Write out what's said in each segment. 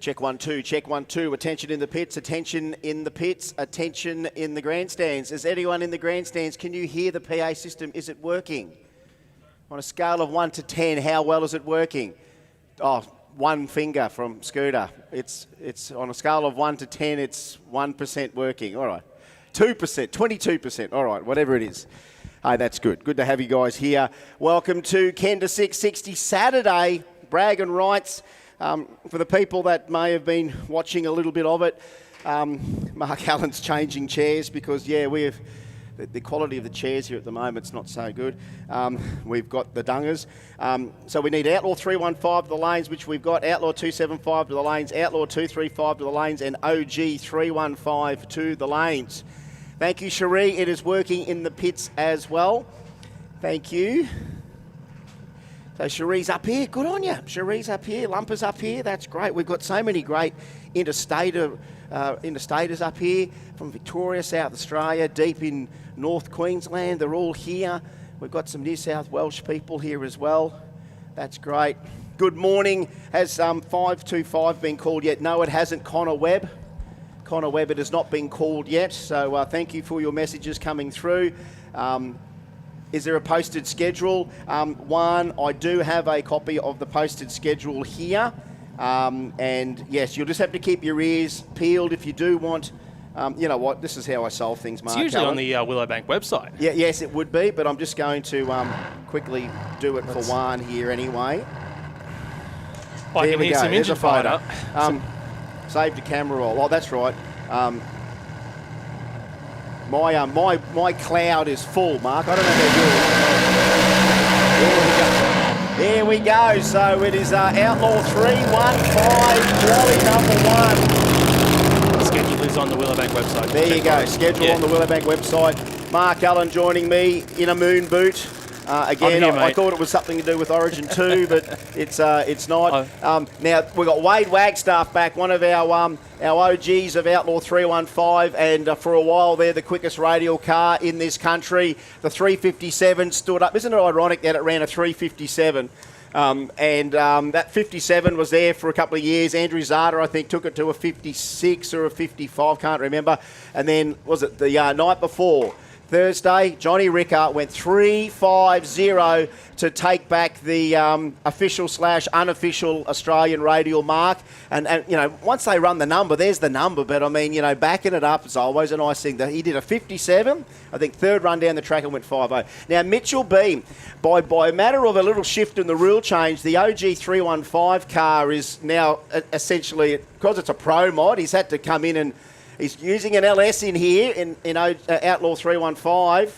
Check 1 2, check 1 2. Attention in the pits, attention in the pits, attention in the grandstands. Is anyone in the grandstands? Can you hear the PA system? Is it working? On a scale of 1 to 10, how well is it working? Oh, one finger from Scooter. It's on a scale of 1 to 10, it's 1% working. All right. 2%, 22%. All right, whatever it is. Hey, that's good. Good to have you guys here. Welcome to Kenda 660 Saturday, brag and rights. For the people that may have been watching a little bit of it, Mark Allen's changing chairs because, yeah, the quality of the chairs here at the moment's not so good. We've got the dungers. So we need Outlaw 315 to the lanes, which we've got, Outlaw 275 to the lanes, Outlaw 235 to the lanes, and OG 315 to the lanes. Thank you, Cherie. It is working in the pits as well. Thank you. So Cherie's up here. Good on you. Cherie's up here. Lumpa's up here. That's great. We've got so many great interstaters up here from Victoria, South Australia, deep in North Queensland. They're all here. We've got some New South Welsh people here as well. That's great. Good morning. Has 525 been called yet? No, it hasn't. Connor Webb. Connor Webb, it has not been called yet. So thank you for your messages coming through. Is there a posted schedule? One, I do have a copy of the posted schedule here. And yes, you'll just have to keep your ears peeled if you do want. You know what? This is how I solve things, Mark. It's usually on the Willowbank website. Yeah, yes, it would be, but I'm just going to quickly do it for one here anyway. I can hear some engine fire. Saved a camera roll. Oh, that's right. My cloud is full, Mark. I don't know about yours. There we go. So it is Outlaw 315, quali number 1. The schedule is on the Willowbank website. There you go. Schedule on the Willowbank website. Mark Allen joining me in a moon boot. Again, here, I thought it was something to do with Origin 2, but it's not. Now, we've got Wade Wagstaff back, one of our OGs of Outlaw 315, and for a while they're the quickest radial car in this country. The 357 stood up. Isn't it ironic that it ran a 357? That 57 was there for a couple of years. Andrew Zada, I think, took it to a 56 or a 55, can't remember. And then, was it the night before? Thursday, Johnny Ricker went 350 to take back the official/unofficial Australian radial mark. And, you know, once they run the number, there's the number. But, I mean, you know, backing it up is always a nice thing. He did a 57, I think, third run down the track and went 5-0. Now, Mitchell Beam, by a matter of a little shift in the rule change, the OG 315 car is now essentially, because it's a pro mod, he's had to come in and he's using an LS in here in Outlaw 315.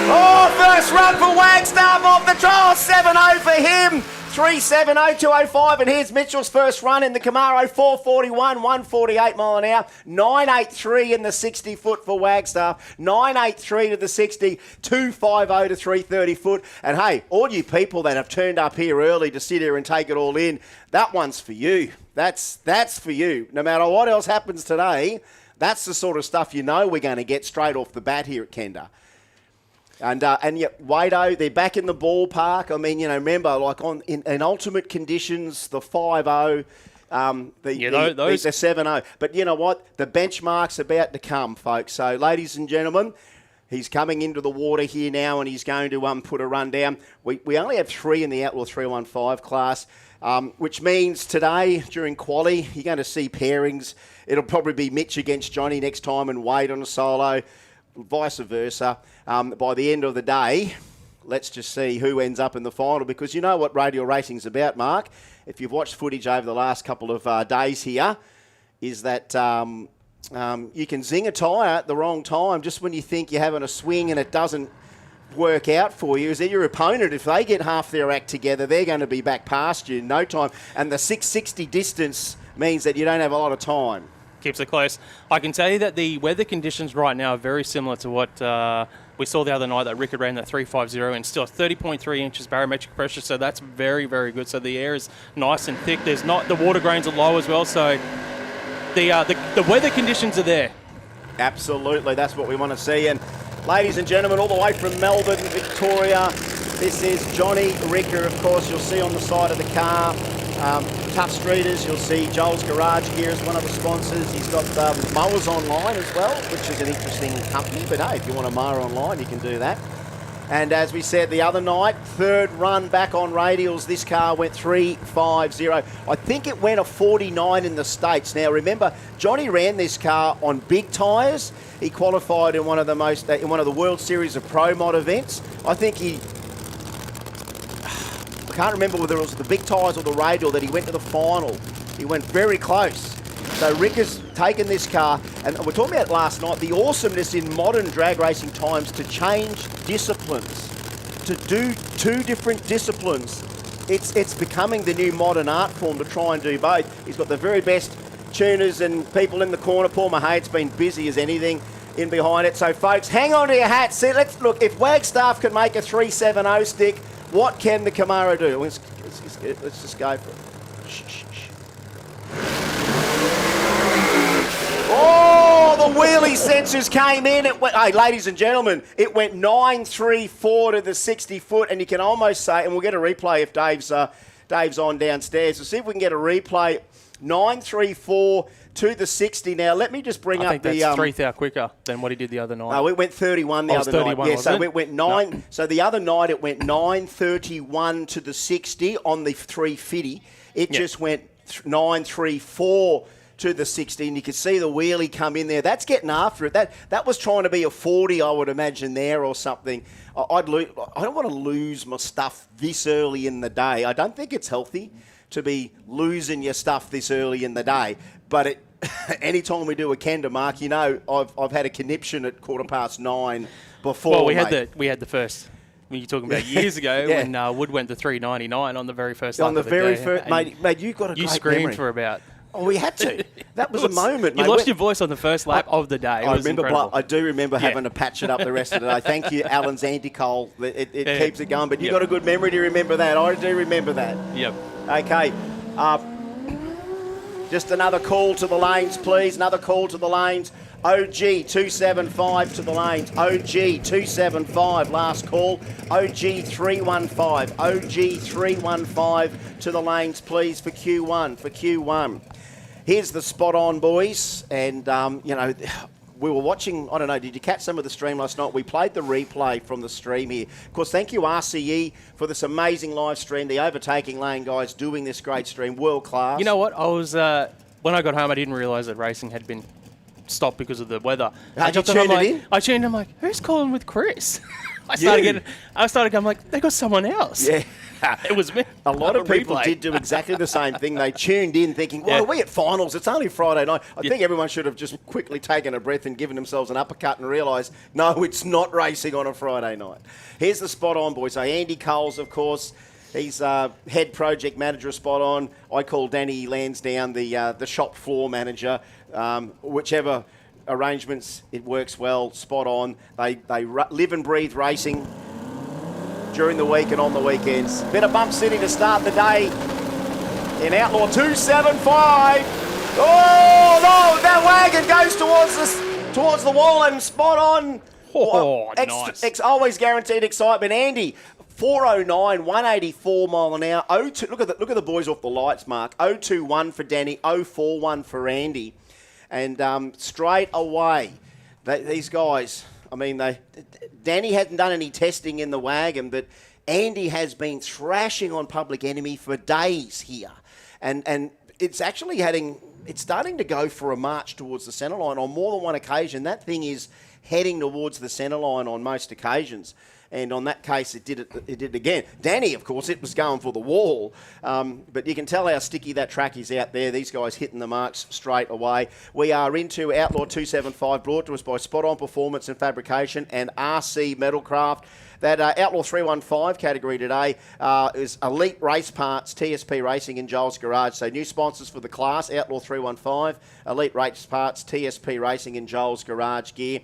Oh, first run for Wagstaff off the trial. 7-0 for him. 3.70.205. And here's Mitchell's first run in the Camaro. 441, 148 mile an hour. 983 in the 60 foot for Wagstaff. 983 to the 60. 250 to 330 foot. And hey, all you people that have turned up here early to sit here and take it all in, that one's for you. That's for you. No matter what else happens today, that's the sort of stuff you know we're going to get straight off the bat here at Kenda. And yet, Wado, they're back in the ballpark. I mean, you know, remember, like in ultimate conditions, the 5-0, the 7-0. But you know what? The benchmark's about to come, folks. So, ladies and gentlemen, he's coming into the water here now, and he's going to put a run down. We only have 3 in the Outlaw 315 class. Which means today, during quali, you're going to see pairings. It'll probably be Mitch against Johnny next time and Wade on a solo, vice versa. By the end of the day, let's just see who ends up in the final, because you know what radial racing's about, Mark. If you've watched footage over the last couple of days here, is that you can zing a tyre at the wrong time just when you think you're having a swing and it doesn't work out for you. Is that your opponent, if they get half their act together, they're going to be back past you in no time. And the 660 distance means that you don't have a lot of time. Keeps it close. I can tell you that the weather conditions right now are very similar to what we saw the other night, that Rickard ran that 350 and still 30.3 inches barometric pressure, so that's very, very good. So the air is nice and thick. There's not, the water grains are low as well, so the weather conditions are there. Absolutely, that's what we want to see. And ladies and gentlemen, all the way from Melbourne, Victoria, This is Johnny Ricker, of course, you'll see on the side of the car. Tough Streeters, you'll see Joel's Garage Gear as one of the sponsors. He's got Mowers Online as well, which is an interesting company. But hey, if you want a mower online, you can do that. And as we said the other night, third run back on radials. This car went 3.50. I think it went a 49 in the States. Now remember, Johnny ran this car on big tyres. He qualified in one of the World Series of Pro Mod events. I think I can't remember whether it was the big tyres or the radial that he went to the final. He went very close. So Rick has taken this car, and we're talking about last night, the awesomeness in modern drag racing times to change disciplines, to do two different disciplines. It's becoming the new modern art form to try and do both. He's got the very best tuners and people in the corner. Paul Mahate's been busy as anything in behind it. So folks, hang on to your hats. See, let's look, if Wagstaff can make a 370 stick, what can the Camaro do? Let's just go for it. Shh, shh, shh. Oh, the wheelie sensors came in. It went, hey, ladies and gentlemen, it went 934 to the 60 foot, and you can almost say, and we'll get a replay if Dave's on downstairs. We'll see if we can get a replay. 934 to the 60. Now, let me just bring I up think that's 3,000 quicker than what he did the other night. Oh, it went 31 the other 31, night. Yeah, so it? it went 9. No. So the other night it went 931 to the 60 on the 350. It just went 934 to the 60, and you can see the wheelie come in there. That's getting after it. That was trying to be a 40, I would imagine, there or something. I don't want to lose my stuff this early in the day. I don't think it's healthy to be losing your stuff this early in the day. But anytime we do a Kenda, Mark, you know I've had a conniption at 9:15 before. Well, we had the first. When you're talking about years ago when Wood went to 399 on the very first lap on the of very day. first, mate, you got a you great screamed memory. for about. Oh, we had to. That was a moment, mate. You lost your voice on the first lap of the day. I do remember having to patch it up the rest of the day. Thank you, Alan's anti-coal. It keeps it going. But you got a good memory to remember that. I do remember that. Yep. Okay. Just another call to the lanes, please. Another call to the lanes. OG 275 to the lanes. OG 275, last call. OG 315. OG 315 to the lanes, please, for Q1. Here's the spot on, boys. And, we were watching, I don't know, did you catch some of the stream last night? We played the replay from the stream here. Of course, thank you, RCE, for this amazing live stream. The Overtaking Lane guys doing this great stream, world class. You know what? I was when I got home, I didn't realise that racing had been stopped because of the weather. I tuned it in? I tuned in, I'm like, who's calling with Chris? I started going, like, they got someone else. Yeah. It was me. A lot of people did do exactly the same thing. They tuned in thinking, well, are we at finals? It's only Friday night. I think everyone should have just quickly taken a breath and given themselves an uppercut and realised, no, it's not racing on a Friday night. Here's the spot on, boys. So Andy Coles, of course, he's head project manager of Spot On. I call Danny Lansdowne the shop floor manager. Whichever arrangements, it works well. Spot On. They live and breathe racing during the week and on the weekends. Bit of Bump City to start the day in Outlaw 275. Oh no, that wagon goes towards the wall and Spot On. Oh, nice. Always guaranteed excitement. Andy, 409, 184 mile an hour. 02, look at the boys off the lights, Mark. 021 for Danny, 041 for Andy. And straight away, these guys, I mean, Danny hasn't done any testing in the wagon, but Andy has been thrashing on Public Enemy for days here. And it's actually it's starting to go for a march towards the centre line on more than one occasion. That thing is heading towards the centre line on most occasions. And on that case, it did it again. Danny, of course, it was going for the wall. But you can tell how sticky that track is out there. These guys hitting the marks straight away. We are into Outlaw 275, brought to us by Spot On Performance and Fabrication and RC Metalcraft. That Outlaw 315 category today is Elite Race Parts, TSP Racing in Joel's Garage. So new sponsors for the class, Outlaw 315, Elite Race Parts, TSP Racing in Joel's Garage Gear.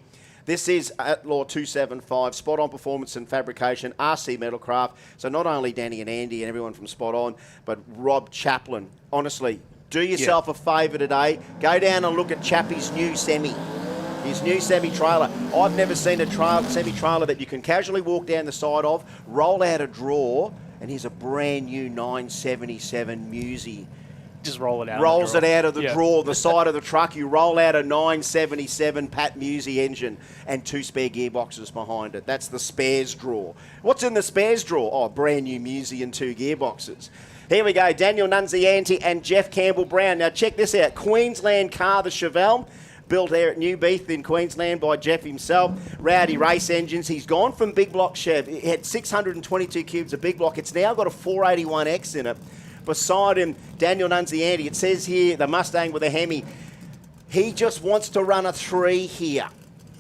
This is Outlaw 275, Spot On Performance and Fabrication, RC Metalcraft. So not only Danny and Andy and everyone from Spot On, but Rob Chaplin. Honestly, do yourself a favour today. Go down and look at Chappie's new semi. His new semi-trailer. I've never seen a semi-trailer that you can casually walk down the side of, roll out a drawer, and here's a brand new 977 Musi. Just roll it out. Rolls it out of the drawer, the side of the truck. You roll out a 977 Pat Musi engine and 2 spare gearboxes behind it. That's the spares drawer. What's in the spares drawer? Oh, brand new Musi and 2 gearboxes. Here we go, Daniel Nunzianti and Jeff Campbell-Brown. Now check this out. Queensland car, the Chevelle, built there at Newbeath in Queensland by Jeff himself. Rowdy race engines. He's gone from big block Chev. It had 622 cubes of big block. It's now got a 481X in it. Beside him, Daniel Nunzianti. It says here, the Mustang with a Hemi. He just wants to run a 3 here.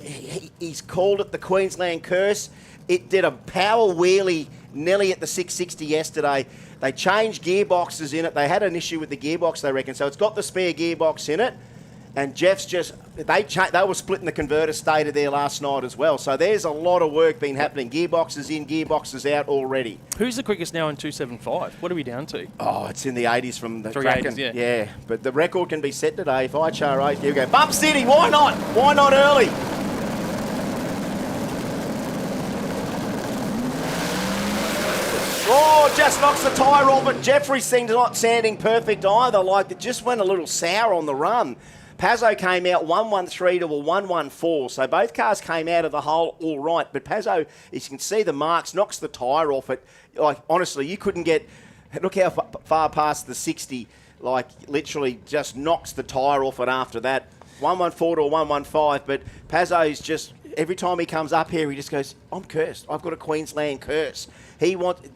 He's called it the Queensland Curse. It did a power wheelie nearly at the 660 yesterday. They changed gearboxes in it. They had an issue with the gearbox, they reckon. So it's got the spare gearbox in it. And Jeff's just, they were splitting the converter stator there last night as well. So there's a lot of work been happening. Gearboxes in, gearboxes out already. Who's the quickest now in 275? What are we down to? Oh, it's in the 80s from the 380s, Kraken. yeah. But the record can be set today. If IHR8, here we go. Bump City, why not? Why not early? Oh, just knocks the tyre off it. Jeffrey seemed not sounding perfect either. Like, it just went a little sour on the run. Pazzo came out 113 to a 114, so both cars came out of the hole all right. But Pazzo, as you can see the marks, knocks the tyre off it. Like, honestly, you couldn't get... Look how far past the 60, like, literally just knocks the tyre off it after that. 114 to a 115, but Pazzo's just... Every time he comes up here, he just goes, I'm cursed. I've got a Queensland curse. He wants...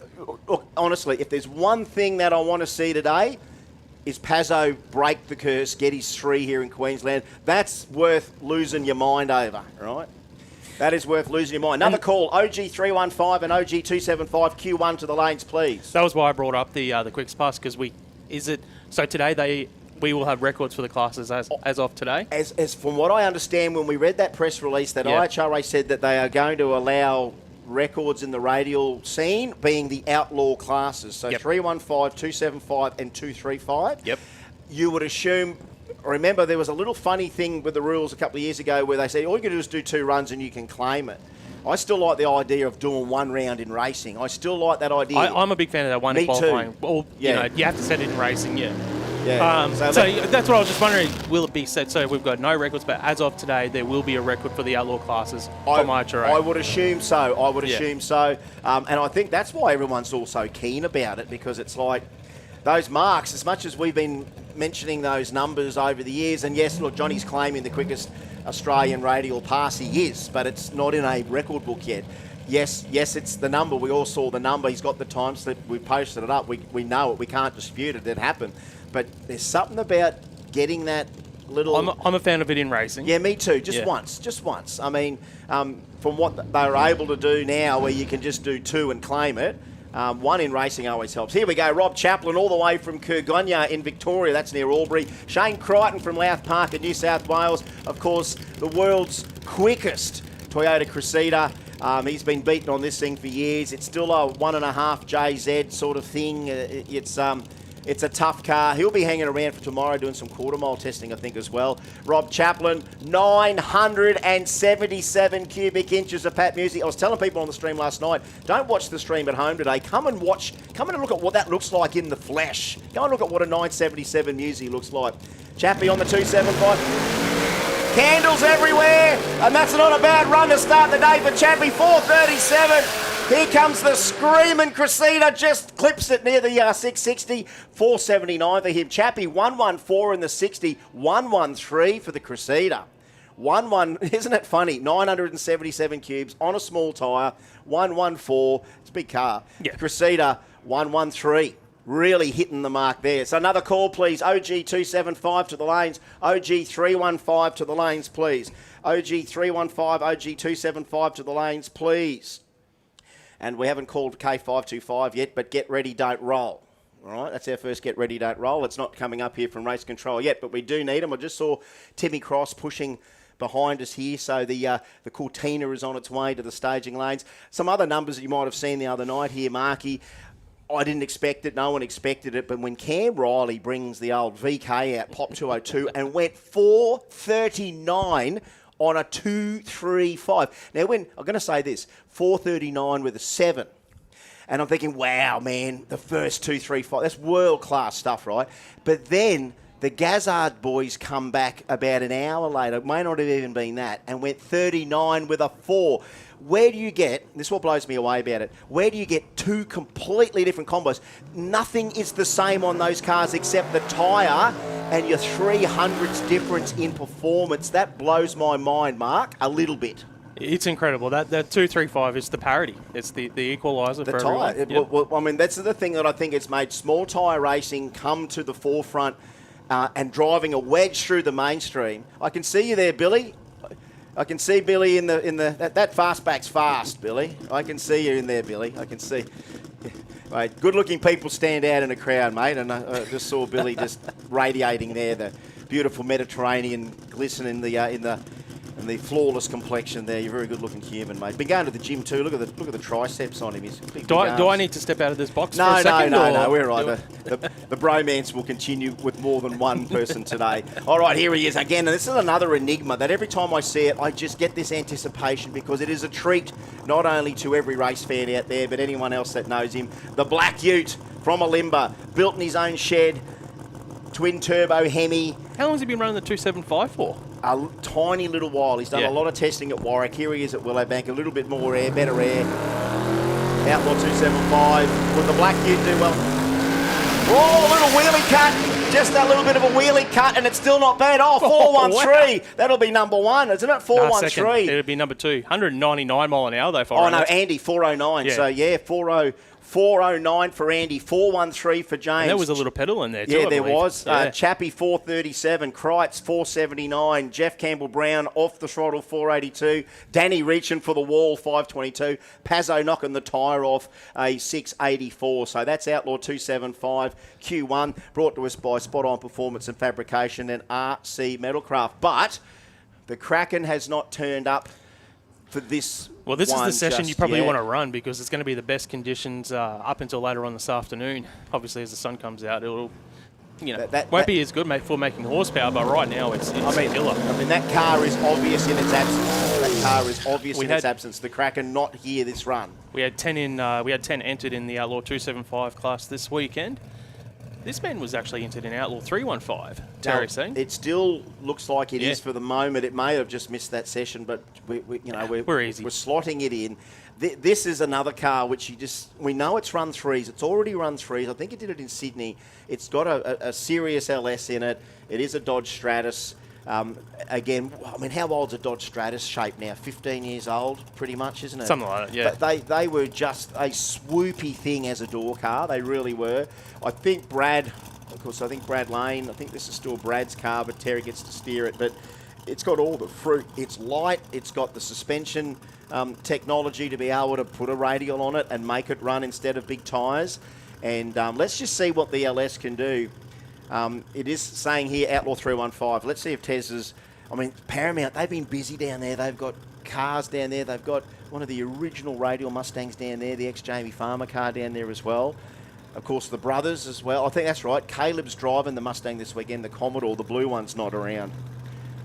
Look, honestly, if there's one thing that I want to see today... is Pazzo break the curse, get his 3 here in Queensland. That's worth losing your mind over, right? That is worth losing your mind. Another call, OG315 and OG275, Q1 to the lanes, please. That was why I brought up the Quicks Pass, because today we will have records for the classes as of today? As from what I understand, when we read that press release, that IHRA said that they are going to allow records in the radial scene, being the outlaw classes. So 315, 275 and 235. Yep. You would assume... Remember, there was a little funny thing with the rules a couple of years ago where they said, all you can do is do 2 runs and you can claim it. I still like the idea of doing 1 round in racing. I still like that idea. I'm a big fan of that one Me in qualifying. too. Well, you have to set it in racing, Yeah. So that's what I was just wondering, will it be set? So we've got no records, but as of today, there will be a record for the outlaw classes from IHRA. I would assume so. Assume so. And I think that's why everyone's all so keen about it, because it's like those marks, as much as we've been mentioning those numbers over the years, and yes, look, Johnny's claiming the quickest Australian radial pass he is, but it's not in a record book yet. Yes, it's the number. We all saw the number. He's got the time slip. We posted it up. We know it. We can't dispute it. It happened. But there's something about getting that little... I'm a fan of it in racing. Yeah, me too. Just once. I mean, from what they're able to do now, where you can just do 2 and claim it, 1 in racing always helps. Here we go. Rob Chaplin all the way from Kurgonya in Victoria. That's near Albury. Shane Crichton from Louth Park in New South Wales. Of course, the world's quickest Toyota Cressida. He's been beaten on this thing for years. It's still a 1.5 JZ sort of thing. It's a tough car. He'll be hanging around for tomorrow doing some quarter mile testing, I think, as well. Rob Chaplin, 977 cubic inches of Pat Musi. I was telling people on the stream last night, don't watch the stream at home today. Come and look at what that looks like in the flesh. Go and look at what a 977 Musi looks like. Chappie on the 275. Candles everywhere, and that's not a bad run to start the day for Chappie. 437. Here comes the screaming Cressida, just clips it near the 660. 479 for him. Chappie 114 in the 60, 113 for the Cressida. 1-1, isn't it funny? 977 cubes on a small tyre, 114. It's a big car. Yeah. Cressida 113. Really hitting the mark there. So another call, please. OG275 to the lanes. OG315 to the lanes, please. OG315, OG275 to the lanes, please. And we haven't called K525 yet, but get ready, don't roll. All right, that's our first get ready, don't roll. It's not coming up here from race control yet, but we do need them. I just saw Timmy Cross pushing behind us here, so the Cortina is on its way to the staging lanes. Some other numbers that you might have seen the other night here, Marky. I didn't expect it. No one expected it. But when Cam Riley brings the old VK out, Pop 202, and went 439 on a 235. Now, when I'm going to say this, 439 with a 7. And I'm thinking, wow, man, the first 235, that's world-class stuff, right? But then the Gazzard boys come back about an hour later, it may not have even been that, and went 39 with a 4. Where do you get, this is what blows me away about it, where do you get two completely different combos? Nothing is the same on those cars except the tyre and your 300s difference in performance. That blows my mind, Mark, a little bit. It's incredible. That 235 is the parity. It's the equaliser for tyre. everyone. Well, I mean, that's the thing that I think it's made small tyre racing come to the forefront and driving a wedge through the mainstream. I can see you there, Billy. I can see Billy in the that fastback's fast, Billy. I can see you in there, Billy. I can see. Mate, good-looking people stand out in a crowd, mate, and I just saw Billy just radiating there, the beautiful Mediterranean glisten in the flawless complexion there. You're a very good-looking human, mate. Been going to the gym too. Look at the triceps on him. He's big Do I need to step out of this box for a second? No. We're right. The bromance will continue with more than one person today. All right, here he is again. And this is another enigma that every time I see it, I just get this anticipation because it is a treat not only to every race fan out there, but anyone else that knows him. The Black Ute from Alimba, built in his own shed, twin-turbo Hemi. How long has he been running the 275 for? A tiny little while. He's done a lot of testing at Warwick. Here he is at Willowbank. A little bit more air, better air. Outlaw 275. Will the Black Ute do well? Oh, a little wheelie cut. Just a little bit of a wheelie cut, and it's still not bad. Oh, 413. Wow. That'll be number one, isn't it? 413. It'll be number 2. 199 mile an hour, though. Oh, no, Andy, 409. So, yeah, 409 for Andy, 413 for James. And there was a little pedal in there too. Yeah, there was. Chappie 437, Kreitz 479, Jeff Campbell-Brown off the throttle 482, Danny reaching for the wall 522, Pazzo knocking the tyre off a 684. So that's Outlaw 275 Q1, brought to us by Spot On Performance and Fabrication and RC Metalcraft. But the Kraken has not turned up for this. Well, this is the session you probably want to run because it's going to be the best conditions up until later on this afternoon. Obviously, as the sun comes out, it'll, won't be as good for making horsepower, but right now it's killer. I mean, that car is obvious in its absence. The Kraken not here this run. We had 10 entered in the Outlaw 275 class this weekend. This man was actually entered in Outlaw 315, Terry saying. It still looks like it is for the moment. It may have just missed that session, but we're slotting it in. This is another car which we know it's run threes. It's already run threes. I think it did it in Sydney. It's got a Sirius LS in it. It is a Dodge Stratus. Again, I mean, how old's a Dodge Stratus shape now? 15 years old, pretty much, isn't it? Something like that, yeah. But they were just a swoopy thing as a door car. They really were. I think Brad Lane, I think this is still Brad's car, but Terry gets to steer it. But it's got all the fruit. It's light. It's got the suspension technology to be able to put a radial on it and make it run instead of big tyres. And let's just see what the LS can do. It is saying here Outlaw 315. Let's see if Tez's... I mean, Paramount, they've been busy down there. They've got cars down there. They've got one of the original radial Mustangs down there, the ex-Jamie Farmer car down there as well. Of course, the brothers as well. I think that's right. Caleb's driving the Mustang this weekend, the Commodore. The blue one's not around.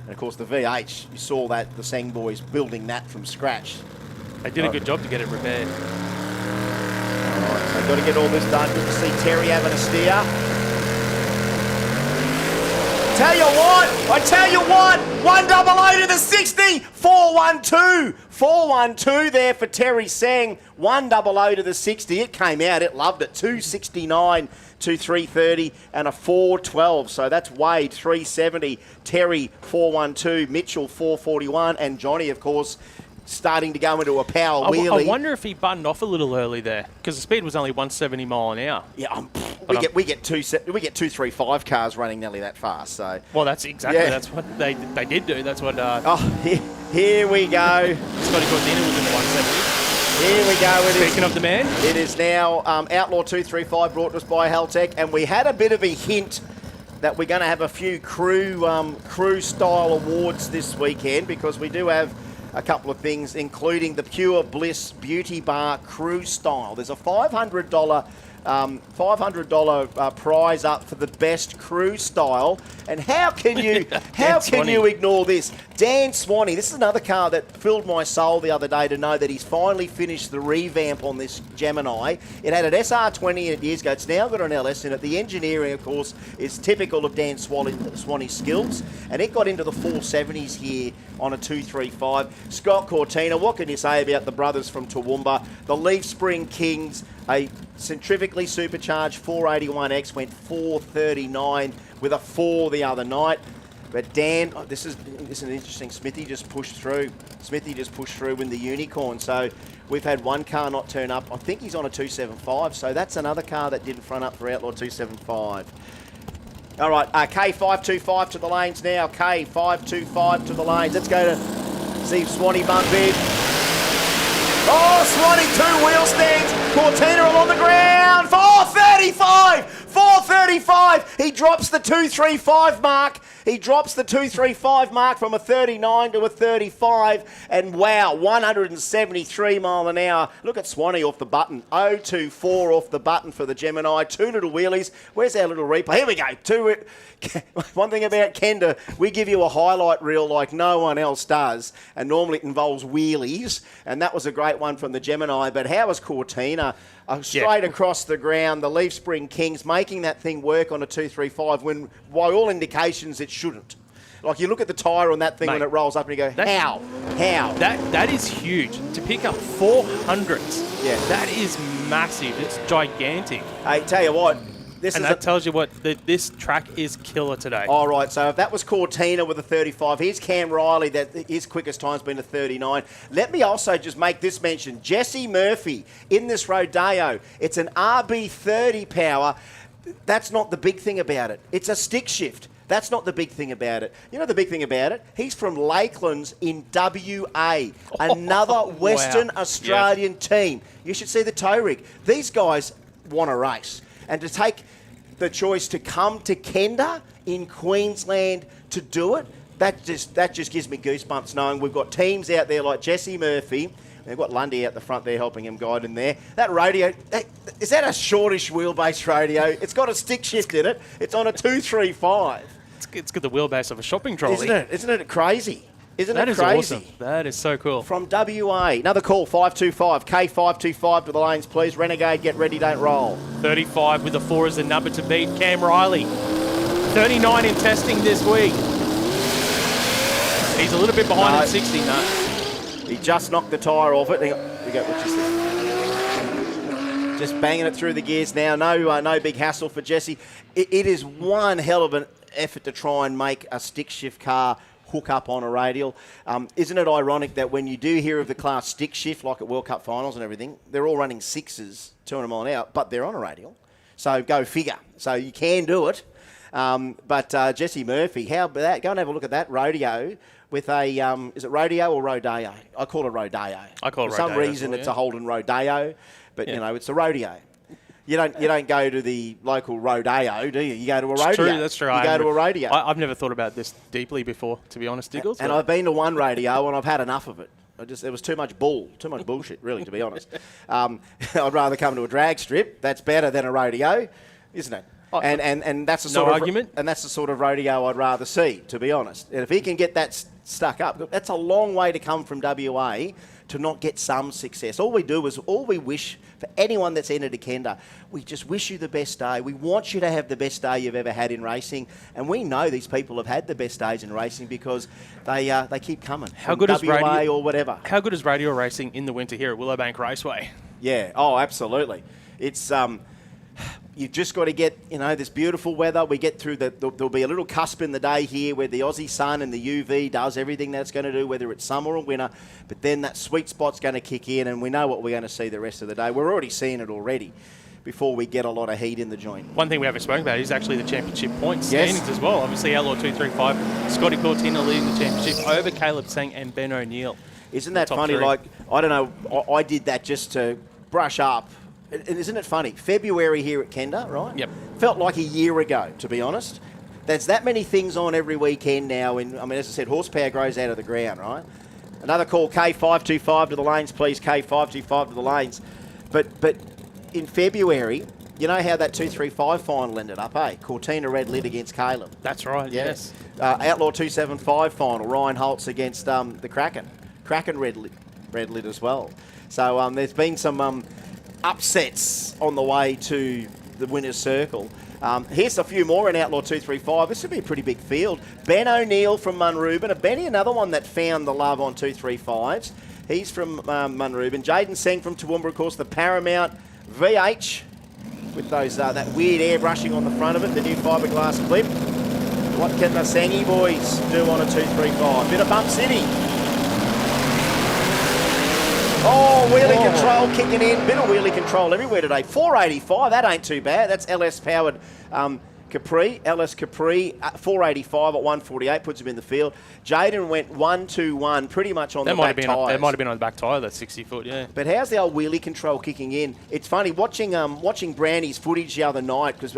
And, of course, the V8, you saw that, the Sang boys building that from scratch. They did a good job to get it repaired. All right, so got to get all this done. Good to see Terry having a steer. I tell you what, 100 to the 60, 412. 412 there for Terry Sang, 100 to the 60. It came out, it loved it, 269 to 330 and a 412. So that's Wade, 370, Terry, 412, Mitchell, 441, and Johnny, of course, starting to go into a power wheelie. I wonder if he buttoned off a little early there because the speed was only 170 mile an hour. Yeah, we get 235 cars running nearly that fast. So that's what they did do. That's what. Here we go. Scotty Cordina was in the 170. Here we go. Speaking of the man, it is now Outlaw 235 brought to us by Haltech, and we had a bit of a hint that we're going to have a few crew style awards this weekend because we do have a couple of things, including the Pure Bliss Beauty Bar Crew Style. There's a $500 $500 prize up for the best crew style. And how can you ignore this? Dan Swanee, this is another car that filled my soul the other day to know that he's finally finished the revamp on this Gemini. It had an SR20 in it years ago. It's now got an LS in it. The engineering, of course, is typical of Dan Swanee's skills. And it got into the 470s here on a 235. Scott Cortina, what can you say about the brothers from Toowoomba? The Leaf Spring Kings, a centrifugally supercharged 481X, went 439 with a 4 the other night. But Dan, this is interesting. Smithy just pushed through. In the Unicorn. So we've had one car not turn up. I think he's on a 275. So that's another car that didn't front up for Outlaw 275. All right, K525 to the lanes now. K525 to the lanes. Let's go to see Swanee bump in. Oh, Swanee, 2 wheel stands. Cortina along the ground. 435. 435. He drops the 235 mark. From a 39 to a 35. And wow, 173 mile an hour. Look at Swanee off the button. 024 off the button for the Gemini. 2 little wheelies. Where's our little replay? Here we go. One thing about Kenda, we give you a highlight reel like no one else does. And normally it involves wheelies. And that was a great one from the Gemini. But how was Cortina? Straight across the ground, the Leaf Spring Kings making that thing work on a 235 when, by all indications, it shouldn't. Like, you look at the tyre on that thing, mate, when it rolls up and you go, how? That is huge. To pick up 400s, yeah, that is massive. It's gigantic. Hey, tell you what, that tells you what, this track is killer today. All right, so if that was Cortina with a 35, here's Cam Riley, that his quickest time's been a 39. Let me also just make this mention. Jesse Murphy in this Rodeo. It's an RB30 power. That's not the big thing about it. It's a stick shift. That's not the big thing about it. You know the big thing about it? He's from Lakelands in WA, another Western Australian team. You should see the tow rig. These guys want to race. And to take the choice to come to Kenda in Queensland to do it, that just gives me goosebumps knowing we've got teams out there like Jesse Murphy. They've got Lundy out the front there helping him guide in there. That radio, is that a shortish wheelbase radio? It's got a stick shift in it. It's on a 235. It's got the wheelbase of a shopping trolley. Isn't it crazy? That is crazy. Awesome. That is so cool. From WA, another call, 525. K525 to the lanes, please. Renegade, get ready, don't roll. 35 with a 4 as the number to beat. Cam Riley, 39 in testing this week. He's a little bit behind at 60. No. He just knocked the tyre off it. Hang on. Here we go. What's this? Just banging it through the gears now. No big hassle for Jesse. It is one hell of an effort to try and make a stick shift car hook up on a radial. Isn't it ironic that when you do hear of the class stick shift, like at World Cup finals and everything, they're all running 6s, 200 mile an hour, but they're on a radial. So go figure. So you can do it. But Jesse Murphy, how about that? Go and have a look at that rodeo with a, is it rodeo or rodeo? I call it rodeo. For some reason it's a Holden rodeo, but you know, it's a rodeo. You don't go to the local rodeo, do you? You go to a rodeo. That's true. You go to a rodeo. I've never thought about this deeply before, to be honest, Diggles. And I've been to one rodeo and I've had enough of it. There was too much bullshit, really, to be honest. I'd rather come to a drag strip. That's better than a rodeo, isn't it? And that's the sort of argument. And that's the sort of rodeo I'd rather see, to be honest. And if he can get that stuck up, that's a long way to come from WA to not get some success. All we wish for anyone that's entered a Kenda, we just wish you the best day. We want you to have the best day you've ever had in racing, and we know these people have had the best days in racing because they keep coming. How good is WA or whatever? How good is radio racing in the winter here at Willowbank Raceway? Yeah. Oh, absolutely. It's you've just got to get, this beautiful weather. We get through there'll be a little cusp in the day here where the Aussie sun and the UV does everything that it's going to do, whether it's summer or winter. But then that sweet spot's going to kick in, and we know what we're going to see the rest of the day. We're already seeing it already before we get a lot of heat in the joint. One thing we haven't spoken about is actually the championship points standings as well. Obviously, Outlaw 235, Scotty Cortina leading the championship over Caleb Sang and Ben O'Neill. Isn't that funny? 3. Like, I don't know, I did that just to brush up. And isn't it funny? February here at Kenda, right? Yep. Felt like a year ago, to be honest. There's that many things on every weekend now. And as I said, horsepower grows out of the ground, right? Another call, K525 to the lanes, please. K525 to the lanes. But in February, you know how that 235 final ended up, eh? Cortina red lid against Caleb. That's right, yes. Outlaw 275 final, Ryan Holtz against the Kraken. Kraken red lid as well. So there's been some upsets on the way to the winner's circle. Here's a few more in Outlaw 235. This would be a pretty big field. Ben O'Neill from Munrooban. Benny, another one that found the love on 235s. He's from Munrooban. Jaden Seng from Toowoomba, of course, the Paramount VH with those that weird airbrushing on the front of it, the new fiberglass clip. What can the Sangy boys do on a 235? Bit of Bump City. Oh, wheelie control kicking in. Bit of wheelie control everywhere today. 485, that ain't too bad. That's LS powered Capri. LS Capri, 485 at 148, puts him in the field. Jaden went 1-2-1, pretty much on the back tyres. That might have been on the back tyre, that 60 foot, yeah. But how's the old wheelie control kicking in? It's funny, watching Brownie's footage the other night, because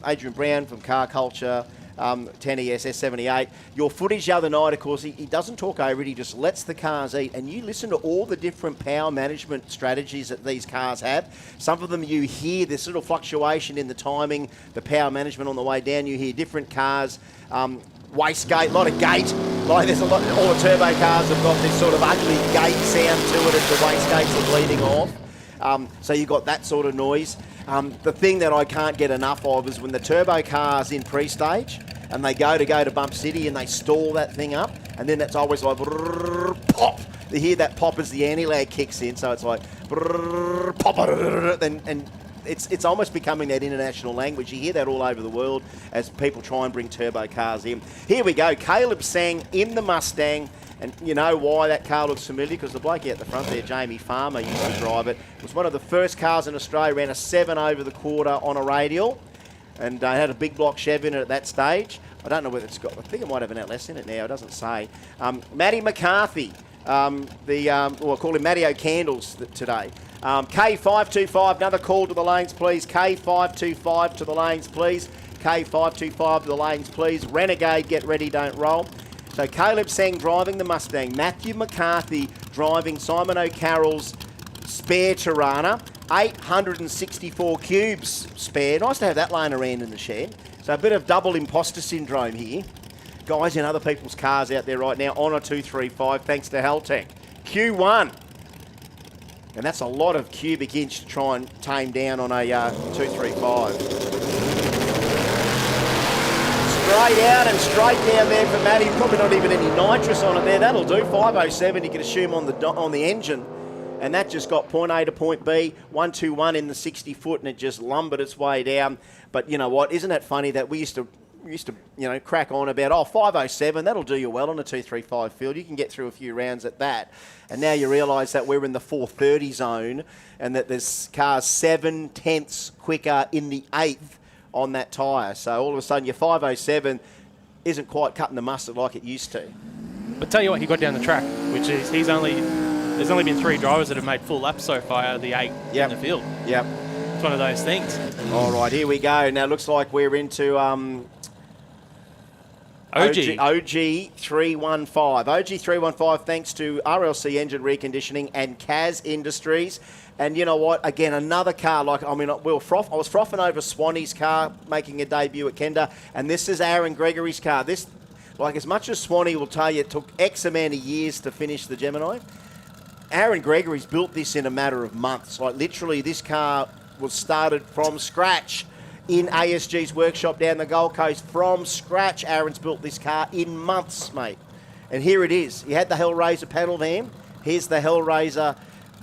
Adrian Brown from Car Culture, 10ES S78. Your footage the other night, of course, he doesn't talk over it. He just lets the cars eat. And you listen to all the different power management strategies that these cars have. Some of them you hear this little fluctuation in the timing, the power management on the way down. You hear different cars, wastegate, a lot of gate. Like there's a lot. All the turbo cars have got this sort of ugly gate sound to it as the wastegates are bleeding off. So you've got that sort of noise. The thing that I can't get enough of is when the turbo car's in pre-stage and they go to Bump City and they stall that thing up, and then that's always like pop. You hear that pop as the anti-lag kicks in, so it's like pop, and it's almost becoming that international language. You hear that all over the world as people try and bring turbo cars in. Here we go, Caleb Sang in the Mustang. And you know why that car looks familiar? Because the bloke out the front there, Jamie Farmer, used to drive it. It was one of the first cars in Australia, ran a 7 over the quarter on a radial, and had a big block Chev in it at that stage. I don't know whether it's got, I think it might have an LS in it now, it doesn't say. Matty McCarthy, we'll call him Matty O'Candles today. K525, another call to the lanes, please. K525 to the lanes, please. K525 to the lanes, please. Renegade, get ready, don't roll. So Caleb Sang driving the Mustang, Matthew McCarthy driving Simon O'Carroll's spare Tirana, 864 cubes spare. Nice to have that laying around in the shed. So a bit of double imposter syndrome here. Guys in other people's cars out there right now on a 235 thanks to Haltech. Q1. And that's a lot of cubic inch to try and tame down on a 235. Straight out and straight down there for Matty. Probably not even any nitrous on it there. That'll do. 507 you can assume on the engine. And that just got point A to point B. 121 in the 60 foot and it just lumbered its way down. But you know what? Isn't that funny that we used to crack on about 507, that'll do you well on a 235 field. You can get through a few rounds at that. And now you realise that we're in the 430 zone and that there's cars 7/10ths quicker in the 8th on that tyre. So all of a sudden your 507 isn't quite cutting the mustard like it used to. But tell you what, he got down the track, which is there's only been 3 drivers that have made full laps so far out of the 8 in the field. Yep. It's one of those things. All right, here we go. Now it looks like we're into OG 315. OG 315 thanks to RLC Engine Reconditioning and Kaz Industries. And you know what? Again, another car. I was frothing over Swanee's car making a debut at Kenda, and this is Aaron Gregory's car. This, as much as Swanee will tell you, it took X amount of years to finish the Gemini. Aaron Gregory's built this in a matter of months. Literally, this car was started from scratch in ASG's workshop down the Gold Coast. From scratch, Aaron's built this car in months, mate. And here it is. He had the Hellraiser panel van. Here's the Hellraiser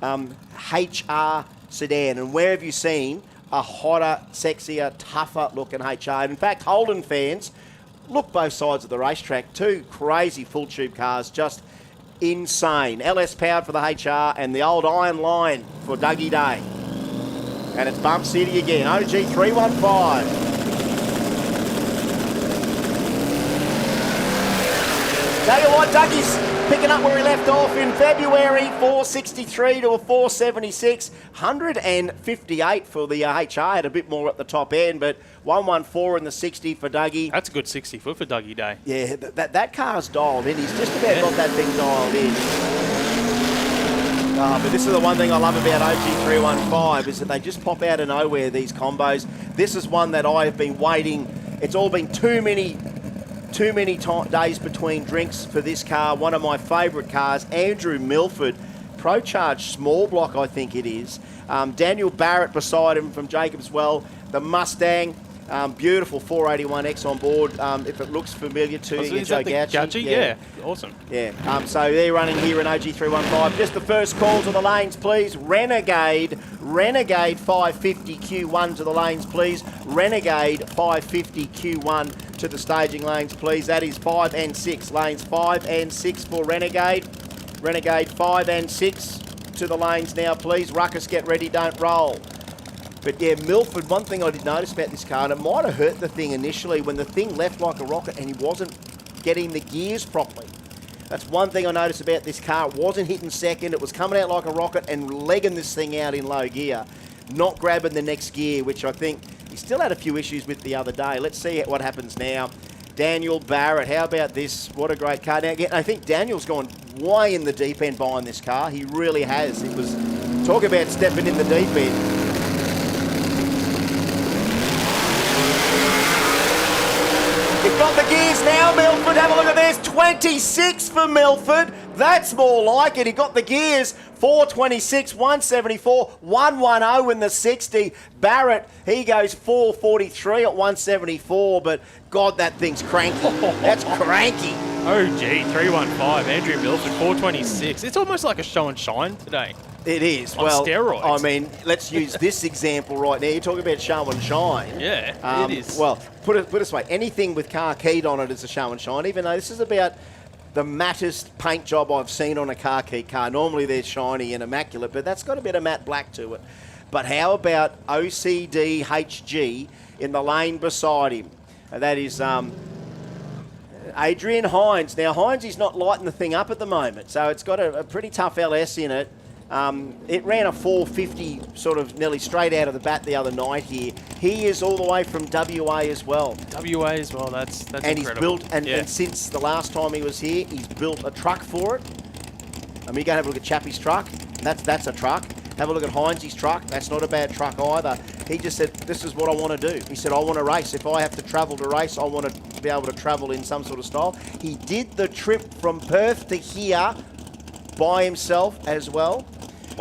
HR sedan. And where have you seen a hotter, sexier, tougher looking HR? And in fact, Holden fans, look both sides of the racetrack. 2 crazy full tube cars, just insane. LS powered for the HR and the old Iron Line for Dougie Day. And it's Bump City again. OG 315. Tell you what, Dougie's picking up where he left off in February, 463 to a 476, 158 for the HR, had a bit more at the top end, but 114 in the 60 for Dougie. That's a good 60 foot for Dougie Day. Yeah, that car's dialed in. He's just about got that thing dialed in. But this is the one thing I love about OG315 is that they just pop out of nowhere, these combos. This is one that I have been waiting. It's all been too many days between drinks for this car. One of my favourite cars, Andrew Milford, Pro Charge small block, I think it is. Daniel Barrett beside him from Jacobs Well. The Mustang. Beautiful 481X on board. If it looks familiar to you, Is that Joe the Gauci. Yeah, awesome. Yeah. So they're running here in OG315. Just the first call to the lanes, please. Renegade 550 Q1 to the lanes, please. Renegade 550 Q1 to the staging lanes, please. That is 5 and 6. Lanes 5 and 6 for Renegade. Renegade 5 and 6 to the lanes now, please. Ruckus, get ready, don't roll. But yeah, Milford, one thing I did notice about this car, and it might have hurt the thing initially when the thing left like a rocket and he wasn't getting the gears properly. That's one thing I noticed about this car. It wasn't hitting second, it was coming out like a rocket and legging this thing out in low gear, not grabbing the next gear, which I think he still had a few issues with the other day. Let's see what happens now. Daniel Barrett, how about this? What a great car. Now, again, I think Daniel's gone way in the deep end buying this car. He really has. It was, talk about stepping in the deep end. You've got the gears now, Milford. Have a look at this. 26 for Milford. That's more like it. He got the gears. 426, 174, 110 in the 60. Barrett, he goes 443 at 174, but God, that thing's cranky. That's cranky. OG 315, Andrew Milford, 426. It's almost like a show and shine today. It is. On well, steroids. I mean, let's use this example right now. You're talking about show and shine. Yeah, it is. Well, put it this way. Anything with car keyed on it is a show and shine, even though this is about the mattest paint job I've seen on a car keyed car. Normally they're shiny and immaculate, but that's got a bit of matte black to it. But how about OCD HG in the lane beside him? That is Adrian Hines. Now, Hines is not lighting the thing up at the moment, so it's got a pretty tough LS in it. It ran a 450 sort of nearly straight out of the bat the other night here. He is all the way from WA as well. WA as well, that's and incredible. He's built, and since the last time he was here, he's built a truck for it. I mean, you go and have a look at Chappie's truck. That's a truck. Have a look at Heinz's truck. That's not a bad truck either. He just said, this is what I want to do. He said, I want to race. If I have to travel to race, I want to be able to travel in some sort of style. He did the trip from Perth to here by himself as well.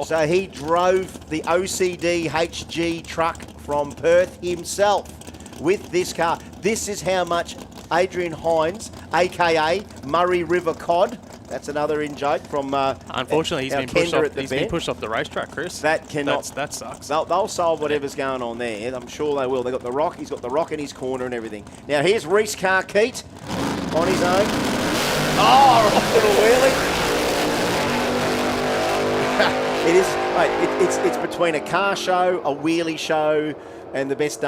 So he drove the OCD HG truck from Perth himself with this car. This is how much Adrian Hines, a.k.a. Murray River Cod, that's another in-joke from unfortunately, he's been pushed off the racetrack, Chris. That cannot. That sucks. They'll solve whatever's going on there. I'm sure they will. They've got the rock. He's got the rock in his corner and everything. Now, here's Reese Carkeet on his own. Oh, little wheelie. It is. Mate, it's between a car show, a wheelie show, and the best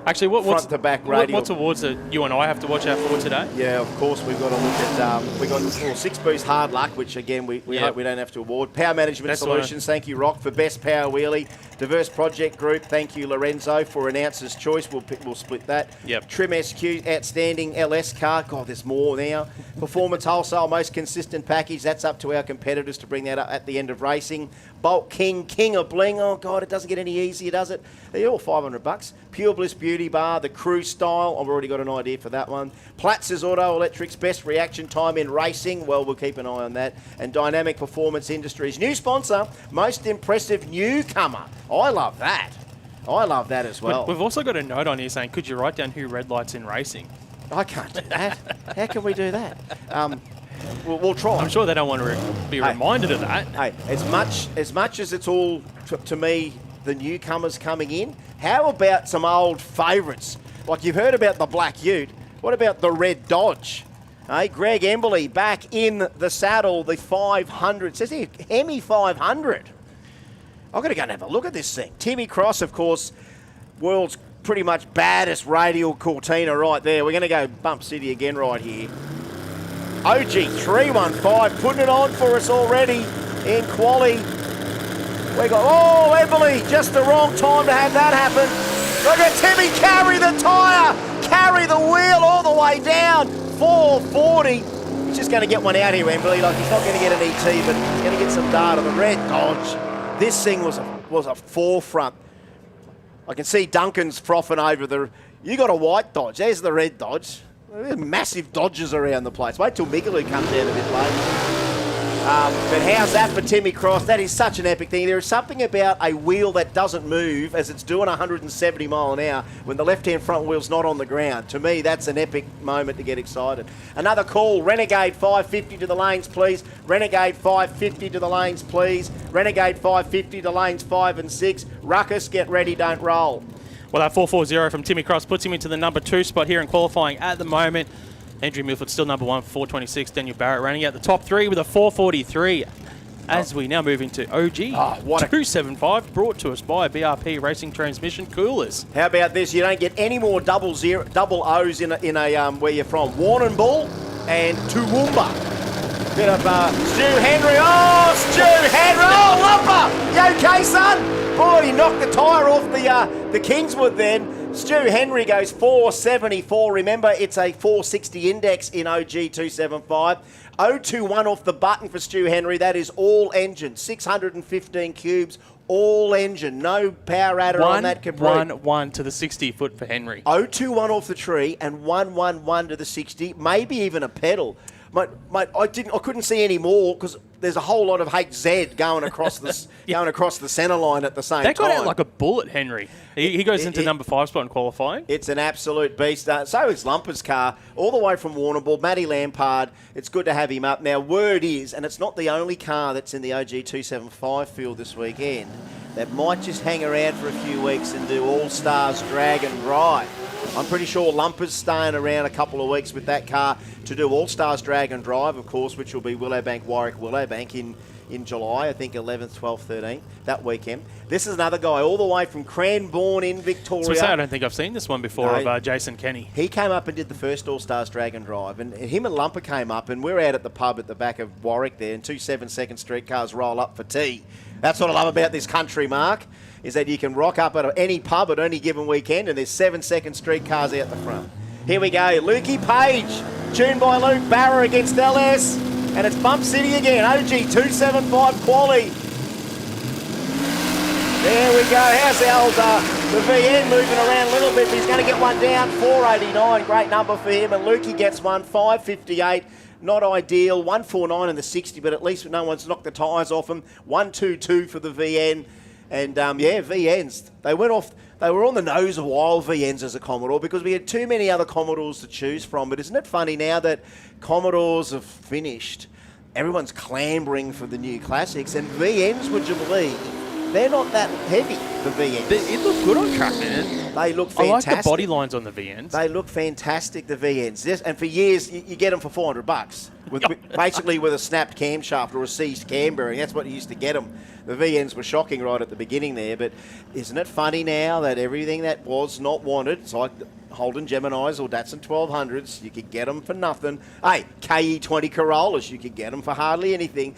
actually, what's front to back radial. What's awards that you and I have to watch out for today? Yeah, of course we've got to look at. We got 6 Boost Hard Luck, which again we hope we don't have to award. Power Management Solutions, thank you, Rock, for best power wheelie. Diverse Project Group, thank you, Lorenzo, for Announcer's Choice. We'll split that. Yep. Trim SQ, outstanding LS car. God, there's more now. Performance Wholesale, most consistent package. That's up to our competitors to bring that up at the end of racing. Bolt King, King of Bling. Oh God, it doesn't get any easier, does it? They're all $500. Pure Bliss Beauty Bar, the Crew Style. I've already got an idea for that one. Platz's Auto Electrics, best reaction time in racing. Well, we'll keep an eye on that. And Dynamic Performance Industries, new sponsor, most impressive newcomer. I love that. I love that as well. We've also got a note on here saying, could you write down who red lights in racing? I can't do that. How can we do that? We'll try. I'm sure they don't want to be reminded of that. Hey, as much as it's all, to me, the newcomers coming in, how about some old favourites? Like you've heard about the Black Ute. What about the Red Dodge? Hey, Greg Emberley back in the saddle, the 500. It says here, Hemi 500. I've got to go and have a look at this thing. Timmy Cross, of course, world's pretty much baddest radial Cortina right there. We're going to go Bump City again right here. OG 315 putting it on for us already in quali. We got, Emberley, just the wrong time to have that happen. Look at Timmy carry the tyre, carry the wheel all the way down. 440. He's just going to get one out here, Wembley. Like, he's not going to get an ET, but he's going to get some data. The red Dodge. This thing was a forefront. I can see Duncan's frothing over the... You got a white Dodge. There's the red Dodge. There's massive Dodges around the place. Wait till Migaloo comes down a bit later. But how's that for Timmy Cross? That is such an epic thing. There is something about a wheel that doesn't move as it's doing 170 mile an hour when the left-hand front wheel's not on the ground. To me, that's an epic moment to get excited. Another call. Renegade 550 to the lanes, please. Renegade 550 to the lanes, please. Renegade 550 to lanes 5 and 6. Ruckus, get ready, don't roll. Well, that 440 from Timmy Cross puts him into the number 2 spot here in qualifying at the moment. Andrew Milford still number 1 for 426. Daniel Barrett running out the top 3 with a 443. As we now move into OG 275, brought to us by BRP Racing Transmission Coolers. How about this? You don't get any more double O's in a where you're from. Warrnambool and Toowoomba. Bit of Stu Henry. Oh, Stu Henry. Oh, Lumper. You okay, son? Boy, he knocked the tyre off the Kingswood then. Stu Henry goes 474. Remember, it's a 460 index in OG 275. 021 off the button for Stu Henry. That is all engine. 615 cubes, all engine. No power adder on that complete. 111 to the 60 foot for Henry. 021 off the tree and 111 to the 60. Maybe even a pedal. Mate, I couldn't see any more because there's a whole lot of HZ going across the going across the centre line at the same time. That got out like a bullet, Henry. He goes into number 5 spot in qualifying. It's an absolute beast. So is Lumper's car, all the way from Warrnambool. Matty Lampard, it's good to have him up. Now, word is, and it's not the only car that's in the OG 275 field this weekend, that might just hang around for a few weeks and do All-Stars Drag and Drive. I'm pretty sure Lumper's staying around a couple of weeks with that car to do All-Stars Drag and Drive, of course, which will be Willowbank, Warwick, Willowbank in July, I think 11th, 12th, 13th, that weekend. This is another guy all the way from Cranbourne in Victoria. So I don't think I've seen this one before, of Jason Kenny. He came up and did the first All-Stars Drag and Drive, and him and Lumper came up, and we're out at the pub at the back of Warwick there, and 2 7-second streetcars roll up for tea. That's what I love about this country, Mark, is that you can rock up at any pub at any given weekend and there's 7-second streetcars out the front. Here we go, Lukey Page, tuned by Luke Barra against LS, and it's Bump City again, OG 275 quali. There we go, how's the VN moving around a little bit, but he's going to get one down, 489, great number for him, and Lukey gets one, 558. Not ideal, 149 in the 60, but at least no one's knocked the tyres off him. 122 for the VN. And, VNs, they went off, they were on the nose a while, VNs as a Commodore, because we had too many other Commodores to choose from. But isn't it funny now that Commodores have finished, everyone's clambering for the new classics, and VNs, would you believe, they're not that heavy, the VNs. It looked good on track, man. They look fantastic. I like the body lines on the VNs. They look fantastic, the VNs. Yes, and for years, you get them for $400. Basically with a snapped camshaft or a seized cam bearing. That's what you used to get them. The VNs were shocking right at the beginning there, but isn't it funny now that everything that was not wanted, it's like Holden Geminis or Datsun 1200s, you could get them for nothing. Hey, KE20 Corollas, you could get them for hardly anything.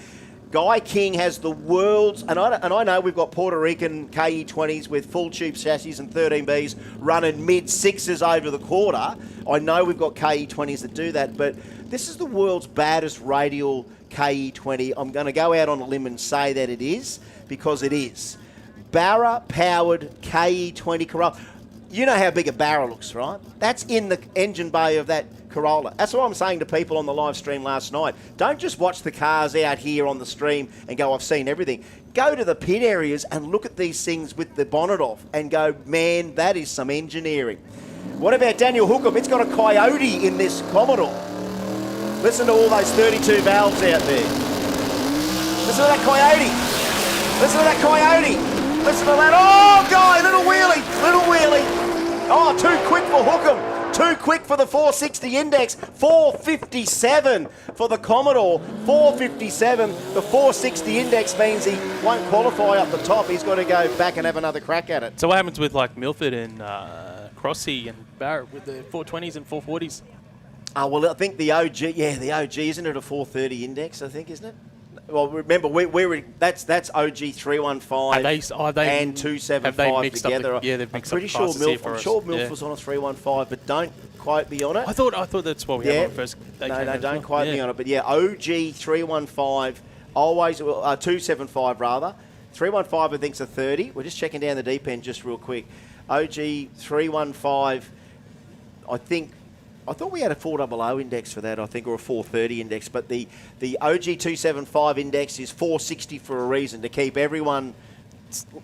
Guy King has the world's, and I know we've got Puerto Rican KE20s with full tube chassis and 13Bs running mid-6s over the quarter. I know we've got KE20s that do that, but this is the world's baddest radial KE20. I'm going to go out on a limb and say that it is, because it is. Barra-powered KE20 Corolla. You know how big a Barra looks, right? That's in the engine bay of that Corolla. That's what I'm saying to people on the live stream last night. Don't just watch the cars out here on the stream and go, I've seen everything. Go to the pit areas and look at these things with the bonnet off and go, man, that is some engineering. What about Daniel Hookham? It's got a Coyote in this Commodore. Listen to all those 32 valves out there. Listen to that Coyote. Listen to that Coyote. Listen to that. Oh, guy, little wheelie. Oh, too quick for Hookham. Too quick for the 460 index. 457 for the Commodore. 457. The 460 index means he won't qualify up the top. He's got to go back and have another crack at it. So what happens with like Milford and Crossy and Barrett with the 420s and 440s? Oh, well, I think the OG, the OG, isn't it a 430 index, I think, isn't it? Well, remember, that's OG 315 and 275 together. They've mixed I'm up sure classes here for I'm us. sure Milf was on a 315, but don't quote me on it. I thought that's what we had on the first. No, don't quote me on it. But yeah, OG 315, always 275 rather. 315 I think's a 30. We're just checking down the deep end just real quick. OG 315, I thought we had a 400 index for that, I think, or a 430 index, but the OG 275 index is 460 for a reason, to keep everyone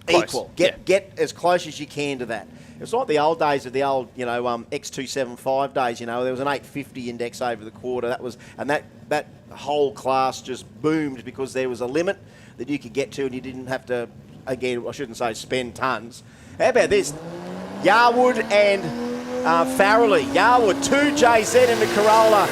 equal. Get as close as you can to that. It's like the old days of the old, X275 days, there was an 850 index over the quarter. That whole class just boomed because there was a limit that you could get to and you didn't have to, again, I shouldn't say spend tons. How about this? Yarwood and Farrelly. Yarwood, 2JZ in the Corolla.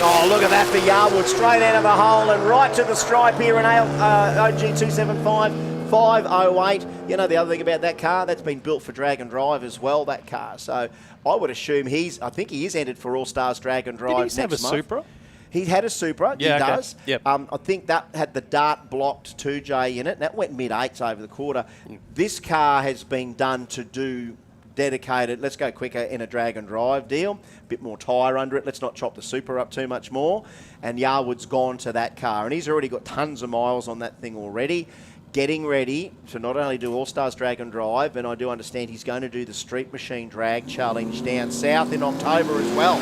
Oh, look at that for Yarwood. Straight out of the hole and right to the stripe here in OG 275, 508. The other thing about that car, that's been built for drag and drive as well, that car. So I would assume I think he is entered for All Stars Drag and Drive next month. Did he have a Supra? He had a Supra, yeah, he okay. does. Yep. I think that had the dart blocked 2J in it. That went mid-8s over the quarter. This car has been done to do dedicated, let's go quicker in a drag and drive deal. Bit more tyre under it. Let's not chop the Supra up too much more. And Yarwood's gone to that car. And he's already got tons of miles on that thing already. Getting ready to not only do All-Stars Drag and Drive, and I do understand he's going to do the Street Machine Drag Challenge down south in October as well.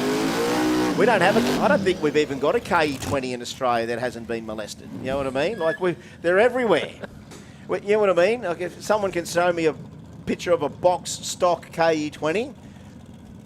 We don't have I don't think we've even got a KE20 in Australia that hasn't been molested. You know what I mean? Like, they're everywhere. You know what I mean? Like, if someone can show me a picture of a box stock KE20,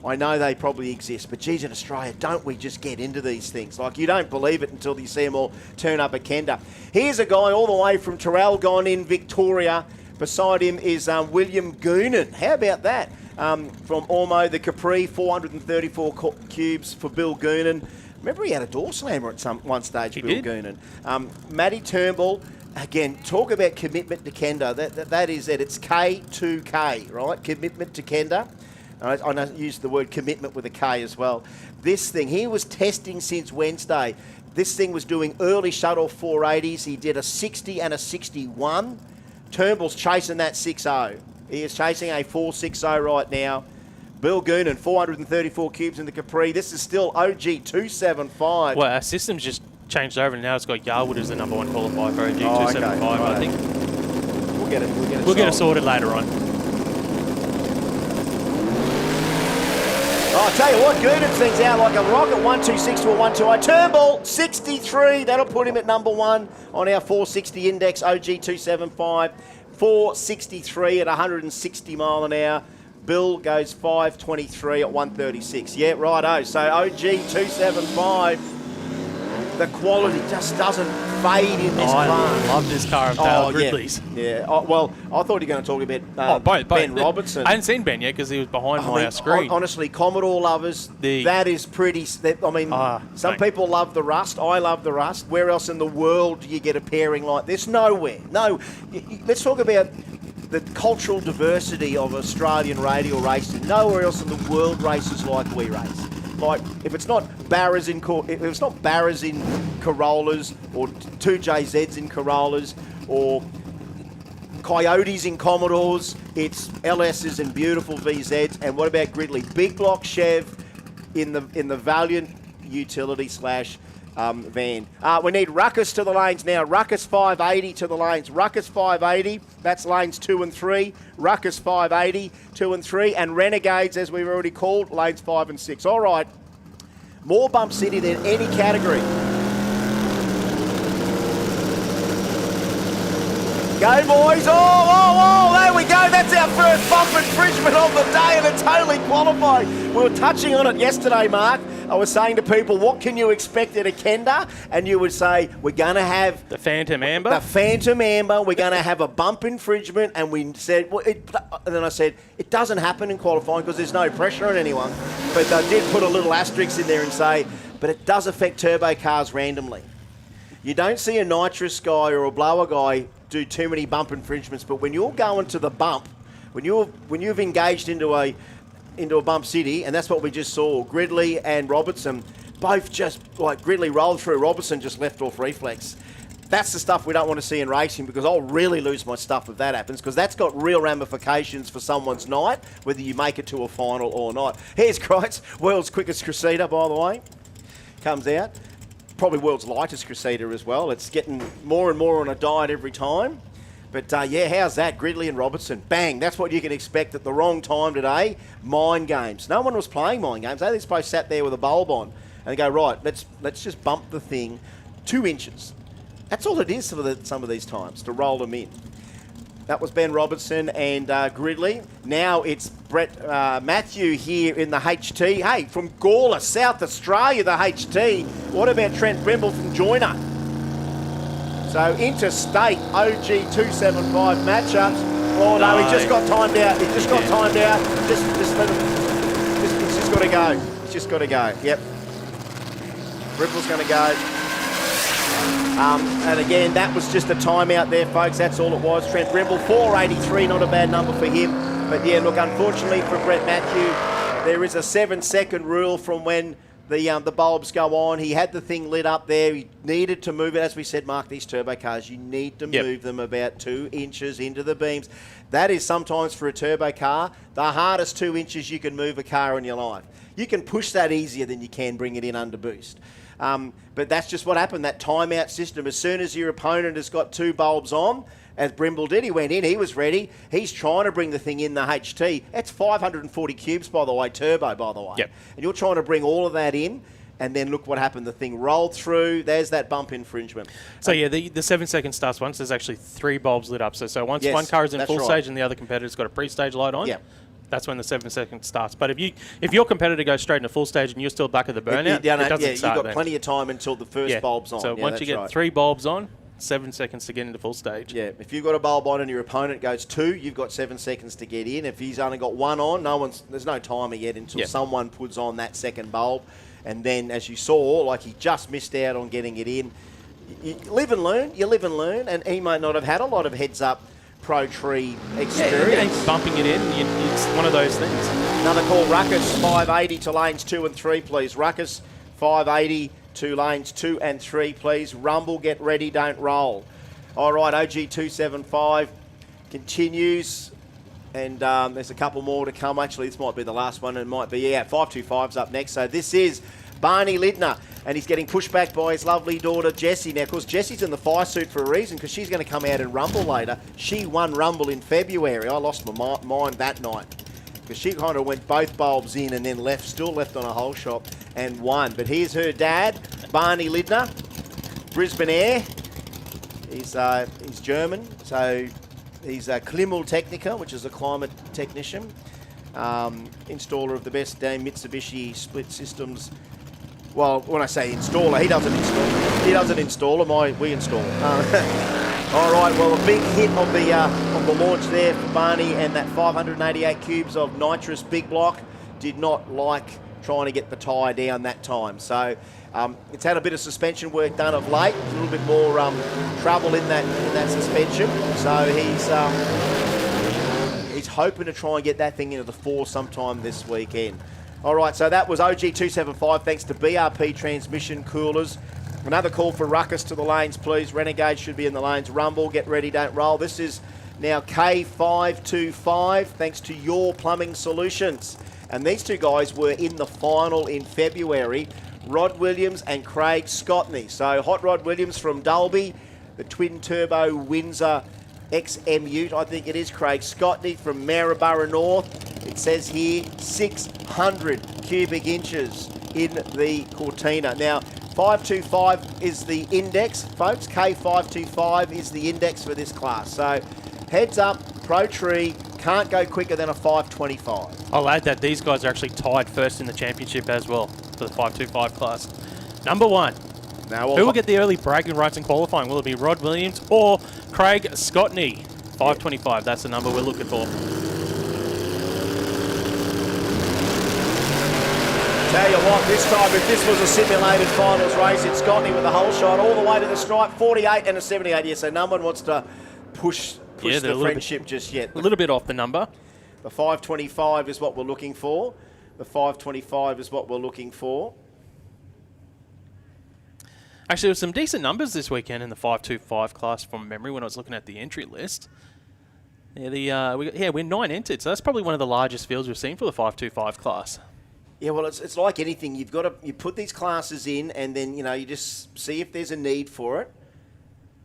I know they probably exist. But geez, in Australia, don't we just get into these things? Like, you don't believe it until you see them all turn up at Kenda. Here's a guy all the way from Terrell in Victoria. Beside him is William Goonan. How about that? From Ormo, the Capri, 434 cubes for Bill Goonan. Remember, he had a door slammer at one stage, Bill Goonan. Matty Turnbull, again, talk about commitment to Kenda. That is it. It's K2K, right? Commitment to Kenda. I use the word commitment with a K as well. This thing, he was testing since Wednesday. This thing was doing early shut-off 480s. He did a 60 and a 61. Turnbull's chasing that 6.0. He is chasing a 4.60 right now. Bill Goonan, 434 cubes in the Capri. This is still OG 275. Well, our system's just changed over, and now it's got Yarwood as the number one qualifier for OG 275. Okay. I think we'll get it sorted later on. Oh, I'll tell you what, Goonan things out like a rocket, 126 to a 128. Turnbull, 63. That'll put him at number one on our 460 index, OG 275. 463 at 160 mile an hour. Bill goes 523 at 136. Yeah, righto. So OG 275, the quality just doesn't fade in this class. I love this car of Dale Gridley's. Yeah. Oh, well, I thought you were going to talk about both. Ben Robertson. I hadn't seen Ben yet because he was behind my screen. Honestly, Commodore lovers, that is pretty... some people love the Rust. I love the Rust. Where else in the world do you get a pairing like this? Nowhere. No. Let's talk about the cultural diversity of Australian radial racing. Nowhere else in the world races like we race. Like, if it's not Barras in Corollas or 2JZs in Corollas or Coyotes in Commodores, it's LSs and beautiful VZs. And what about Gridley? Big block Chev in the Valiant utility / van. We need Ruckus to the lanes now. Ruckus 580 to the lanes. Ruckus 580, that's lanes 2 and 3. Ruckus 580, 2 and 3. And Renegades, as we've already called, lanes 5 and 6. All right. More bump city than any category. Go, boys. Oh, there we go. That's our first bump infringement of the day, and it's totally qualified. We were touching on it yesterday, Mark. I was saying to people, what can you expect at a Kenda? And you would say, we're going to have... The Phantom Amber? The Phantom Amber. We're going to have a bump infringement. And we said... and then I said, it doesn't happen in qualifying because there's no pressure on anyone. But they did put a little asterisk in there and say, but it does affect turbo cars randomly. You don't see a nitrous guy or a blower guy do too many bump infringements, but when you're going to the bump, when you've engaged into a bump city, and that's what we just saw, Gridley and Robertson, both just, like, Gridley rolled through, Robertson just left off reflex. That's the stuff we don't want to see in racing, because I'll really lose my stuff if that happens, because that's got real ramifications for someone's night, whether you make it to a final or not. Here's Kreitz, world's quickest Crusader, by the way. Comes out. Probably world's lightest Crusader as well. It's getting more and more on a diet every time. But yeah, how's that? Gridley and Robertson. Bang, that's what you can expect at the wrong time today. Mind games. No one was playing mind games. They just both sat there with a bulb on and go, right, let's just bump the thing 2 inches. That's all it is for some of these times, to roll them in. That was Ben Robertson and Gridley. Now it's Brett Matthew here in the HT. Hey, from Gawler, South Australia, the HT. What about Trent Brimble from Joiner? So interstate OG 275 matchups. Oh no, he just got timed out. He just got timed out. Just let him. It's just got to go. It's just got to go. Yep. Brimble's going to go. And again, that was just a timeout there, folks. That's all it was. Trent Brimble, 483, not a bad number for him. But yeah, look, unfortunately for Brett Matthew, there is a 7-second rule from when the bulbs go on. He had the thing lit up there. He needed to move it. As we said, Mark, these turbo cars, you need to move them about 2 inches into the beams. That is sometimes for a turbo car the hardest 2 inches you can move a car in your life. You can push that easier than you can bring it in under boost. But that's just what happened, that timeout system. As soon as your opponent has got 2 bulbs on, as Brimble did, he went in, he was ready. He's trying to bring the thing in the HT. That's 540 cubes, by the way, turbo, by the way. Yep. And you're trying to bring all of that in, and then look what happened. The thing rolled through. There's that bump infringement. So yeah, the 7-second starts once there's actually 3 bulbs lit up. So once one car is in full stage and the other competitor's got a pre-stage light on, that's when the 7-second starts. But if your competitor goes straight into full stage and you're still back at the burnout, it doesn't start you've got then. plenty of time until the first bulb's on. So once you get 3 bulbs on, 7 seconds to get into full stage. Yeah, if you've got a bulb on and your opponent goes 2, you've got 7 seconds to get in. If he's only got 1 on, there's no timer yet until someone puts on that second bulb. And then, as you saw, like he just missed out on getting it in. You live and learn. You live and learn. And he might not have had a lot of heads-up Pro Tree experience. Yeah, bumping it in, it's one of those things. Another call, Ruckus, 580 to lanes 2 and 3, please. Ruckus, 580 to lanes 2 and 3, please. Rumble, get ready, don't roll. All right, OG 275 continues. And there's a couple more to come. Actually, this might be the last one. It might be, 525's up next. So this is Barney Lidner, and he's getting pushed back by his lovely daughter, Jessie. Now, of course, Jessie's in the fire suit for a reason, because she's going to come out and Rumble later. She won Rumble in February. I lost my mind that night, because she kind of went both bulbs in and then still left on a whole shot and won. But here's her dad, Barney Lidner, Brisbane Air. He's German, so he's a Klimaltechniker, which is a climate technician, installer of the best damn Mitsubishi split systems. Well, when I say installer, he doesn't install. He doesn't install them. We install. All right. Well, a big hit of the launch there for Barney, and that 588 cubes of nitrous big block did not like trying to get the tyre down that time. So it's had a bit of suspension work done of late. A little bit more trouble in that suspension. So he's hoping to try and get that thing into the 4 sometime this weekend. All right, so that was OG 275, thanks to BRP Transmission Coolers. Another call for Ruckus to the lanes, please. Renegade should be in the lanes. Rumble, get ready, don't roll. This is now K525, thanks to Your Plumbing Solutions. And these two guys were in the final in February, Rod Williams and Craig Scottney. So Hot Rod Williams from Dalby, the twin-turbo Windsor XM Ute, I think it is. Craig Scottney from Maryborough North. It says here 600 cubic inches in the Cortina. Now, 525 is the index, folks. K525 is the index for this class. So, heads up, Pro Tree can't go quicker than a 525. I'll add that these guys are actually tied first in the championship as well for the 525 class. Number 1. Now, who will get the early bragging rights in qualifying? Will it be Rod Williams or Craig Scottney? 525, that's the number we're looking for. Tell you what, this time, if this was a simulated finals race, it's Scottney with the whole shot all the way to the stripe, 48 and a 78. Yeah, so no one wants to push the friendship just yet. A little bit off the number. The 525 is what we're looking for. The 525 is what we're looking for. Actually, there were some decent numbers this weekend in the 525 class from memory when I was looking at the entry list. Yeah, we're 9 entered, so that's probably one of the largest fields we've seen for the 525 class. Yeah, well, it's like anything. You put these classes in, and then you just see if there's a need for it,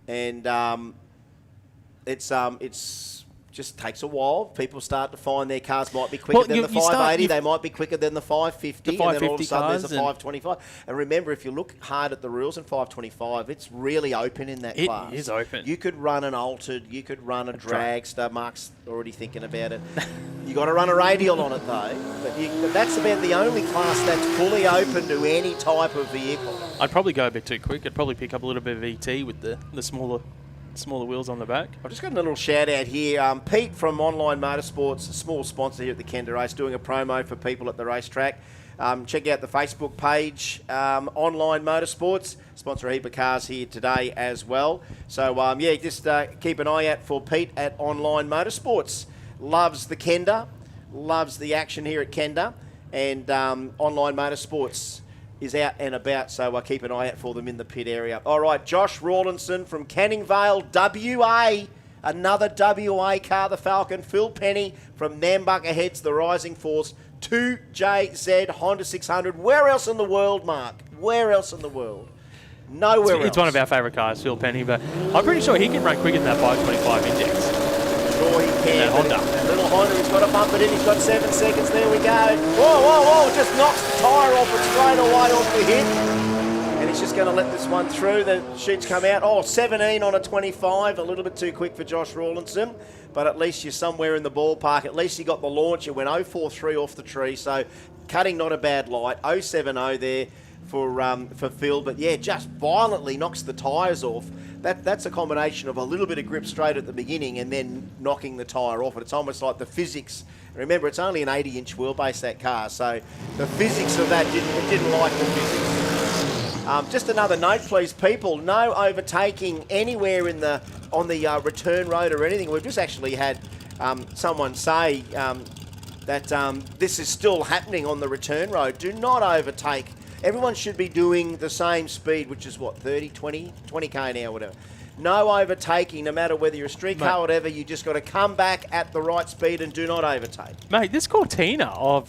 and it's just takes a while. People start to find their cars might be quicker than the 580. They might be quicker than the 550. And then all of a sudden there's a 525. And remember, if you look hard at the rules in 525, it's really open in that class. It is open. You could run an altered. You could run a dragster. Mark's already thinking about it. You got to run a radial on it though. But that's about the only class that's fully open to any type of vehicle. I'd probably go a bit too quick. I'd probably pick up a little bit of ET with the smaller wheels on the back. I've just got a little shout out here. Pete from Online Motorsports, a small sponsor here at the Kenda Race, doing a promo for people at the racetrack. Check out the Facebook page, Online Motorsports. Sponsor a heap of cars here today as well. So, just keep an eye out for Pete at Online Motorsports. Loves the Kenda, loves the action here at Kenda, and Online Motorsports is out and about, so I'll keep an eye out for them in the pit area. All right, Josh Rawlinson from Canning Vale, WA. Another WA car, the Falcon. Phil Penny from Nambucca heads the Rising Force. 2JZ Honda 600. Where else in the world, Mark? Where else in the world? Nowhere else. It's one of our favourite cars, Phil Penny, but I'm pretty sure he can run quicker than that 525 index. Sure he can. That Honda. That little Honda, he's got to bump it in. He's got 7 seconds. There we go. Whoa. Just knocks the tyre off it straight away off the hit. And he's just going to let this one through. The sheets come out. 17 on a 25. A little bit too quick for Josh Rawlinson. But at least you're somewhere in the ballpark. At least you got the launch. It went 043 off the tree. So cutting not a bad light. 070 there for Phil. But yeah, just violently knocks the tyres off. That's a combination of a little bit of grip straight at the beginning and then knocking the tyre off. And it's almost like the physics. Remember, it's only an 80-inch wheelbase, that car. So the physics of that didn't like the physics. Just another note, please, people. No overtaking anywhere on the return road or anything. We've just actually had someone say that this is still happening on the return road. Do not overtake. Everyone should be doing the same speed, which is what, 30, 20 k an hour, whatever. No overtaking, no matter whether you're a street car or whatever. You just got to come back at the right speed and do not overtake. Mate, this Cortina of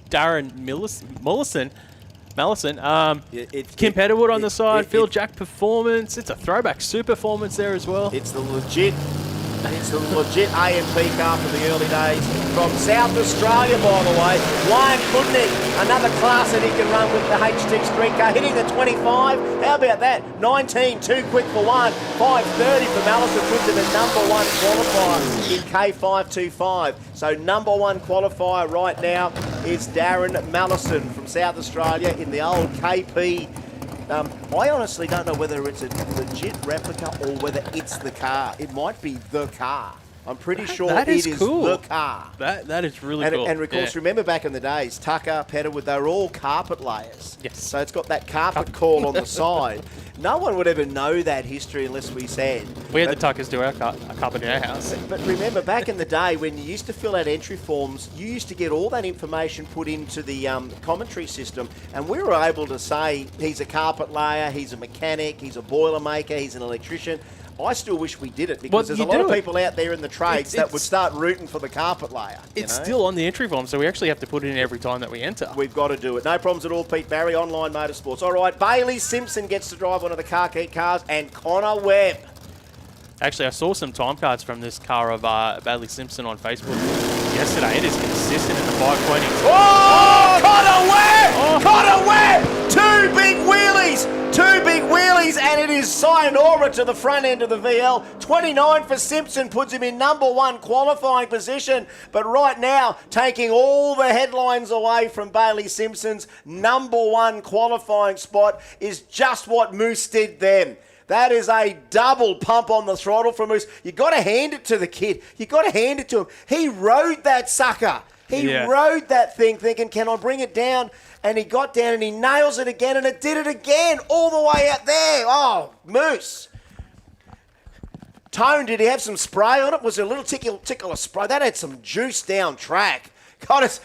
Darren Mollison, Kim Petterwood on the side, Phil Jack Performance. It's a throwback super performance there as well. It's the legit AMP car from the early days. From South Australia, by the way. Ryan Kudnick, another class that he can run with the HT street car, hitting the 25. How about that? 19, too quick for one. 5:30 from Allison puts him at number 1 qualifier in K525. So number 1 qualifier right now is Darren Mallison from South Australia in the old KP. I honestly don't know whether it's a legit replica or whether it's the car. It might be the car. I'm pretty sure it is cool. the car. That is really cool. And of course, remember back in the days, Tucker, Petterwood, they were all carpet layers. Yes. So it's got that carpet call on the side. No one would ever know that history unless we said. We had the Tuckers do our carpet in our house. But remember, back in the day when you used to fill out entry forms, you used to get all that information put into the commentary system, and we were able to say he's a carpet layer, he's a mechanic, he's a boiler maker, he's an electrician. I still wish we did it because there's a lot of people out there in the trades that would start rooting for the carpet layer. It's still on the entry form, so we actually have to put it in every time that we enter. We've got to do it. No problems at all, Pete Barry, Online Motorsports. All right, Bailey Simpson gets to drive one of the car key cars, and Connor Webb. Actually, I saw some time cards from this car of Bailey Simpson on Facebook yesterday. It is consistent in the 520. Oh, Connor Webb! Oh. Connor Webb! Two big wheelies, and it is sayonara to the front end of the VL. 29 for Simpson puts him in number 1 qualifying position, but right now, taking all the headlines away from Bailey Simpson's number 1 qualifying spot is just what Moose did then. That is a double pump on the throttle from Moose. You got to hand it to the kid. You got to hand it to him. He rode that sucker. He rode that thing thinking, can I bring it down? And he got down and he nails it again, and it did it again all the way out there. Oh, Moose. Tone, did he have some spray on it? Was there a little tickle of spray? That had some juice down track. Connor's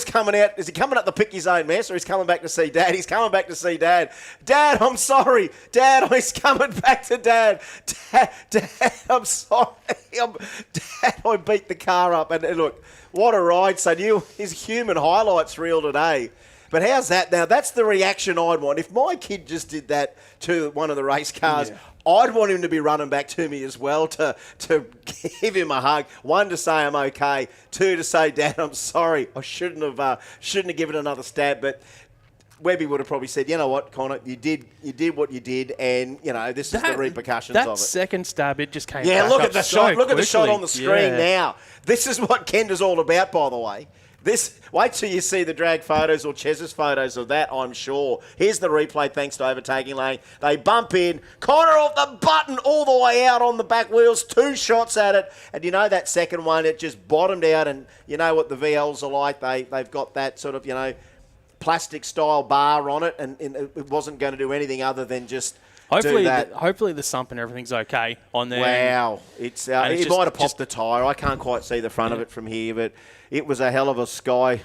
coming out. Is he coming up to pick his own mess, or he's coming back to see Dad? He's coming back to see Dad. Dad, I'm sorry. Dad, he's coming back to Dad. Dad, I'm sorry. Dad, I beat the car up. And look, what a ride, son. His human highlights reel today. But how's that now? That's the reaction I'd want. If my kid just did that to one of the race cars, I'd want him to be running back to me as well to give him a hug. One, to say I'm okay. Two, to say, Dad, I'm sorry. I shouldn't have given another stab. But Webby would have probably said, you know what, Connor, you did what you did, and this is the repercussions of it. That second stab, it just came. Yeah, back look up at the so shot. Look at the quickly. shot on the screen now. This is what Kenda's all about, by the way. Wait till you see the drag photos or Chez's photos of that, I'm sure. Here's the replay thanks to overtaking lane. They bump in. Connor off the button all the way out on the back wheels. 2 shots at it. And that second one, it just bottomed out. And you know what the VLs are like. They've got that sort of, plastic style bar on it. And it wasn't going to do anything other than just... Hopefully the sump and everything's okay on there. Wow. It might have popped the tyre. I can't quite see the front of it from here, but it was a hell of a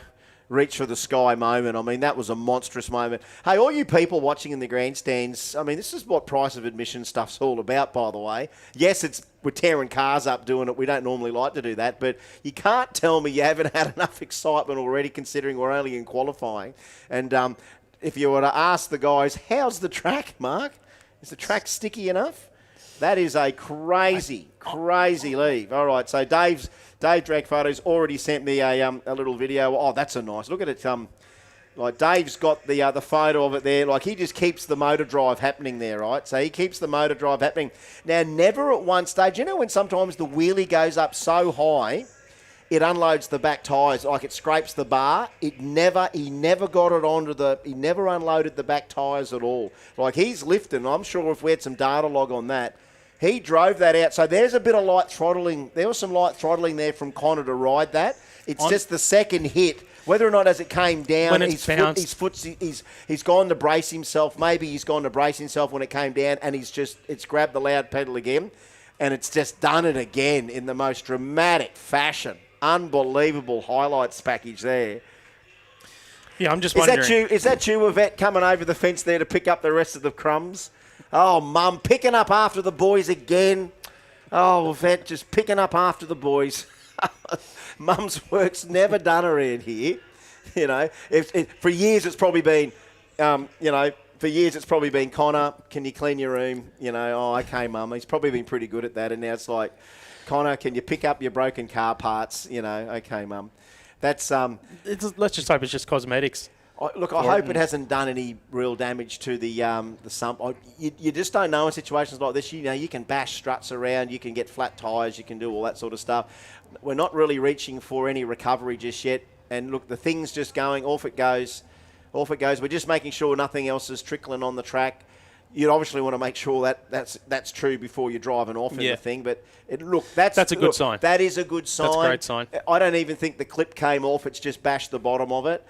reach for the sky moment. I mean, that was a monstrous moment. Hey, all you people watching in the grandstands, I mean, this is what price of admission stuff's all about, by the way. Yes, we're tearing cars up doing it. We don't normally like to do that, but you can't tell me you haven't had enough excitement already, considering we're only in qualifying. And if you were to ask the guys, how's the track, Mark? Is the track sticky enough? That is a crazy leave. All right, so Dave Drag Photos already sent me a little video. Oh, that's a nice. Look at it. Like Dave's got the photo of it there. Like he just keeps the motor drive happening there, right? So he keeps the motor drive happening. Now, never at one stage. When sometimes the wheelie goes up so high, it unloads the back tyres, like it scrapes the bar. He never got it onto he never unloaded the back tyres at all. Like he's lifting. I'm sure if we had some data log on that, he drove that out. So there's a bit of light throttling. There was some light throttling there from Connor to ride that. It's just the second hit. Whether or not as it came down, he's gone to brace himself. Maybe he's gone to brace himself when it came down, and it's grabbed the loud pedal again, and it's just done it again in the most dramatic fashion. Unbelievable highlights package there. Yeah, I'm just wondering. Is that you, Yvette, coming over the fence there to pick up the rest of the crumbs? Oh, Mum, picking up after the boys again. Oh, Yvette, just picking up after the boys. Mum's work's never done around here. For years it's probably been, Connor, can you clean your room? Oh, okay, Mum. He's probably been pretty good at that, and now it's like, Connor, can you pick up your broken car parts? Okay, Mum. That's let's just hope it's just cosmetics. I hope it hasn't done any real damage to the sump. You just don't know in situations like this. You can bash struts around, you can get flat tyres, you can do all that sort of stuff. We're not really reaching for any recovery just yet. And look, the thing's just going, off it goes. We're just making sure nothing else is trickling on the track. You'd obviously want to make sure that's true before you're driving off in the thing. But that's a good sign. That is a good sign. That's a great sign. I don't even think the clip came off. It's just bashed the bottom of it.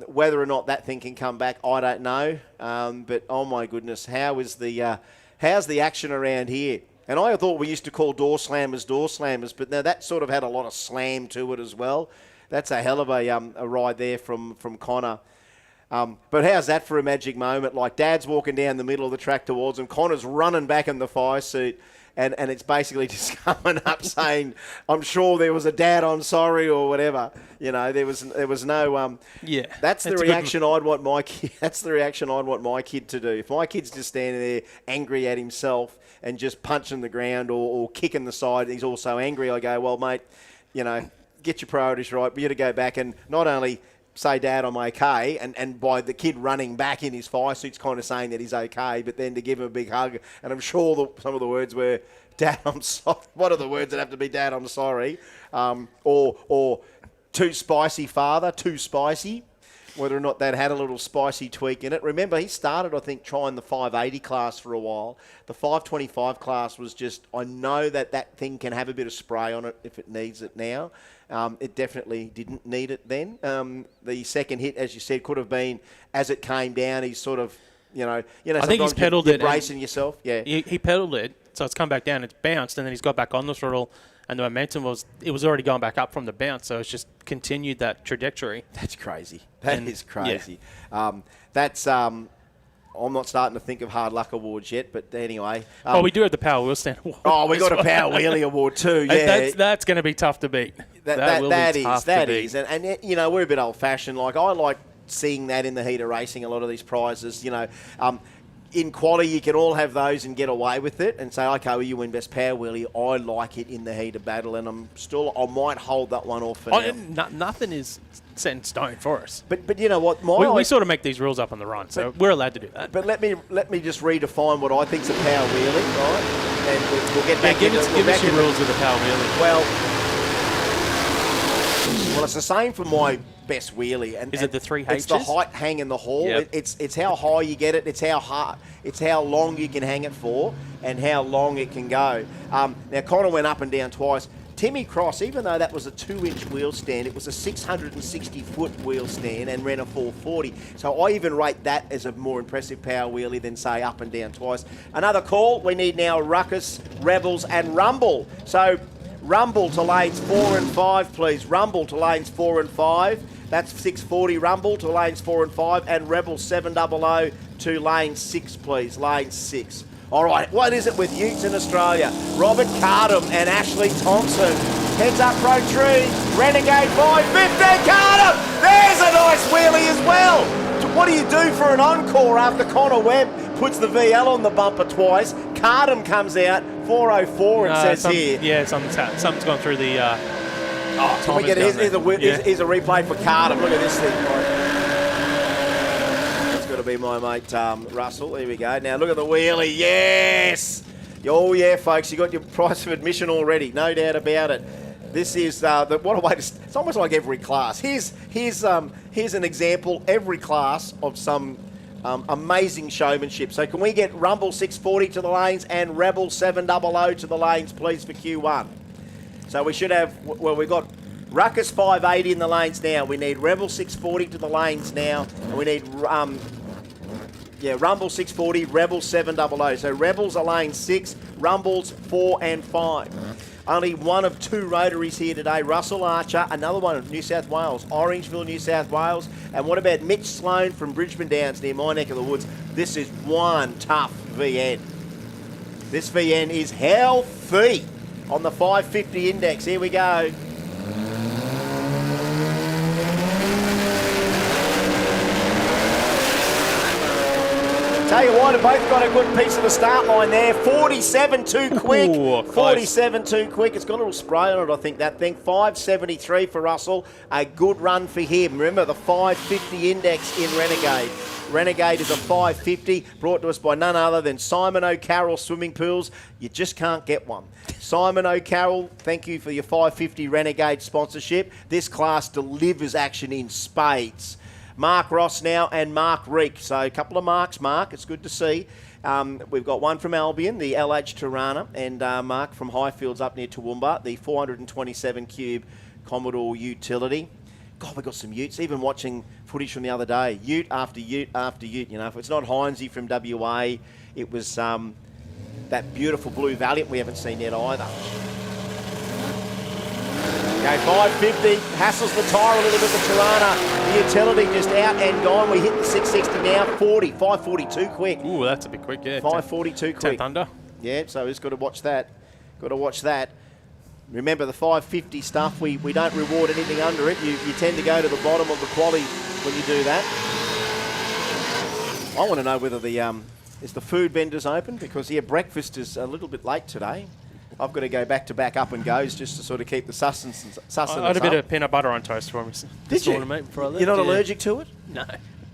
Whether or not that thing can come back, I don't know. But oh my goodness, how's the action around here? And I thought we used to call door slammers, but now that sort of had a lot of slam to it as well. That's a hell of a ride there from Connor. But how's that for a magic moment? Like Dad's walking down the middle of the track towards him. Connor's running back in the fire seat. And it's basically just coming up saying, I'm sure there was a Dad, I'm sorry, or whatever. There was no... That's the reaction I'd want my kid... That's the reaction I'd want my kid to do. If my kid's just standing there angry at himself and just punching the ground or kicking the side, and he's also angry, I go, well, mate, get your priorities right. But you got to go back and not only... say, Dad, I'm okay, and by the kid running back in his fire suit's kind of saying that he's okay, but then to give him a big hug, and I'm sure some of the words were, Dad, I'm sorry. What are the words that have to be, Dad, I'm sorry? Or too spicy, Father, too spicy. Whether or not that had a little spicy tweak in it. Remember, he started, I think, trying the 580 class for a while. The 525 class was just, I know that thing can have a bit of spray on it if it needs it now. It definitely didn't need it then. The second hit, as you said, could have been as it came down. He's sort of, I think he's pedalled it. Bracing yourself, yeah. He pedalled it, so it's come back down. It's bounced, and then he's got back on the throttle and the momentum was already going back up from the bounce, so it's just continued that trajectory. That's crazy. That is crazy. Yeah. I'm not starting to think of hard luck awards yet, but anyway. We do have the Power Wheel Stand Award. Oh, we got a Power Wheelie Award too. Yeah, that's going to be tough to beat. That is. And you know, we're a bit old-fashioned. Like, I like seeing that in the heat of racing. A lot of these prizes, you know. In quality, you can all have those and get away with it and say, okay, well, you win Best Power Wheelie. I like it in the heat of battle, and I might hold that one off for now. Nothing is set in stone for us. But you know what? We sort of make these rules up on the run, so we're allowed to do that. But let me just redefine what I think's a Power Wheelie, right? And we'll get back give us your rules of the Power Wheelie. Well, it's the same for my best wheelie. And is it the 3 H's? It's the height hang in the haul. Yep. It's how high you get it. It's how long you can hang it for, and how long it can go. Now, Connor went up and down twice. Timmy Cross, even though that was a 2-inch wheel stand, it was a 660-foot wheel stand and ran a 440. So I even rate that as a more impressive power wheelie than, say, up and down twice. Another call. We need now Ruckus, Rebels, and Rumble. So Rumble to lanes 4 and 5, please. Rumble to lanes 4 and 5. That's 640. Rumble to lanes 4 and 5. And Rebel 700 to lane 6, please. Lane 6. All right, what is it with utes in Australia? Robert Cardham and Ashley Thompson. Heads up, Pro Tree. Renegade 550. Cardham! There's a nice wheelie as well. What do you do for an encore after Connor Webb puts the VL on the bumper twice? Cardham comes out 404 and says here. Yeah, something's gone through the. Can we get here's a replay for Cardham. Look at this thing, right? That's got to be my mate Russell. Here we go. Now look at the wheelie. Yes. Oh yeah, folks. You got your price of admission already. No doubt about it. This is what a way to. It's almost like every class. Here's an example. Every class of some amazing showmanship. So can we get Rumble 640 to the lanes and Rebel 700 to the lanes, please, for Q1? So we should have, well, we've got Ruckus 580 in the lanes now. We need Rebel 640 to the lanes now. And we need, Rumble 640, Rebel 700. So Rebels are lane 6, Rumbles 4 and 5. Only one of 2 rotaries here today. Russell Archer, another one of New South Wales, Orangeville, New South Wales. And what about Mitch Sloan from Bridgeman Downs near my neck of the woods? This is one tough VN. This VN is healthy on the 550 index. Here we go. Tell you what, they both got a good piece of the start line there. 47 too quick. Ooh, 47 too quick. It's got a little spray on it, I think, that thing. 573 for Russell. A good run for him. Remember, the 550 index in Renegade. Renegade is a 550 brought to us by none other than Simon O'Carroll Swimming Pools. You just can't get one. Simon O'Carroll, thank you for your 550 Renegade sponsorship. This class delivers action in spades. Mark Ross now and Mark Reek. So a couple of marks, Mark. It's good to see. We've got one from Albion, the LH Tirana, and Mark from Highfields up near Toowoomba, the 427 cube Commodore utility. God, we got some utes. Even watching footage from the other day, ute after ute after ute. You know, if it's not Heinzie from WA, it was that beautiful blue Valiant we haven't seen yet either. Okay, 550, hassles the tyre a little bit, the Tirana. The utility just out and gone. We hit the 660 now, 542 quick. Ooh, that's a bit quick, yeah. 542 quick. 10th under. Yeah, so we've got to watch that. Got to watch that. Remember, the 550 stuff, we don't reward anything under it. You tend to go to the bottom of the quality when you do that. I want to know whether is the food vendors open? Because, yeah, breakfast is a little bit late today. I've got to go back up and goes just to sort of keep the sustenance I had a bit of peanut butter on toast for me. Did you? You're not allergic to it? No.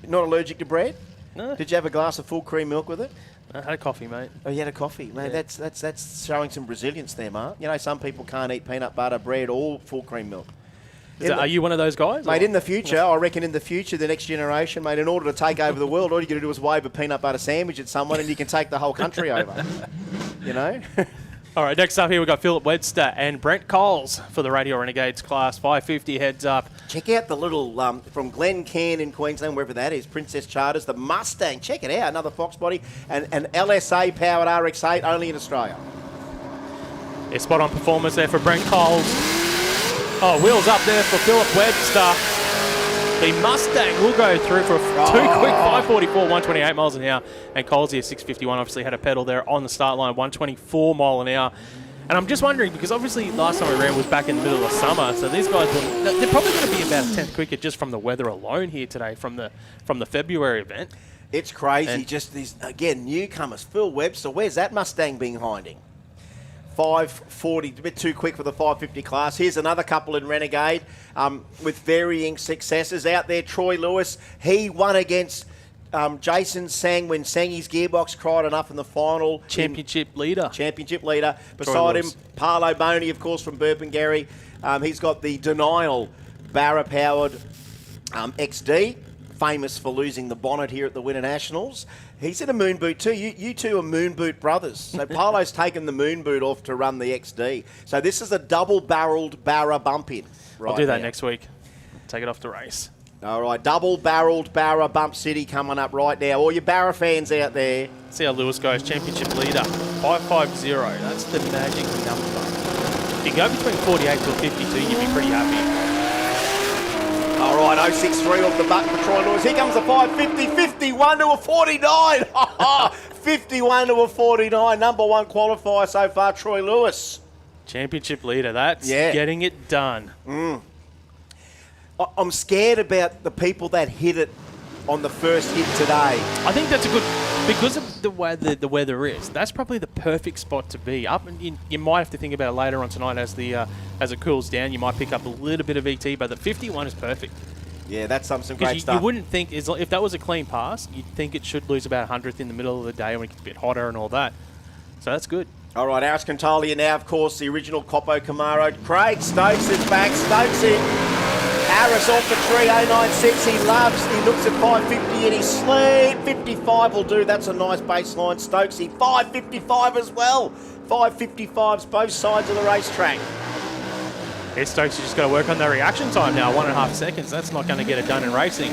You're not allergic to bread? No. Did you have a glass of full cream milk with it? I had a coffee, mate. Oh, you had a coffee, mate. Yeah. That's showing some resilience there, Mark. You know, some people can't eat peanut butter, bread, or full cream milk. Are you one of those guys? Mate, in the future, I reckon in the future, the next generation, mate, in order to take over the world, all you got to do is wave a peanut butter sandwich at someone and you can take the whole country over. You know? All right, next up here we've got Philip Webster and Brent Coles for the Radio Renegades class. 550 heads up. Check out the little, from Glen Cairn in Queensland, wherever that is, Princess Charters, the Mustang. Check it out, another Fox body. And an LSA powered RX-8 only in Australia. Yeah, spot on performance there for Brent Coles. Oh, wheels up there for Philip Webster. The Mustang will go through for two quick 544, 128 miles an hour. And Coles here, 651, obviously had a pedal there on the start line, 124 mile an hour. And I'm just wondering, because obviously last time we ran was back in the middle of summer, so these guys they're probably going to be about a tenth quicker just from the weather alone here today from the February event. It's crazy. And just these, again, newcomers. Phil Webster, where's that Mustang behind him? 540, a bit too quick for the 550 class. Here's another couple in Renegade with varying successes out there. Troy Lewis, he won against Jason Sang when Sangy's gearbox cried enough in the final. Championship leader. Beside him, Parlo Boney, of course, from Burpengary. He's got the Denial Barra-powered XD, famous for losing the bonnet here at the Winter Nationals. He's in a moon boot too. You two are moon boot brothers. So Parlo's taken the moon boot off to run the XD. So this is a double-barreled Barra bump-in. I'll do that next week. Take it off to race. All right, double-barreled Barra Bump City coming up right now. All your Barra fans out there. See how Lewis goes. Championship leader, 550. That's the magic number. If you go between 48 to 52, you'd be pretty happy. All right, 063 off the button for Troy Lewis. Here comes the 550, 51 to a 49. 51 to a 49. Number one qualifier so far, Troy Lewis. Championship leader. That's getting it done. I'm scared about the people that hit it on the first hit today. I think that's a good, because of the way the weather is, that's probably the perfect spot to be up. And you might have to think about it later on tonight as it cools down. You might pick up a little bit of ET, but the 51 is perfect. Yeah, that's some great stuff. You wouldn't think, if that was a clean pass, you'd think it should lose about 100th in the middle of the day when it gets a bit hotter and all that. So that's good. All right, Aris Contalia now, of course, the original Coppo Camaro. Craig Stokes is back. Stokes in. Harris off the tree, 096, he looks at 550 and he's sleep. 55 will do, that's a nice baseline. Stokesy, 555 as well. 555s both sides of the racetrack. Yeah, Stokes, you just got to work on the reaction time now, 1.5 seconds. That's not going to get it done in racing.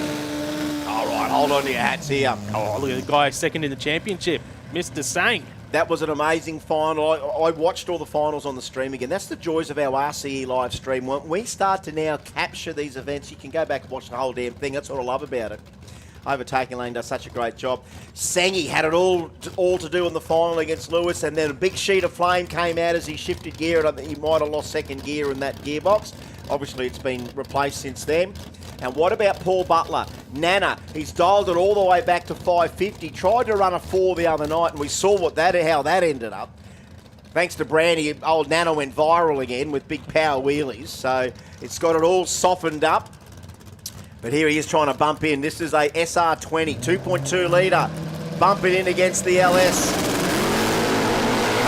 All right, hold on to your hats here. Oh, look at the guy second in the championship, Mr. Sang. That was an amazing final. I watched all the finals on the stream again. That's the joys of our RCE live stream. When we start to now capture these events, you can go back and watch the whole damn thing. That's what I love about it. Overtaking Lane does such a great job. Sangy had it all to do in the final against Lewis, and then a big sheet of flame came out as he shifted gear, and I think he might have lost second gear in that gearbox. Obviously, it's been replaced since then. And what about Paul Butler? Nana, he's dialed it all the way back to 550. Tried to run a 4 the other night, and we saw how that ended up. Thanks to Brandy, old Nana went viral again with big power wheelies. So it's got it all softened up. But here he is trying to bump in. This is a SR20, 2.2 litre. Bumping in against the LS.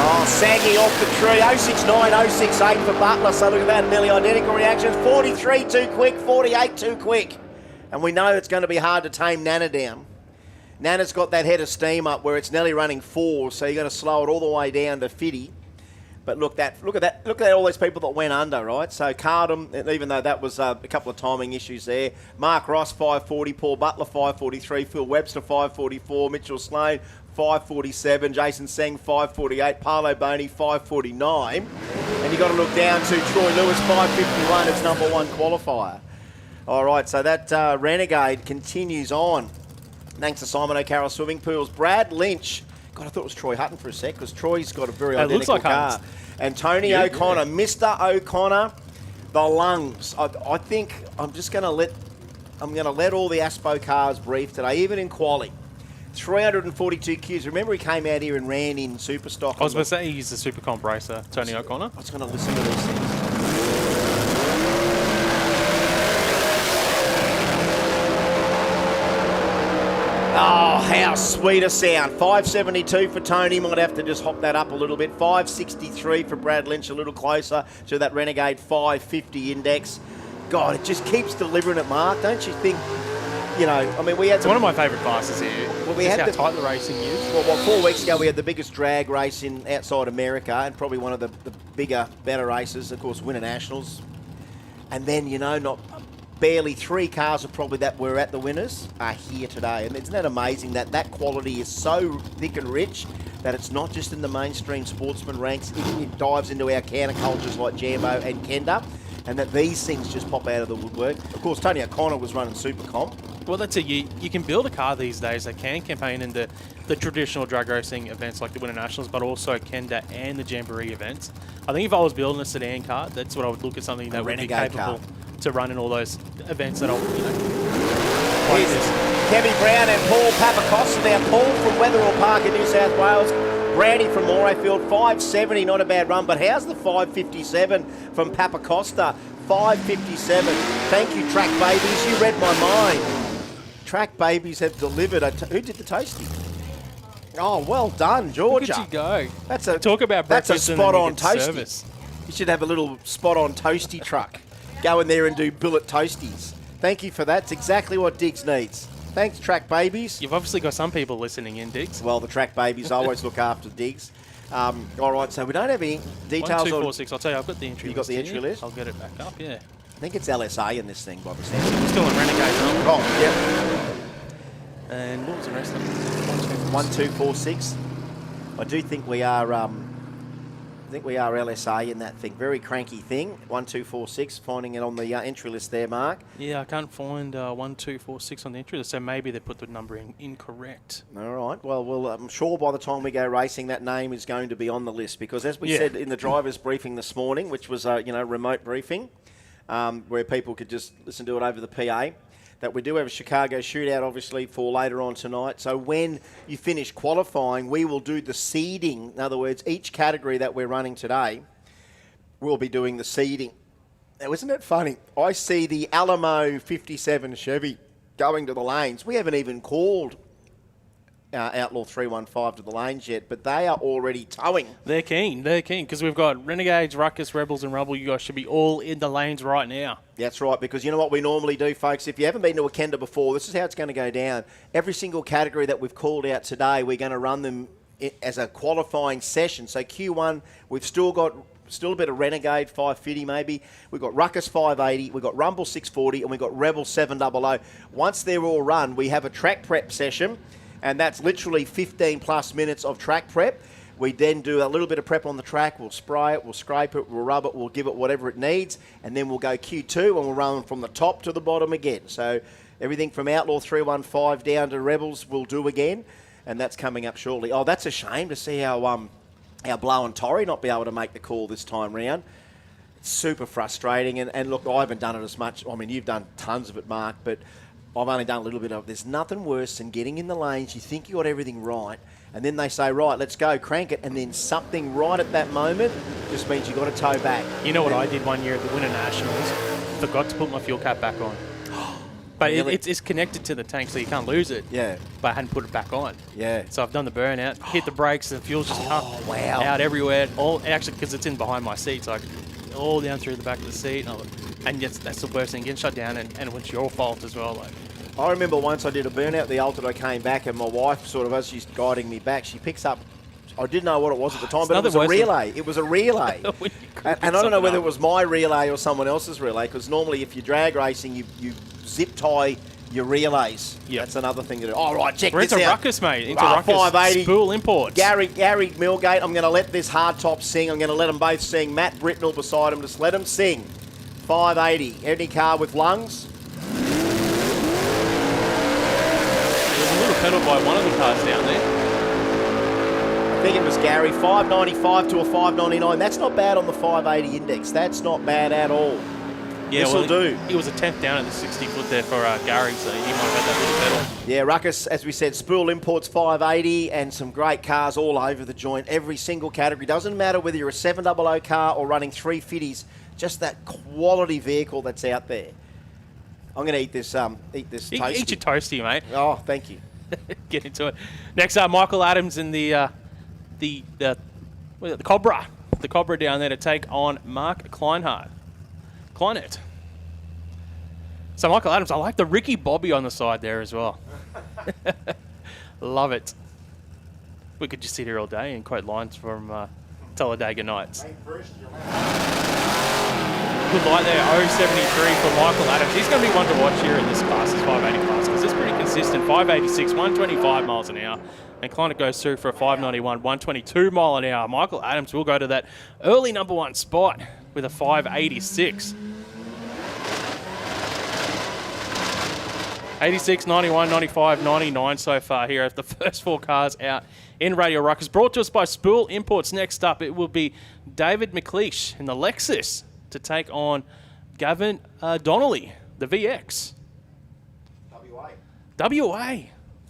Oh, Saggy off the tree, 069, 068 for Butler, so look at that, nearly identical reactions. 43 too quick, 48 too quick. And we know it's going to be hard to tame Nana down. Nana's got that head of steam up where it's nearly running 4, so you're going to slow it all the way down to 50. But look at all these people that went under, right? So Cardham, even though that was a couple of timing issues there. Mark Ross, 540, Paul Butler, 543, Phil Webster, 544, Mitchell Slane, 547, Jason Seng, 548, Parlo Boney, 549. And you've got to look down to Troy Lewis, 551, as number one qualifier. All right, so that Renegade continues on. Thanks to Simon O'Carroll Swimming Pools. Brad Lynch. God, I thought it was Troy Hutton for a sec, because Troy's got a very identical car. And Tony O'Connor, Mr. O'Connor, the lungs. I think I'm going to let all the Aspo cars brief today, even in quali. 342 Qs. Remember, he came out here and ran in super stock. I was going to say he's the super comp racer, Tony O'Connor. I was going to listen to these things. Oh, how sweet a sound. 572 for Tony. Might have to just hop that up a little bit. 563 for Brad Lynch, a little closer to that Renegade 550 index. God, it just keeps delivering it, Mark. Don't you think? You know, I mean, we had it's one of my favourite classes here. Well, we had how tight the racing is. Well, 4 weeks ago, we had the biggest drag race in outside America, and probably one of the bigger, better races, of course, Winter Nationals. And then, you know, not barely 3 cars of probably that were at the winners are here today. And isn't that amazing that that quality is so thick and rich that it's not just in the mainstream sportsman ranks, it dives into our countercultures like Jambo and Kenda, and that these things just pop out of the woodwork. Of course, Tony O'Connor was running Super Comp. Well, that's it. You can build a car these days that can campaign in the traditional drag racing events like the Winter Nationals, but also Kenda and the Jamboree events. I think if I was building a sedan car, that's what I would look at, something that would be capable to run in all those events that I'll, like this. Kevin Brown and Paul Papacosta. Now, Paul from Wetherell Park in New South Wales. Brandy from Morayfield, 570, not a bad run, but how's the 557 from Papacosta? 557. Thank you, Track Babies. You read my mind. Track Babies have delivered. Who did the toasty? Oh, well done, Georgia. Look at you go. That's a talk about that's a breakfast spot-on toasty. Service. You should have a little spot-on toasty truck. Go in there and do billet toasties. Thank you for that. It's exactly what Diggs needs. Thanks, Track Babies. You've obviously got some people listening in, Diggs. Well, the Track Babies always look after Diggs. All right, so we don't have any details 1, 2, 4, on... 6. I'll tell you, I've got the entry You got list the entry here. list? I'll get it back up, yeah. I think it's LSA in this thing, by the sound. We're still in Renegades, aren't we? Oh, yeah. And what was the rest of them? 1, 2, 4, 6. I do think we are... LSA in that thing. Very cranky thing. 1, 2, 4, 6. Finding it on the entry list there, Mark. Yeah, I can't find 1, 2, 4, 6 on the entry list, so maybe they put the number in incorrect. All right. Well, I'm sure by the time we go racing, that name is going to be on the list because, as we said in the drivers' briefing this morning, which was a remote briefing, where people could just listen to it over the PA, that we do have a Chicago shootout, obviously, for later on tonight. So when you finish qualifying, we will do the seeding. In other words, each category that we're running today, we'll be doing the seeding. Now, isn't it funny? I see the Alamo 57 Chevy going to the lanes. We haven't even called Outlaw 315 to the lanes yet, but they are already towing. They're keen, because we've got Renegades, Ruckus, Rebels, and Rubble. You guys should be all in the lanes right now. That's right, because you know what we normally do, folks? If you haven't been to a Kenda before, this is how it's going to go down. Every single category that we've called out today, we're going to run them as a qualifying session. So Q1, we've still a bit of Renegade 550 maybe. We've got Ruckus 580, we've got Rumble 640, and we've got Rebel 700. Once they're all run, we have a track prep session, and that's literally 15 plus minutes of track prep. We then do a little bit of prep on the track. We'll spray it, we'll scrape it, we'll rub it, we'll give it whatever it needs, and then we'll go Q2 and we'll run from the top to the bottom again. So everything from Outlaw 315 down to Rebels we'll do again, and that's coming up shortly. Oh, that's a shame to see our Blow and Torrey not be able to make the call this time round. It's super frustrating, and look, I haven't done it as much. I mean, you've done tons of it, Mark, but I've only done a little bit of it. There's nothing worse than getting in the lanes, you think you got everything right, and then they say, right, let's go, crank it, and then something right at that moment just means you got to tow back. You know what I did one year at the Winter Nationals? Forgot to put my fuel cap back on. But Really? it's connected to the tank, so you can't lose it. Yeah. But I hadn't put it back on. Yeah. So I've done the burnout, hit the brakes, and the fuel's just wow. out everywhere. Actually, because it's in behind my seat, so all down through the back of the seat. And yes, that's the worst thing, getting shut down, and it was your fault as well. I remember once I did a burnout, the Alta, I came back, and my wife sort of, as she's guiding me back, she picks up, I didn't know what it was at the time, but it was a relay. It was a relay. And I don't know whether it was my relay or someone else's relay, because normally if you're drag racing, you zip tie your relays. Yep. That's another thing to do. All right, check We're this into out. Ruckus, mate. Into Ruckus. 580. Spool imports. Gary Millgate, I'm going to let this hardtop sing. I'm going to let them both sing. Matt Britnell beside him, just let them sing. 580. Any car with lungs? There's a little pedal by one of the cars down there. I think it was Gary. 595 to a 599. That's not bad on the 580 index. That's not bad at all. Yeah, This'll do. He was a 10th down at the 60 foot there for Gary, so he might have had that little pedal. Yeah, Ruckus, as we said, Spool Imports 580 and some great cars all over the joint. Every single category. Doesn't matter whether you're a 700 car or running 350s, just that quality vehicle that's out there. I'm going to eat this toasty. Eat your toasty, mate. Oh, thank you. Get into it. Next up, Michael Adams in the Cobra. The Cobra down there to take on Mark Kleinert. So Michael Adams, I like the Ricky Bobby on the side there as well. Love it. We could just sit here all day and quote lines from Talladega Nights. good light there, 0.73 for Michael Adams. He's going to be one to watch here in this class, this 580 class, because it's pretty consistent. 586, 125 miles an hour. And Kleiner goes through for a 591, 122 mile an hour. Michael Adams will go to that early number 1 spot with a 586. 86, 91, 95, 99 so far here of the first 4 cars out in Radio Ruckus. Brought to us by Spool Imports. Next up, it will be David McLeish in the Lexus to take on Gavin Donnelly, the VX. WA.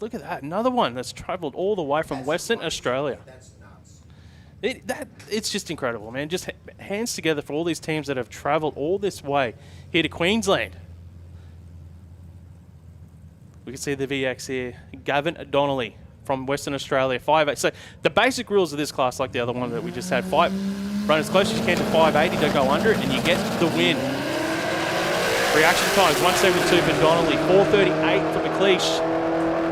Look at that. Another one that's travelled all the way from Western Australia. That's nuts. It's just incredible, man. Just hands together for all these teams that have travelled all this way here to Queensland. We can see the VX here. Gavin Donnelly from Western Australia, 5'8". So the basic rules of this class, like the other one that we just had, run as close as you can to 580, don't go under it, and you get the win. Reaction times, 172 for Donnelly, 438 for McLeish.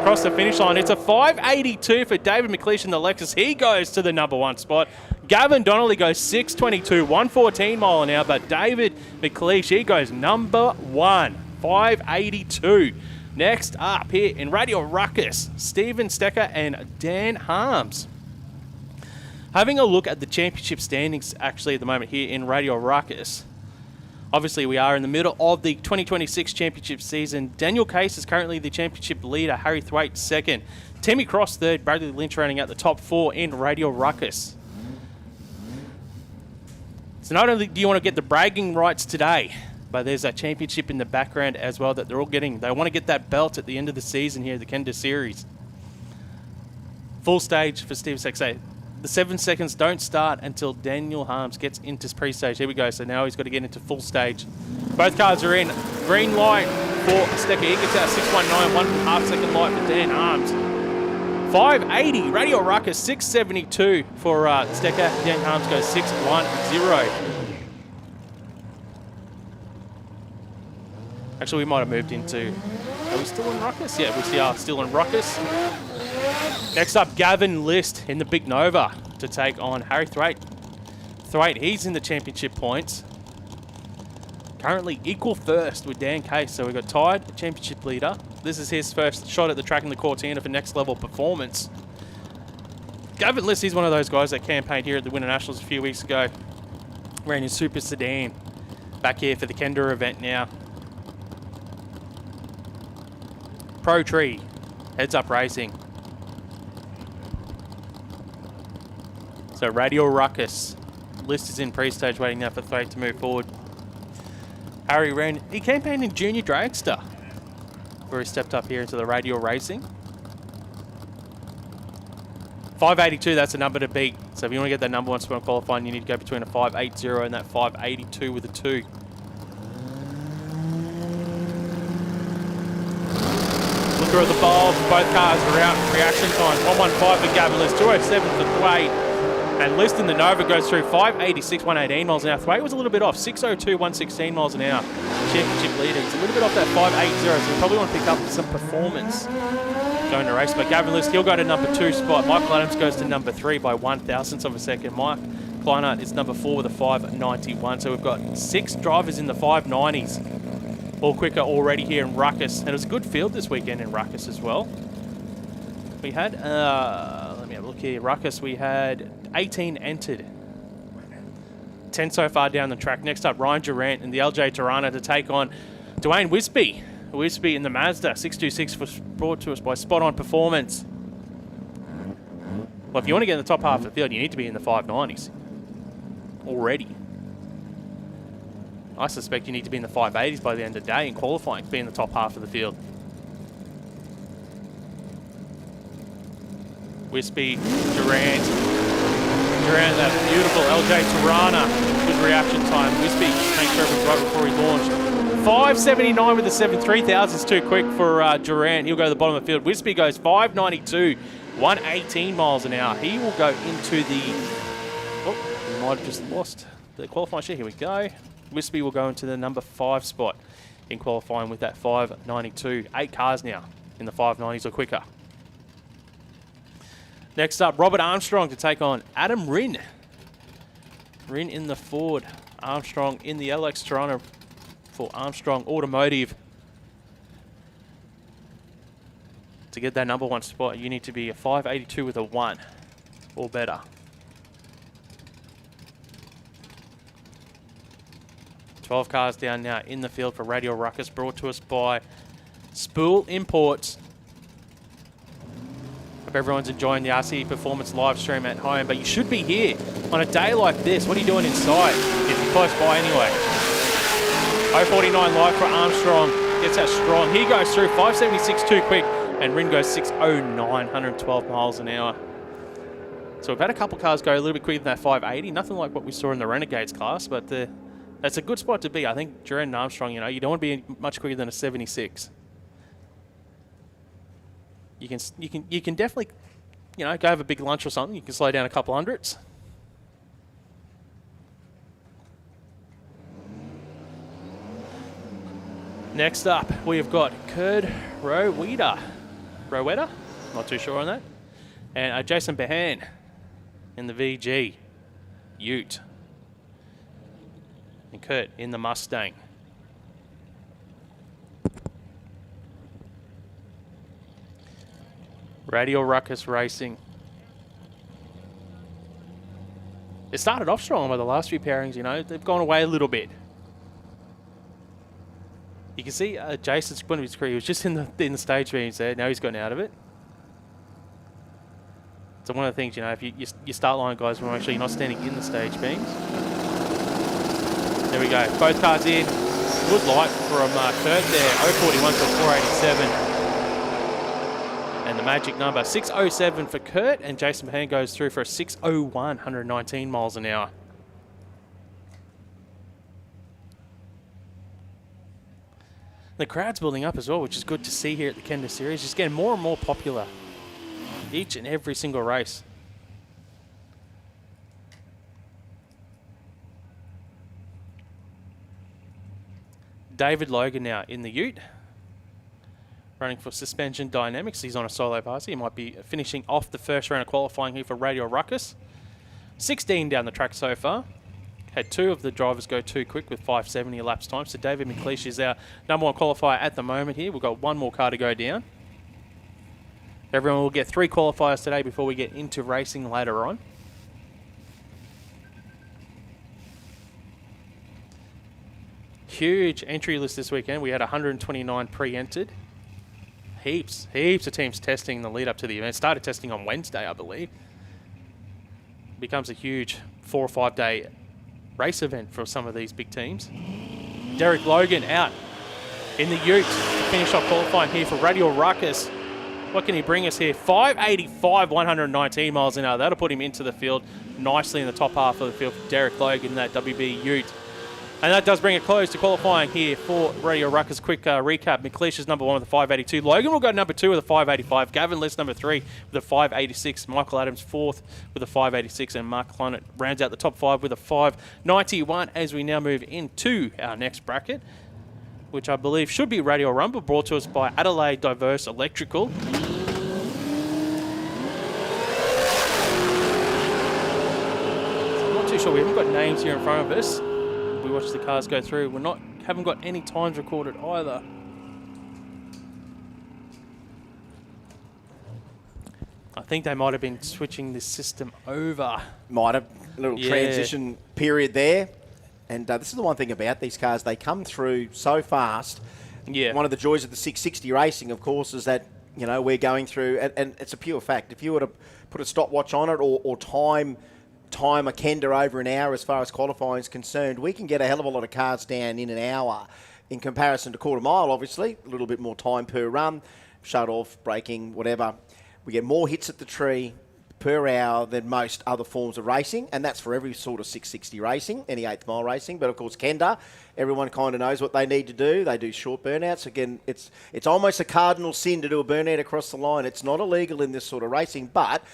Across the finish line, it's a 582 for David McLeish in the Lexus. He goes to the number 1 spot. Gavin Donnelly goes 622, 114 mile an hour, but David McLeish, he goes number 1, 582. Next up here in Radio Ruckus, Stephen Stecker and Dan Harms. Having a look at the championship standings actually at the moment here in Radio Ruckus. Obviously, we are in the middle of the 2026 championship season. Daniel Case is currently the championship leader. Harry Thwaite second. Timmy Cross third. Bradley Lynch running out the top 4 in Radio Ruckus. So not only do you want to get the bragging rights today, but there's that championship in the background as well that they're all getting. They want to get that belt at the end of the season here, the Kenda Series. Full stage for Steve Sexay. The 7 seconds don't start until Daniel Harms gets into pre-stage. Here we go. So now he's got to get into full stage. Both cars are in. Green light for Stecker. He gets out 619, 1.5 second light for Dan Harms. 580. Radio Ruckus 672 for Stecker. Dan Harms goes 610. Actually, we might have moved into... Are we still in Ruckus? Yeah, we are still in Ruckus. Next up, Gavin List in the Big Nova to take on Harry Thwaite. Thwaite, he's in the championship points. Currently equal first with Dan Case. So we've got tied championship leader. This is his first shot at the track in the Cortina for next level performance. Gavin List, he's one of those guys that campaigned here at the Winter Nationals a few weeks ago. Ran his Super Sedan. Back here for the Kenda event now. Pro Tree, Heads Up Racing. So Radio Ruckus. List is in pre-stage waiting now for Thwaite to move forward. Harry ran, he campaigned in Junior Dragster where he stepped up here into the Radio Racing. 582, that's a number to beat. So if you want to get that number 1 spot qualifying, you need to go between a 580 and that 582 with a 2. Through the bowl, both cars are out. Reaction times 115 for Gavin List, 207 for Thwaite, and List in the Nova goes through 586, 118 miles an hour. Thwaite was a little bit off, 602, 116 miles an hour. Championship leader, he's a little bit off that 580, so you probably want to pick up some performance going to race. But Gavin List, he'll go to number 2 spot. Michael Adams goes to number 3 by 1,000ths of a second. Mike Kleinert is number 4 with a 591. So we've got 6 drivers in the 590s. All quicker already here in Ruckus. And it was a good field this weekend in Ruckus as well. We had, let me have a look here. Ruckus, we had 18 entered. 10 so far down the track. Next up, Ryan Durant and the LJ Tirana to take on Dwayne Wisby. Wisby in the Mazda. 626 was brought to us by Spot On Performance. Well, if you want to get in the top half of the field, you need to be in the 590s already. I suspect you need to be in the 580s by the end of the day in qualifying to be in the top half of the field. Wisby, Durant, that beautiful LJ Tirana. Good reaction time. Wisby, make sure it was right before he launched. 579 with the 7. 3,000 is too quick for Durant. He'll go to the bottom of the field. Wisby goes 592, 118 miles an hour. He will go into the... Oh, we might have just lost the qualifying sheet. Here we go. Wisby will go into the number 5 spot in qualifying with that 592. 8 cars now in the 590s or quicker. Next up, Robert Armstrong to take on Adam Rinn. Rinn in the Ford. Armstrong in the LX Toronto for Armstrong Automotive. To get that number 1 spot, you need to be a 582 with a 1 or better. 12 cars down now in the field for Radial Ruckus, brought to us by Spool Imports. Hope everyone's enjoying the RCE Performance live stream at home, but you should be here on a day like this. What are you doing inside? If you're close by anyway. 049 live for Armstrong. Gets that strong. He goes through 576 too quick, and Rin goes 609, 112 miles an hour. So we've had a couple cars go a little bit quicker than that 580. Nothing like what we saw in the Renegades class, but that's a good spot to be. I think during Armstrong, you know, you don't want to be much quicker than a 76. You can definitely, you know, go have a big lunch or something. You can slow down a couple hundreds. Next up, we have got Kerd Rowetta, not too sure on that, and Jason Behan in the VG Ute, and Kurt in the Mustang. Radial Ruckus Racing. It started off strong by the last few pairings, you know. They've gone away a little bit. You can see Jason's point of his career. He was just in the stage beams there. Now he's gotten out of it. So one of the things, you know, if you start line guys, want to make sure you're not standing in the stage beams. There we go. Both cars in. Good light from Kurt there. 041 to 487. And the magic number, 607 for Kurt, and Jason Behan goes through for a 601, 119 miles an hour. The crowd's building up as well, which is good to see here at the Kenda Series. Just getting more and more popular each and every single race. David Logan now in the Ute, running for Suspension Dynamics. He's on a solo pass. He might be finishing off the first round of qualifying here for Radial Ruckus. 16 down the track so far. Had 2 of the drivers go too quick with 570 elapsed time. So David McLeish is our number 1 qualifier at the moment here. We've got 1 more car to go down. Everyone will get 3 qualifiers today before we get into racing later on. Huge entry list this weekend. We had 129 pre-entered. Heaps of teams testing the lead up to the event. Started testing on Wednesday, I believe. Becomes a huge 4 or 5 day race event for some of these big teams. Derek Logan out in the Ute to finish off qualifying here for Radial Ruckus. What can he bring us here? 585, 119 miles an hour. That'll put him into the field nicely in the top half of the field for Derek Logan in that WB Ute. And that does bring a close to qualifying here for Radial Ruckus. Quick recap. McLeish is number 1 with a 582. Logan will go number 2 with a 585. Gavin List number 3 with a 586. Michael Adams 4th with a 586. And Mark Clonett rounds out the top 5 with a 591 as we now move into our next bracket, which I believe should be Radial Rumble, brought to us by Adelaide Diverse Electrical. I'm not too sure. We haven't got names here in front of us. We watch the cars go through. Haven't got any times recorded either. I think they might have been switching this system over. Might have. A little transition period there. And this is the one thing about these cars. They come through so fast. Yeah. One of the joys of the 660 racing, of course, is that, you know, we're going through, and it's a pure fact. If you were to put a stopwatch on it or time a Kenda over an hour as far as qualifying is concerned, we can get a hell of a lot of cars down in an hour in comparison to quarter mile, obviously. A little bit more time per run, shut off, braking, whatever. We get more hits at the tree per hour than most other forms of racing, and that's for every sort of 660 racing, any 8th mile racing. But of course, Kenda, everyone kind of knows what they need to do. They do short burnouts. Again, it's almost a cardinal sin to do a burnout across the line. It's not illegal in this sort of racing, but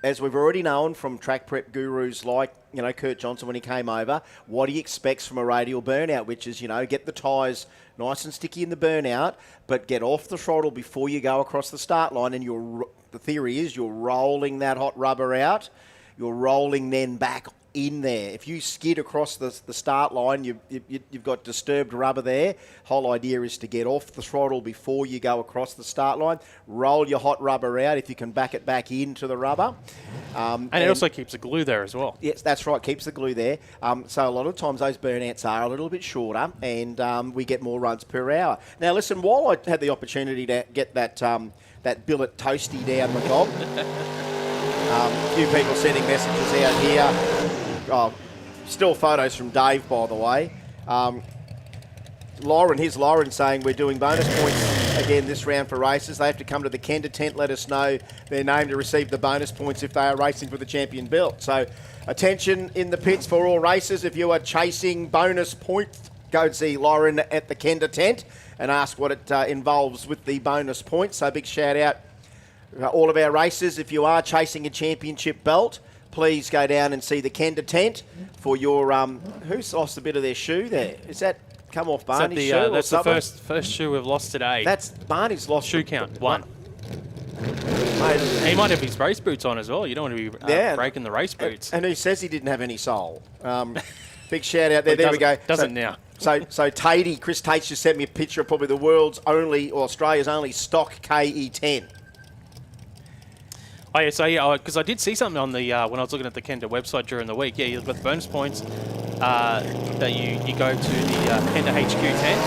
as we've already known from track prep gurus like, you know, Kurt Johnson when he came over, what he expects from a radial burnout, which is, you know, get the tyres nice and sticky in the burnout, but get off the throttle before you go across the start line. And the theory is you're rolling that hot rubber out. You're rolling then back in there. If you skid across the start line, you've got disturbed rubber there. Whole idea is to get off the throttle before you go across the start line. Roll your hot rubber out if you can back it back into the rubber. And it also keeps the glue there as well. Yes, that's right, keeps the glue there. So a lot of times those burnouts are a little bit shorter and we get more runs per hour. Now listen, while I had the opportunity to get that billet toasty down the gob, a few people sending messages out here. Oh, still photos from Dave, by the way. Lauren saying we're doing bonus points again this round for races. They have to come to the Kenda tent, let us know their name to receive the bonus points if they are racing for the champion belt. So attention in the pits for all races. If you are chasing bonus points, go and see Lauren at the Kenda tent and ask what it involves with the bonus points. So big shout out all of our races. If you are chasing a championship belt, please go down and see the Kenda tent for your who's lost a bit of their shoe there? Is that come off Barney's shoe? That's the first shoe we've lost today. That's Barney's lost shoe count. One. Mate, he might have his race boots on as well. You don't want to be breaking the race boots. And he says he didn't have any sole. Big shout out there. There we go. Doesn't now. So Tatey, Chris Tate's just sent me a picture of probably the world's only, or Australia's only stock KE10. Oh yeah, so yeah, because I did see something on the when I was looking at the Kenda website during the week. Yeah, you've got the bonus points that you go to the Kenda HQ tent.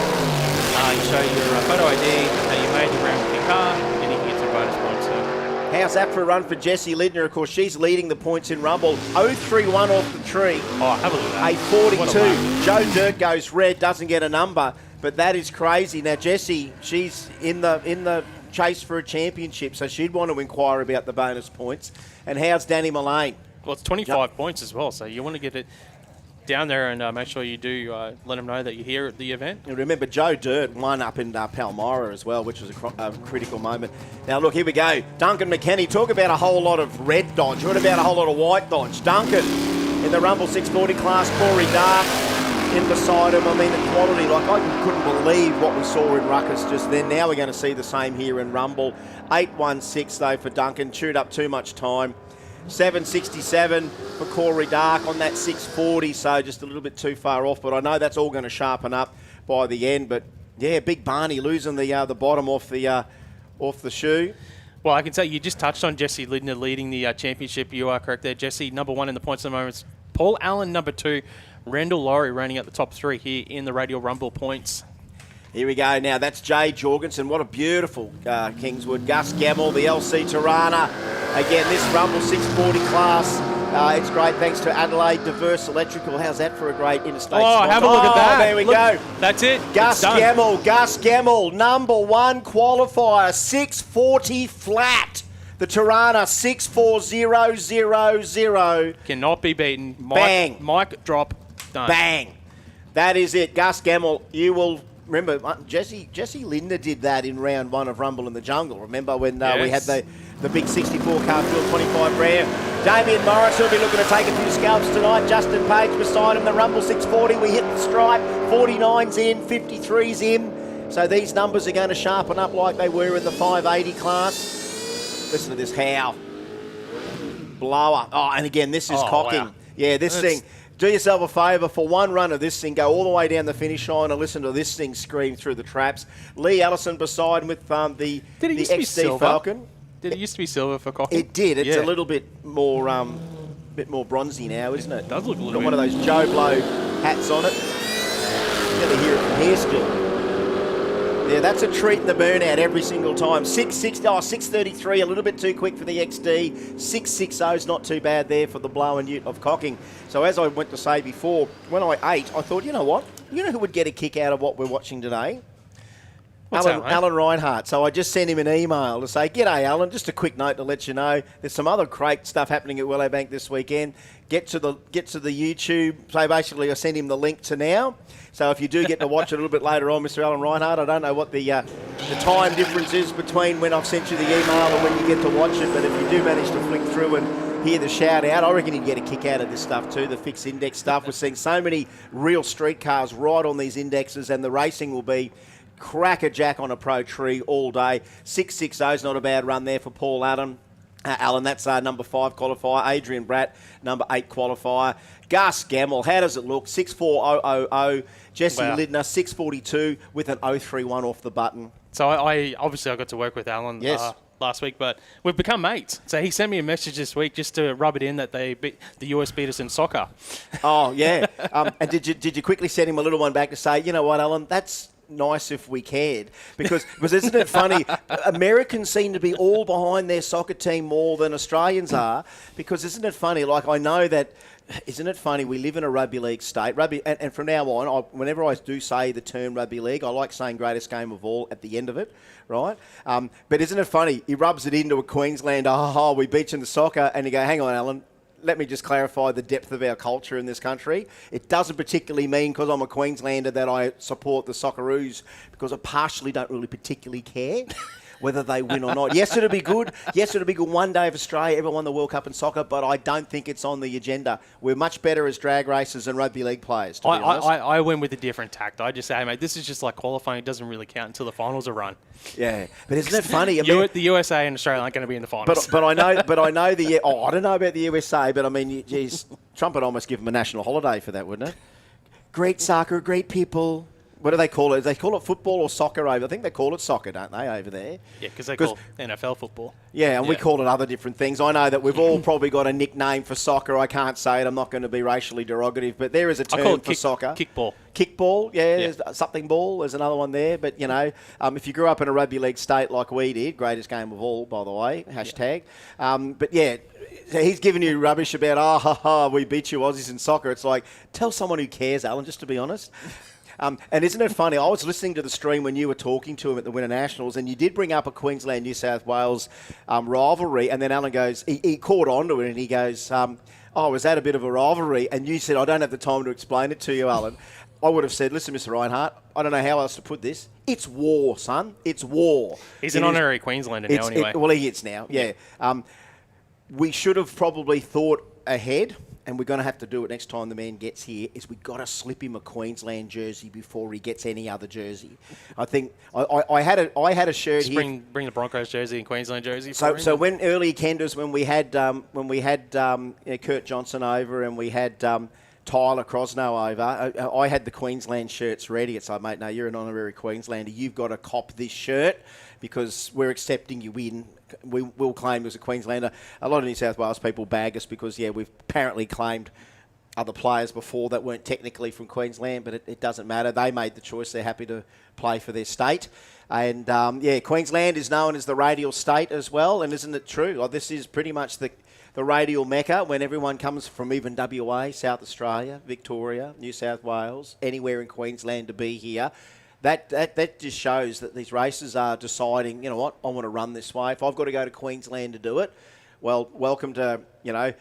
You show your photo ID that you made the round with your car, and you can get some bonus points. So. How's that for a run for Jessie Lindner? Of course, she's leading the points in Rumble. 0-3-1 off the tree. Oh, have a look at that. A 42. Joe Dirt goes red, doesn't get a number, but that is crazy. Now Jessie, she's in the chase for a championship, so she'd want to inquire about the bonus points. And how's Danny Mullane? Well, it's 25 points as well, so you want to get it down there and make sure you do let them know that you're here at the event. And remember, Joe Dirt won up in Palmyra as well, which was a critical moment. Now, look, here we go. Duncan McKenny, talk about a whole lot of red dodge. What about a whole lot of white dodge? Duncan in the Rumble 640 class, Corey Dark in beside him. I mean, the quality, like I couldn't believe what we saw in Ruckus just then. Now we're going to see the same here in Rumble. 8.16 though for Duncan, chewed up too much time. 7.67 for Corey Dark on that 640, so just a little bit too far off, but I know that's all going to sharpen up by the end. But yeah, Big Barney losing the bottom off the shoe. Well, I can say you just touched on Jessie Lindner leading the championship. You are correct there. Jessie, number 1 in the points at the moment. Paul Allen, number 2. Randall Laurie running at the top 3 here in the Radial Rumble points. Here we go now. That's Jay Jorgensen. What a beautiful Kingswood. Gus Gamble, the LC Tirana. Again, this Rumble 640 class. It's great thanks to Adelaide Diverse Electrical. How's that for a great interstate spot? Have a look at that. There we go. That's it. Gus Gamble, number 1 qualifier, 640 flat. The Tirana 64000. Cannot be beaten. Bang. Mic drop. Done. Bang. That is it. Gus Gamble, you will remember, Jessie Lindner did that in round 1 of Rumble in the Jungle. Remember when we had the big 64 car field 25 rare. Damien Morris will be looking to take a few scalps tonight. Justin Page beside him, the Rumble 640. We hit the stripe. 49's in, 53's in. So these numbers are going to sharpen up like they were in the 580 class. Listen to this howl. Blower. Oh, and again, this is cocking. Wow. Yeah, this thing. Do yourself a favour, for one run of this thing, go all the way down the finish line and listen to this thing scream through the traps. Lee Ellison beside him with the XD Falcon. Did it used to be silver for cocking? It did. It's a little bit more bronzy now, isn't it? It does look a little Got bit. one of those Joe Blow hats on it. Never hear it from here still. Yeah, that's a treat in the burnout every single time. 633, a little bit too quick for the XD. 660 is not too bad there for the blow and ute of cocking. So as I went to say before, when I ate, I thought, you know what? You know who would get a kick out of what we're watching today? Alan Reinhardt. So I just sent him an email to say, "G'day, Alan. Just a quick note to let you know there's some other great stuff happening at Willowbank this weekend. Get to the YouTube." So basically, I sent him the link to now. So if you do get to watch it a little bit later on, Mr. Alan Reinhardt, I don't know what the time difference is between when I've sent you the email and when you get to watch it. But if you do manage to flick through and hear the shout out, I reckon you'd get a kick out of this stuff too. The fixed index stuff. We're seeing so many real street cars right on these indexes, and the racing will be crackerjack on a pro tree all day. 660 is not a bad run there for Paul Allen. Alan, that's number 5 qualifier. Adrian Bratt, number 8 qualifier. Gus Gamble, how does it look? 64000. Jesse Lidner, 642 with an 031 off the button. So I obviously I got to work with Alan last week, but we've become mates. So he sent me a message this week just to rub it in that the US beat us in soccer. Oh, yeah. And did you quickly send him a little one back to say, you know what, Alan, that's nice if we cared, because isn't it funny? Americans seem to be all behind their soccer team more than Australians are, because isn't it funny? Like, I know that. Isn't it funny? We live in a rugby league state. And from now on, whenever I do say the term rugby league, I like saying greatest game of all at the end of it, right? But isn't it funny? He rubs it into a Queenslander, we beat you in the soccer, and you go, hang on, Alan, let me just clarify the depth of our culture in this country. It doesn't particularly mean because I'm a Queenslander that I support the Socceroos, because I partially don't really particularly care whether they win or not. Yes, it'll be good. Yes, it'll be good one day if Australia ever won the World Cup in soccer, but I don't think it's on the agenda. We're much better as drag racers and rugby league players, to be honest. I went with a different tact. I just say, hey, mate, this is just like qualifying. It doesn't really count until the finals are run. Yeah, but isn't it funny? The USA and Australia aren't going to be in the finals. But I know the. I don't know about the USA, but I mean, geez, Trump would almost give them a national holiday for that, wouldn't it? Great soccer, great people. What do they call it? They call it football or soccer over? I think they call it soccer, don't they, over there? Yeah, because they call NFL football. Yeah, and we call it other different things. I know that we've all probably got a nickname for soccer. I can't say it. I'm not going to be racially derogative, but there is a term for soccer. Kickball. Kickball, there's something ball. There's another one there. But, you know, if you grew up in a rugby league state like we did, greatest game of all, by the way, hashtag. But, yeah, he's giving you rubbish about, we beat you Aussies in soccer. It's like, tell someone who cares, Alan, just to be honest. And isn't it funny? I was listening to the stream when you were talking to him at the Winter Nationals, and you did bring up a Queensland-New South Wales rivalry, and then Alan goes, he caught on to it, and he goes, was that a bit of a rivalry? And you said, I don't have the time to explain it to you, Alan. I would have said, listen, Mr. Reinhardt, I don't know how else to put this. It's war, son. It's war. He's an honorary Queenslander now, anyway. Well, he is now, yeah. We should have probably thought ahead, and we're going to have to do it next time the man gets here, is we've got to slip him a Queensland jersey before he gets any other jersey. I think I had a shirt here. Bring the Broncos jersey and Queensland jersey. So when early Kendas, when we had Kurt Johnson over and we had Tyler Crosno over, I had the Queensland shirts ready. It's like, mate, no, you're an honorary Queenslander. You've got to cop this shirt because we're accepting you in. We'll claim as a Queenslander. A lot of New South Wales people bag us because, we've apparently claimed other players before that weren't technically from Queensland, but it doesn't matter. They made the choice. They're happy to play for their state. And, Queensland is known as the radial state as well, and isn't it true? This is pretty much the radial mecca when everyone comes from even WA, South Australia, Victoria, New South Wales, anywhere in Queensland to be here. That just shows that these races are deciding, you know what, I want to run this way. If I've got to go to Queensland to do it, well, welcome to, I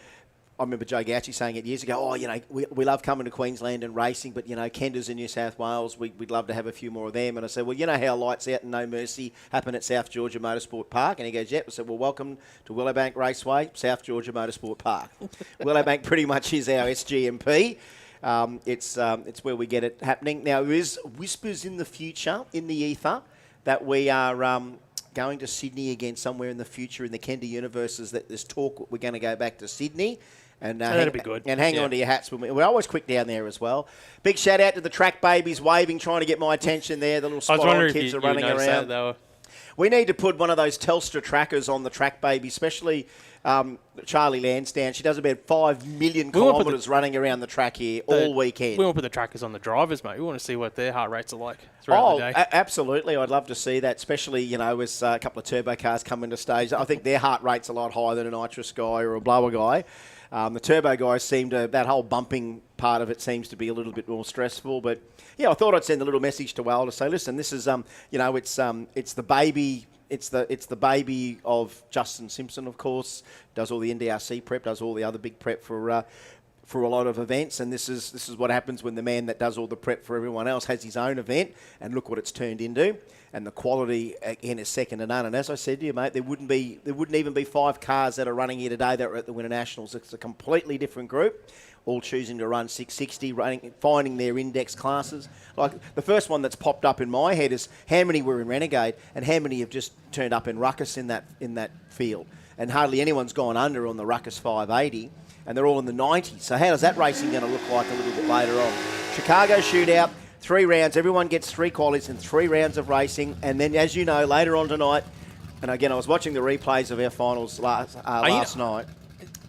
remember Joe Gauci saying it years ago, we love coming to Queensland and racing, but, Kendas in New South Wales, we'd love to have a few more of them. And I said, well, you know how Lights Out and No Mercy happen at South Georgia Motorsport Park? And he goes, yep. I said, well, welcome to Willowbank Raceway, South Georgia Motorsport Park. Willowbank pretty much is our SGMP. It's where we get it happening. Now, there is whispers in the future, in the ether, that we are going to Sydney again somewhere in the future in the Kenda universes, that there's talk we're going to go back to Sydney. And that'd be good. And hang on to your hats. We're always quick down there as well. Big shout out to the track babies waving, trying to get my attention there. The little spot-on kids are running around. We need to put one of those Telstra trackers on the track baby, especially Charlie Lansdowne. She does about 5 million kilometres running around the track here all weekend. We want to put the trackers on the drivers, mate. We want to see what their heart rates are like throughout the day. Absolutely. I'd love to see that, especially, as a couple of turbo cars come into stage. I think their heart rate's a lot higher than a nitrous guy or a blower guy. The turbo guys that whole bumping part of it seems to be a little bit more stressful. But, I thought I'd send a little message to Wales to say, listen, this is, it's the baby. It's the baby of Justin Simpson, of course. Does all the NDRC prep, does all the other big prep for a lot of events, and this is what happens when the man that does all the prep for everyone else has his own event, and look what it's turned into. And the quality again is second to none. And as I said to you, mate, there wouldn't even be 5 cars that are running here today that were at the Winter Nationals. It's a completely different group, all choosing to run 660, finding their index classes. Like the first one that's popped up in my head is how many were in Renegade and how many have just turned up in Ruckus in that field. and hardly anyone's gone under on the Ruckus 580, and they're all in the 90s. So how does that racing going to look like a little bit later on? Chicago Shootout, 3 rounds. Everyone gets 3 qualities and 3 rounds of racing. And then, as you know, later on tonight, and again, I was watching the replays of our finals last night.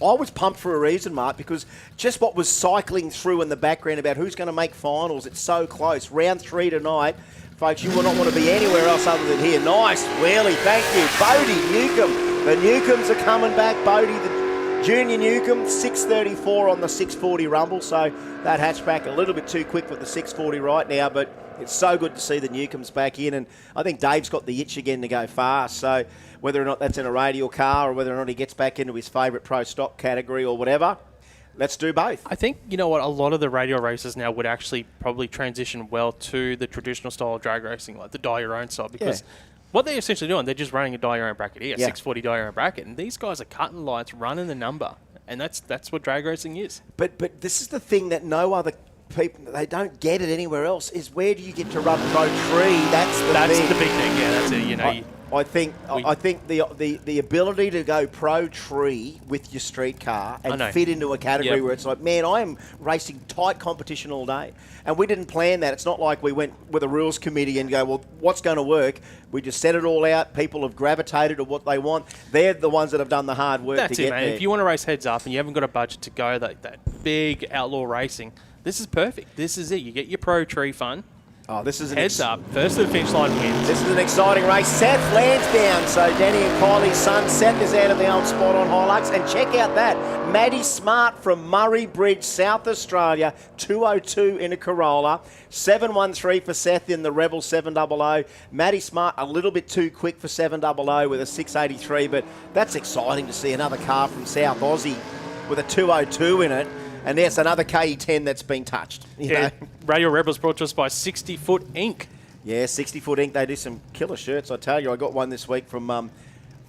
I was pumped for a reason, Mark, because just what was cycling through in the background about who's going to make finals, it's so close. Round 3 tonight. Folks, you will not want to be anywhere else other than here. Nice wheelie, thank you. Bodie Newcomb. The Newcombs are coming back. Bodie, the junior Newcomb, 6.34 on the 6.40 rumble. So that hatchback a little bit too quick with the 6.40 right now, but it's so good to see the Newcombs back in. And I think Dave's got the itch again to go fast. So whether or not that's in a radial car or whether or not he gets back into his favourite pro stock category or whatever, let's do both. I think, you know what, a lot of the radial races now would actually probably transition well to the traditional style of drag racing, like the die-your-own style, because what they're essentially doing, they're just running a die-your-own bracket here, 640 die-your-own bracket, and these guys are cutting lights, running the number, and that's what drag racing is. But this is the thing that no other people, they don't get it anywhere else, is where do you get to run Pro Tree? That's the big thing, that's it, you know. I think the ability to go Pro Tree with your street car and fit into a category where it's like, man, I am racing tight competition all day. And we didn't plan that. It's not like we went with a rules committee and go, well, what's going to work? We just set it all out. People have gravitated to what they want. They're the ones that have done the hard work to get there. If you want to race heads up and you haven't got a budget to go that big outlaw racing, this is perfect. This is it. You get your Pro Tree fun. Oh, this is heads up. First to the finish line wins. This is an exciting race. Seth Lansdowne. So Danny and Kylie's son, Seth, is out of the old spot on Hilux. And check out that. Maddie Smart from Murray Bridge, South Australia. 202 in a Corolla. 713 for Seth in the Rebel 700. Maddie Smart a little bit too quick for 700 with a 683. But that's exciting to see another car from South Aussie with a 202 in it. And there's another KE10 that's been touched. You know? Radio Rebels brought to us by 60 Foot Inc. Yeah, 60 Foot Inc. They do some killer shirts. I tell you, I got one this week from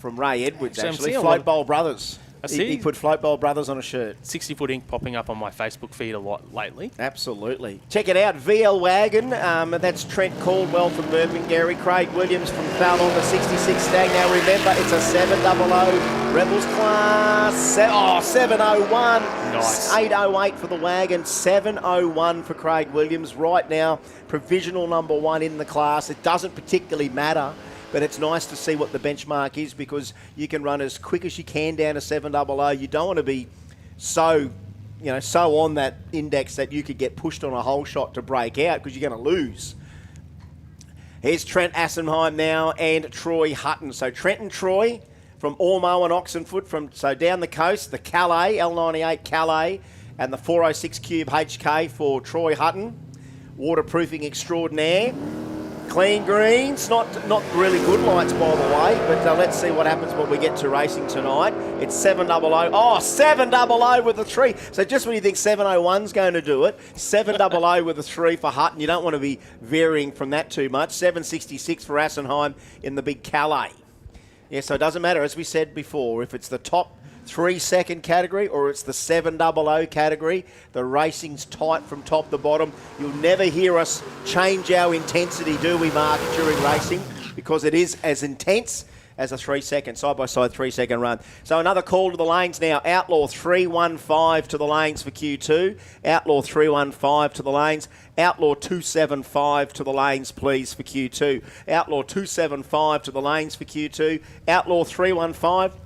Ray Edwards, actually. Float Bowl Brothers. He put Float Bowl Brothers on a shirt. 60 Foot Inc. popping up on my Facebook feed a lot lately. Absolutely. Check it out. VL Wagon. That's Trent Caldwell from Burpengary. Craig Williams from Fallon, the 66 Stag. Now remember, it's a 700 Rebels class. 701. Nice. 808 for the Wagon. 701 for Craig Williams. Right now, provisional number 1 in the class. It doesn't particularly matter. But it's nice to see what the benchmark is because you can run as quick as you can down to 700. You don't want to be so on that index that you could get pushed on a hole shot to break out because you're going to lose. Here's Trent Assenheim now and Troy Hutton. So Trent and Troy from Ormo and Oxenfoot, so down the coast, the Calais, L98 Calais, and the 406 Cube HK for Troy Hutton. Waterproofing extraordinaire. Clean greens, not really good lights by the way, but let's see what happens when we get to racing tonight. It's 700. Oh, 700 with a 3. So just when you think 701's going to do it, 700 with a 3 for Hutton. You don't want to be varying from that too much. 766 for Assenheim in the big Calais. Yeah, so it doesn't matter, as we said before, if it's the top 3-second category or it's the 700 category. The racing's tight from top to bottom. You'll never hear us change our intensity, do we, Mark, during racing? Because it is as intense as a 3-second, side-by-side 3-second run. So another call to the lanes now. Outlaw 315 to the lanes for Q2. Outlaw 315 to the lanes. Outlaw 275 to the lanes, please, for Q2. Outlaw 275 to the lanes for Q2. Outlaw 315.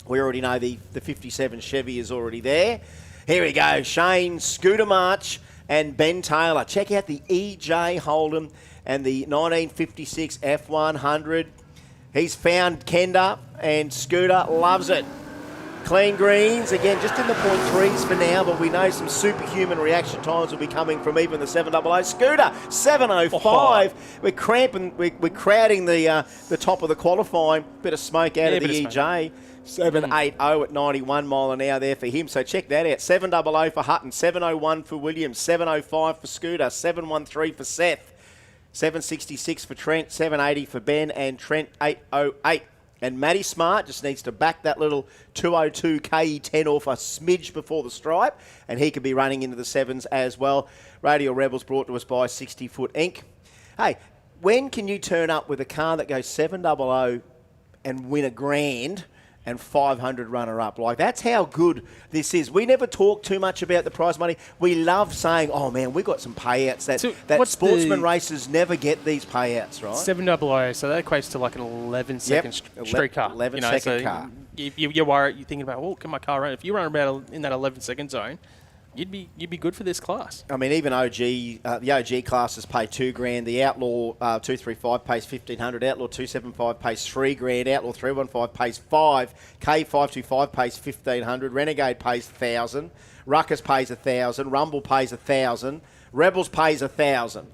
We already know the 57 Chevy is already there. Here we go. Shane, Scooter March, and Ben Taylor. Check out the EJ Holden and the 1956 F100. He's found Kenda, and Scooter loves it. Clean greens, again, just in the 0.3s for now, but we know some superhuman reaction times will be coming from even the 700. Scooter, 705. Oh. We're cramping, we're crowding the top of the qualifying. Bit of smoke out of the EJ. 780 at 91 mile an hour there for him. So check that out. 700 for Hutton, 701 for Williams, 705 for Scooter, 713 for Seth, 766 for Trent, 780 for Ben, and Trent 808. And Matty Smart just needs to back that little 202 KE10 off a smidge before the stripe, and he could be running into the 7s as well. Radio Rebels brought to us by 60 Foot Inc. Hey, when can you turn up with a car that goes 700 and win $1,000 and 500 runner-up. Like, that's how good this is. We never talk too much about the prize money. We love saying, oh, man, we've got some payouts. That sportsman races never get these payouts, right? 700, so that equates to like an 11-second street car. 11-second car. You're worried, you're thinking about, well, can my car run? If you run about in that 11-second zone, you'd be good for this class. I mean, even the OG classes pay $2,000. The Outlaw 235 pays $1,500. Outlaw 275 pays $3,000. Outlaw 315 pays $5,000. K525 pays $1,500. Renegade pays $1,000. Ruckus pays $1,000. Rumble pays $1,000. Rebels pays $1,000.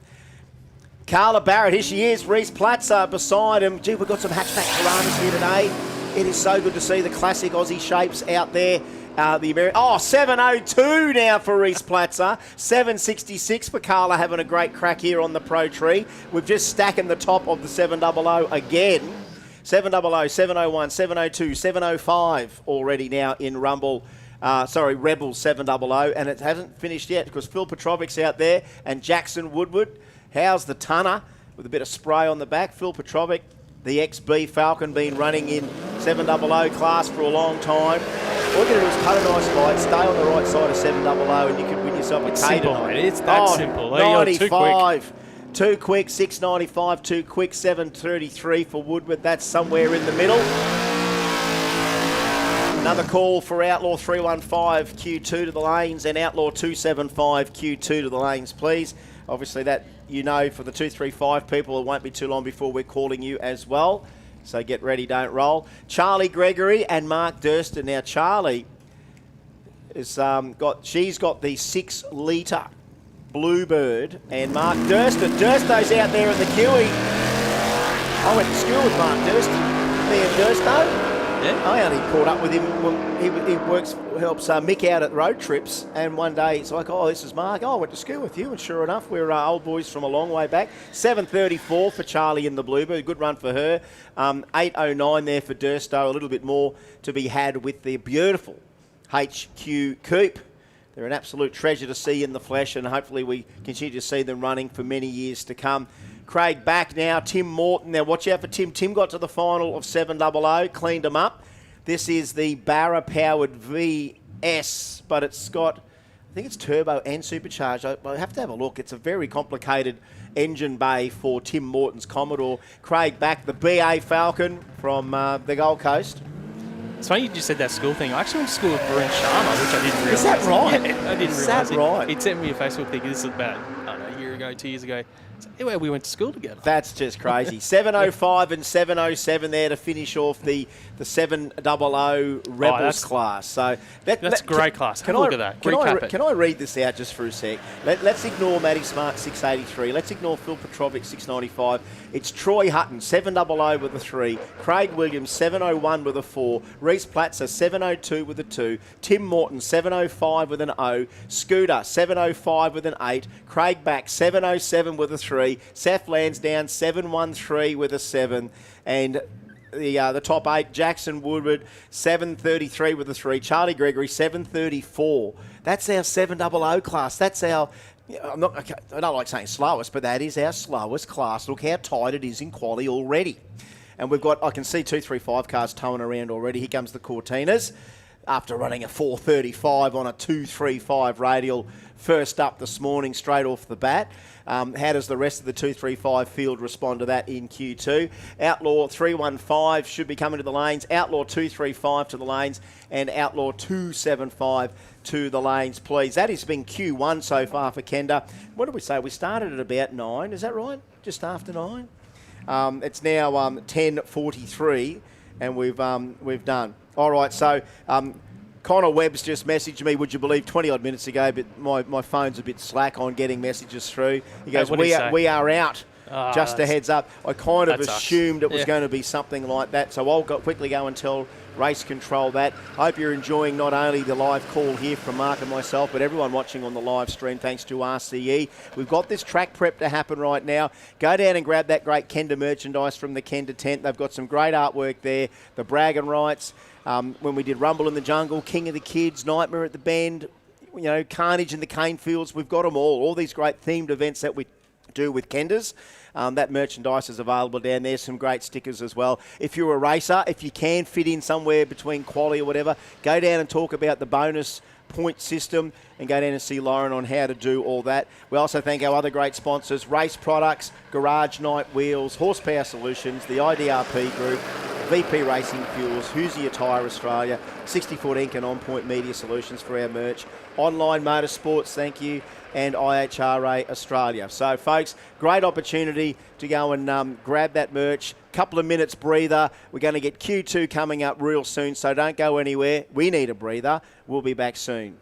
Carla Barrett, here she is. Reese Platzer beside him. Gee, we've got some hatchback Piranhas here today. It is so good to see the classic Aussie shapes out there. The American 702 now for Reese Platzer. 766 for Carla, having a great crack here on the Pro Tree. We've just stacking the top of the 700 again. 700, 701, 702, 705 already now in Rumble. Rebel 700, and it hasn't finished yet because Phil Petrovic's out there and Jackson Woodward. How's the Tunner with a bit of spray on the back? Phil Petrovic, the XB Falcon, been running in 700 class for a long time. All you got to do is cut a nice light, stay on the right side of 700, and you can win yourself a K tonight. It's that simple. 95. Too quick, 695, too quick, 733 for Woodward. That's somewhere in the middle. Another call for Outlaw 315 Q2 to the lanes and Outlaw 275 Q2 to the lanes, please. Obviously that, for the 235 people, it won't be too long before we're calling you as well. So get ready, don't roll. Charlie Gregory and Mark Durston. Now Charlie has she's got the 6-litre Bluebird, and Mark Durston. Dursto's out there in the queuing. I went to school with Mark Durston. Me and Dursto. Yeah. I only caught up with him when he helps Mick out at road trips, and one day it's like, oh, this is Mark. Oh, I went to school with you, and sure enough, we're old boys from a long way back. 7:34 for Charlie in the Bluebird. Good run for her. 8:09 there for Dursto. A little bit more to be had with the beautiful HQ Coupe. They're an absolute treasure to see in the flesh, and hopefully we continue to see them running for many years to come. Craig back now, Tim Morton. Now watch out for Tim. Tim got to the final of 700, cleaned them up. This is the Barra-powered VS, but it's got, I think it's turbo and supercharged. I have to have a look. It's a very complicated engine bay for Tim Morton's Commodore. Craig back, the BA Falcon from the Gold Coast. It's funny you just said that school thing. I actually went to school with Varun Sharma, which I didn't realise. Is that right? Yeah, I didn't realise. Is that right? He'd sent me a Facebook thing. This is about, I don't know, a year ago, 2 years ago. Anyway, we went to school together. That's just crazy. 7:05 and 7:07 there to finish off the 700 Rebels class. So that's great class. Have a look at that. Can I read this out just for a sec? Let's ignore Matty Smart 683. Let's ignore Phil Petrovic 695. It's Troy Hutton 700 with a 3. Craig Williams 701 with a 4. Reese Platzer 702 with a 2. Tim Morton 705 with an O. Scooter 705 with an 8. Craig Back 707 with a 3. Seth Lansdowne 713 with a 7, and the top 8, Jackson Woodward 733 with a 3. Charlie Gregory 734. That's our 700 class. That's our, I don't like saying slowest, but that is our slowest class. Look how tight it is in quali already. And we've got, I can see 235 cars towing around already. Here comes the Cortinas after running a 435 on a 235 radial first up this morning straight off the bat. How does the rest of the 235 field respond to that in Q2? Outlaw 315 should be coming to the lanes. Outlaw 235 to the lanes, and Outlaw 275 to the lanes, please. That has been Q1 so far for Kenda. What did we say? We started at about 9. Is that right? Just after 9? It's now 10:43, and we've done. All right, so Connor Webb's just messaged me, would you believe, 20-odd minutes ago, but my phone's a bit slack on getting messages through. He goes, we are out. Just a heads up. I kind of assumed it was going to be something like that, so I'll quickly go and tell Race Control that. Hope you're enjoying not only the live call here from Mark and myself, but everyone watching on the live stream, thanks to RCE. We've got this track prep to happen right now. Go down and grab that great Kenda merchandise from the Kenda tent. They've got some great artwork there. The bragging rights. When we did Rumble in the Jungle, King of the Kids, Nightmare at the Bend, Carnage in the Cane Fields, we've got them all. All these great themed events that we do with Kendas. That merchandise is available down there. Some great stickers as well. If you're a racer, if you can fit in somewhere between quali or whatever, go down and talk about the bonus point system and go down and see Lauren on how to do all that. We also thank our other great sponsors, Race Products, Garage Night Wheels, Horsepower Solutions, the IDRP Group, VP Racing Fuels, Hoosier Tire Australia, 60-foot Ink and On Point Media Solutions for our merch, Online Motorsports, thank you, and IHRA Australia. So, folks, great opportunity to go and grab that merch. Couple of minutes breather. We're going to get Q2 coming up real soon, so don't go anywhere. We need a breather. We'll be back soon.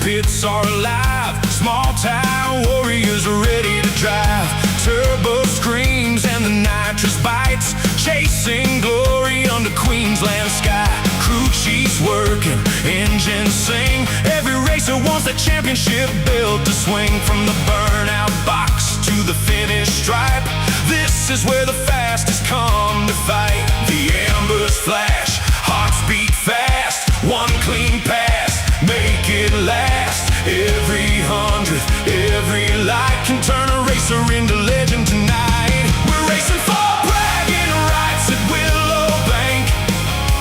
Pits are alive, small town warriors ready to drive. Turbo screams and the nitrous bites, chasing glory under Queensland sky. Crew chiefs working, engines sing. Every racer wants that championship belt to swing. From the burnout box to the finish stripe, this is where the fastest come to fight. The embers flash, hearts beat fast, one clean pass, make it last. Every 100, every light can turn a racer into legend tonight. We're racing for bragging rights at Willowbank.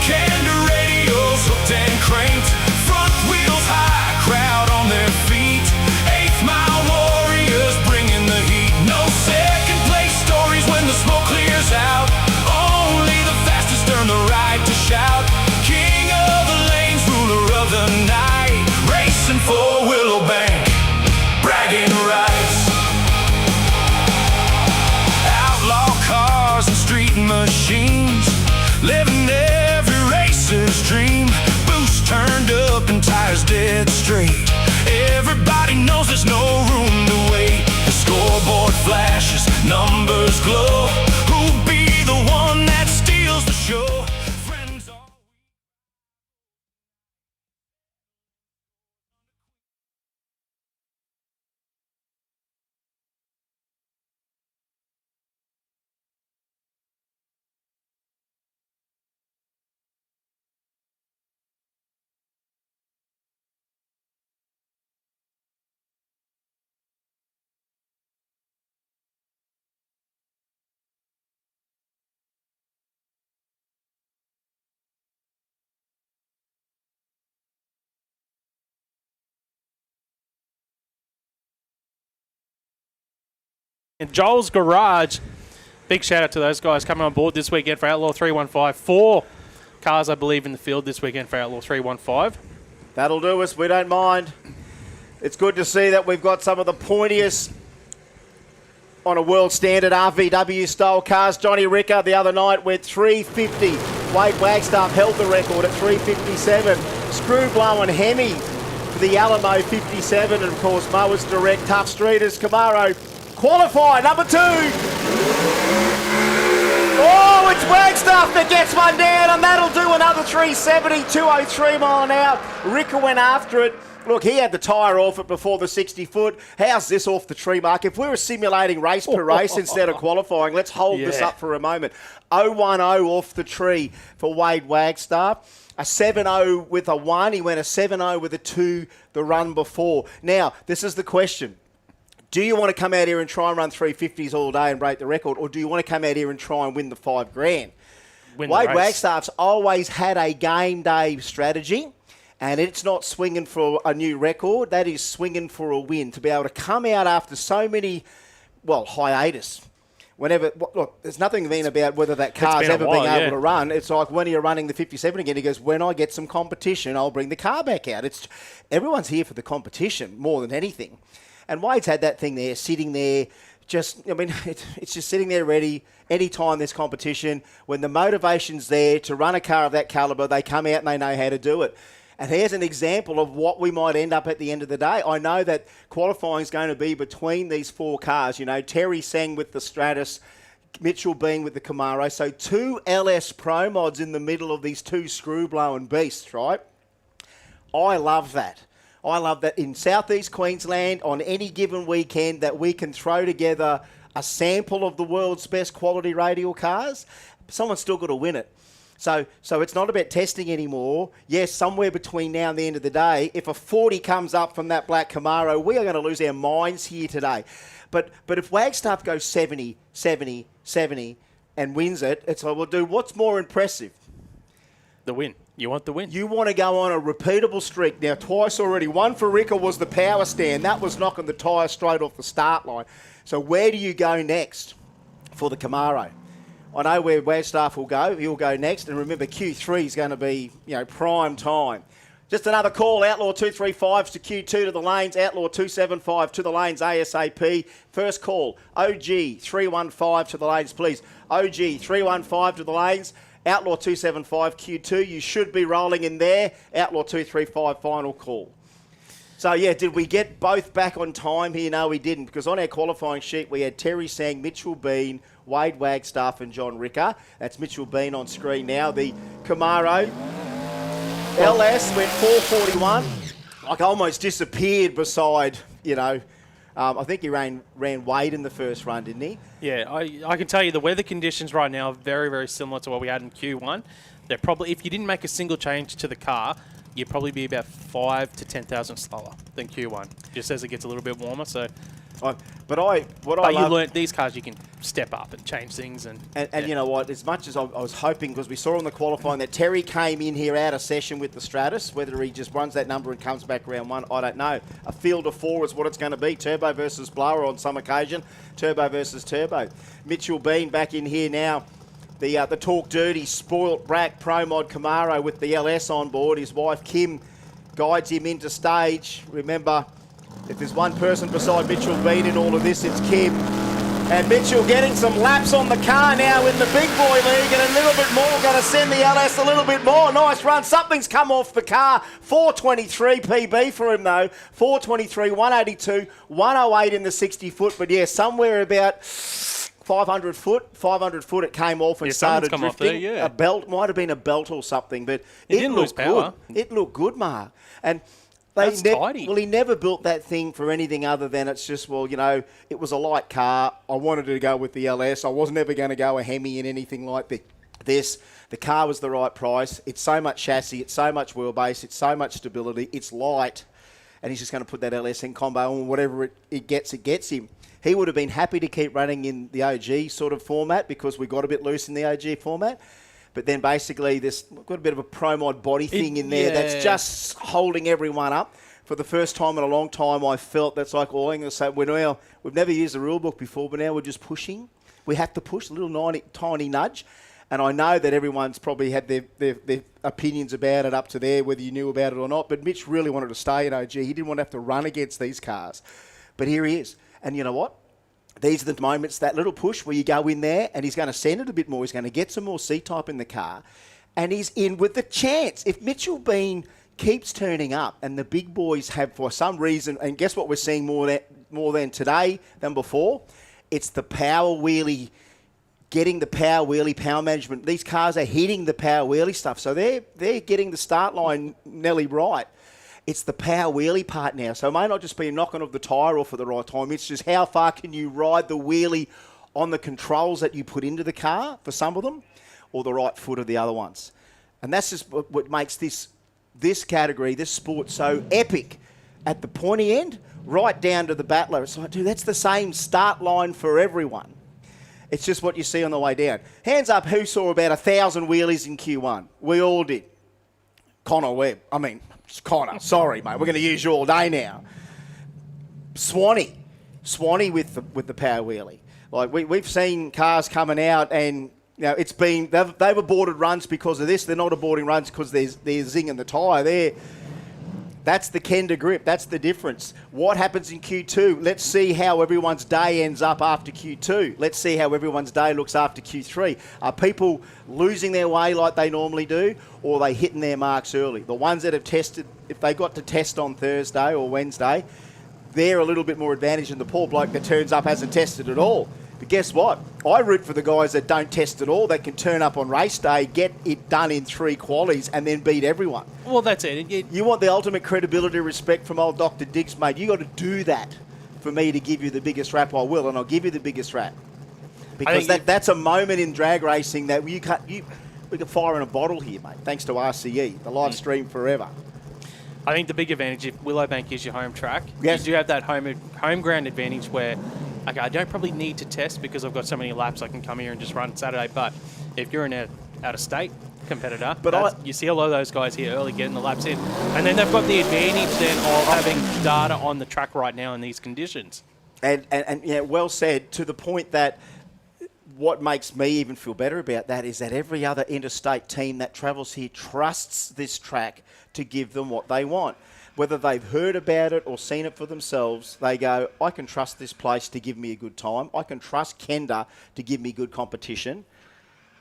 Kenda Radials hooked and cranked, front wheels high, crowd on their feet. 8th mile warriors bringing the heat. No second place stories when the smoke clears out. Only the fastest earn the right to shout. King of the lanes, ruler of the night, racing for Willowbank, bragging rights. Outlaw cars and street machines, living every racer's dream. Boost turned up and tires dead straight. Everybody knows there's no room to wait. The scoreboard flashes, numbers glow. Who'll be the one that steals the show? Friends are... And Joel's Garage, big shout out to those guys coming on board this weekend for Outlaw 315. 4 cars, I believe, in the field this weekend for Outlaw 315. That'll do us. We don't mind. It's good to see that we've got some of the pointiest on a world standard RVW style cars. Johnny Ricker the other night went 350. Wade Wagstaff held the record at 357. Screw blowing Hemi for the Alamo 57. And of course, Mowers Direct, Tough Streeters, Camaro. Qualify, number 2. Oh, it's Wagstaff that gets one down, and that'll do another 370, 203 mile an hour. Ricker went after it. Look, he had the tyre off it before the 60-foot. How's this off the tree mark? If we were simulating race per race instead of qualifying, let's hold this up for a moment. 010 off the tree for Wade Wagstaff. A 7-0 with a 1. He went a 7-0 with a 2 the run before. Now, this is the question. Do you want to come out here and try and run 350s all day and break the record, or do you want to come out here and try and win the $5,000? Wade Wagstaff's always had a game day strategy, and it's not swinging for a new record. That is swinging for a win. To be able to come out after so many, hiatus. Whenever, look, there's nothing mean about whether that car's ever been able to run. It's like, when are you running the 57 again? He goes, when I get some competition, I'll bring the car back out. Everyone's here for the competition more than anything. And Wade's had that thing there, sitting there, it's just sitting there ready anytime there's competition. When the motivation's there to run a car of that calibre, they come out and they know how to do it. And here's an example of what we might end up at the end of the day. I know that qualifying is going to be between these 4 cars. You know, Terry Seng with the Stratus, Mitchell Bean with the Camaro. So 2 LS Pro mods in the middle of these 2 screw-blowing beasts, right? I love that. I love that in southeast Queensland on any given weekend that we can throw together a sample of the world's best quality radial cars. Someone's still got to win it. So it's not about testing anymore. Yes, somewhere between now and the end of the day, if a 40 comes up from that black Camaro, we are going to lose our minds here today. But if Wagstaff goes 70, 70, 70 and wins it, it's like, well, dude, what's more impressive? The win. You want the win. You want to go on a repeatable streak. Now, twice already. One for Ricker was the power stand. That was knocking the tyre straight off the start line. So where do you go next for the Camaro? I know where Wagstaff will go. He'll go next. And remember, Q3 is going to be, prime time. Just another call. Outlaw 235s to Q2 to the lanes. Outlaw 275 to the lanes ASAP. First call. OG 315 to the lanes, please. OG 315 to the lanes. Outlaw 275 Q2. You should be rolling in there. Outlaw 235 final call. So, did we get both back on time here? No, we didn't, because on our qualifying sheet, we had Terry Sang, Mitchell Bean, Wade Wagstaff and John Ricker. That's Mitchell Bean on screen now. The Camaro LS went 441. Like, almost disappeared beside, I think he ran Wade in the first run, didn't he? Yeah, I can tell you the weather conditions right now are very, very similar to what we had in Q1. They're probably, if you didn't make a single change to the car, you'd probably be about 5 to 10,000 slower than Q1, just as it gets a little bit warmer. So, but you learnt these cars, you can step up and change things. And you know what, as much as I was hoping, because we saw on the qualifying that Terry came in here out of session with the Stratus, whether he just runs that number and comes back round one, I don't know. A field of 4 is what it's going to be. Turbo versus blower on some occasion. Turbo versus turbo. Mitchell Bean back in here now. The Talk Dirty, spoilt brat Pro Mod Camaro with the LS on board. His wife Kim guides him into stage. Remember, if there's one person beside Mitchell Bean in all of this, it's Kim. And Mitchell getting some laps on the car now in the big boy league, and a little bit more, going to send the LS a little bit more. Nice run. Something's come off the car. 423 PB for him though. 423, 182, 108 in the 60 foot. But somewhere about 500 foot it came off and started drifting. Off there, A belt, might have been a belt or something, but it didn't lose power. Good. It looked good, Mark. And that's tidy. Well, he never built that thing for anything other than it's just, it was a light car. I wanted to go with the LS. I wasn't ever going to go a Hemi in anything like this. The car was the right price. It's so much chassis. It's so much wheelbase. It's so much stability. It's light. And he's just going to put that LS in combo, and whatever it gets him. He would have been happy to keep running in the OG sort of format because we got a bit loose in the OG format. But then basically we've got a bit of a Pro Mod body thing in there that's just holding everyone up. For the first time in a long time, I felt that's like, I'm going to say, we've never used the rule book before, but now we're just pushing. We have to push a little tiny nudge. And I know that everyone's probably had their opinions about it up to there, whether you knew about it or not. But Mitch really wanted to stay in OG. He didn't want to have to run against these cars. But here he is. And you know what? These are the moments, that little push where you go in there and he's going to send it a bit more. He's going to get some more C-type in the car. And he's in with the chance. If Mitchell Bean keeps turning up and the big boys have, for some reason, and guess what we're seeing more than today than before? It's the power wheelie, getting the power wheelie, power management. These cars are hitting the power wheelie stuff. So they're getting the start line nearly right. It's the power wheelie part now. So it may not just be knocking of the tyre off at the right time. It's just how far can you ride the wheelie on the controls that you put into the car for some of them, or the right foot of the other ones. And that's just what makes this category, this sport, so epic. At the pointy end, right down to the battler. It's like, dude, that's the same start line for everyone. It's just what you see on the way down. Hands up who saw about 1,000 wheelies in Q1. We all did. Connor Webb. Connor, sorry, mate. We're going to use you all day now. Swanee with the power wheelie. Like we've seen cars coming out, and it's been they've aborted runs because of this. They're not aborting runs because they're zing in the tyre. That's the Kenda grip. That's the difference. What happens in Q2? Let's see how everyone's day ends up after Q2. Let's see how everyone's day looks after Q3. Are people losing their way like they normally do, or are they hitting their marks early? The ones that have tested, if they got to test on Thursday or Wednesday, they're a little bit more advantaged than the poor bloke that turns up hasn't tested at all. But guess what? I root for the guys that don't test at all, that can turn up on race day, get it done in 3 qualies, and then beat everyone. Well, that's it. You want the ultimate credibility, respect from old Dr. Diggs, mate. You got to do that for me to give you the biggest rap. I will, and I'll give you the biggest rap. Because that's a moment in drag racing that we can fire in a bottle here, mate, thanks to RCE, the live stream forever. I think the big advantage, if Willowbank is your home track, yes, you do have that home ground advantage where, okay, I don't probably need to test because I've got so many laps I can come here and just run Saturday. But if you're out of state, competitor. But you see a lot of those guys here early getting the laps in. And then they've got the advantage then of having data on the track right now in these conditions. And yeah, well said, to the point that what makes me even feel better about that is that every other interstate team that travels here trusts this track to give them what they want. Whether they've heard about it or seen it for themselves, they go, I can trust this place to give me a good time. I can trust Kenda to give me good competition.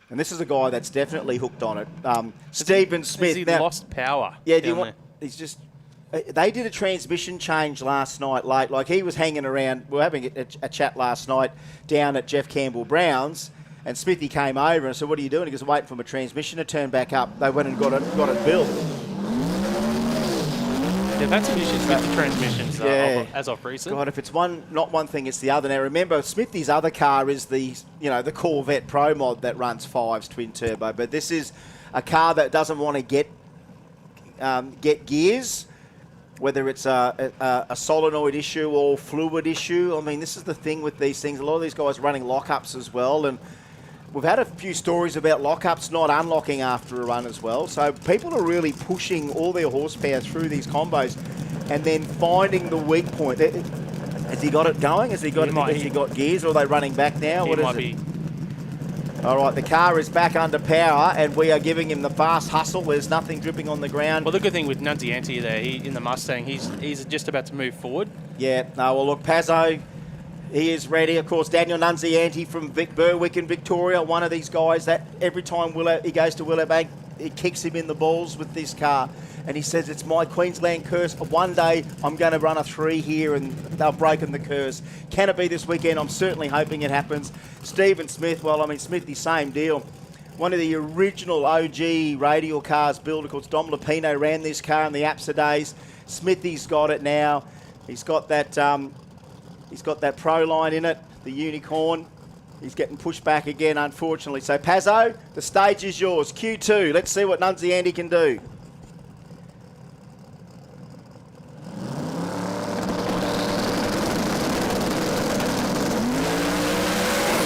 And this is a guy that's definitely hooked on it. Stephen Smith. Has he lost power? Yeah, he's just... They did a transmission change last night late. Like, he was hanging around. We were having a chat last night down at Jeff Campbell Brown's, and Smithy came over and said, what are you doing? He goes, waiting for my transmission to turn back up. They went and got it built. They've had some issues with the transmissions as of recent. God, if it's not one thing, it's the other. Now, remember, Smithy's other car is the Corvette Pro Mod that runs 5's twin turbo, but this is a car that doesn't want to get gears, whether it's a solenoid issue or fluid issue. I mean, this is the thing with these things. A lot of these guys are running lockups as well, and we've had a few stories about lockups not unlocking after a run as well. So people are really pushing all their horsepower through these combos and then finding the weak point. Has he got it going? Has he got gears, or are they running back now? What is it? All right, the car is back under power, and we are giving him the fast hustle. There's nothing dripping on the ground. Well, the good thing with Nunziante there, in the Mustang, he's just about to move forward. Yeah, no, well, look, Pazzo, he is ready. Of course, Daniel Nunziante from Berwick in Victoria, one of these guys that every time he goes to Willowbank, it kicks him in the balls with this car. And he says, it's my Queensland curse. One day I'm going to run a 3 here and they've broken the curse. Can it be this weekend? I'm certainly hoping it happens. Stephen Smith, well, I mean, Smithy, same deal. One of the original OG radial cars built. Of course, Dom Lupino ran this car in the APSA days. Smithy's got it now. He's got that Pro line in it, the Unicorn. He's getting pushed back again, unfortunately. So, Pazzo, the stage is yours. Q2. Let's see what Nunziante can do.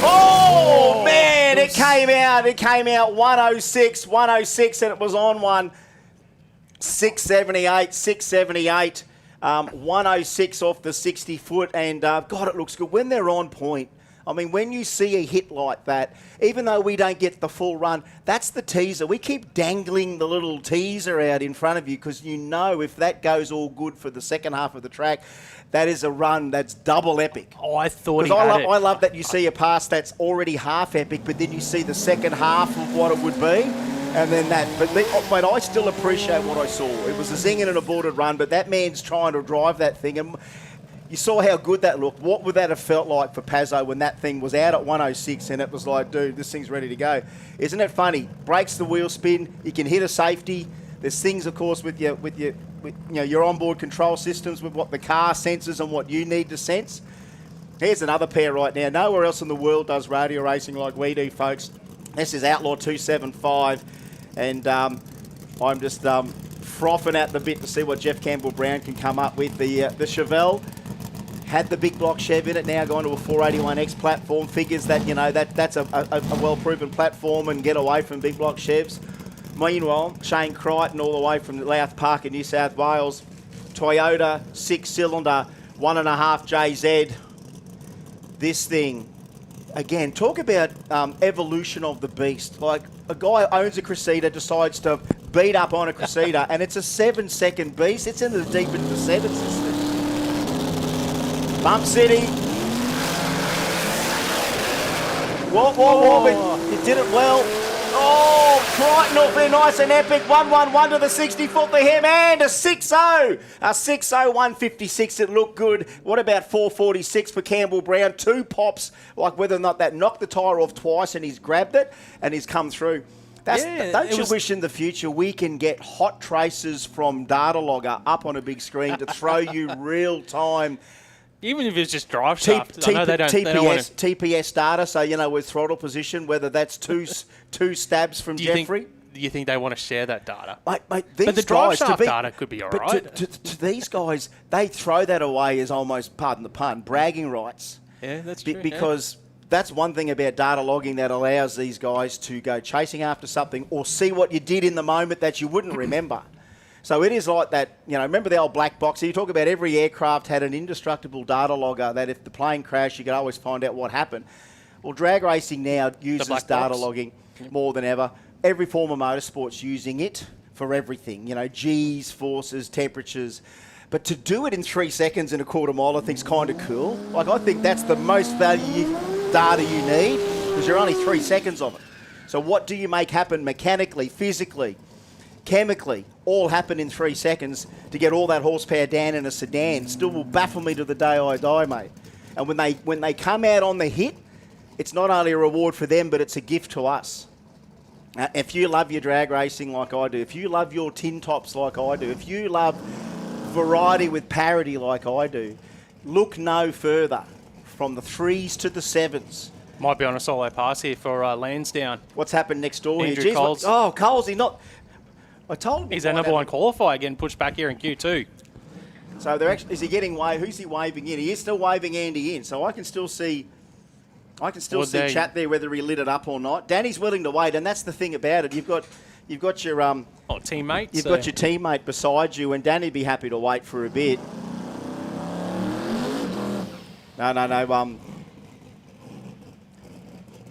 Oh, man, it came out 106, and it was on one. 678, 106 off the 60 foot, and God, it looks good when they're on point. I mean, when you see a hit like that, even though we don't get the full run, that's the teaser. We keep dangling the little teaser out in front of you because you know if that goes all good for the second half of the track, that is a run that's double epic. Oh, I thought I love that you see a pass that's already half epic, but then you see the second half of what it would be, and then that. But I still appreciate what I saw. It was a zing and an aborted run, but that man's trying to drive that thing, and you saw how good that looked. What would that have felt like for Pazzo when that thing was out at 106 and it was like, dude, this thing's ready to go? Isn't it funny? Breaks the wheel spin. You can hit a safety. There's things, of course, with your onboard control systems with what the car senses and what you need to sense. Here's another pair right now. Nowhere else in the world does radio racing like we do, folks. This is Outlaw 275, and I'm just frothing at the bit to see what Jeff Campbell Brown can come up with. The Chevelle had the big block Chev in it, now going to a 481X platform. Figures that, that's a well-proven platform and get away from big block Chevs. Meanwhile, Shane Crichton all the way from Louth Park in New South Wales. Toyota 6-cylinder 1.5 JZ. This thing, again, talk about evolution of the beast. Like, a guy owns a Cressida, decides to beat up on a Cressida, and it's a 7-second beast. It's into the deep into the sevens. Bump City. Whoa, but you did it well. Oh, Crichton off there, nice and epic. 111 to the 60 foot for him, and a 6-0. A 6-0, 156. It looked good. What about 446 for Campbell Brown? 2 pops, like whether or not that knocked the tyre off twice and he's grabbed it and he's come through. Don't you wish in the future we can get hot traces from Data Logger up on a big screen to throw you real time? Even if it's just drive shaft. I know they don't want to... TPS data, so with throttle position, whether that's two stabs from Jeffrey. Do you think they want to share that data? Mate, but the drive shaft data could be all right. To these guys, they throw that away as almost, pardon the pun, bragging rights. Yeah, that's true. Because that's one thing about data logging that allows these guys to go chasing after something or see what you did in the moment that you wouldn't remember. So it is like that, remember the old black box? You talk about every aircraft had an indestructible data logger that if the plane crashed, you could always find out what happened. Well, drag racing now uses data logging more than ever. Every form of motorsport's using it for everything, G's, forces, temperatures. But to do it in 3 seconds in a quarter mile, I think is kind of cool. Like, I think that's the most value data you need because you're only 3 seconds of it. So what do you make happen mechanically, physically, chemically, all happen in 3 seconds to get all that horsepower down in a sedan? Still will baffle me to the day I die, mate. And when they come out on the hit, it's not only a reward for them, but it's a gift to us. If you love your drag racing like I do, if you love your tin tops like I do, if you love variety with parity like I do, look no further from the 3s to the 7s. Might be on a solo pass here for Lansdowne. What's happened next door Andrew here? Coles. Colesy, not... I told him. He's our number one qualifier getting pushed back here in Q2. So they're actually, is he getting who's he waving in? He is still waving Andy in, so I can still see chat there whether he lit it up or not. Danny's willing to wait, and that's the thing about it. You've got your teammate. You've got your teammate beside you, and Danny'd be happy to wait for a bit. No.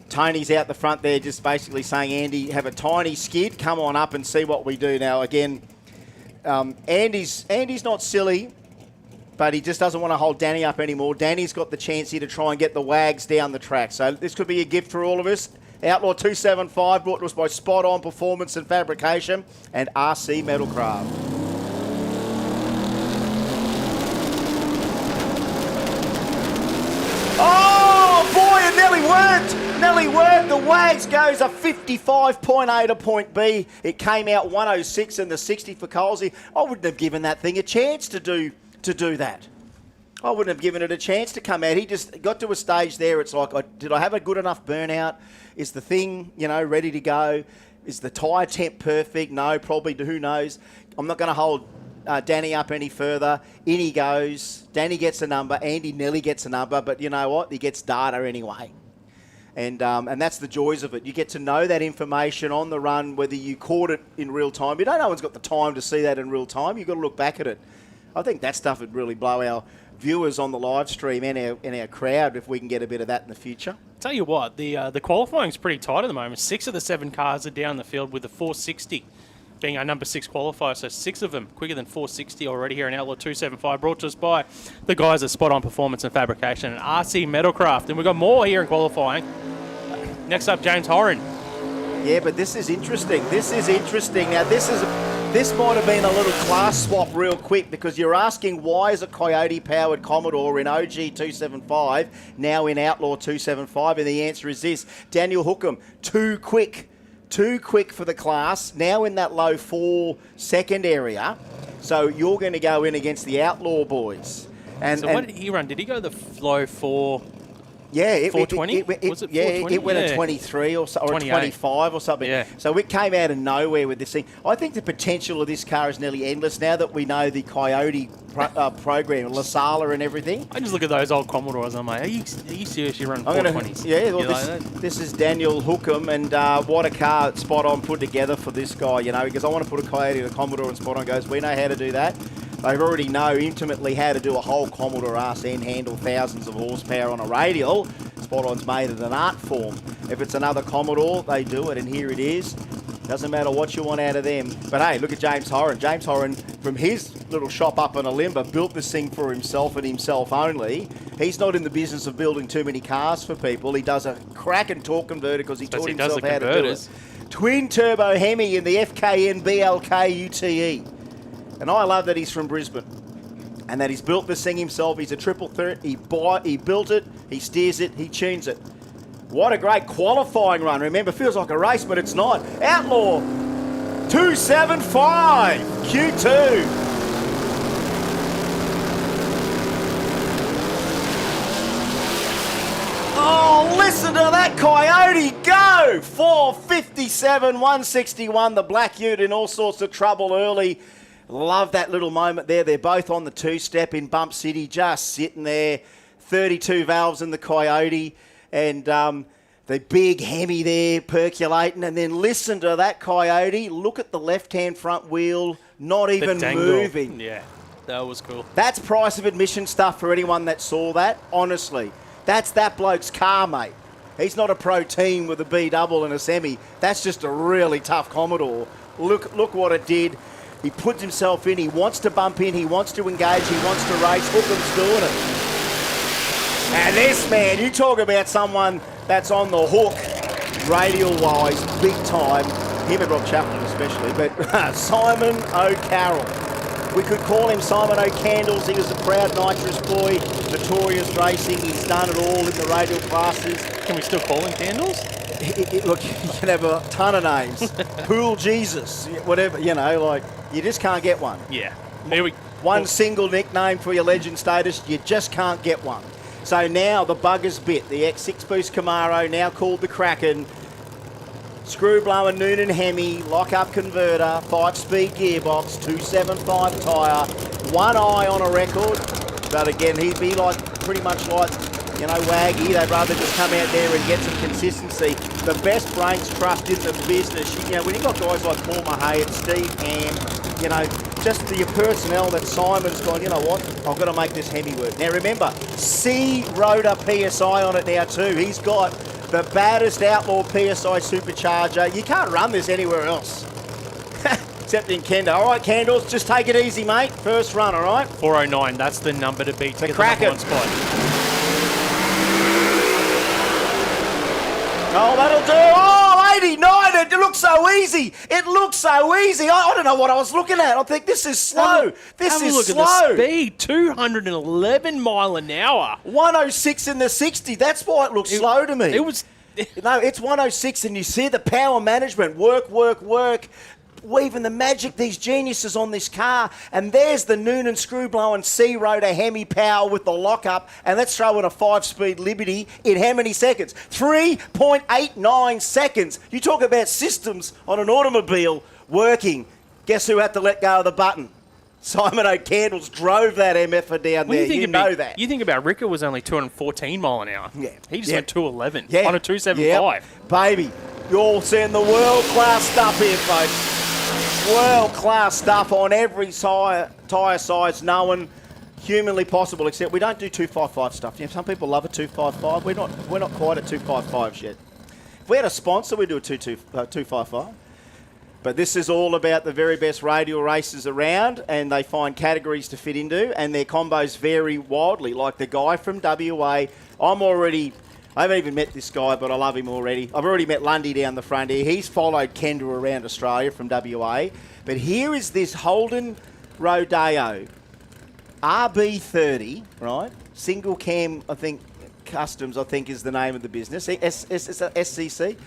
Tony's out the front there just basically saying, Andy, have a tiny skid. Come on up and see what we do now. Again, Andy's not silly, but he just doesn't want to hold Danny up anymore. Danny's got the chance here to try and get the wags down the track. So this could be a gift for all of us. Outlaw 275 brought to us by Spot On Performance and Fabrication and RC Metalcraft. Oh, boy, it nearly worked. Nearly worked. The Wags goes a 55.8 to point B. It came out 106 in the 60 for Colesy. I wouldn't have given that thing a chance to do that. I wouldn't have given it a chance to come out. He just got to a stage there. It's like, did I have a good enough burnout? Is the thing, ready to go? Is the tyre temp perfect? No, probably. Who knows? I'm not going to hold Danny up any further. In he goes. Danny gets a number. Andy nearly gets a number. But you know what? He gets data anyway. And that's the joys of it. You get to know that information on the run, whether you caught it in real time. You don't know one's got the time to see that in real time. You've got to look back at it. I think that stuff would really blow our viewers on the live stream and our crowd if we can get a bit of that in the future. Tell you what, the qualifying's pretty tight at the moment. 6 of the 7 cars are down the field with the 460 being our number 6 qualifier, so 6 of them quicker than 460 already here in Outlaw 275, brought to us by the guys at Spot On Performance and Fabrication and RC Metalcraft. And we've got more here in qualifying. Next up, James Horan. Yeah, but this is interesting. Now, this might have been a little class swap real quick because you're asking why is a Coyote-powered Commodore in OG 275 now in Outlaw 275, and the answer is this. Daniel Hookham, too quick for the class, now in that low 4-second area. So you're going to go in against the Outlaw boys. So what did he run? Did he go the low 4... Yeah, 420? Was it 420? It went at 23 or 25 or something. Yeah. So it came out of nowhere with this thing. I think the potential of this car is nearly endless now that we know the Coyote program, La Sala and everything. I just look at those old Commodores and I'm like, are you serious? You run 420s? Yeah, well, this is Daniel Hookham, and what a car Spot On put together for this guy, because I want to put a Coyote in a Commodore, and Spot On goes, we know how to do that. They already know intimately how to do a whole Commodore RC handle thousands of horsepower on a radial. Spot On's made it an art form. If it's another Commodore, they do it, and here it is. Doesn't matter what you want out of them. But hey, look at James Horan. James Horan, from his little shop up in Alimba, built this thing for himself and himself only. He's not in the business of building too many cars for people. He does a cracking torque converter because he taught himself how to do it. Twin turbo Hemi in the FKN BLK UTE. And I love that he's from Brisbane and that he's built this thing himself. He's a triple threat. He built it, he steers it, he tunes it. What a great qualifying run. Remember, feels like a race, but it's not. Outlaw 275 Q2. Oh, listen to that Coyote go! 457, 161. The Black Ute in all sorts of trouble early. Love that little moment there. They're both on the two-step in Bump City, just sitting there. 32 valves in the Coyote. And the big Hemi there percolating, and then listen to that Coyote. Look at the left-hand front wheel, not even moving. Yeah, that was cool. That's price of admission stuff for anyone that saw that, honestly. That's that bloke's car, mate. He's not a pro team with a B-double and a semi. That's just a really tough Commodore. Look what it did. He puts himself in. He wants to bump in. He wants to engage. He wants to race. Hookham's doing it. And this man, you talk about someone that's on the hook, radial-wise, big time. Him and Rob Chaplin especially, but Simon O'Carroll. We could call him Simon O'Candles. He was a proud nitrous boy, notorious racing. He's done it all in the radial classes. Can we still call him Candles? Look, you can have a ton of names. Pool Jesus, whatever, you just can't get one. Yeah. One single nickname for your legend status, you just can't get one. So now the bugger's bit, the X6 Boost Camaro, now called the Kraken, screw blower Noonan Hemi, lock-up converter, 5-speed gearbox, 275 tyre, one eye on a record, but again, he'd be pretty much like Waggy. They'd rather just come out there and get some consistency. The best brains trust in the business. When you've got guys like Paul Mahay and Steve Ham, just your personnel that Simon's gone, you know what, I've got to make this Hemi work. Now remember, C-Rotor PSI on it now too. He's got the baddest Outlaw PSI supercharger. You can't run this anywhere else. Except in Kenda. All right, Candles, just take it easy, mate. First run, all right? 409, that's the number to beat to get Kraken. the number one spot. Oh, that'll do. Oh, 89. It looks so easy. It looks so easy. I don't know what I was looking at. I think this is slow. This is look slow. At the speed, 211 mile an hour. 106 in the 60. That's why it looks slow to me. It was... No, it's 106, and you see the power management. Work. Weaving the magic, these geniuses on this car. And there's the Noonan screw-blowing C-Rotor Hemi power with the lock-up. And let's throw in a 5-speed Liberty in how many seconds? 3.89 seconds. You talk about systems on an automobile working. Guess who had to let go of the button? Simon O'Candles drove that MFer down there. You know that. You think about Ricker was only 214 mile an hour. Yeah. He just went 211 yeah. on a 275. Yep. Baby, you're seeing the world-class stuff here, folks. World-class stuff on every tyre size known humanly possible, except we don't do 255 stuff. Some people love a 255. We're not quite at 255s yet. If we had a sponsor, we'd do a 255. But this is all about the very best radial races around, and they find categories to fit into, and their combos vary wildly. Like the guy from WA, I haven't even met this guy, but I love him already. I've already met Lundy down the front here. He's followed Kenda around Australia from WA. But here is this Holden Rodeo RB30, right? Single cam, I think, Customs, I think, is the name of the business. SCC.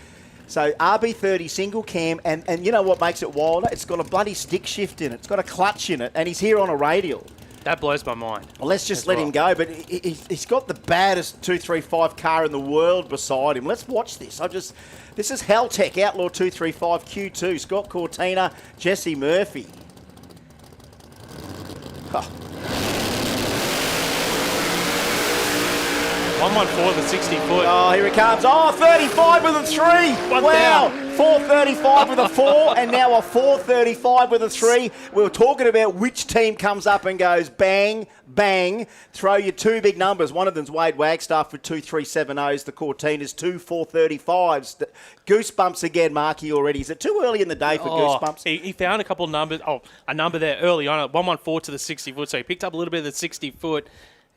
So RB30 single cam, and you know what makes it wilder? It's got a bloody stick shift in it. It's got a clutch in it, and he's here on a radial. That blows my mind. Well, let's just let him go. But he's got the baddest 235 car in the world beside him. Let's watch this. This is Haltech Outlaw 235 Q2. Scott Cortina, Jesse Murphy. Oh. 114 the 60 foot. Oh, here it comes. Oh, 35 with a 3. Wow. 435 with a 4, and now a 435 with a 3. We were talking about which team comes up and goes bang, bang. Throw your two big numbers. One of them's Wade Wagstaff for 2.370s. The Cortina's 2 435s. Goosebumps again, Marky, already. Is it too early in the day for goosebumps? He found a couple of numbers. Oh, a number there early on, 114 to the 60 foot. So he picked up a little bit of the 60 foot.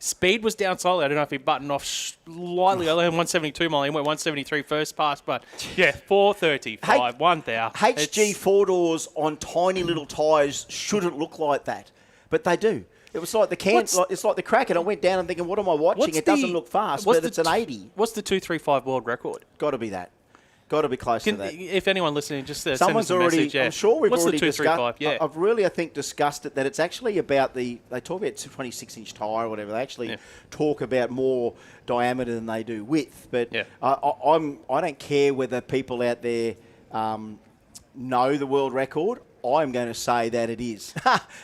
Speed was down slightly. I don't know if he buttoned off slightly. I learned 172 mile. He went 173 first pass, but yeah, 435, 1,000. HG four-doors on tiny little tyres shouldn't look like that, but they do. It was like it's like the Kraken. I went down and thinking, what am I watching? It doesn't look fast, but it's an 80. What's the 235 world record? Got to be that. Got to be close to that. If anyone listening, just send us a already. message. Yeah. I'm sure we've What's already the 235? discussed. Yeah. I've really, I think, discussed it that it's actually about they talk about 26-inch tyre or whatever. They actually talk about more diameter than they do width. But I don't care whether people out there know the world record. I'm going to say that it is.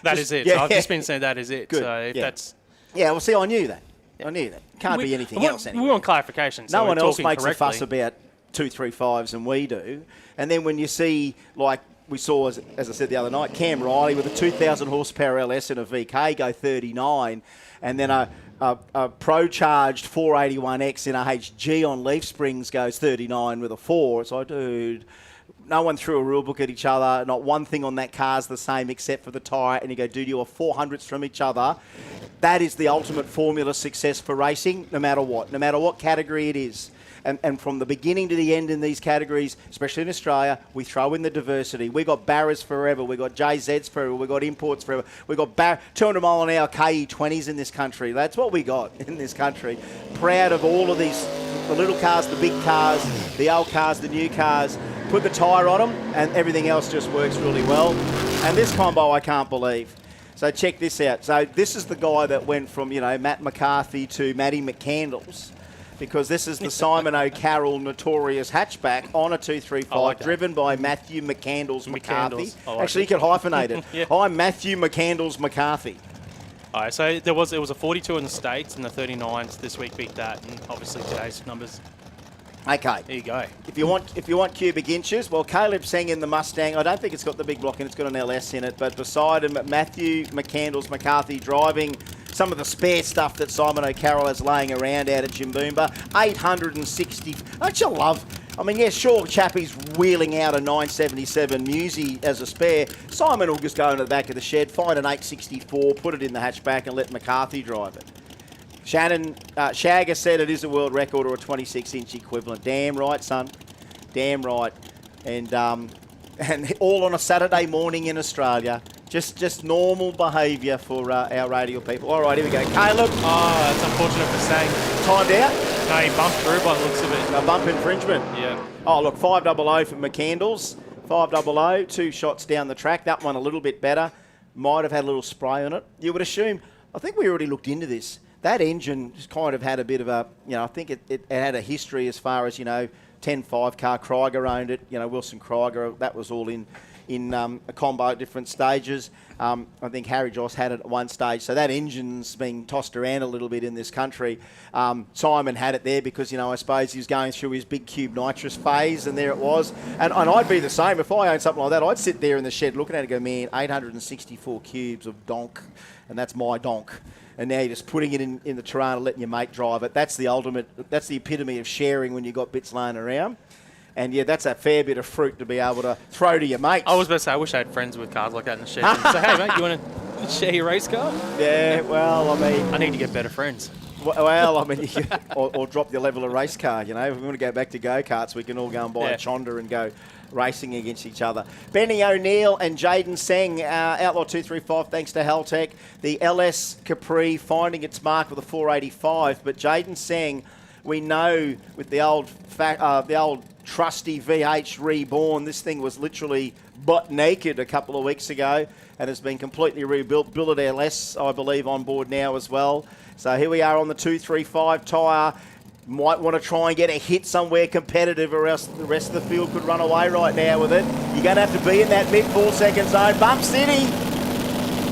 That is it. Yeah, so I've just been saying that is it. Good. So if that's well, see, I knew that. I knew that. Can't be anything else anyway. We want clarification. So no one else makes correctly. a fuss about 235s than we do. And then when you see, like we saw, as I said the other night, Cam Riley with a 2,000 horsepower LS and a VK go 39, and then a pro-charged 481X in a HG on leaf springs goes 39 with a 4. It's like, dude, no one threw a rule book at each other. Not one thing on that car's the same except for the tyre. And you go, dude, you are 400s from each other. That is the ultimate formula success for racing, no matter what category it is. And from the beginning to the end in these categories, especially in Australia, we throw in the diversity. We got Barras forever. We got JZs forever. We got imports forever. We got 200 mile an hour KE20s in this country. That's what we got in this country. Proud of all of these, the little cars, the big cars, the old cars, the new cars. Put the tyre on them, and everything else just works really well. And this combo, I can't believe. So check this out. So this is the guy that went from, Matt McCarthy to Matty McCandles, because this is the Simon O'Carroll notorious hatchback on a 235, driven by Matthew McCandles McCarthy. Actually, you could hyphenate it. Yeah. I'm Matthew McCandles McCarthy. All right, so it was a 42 in the States, and the 39s this week beat that, and obviously today's numbers. Okay. There you go. If you want cubic inches, well, Caleb Seng in the Mustang. I don't think it's got the big block and it's got an LS in it, but beside him, Matthew McCandles McCarthy driving some of the spare stuff that Simon O'Carroll is laying around out at Jimboomba. 860. Actually, sure, Chappie's wheeling out a 977 Musi as a spare. Simon will just go into the back of the shed, find an 864, put it in the hatchback, and let McCarthy drive it. Shagger said it is a world record or a 26-inch equivalent. Damn right, son. Damn right. And all on a Saturday morning in Australia. Just normal behaviour for our radial people. All right, here we go. Caleb. Oh, that's unfortunate for saying. Timed out? No, he bumped through by the looks of it. A bump infringement. Yeah. Oh, look, 500 for McCandles. 500, 2 shots down the track. That one a little bit better. Might have had a little spray on it. You would assume, I think we already looked into this. That engine just kind of had a bit of a, I think it had a history as far as, 10.5 car. Krieger owned it, Wilson Krieger. That was all in a combo at different stages. I think Harry Joss had it at one stage. So that engine's been tossed around a little bit in this country. Simon had it there because, I suppose he was going through his big cube nitrous phase, and there it was. And I'd be the same. If I owned something like that, I'd sit there in the shed looking at it and go, man, 864 cubes of donk, and that's my donk. And now you're just putting it in the Tirana, letting your mate drive it. That's the ultimate, that's the epitome of sharing when you've got bits laying around. And yeah, that's a fair bit of fruit to be able to throw to your mates. I was about to say, I wish I had friends with cars like that in the shed. So, hey, mate, you want to share your race car? Yeah, well, I need to get better friends. Well, or drop your level of race car, If we want to go back to go-karts, we can all go and buy a Chonda and go racing against each other. Benny O'Neill and Jaden Seng, Outlaw 235, thanks to Haltech. The LS Capri finding its mark with a 485, but Jaden Seng, we know with the old trusty VH Reborn, this thing was literally butt naked a couple of weeks ago and has been completely rebuilt. Billet LS, I believe, on board now as well. So here we are on the 235 tyre. Might want to try and get a hit somewhere competitive, or else the rest of the field could run away right now with it. You're going to have to be in that mid 4 second zone. Bump City,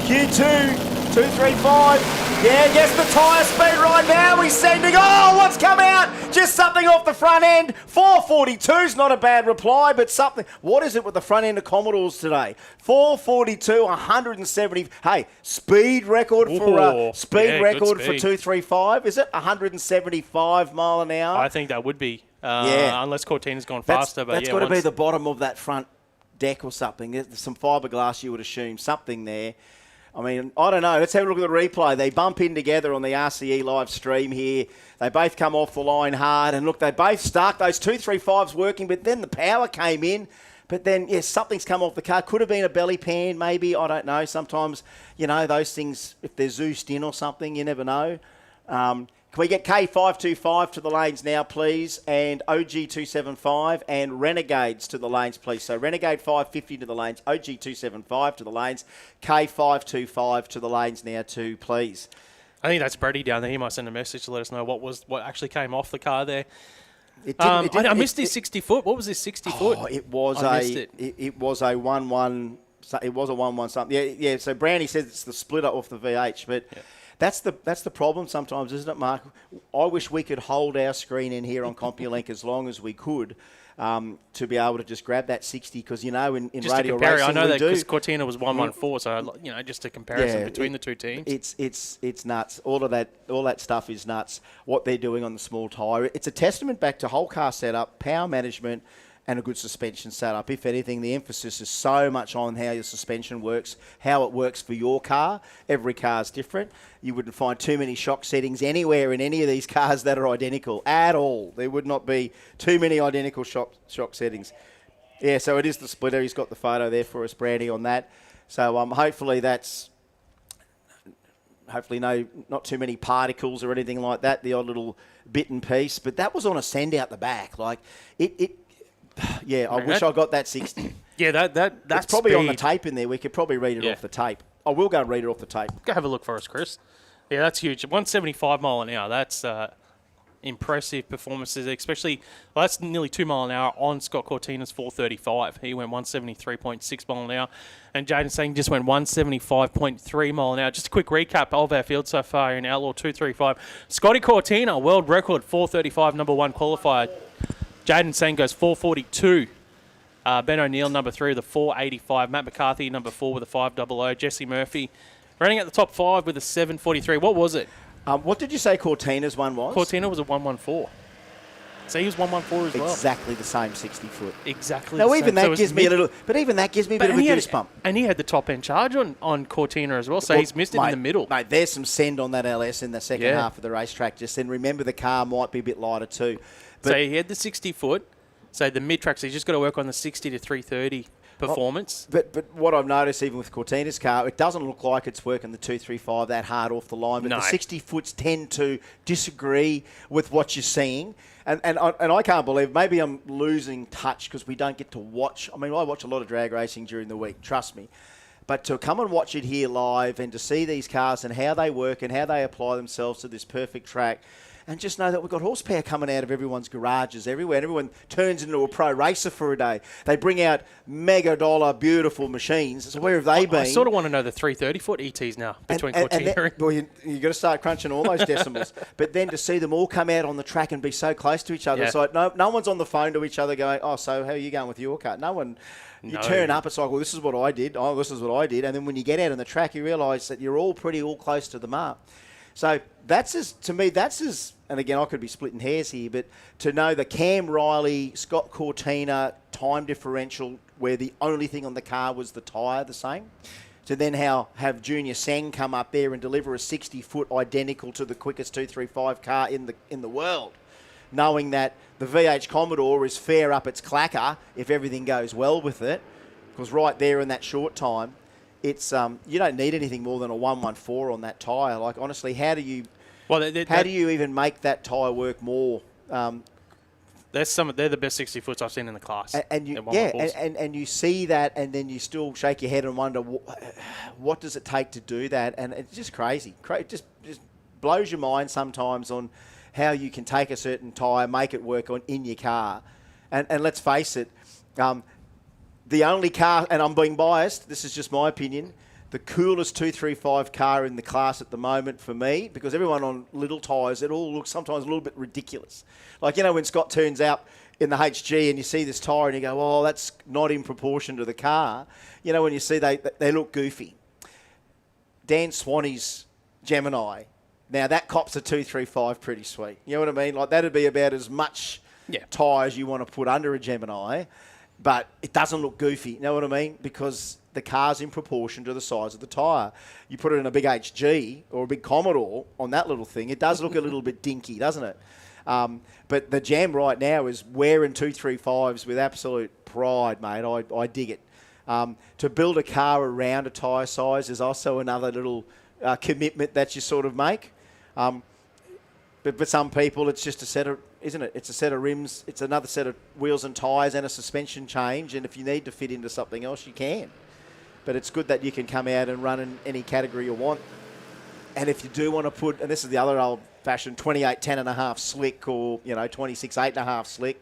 Q2, 235. Yeah, gets the tyre speed right now. He's sending, what's come out? Just something off the front end. 442's not a bad reply, but something. What is it with the front end of Commodores today? 442, 170. Hey, speed record for 235. Is it 175 mile an hour? I think that would be. Unless Cortina's gone faster. That's got to be the bottom of that front deck or something. There's some fiberglass, you would assume. Something there. I don't know. Let's have a look at the replay. They bump in together on the RCE live stream here. They both come off the line hard. And look, they both stuck. Those 235s working, but then the power came in. But then, something's come off the car. Could have been a belly pan, maybe. I don't know. Sometimes, those things, if they're Zeused in or something, you never know. Can we get K525 to the lanes now, please? And OG275 and Renegades to the lanes, please. So Renegade 550 to the lanes, OG275 to the lanes, K525 to the lanes now too, please. I think that's Brady down there. He might send a message to let us know what actually came off the car there. I missed his 60 foot. What was his 60 foot? It was it was a 1-1. It was a 1-1 something. Yeah. So Brownie says it's the splitter off the VH, but. Yeah. That's the problem sometimes, isn't it, Mark? I wish we could hold our screen in here on CompuLink as long as we could to be able to just grab that 60 because, in just radial to compare racing, I know we that do. because Cortina was 114, so, just a comparison between the two teams. It's nuts. All that stuff is nuts, what they're doing on the small tyre. It's a testament back to whole car setup, power management, and a good suspension setup. If anything, the emphasis is so much on how your suspension works, how it works for your car. Every car is different. You wouldn't find too many shock settings anywhere in any of these cars that are identical at all. There would not be too many identical shock settings. Yeah, so it is the splitter. He's got the photo there for us, Brandy, on that. So hopefully not too many particles or anything like that, the odd little bit and piece. But that was on a send out the back. Like, yeah, I wish I got that 60. Yeah, that's probably speed. on the tape in there. We could probably read it off the tape. I will go and read it off the tape. Go have a look for us, Chris. Yeah, that's huge. 175 mile an hour. That's impressive performances, especially, that's nearly 2 mile an hour on Scott Cortina's 435. He went 173.6 mile an hour. And Jaden Sang just went 175.3 mile an hour. Just a quick recap of our field so far in Outlaw 235. Scotty Cortina, world record, 435, number 1 qualifier. Jaden Sang goes 442. Ben O'Neill, number 3 with a 485. Matt McCarthy, number 4 with a 500. Jesse Murphy running at the top 5 with a 743. What was it? What did you say Cortina's one was? Cortina was a 114. So he was 114 as well. Exactly the same 60 foot. Exactly now, the even same. that gives me a little... But even that gives me a bit of a goosebump. And he had the top-end charge on Cortina as well, so he's missed it in the middle. Mate, there's some send on that LS in the second half of the racetrack. Just then, remember the car might be a bit lighter too. But so he had the 60 foot. So the mid-track, so he's just got to work on the 60 to 330 performance. But what I've noticed, even with Cortina's car, it doesn't look like it's working the 235 that hard off the line. But the 60 foots tend to disagree with what you're seeing. And I can't believe, maybe I'm losing touch because we don't get to watch. I mean, I watch a lot of drag racing during the week, trust me. But to come and watch it here live and to see these cars and how they work and how they apply themselves to this perfect track, and just know that we've got horsepower coming out of everyone's garages everywhere. And everyone turns into a pro racer for a day. They bring out mega dollar, beautiful machines. So where have they been? I sort of want to know the 330-foot ETs now between Cortina. Well, you got to start crunching all those decimals. But then to see them all come out on the track and be so close to each other. It's like no one's on the phone to each other going, oh, so how are you going with your car? No one. You turn up, it's like, well, this is what I did. Oh, this is what I did. And then when you get out on the track, you realise that you're all close to the mark. So to me, and again, I could be splitting hairs here, but to know the Cam Riley, Scott Cortina time differential where the only thing on the car was the tyre the same, to then have Junior Sang come up there and deliver a 60-foot identical to the quickest 235 car in the world, knowing that the VH Commodore is fair up its clacker if everything goes well with it, because right there in that short time, it's you don't need anything more than a 114 on that tyre. Like, honestly, how do you even make that tyre work more? They're the best 60 foots I've seen in the class. And you see that, and then you still shake your head and wonder what does it take to do that? And it's just crazy. Just blows your mind sometimes on how you can take a certain tyre, make it work in your car, and let's face it. The only car, and I'm being biased, this is just my opinion, the coolest 235 car in the class at the moment for me, because everyone on little tyres, it all looks sometimes a little bit ridiculous. Like, when Scott turns out in the HG and you see this tyre and you go, oh, that's not in proportion to the car. When you see they look goofy. Dan Swanee's Gemini, now that cops a 235 pretty sweet. You know what I mean? Like, that'd be about as much tyre as you want to put under a Gemini. But it doesn't look goofy, you know what I mean? Because the car's in proportion to the size of the tyre. You put it in a big HG or a big Commodore on that little thing, it does look a little bit dinky, doesn't it? But the Jam right now is wearing 235s with absolute pride, mate. I dig it. To build a car around a tyre size is also another little commitment that you sort of make. But some people, it's just a set of, isn't it? It's a set of rims, it's another set of wheels and tyres and a suspension change. And if you need to fit into something else, you can. But it's good that you can come out and run in any category you want. And if you do want to put, and this is the other old-fashioned 28 10.5 slick or, 26 8.5 slick,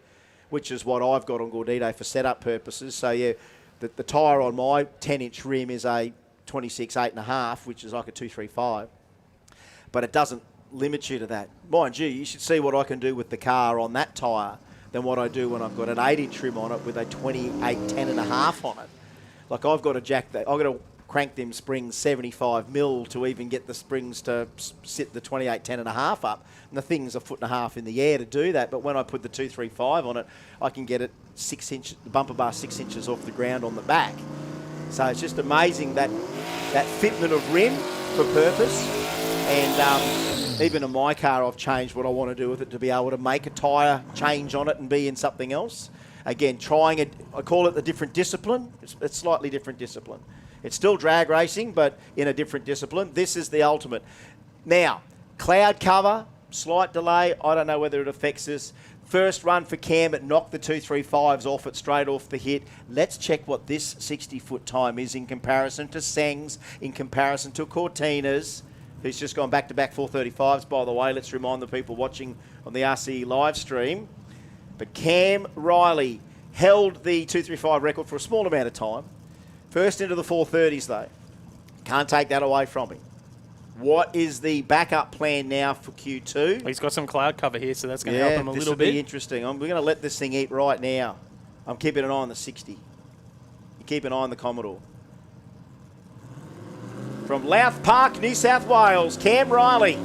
which is what I've got on Gordito for setup purposes. So, yeah, the tyre on my 10-inch rim is a 26 8.5, which is like a 235. but it doesn't limit you to that. Mind you, you should see what I can do with the car on that tyre than what I do when I've got an 8-inch rim on it with a 28.10.5 on it. Like I've got to jack that. I've got to crank them springs 75 mil to even get the springs to sit the 28.10.5 up. And the thing's a 1.5 foot in the air to do that. But when I put the 235 on it, I can get it 6 inches, the bumper bar 6 inches off the ground on the back. So it's just amazing that fitment of rim for purpose. And even in my car, I've changed what I want to do with it to be able to make a tyre change on it and be in something else. Again, trying it, I call it the different discipline. It's slightly different discipline. It's still drag racing, but in a different discipline. This is the ultimate. Now, cloud cover, slight delay. I don't know whether it affects us. First run for Cam, it knocked the 235s off it straight off the hit. Let's check what this 60-foot time is in comparison to Seng's, in comparison to Cortina's, who's just gone back-to-back 435s, by the way. Let's remind the people watching on the RCE live stream. But Cam Riley held the 235 record for a small amount of time. First into the 430s, though. Can't take that away from him. What is the backup plan now for Q2? He's got some cloud cover here, so that's going to help him a little bit. This will be interesting. We're going to let this thing eat right now. I'm keeping an eye on the 60. You keep an eye on the Commodore. From Louth Park, New South Wales, Cam Riley.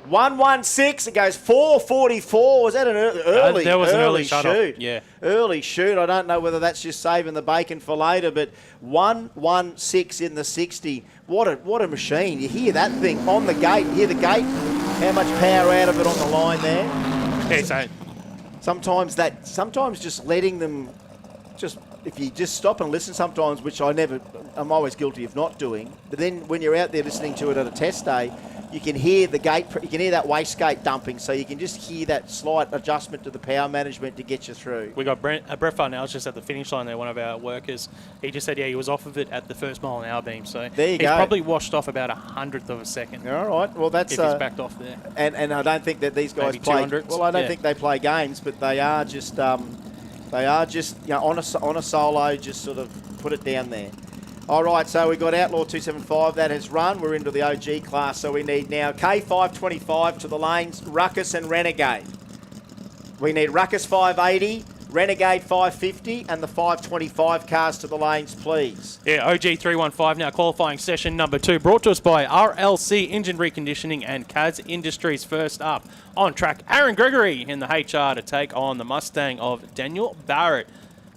116. It goes 444. Was that an early? There was an early shoot. Yeah. Early shoot. I don't know whether that's just saving the bacon for later, but 116 in the 60. What a machine. You hear that thing on the gate. You hear the gate. How much power out of it on the line there? Yeah, so Sometimes just letting them if you just stop and listen sometimes, which I'm always guilty of not doing, but then when you're out there listening to it at a test day, you can hear the gate, you can hear that wastegate dumping, so you can just hear that slight adjustment to the power management to get you through. we got Brett Farnell's just at the finish line there, one of our workers. He just said, he was off of it at the first mile an hour beam, so there you he's go. probably washed off about 100th of a second. All right, well that's if he's backed off there. And I don't think that these guys Maybe play. 200s? Well, I don't Yeah. think they play games, but they are just on a solo, just sort of put it down there. All right, so we got Outlaw 275 that has run. We're into the OG class, so we need now K525 to the lanes, Ruckus and Renegade. We need Ruckus 580, Renegade 550, and the 525 cars to the lanes, please. Yeah, OG 315 now qualifying session number 2, brought to us by RLC Engine Reconditioning and CADS Industries. First up on track, Aaron Gregory in the HR to take on the Mustang of Daniel Barrett.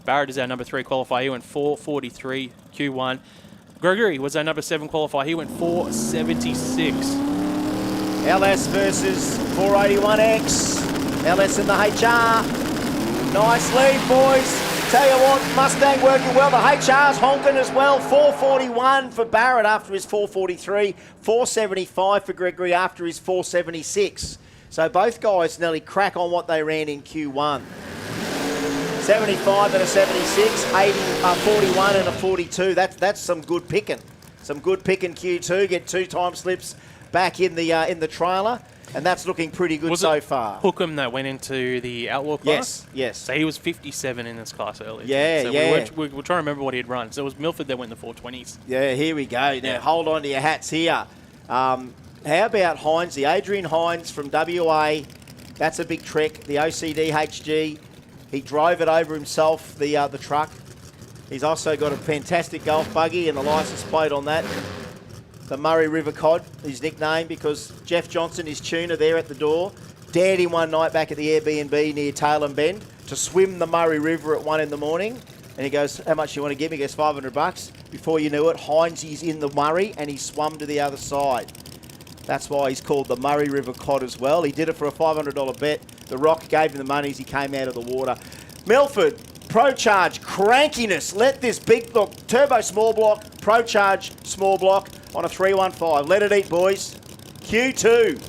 Barrett is our number 3 qualifier. He went 443 Q1. Gregory was our number 7 qualifier. He went 476. LS versus 481X. LS in the HR. Nice lead, boys. Tell you what, Mustang working well. The HR's honking as well. 441 for Barrett after his 443. 475 for Gregory after his 476. So both guys nearly crack on what they ran in Q1. 75 and a 76, 41 and a 42. That's some good picking. Some good picking Q2. Get 2 time slips back in the trailer, and that's looking pretty good so far. Hookham that went into the Outlaw class? Yes. So he was 57 in this class earlier. Yeah, so yeah. We were trying to remember what he had run. So it was Milford that went in the 420s. Yeah, here we go. Now, Yeah. hold on to your hats here. How about Hines, Adrian Hines from WA? That's a big trek. The OCD HG. He drove it over himself, the truck. He's also got a fantastic golf buggy and the license plate on that. The Murray River Cod, his nickname, because Jeff Johnson, his tuner there at the door, dared him one night back at the Airbnb near Tailem Bend to swim the Murray River at 1 in the morning. And he goes, how much you want to give me? He goes, $500. Before you knew it, Heinzie's in the Murray and he swum to the other side. That's why he's called the Murray River Cod as well. He did it for a $500 bet. The Rock gave him the money as he came out of the water. Milford, Pro Charge, crankiness. Let this big look, turbo small block, Pro Charge small block on a 315. Let it eat, boys. Q2.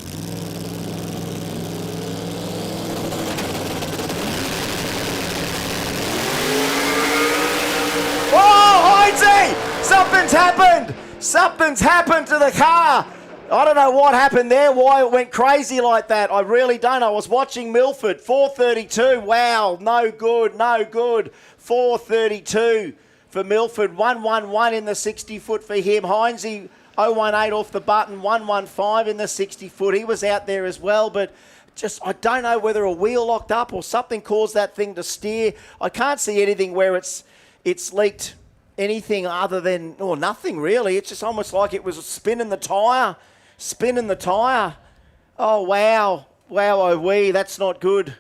Whoa, Heinzie! Something's happened! Something's happened to the car! I don't know what happened there, why it went crazy like that. I really don't. I was watching Milford, 4:32. Wow, no good, no good. 4:32 for Milford, 1:11 in the 60-foot for him. Heinze, 0:18 off the button, 1:15 in the 60-foot. He was out there as well, but just I don't know whether a wheel locked up or something caused that thing to steer. I can't see anything where it's leaked anything other than, or nothing really. It's just almost like it was spinning the tyre. Oh, wow. Wow, oh wee, that's not good.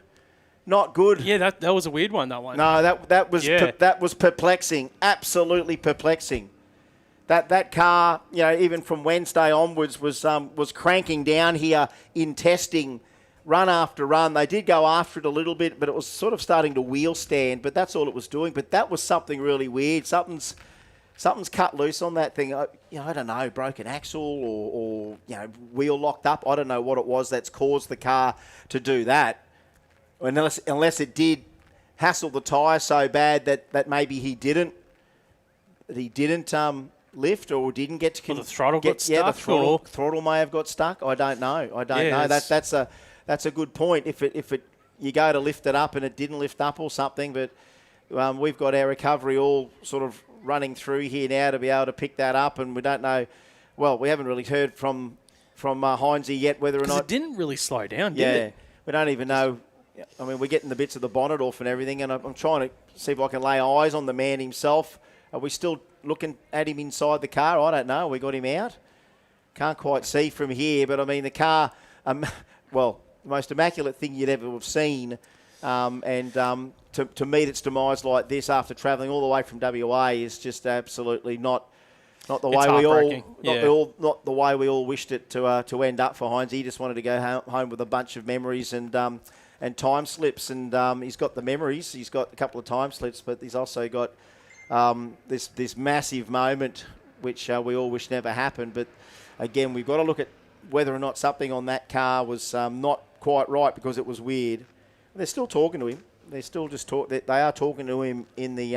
Not good. Yeah, that was a weird one, that one. No, that was perplexing. Absolutely perplexing. That car, you know, even from Wednesday onwards was cranking down here in testing, run after run. They did go after it a little bit, but it was sort of starting to wheel stand, but that's all it was doing. But that was something really weird. Something's cut loose on that thing. I don't know, broken axle or wheel locked up. I don't know what it was that's caused the car to do that. Unless it did hassle the tyre so bad that maybe he didn't lift or didn't get to... the throttle got stuck? Yeah, the throttle may have got stuck. I don't know. I don't know. That's a good point. If you go to lift it up and it didn't lift up or something, but we've got our recovery all sort of running through here now to be able to pick that up, and we don't know. Well, we haven't really heard from Heinze yet whether or not it didn't really slow down. Did it? We don't even know. I mean, we're getting the bits of the bonnet off and everything, and I'm trying to see if I can lay eyes on the man himself. Are we still looking at him inside the car? I don't know. We got him out. Can't quite see from here, but I mean the car. Well, the most immaculate thing you'd ever have seen. To meet its demise like this after travelling all the way from WA is just absolutely not the way not the way we all wished it to end up for Heinze. He just wanted to go home with a bunch of memories and time slips, and he's got the memories. He's got a couple of time slips, but he's also got this massive moment which we all wish never happened. But again, we've got to look at whether or not something on that car was not quite right, because it was weird. They're still talking to him. They're still just they are talking to him in the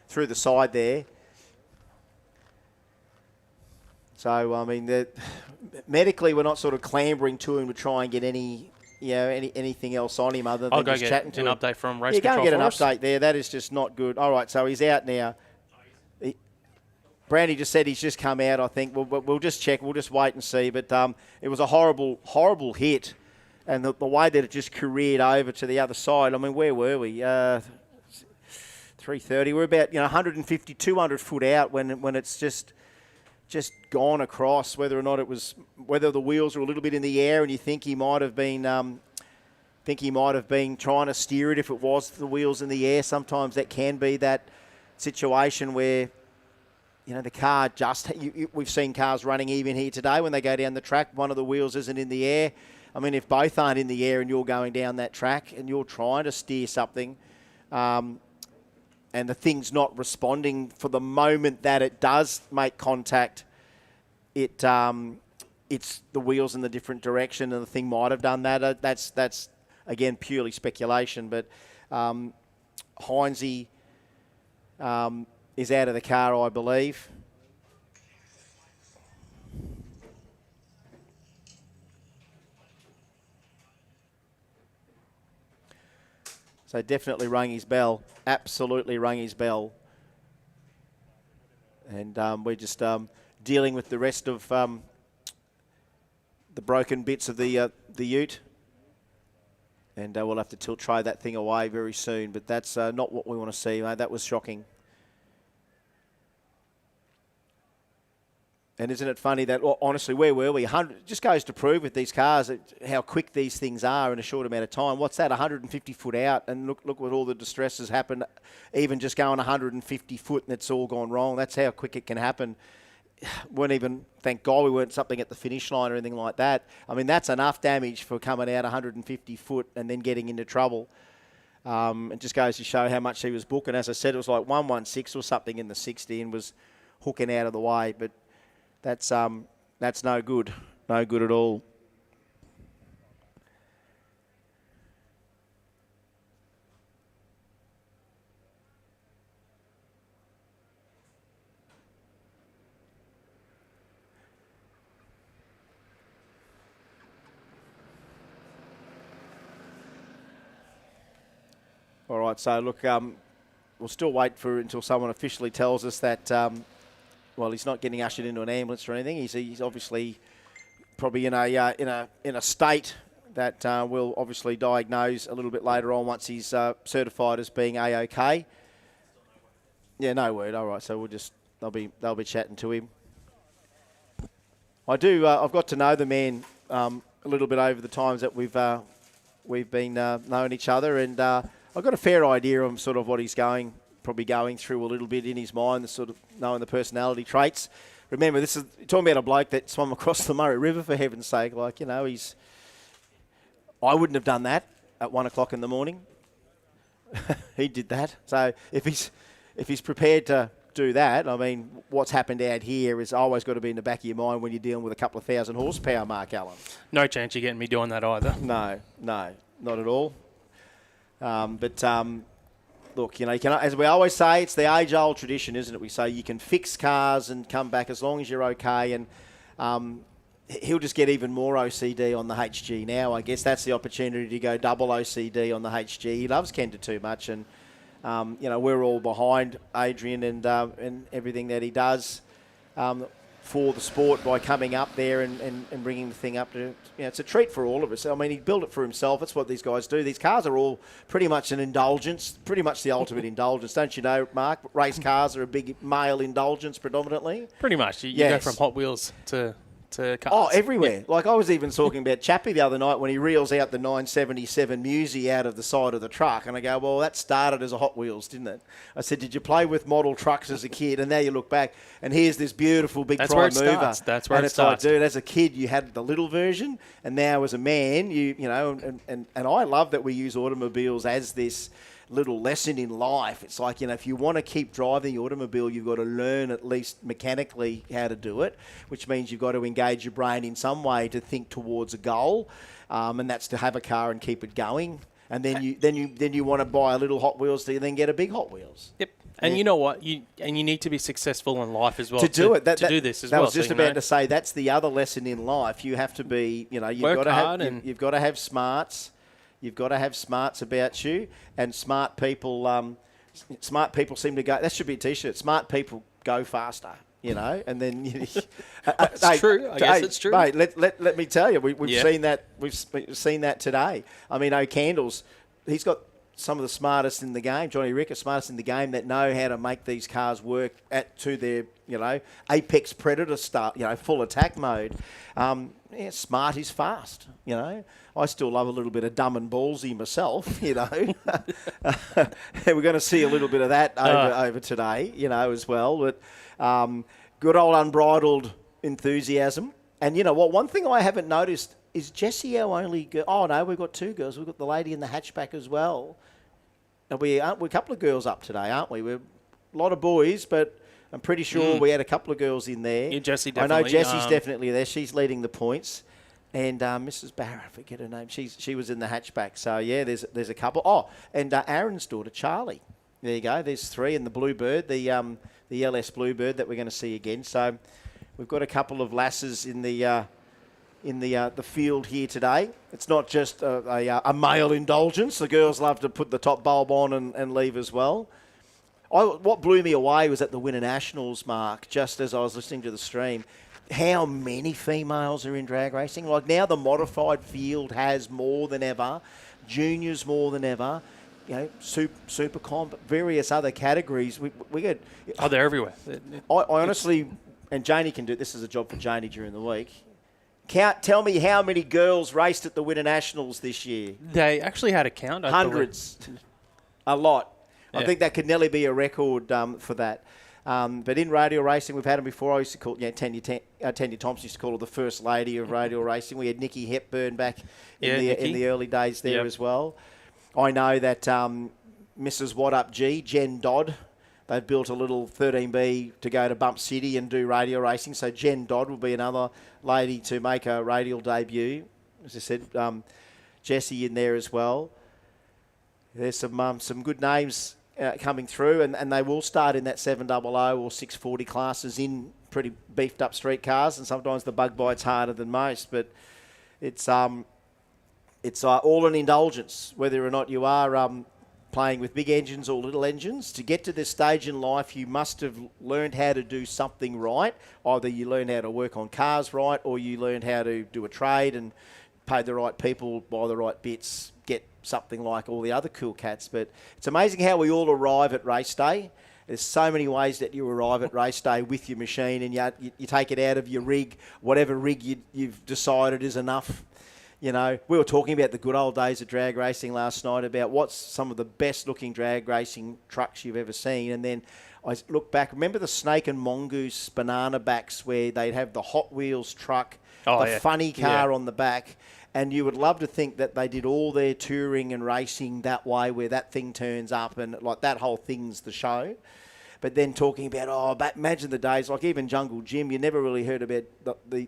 through the side there. So I mean, medically, we're not sort of clambering to him to try and get anything else on him other than just chatting to him. An update from race control. Control. Go and get an update there. That is just not good. All right, so he's out now. Brandy just said he's just come out. I think we'll just check. We'll just wait and see. But it was a horrible, horrible hit. And the way that it just careered over to the other side, I mean, where were we? 330. We're about 150, 200 foot out when it's just gone across. Whether or not whether the wheels were a little bit in the air, and you think he might have been trying to steer it if it was the wheels in the air. Sometimes that can be that situation where the car we've seen cars running even here today when they go down the track. One of the wheels isn't in the air. I mean, if both aren't in the air and you're going down that track and you're trying to steer something, and the thing's not responding for the moment that it does make contact, it's the wheels in the different direction, and the thing might have done that. That's again purely speculation. But Heinze is out of the car, I believe. So definitely rung his bell. Absolutely rung his bell. And we're just dealing with the rest of the broken bits of the ute. And we'll have to tray that thing away very soon. But that's not what we want to see, mate. That was shocking. And isn't it funny that, honestly, where were we? Just goes to prove with these cars how quick these things are in a short amount of time. What's that, 150 foot out? And look what all the distress has happened, even just going 150 foot and it's all gone wrong. That's how quick it can happen. Thank God we weren't something at the finish line or anything like that. I mean, that's enough damage for coming out 150 foot and then getting into trouble. It just goes to show how much he was booking. As I said, it was like 116 or something in the 60 and was hooking out of the way. But that's no good. No good at all. All right, so look, we'll still wait until someone officially tells us that, he's not getting ushered into an ambulance or anything. He's obviously probably in a state that we'll obviously diagnose a little bit later on once he's certified as being A-OK. Yeah, no word. All right, so they'll be chatting to him. I've got to know the man a little bit over the times that we've been knowing each other, and I've got a fair idea of sort of what he's probably going through a little bit in his mind, the sort of knowing the personality traits. Remember, this is talking about a bloke that swam across the Murray River, for heaven's sake. Like, I wouldn't have done that at 1 o'clock in the morning. He did that. So if he's prepared to do that, I mean, what's happened out here is always got to be in the back of your mind when you're dealing with a couple of 1,000 horsepower, Mark Allen. No chance you're getting me doing that either. No, not at all. Look, as we always say, it's the age-old tradition, isn't it? We say you can fix cars and come back as long as you're okay, and he'll just get even more OCD on the HG now. I guess that's the opportunity to go double OCD on the HG. He loves Kenda too much, and we're all behind Adrian and everything that he does for the sport by coming up there and bringing the thing up to, it's a treat for all of us. I mean, he built it for himself. That's what these guys do. These cars are all pretty much an indulgence, pretty much the ultimate indulgence. Don't you know, Mark? Race cars are a big male indulgence predominantly. Pretty much. You go from Hot Wheels to cars. Oh, everywhere. Yeah. Like I was even talking about Chappie the other night when he reels out the 977 Musi out of the side of the truck. And I go, well, that started as a Hot Wheels, didn't it? I said, did you play with model trucks as a kid? And now you look back and here's this beautiful big prime mover. That's where it starts. Like, dude, as a kid, you had the little version. And now as a man, and I love that we use automobiles as this little lesson in life. It's like, if you want to keep driving the automobile, you've got to learn at least mechanically how to do it, which means you've got to engage your brain in some way to think towards a goal, and that's to have a car and keep it going. And then you want to buy a little Hot Wheels to then get a big Hot Wheels. Yep. And you know what? You need to be successful in life as well to do this as well. I was just about to say that's the other lesson in life. You have to be, you've got to have smarts. You've got to have smarts about you, and smart people seem to go. That should be a T-shirt. Smart people go faster, and then that's true. I guess it's true, mate. Let me tell you, we've seen that. We've seen that today. I mean, O'Candles, he's got some of the smartest in the game. Johnny Ricker, smartest in the game, that know how to make these cars work to their apex predator start, full attack mode. Smart is fast, I still love a little bit of dumb and ballsy myself, We're going to see a little bit of that over today, as well. But good old unbridled enthusiasm. And you know what? One thing I haven't noticed is Jessie our only girl. Oh, no, we've got two girls. We've got the lady in the hatchback as well. And we're a couple of girls up today, aren't we? We're a lot of boys, but I'm pretty sure we had a couple of girls in there. Yeah, Jessie definitely. I know Jessie's definitely there. She's leading the points. And Mrs. Barra, I forget her name. She was in the hatchback. So, yeah, there's a couple. Oh, and Aaron's daughter, Charlie. There you go. There's three. And the Bluebird, the LS Bluebird that we're going to see again. So we've got a couple of lasses in the field here today. It's not just a male indulgence. The girls love to put the top bulb on and leave as well. What blew me away was at the Winter Nationals, Mark, just as I was listening to the stream, how many females are in drag racing. Like now the modified field has more than ever, juniors more than ever, super comp, various other categories. We get. Oh, they're everywhere. I honestly, and Janie can do this is a job for Janie during the week. Tell me how many girls raced at the Winter Nationals this year. They actually had a count. Hundreds. A lot. Yeah. I think that could nearly be a record for that. But in radial racing, we've had them before. I used to call, Tanya Thompson used to call her the first lady of radial racing. We had Nikki Hepburn back in the early days there as well. I know that Mrs. What Up G, Jen Dodd, they've built a little 13B to go to Bump City and do radial racing. So Jen Dodd will be another lady to make a radial debut. As I said, Jessie in there as well. There's some good names coming through, and they will start in that 700 or 640 classes in pretty beefed up street cars, and sometimes the bug bite's harder than most. But it's all an indulgence, whether or not you are playing with big engines or little engines. To get to this stage in life, you must have learned how to do something right. Either you learned how to work on cars right, or you learned how to do a trade and pay the right people, buy the right bits, get something like all the other cool cats. But it's amazing how we all arrive at race day. There's so many ways that you arrive at race day with your machine, and you take it out of your rig, whatever rig you've decided is enough. You know, we were talking about the good old days of drag racing last night, about what's some of the best looking drag racing trucks you've ever seen. And then I look back, remember the Snake and Mongoose banana backs where they'd have the Hot Wheels truck, funny car on the back. And you would love to think that they did all their touring and racing that way, where that thing turns up and like that whole thing's the show. But then talking about, imagine the days, like even Jungle Jim, you never really heard about the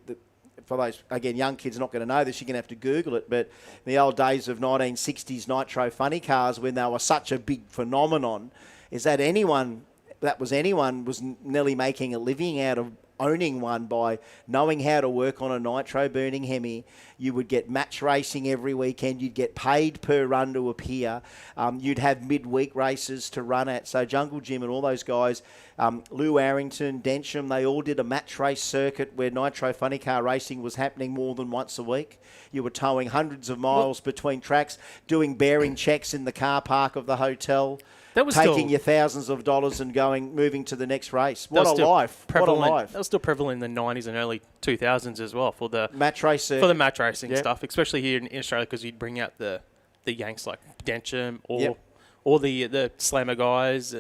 for those, again, young kids not going to know this, you're going to have to Google it, but the old days of 1960s nitro funny cars when they were such a big phenomenon, is that anyone was nearly making a living out of owning one by knowing how to work on a nitro burning Hemi. You would get match racing every weekend. You'd get paid per run to appear. You'd have midweek races to run at. So Jungle Jim and all those guys, Lou Arrington, Densham, they all did a match race circuit where nitro funny car racing was happening more than once a week. You were towing hundreds of miles between tracks, doing bearing checks in the car park of the hotel. That was taking your thousands of dollars and moving to the next race. What a life. What a life. That was still prevalent in the 90s and early 2000s as well for the match race circuit. For the match racing stuff, especially here in Australia, because you'd bring out the Yanks like Densham or the Slammer guys.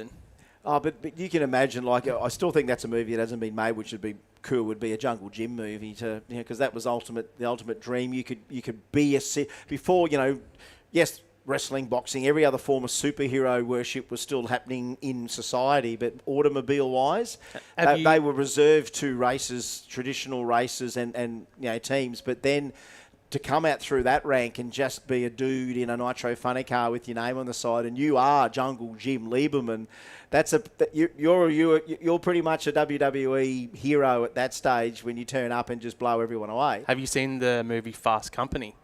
But you can imagine, like, I still think that's a movie that hasn't been made, which would be cool, would be a Jungle Jim movie, because that was the ultimate dream. You could be before, yes, wrestling, boxing, every other form of superhero worship was still happening in society, but automobile-wise, they were reserved to races, traditional races and teams. But then to come out through that rank and just be a dude in a nitro funny car with your name on the side, and you are Jungle Jim Lieberman, you're pretty much a WWE hero at that stage when you turn up and just blow everyone away. Have you seen the movie Fast Company?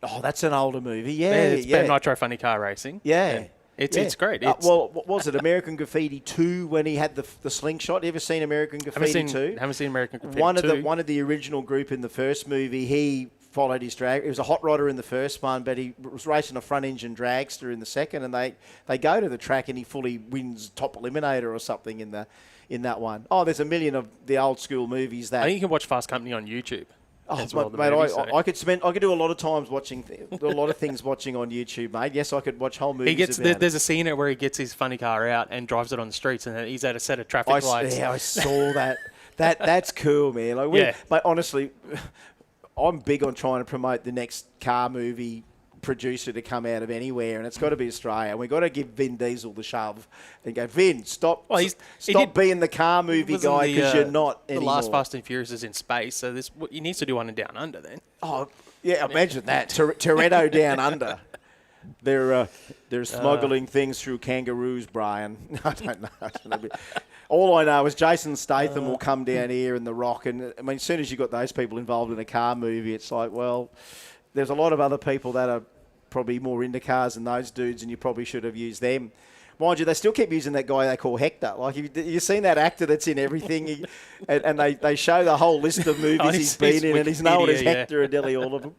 Oh, that's an older movie. Yeah, it's about nitro funny car racing. Yeah. It's great. What was it, American Graffiti 2, when he had the slingshot? You ever seen American Graffiti 2? Haven't seen American Graffiti 2. One of the original group in the first movie, he followed his drag. He was a hot rodder in the first one, but he was racing a front-engine dragster in the second, and they go to the track and he fully wins top eliminator or something in that one. Oh, there's a million of the old school movies that... I think you can watch Fast Company on YouTube. Oh, mate, I could do a lot of times watching a lot of things watching on YouTube, mate. Yes, I could watch whole movies. There's a scene where he gets his funny car out and drives it on the streets, and he's at a set of traffic lights. Yeah, I saw that. That's cool, man. But honestly, I'm big on trying to promote the next car movie producer to come out of anywhere, and it's got to be Australia. We've got to give Vin Diesel the shove and go, Vin, stop being the car movie guy, because you're not anymore. The last Fast and Furious is in space, so he needs to do one in Down Under then. Oh, yeah, imagine that. Toretto Down Under. They're smuggling things through kangaroos, Brian. I don't know. All I know is Jason Statham will come down here in The Rock, and I mean, as soon as you've got those people involved in a car movie, it's like, well... There's a lot of other people that are probably more into cars than those dudes, and you probably should have used them. Mind you, they still keep using that guy they call Hector. Like, you've seen that actor that's in everything, and they show the whole list of movies he's been in, and he's known as Hector and nearly all of them.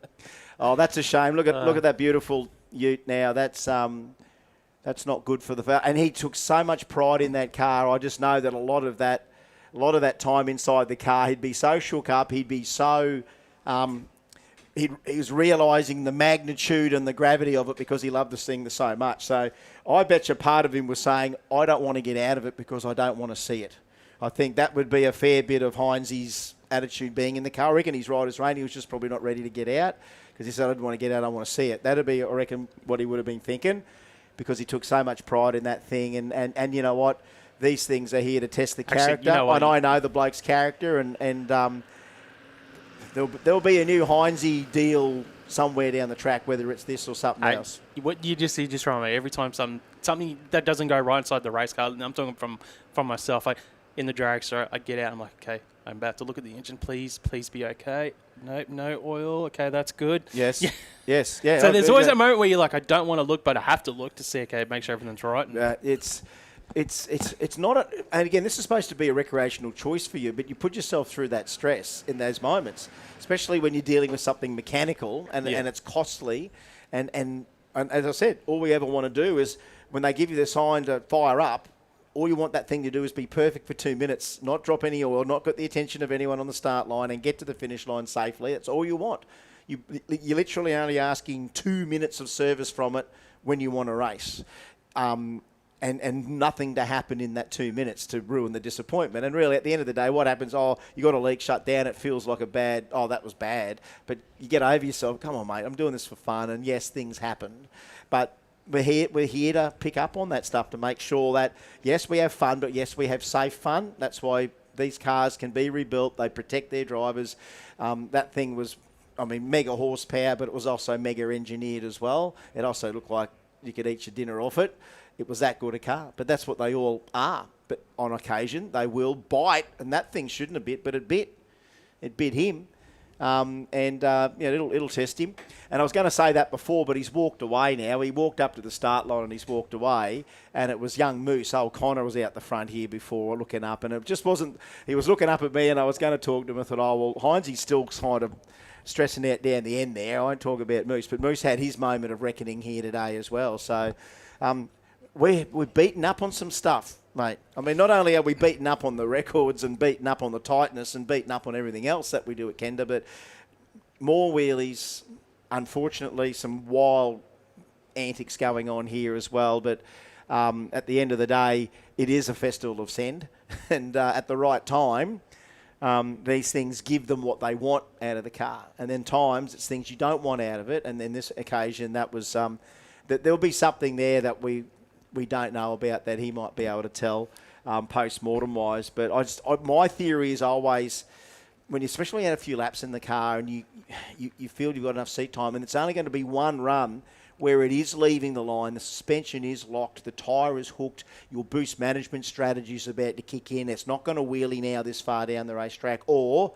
Oh, that's a shame. Look at that beautiful ute now. That's not good for the... And he took so much pride in that car. I just know that a lot of that time inside the car, he'd be so shook up. He'd be so... He was realising the magnitude and the gravity of it because he loved this thing so much. So I bet you part of him was saying, I don't want to get out of it because I don't want to see it. I think that would be a fair bit of Heinz's attitude being in the car. I reckon his rider's rein, he was just probably not ready to get out because he said, I didn't want to get out, I want to see it. That would be, I reckon, what he would have been thinking, because he took so much pride in that thing. And you know what? These things are here to test the character. Actually, you know what? And I know the bloke's character, and There'll be a new Heinze deal somewhere down the track, whether it's this or something else. What you just remind me every time something that doesn't go right inside the race car. And I'm talking from myself. in the drag strip. I get out. I'm like, okay, I'm about to look at the engine. Please be okay. Nope, no oil. Okay, that's good. Yes. Yeah. Yes. Yeah. So there's always that moment where you're like, I don't want to look, but I have to look to see, okay, make sure everything's right. It's not a, and again, this is supposed to be a recreational choice for you, but you put yourself through that stress in those moments, especially when you're dealing with something mechanical and it's costly. And as I said, all we ever want to do is when they give you the sign to fire up, all you want that thing to do is be perfect for 2 minutes, not drop any oil, not get the attention of anyone on the start line, and get to the finish line safely. That's all you want. You're literally only asking 2 minutes of service from it when you want to race. And nothing to happen in that 2 minutes to ruin the disappointment. And really, at the end of the day, what happens? Oh, you got a leak shut down. It feels like that was bad. But you get over yourself. Come on, mate. I'm doing this for fun. And yes, things happen. But we're here to pick up on that stuff to make sure that, yes, we have fun, but yes, we have safe fun. That's why these cars can be rebuilt. They protect their drivers. That thing was, mega horsepower, but it was also mega engineered as well. It also looked like you could eat your dinner off it. It was that good a car, but that's what they all are. But on occasion, they will bite, and that thing shouldn't have bit, but it bit. It bit him, it'll test him. And I was going to say that before, but he's walked away now. He walked up to the start line and he's walked away, and it was young Moose. O'Connor was out the front here before looking up, and it just wasn't. He was looking up at me, and I was going to talk to him. I thought, Heinzie's still kind of stressing out down the end there. I won't talk about Moose, but Moose had his moment of reckoning here today as well. So. We're beaten up on some stuff, mate. Not only are we beaten up on the records and beaten up on the tightness and beaten up on everything else that we do at Kenda, but more wheelies, unfortunately, some wild antics going on here as well. But at the end of the day, it is a festival of send. And at the right time, these things give them what they want out of the car. And then times it's things you don't want out of it. And then this occasion, that was that there'll be something there that we don't know about that he might be able to tell post-mortem wise. But my theory is always, when you especially had a few laps in the car and you feel you've got enough seat time, and it's only going to be one run where it is leaving the line, the suspension is locked, the tyre is hooked, your boost management strategy is about to kick in. It's not going to wheelie now this far down the racetrack, or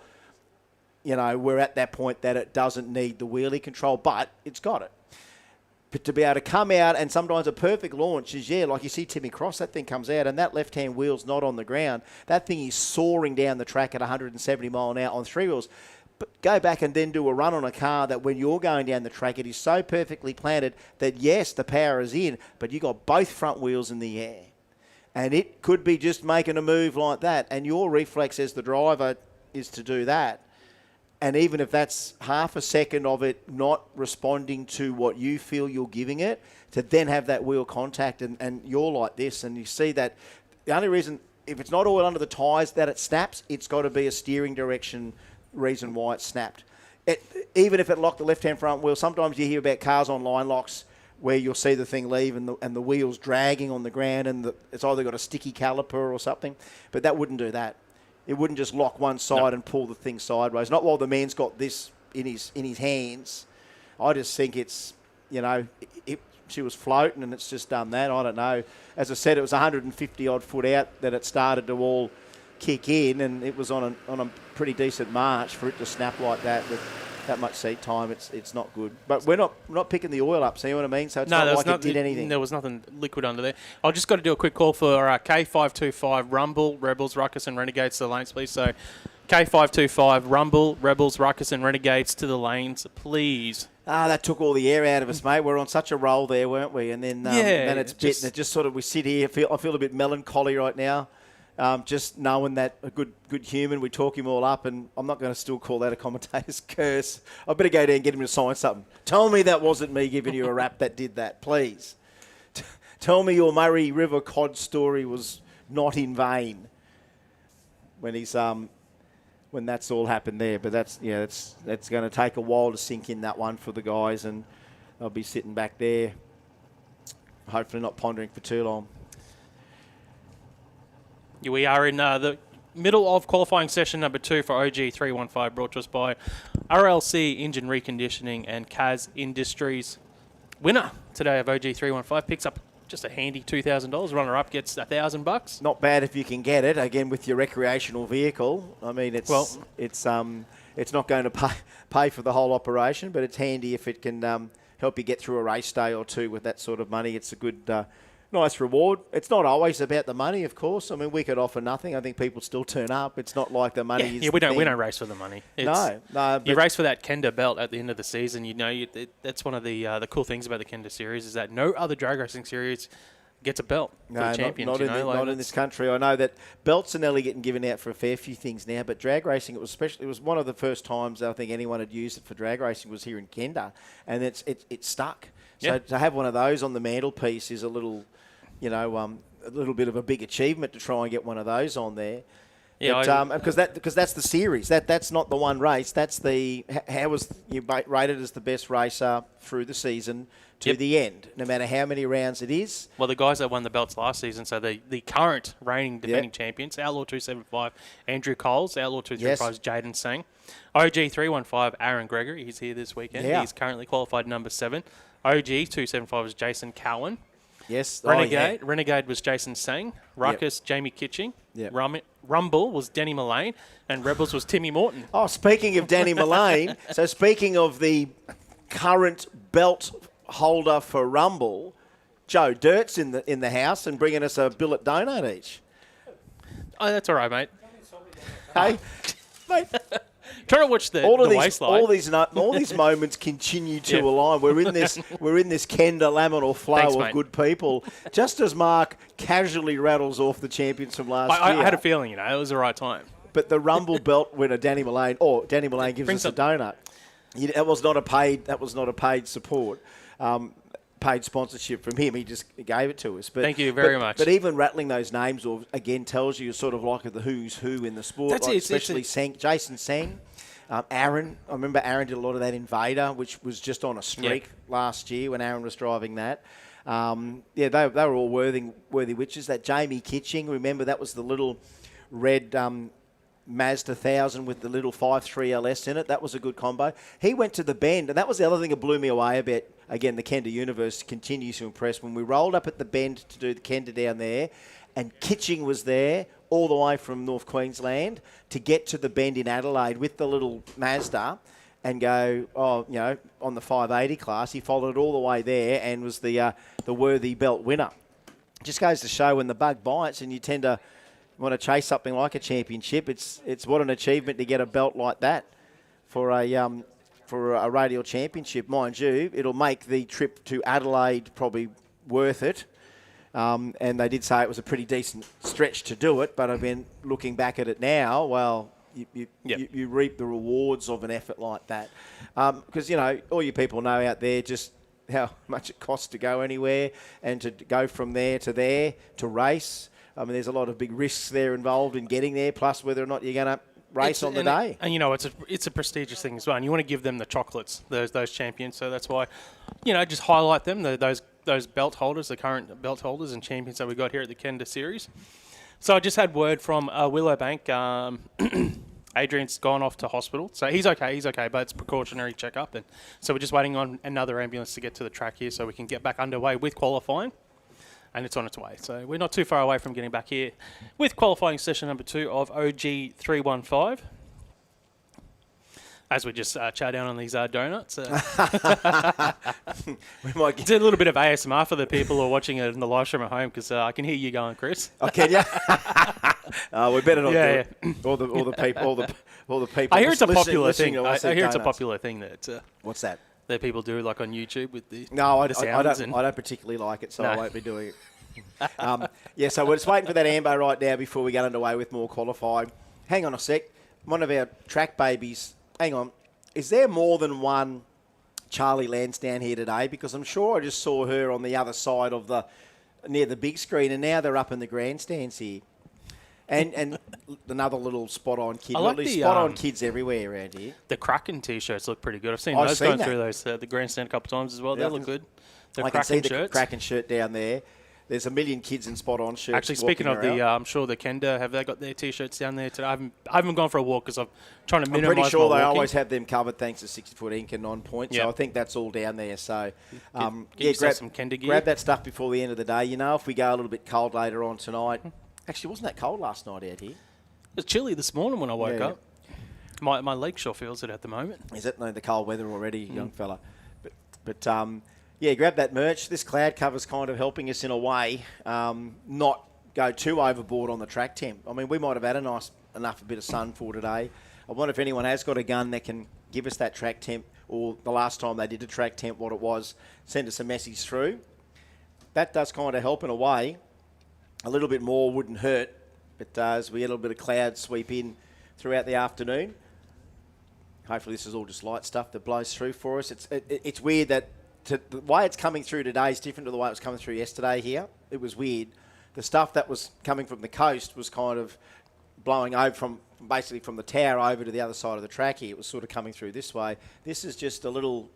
we're at that point that it doesn't need the wheelie control, but it's got it. But to be able to come out, and sometimes a perfect launch is, like you see Timmy Cross, that thing comes out and that left-hand wheel's not on the ground. That thing is soaring down the track at 170 mile an hour on three wheels. But go back and then do a run on a car that when you're going down the track, it is so perfectly planted that, yes, the power is in, but you got both front wheels in the air. And it could be just making a move like that. And your reflex as the driver is to do that. And even if that's half a second of it not responding to what you feel you're giving it, to then have that wheel contact and you're like this, and you see that the only reason, if it's not oil under the tyres that it snaps, it's got to be a steering direction reason why it snapped. Even if it locked the left-hand front wheel, sometimes you hear about cars on line locks where you'll see the thing leave and the wheel's dragging on the ground and it's either got a sticky caliper or something, but that wouldn't do that. It wouldn't just lock one side and pull the thing sideways. Not while the man's got this in his hands. I just think it's, she was floating and it's just done that. I don't know. As I said, it was 150 odd foot out that it started to all kick in, and it was on a pretty decent march for it to snap like that with that much seat time. It's not good. But we're not picking the oil up. See what I mean? So it's not like it did anything. There was nothing liquid under there. I've just got to do a quick call for K525 Rumble, Rebels, Ruckus and Renegades to the lanes, please. So K525 Rumble, Rebels, Ruckus and Renegades to the lanes, please. That took all the air out of us, mate. We're on such a roll there, weren't we? And then then it's bit, and it just sort of, we sit here. I feel a bit melancholy right now. Just knowing that a good human, we talk him all up, and I'm not going to still call that a commentator's curse. I better go down and get him to sign something. Tell me that wasn't me giving you a rap that did that, please. Tell me your Murray River cod story was not in vain when he's when that's all happened there. But that's going to take a while to sink in, that one, for the guys, and I'll be sitting back there, hopefully not pondering for too long. We are in the middle of qualifying session number 2 for OG315, brought to us by RLC Engine Reconditioning and Kaz Industries. Winner today of OG315 picks up just a handy $2,000. Runner-up gets $1,000. Not bad if you can get it, again, with your recreational vehicle. I mean, it's not going to pay for the whole operation, but it's handy if it can help you get through a race day or two with that sort of money. It's a good, nice reward. It's not always about the money, of course. I mean, we could offer nothing. I think people still turn up. It's not like the money is we the don't thing. race for the money. No. You race for that Kenda belt at the end of the season. That's one of the cool things about the Kenda series is that no other drag racing series gets a belt for the champions. Not in this country. I know that belts are nearly getting given out for a fair few things now, but drag racing, it was one of the first times I think anyone had used it for drag racing was here in Kenda, and it stuck. So to have one of those on the mantelpiece is a little, a little bit of a big achievement to try and get one of those on there. Yeah, because that's the series. That's not the one race. That's how was you rated as the best racer through the season to the end, no matter how many rounds it is. Well, the guys that won the belts last season, so the current reigning defending champions, Outlaw 275, Andrew Coles, Outlaw 235, Jaden Sang, OG 315, Aaron Gregory, he's here this weekend. Yeah. He's currently qualified number 7. OG 275 is Jason Cowan. Yes. Renegade was Jason Sang. Ruckus, Jamie Kitching. Yep. Rumble was Danny Mullane. And Rebels was Timmy Morton. Oh, speaking of Danny Mullane, so speaking of the current belt holder for Rumble, Joe Dirt's in the house and bringing us a billet donut each. Oh, that's all right, mate. Hey, mate. Try to watch the waistline. All these moments continue to align. We're in this Kenda laminal flow of good people. Just as Mark casually rattles off the champions from last year. I had a feeling, it was the right time. But the Rumble belt winner, Danny Mullane gives us a donut. That was not a paid support, paid sponsorship from him. He just gave it to us. But, thank you very much. But even rattling those names off again tells you sort of like the who's who in the sport, especially Jason Sang. Aaron, I remember Aaron did a lot of that Invader, which was just on a streak last year when Aaron was driving that. They were all worthy witches. That Jamie Kitching, remember that was the little red Mazda 1000 with the little 5.3 LS in it. That was a good combo. He went to the bend, and that was the other thing that blew me away a bit. Again, the Kenda universe continues to impress. When we rolled up at the bend to do the Kenda down there, and Kitching was there all the way from North Queensland to get to the bend in Adelaide with the little Mazda and go, on the 580 class. He followed all the way there and was the worthy belt winner. Just goes to show when the bug bites and you tend to want to chase something like a championship. It's what an achievement to get a belt like that for a radial championship. Mind you, it'll make the trip to Adelaide probably worth it. And they did say it was a pretty decent stretch to do it, but I've been looking back at it now. Well, you reap the rewards of an effort like that, because all you people know out there just how much it costs to go anywhere and to go from there to race. I mean, there's a lot of big risks there involved in getting there, plus whether or not you're going to race on the day. And it's a prestigious thing as well, and you want to give them the chocolates, those champions. So that's why, just highlight them, those belt holders, the current belt holders and champions that we got here at the Kenda Series. So I just had word from Willowbank. Adrian's gone off to hospital. So he's okay, but it's precautionary checkup. And so we're just waiting on another ambulance to get to the track here so we can get back underway with qualifying. And it's on its way. So we're not too far away from getting back here with qualifying session number 2 of OG 315. As we just chow down on these donuts. We might it's a little bit of ASMR for the people who are watching it in the live stream at home because I can hear you going, Chris. Oh, can you? We better not do it. All the people. I hear it's a popular thing. I hear it's a popular thing that. What's that? That people do like on YouTube with the sounds. I don't particularly like it, so I won't be doing it. So we're just waiting for that ambo right now before we get underway with more qualifying. Hang on a sec. One of our track babies. Hang on. Is there more than one Charlie Lansdowne here today? Because I'm sure I just saw her on the other side of near the big screen, and now they're up in the grandstands here. And another little spot-on kid. I like the spot-on kids everywhere around here. The Kraken T-shirts look pretty good. I've seen those going through the grandstand a couple of times as well. They look good. I can see the Kraken shirt down there. There's a million kids in spot-on shirts. Actually, speaking of around. I'm sure the Kenda, have they got their T-shirts down there today? I haven't gone for a walk because I'm trying to I'm minimise pretty sure my they walking. always have them covered thanks to 60-foot ink and non-point. Yep. So I think that's all down there. So Get yourself some Kenda gear. grab that stuff before the end of the day. You know, if we go a little bit cold later on tonight. Actually, wasn't that cold last night out here? It was chilly this morning when I woke Yeah. up. My leg sure feels it at the moment. Is it? No, the cold weather already, young fella. But yeah, grab that merch. This cloud cover's kind of helping us in a way, not go too overboard on the track temp. I mean, we might have had enough a bit of sun for today. I wonder if anyone has got a gun that can give us that track temp, or the last time they did a track temp, what it was, send us a message through. That does kind of help in a way. A little bit more wouldn't hurt, but as we get a little bit of cloud sweep in throughout the afternoon, hopefully this is all just light stuff that blows through for us. It's weird that the way it's coming through today is different to the way it was coming through yesterday here. It was weird. The stuff that was coming from the coast was kind of blowing over from basically from the tower over to the other side of the track here. It was sort of coming through this way. This is just a little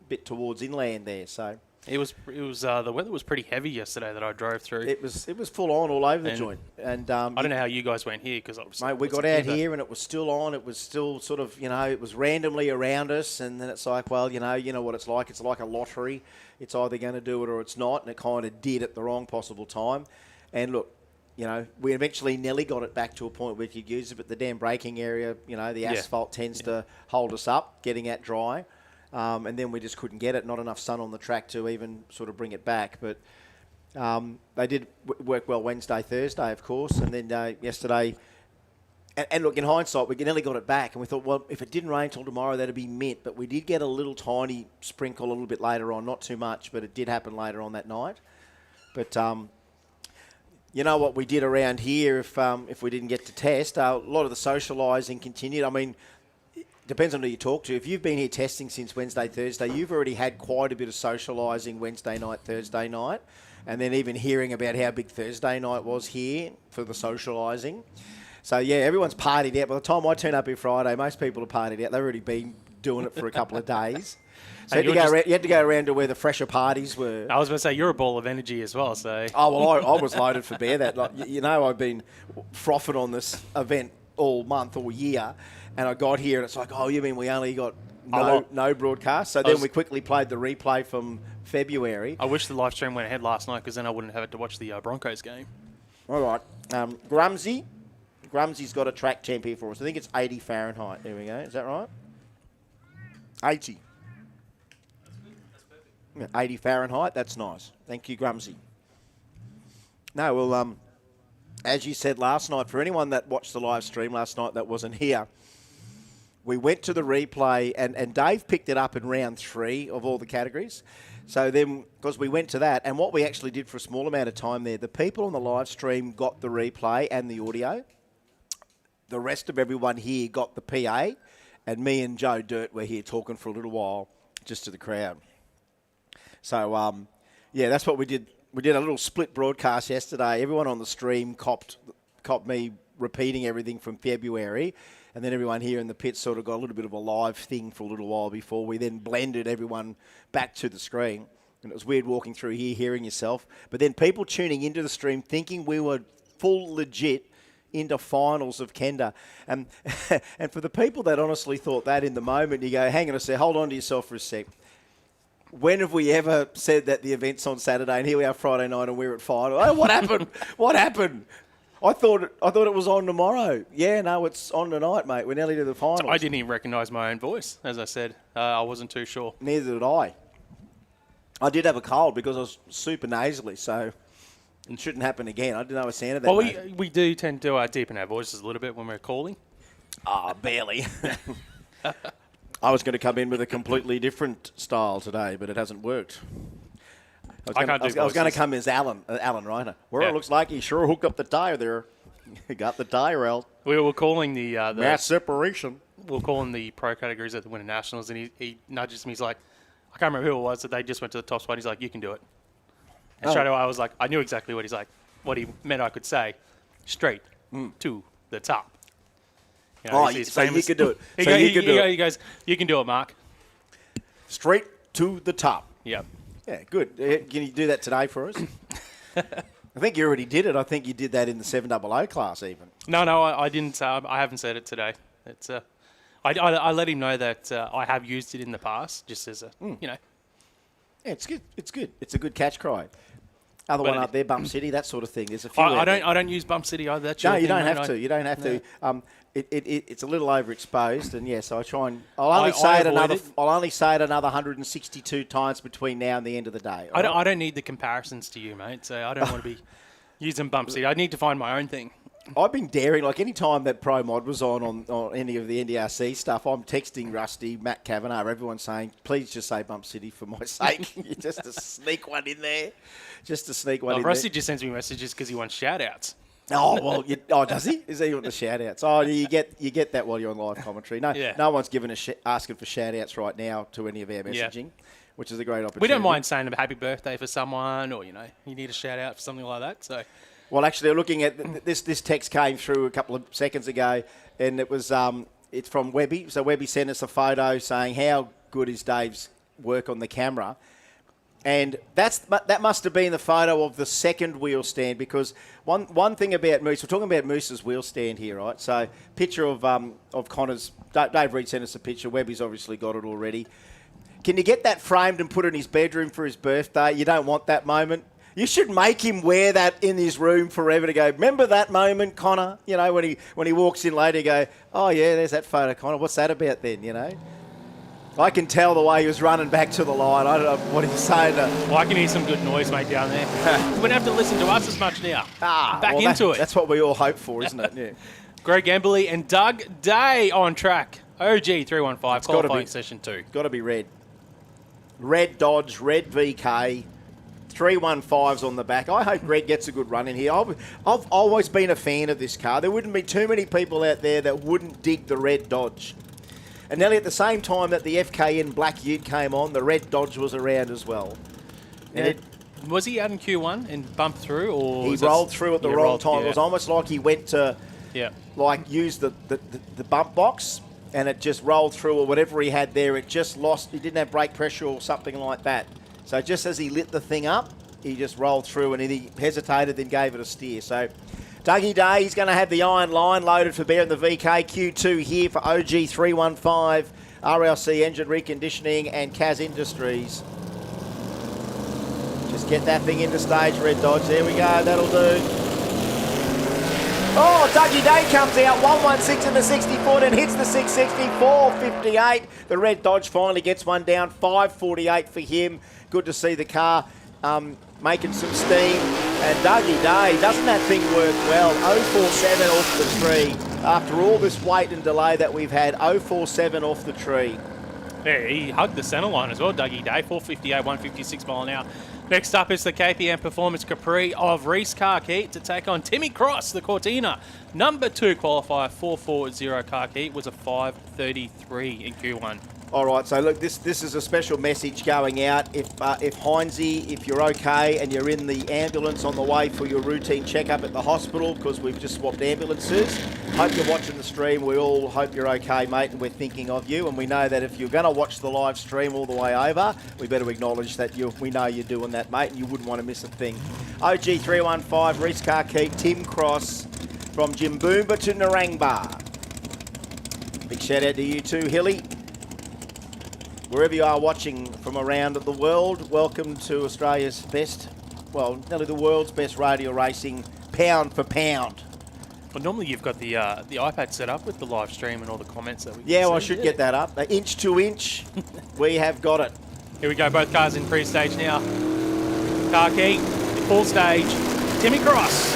bit towards inland there, so... It was the weather was pretty heavy yesterday that I drove through. It was full on all over the And joint. And I don't know how you guys went here because mate, we got out here and it was still on. It was still sort of, it was randomly around us, and then it's like, well, you know what it's like. It's like a lottery. It's either going to do it or it's not, and it kind of did at the wrong possible time. And look, we eventually nearly got it back to a point where we could use it, but the damn braking area, the asphalt tends to hold us up, getting that dry. And then we just couldn't get it. Not enough sun on the track to even sort of bring it back. But they did work well Wednesday, Thursday, of course. And then yesterday, and look, in hindsight, we nearly got it back. And we thought, well, if it didn't rain till tomorrow, that'd be mint. But we did get a little tiny sprinkle a little bit later on. Not too much, but it did happen later on that night. But you know what we did around here if we didn't get to test? A lot of the socialising continued. I mean... Depends on who you talk to. If you've been here testing since Wednesday, Thursday, you've already had quite a bit of socialising Wednesday night, Thursday night, and then even hearing about how big Thursday night was here for the socialising. So, yeah, everyone's partied out. By the time I turn up here Friday, most people have partied out. They've already been doing it for a couple of days. So you had to go around to where the fresher parties were. I was going to say, you're a ball of energy as well, so... Oh, well, I was loaded for bear that. Like, I've been frothing on this event all month, all year. And I got here and it's like, oh, you mean we only got no broadcast? So then we quickly played the replay from February. I wish the live stream went ahead last night because then I wouldn't have had to watch the Broncos game. All right. Grumsy's got a track temp here for us. I think it's 80 Fahrenheit. There we go. Is that right? 80. Yeah, 80 Fahrenheit. That's nice. Thank you, Grumsy. No, well, as you said last night, for anyone that watched the live stream last night that wasn't here, we went to the replay, and Dave picked it up in round 3 of all the categories. So then, because we went to that, and what we actually did for a small amount of time there, the people on the live stream got the replay and the audio. The rest of everyone here got the PA, and me and Joe Dirt were here talking for a little while just to the crowd. So, yeah, that's what we did. We did a little split broadcast yesterday. Everyone on the stream copped me repeating everything from February. And then everyone here in the pits sort of got a little bit of a live thing for a little while before we then blended everyone back to the screen. And it was weird walking through here, hearing yourself. But then people tuning into the stream thinking we were full legit into finals of Kenda. And for the people that honestly thought that in the moment, you go, hang on a sec, hold on to yourself for a sec. When have we ever said that the event's on Saturday and here we are Friday night and we're at final? Oh, what happened? What happened? I thought it was on tomorrow. Yeah, no, it's on tonight, mate. We're nearly to the finals. I didn't even recognise my own voice, as I said. I wasn't too sure. Neither did I. I did have a cold because I was super nasally, so it shouldn't happen again. I didn't know a sound of that. Well, we do tend to deepen our voices a little bit when we're calling. Barely. I was going to come in with a completely different style today, but it hasn't worked. I was going to come as Alan Reiner. Well, yeah. It looks like he sure hooked up the tyre there. He got the tyre out. We were calling the mass separation. We were calling the pro categories at the Winter Nationals, and he nudges me. He's like, I can't remember who it was, that they just went to the top spot. He's like, you can do it. And straight away, I was like, I knew exactly what he's like. What he meant I could say, straight to the top. You know, he's so famous. you could do it. He goes, you can do it, Mark. Straight to the top. Yep. Yeah, good. Can you do that today for us? I think you already did it. I think you did that in the 700 class even. No, I didn't. I haven't said it today. It's I let him know that I have used it in the past, just as a Yeah, it's good. It's good. It's a good catch cry. Other one up there, Bump City, that sort of thing. There's a few. I don't use Bump City either. That's no, you don't have to. You don't have to. It's a little overexposed, and yes, I try and I'll only say it another 162 times between now and the end of the day. I don't need the comparisons to you, mate. So I don't want to be using Bump City. I need to find my own thing. I've been daring, like any time that Pro Mod was on any of the NDRC stuff, I'm texting Rusty, Matt Kavanagh, everyone saying, please just say Bump City for my sake. Just to sneak one in there. Rusty just sends me messages because he wants shout-outs. Oh, well, does he? Is he on the shout-outs? Oh, you get that while you're on live commentary. No one's asking for shout-outs right now to any of our messaging, which is a great opportunity. We don't mind saying a happy birthday for someone or, you need a shout-out for something like that, so... Well, actually, looking at this text came through a couple of seconds ago, and it was it's from Webby. So Webby sent us a photo saying how good is Dave's work on the camera, and that must have been the photo of the second wheel stand, because one thing about Moose, we're talking about Moose's wheel stand here, right? So picture of Connor's. Dave Reed sent us a picture. Webby's obviously got it already. Can you get that framed and put it in his bedroom for his birthday? You don't want that moment. You should make him wear that in his room forever to go, remember that moment, Connor? When he walks in later, you go, oh, yeah, there's that photo, Connor. What's that about then, I can tell the way he was running back to the line. I don't know what he's saying. Well, I can hear some good noise, mate, down there. You wouldn't have to listen to us as much now. Into it. That's what we all hope for, isn't it? Yeah. Greg Amberley and Doug Day on track. OG 315, qualifying session 2. Got to be red. Red Dodge, red VK. 315s on the back. I hope Greg gets a good run in here. I've always been a fan of this car. There wouldn't be too many people out there that wouldn't dig the red Dodge. And nearly at the same time that the FKN Black Ute came on, the red Dodge was around as well. And was he out in Q1 and bumped through, or he rolled through at the wrong time? Yeah. It was almost like he went to use the bump box, and it just rolled through, or whatever he had there. It just lost. He didn't have brake pressure or something like that. So just as he lit the thing up, he just rolled through, and he hesitated, then gave it a steer. So Dougie Day, he's going to have the iron line loaded for Bear in the VK. Q2 here for OG 315, RLC Engine Reconditioning and Kaz Industries. Just get that thing into stage, Red Dodge. There we go, that'll do. Oh, Dougie Day comes out, 116 in the 64 and hits the 660, 458. The Red Dodge finally gets one down, 548 for him. Good to see the car making some steam. And Dougie Day, doesn't that thing work well? 047 off the tree. After all this wait and delay that we've had, 047 off the tree. Yeah, he hugged the centre line as well, Dougie Day, 458, 156 mile an hour. Next up is the KPM Performance Capri of Reese Carkeet to take on Timmy Cross, the Cortina. Number 2 qualifier, 440 Carkeet, was a 533 in Q1. All right, so look, this is a special message going out. If Heinzie, if you're okay and you're in the ambulance on the way for your routine checkup at the hospital, because we've just swapped ambulances, hope you're watching the stream. We all hope you're okay, mate, and we're thinking of you. And we know that if you're going to watch the live stream all the way over, we better acknowledge that we know you're doing that, mate, and you wouldn't want to miss a thing. OG 315, Reese Carkeet, Tim Cross, from Jimboomba to Narangba. Big shout out to you too, Hilly. Wherever you are watching from around the world, welcome to Australia's best, well, nearly the world's best radial racing, pound for pound. Well, normally you've got the iPad set up with the live stream and all the comments that we can see. I should get that up. Inch to inch, we have got it. Here we go, both cars in pre-stage now. Carkeet, full stage. Timmy Cross.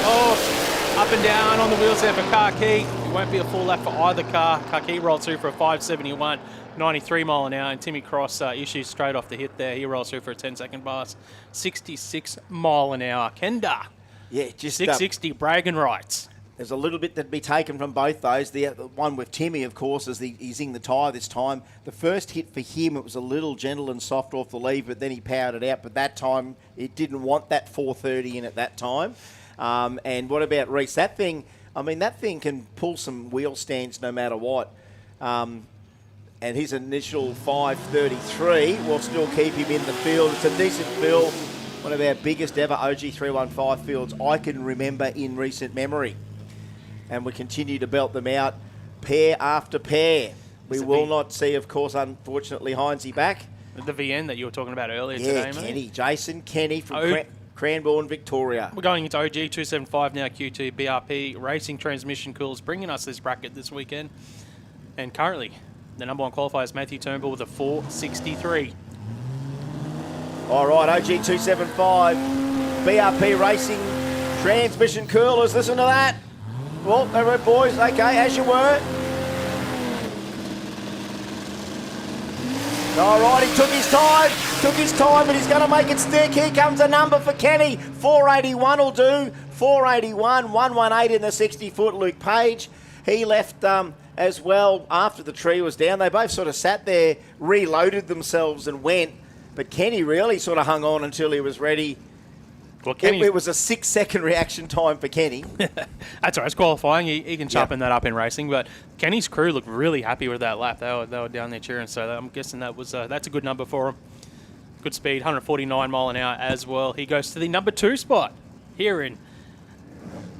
Oh, up and down on the wheels there for Carkeet. It won't be a full lap for either car. Carkeet rolled through for a 571. 93 mile an hour, and Timmy Cross issues straight off the hit there. He rolls through for a 10-second pass. 66 mile an hour. Kenda. Yeah, just 660 bragging rights. There's a little bit that be taken from both those. The one with Timmy, of course, is he's in the tyre this time. The first hit for him, it was a little gentle and soft off the lead, but then he powered it out. But that time, it didn't want that 430 in at that time. And what about Reese? That thing can pull some wheel stands no matter what. And his initial 533 will still keep him in the field. It's a decent field One of our biggest ever OG315 fields I can remember in recent memory. And we continue to belt them out pair after pair. We will not see, of course, unfortunately, Heinzie back. The VN that you were talking about earlier today, mate. Kenny, Jason Kenny from Cranbourne, Victoria. We're going into OG275 now, Q2 BRP Racing Transmission Coolers, bringing us this bracket this weekend. And currently, the number one qualifier is Matthew Turnbull with a 463. All right, OG275, BRP Racing Transmission Coolers. Listen to that. Well, all right, boys. Okay, as you were. All right, he took his time, but he's going to make it stick. Here comes a number for Kenny. 481 will do. 481, 118 in the 60-foot. Luke Page, he left as well after the tree was down. They both sort of sat there, reloaded themselves and went. But Kenny really sort of hung on until he was ready. Well, it was a 6-second reaction time for Kenny. That's all right. It's qualifying. He can sharpen that up in racing. But Kenny's crew looked really happy with that lap. They were down there cheering. So I'm guessing that's a good number for him. Good speed, 149 mile an hour as well. He goes to the number 2 spot here in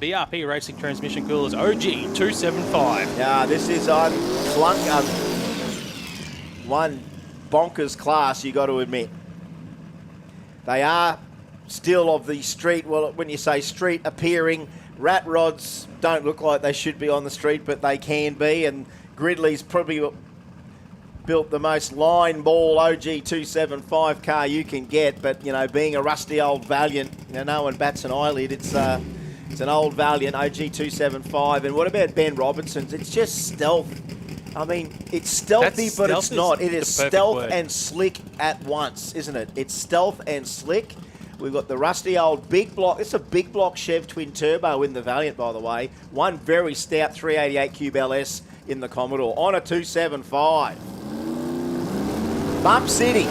BRP Racing Transmission Coolers OG275. Yeah, this is on one bonkers class, you got to admit. They are still of the street, well, when you say street appearing, rat rods don't look like they should be on the street, but they can be, and Gridley's probably built the most line ball OG275 car you can get, but, you know, being a rusty old Valiant, you know, no one bats an eyelid. It's an old Valiant OG275, and what about Ben Robinson's? It's just stealth. I mean, it's stealthy, but it's not. It is stealth and slick at once, isn't it? It's stealth and slick. We've got the rusty old big block. It's a big block Chev twin turbo in the Valiant, by the way. One very stout 388 Cube LS in the Commodore on a 275. Bump City.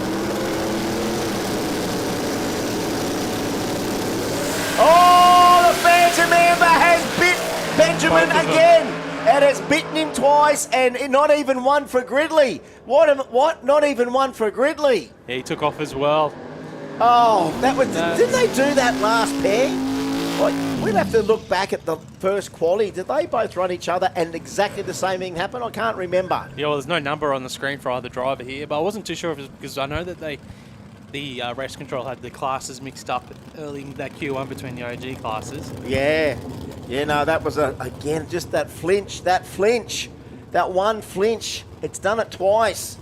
Oh, the Phantom Amber has bit Benjamin again. And it's bitten him twice, and not even one for Gridley. What? Not even one for Gridley. Yeah, he took off as well. Oh, that was. Didn't they do that last pair? Like, we'd have to look back at the first quali. Did they both run each other and exactly the same thing happen? I can't remember. Yeah, well, there's no number on the screen for either driver here, but I wasn't too sure if it was because I know that the race control had the classes mixed up early in that Q1 between the OG classes. Yeah. Yeah, no, that was, again, just that flinch. That one flinch. It's done it twice.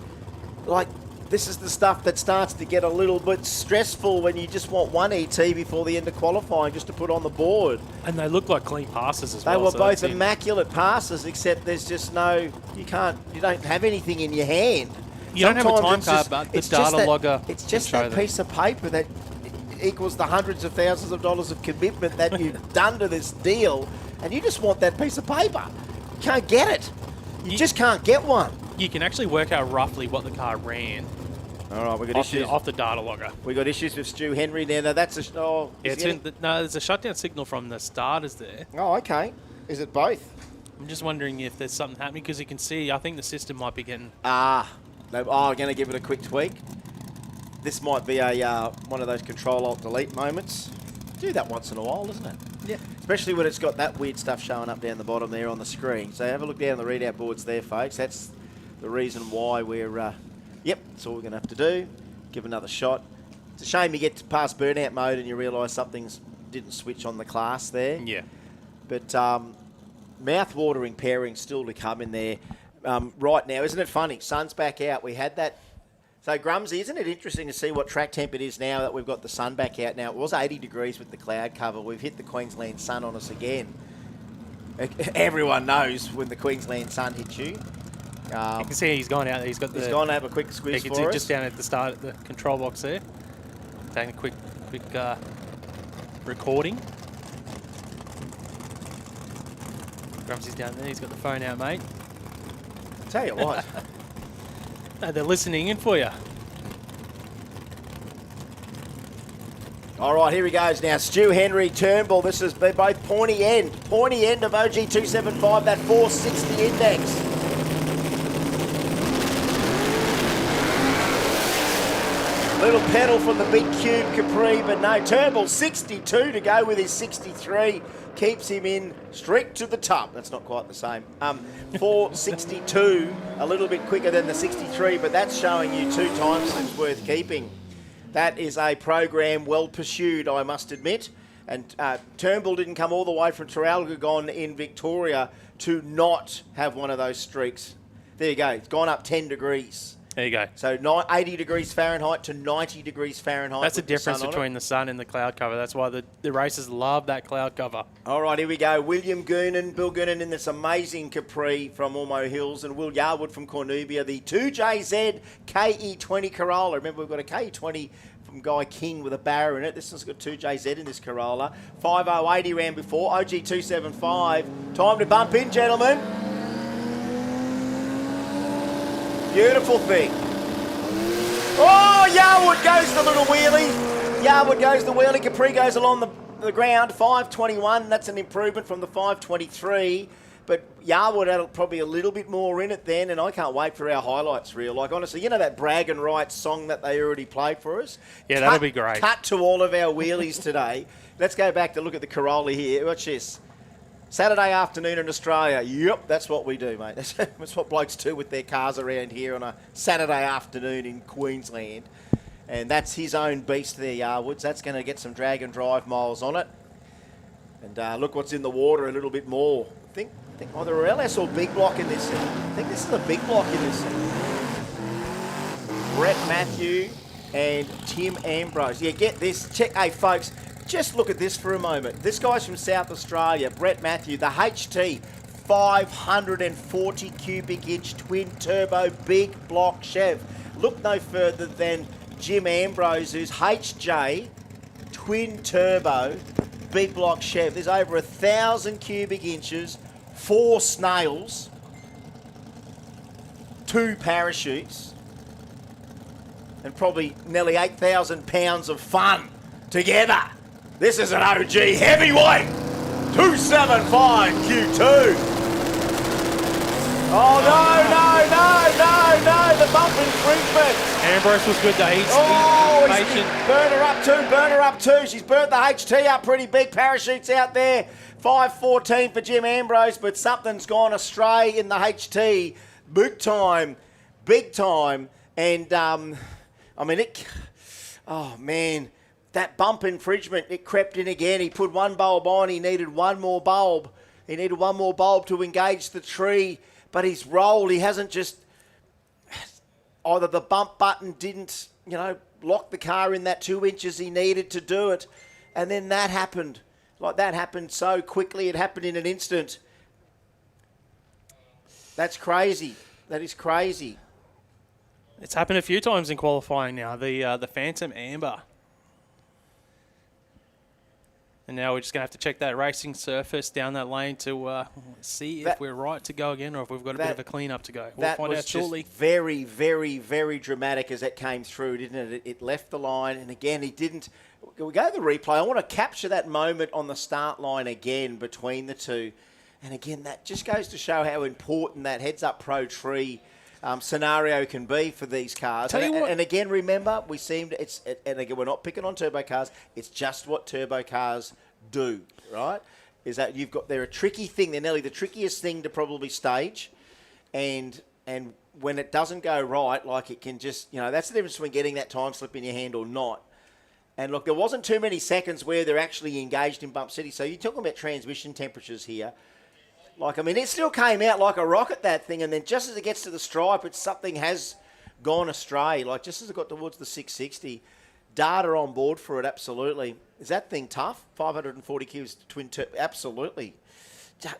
Like, this is the stuff that starts to get a little bit stressful when you just want one ET before the end of qualifying just to put on the board. And they look like clean passes as well. They were both immaculate passes, except there's just you don't have anything in your hand. You don't have a time card, but the data logger. It's just that piece of paper that equals the hundreds of thousands of dollars of commitment that you've done to this deal, and you just want that piece of paper. You can't get it. You just can't get one. You can actually work out roughly what the car ran. All right, we got issues off the data logger. We got issues with Stu Henry now. Now that's a no. There's a shutdown signal from the starters there. Oh, okay. Is it both? I'm just wondering if there's something happening because you can see. I think the system might be getting. I'm going to give it a quick tweak. This might be a one of those Control-Alt-Delete moments. Do that once in a while, doesn't it? Yeah. Especially when it's got that weird stuff showing up down the bottom there on the screen. So have a look down the readout boards there, folks. That's the reason why we're... Yep, that's all we're going to have to do. Give another shot. It's a shame you get past burnout mode and you realise something's didn't switch on the class there. Yeah. But mouth-watering pairing still to come in there right now. Isn't it funny? Sun's back out. We had that. So, Grumsy, isn't it interesting to see what track temp it is now that we've got the sun back out? Now, it was 80 degrees with the cloud cover. We've hit the Queensland sun on us again. Everyone knows when the Queensland sun hits you. You can see he's gone out. He's gone to have a quick squeeze for us. Just down at the start of the control box there. Taking a quick recording. Grumsy's down there. He's got the phone out, mate. Tell you what. No, they're listening in for you. All right, here he goes now. Stu Henry, Turnbull. This is both pointy end of OG275, that 460 index. Little pedal from the big cube Capri, but no, Turnbull 62 to go with his 63. Keeps him in straight to the top. That's not quite the same. 462, a little bit quicker than the 63, but that's showing you 2 time slips worth keeping. That is a program well pursued, I must admit. And Turnbull didn't come all the way from Traralgon in Victoria to not have one of those streaks. There you go. It's gone up 10 degrees. There you go. So 80 degrees Fahrenheit to 90 degrees Fahrenheit. That's the difference between the sun and the cloud cover. That's why the racers love that cloud cover. All right, here we go. William Goonan, Bill Goonan in this amazing Capri from Ormo Hills, and Will Yarwood from Cornubia. The 2JZ KE20 Corolla. Remember, we've got a KE20 from Guy King with a barrow in it. This one's got 2JZ in this Corolla. 5080 ran before. OG275. Time to bump in, gentlemen. Beautiful thing. Oh, Yarwood goes the little wheelie. Yarwood goes the wheelie. Capri goes along the ground. 521. That's an improvement from the 523. But Yarwood had probably a little bit more in it then, and I can't wait for our highlights reel. Like, honestly, you know that Brag and Riot song that they already played for us? Yeah, that'll be great. Cut to all of our wheelies today. Let's go back to look at the Corolla here. Watch this. Saturday afternoon in Australia. Yep, that's what we do, mate. That's what blokes do with their cars around here on a Saturday afternoon in Queensland. And that's his own beast there, Yarwoods. That's going to get some drag and drive miles on it. And look what's in the water a little bit more. I think either LS or big block in this thing. I think this is a big block in this thing. Brett Matthew and Tim Ambrose. Yeah, get this. Check, hey, folks. Just look at this for a moment. This guy's from South Australia, Brett Matthew, the HT 540 cubic inch twin turbo big block Chev. Look no further than Jim Ambrose, who's HJ twin turbo big block Chev. There's over 1,000 cubic inches, 4 snails, 2 parachutes, and probably nearly 8,000 pounds of fun together. This is an OG heavyweight 275 Q2. Oh, no, the bump infringement. Ambrose was good though. He's patient. Burn her up too. She's burnt the HT up pretty big. Parachutes out there. 514 for Jim Ambrose, but something's gone astray in the HT. Big time. And, oh, man. That bump infringement, it crept in again. He put 1 bulb on. He needed 1 more bulb. He needed 1 more bulb to engage the tree. But he's rolled. He hasn't just... Either the bump button didn't, lock the car in that 2 inches he needed to do it. And then that happened. Like, that happened so quickly. It happened in an instant. That's crazy. That is crazy. It's happened a few times in qualifying now. The Phantom Amber. And now we're just going to have to check that racing surface down that lane to see if we're right to go again or if we've got a bit of a clean-up to go. We'll find out shortly. Very, very, very dramatic as that came through, didn't it? It left the line, and again, he didn't... We go to the replay. I want to capture that moment on the start line again between the two. And again, that just goes to show how important that heads-up pro tree scenario can be for these cars. And again, remember, and again, we're not picking on turbo cars. It's just what turbo cars do, right? Is that they're a tricky thing. They're nearly the trickiest thing to probably stage. And when it doesn't go right, like it can just, that's the difference between getting that time slip in your hand or not. And look, there wasn't too many seconds where they're actually engaged in Bump City. So you're talking about transmission temperatures here. It still came out like a rocket, that thing, and then just as it gets to the stripe, something has gone astray. Like, just as it got towards the 660, data on board for it, absolutely. Is that thing tough? 540 cubes twin turbo, absolutely.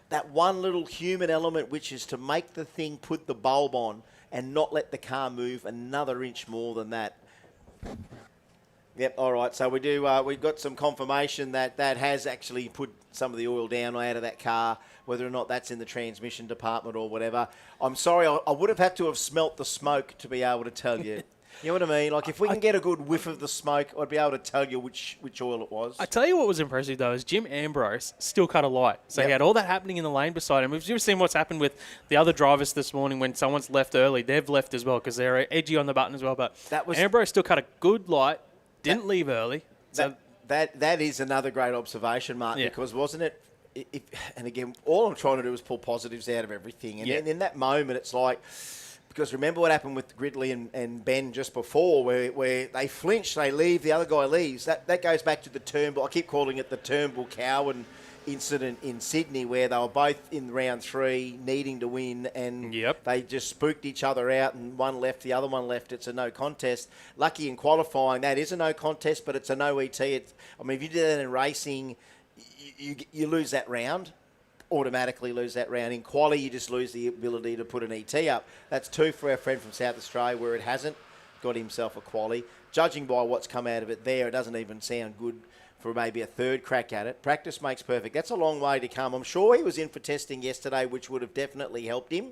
That one little human element, which is to make the thing put the bulb on and not let the car move another inch more than that. Yep, all right, so we've got some confirmation that has actually put some of the oil down out of that car, whether or not that's in the transmission department or whatever. I'm sorry, I would have had to have smelt the smoke to be able to tell you. You know what I mean? Like, if we can get a good whiff of the smoke, I'd be able to tell you which oil it was. I tell you what was impressive, though, is Jim Ambrose still cut a light. So he had all that happening in the lane beside him. We've just seen what's happened with the other drivers this morning when someone's left early. They've left as well because they're edgy on the button as well. But Ambrose still cut a good light, didn't leave early. So that is another great observation, Mark, because wasn't it? And again, all I'm trying to do is pull positives out of everything. And in that moment, it's like... Because remember what happened with Gridley and Ben just before, where they flinch, they leave, the other guy leaves. That goes back to the Turnbull. I keep calling it the Turnbull-Cowan incident in Sydney, where they were both in round 3 needing to win, and they just spooked each other out, and one left, the other one left. It's a no contest. Lucky in qualifying, that is a no contest, but it's a no ET. If you do that in racing, you lose that round. Automatically lose that round. In quali, you just lose the ability to put an ET up. That's 2 for our friend from South Australia, where it hasn't got himself a quali. Judging by what's come out of it there, it doesn't even sound good for maybe a third crack at it. Practice makes perfect. That's a long way to come. I'm sure he was in for testing yesterday, which would have definitely helped him,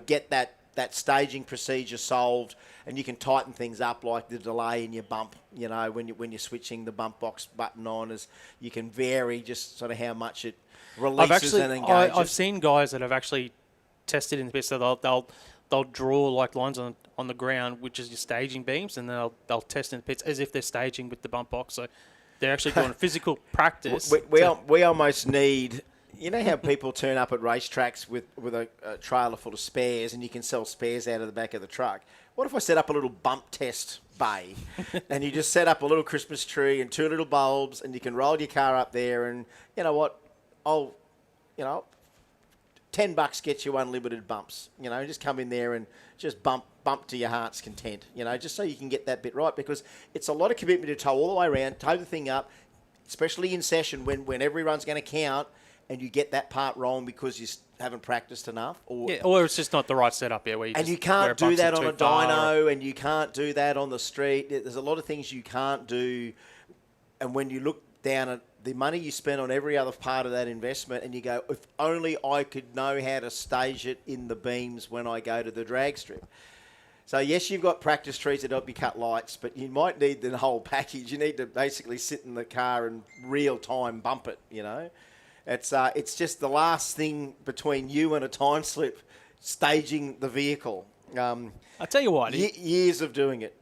get that staging procedure solved, and you can tighten things up, like the delay in your bump, when you're switching the bump box button on, as you can vary just sort of how much it releases and engages. I've seen guys that have actually tested in the pit, so they'll draw like lines on the ground, which is your staging beams, and they'll test in the pits as if they're staging with the bump box. So they're actually doing physical practice. We almost need... You know how people turn up at racetracks with a trailer full of spares, and you can sell spares out of the back of the truck? What if I set up a little bump test bay, and you just set up a little Christmas tree and 2 little bulbs, and you can roll your car up there, and you know what? $10 gets you unlimited bumps. Just come in there and just bump to your heart's content. Just so you can get that bit right, because it's a lot of commitment to tow all the way around, tow the thing up, especially in session when every run's going to count, and you get that part wrong because you haven't practiced enough, or it's just not the right setup. Where you can't do that on a dyno, and you can't do that on the street. There's a lot of things you can't do, and when you look down at the money you spend on every other part of that investment, and you go, if only I could know how to stage it in the beams when I go to the drag strip. So yes, you've got practice trees that help you cut lights, but you might need the whole package. You need to basically sit in the car and real time bump it. It's just the last thing between you and a time slip, staging the vehicle. I tell you what, years of doing it.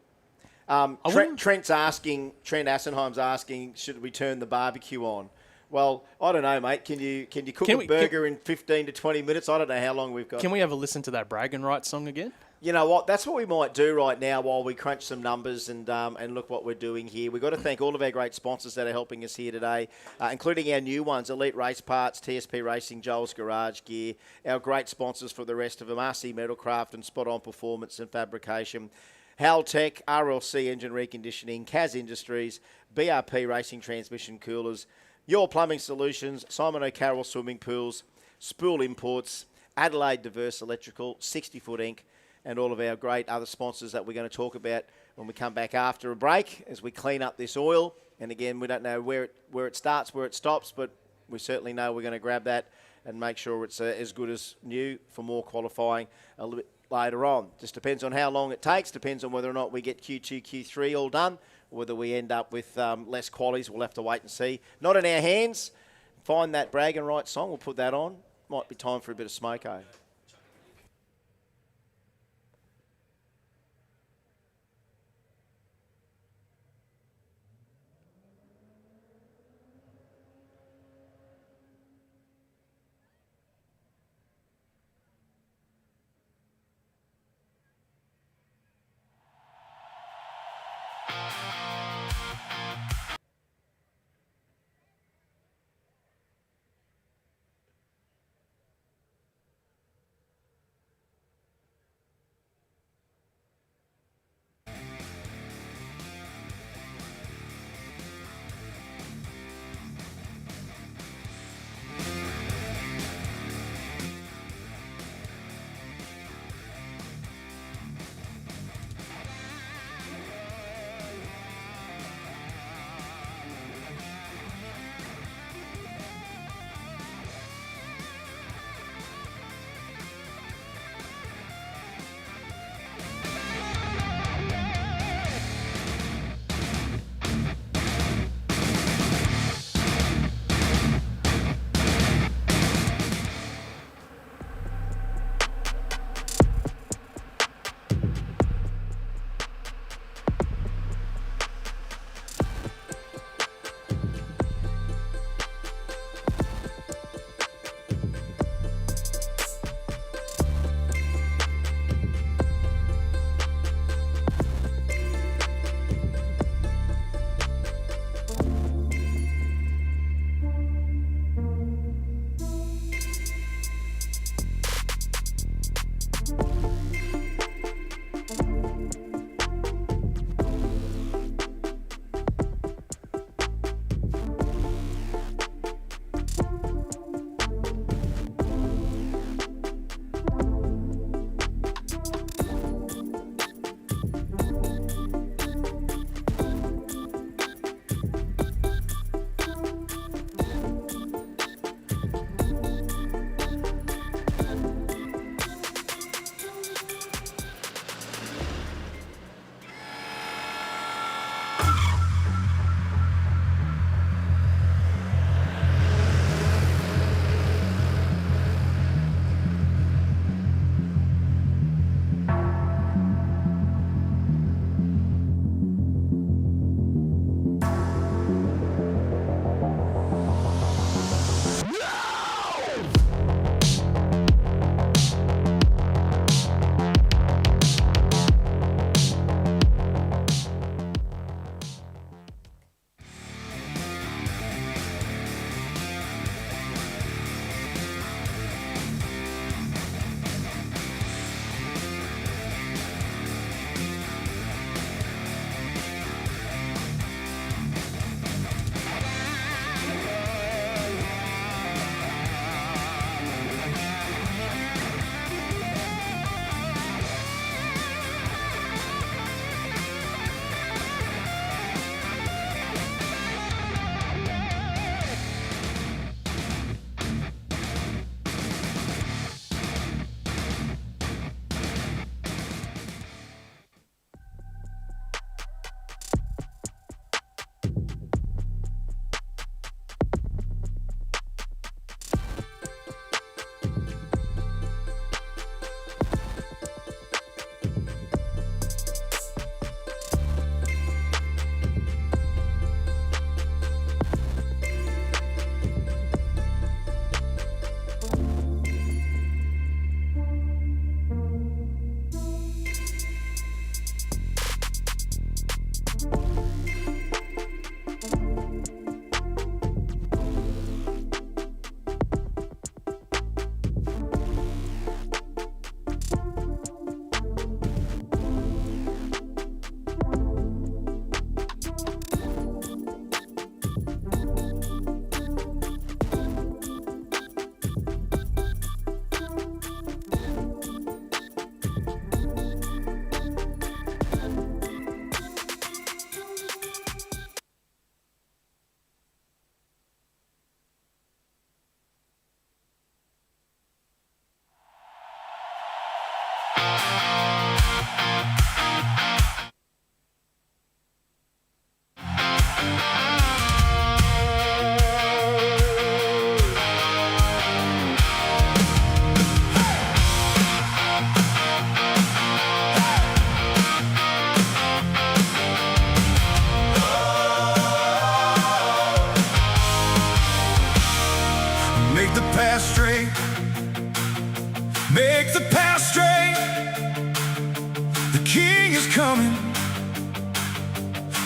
Trent Assenheim's asking, should we turn the barbecue on? Well, I don't know, mate. Can you cook a burger in 15 to 20 minutes? I don't know how long we've got. Can we have a listen to that Brag and Right song again? You know what? That's what we might do right now while we crunch some numbers and look what we're doing here. We've got to thank all of our great sponsors that are helping us here today, including our new ones, Elite Race Parts, TSP Racing, Joel's Garage Gear, our great sponsors for the rest of them, RC Metalcraft and Spot On Performance and Fabrication, Haltech, RLC Engine Reconditioning, Kaz Industries, BRP Racing Transmission Coolers, Your Plumbing Solutions, Simon O'Carroll Swimming Pools, Spool Imports, Adelaide Diverse Electrical, 60-Foot Inc., and all of our great other sponsors that we're going to talk about when we come back after a break as we clean up this oil. And again, we don't know where it starts, where it stops, but we certainly know we're going to grab that and make sure it's as good as new for more qualifying a little bit later on. Just depends on how long it takes, depends on whether or not we get Q2, Q3 all done, or whether we end up with less qualies. We'll have to wait and see. Not in our hands. Find that Brag and Right song. We'll put that on. Might be time for a bit of smoko.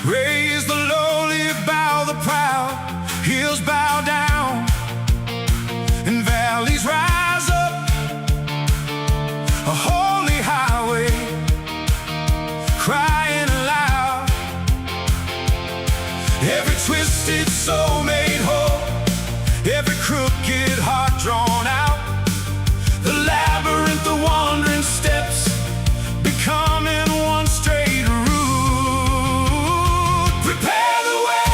Raise the lowly, bow the proud, hills bow down, and valleys rise up, a holy highway, crying aloud. Every twisted soul made whole, every crooked heart drawn out, the labyrinth of wandering steps becoming one straight route. Prepare the way,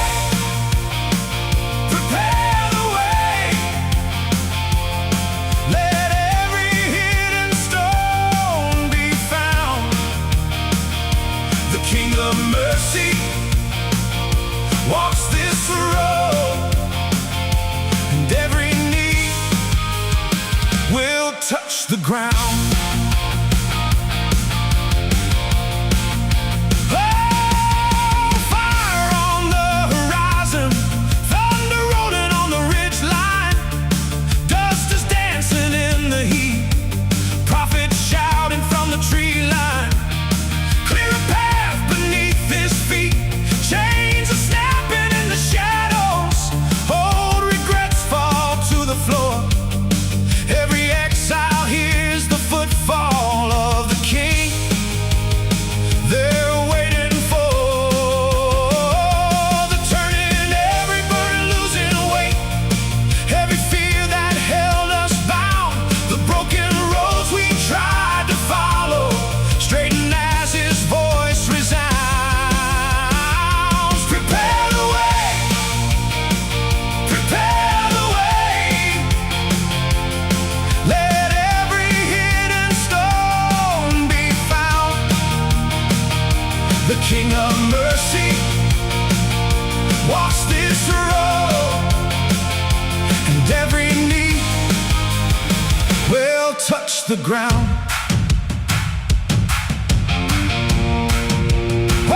prepare the way. Let every hidden stone be found. The King of Mercy walks this road, and every knee will touch the ground. Oh, fire on the horizon, thunder rolling on the ridge line, dust is dancing in the heat, prophets shouting from the tree line. Clear a path beneath his feet, chains are snapping in the shadows, old regrets fall to the floor. Every exile hears the footfall of the King they're waiting for. The turning, every burden losing weight, every fear that held us bound, the broken roads we tried to follow, straighten as his voice resounds. Prepare the way, prepare the way. Let every hidden stone be found. The King of Mercy walks this road, and every knee will touch the ground. Oh,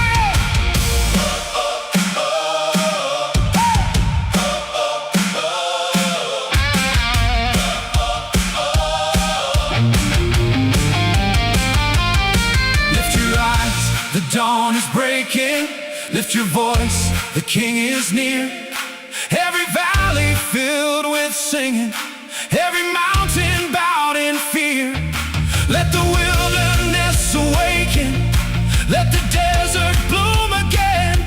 yeah. Lift your eyes, the dawn is breaking. Lift your voice, the King is near. Every valley filled with singing, every mountain bowed in fear. Let the wilderness awaken, let the desert bloom again.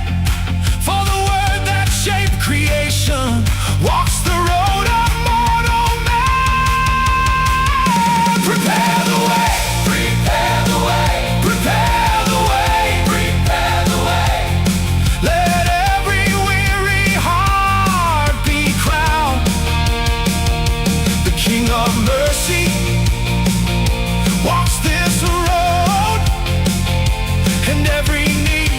For the word that shaped creation walks the road of mortal man. Prepare the way, prepare the way, prepare the way, prepare the way. Let every weary heart be crowned. The King of Mercy walks this road, and every knee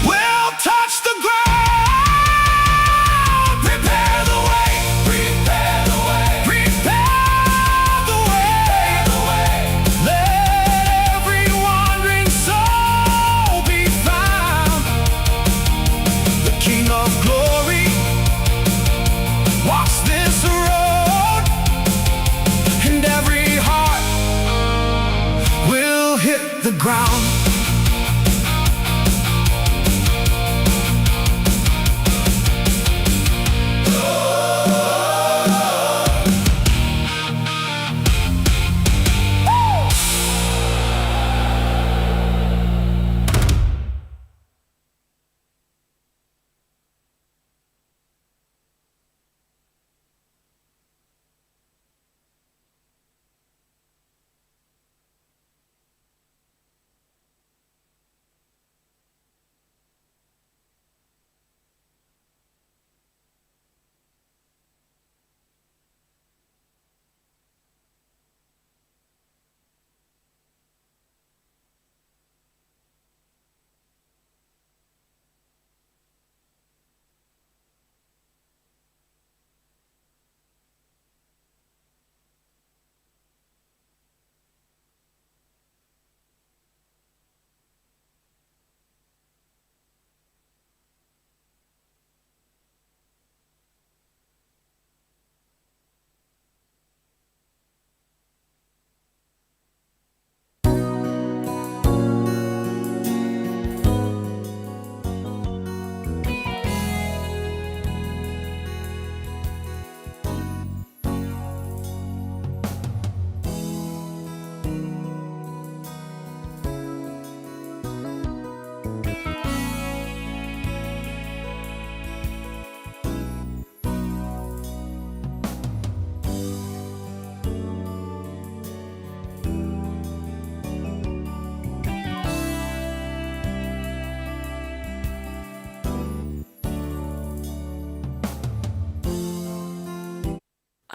will touch the ground. Prepare the way, prepare the way, prepare the way. Let every wandering soul be found. The King of Glory walks this road, and every heart will hit the ground.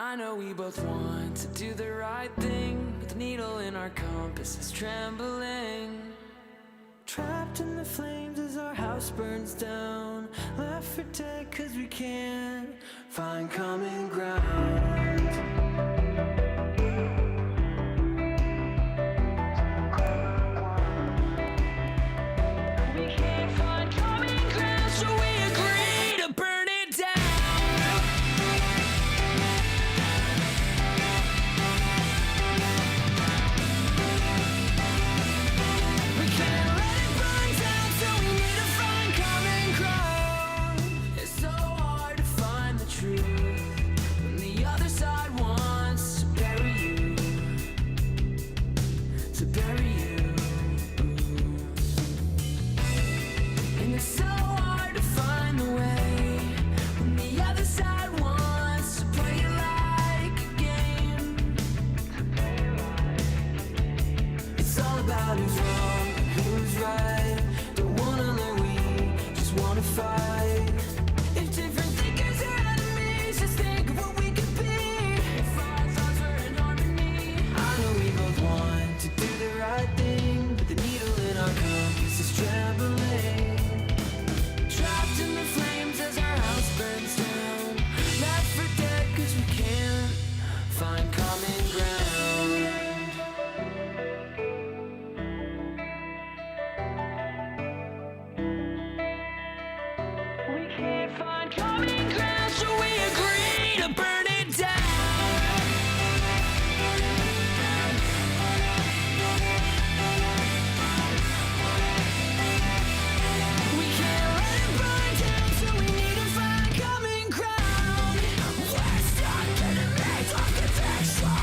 I know we both want to do the right thing, but the needle in our compass is trembling. Trapped in the flames as our house burns down, left for dead cause we can't find common ground. We can't find common ground, so we agree to burn it down. We can't let it burn down, so we need to find common ground. It's so hard to find the truth when the other side wants to bury you, to bury you. And it's so hard to find the way when the other side wants to play it like a game. It's all about who's wrong and who's right. Don't wanna learn, we just wanna fight. If different thinkers are enemies, just think of what we could be. If our thoughts were in harmony. I know we both want to do the right thing, but the needle in our compass is trembling. Trapped in the flames as our house burns down, left for dead cause we can't find common ground. We can't find common ground, so we agree to burn it down. We can't let it burn down, so we need to find common ground. We're stuck in the maze of conviction,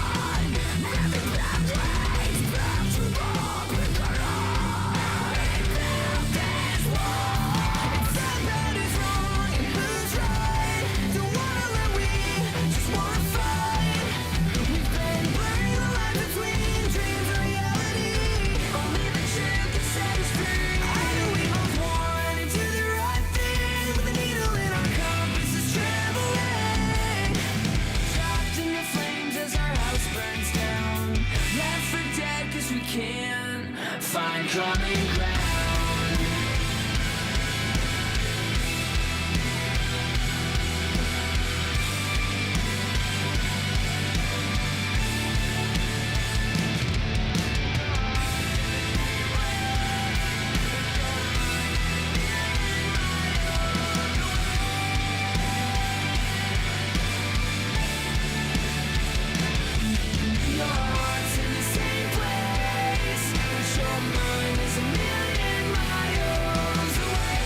living pathways back to the beginning. Build this wall. It's about who's wrong and who's right. Don't wanna let we just wanna fight. We've been blurring the line between dreams and reality. Only the truth can set us free. I know we both want to do the right thing, but the needle in our compass is trembling. Trapped in the flames as our house burns down, left for dead cause we can't find common ground. Your heart's in the same place, but your mind is a million miles away.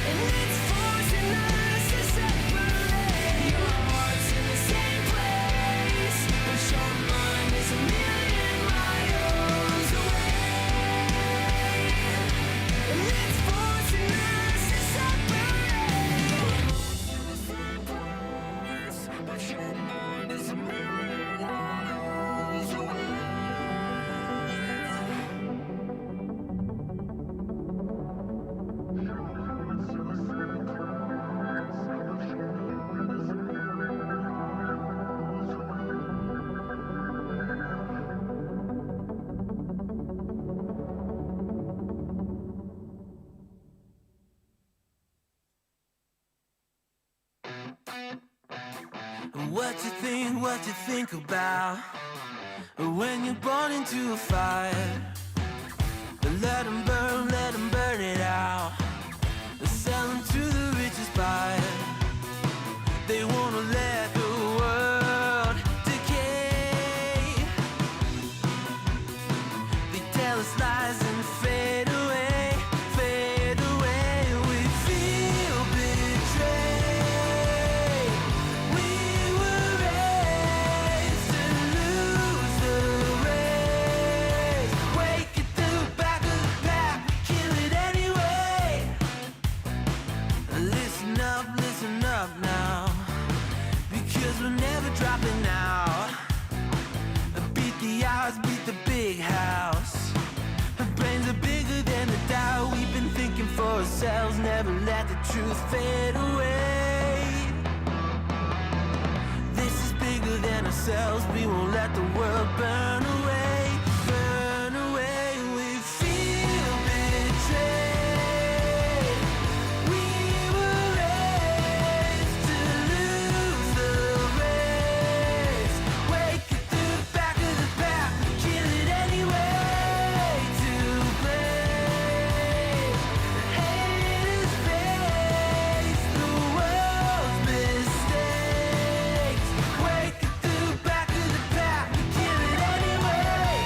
And it's forcing us to separate. Your heart's in the same place, but your mind is a million miles away. And it's forcing us to separate. But your mind is a million miles away. What you think about when you're born into a fire? Let them burn it out. Sell them to the richest buyer. They wanna let the world decay. They tell us lies and fade away, fade away. We feel betrayed. We were raised to lose the race. Wake at the back of the pack, kill it anyway. Listen up now, because we're never dropping out. Beat the odds, beat the big house. Our brains are bigger than the doubt. We've been thinking for ourselves, never let the truth fade away. ourselves, we won't let the world burn away, burn away. We feel betrayed. We were raised to lose the race. Wake it through the back of the pack, kill it anyway. To blame, haters face the world's mistakes. Wake it through the back of the pack, kill it anyway.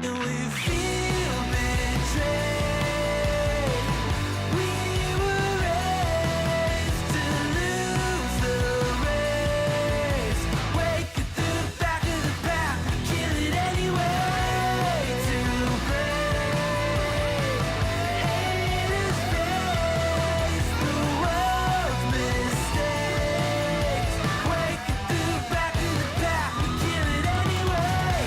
And we feel betrayed. We were raised to lose the race. Wake it through the back of the pack, kill it anyway. To blame, haters face the world's mistakes. Wake it through the back of the pack, kill it anyway.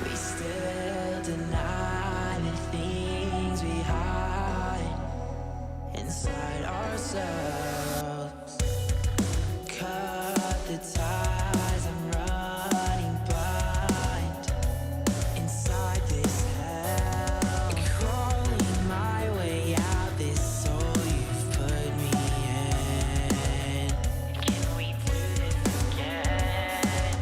We still deny the things we hide inside ourselves. Cut the ties, I'm running blind inside this hell. Crawling my way out this hole you've put me in. Can we do this again?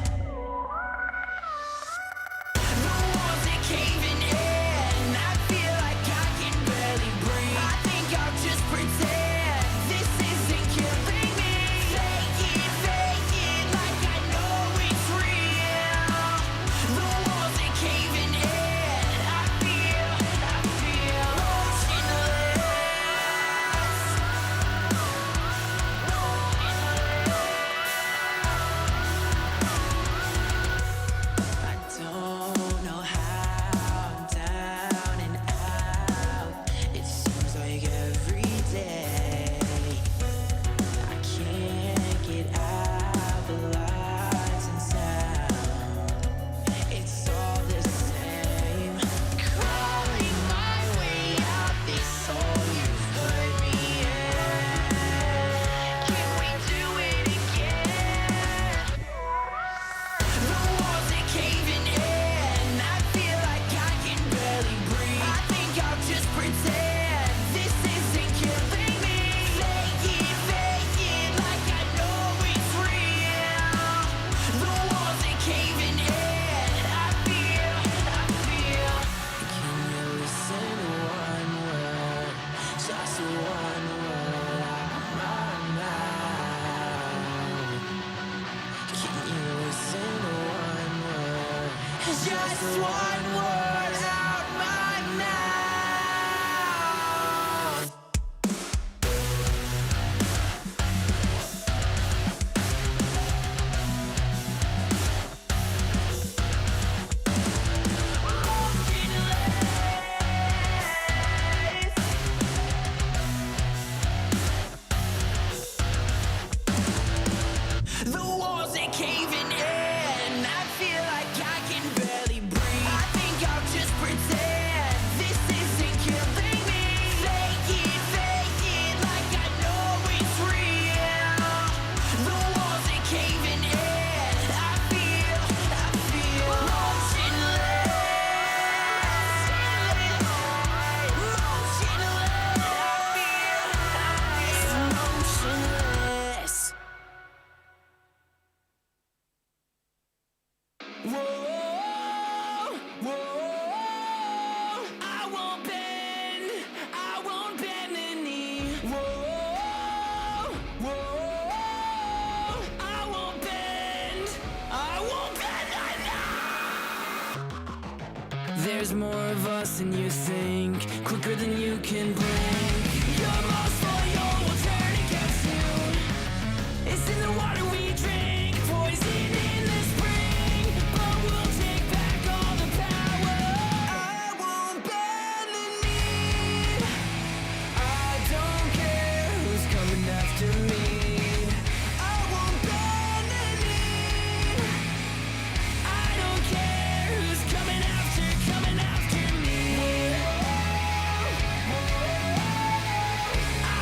The walls are caving in. I feel like I can barely breathe. I think I'll just pretend this isn't killing me. Fake it like I know it's real. The walls are caving in. I feel I don't know how I'm down and out. It seems like every day I can't get out the lights and sound. It's all the same. Crawling my way out this hole you've put me in. Can we do it again? The walls are caving in. I feel like I can barely breathe. I think I'll just pretend this isn't killing me. Fake it like I know it's real. The walls are caving in. I feel. Can you listen to one word? Just one word out my mouth. Can you listen to one word? Just one word out my mouth. The walls are caving in. I feel like I can barely breathe. I think I'll Whoa, whoa, I won't bend the knee. Whoa, whoa, I won't bend the knee. There's more of us than you think, quicker than you can blink. Your most loyal will turn against you. It's in the water we drink, poison in the spring, but we'll take back all the power. I won't bend the knee. I don't care who's coming after me. I won't bend the knee. I don't care who's coming after me. I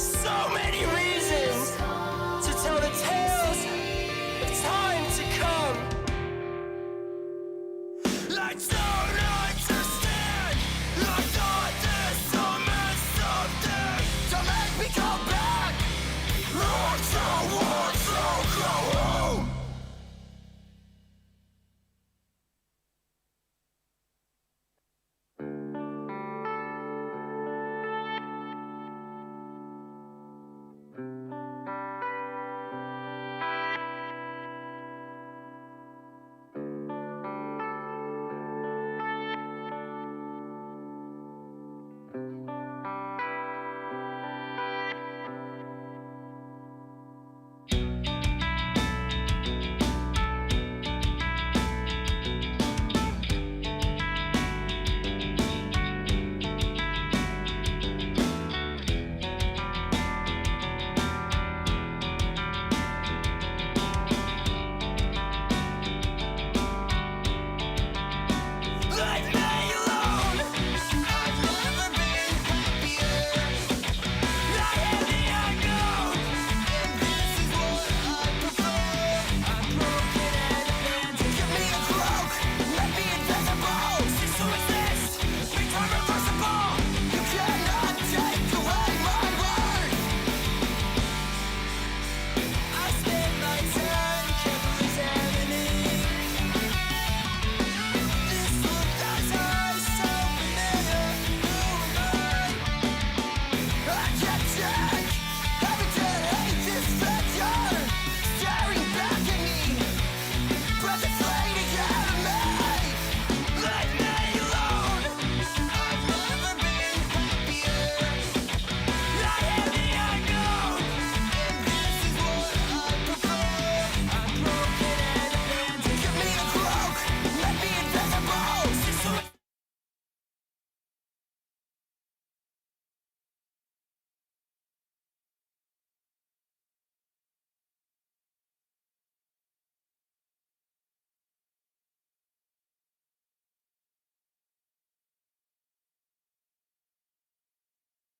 There's so many reasons to tell the tales of time to come. I don't understand. I thought this all meant something to make me come back. I don't want to go home. Leave me alone. I've never been happier. I am the unknown, and this is what I prefer. I'm broken and abandoned. Give me a cloak, let me invisible. Cease to exist, become reversible. You cannot take away my word. I spend my time carefully examining. This look that's eyes so familiar. Who am I can't check. Every day I hate this picture staring back at me. Breath is fading out of me. Leave me alone. I've never been happier. I am the unknown, and this is what I prefer. I'm broken and abandoned. Give me a cloak, let me invisible. Cease to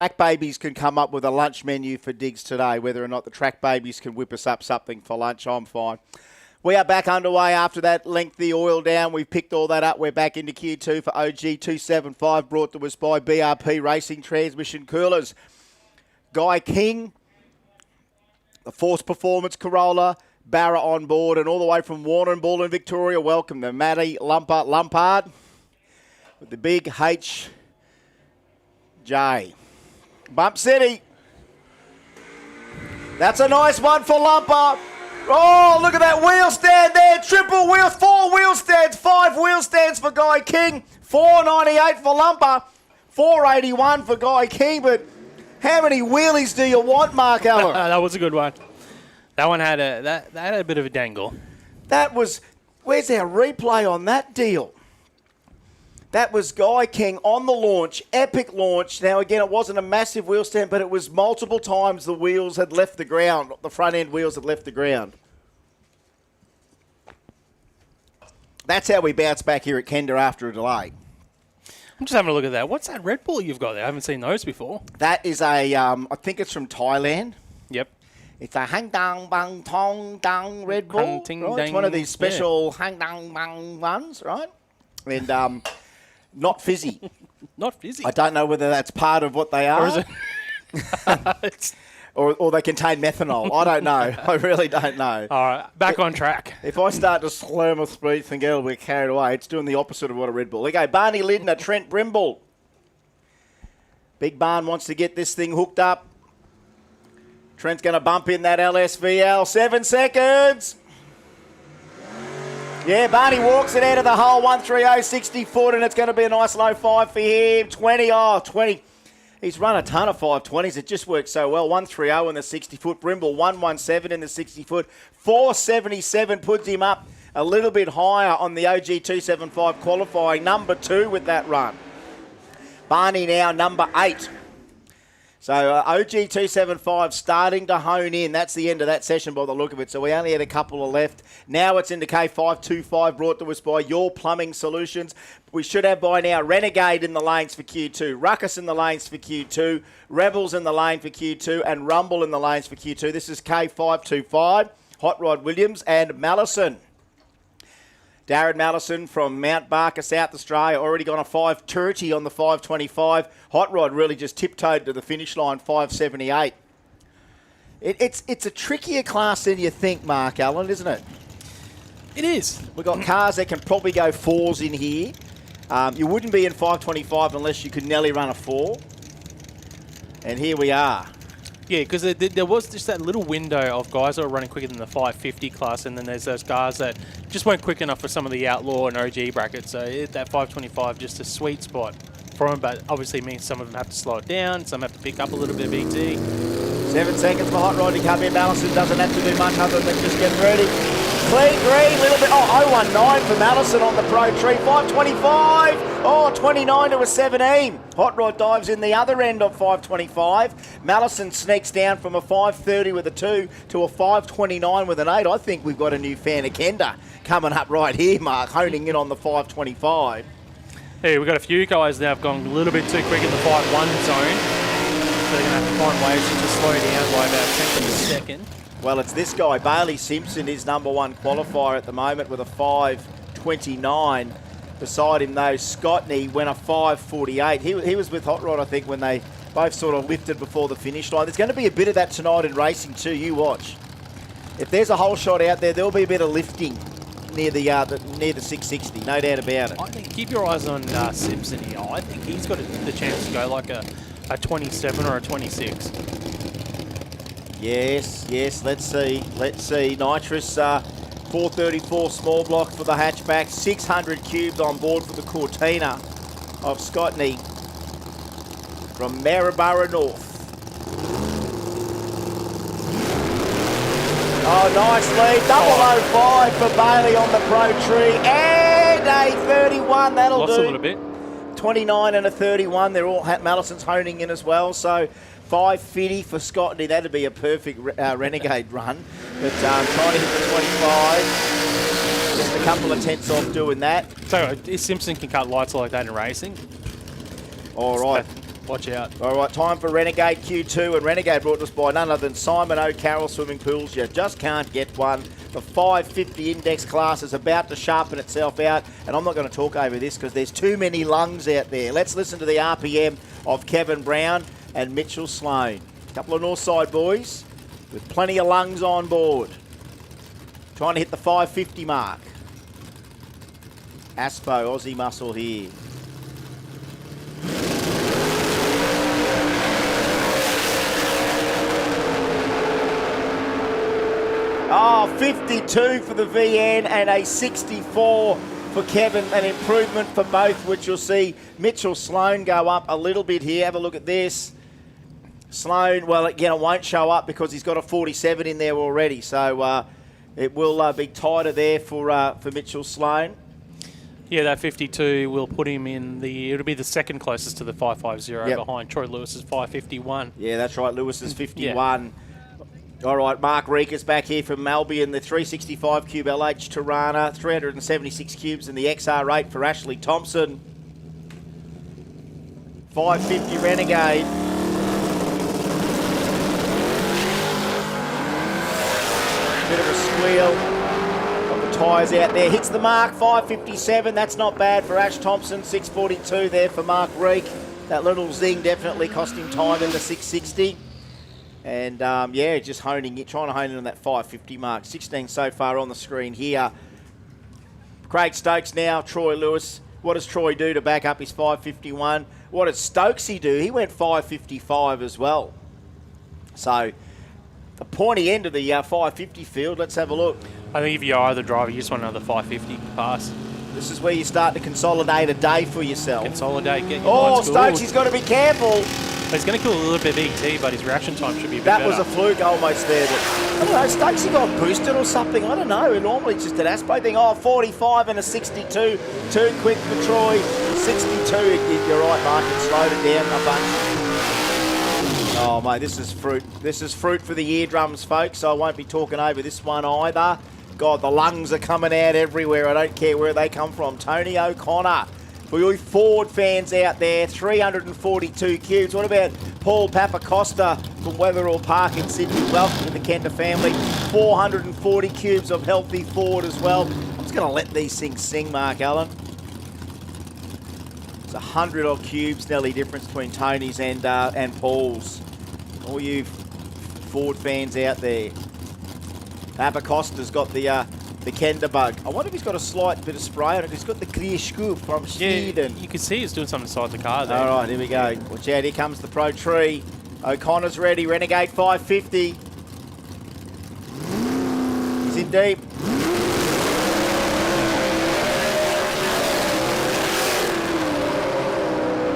Track Babies can come up with a lunch menu for Diggs today. Whether or not the Track Babies can whip us up something for lunch, I'm fine. We are back underway after that lengthy oil down. We've picked all that up. We're back into Gear 2 for OG 275, brought to us by BRP Racing Transmission Coolers. Guy King, the Force Performance Corolla, Barra on board, and all the way from Warrnambool in Victoria, welcome the Matty Lumpard with the big HJ. Bump City. That's a nice one for Lumper. Oh, look at that wheel stand there. Triple wheels, 4 wheel stands, 5 wheel stands for Guy King. $4.98 for Lumper, $4.81 for Guy King. But how many wheelies do you want, Mark Allen? That was a good one. That one had that had a bit of a dangle. That was, where's our replay on that deal? That was Guy King on the launch, epic launch. Now, again, it wasn't a massive wheel stand, but it was multiple times the wheels had left the ground. The front end wheels had left the ground. That's how we bounce back here at Kenda after a delay. I'm just having a look at that. What's that Red Bull you've got there? I haven't seen those before. That is a, I think it's from Thailand. Yep. It's a Hang Dang Bang Tong Dang Red Bull. Hang Ting Right? It's Dang, one of these special Hang Dang Bang ones, right? And not fizzy. Not fizzy. I don't know whether that's part of what they are. Or is it? It's- or they contain methanol. I don't know. I really don't know. all right, back on track. If I start to slur my speech and get a little bit carried away, it's doing the opposite of what a Red Bull. There you go. Barney Lindner, Trent Brimble. Big Barn wants to get this thing hooked up. Trent's going to bump in that LSVL. 7 seconds. Yeah, Barney walks it out of the hole. 130, 60 foot, and it's going to be a nice low 5 for him. 20. He's run a ton of 520s. It just works so well. 130 in the 60-foot. Brimble 117 in the 60-foot. 477 puts him up a little bit higher on the OG 275 qualifying. Number 2 with that run. Barney now number 8. So OG275 starting to hone in. That's the end of that session by the look of it. So we only had a couple of left. Now it's into K525, brought to us by Your Plumbing Solutions. We should have by now Renegade in the lanes for Q2, Ruckus in the lanes for Q2, Rebels in the lane for Q2, and Rumble in the lanes for Q2. This is K525, Hot Rod Williams and Mallison. Darren Mallison from Mount Barker, South Australia, already gone a 5:30 on the 5:25. Hot Rod really just tiptoed to the finish line, 5:78. It's a trickier class than you think, Mark Allen, isn't it? It is. We've got cars that can probably go 4s in here. You wouldn't be in 5:25 unless you could nearly run a 4. And here we are. Yeah, because there was just that little window of guys that were running quicker than the 550 class, and then there's those guys that just weren't quick enough for some of the Outlaw and OG brackets. So that 525 just a sweet spot for them, but obviously means some of them have to slow it down, some have to pick up a little bit of ET. 7 seconds for Hot Rod to come in. Mallison doesn't have to do much other than just get ready. Clean green, little bit. 019 for Mallison on the Pro Tree. 525. 29 to a 17. Hot Rod dives in the other end of 525. Mallison sneaks down from a 530 with a 2 to a 529 with an 8. I think we've got a new fan of Kenda coming up right here, Mark, honing in on the 525. Hey, we've got a few guys now have gone a little bit too quick in the 5-1 zone. So they're going to have to find ways to slow down by about 10th of a second. Well, it's this guy, Bailey Simpson, is #1 qualifier at the moment with a 5:29. Beside him, though, Scottney went a 5:48. He was with Hot Rod, I think, when they both sort of lifted before the finish line. There's going to be a bit of that tonight in racing too. You watch. If there's a whole shot out there, there'll be a bit of lifting near the 660, no doubt about it. I think keep your eyes on Simpson here. I think he's got the chance to go like a 27 or a 26. Yes, let's see. Nitrous, 434 small block for the hatchback, 600 cubes on board for the Cortina of Scottney from Maryborough North. Oh, nice lead. 005 for Bailey on the Pro Tree. And a 31, that'll Lost do. a little bit. 29 and a 31. They're all, Mallison's honing in as well. So 550 for Scottney. That'd be a perfect Renegade run. But trying to hit the 25. Just a couple of tenths off doing that. So if Simpson can cut lights like that in racing, All right. watch out. All right, time for Renegade Q2, and Renegade brought to us by none other than Simon O'Carroll Swimming Pools. You just can't get one. The 550 index class is about to sharpen itself out, and I'm not going to talk over this because there's too many lungs out there. Let's listen to the RPM of Kevin Brown and Mitchell Sloan. A couple of Northside boys with plenty of lungs on board. Trying to hit the 550 mark. Aspo, Aussie muscle here. Oh, 52 for the VN and a 64 for Kevin. An improvement for both, which you'll see Mitchell Sloan go up a little bit here. Have a look at this. Sloan, well, again, it won't show up because he's got a 47 in there already. So it will be tighter there for Mitchell Sloan. Yeah, that 52 will put him in it'll be the second closest to the 550 behind Troy Lewis's 551. Yeah, that's right. Lewis's 51. Yeah. All right, Mark Reeker's back here from Albion, the 365 cube LH Tirana, 376 cubes in the XR8 for Ashley Thompson. 550 Renegade. Bit of a squeal. Got the tyres out there. Hits the mark, 557. That's not bad for Ash Thompson. 642 there for Mark Reek. That little zing definitely cost him time in the 660. And, just trying to hone in on that 550 mark. 16 so far on the screen here. Craig Stokes now, Troy Lewis. What does Troy do to back up his 551? What does Stokesy do? He went 555 as well. So, the pointy end of the 550 field. Let's have a look. I think if you are the driver, you just want another 550 pass. This is where you start to consolidate a day for yourself. Consolidate, get your lights good. Stokesy's got to be careful. He's going to kill a little bit of ET, but his reaction time should be a bit better. better. That was a fluke almost there. But, I don't know, Stokesy got boosted or something. I don't know. Normally it's just an Aspo thing. 45 and a 62. Too quick for Troy. 62. You're right, Mark. It slowed it down a bunch. Oh, mate, this is fruit. This is fruit for the eardrums, folks, so I won't be talking over this one either. God, the lungs are coming out everywhere. I don't care where they come from. Tony O'Connor. For you Ford fans out there, 342 cubes. What about Paul Papacosta from Wetherall Park in Sydney? Welcome to the Kenda family. 440 cubes of healthy Ford as well. I'm just going to let these things sing, Mark Allen. It's 100 odd cubes, nearly difference between Tony's and Paul's. All you Ford fans out there. Papacosta's got the Kenda bug. I wonder if he's got a slight bit of spray on it. He's got the clear scoop from Sweden. You can see he's doing something inside the car there. All right, here we go. Watch out, here comes the Pro Tree. O'Connor's ready, Renegade 550. He's in deep.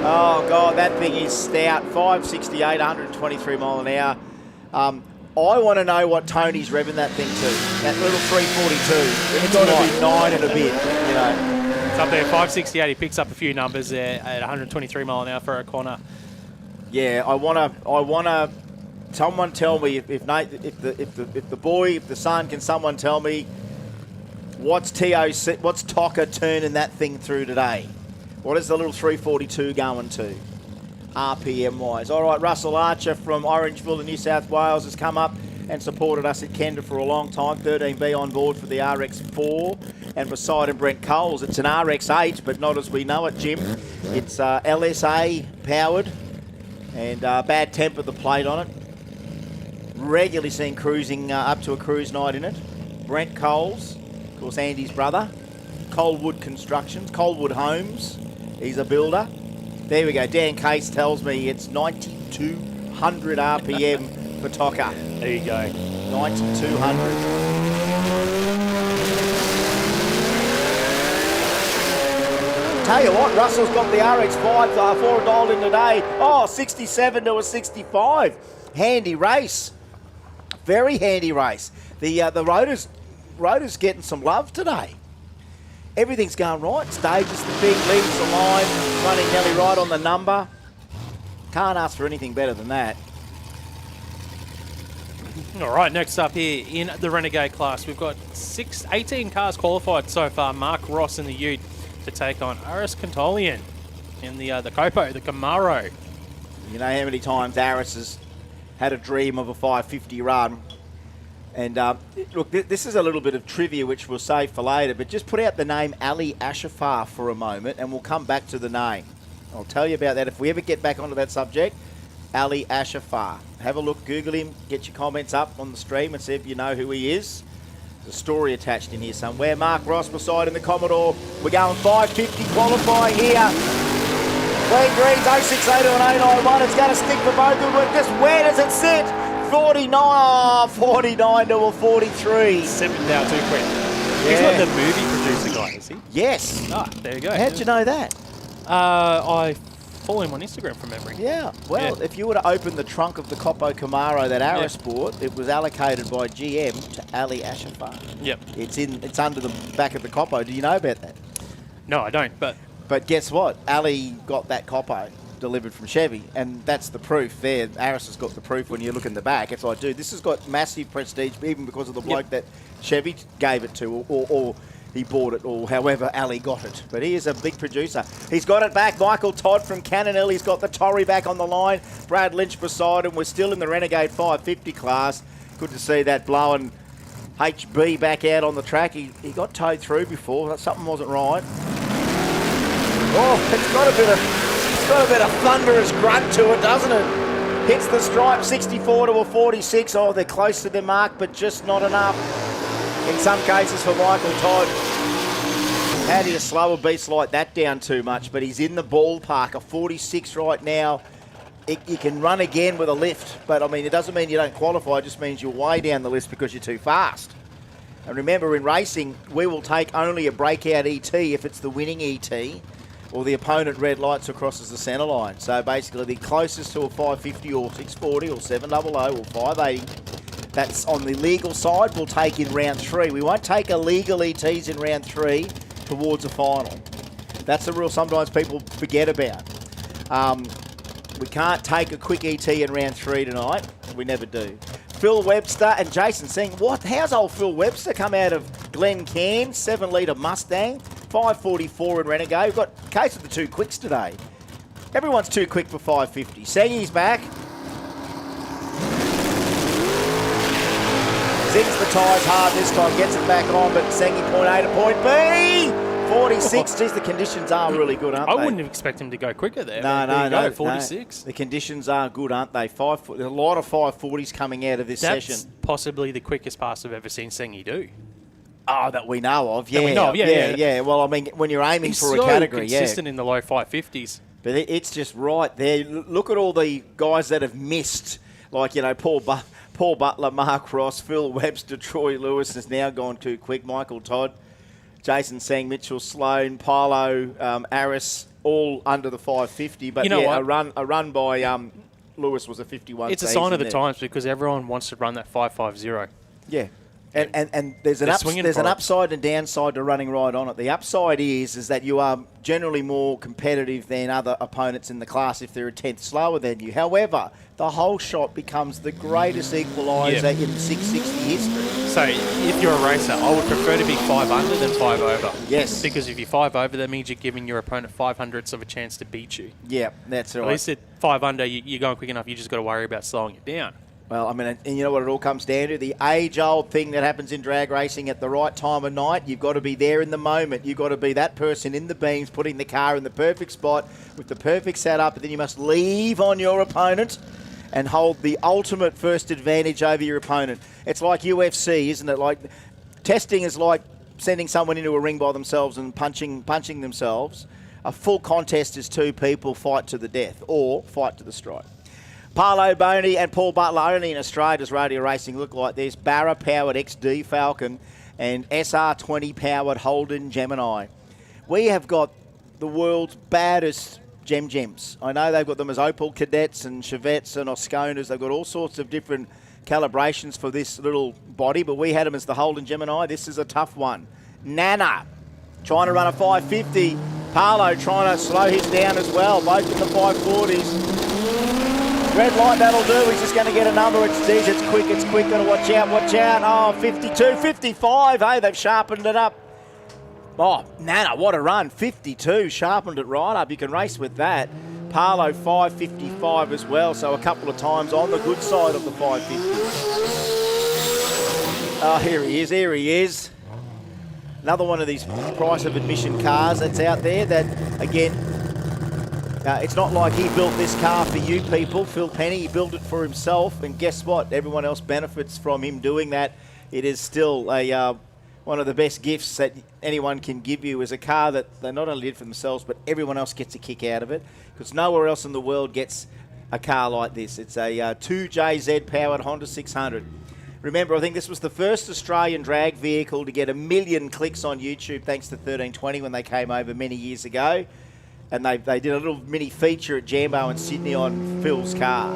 Oh, God, that thing is stout. 568, 123 mile an hour. I want to know what Tony's revving that thing to. That little 342. It's got to be 9 and a bit, you know. It's up there, 568. He picks up a few numbers there at 123 mile an hour for O'Connor. Yeah, I wanna. Someone tell me if the son, can someone tell me what's Tocker turning that thing through today? What is the little 342 going to? RPM wise. All right, Russell Archer from Orangeville in New South Wales has come up and supported us at Kenda for a long time. 13B on board for the RX4. And beside him, Brent Coles. It's an RX8, but not as we know it, Jim. It's LSA powered and bad temper, the plate on it. Regularly seen cruising up to a cruise night in it. Brent Coles, of course, Andy's brother. Coldwood Constructions, Coldwood Homes. He's a builder. There we go. Dan Case tells me it's 9,200 RPM for Tocker. There you go. 9,200. Tell you what, Russell's got the RX5 for a dial in today. Oh, 67 to a 65. Handy race. Very handy race. The rotor's getting some love today. Everything's going right. Stages the big, leads the line, running nearly right on the number. Can't ask for anything better than that. All right, next up here in the Renegade class, we've got 18 cars qualified so far. Mark Ross in the Ute to take on Aris Cantolian in the Copo, the Camaro. You know how many times Aris has had a dream of a 550 run. And look, this is a little bit of trivia which we'll save for later, but just put out the name Ali Ashafar for a moment and we'll come back to the name. I'll tell you about that if we ever get back onto that subject. Ali Ashafar. Have a look, Google him, get your comments up on the stream and see if you know who he is. There's a story attached in here somewhere. Mark Ross beside in the Commodore. We're going 550 qualifying here. Clean greens, 060 and 091. It's going to stick for both of them. Just where does it sit? 49 to a 43. Sipping down too quick. Yeah. He's not the movie producer guy, is he? Yes. Ah, there you go. How'd you know that? I follow him on Instagram from memory. Yeah. Well, if you were to open the trunk of the Copo Camaro that Aris bought, it was allocated by GM to Ali Ashafar. Yep. It's under the back of the Copo. Do you know about that? No, I don't, but guess what? Ali got that Copo delivered from Chevy, and that's the proof there. Aris has got the proof when you look in the back. It's like, dude, this has got massive prestige, even because of the bloke that Chevy gave it to, or he bought it, or however Ali got it. But he is a big producer. He's got it back. Michael Todd from Cannonell. He's got the Torrey back on the line. Brad Lynch beside him. We're still in the Renegade 550 class. Good to see that blowing HB back out on the track. He got towed through before. Something wasn't right. Oh, it's got a bit of thunderous grunt to it, doesn't it? Hits the stripe, 64 to a 46. Oh, they're close to the mark, but just not enough. In some cases for Michael Todd. How do you slow a beast like that down too much? But he's in the ballpark, a 46 right now. You can run again with a lift, but I mean, it doesn't mean you don't qualify. It just means you're way down the list because you're too fast. And remember, in racing, we will take only a breakout ET if it's the winning ET, or the opponent red lights or crosses the centre line. So basically the closest to a 550 or 640 or 700 or 580, that's on the legal side, we'll take in round 3. We won't take illegal ETs in round 3 towards a final. That's the rule sometimes people forget about. We can't take a quick ET in round 3 tonight. We never do. Phil Webster and Jason saying, what? How's old Phil Webster come out of Glen Cairn, 7-litre Mustang, 544 in Renegade. We've got a case of the 2 quicks today. Everyone's too quick for 550. Sengi's back. Zings the tyres hard this time, gets it back on, but Sengi point A to point B. 46. Geez, the conditions are really good, aren't they? I wouldn't expect him to go quicker there. No. 46. The conditions are good, aren't they? There's a lot of 540s coming out of this That's session. possibly the quickest pass I've ever seen Sengi do. Oh, that we know of, yeah. That we know of, yeah. Well, I mean, when you're aiming He's for so a category, consistent in the low 550s. But it's just right there. Look at all the guys that have missed, like, you know, Paul Butler, Mark Ross, Phil Webster, Troy Lewis has now gone too quick, Michael Todd, Jason Sang, Mitchell Sloan, Paulo, Aris, all under the 550. But you know what? a run by Lewis was a 51. It's a sign of the times because everyone wants to run that 550. Yeah. And there's an upside and downside to running right on it. The upside is that you are generally more competitive than other opponents in the class if they're a tenth slower than you. However, the whole shot becomes the greatest equaliser in 660 history. So if you're a racer, I would prefer to be 5 under than 5 over. Yes. Because if you're 5 over, that means you're giving your opponent 500ths of a chance to beat you. Yeah, that's right. At least at 5 under, you're going quick enough, you just got to worry about slowing it down. Well, I mean, and you know what it all comes down to? The age-old thing that happens in drag racing at the right time of night. You've got to be there in the moment. You've got to be that person in the beams, putting the car in the perfect spot with the perfect setup, and then you must leave on your opponent and hold the ultimate first advantage over your opponent. It's like UFC, isn't it? Like testing is like sending someone into a ring by themselves and punching themselves. A full contest is 2 people fight to the death or fight to the stripe. Paulo Boney and Paul Butler only in Australia does Radial Racing look like this. Barra-powered XD Falcon and SR20-powered Holden Gemini. We have got the world's baddest Gems. I know they've got them as Opel Cadets and Chevettes and Osconas. They've got all sorts of different calibrations for this little body, but we had them as the Holden Gemini. This is a tough one. Nana trying to run a 550. Paulo trying to slow his down as well, both in the 540s. Red light, that'll do. He's just going to get a number. It's quick, got to watch out. Oh, 52, 55. Hey, they've sharpened it up. Oh, Nana, what a run. 52, sharpened it right up. You can race with that. Paulo, 555 as well, so a couple of times on the good side of the 550. Oh, here he is. Another one of these price of admission cars that's out there that, again, it's not like he built this car for you people, Phil Penny. He built it for himself, and guess what? Everyone else benefits from him doing that. It is still one of the best gifts that anyone can give you, is a car that they not only did for themselves, but everyone else gets a kick out of it, because nowhere else in the world gets a car like this. It's a 2JZ-powered Honda 600. Remember, I think this was the first Australian drag vehicle to get 1 million clicks on YouTube, thanks to 1320 when they came over many years ago. And they did a little mini feature at Jambo in Sydney on Phil's car.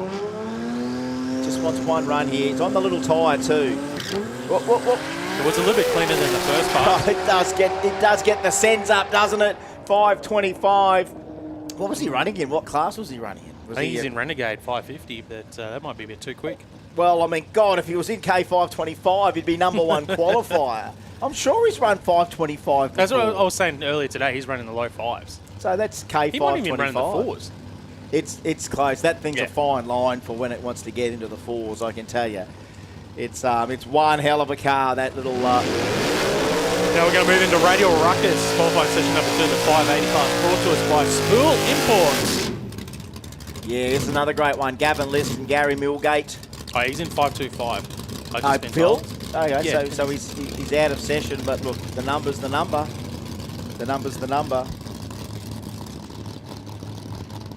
Just wants one run here. He's on the little tyre too. Whoa. It was a little bit cleaner than the first part. Oh, it does get the sends up, doesn't it? 525. What was he running in? What class was he running in? I think he's in Renegade 550, but that might be a bit too quick. Well, I mean, God, if he was in K525, he'd be #1 qualifier. I'm sure he's run 525 before. That's what I was saying earlier today. He's running the low 5s. So that's K525. He might even run the 4s. It's close. That thing's a fine line for when it wants to get into the 4s, I can tell you. It's one hell of a car, that little... Now we're going to move into Radial Ruckus, qualifying session number 2, the 580 class, brought to us by Spool Imports. Yeah, it's another great one. Gavin List and Gary Millgate. Oh, he's in 525. Phil? Okay, yeah. so he's out of session, but look, the number's the number. The number's the number.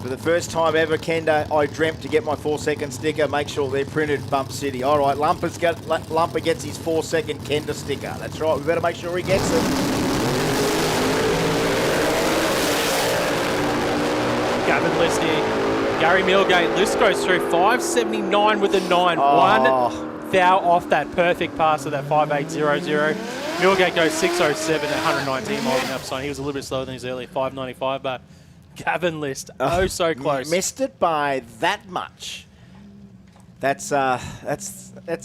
For the first time ever, Kenda, I dreamt to get my 4-second sticker. Make sure they're printed Bump City. All right, Lumper gets his 4-second Kenda sticker. That's right, we better make sure he gets it. Gavin List here. Gary Millgate. List goes through 579 with a 9. Oh. 1 foul off that perfect pass of that 5800. Millgate goes 607 at 119 miles an hour. He was a little bit slower than his earlier 595, but Gavin List. Oh, so close. Missed it by that much. That's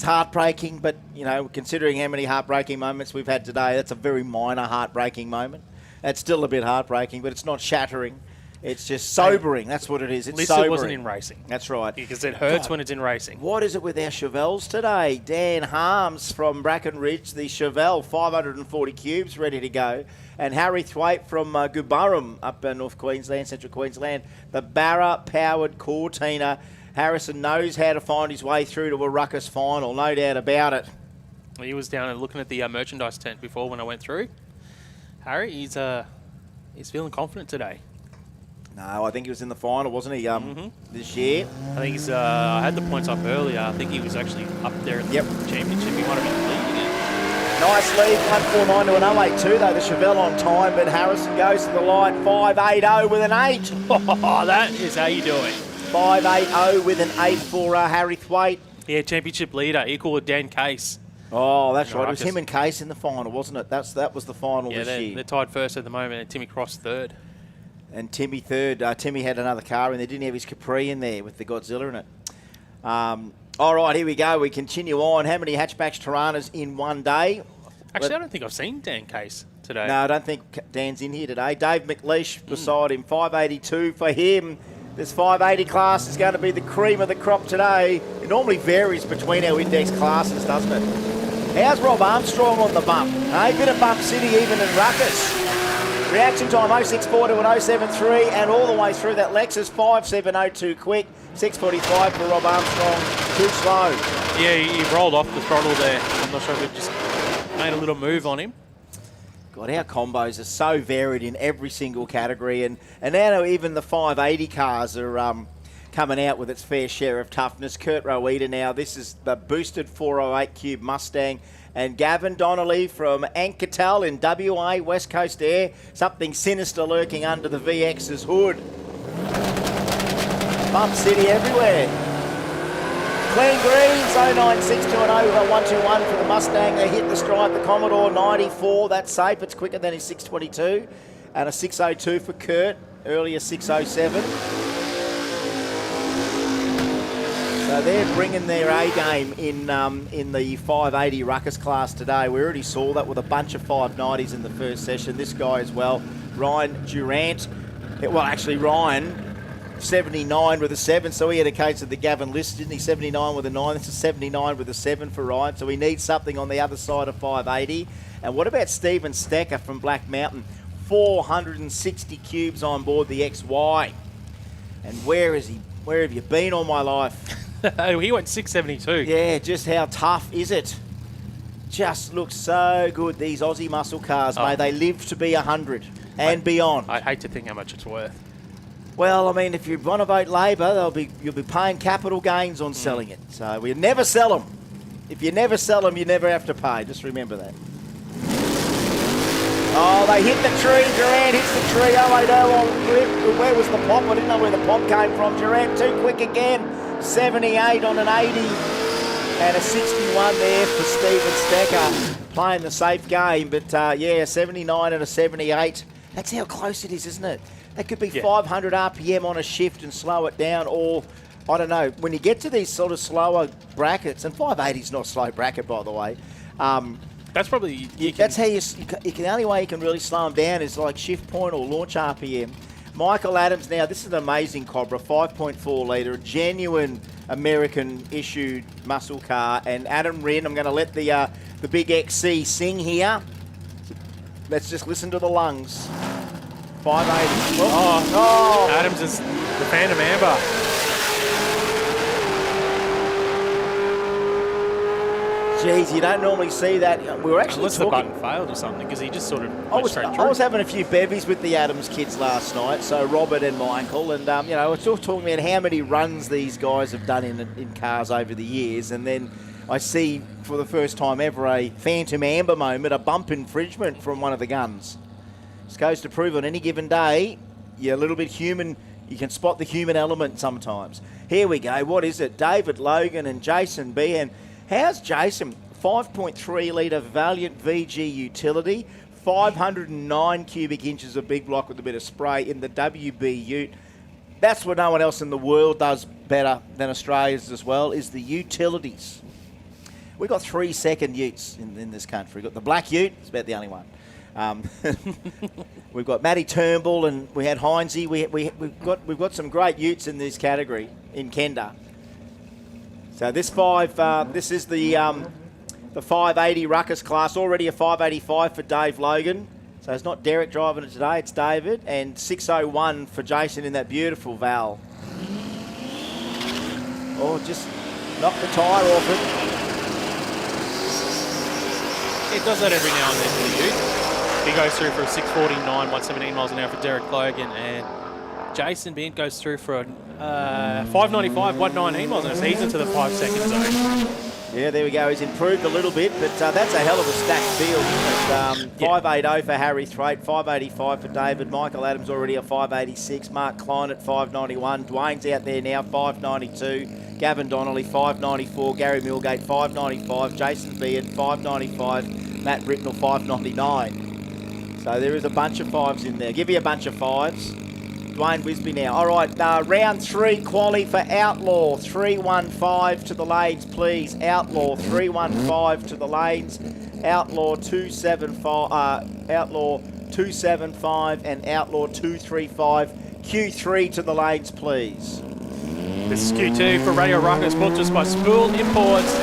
heartbreaking, but, you know, considering how many heartbreaking moments we've had today, that's a very minor heartbreaking moment. It's still a bit heartbreaking, but it's not shattering. It's just sobering. That's what it is. It's At least sobering. it wasn't in racing. That's right. Because it hurts when it's in racing. What is it with our Chevelles today? Dan Harms from Brackenridge, the Chevelle, 540 cubes, ready to go. And Harry Thwaite from Guburrum up in North Queensland, Central Queensland, the Barra-powered Cortina. Harrison knows how to find his way through to a ruckus final, no doubt about it. He was down and looking at the merchandise tent before when I went through. Harry, he's feeling confident today. No, I think he was in the final, wasn't he, this year? I think he's. I had the points up earlier. I think he was actually up there in the championship. He might have been leading it. Nice lead, 149 to an 082 though. The Chevelle on time, but Harrison goes to the line, 580 with an 8. Oh, that is how you do it. 580 with an 8 for Harry Thwaite. Yeah, championship leader, equal with Dan Case. Oh, that's right. It was Ruckus. him and Case in the final, wasn't it? That was the final Yeah, this year. they're tied first at the moment, and Timmy Cross third. And Timmy third. Timmy had another car in there. Didn't he have his Capri in there with the Godzilla in it? All right, here we go. We continue on. How many hatchbacks Tiranas in one day? Actually, I don't think I've seen Dan Case today. No, I don't think Dan's in here today. Dave McLeish beside him, 582 for him. This 580 class is going to be the cream of the crop today. It normally varies between our index classes, doesn't it? How's Rob Armstrong on the bump? Hey, bit of bump city even in ruckus. Reaction time 064 to an 073 and all the way through that Lexus 5702 quick. 645 for Rob Armstrong. Too slow. Yeah, he rolled off the throttle there. I'm not sure if it just made a little move on him. God, our combos are so varied in every single category, and now even the 580 cars are coming out with its fair share of toughness. Kurt Rowita now, this is the boosted 408 Cube Mustang, and Gavin Donnelly from Anketel in WA, West Coast Air, something sinister lurking under the VX's hood. Bump City everywhere. Clean greens, 096 to an over 121 for the Mustang. They hit the stripe, the Commodore 94, that's safe, it's quicker than his 622. And a 602 for Kurt, earlier 607. So they're bringing their A game in the 580 ruckus class today. We already saw that with a bunch of 590s in the first session. This guy as well, Ryan Durant. Well, actually, Ryan, 79 with a 7, so he had a case of the Gavin List, didn't he? 79 with a 9. This is 79 with a 7 for Ryan, so he needs something on the other side of 580. And what about Stephen Stecker from Black Mountain? 460 cubes on board the XY. And where is he? Where have you been all my life? He went 672. Yeah, just how tough is it? Just looks so good, these Aussie muscle cars. May they live to be 100 and beyond. I'd hate to think how much it's worth. Well, I mean, if you want to vote Labor, you'll be paying capital gains on selling it. So we never sell them. If you never sell them, you never have to pay. Just remember that. Oh, they hit the tree. Durant hits the tree. Oh, I know. Where was the pop? I didn't know where the pop came from. Durant too quick again. 78 on an 80. And a 61 there for Stephen Stecker. Playing the safe game. But, yeah, 79 and a 78. That's how close it is, isn't it? That could be 500 RPM on a shift and slow it down, or, I don't know, when you get to these sort of slower brackets, and 580 is not a slow bracket, by the way. That's probably... That's how the only way you can really slow them down is like shift point or launch RPM. Michael Adams now, this is an amazing Cobra, 5.4 litre, genuine American-issued muscle car. And Adam Wren, I'm going to let the big XC sing here. Let's just listen to the lungs. 580. Oh. Adams is the Phantom Amber. Jeez, you don't normally see that. We were actually Unless talking... the button failed or something, because he just sort of I went was, straight I through. was having a few bevies with the Adams kids last night, so Robert and Michael, and you know, we're still talking about how many runs these guys have done in cars over the years, and then I see for the first time ever a Phantom Amber moment, a bump infringement from one of the guns. This goes to prove on any given day, you're a little bit human. You can spot the human element sometimes. Here we go. What is it? David Logan and Jason Behan. How's Jason? 5.3 litre Valiant VG utility, 509 cubic inches of big block with a bit of spray in the WB Ute. That's what no one else in the world does better than Australia's as well, is the utilities. We've got 3 second utes in this country. We've got the black ute, it's about the only one. We've got Matty Turnbull and we had Heinze. We've got some great utes in this category in Kenda. So this is the 580 ruckus class, already a 585 for Dave Logan. So it's not Derek driving it today, it's David. And 601 for Jason in that beautiful Val. Oh, just knocked the tyre off it. It does that every now and then for the Ute. He goes through for a 649, 117 miles an hour for Derek Logan, and Jason Bent goes through for a 595, 119 miles an hour. So he's into the 5 second zone. Yeah, there we go. He's improved a little bit, but that's a hell of a stacked field. 580 for Harry Thwaite, 585 for David. Michael Adams already a 586. Mark Klein at 591. Dwayne's out there now, 592. Gavin Donnelly, 594. Gary Millgate, 595. Jason Beard, 595. Matt Britnell, 599. So there is a bunch of fives in there. Give you a bunch of fives. Dwayne Wisby now. All right, round 3 quali for Outlaw. 315 to the lanes, please. Outlaw 315 to the lanes. Outlaw 275. Outlaw 275 and Outlaw 235. Q3 to the lanes, please. This is Q2 for Radio Ruckus, brought to us by Spool Imports.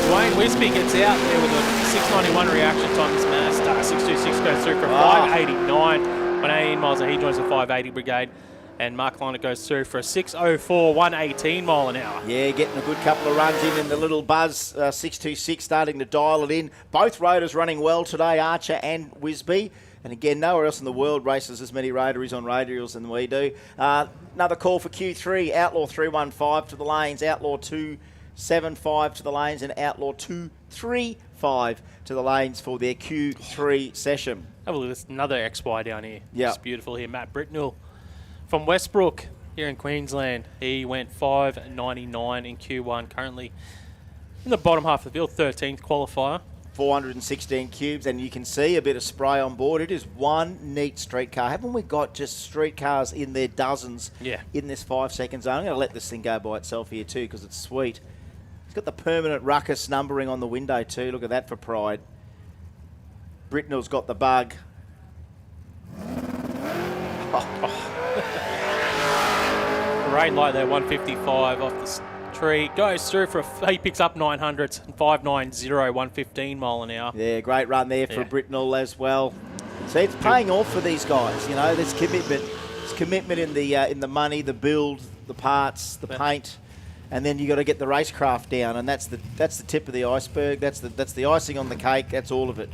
Dwayne Wisby gets out there with a 691 reaction time. This Mazda 626 goes through for 589. 118 miles, and he joins the 580 brigade. And Mark Liner goes through for a 604, 118 mile an hour. Yeah, getting a good couple of runs in the little buzz. 626 starting to dial it in. Both rotors running well today, Archer and Wisby. And again, nowhere else in the world races as many rotaries on radials than we do. Another call for Q3, Outlaw 315 to the lanes, Outlaw 275 to the lanes, and Outlaw 235 to the lanes for their Q3 session. Have a look, there's another XY down here. Yeah. It's beautiful here. Matt Britnell from Westbrook here in Queensland. He went 599 in Q1, currently in the bottom half of the field, 13th qualifier. 416 cubes, and you can see a bit of spray on board. It is one neat street car. Haven't we got just street cars in their dozens in this 5 second zone? I'm going to let this thing go by itself here too because it's sweet. It's got the permanent ruckus numbering on the window too. Look at that for pride. Britnell's got the bug. Great light there, 155 off the tree. Goes through for he picks up 900s, 590, 115 mile an hour. Yeah, great run there for Britnell as well. See, it's paying off for these guys. You know, there's commitment. There's commitment in the money, the build, the parts, the paint, and then you got to get the racecraft down, and that's the tip of the iceberg. That's the icing on the cake. That's all of it.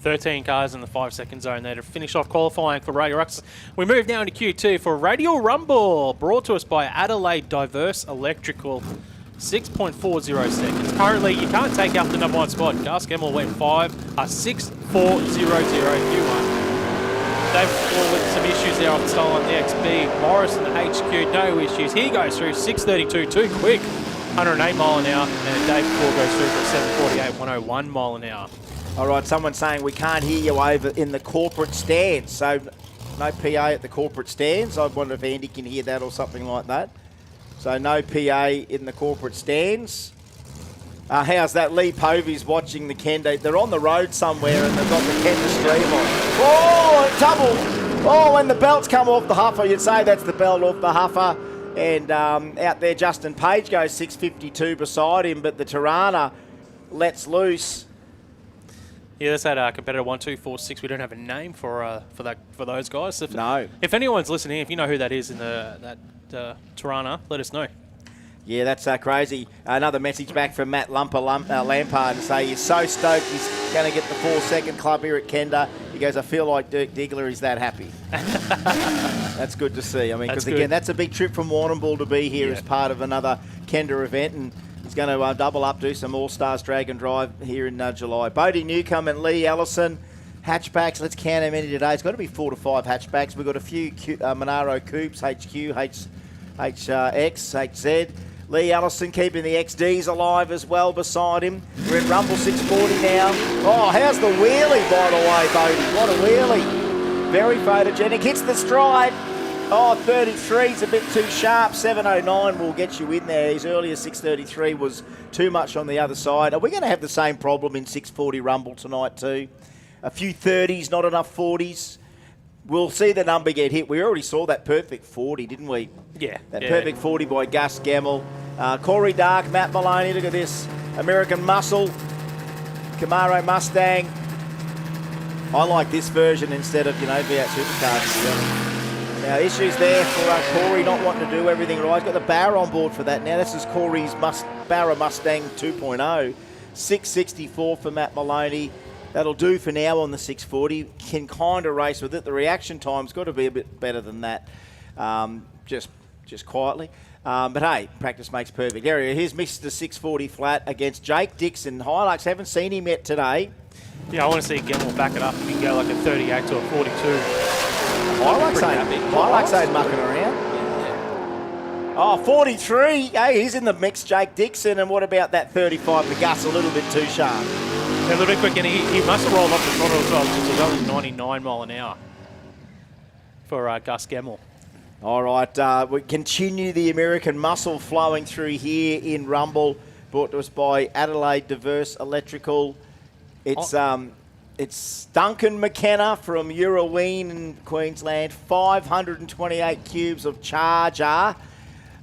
13 cars in the 5 second zone there to finish off qualifying for Radio Ruckus. We move now into Q2 for Radial Rumble, brought to us by Adelaide Diverse Electrical. 6.40 seconds. Currently, you can't take out the number 1 spot. Gus Gemmell went 6.400 Q1. Dave Paul with some issues there off the style on the XB. Morris in the HQ, no issues. He goes through 6.32, too quick. 108 mile an hour. And Dave Paul goes through for 7.48, 101 mile an hour. All right, someone's saying we can't hear you over in the corporate stands. So no PA at the corporate stands. I wonder if Andy can hear that or something like that. So no PA in the corporate stands. How's that? Lee Povey's watching the Kenda. They're on the road somewhere and they've got the Kenda stream on. Oh, double. Oh, when the belts come off the huffer, you'd say that's the belt off the huffer. And out there, Justin Page goes 6.52 beside him, but the Tirana lets loose. Yeah, that's that competitor 1246. We don't have a name for those guys. If anyone's listening, if you know who that is in that Tirana, let us know. Yeah, that's crazy. Another message back from Matt Lampard to say he's so stoked he's going to get the 4 second club here at Kenda. He goes, I feel like Dirk Diggler is that happy. That's good to see. I mean, because again, that's a big trip from Warrnambool to be here as part of another Kenda event, and he's going to double up, do some All-Stars Drag and Drive here in July. Bodie Newcomb and Lee Ellison, hatchbacks. Let's count how many today. It's got to be 4 to 5 hatchbacks. We've got a few Monaro Coupes, HQ, HX, HZ. Lee Allison keeping the XDs alive as well beside him. We're in Rumble 640 now. Oh, how's the wheelie, by the way, Bodie? What a wheelie. Very photogenic. Hits the stride. Oh, 33 is a bit too sharp. 709 will get you in there. His earlier 633 was too much on the other side. Are we going to have the same problem in 640 Rumble tonight too? A few 30s, not enough 40s. We'll see the number get hit. We already saw that perfect 40, didn't we? Yeah. That perfect 40 by Gus Gemmell. Corey Dark, Matt Maloney, look at this. American Muscle, Camaro Mustang. I like this version instead of, V8 Supercars. Now, issues there for Corey not wanting to do everything right. He's got the Barra on board for that. Now, this is Corey's Barra Mustang 2.0. 664 for Matt Maloney. That'll do for now on the 640. Can kind of race with it. The reaction time's got to be a bit better than that, just quietly. But hey, practice makes perfect. There he is. Here's Mr. 640 flat against Jake Dixon. Hilux, haven't seen him yet today. Yeah, I want to see Gemmell back it up and he can go like a 38 to a 42. Hilux ain't mucking around. Oh, 43. Hey, he's in the mix, Jake Dixon. And what about that 35 for Gus? A little bit too sharp. A little bit quick, and he must have rolled off the throttle as well, because he's only 99 mile an hour for Gus Gemmell. All right, we continue the American muscle flowing through here in Rumble, brought to us by Adelaide Diverse Electrical. It's Duncan McKenna from Euroween in Queensland, 528 cubes of charger.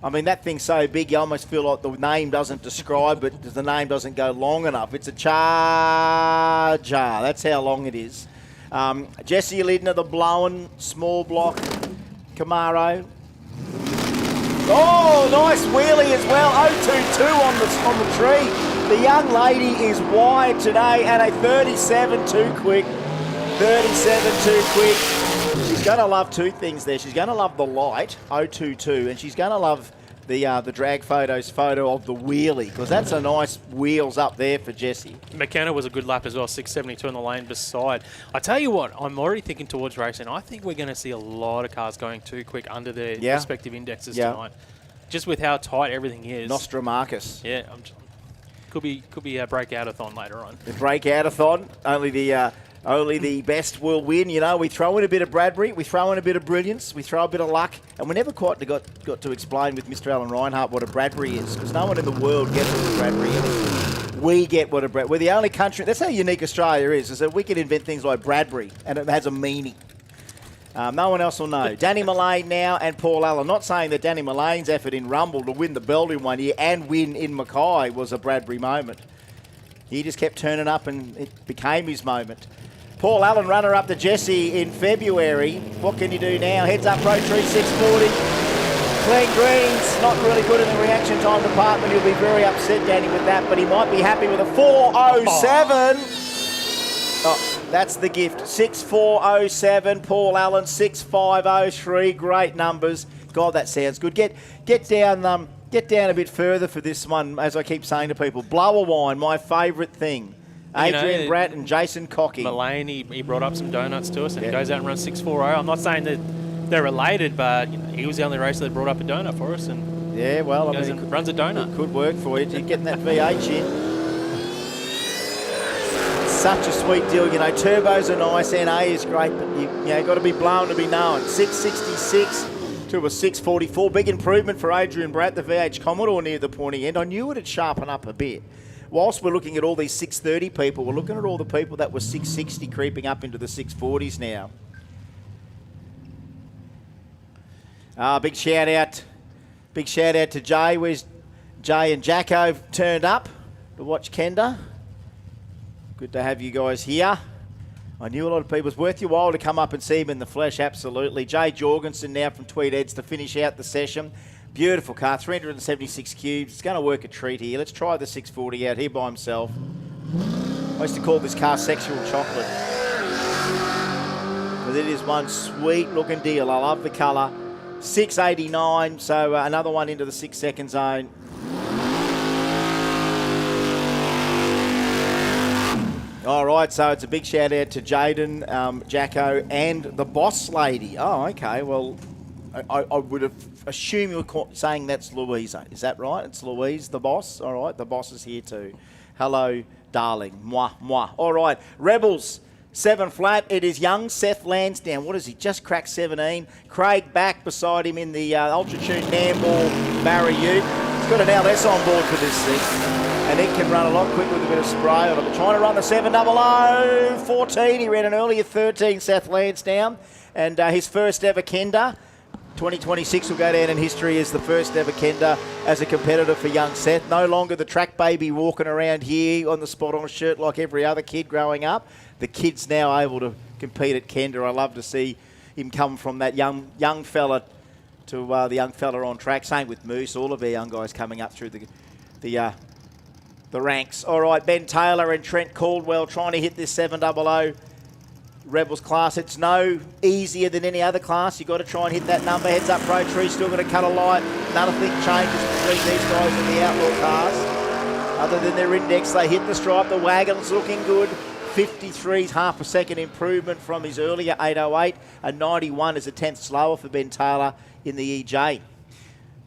I mean, that thing's so big, you almost feel like the name doesn't describe it, the name doesn't go long enough. It's a charger. That's how long it is. Jesse Lidner, the blown small block Camaro. Oh, nice wheelie as well. 022 on the tree. The young lady is wide today and a 37 too quick. 37 too quick. She's going to love two things there. She's going to love the light, 022, and she's going to love the drag photo of the wheelie, because that's a nice wheels up there for Jesse. McKenna was a good lap as well, 672 in the lane beside. I tell you what, I'm already thinking towards racing. I think we're going to see a lot of cars going too quick under their respective indexes tonight. Just with how tight everything is. Nostradamus. Yeah, could be a breakout-a-thon later on. The breakout-a-thon, only the best will win. We throw in a bit of Bradbury, we throw in a bit of brilliance, we throw a bit of luck, and we never quite got to explain with Mr. Alan Reinhardt what a Bradbury is, because no one in the world gets what a Bradbury is. We get what a Bradbury. We're the only country. That's how unique Australia is that we can invent things like Bradbury, and it has a meaning. No one else will know. Danny Mullane now and Paul Allen. Not saying that Danny Mullane's effort in Rumble to win the belt in 1 year and win in Mackay was a Bradbury moment. He just kept turning up and it became his moment. Paul Allen, runner-up to Jesse in February. What can you do now? Heads up, Pro Tree 640. Clean greens, not really good in the reaction time department. He'll be very upset, Danny, with that, but he might be happy with a 407. Oh, that's the gift. 6407, Paul Allen, 6503. Great numbers. God, that sounds good. Get down a bit further for this one, as I keep saying to people. Blower wine, my favourite thing. Adrian Bratt and Jason Cocky. Mullane, he brought up some donuts to us and he goes out and runs 640. I'm not saying that they're related, but he was the only racer that brought up a donut for us. And yeah, well, he runs a donut. It could work for you. You're getting that V8 in. Such a sweet deal. Turbos are nice, NA is great, but you got to be blown to be known. 666 to a 644. Big improvement for Adrian Bratt, the VH Commodore near the pointy end. I knew it'd sharpen up a bit. Whilst we're looking at all these 630 people, we're looking at all the people that were 660 creeping up into the 640s now. Big shout out to Jay. Where's Jay and Jacko turned up to watch Kenda? Good to have you guys here. I knew a lot of people. It's worth your while to come up and see him in the flesh, absolutely. Jay Jorgensen now from Tweed Eds to finish out the session. Beautiful car, 376 cubes. It's going to work a treat here. Let's try the 640 out here by himself. I used to call this car sexual chocolate. But it is one sweet looking deal. I love the colour. 689, so another one into the 6 second zone. All right, so it's a big shout out to Jaden, Jacko, and the boss lady. Oh, okay. Well, I would have assume you're saying that's Louisa. Is that right? It's Louise, the boss. All right, the boss is here too. Hello, darling. Mwah, mwah. All right, Rebels. 7 flat. It is young Seth Lansdowne. What is he? Just cracked 17. Craig back beside him in the Ultra Tune Nambour Barry Ute. He's got an LS on board for this thing. And it can run a lot quicker with a bit of spray on it. But trying to run the 700 14. He ran an earlier 13, Seth Lansdowne. And his first ever Kenda. 2026 will go down in history as the first ever Kenda as a competitor for young Seth. No longer the track baby walking around here on the spot on a shirt like every other kid growing up. The kid's now able to compete at Kenda. I love to see him come from that young fella to the young fella on track. Same with Moose. All of our young guys coming up through the ranks. All right, Ben Taylor and Trent Caldwell trying to hit this 700 Rebels class. It's no easier than any other class. You've got to try and hit that number. Heads up Pro Tree, still got to cut a light. Nothing changes between these guys and the Outlaw cars. Other than their index, they hit the stripe. The wagon's looking good. 53's half a second improvement from his earlier 808. A 91 is a tenth slower for Ben Taylor in the EJ.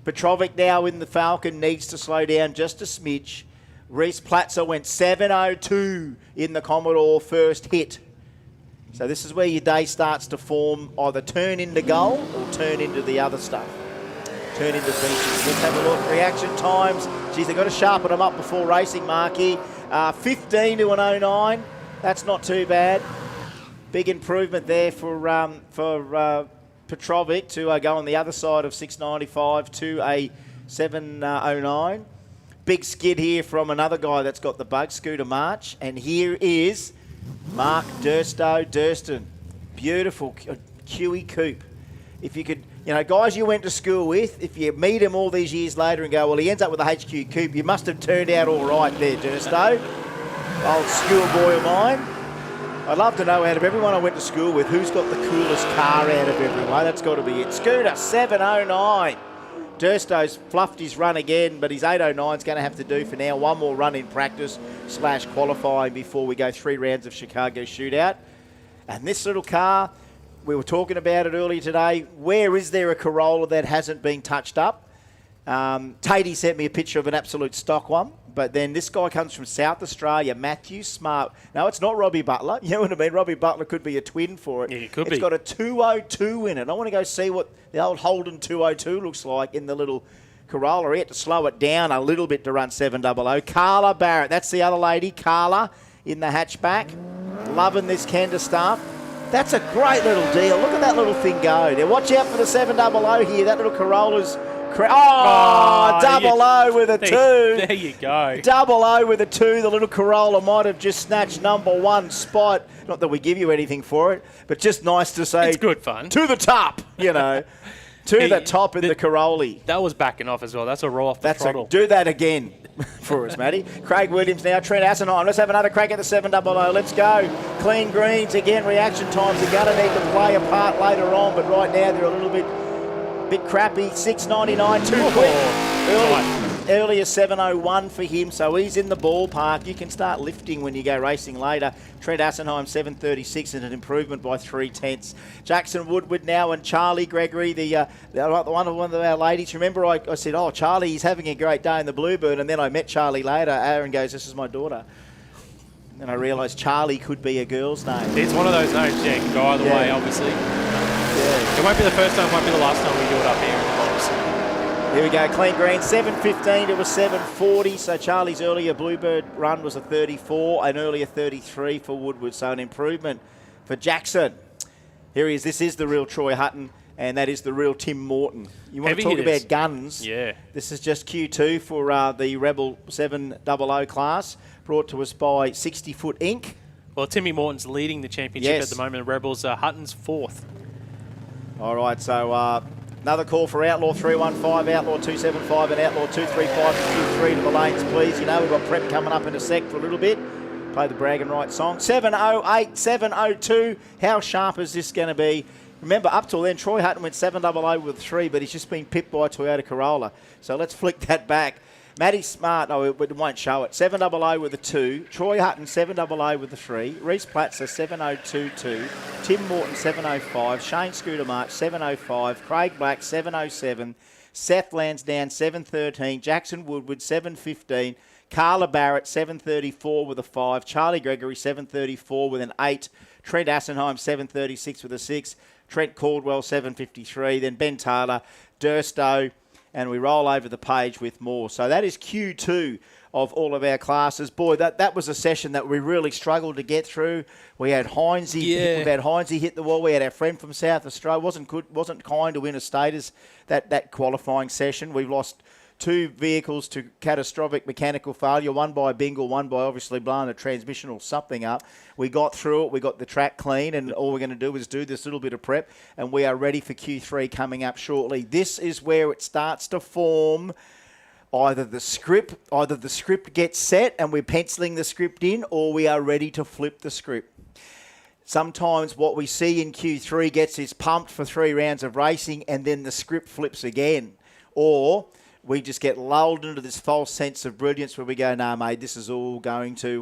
Petrovic now in the Falcon needs to slow down just a smidge. Reese Platzer went 702 in the Commodore first hit. So this is where your day starts to form, either turn into goal or turn into the other stuff. Turn into features. Let's have a look. Reaction times. Geez, they've got to sharpen them up before racing, Marky. 15 to an 09. That's not too bad. Big improvement there for Petrovic to go on the other side of 695 to a 709. Big skid here from another guy that's got the bug, Scooter March. And here is Mark Durston. Beautiful Kiwi coupe. If you could, guys you went to school with, if you meet him all these years later and go, well, he ends up with a HQ coupe, you must have turned out all right there, Dursto. Old schoolboy of mine. I'd love to know out of everyone I went to school with, who's got the coolest car out of everyone. That's got to be it. Scooter, 709. Dursto's fluffed his run again, but his 809 is going to have to do for now. One more run in practice / qualifying before we go 3 rounds of Chicago Shootout. And this little car, we were talking about it earlier today. Where is there a Corolla that hasn't been touched up? Tatey sent me a picture of an absolute stock one. But then this guy comes from South Australia, Matthew Smart. No, it's not Robbie Butler. You know what I mean? Robbie Butler could be a twin for it. Yeah, it could be. It's got a 202 in it. I want to go see what the old Holden 202 looks like in the little Corolla. He had to slow it down a little bit to run 700. Carla Barrett, that's the other lady, Carla, in the hatchback. Loving this Kenda stuff. That's a great little deal. Look at that little thing go. Now watch out for the 700 here. That little Corolla's... double O with a 2. There you go. Double O with a 2. The little Corolla might have just snatched number 1 spot. Not that we give you anything for it, but just nice to say. It's good fun. To the top, To the top in the Corolla. That was backing off as well. That's a roll off the throttle. Do that again for us, Matty. Craig Williams now, Trent Asenheim. Let's have another crack at the 700. Let's go. Clean greens. Again, reaction times are going to need to play a part later on, but right now they're a little bit crappy. 699, too quick. Earlier 701 for him, so he's in the ballpark. You can start lifting when you go racing later. Trent Asenheim 736 and an improvement by 3/10. Jackson Woodward now and Charlie Gregory, one of our ladies. Remember I said, oh, Charlie, he's having a great day in the Bluebird, and then I met Charlie later. Aaron goes, this is my daughter. And I realised Charlie could be a girl's name. It's one of those names, yeah, it can go either way, obviously. Yeah. It won't be the first time, it won't be the last time we do it up here in the box. Here we go, clean green, 7:15 to a 7:40. So Charlie's earlier Bluebird run was a 34, an earlier 33 for Woodward. So an improvement for Jackson. Here he is. This is the real Troy Hutton, and that is the real Tim Morton. You want Heavy to talk hitters. about guns? Yeah. This is just Q2 for the Rebel 700 class, brought to us by 60 Foot Inc. Well, Timmy Morton's leading the championship Yes. at the moment. The Rebels, Hutton's 4th. All right, so another call for Outlaw 315, Outlaw 275 and Outlaw 235 to Q3 to the lanes, please. We've got prep coming up in a sec for a little bit. Play the brag and right song. 708, 702. How sharp is this going to be? Remember, up till then, Troy Hutton went 700 with 3, but he's just been pipped by a Toyota Corolla. So let's flick that back. Matty Smart, no, it won't show it. 7AA with a 2. Troy Hutton, 7AA with a 3. Reese Platzer, 7022. Tim Morton, 705. Shane Scooter March, 705. Craig Black, 707. Seth Lansdowne, 713. Jackson Woodward, 715. Carla Barrett, 734 with a 5. Charlie Gregory, 734 with an 8. Trent Assenheim, 736 with a 6. Trent Caldwell, 753. Then Ben Taylor, Durstow, and we roll over the page with more. So that is Q2 of all of our classes. Boy, that was a session that we really struggled to get through. We had Heinze, hit the wall. We had our friend from South Australia. Wasn't kind to win a status that qualifying session. We've lost 2 vehicles to catastrophic mechanical failure, one by Bingle, one by obviously blowing a transmission or something up. We got through it, we got the track clean, and all we're going to do is do this little bit of prep, and we are ready for Q3 coming up shortly. This is where it starts to form either the script gets set and we're penciling the script in, or we are ready to flip the script. Sometimes what we see in Q3 gets us pumped for 3 rounds of racing, and then the script flips again. Or we just get lulled into this false sense of brilliance where we go, nah, mate, this is all going to,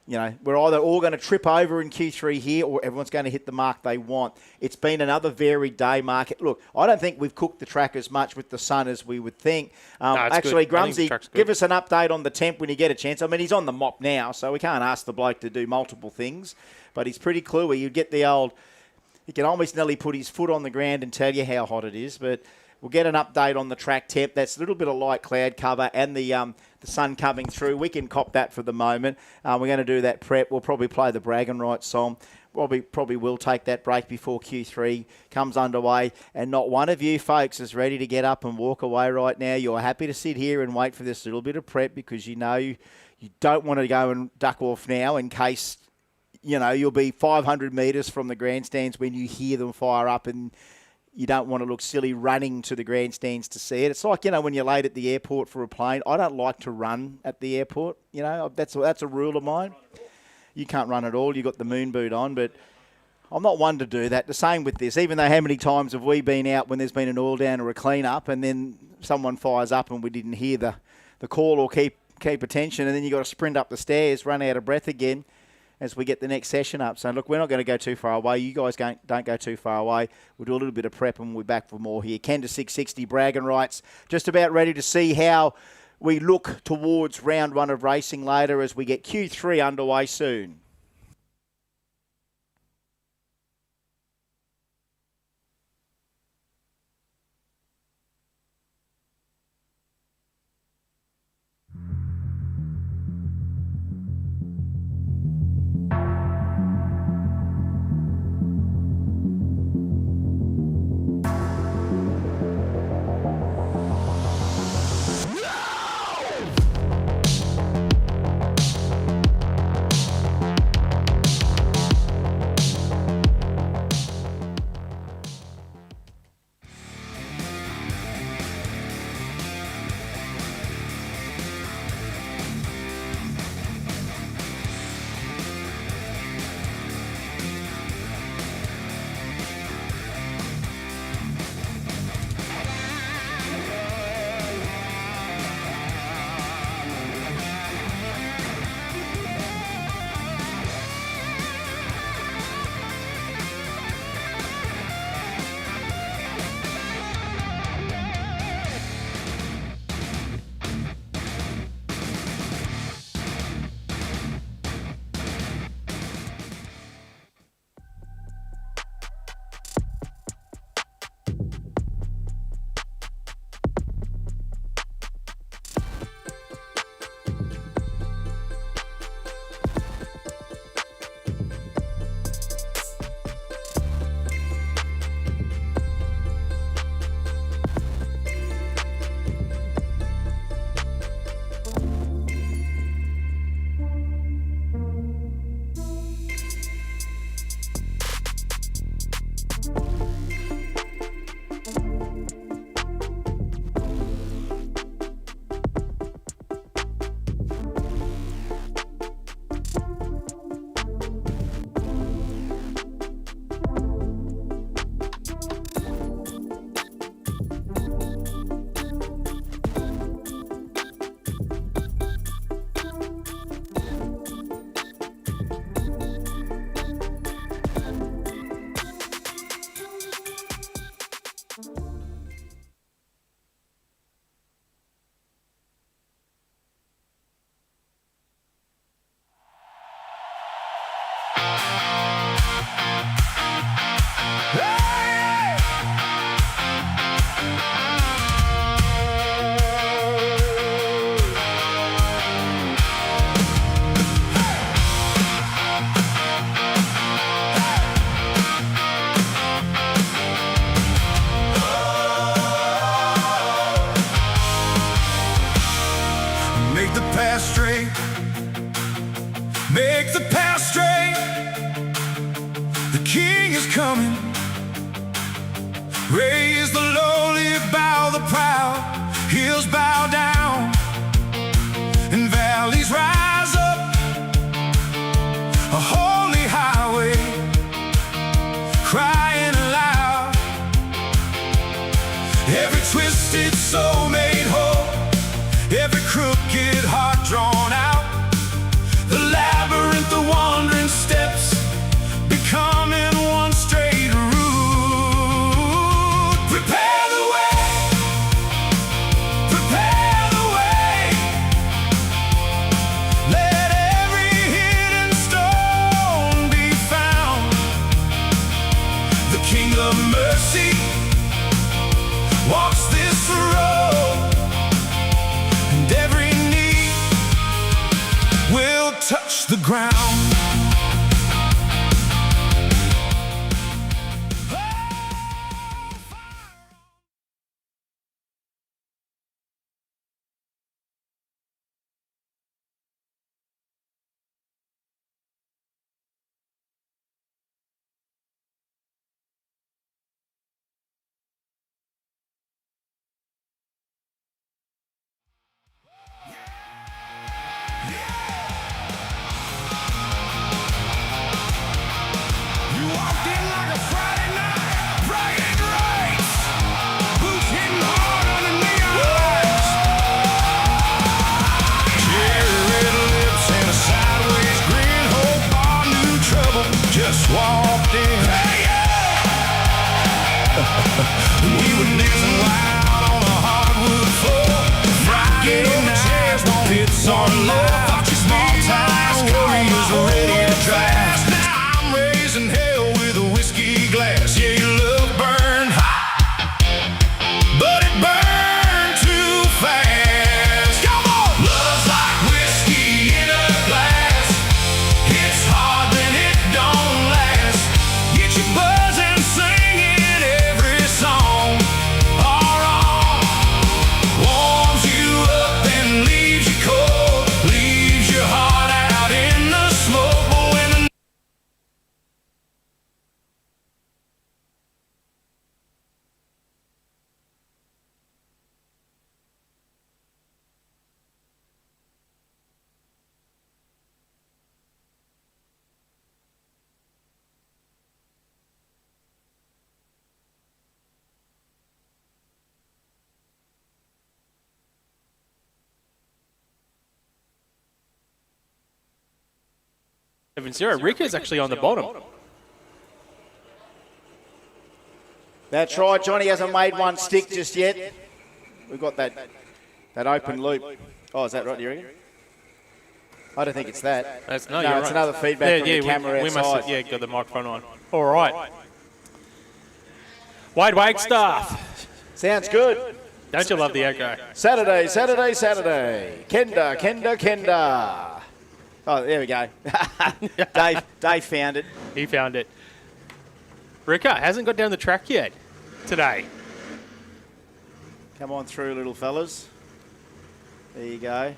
we're either all going to trip over in Q3 here, or everyone's going to hit the mark they want. It's been another varied day, Mark. Look, I don't think we've cooked the track as much with the sun as we would think. Actually, Grumsy, give us an update on the temp when you get a chance. I mean, he's on the mop now, so we can't ask the bloke to do multiple things, but he's pretty cluey. You get the old, he can almost nearly put his foot on the ground and tell you how hot it is, but we'll get an update on the track temp. That's a little bit of light cloud cover and the sun coming through. We can cop that for the moment. We're going to do that prep. We'll probably play the Bragging Rights song. Probably will take that break before Q3 comes underway. And not one of you folks is ready to get up and walk away right now. You're happy to sit here and wait for this little bit of prep because you know you don't want to go and duck off now in case, you'll be 500 metres from the grandstands when you hear them fire up, and you don't want to look silly running to the grandstands to see it. It's like, when you're late at the airport for a plane. I don't like to run at the airport. That's a rule of mine. You can't run at all. You've got the moon boot on, but I'm not one to do that. The same with this. Even though how many times have we been out when there's been an oil down or a clean up and then someone fires up and we didn't hear the call or keep attention, and then you got to sprint up the stairs, run out of breath again as we get the next session up. So, look, we're not going to go too far away. You guys don't go too far away. We'll do a little bit of prep and we'll be back for more here. Kenda 660, Bragging Rights. Just about ready to see how we look towards round 1 of racing later as we get Q3 underway soon. make the path straight. The King is coming. Raise the lowly, bow the proud. Hills bow down and valleys rise up. A holy highway, crying aloud. Every twisted soul made whole, every crooked heart drawn out. The labyrinth of wandering steps, becoming one straight route. Prepare the way, prepare the way. Let every hidden stone be found. The King of Mercy walks this road, and every knee will touch the ground. You walked in like a Friday night, bragging rights, boots hitting hard on the neon lights. Cherry red lips and a sideways grin, hope all new trouble just walked in. We were dancing wild on a hardwood floor, Friday nights, no hits on love. Small town warriors ready to drive. Now I'm raising hell with a whiskey glass. Yeah, your love burned hot, but it burned too fast. Come on! Love's like whiskey in a glass. It's hard, then it don't last. Get you buzzing, singing every song. All wrong. Warms you up and leaves you cold. Leaves your heart out in the smoke. But when the Ricker's actually on the bottom. That's right. Johnny hasn't made one stick just yet. We've got that open loop. Oh, is that right, you reckon? I don't think it's that. No, No, you're it's right. another feedback from the camera we outside. must have, got the microphone on. All right. Wade Wagstaff. Sounds good. Don't you love the echo? Saturday. Kenda. Oh, there we go. Dave found it. He found it. Ricker hasn't got down the track yet today. Come on through, little fellas. There you go.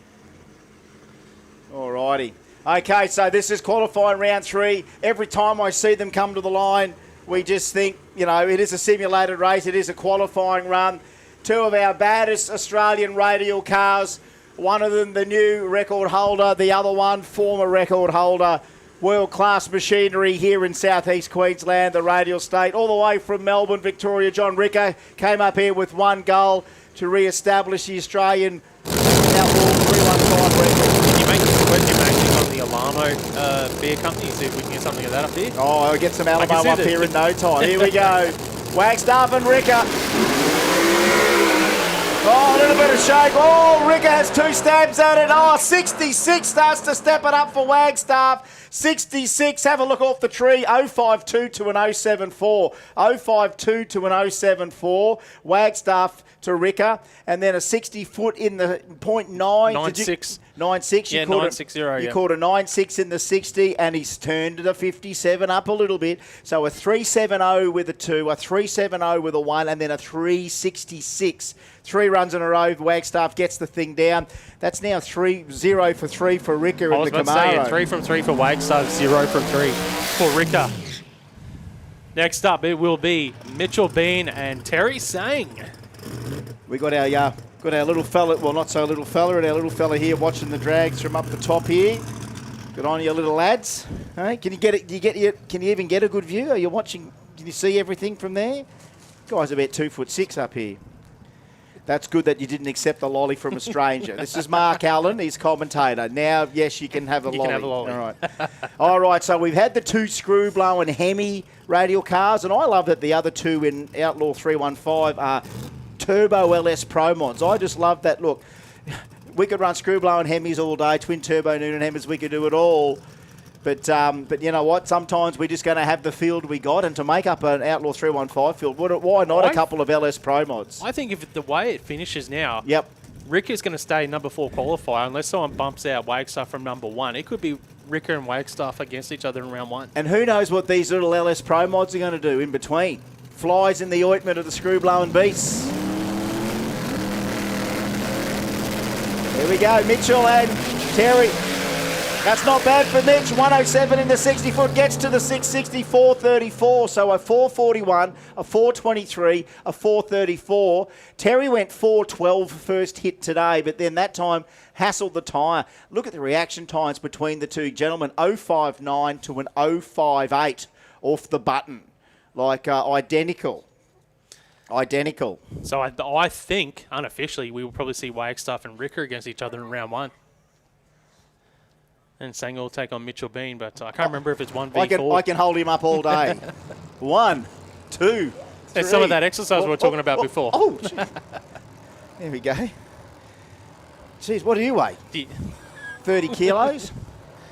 All righty. Okay, so this is qualifying round 3. Every time I see them come to the line, we just think, it is a simulated race. It is a qualifying run. 2 of our baddest Australian radial cars. One of them, the new record holder. The other one, former record holder. World-class machinery here in southeast Queensland, the radial state. All the way from Melbourne, Victoria, John Ricker came up here with one goal to re-establish the Australian Outlaw 315 record. Can you make this question on the Alamo beer company? See if we can get something of that up here. Oh, I'll get some Alamo up here in no time. Here we go. Wagstaff and Ricker. Oh, a little bit of shake. Oh, Ricker has 2 stabs at it. Oh, 66 starts to step it up for Wagstaff. 66, have a look off the tree. 052 to an 074. 052 to an 074. Wagstaff to Ricker. And then a 60 foot in the 0.9. 96. 9.6. Yeah, 9.60, You yeah. caught a 9.6 in the 60, and he's turned the 57 up a little bit. So a 3.70 with a 2, a 3.70 with a 1, and then a 3.66. 3 runs in a row. Wagstaff gets the thing down. That's now 0 for 3 for Ricker I in was the about to say, Camaro. yeah, 3 from 3 for Wagstaff, 0 from 3 for Ricker. Next up, it will be Mitchell Bean and Terry Sang. We got our little fella, well, not so little fella, and our little fella here watching the drags from up the top here. Good on you, little lads. Hey, can you get it? Can you even get a good view? Are you watching? Can you see everything from there? Guy's about 2'6" up here. That's good that you didn't accept the lolly from a stranger. This is Mark Allen, he's commentator. Now, yes, you can have a lolly. You can have a lolly. All right. All right, so we've had the 2 screw blow and Hemi radial cars, and I love that the other 2 in Outlaw 315 are turbo LS Pro mods. I just love that. Look, we could run screw blow and Hemis all day, twin turbo Noonan Hemis, we could do it all. But you know what? Sometimes we're just going to have the field we got, and to make up an Outlaw 315 field, why not a couple of LS Pro mods? I think if the way it finishes now, Yep. Rick is going to stay number 4 qualifier unless someone bumps out Wagstaff from number 1. It could be Ricker and Wagstaff against each other in round 1. And who knows what these little LS Pro mods are going to do in between. Flies in the ointment of the screw blowing beasts. There we go, Mitchell and Terry. That's not bad for Mitch. 107 in the 60-foot, gets to the 660, 434. So a 441, a 423, a 434. Terry went 412 first hit today, but then that time hassled the tyre. Look at the reaction times between the two gentlemen. 059 to an 058 off the button. Like identical. Identical. So I think, unofficially, we will probably see Wagstaff and Ricker against each other in round 1. And Sanger will take on Mitchell Bean, but I can't remember if it's 1v4. I can hold him up all day. 1, 2, 3. There's some of that exercise we were talking about before. Oh, there we go. Jeez, what do you weigh? 30 kilos?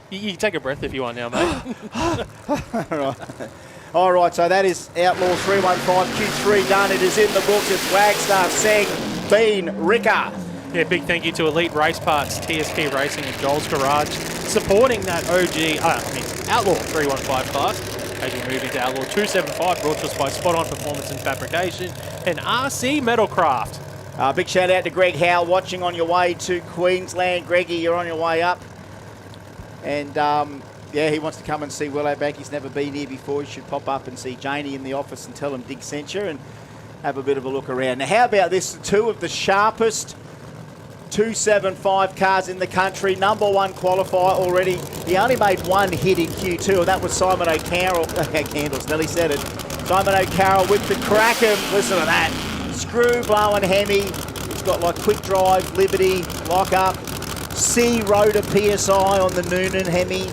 You can take a breath if you want now, mate. All right, so that is Outlaw 315 Q3 done. It is in the books. It's Wagstaff, Seng, Bean, Ricker. Yeah, big thank you to Elite Race Parts, TSP Racing and Joel's Garage, supporting that Outlaw 315 class as we move into Outlaw 275, brought to us by Spot On Performance and Fabrication and RC Metalcraft. Big shout out to Greg Howe watching on your way to Queensland. Greggy, you're on your way up. And yeah, he wants to come and see Willowbank. He's never been here before. He should pop up and see Janie in the office and tell him Dig sent you and have a bit of a look around. Now, how about this? 2 of the sharpest 275 cars in the country. Number 1 qualifier already. He only made 1 hit in Q2, and that was Simon O'Carroll. Candles, nearly said it. Simon O'Carroll with the Kraken. Listen to that. Screw blowing Hemi. He's got like quick drive, Liberty, lock up, C rotor PSI on the Noonan Hemi.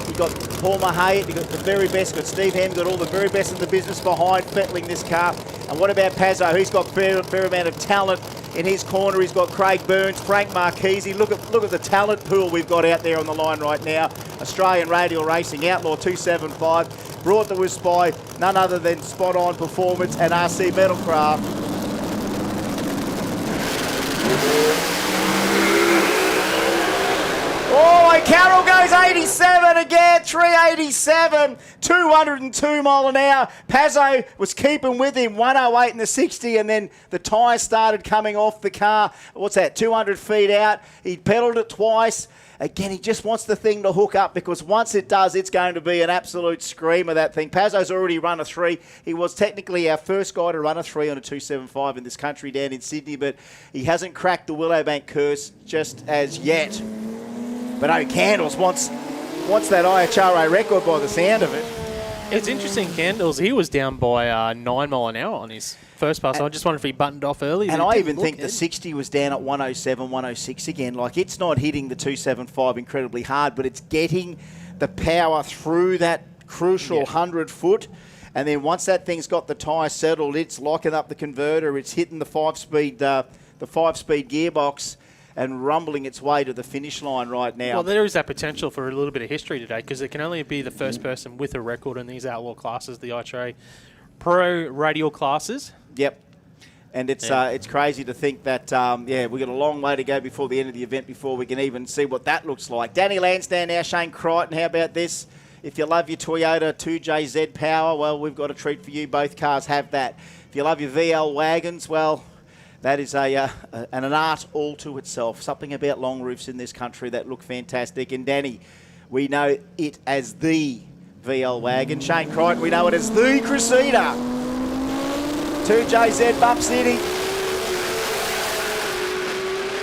You got Paul Mahayat, you got the very best, got Steve Ham, got all the very best in the business behind fettling this car. And what about Pazzo? He's got fair amount of talent in his corner. He's got Craig Burns, Frank Marchese. Look at the talent pool we've got out there on the line right now. Australian Radial Racing, Outlaw 275, brought to us by none other than Spot On Performance and RC Metalcraft. Oh, Carroll goes 87 again, 387, 202 mile an hour. Pazzo was keeping with him, 108 in the 60, and then the tyres started coming off the car. What's that, 200 feet out? He pedalled it twice. Again, he just wants the thing to hook up because once it does, it's going to be an absolute screamer, that thing. Pazzo's already run a 3. He was technically our first guy to run a 3 on a 275 in this country down in Sydney, but he hasn't cracked the Willowbank curse just as yet. But Candles wants that IHRA record by the sound of it. It's interesting, Candles, he was down by 9 mile an hour on his first pass. I just wondered if he buttoned off early. And I even think the 60 was down at 107, 106 again. Like, it's not hitting the 275 incredibly hard, but it's getting the power through that crucial 100 foot. And then once that thing's got the tyre settled, it's locking up the converter. It's hitting the 5-speed gearbox and rumbling its way to the finish line right now. Well, there is that potential for a little bit of history today because it can only be the first person with a record in these Outlaw classes, the IHRA Pro Radial classes. Yep. And it's crazy to think that, we've got a long way to go before the end of the event before we can even see what that looks like. Danny Lansdowne now, Shane Crichton. How about this? If you love your Toyota 2JZ Power, well, we've got a treat for you. Both cars have that. If you love your VL wagons, well, that is an art all to itself. Something about long roofs in this country that look fantastic. And Danny, we know it as the VL wagon. Shane Crichton, we know it as the Crusader. 2JZ Bump City.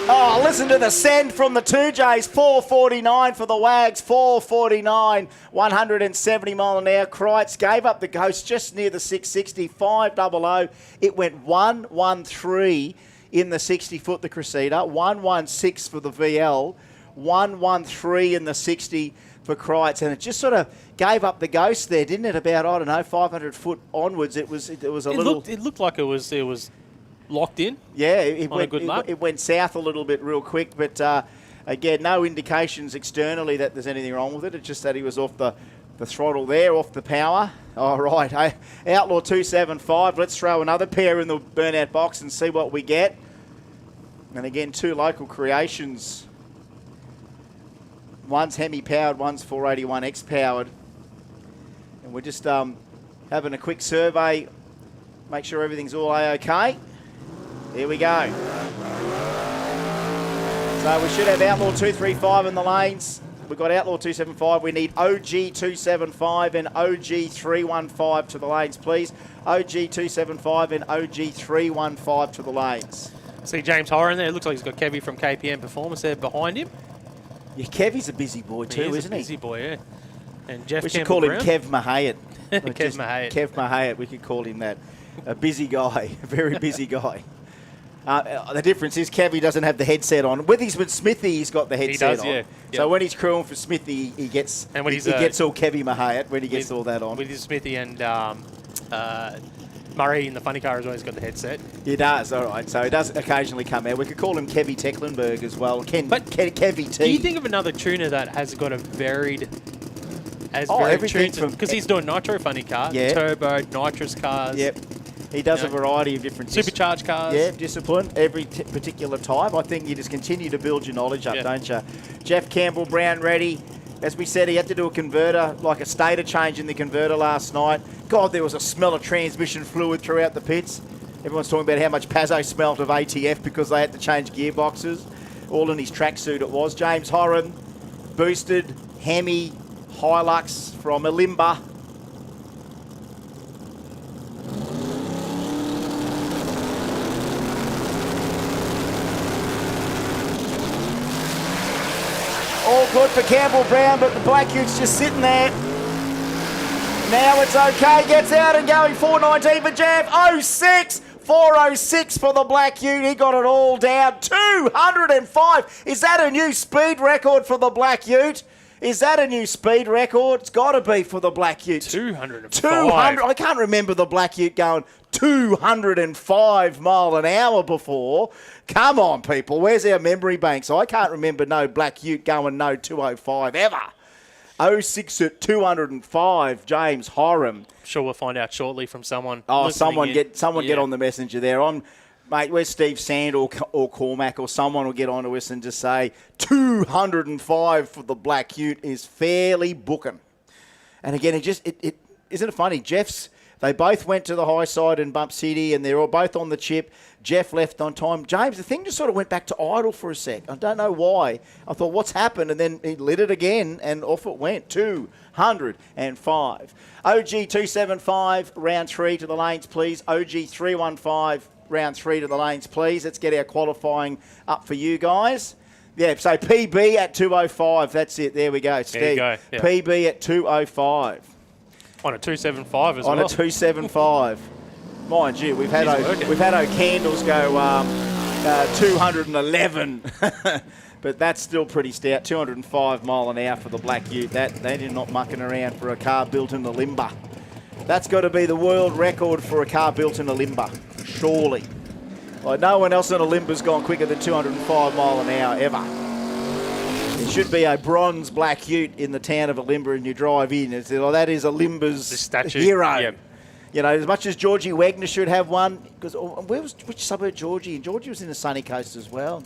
Oh, listen to the send from the 2Js. 449 for the Wags. 449. 170 mile an hour. Kreitz gave up the ghost just near the 660. 500. It went 113 in the 60 foot, the Crusader. 116 for the VL. 113 in the 60 for Kreitz. And it just sort of gave up the ghost there, didn't it? About, I don't know, 500 foot onwards. It was a little... It looked like it was locked in. Yeah, it went south a little bit real quick, but again, no indications externally that there's anything wrong with it. It's just that he was off the throttle there, off the power. All right, hey, Outlaw 275. Let's throw another pair in the burnout box and see what we get. And again, two local creations. One's Hemi-powered, one's 481X powered. And we're just having a quick survey, make sure everything's all A-OK. There we go. So we should have Outlaw 235 in the lanes. We've got Outlaw 275. We need OG 275 and OG 315 to the lanes, please. OG 275 and OG 315 to the lanes. See James Horan there. It looks like he's got Kevy from KPM Performance there behind him. Yeah, Kevy's a busy boy too, isn't he? Busy boy, yeah. And Jeff we should Campbell call him Brown. Kev Mahayat. Kev Mahayat. Kev Mahayat, we could call him that. A busy guy, a very busy guy. The difference is Kevy doesn't have the headset on. With Smithy, he's got the headset on. Yeah. So when he's crewing for Smithy, he gets all Kevy Mahayat when he gets all that on. With his Smithy and Murray in the funny car as well, he's got the headset. He does, all right. So he does occasionally come out. We could call him Kevy Tecklenburg as well. Kevy T. Do you think of another tuner that has got a varied... everything tunes, because he's doing nitro funny cars, turbo, nitrous cars. Yep. He does a variety of different... Supercharged cars. Yeah, discipline, every particular type. I think you just continue to build your knowledge up, don't you? Jeff Campbell Brown ready. As we said, he had to do a converter, like a stator change in the converter last night. God, there was a smell of transmission fluid throughout the pits. Everyone's talking about how much Pazzo smelt of ATF because they had to change gearboxes. All in his tracksuit it was. James Horan, boosted, Hemi, Hilux from Elimba. All good for Campbell Brown, but the Black Ute's just sitting there. Now it's okay. Gets out and going. 419 for Jav. 06. 406 for the Black Ute. He got it all down. 205. Is that a new speed record for the Black Ute? Is that a new speed record? It's got to be for the Black Ute. 205. 200. I can't remember the Black Ute going 205 mile an hour before. Come on, people. Where's our memory banks? I can't remember no Black Ute going no 205 ever. 06 at 205, James Horan. Sure, we'll find out shortly from someone. Oh, someone get on the messenger there. Mate, where's Steve Sand or Cormac or someone will get on to us and just say 205 for the Black Ute is fairly booking. And again, isn't it funny? They both went to the high side in Bump City and they're all both on the chip. Jeff left on time. James, the thing just sort of went back to idle for a sec. I don't know why. I thought, what's happened? And then he lit it again and off it went. 205. OG 275, round 3 to the lanes, please. OG 315, round 3 to the lanes, please. Let's get our qualifying up for you guys. Yeah, so PB at 205. That's it. There we go, Steve. There you go. Yeah. PB at 205. On a 275 as well. On a 275. Mind you, we've had O'Candles go 211. But that's still pretty stout. 205 mile an hour for the Black Ute. They did not mucking around for a car built in the Limba. That's got to be the world record for a car built in a Limba, surely. Like no one else in a Limba's gone quicker than 205 mile an hour ever. It should be a bronze Black Ute in the town of Elimba and you drive in. That is Elimba's hero. Yep. You know, as much as Georgie Wagner should have one, because which suburb Georgie? And Georgie was in the Sunny Coast as well.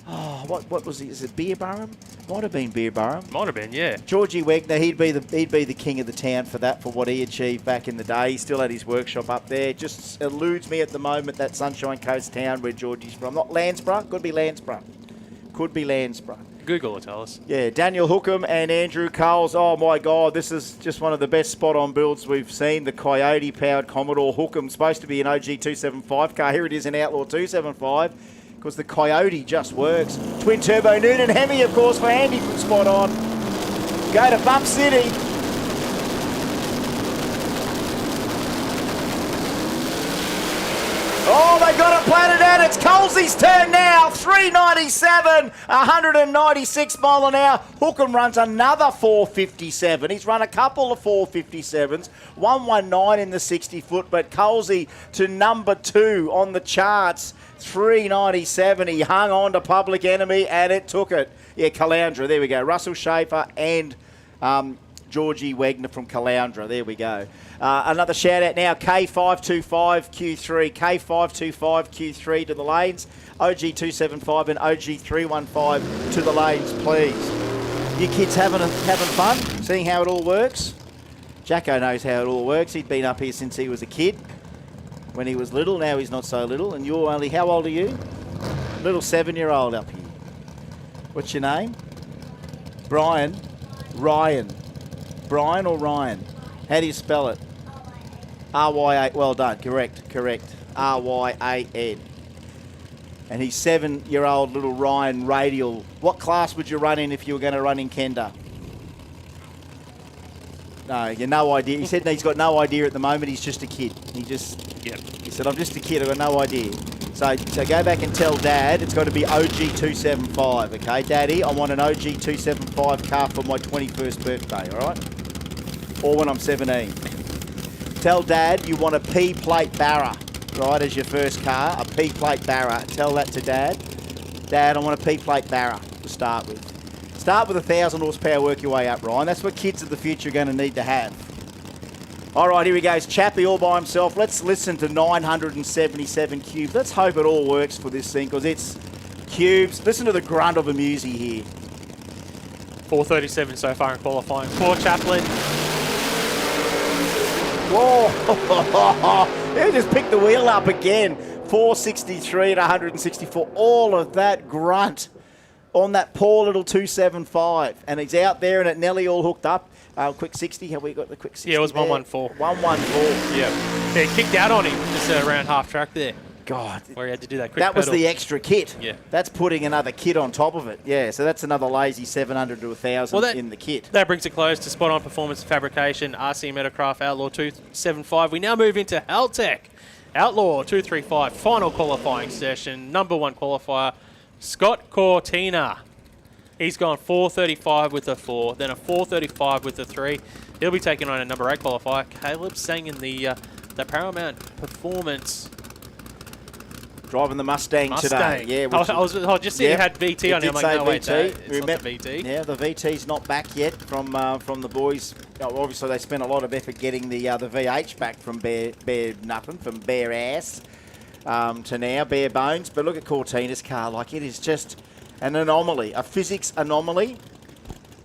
Oh, what was he? Is it Beerburrum? Might have been Beerburrum. Might have been, yeah. Georgie Wagner, he'd be the king of the town for that, for what he achieved back in the day. He still had his workshop up there. Just eludes me at the moment, that Sunshine Coast town where Georgie's from. Not Landsborough, could be Landsborough. Could be Landsborough. Google will tell us. Yeah, Daniel Hookham and Andrew Coles. Oh my God, this is just one of the best spot-on builds we've seen. The Coyote-powered Commodore Hookham, supposed to be an OG 275 car. Here it is, an Outlaw 275. Because the Coyote just works. Twin turbo Noonan Hemi, of course, for Andy from Spot On. Go to Bump City. Oh, they got it planted out. It's Colsey's turn now. 397, 196 mile an hour. Hookham runs another 457. He's run a couple of 457s. 119 in the 60 foot, but Colsey to number 2 on the charts. 397. He hung on to Public Enemy and it took it. Yeah, Caloundra. There we go. Russell Schaefer and Georgie Wagner from Caloundra. There we go. Another shout out now. K525 Q3. K525 Q3 to the lanes. OG275 and OG315 to the lanes, please. You kids having fun? Seeing how it all works? Jacko knows how it all works. He'd been up here since he was a kid. When he was little, now he's not so little. And you're only, how old are you? Little 7-year-old up here. What's your name? Brian. Ryan. Brian or Ryan? How do you spell it? R-Y-A. Well done. Correct. R-Y-A-N. And he's 7-year-old little Ryan Radial. What class would you run in if you were going to run in Kenda? No, you no idea. He said he's got no idea at the moment. He's just a kid. He said, I'm just a kid. I've got no idea. So go back and tell Dad it's got to be OG275, okay? Daddy, I want an OG275 car for my 21st birthday, all right? Or when I'm 17. Tell Dad you want a P-plate Barra, right, as your first car, a P-plate Barra. Tell that to Dad. Dad, I want a P-plate Barra to start with. Start with 1,000 horsepower, work your way up, Ryan. That's what kids of the future are going to need to have. All right, here he goes. Chappie all by himself. Let's listen to 977 cubes. Let's hope it all works for this thing because it's cubes. Listen to the grunt of a Musi here. 437 so far in qualifying. For Chaplin. Whoa. He just picked the wheel up again. 463 at 164. All of that grunt on that poor little 275. And he's out there and at Nelly all hooked up. Quick 60. Have we got the quick 60? Yeah, it was there? 114. 114. Yeah. It kicked out on him just around half track there. God. Where he had to do that quick That was pedal. the extra kit. Yeah. That's putting another kit on top of it. Yeah, so that's another lazy 700 to 1,000 in the kit. That brings it close to Spot On Performance and Fabrication, RC Metacraft Outlaw 275. We now move into Haltech. Outlaw 235, final qualifying session. Number 1 qualifier, Scott Cortina. He's gone 435 with a 4, then a 435 with a 3. He'll be taking on a number 8 qualifier. Caleb sang in the Paramount Performance. Driving the Mustang today. Yeah, I was just seeing it had VT on it. I'm like, no, wait, it's not the VT. Yeah, the VT's not back yet from the boys. Oh, obviously, they spent a lot of effort getting the VH back from bare nothing, from bare ass to now bare bones. But look at Cortina's car. Like, it is just an anomaly, a physics anomaly.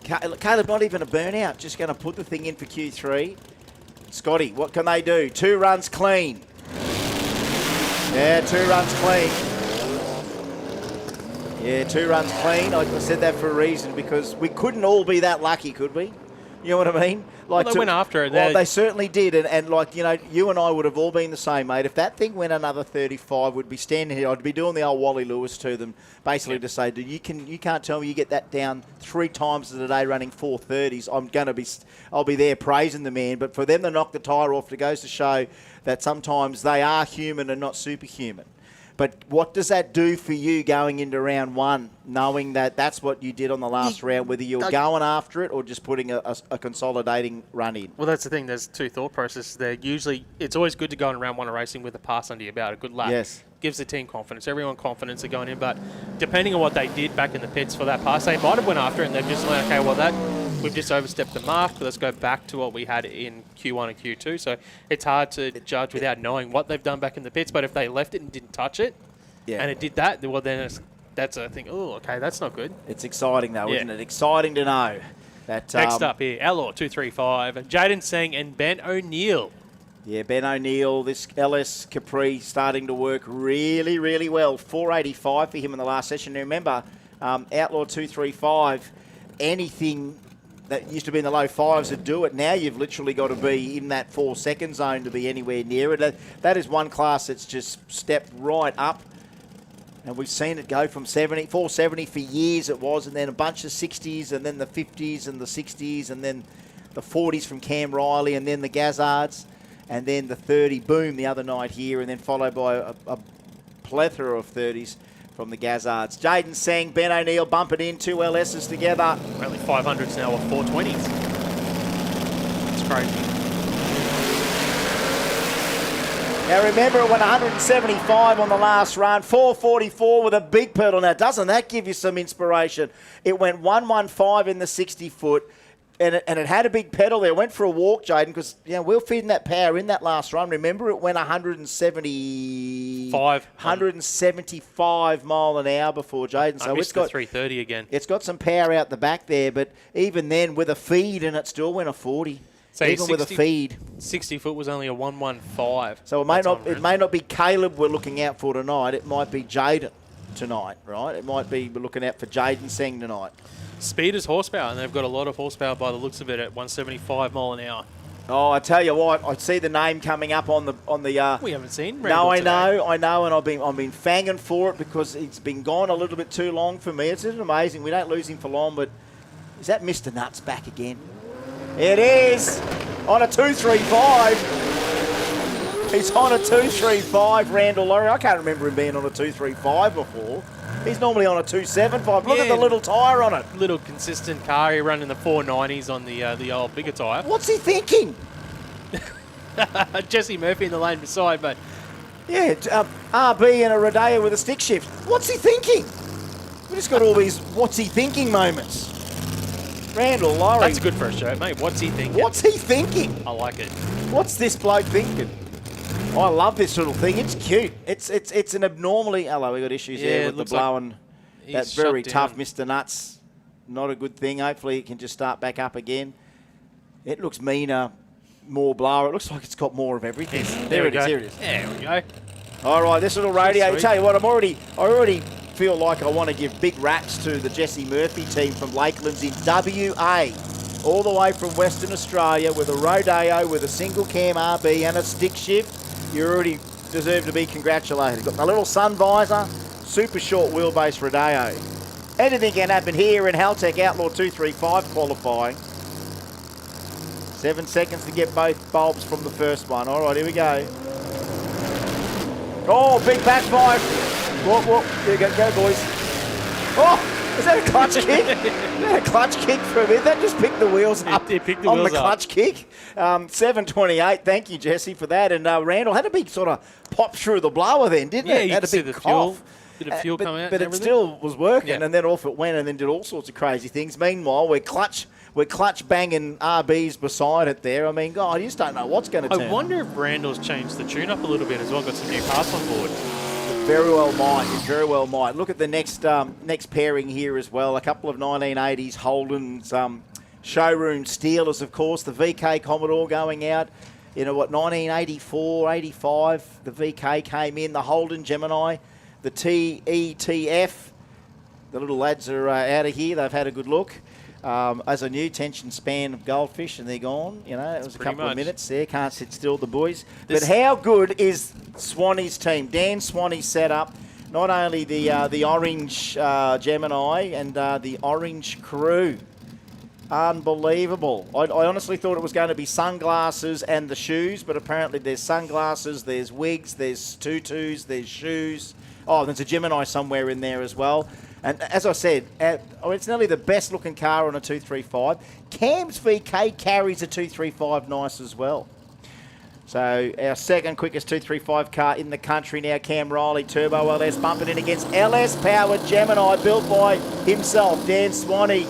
Caleb, not even a burnout, just going to put the thing in for Q3. Scotty, what can they do? 2 runs clean. Yeah, 2 runs clean. Yeah, 2 runs clean. I said that for a reason because we couldn't all be that lucky, could we? You know what I mean? Like, they went after it. Well, they certainly did. And like, you know, you and I would have all been the same, mate. If that thing went another 35, we'd be standing here. I'd be doing the old Wally Lewis to them, basically to say, you can't tell me you get that down 3 times a day running 430s. I'll be there praising the man. But for them to knock the tyre off, it goes to show that sometimes they are human and not superhuman. But what does that do for you going into round 1, knowing that that's what you did on the last round, whether you're going after it or just putting a consolidating run in? Well, that's the thing. There's 2 thought processes there. Usually, it's always good to go in round 1 of racing with a pass under your belt, a good lap. Yes. Gives the team confidence. Everyone confidence of going in. But depending on what they did back in the pits for that pass, they might have went after it and they've just like, okay, well, we've just overstepped the mark. But let's go back to what we had in Q1 and Q2. So it's hard to judge without knowing what they've done back in the pits. But if they left it and didn't touch it, and it did that, well, then that's a thing. Oh, okay, that's not good. It's exciting, though, isn't it? Exciting to know. That, Next up here, Outlaw 235, Jaden Singh and Ben O'Neill. Yeah, Ben O'Neill, this LS Capri starting to work really, really well. 485 for him in the last session. Now remember, Outlaw 235, anything that used to be in the low fives would do it. Now you've literally got to be in that 4-second zone to be anywhere near it. That is one class that's just stepped right up. And we've seen it go from 470 for years it was, and then a bunch of 60s, and then the 50s and the 60s, and then the 40s from Cam Riley, and then the Gazzards, and then the 30 boom the other night here, and then followed by a plethora of 30s from the Gazzards. Jaden Singh, Ben O'Neill bumping in, 2 LSs together. Only 500s now, or 420s. It's crazy. Now remember, it went 175 on the last run, 444 with a big pedal. Now, doesn't that give you some inspiration? It went 115 in the 60-foot, and it had a big pedal there. It went for a walk, Jaden, because we were feeding that power in that last run. Remember, it went 175 mile an hour before, Jaden. So it's got 330 again. It's got some power out the back there, but even then, with a feed, and it still went a 40. So even with a feed. 60 foot was only a 115. So it may not be Caleb we're looking out for tonight. It might be Jaden tonight, right? It might be we're looking out for Jaden Singh tonight. Speed is horsepower, and they've got a lot of horsepower by the looks of it at 175 mile an hour. Oh, I tell you what, I see the name coming up on the. We haven't seen. No, I today. know, and I've been fanging for it because it's been gone a little bit too long for me. It's amazing. We don't lose him for long, but is that Mr. Nuts back again? It is on a 235. He's on a 235, Randall Laurie. I can't remember him being on a 235 before. He's normally on a 275. Look at the little tyre on it. Little consistent car. He running the 490s on the old bigger tyre. What's he thinking? Jesse Murphy in the lane beside, but yeah, RB and a Rodeo with a stick shift. What's he thinking? We just got all these what's he thinking moments. Randall Laurie. That's good for a show, mate. What's he thinking? What's he thinking? I like it. What's this bloke thinking? I love this little thing. It's cute. It's an abnormally. Hello, we got issues there with the blowing. Like That's very tough, Mr. Nuts. Not a good thing. Hopefully, it can just start back up again. It looks meaner, more blower. It looks like it's got more of everything. There it is. Here it is. There we go. All right, this little radio. I tell you what, I already feel like I want to give big raps to the Jesse Murphy team from Lakelands in WA, all the way from Western Australia with a Rodeo, with a single cam RB and a stick shift. You already deserve to be congratulated. Got my little sun visor, super short wheelbase Rodeo. Anything can happen here in Haltech Outlaw 235 qualifying. 7 seconds to get both bulbs from the first one. All right, here we go. Oh, big backfire. Whoop. There you go, boys. Oh, is that a clutch kick? Is that a clutch kick for a bit? That just picked the wheels up it picked the on wheels the clutch kick. 7:28. Thank you, Jesse, for that. And Randall had a big sort of pop through the blower then, didn't it? You Had a see big the cough. Bit of fuel coming out. But and it still was working, Yeah. and then off it went, and then did all sorts of crazy things. Meanwhile, we're clutch banging RBs beside it there. I mean, God, you just don't know what's going to turn. I wonder if Randall's changed the tune up a little bit as well. Got some new parts on board. Very well might. It very well might. Look at the next pairing here as well. A couple of 1980s Holden's showroom stealers, of course. The VK Commodore going out. 1984, 85. The VK came in. The Holden Gemini. The TETF. The little lads are out of here. They've had a good look. As a new tension span of goldfish, and they're gone. It was a couple of minutes there. Can't sit still, the boys. But how good is Swanee's team? Dan Swanee set up not only the orange Gemini and the orange crew. Unbelievable. I honestly thought it was going to be sunglasses and the shoes, but apparently there's sunglasses, there's wigs, there's tutus, there's shoes. Oh, there's a Gemini somewhere in there as well. And as I said, it's nearly the best looking car on a 235. Cam's VK carries a 235 nice as well. So our second quickest 235 car in the country now, Cam Riley, Turbo LS, bumping in against LS powered Gemini, built by himself, Dan Swanee.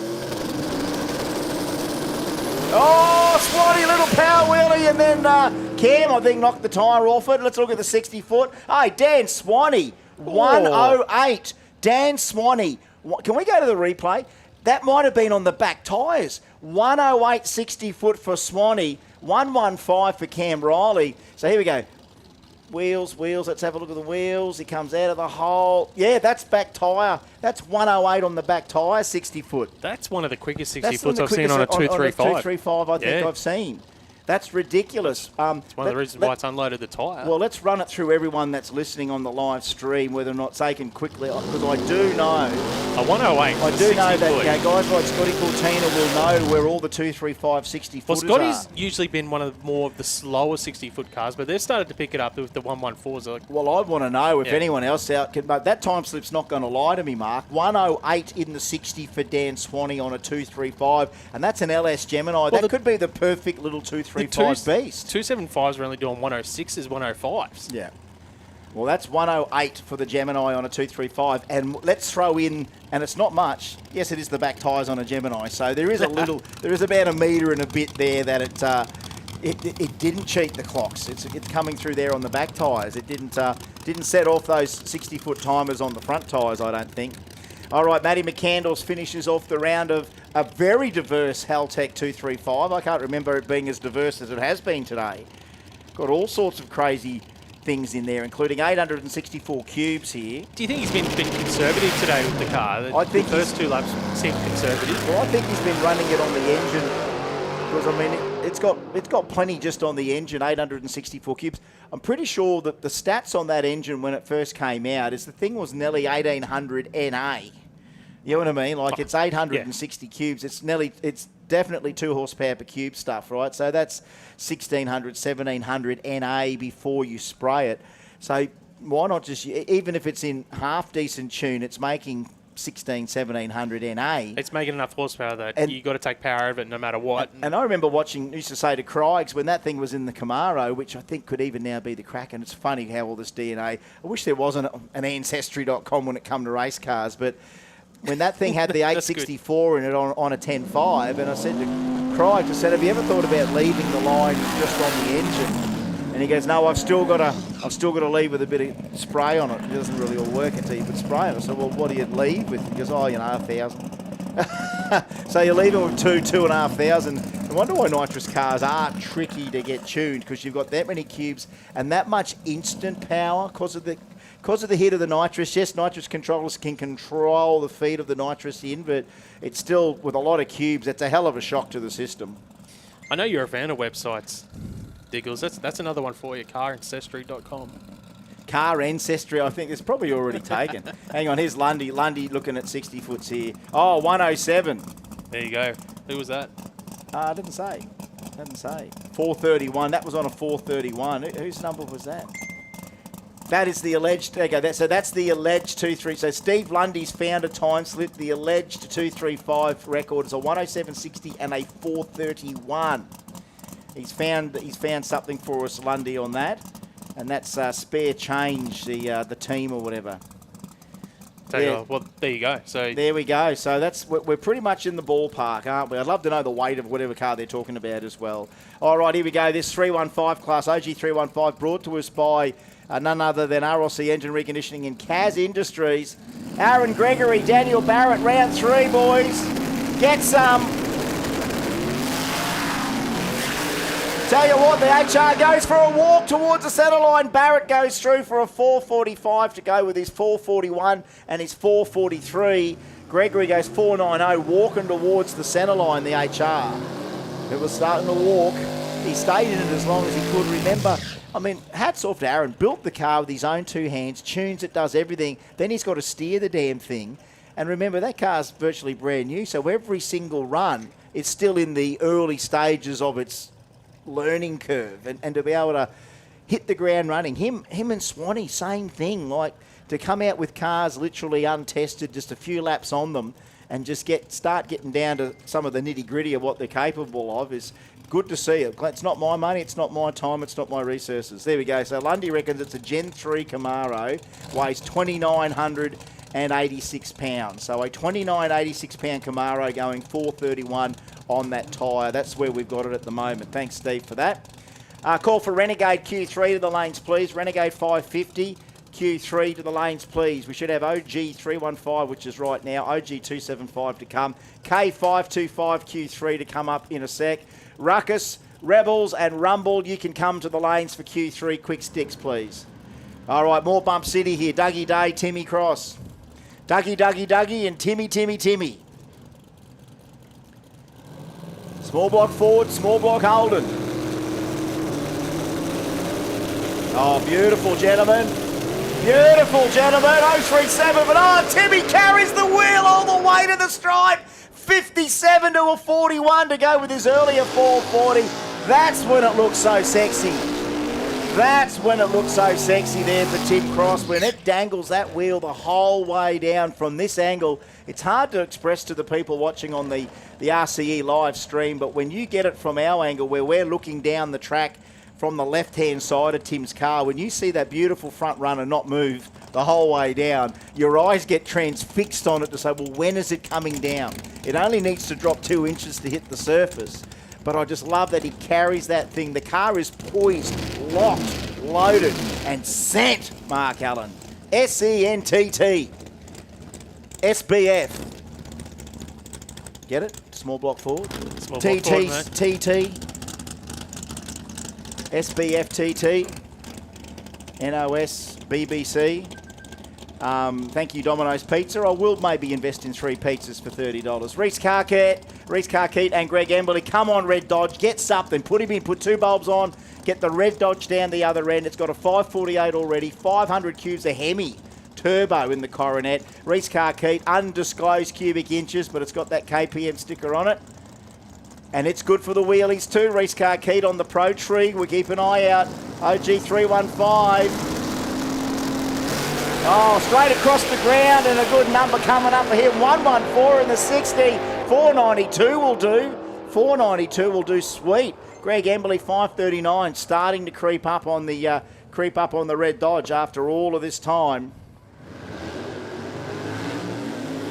Oh, Swanee, little power wheelie, and then Cam, I think, knocked the tyre off it. Let's look at the 60-foot. Hey, Dan Swanee, 108. Dan Swanee. Can we go to the replay? That might have been on the back tyres. 108 60-foot for Swanee, 115 for Cam Riley. So here we go. Wheels. Let's have a look at the wheels. He comes out of the hole. Yeah, that's back tyre. That's 108 on the back tyre, 60-foot. That's one of the quickest That's 60-foots I've seen on a 235. 235, I think I've seen. That's ridiculous. It's one of the reasons why it's unloaded the tyre. Well, let's run it through everyone that's listening on the live stream, whether or not they can quickly, because I do know. A 108. I do know that guys like Scotty Cortina will know where all the 235 60-footers Well, Scotty's usually been one of the slower 60-foot cars, but they've started to pick it up with the 114s. Like, well, I want to know if anyone else out can, but that time slip's not going to lie to me, Mark. 108 in the 60 for Dan Swanee on a 235, and that's an LS Gemini. That could be the perfect little 235 beast. 275s are only doing 106s, 105s. Yeah. Well, that's 108 for the Gemini on a 235, and let's throw in, and it's not much. Yes, it is the back tyres on a Gemini, so there is a little, there is about a metre and a bit there that it didn't cheat the clocks. It's coming through there on the back tyres. It didn't set off those 60-foot timers on the front tyres, I don't think. All right, Matty McCandles finishes off the round of a very diverse Haltech 235. I can't remember it being as diverse as it has been today. Got all sorts of crazy things in there, including 864 cubes here. Do you think he's been conservative today with the car? I think the first two laps seemed conservative. Well, I think he's been running it on the engine because, I mean, it's got plenty just on the engine, 864 cubes. I'm pretty sure that the stats on that engine when it first came out is the thing was nearly 1800 NA. You know what I mean? Like, it's 860 cubes. It's definitely 2 horsepower per cube stuff, right? So that's 1600, 1700 NA before you spray it. So why not just, even if it's in half decent tune, it's making 1700 NA. It's making enough horsepower that you got to take power out of it no matter what. And I remember used to say to Craigs when that thing was in the Camaro, which I think could even now be the Kraken. It's funny how all this DNA. I wish there wasn't an ancestry.com when it come to race cars, but when that thing had the 864 in it on a 10.5, and I said to Craigs, I said, have you ever thought about leaving the line just on the engine? And he goes, no, I've still got to leave with a bit of spray on it. It doesn't really all work until you put spray on it. I said, well, what do you leave with? He goes, 1,000. So you're leaving with 2,500. I wonder why nitrous cars are tricky to get tuned, because you've got that many cubes and that much instant power because of the hit of the nitrous. Yes, nitrous controllers can control the feed of the nitrous in, but it's still, with a lot of cubes, it's a hell of a shock to the system. I know you're a fan of websites, Diggles. That's another one for you, carancestry.com. Car Ancestry, I think it's probably already taken. Hang on, here's Lundy. Lundy looking at 60 foots here. Oh, 107. There you go. Who was that? I didn't say. 431. That was on a 431. Whose number was that? That is the alleged. There you go. So that's the alleged 2.3. So Steve Lundy's found a time slip. The alleged 2.35 record is a 107.60 and a 4.31. He's found something for us, Lundy, on that, and that's spare change. The team or whatever. Well, there you go. So there we go. So we're pretty much in the ballpark, aren't we? I'd love to know the weight of whatever car they're talking about as well. All right, here we go. This 315 class, OG 315, brought to us by none other than RLC Engine Reconditioning and Kaz Industries. Aaron Gregory, Daniel Barrett, round 3, boys. Get some. Tell you what, the HR goes for a walk towards the centre line. Barrett goes through for a 4.45 to go with his 4.41 and his 4.43. Gregory goes 4.90, walking towards the centre line, the HR. It was starting to walk. He stayed in it as long as he could. Remember, I mean, hats off to Aaron. Built the car with his own 2 hands, tunes it, does everything. Then he's got to steer the damn thing. And remember, that car's virtually brand new, so every single run is still in the early stages of its learning curve, and to be able to hit the ground running. Him and Swanee, same thing, like to come out with cars literally untested, just a few laps on them, and just start getting down to some of the nitty gritty of what they're capable of is good to see it. It's not my money, it's not my time, it's not my resources. There we go. So Lundy reckons it's a Gen 3 Camaro, weighs 2,900 and 86 pounds. So a 29, 86 pound Camaro going 431 on that tyre. That's where we've got it at the moment. Thanks, Steve, for that. Call for Renegade Q3 to the lanes, please. Renegade 550. Q3 to the lanes, please. We should have OG 315, which is right now. OG 275 to come. K525 Q3 to come up in a sec. Ruckus, Rebels and Rumble, you can come to the lanes for Q3. Quick sticks, please. All right, more Bump City here. Dougie Day, Timmy Cross. Dougie, and Timmy. Small block Ford, small block Holden. Oh, beautiful, gentlemen. 037, but Timmy carries the wheel all the way to the stripe. 57 to a 41 to go with his earlier 440. That's when it looks so sexy. That's when it looks so sexy there for Tim Cross, when it dangles that wheel the whole way down from this angle. It's hard to express to the people watching on the RCE live stream, but when you get it from our angle where we're looking down the track from the left-hand side of Tim's car, when you see that beautiful front runner not move the whole way down, your eyes get transfixed on it to say, well, when is it coming down? It only needs to drop 2 inches to hit the surface. But I just love that he carries that thing. The car is poised, locked, loaded, and sent, Mark Allen. SENTT. SBF. Get it? Small block forward. Small block forward, mate. TT. SBF TT. NOS BBC. Thank you, Domino's Pizza. I will maybe invest in 3 pizzas for $30. Reese Carkeet and Greg Emberley. Come on, Red Dodge. Get something. Put him in. Put 2 bulbs on. Get the Red Dodge down the other end. It's got a 548 already. 500 cubes of Hemi turbo in the Coronet. Reese Carkeet, undisclosed cubic inches, but it's got that KPM sticker on it. And it's good for the wheelies too. Reese Carkeet on the Pro Tree. We keep an eye out. OG 315. Oh, straight across the ground and a good number coming up for him. 114 in the 60. 492 will do. 492 will do sweet. Greg Emberley 539 starting to creep up on the Red Dodge after all of this time.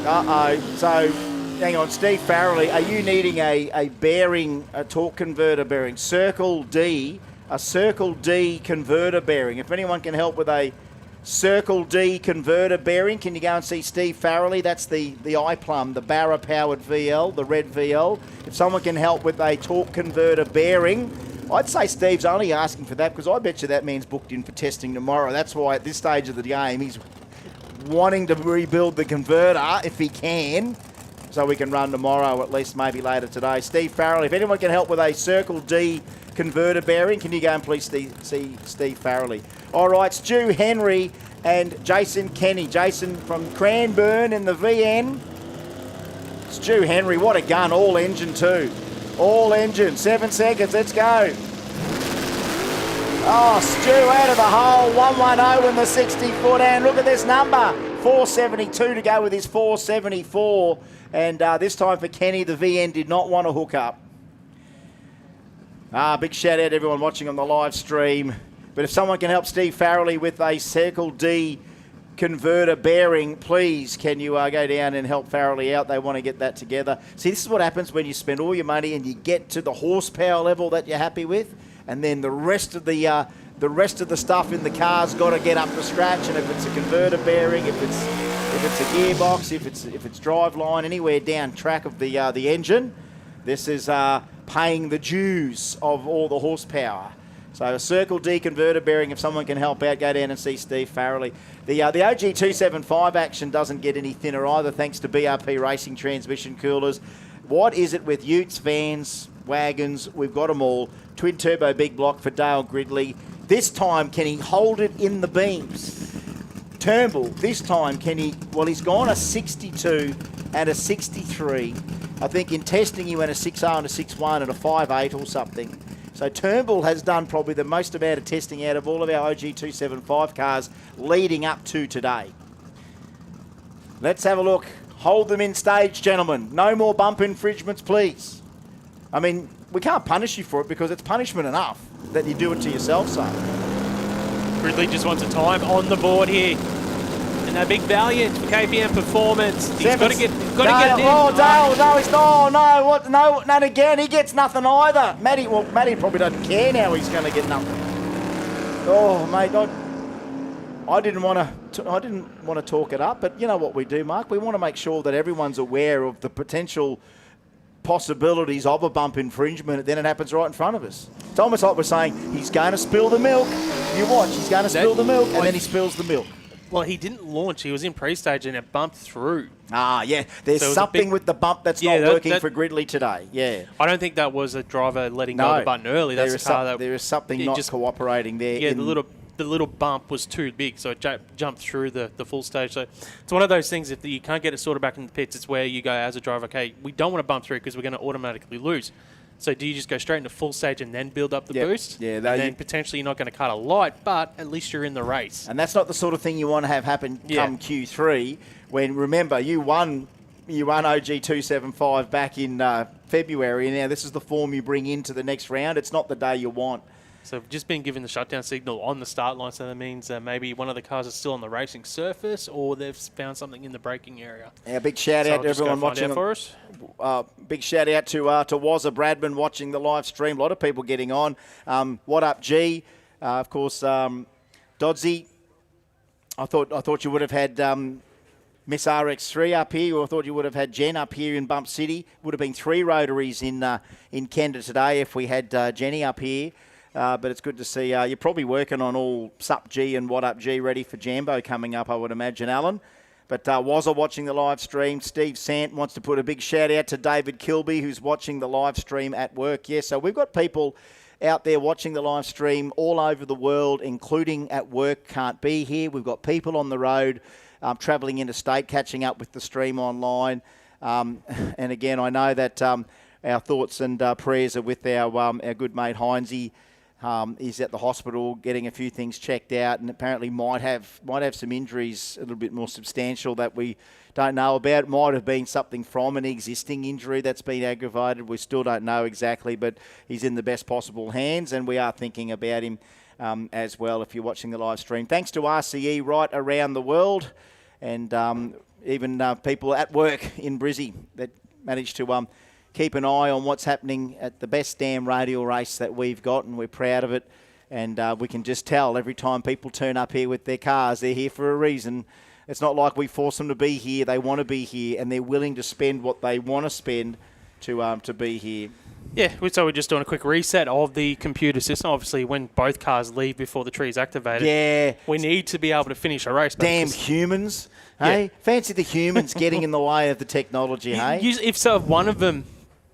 So hang on, Steve Farrelly, are you needing a bearing, a torque converter bearing? Circle D, a Circle D converter bearing. If anyone can help with a Circle D converter bearing, can you go and see Steve Farrelly? That's the iPlum, the Barra powered VL, the red VL. If someone can help with a torque converter bearing, I'd say Steve's only asking for that because I bet you that man's booked in for testing tomorrow. That's why at this stage of the game he's wanting to rebuild the converter if he can, so we can run tomorrow, at least maybe later today. Steve Farrelly, if anyone can help with a Circle D converter bearing, can you go and please see Steve Farrelly? All right, Stu Henry and Jason Kenny. Jason from Cranbourne in the VN. Stu Henry, what a gun, all engine too. All engine, 7 seconds, let's go. Oh, Stu out of the hole, 110 in the 60-foot, and look at this number, 472 to go with his 474. And this time for Kenny, the VN did not want to hook up. Big shout out to everyone watching on the live stream. But if someone can help Steve Farrelly with a Circle D converter bearing, please can you go down and help Farrelly out? They want to get that together. See, this is what happens when you spend all your money and you get to the horsepower level that you're happy with, and then the rest of the stuff in the car's got to get up to scratch. And if it's a converter bearing, if it's a gearbox, if it's drive line, anywhere down track of the engine, this is paying the dues of all the horsepower. So a Circle D converter bearing, if someone can help out, go down and see Steve Farrelly. The OG 275 action doesn't get any thinner either, thanks to BRP Racing transmission coolers. What is it with utes, vans, wagons? We've got them all. Twin turbo big block for Dale Gridley. This time, can he hold it in the beams? Turnbull, this time, can he? Well, he's gone a 62 and a 63. I think in testing he went a 6.0 and a 6.1 and a 5.8 or something. So Turnbull has done probably the most amount of testing out of all of our OG 275 cars leading up to today. Let's have a look. Hold them in stage, gentlemen. No more bump infringements, please. I mean, we can't punish you for it because it's punishment enough that you do it to yourself, son. Ridley just wants a time on the board here. And a big valiant for KPM Performance. He's got to get it in. Oh, Dale, no, it's no, what? No, not again. He gets nothing either. Matty probably doesn't care now. He's going to get nothing. Oh, mate, I didn't want to talk it up, but you know what we do, Mark? We want to make sure that everyone's aware of the potential possibilities of a bump infringement, and then it happens right in front of us. It's almost like we're saying, he's going to spill the milk. You watch, he's going to spill the milk, and then he spills the milk. Well, he didn't launch. He was in pre-stage and it bumped through. Ah, yeah. There's So it was something with the bump that's not working for Gridley today. Yeah. I don't think that was a driver letting go of the button early. That's a car that there is something not cooperating there. Yeah, the little bump was too big, so it jumped through the full stage. So it's one of those things, if you can't get it sorted back in the pits, it's where you go as a driver, okay, we don't want to bump through because we're going to automatically lose. So do you just go straight into full stage and then build up the boost? Yeah. And then potentially you're not going to cut a light, but at least you're in the race. And that's not the sort of thing you want to have happen come Q3, when, remember, you won OG 275 back in February, and now this is the form you bring into the next round. It's not the day you want. So we've just been given the shutdown signal on the start line, so that means maybe one of the cars is still on the racing surface, or they've found something in the braking area. Yeah, big shout out to everyone watching for us. Big shout out to Wazza Bradman watching the live stream. A lot of people getting on. What up, G? Of course, Dodsy. I thought you would have had Miss RX3 up here, or I thought you would have had Jen up here in Bump City. Would have been 3 rotaries in Kenda today if we had Jenny up here. But it's good to see you're probably working on all Sup G and What Up G ready for Jambo coming up, I would imagine, Alan. But Wazza watching the live stream. Steve Sant wants to put a big shout out to David Kilby, who's watching the live stream at work. Yes, so we've got people out there watching the live stream all over the world, including at work, can't be here. We've got people on the road travelling interstate, catching up with the stream online. And again, I know that our thoughts and prayers are with our good mate Heinze. He's at the hospital getting a few things checked out, and apparently might have some injuries a little bit more substantial that we don't know about. It might have been something from an existing injury that's been aggravated. We still don't know exactly, but he's in the best possible hands, and we are thinking about him as well if you're watching the live stream. Thanks to RCE right around the world, and even people at work in Brizzy that managed to keep an eye on what's happening at the best damn radial race that we've got, and we're proud of it. And we can just tell every time people turn up here with their cars, they're here for a reason. It's not like we force them to be here. They want to be here, and they're willing to spend what they want to spend to be here. Yeah, so we're just doing a quick reset of the computer system. Obviously, when both cars leave before the tree is activated, we need to be able to finish a race. Damn humans, hey? Fancy the humans getting in the way of the technology, hey? If one of them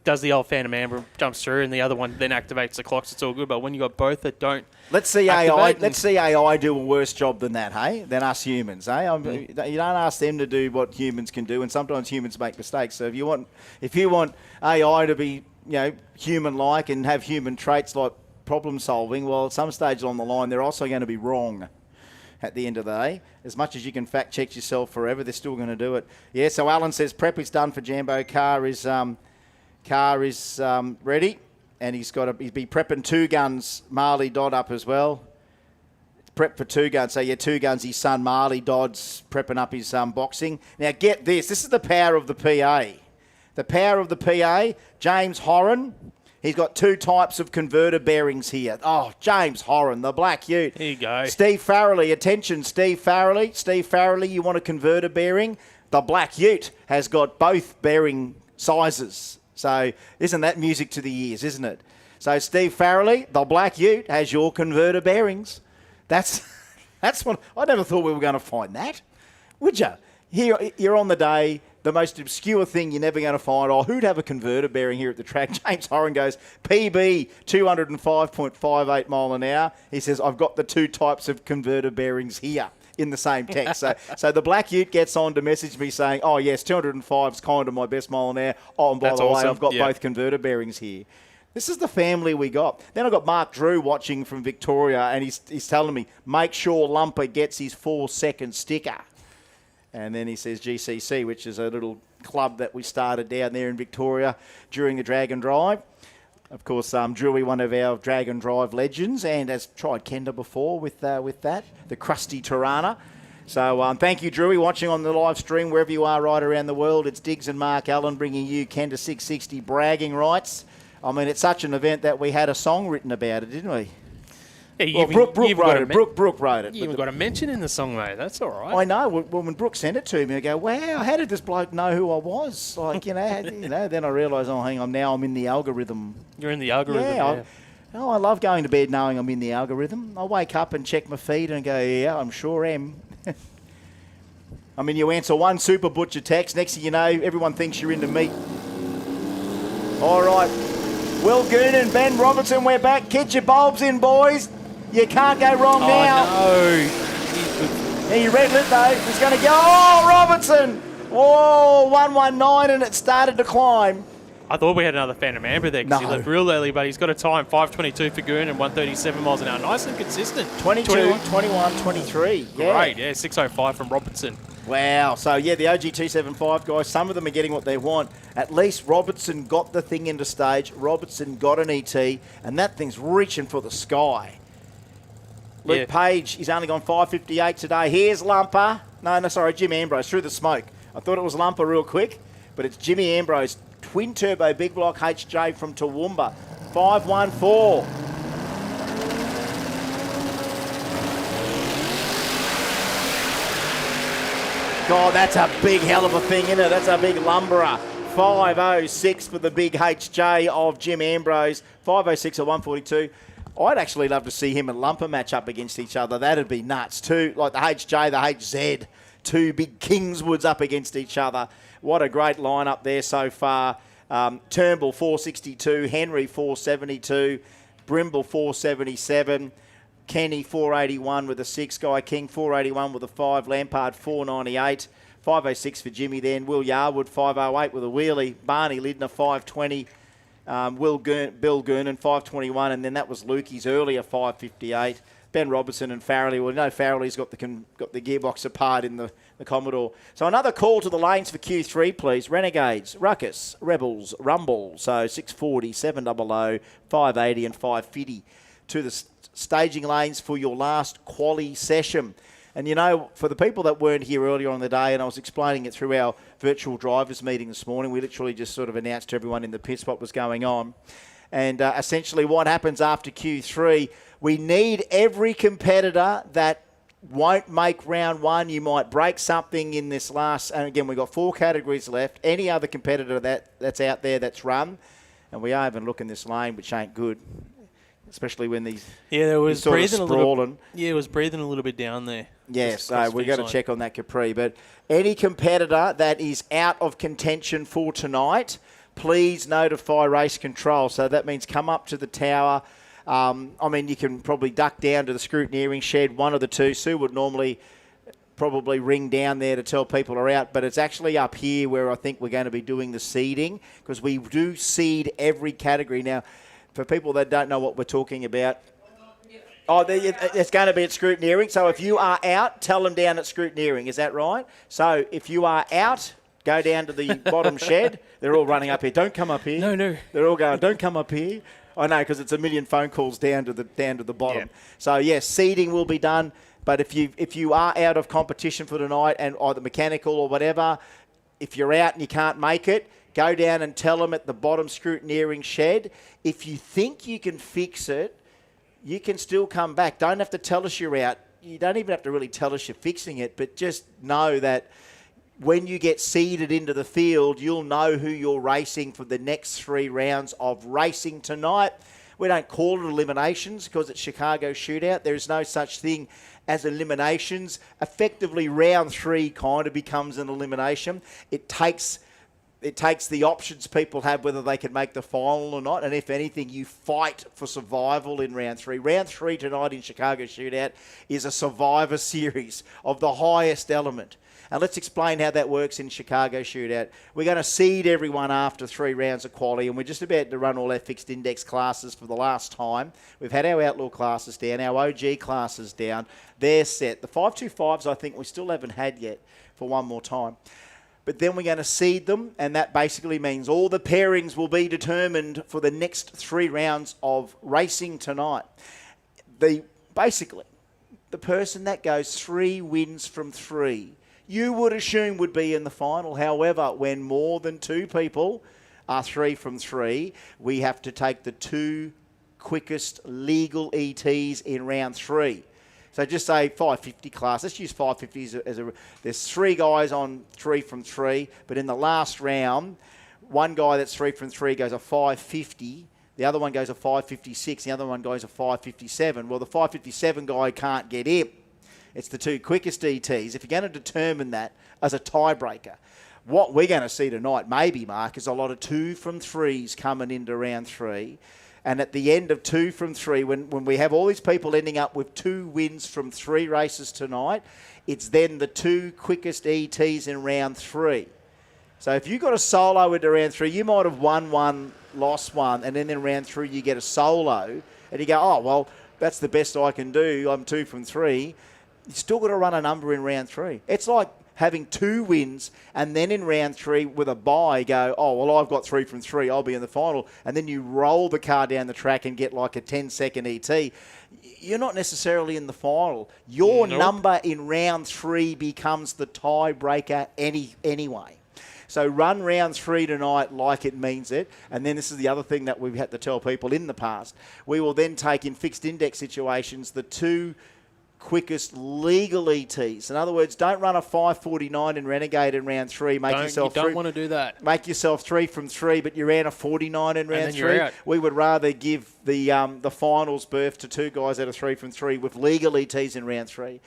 does the old Phantom Amber, jumps through, and the other one then activates the clocks, it's all good. But when you got both that don't, let's see AI do a worse job than that, hey? Than us humans, hey? You don't ask them to do what humans can do, and sometimes humans make mistakes. So if you want AI to be human-like and have human traits like problem solving, well, at some stage along the line, they're also going to be wrong. At the end of the day, as much as you can fact check yourself forever, they're still going to do it. Yeah. So Alan says prep is done for Jambo. Car is ready, and he's be prepping 2 guns. Marley Dodd up as well. Prep for 2 guns. So yeah, 2 guns. His son Marley Dodd's prepping up his boxing. Now get this. This is the power of the PA. The power of the PA. James Horan. He's got 2 types of converter bearings here. Oh, James Horan, the black ute. Here you go. Steve Farrelly. Attention, Steve Farrelly. Steve Farrelly, you want a converter bearing? The black ute has got both bearing sizes. So isn't that music to the ears, isn't it? So Steve Farrelly, the black ute, has your converter bearings. That's what I never thought we were going to find that, would you? Here you're on the day, the most obscure thing you're never going to find. Oh, who'd have a converter bearing here at the track? James Horan goes, PB 205.58 mile an hour. He says, I've got the 2 types of converter bearings here in the same text. So the black ute gets on to message me saying, oh, yes, 205 is kind of my best mile an hour. Oh, and by the way, I've got both converter bearings here. This is the family we got. Then I've got Mark Drew watching from Victoria, and he's telling me, make sure Lumper gets his 4-second sticker. And then he says GCC, which is a little club that we started down there in Victoria during the Dragon Drive. Of course, Drewy, one of our Dragon Drive legends, and has tried Kenda before with that, the crusty Tirana. So thank you, Drewy, watching on the live stream wherever you are right around the world. It's Diggs and Mark Allen bringing you Kenda 660 bragging rights. I mean, it's such an event that we had a song written about it, didn't we? Yeah, Brooke wrote it. Brooke wrote it. You even got a mention in the song, mate. That's all right. I know. Well, when Brooke sent it to me, I go, wow, how did this bloke know who I was? Like, then I realised, oh, hang on, now I'm in the algorithm. You're in the algorithm. Yeah. I love going to bed knowing I'm in the algorithm. I wake up and check my feed and go, yeah, I'm sure am. I mean, you answer one Super Butcher text, next thing you know, everyone thinks you're into meat. All right. Will Goon and Ben Robertson, we're back. Get your bulbs in, boys. You can't go wrong now. Oh, Yeah, you read it though. It's going to go. Oh, Robertson. Whoa, 119 and it started to climb. I thought we had another Phantom Amber there because he No. left real early, but he's got a time, 5:22 for Goon and 137 miles an hour. Nice and consistent. 22, 21, 23. Yeah. Great, yeah, 6:05 from Robertson. Wow. So, yeah, the OG 275 guys, some of them are getting what they want. At least Robertson got the thing into stage. Robertson got an ET, and that thing's reaching for the sky. Luke Page, he's only gone 5:58 today. Here's Lumper. No, sorry, Jim Ambrose through the smoke. I thought it was Lumper real quick, but it's Jimmy Ambrose. Twin turbo big block HJ from Toowoomba. 514. God, that's a big hell of a thing, isn't it? That's a big lumberer. 506 for the big HJ of Jim Ambrose. 506 or 142. I'd actually love to see him and Lumper match up against each other. That'd be nuts too. Like the HJ, the HZ. Two big Kingswoods up against each other. What a great lineup there so far. Turnbull 462, Henry 472, Brimble 477, Kenny 481 with a 6, Guy King 481 with a 5, Lampard 498, 506 for Jimmy then, Will Yarwood 508 with a wheelie, Barney Lidner 520, Bill Gurnan 521, and then that was Lukey's earlier 558. Ben Robertson and Farrelly. Well, you know Farrelly's got the gearbox apart in the Commodore. So another call to the lanes for Q3, please. Renegades, Ruckus, Rebels, Rumble. So 640, 700, 580 and 550 to the staging lanes for your last quali session. And, you know, for the people that weren't here earlier on in the day, and I was explaining it through our virtual drivers meeting this morning, we literally just sort of announced to everyone in the pits what was going on. And essentially what happens after Q3, we need every competitor that won't make round one. You might break something in this last, and again, we've got 4 categories left. Any other competitor that's out there that's run, and we are even looking this lane, which ain't good, especially when these there was sort of breathing sprawling. a little. Yeah, it was breathing a little bit down there. Yeah, so we've got to check on that Capri. But any competitor that is out of contention for tonight, please notify race control. So that means come up to the tower. I mean, you can probably duck down to the scrutineering shed, one of the two. Sue would normally probably ring down there to tell people are out, but it's actually up here where I think we're going to be doing the seeding, because we do seed every category. Now, for people that don't know what we're talking about, it's going to be at scrutineering. So if you are out, tell them down at scrutineering. Is that right? So if you are out, go down to the bottom shed. They're all running up here. Don't come up here. No. They're all going, don't come up here. I know, because it's a million phone calls down to the bottom. Yeah. So yes, seeding will be done. But if you are out of competition for tonight, and either mechanical or whatever, if you're out and you can't make it, go down and tell them at the bottom scrutineering shed. If you think you can fix it, you can still come back. Don't have to tell us you're out. You don't even have to really tell us you're fixing it, but just know that when you get seeded into the field, you'll know who you're racing for the next 3 rounds of racing tonight. We don't call it eliminations because it's Chicago Shootout. There is no such thing as eliminations. Effectively, round 3 kind of becomes an elimination. It takes the options people have, whether they can make the final or not. And if anything, you fight for survival in round 3. Round 3 tonight in Chicago Shootout is a survivor series of the highest element. And let's explain how that works in Chicago Shootout. We're going to seed everyone after 3 rounds of quality, and we're just about to run all our fixed index classes for the last time. We've had our Outlaw classes down, our OG classes down. They're set. The 525s, I think, we still haven't had yet for one more time. But then we're going to seed them, and that basically means all the pairings will be determined for the next 3 rounds of racing tonight. Basically, the person that goes 3 wins from 3, you would assume would be in the final. However, when more than 2 people are 3 from 3, we have to take the 2 quickest legal ETs in round 3. So just say 550 class. Let's use 550 as a. There's 3 guys on 3 from 3, but in the last round, one guy that's 3 from 3 goes a 550. The other one goes a 556. The other one goes a 557. Well, the 557 guy can't get in. It's the 2 quickest ETs. If you're going to determine that as a tiebreaker, what we're going to see tonight, maybe, Mark, is a lot of 2 from 3s coming into round 3. And at the end of 2 from 3, when we have all these people ending up with 2 wins from 3 races tonight, it's then the 2 quickest ETs in round 3. So if you got a solo into round 3, you might have won 1, lost 1, and then in round 3 you get a solo, and you go, oh, well, that's the best I can do. I'm 2 from 3. You still got to run a number in round 3. It's like having 2 wins and then in round 3 with a bye go, oh, well, I've got 3 from 3, I'll be in the final. And then you roll the car down the track and get like a 10-second ET. You're not necessarily in the final. Your number in round 3 becomes the tiebreaker anyway. So run round 3 tonight like it means it. And then this is the other thing that we've had to tell people in the past. We will then take in fixed index situations the 2 quickest legal ETs. In other words, don't run a 549 in Renegade in round 3. You don't want to do that. Make yourself 3 from 3, but you ran a 49 in round 3. You're out. We would rather give the finals berth to 2 guys that are 3 from 3 with legal ETs in round 3.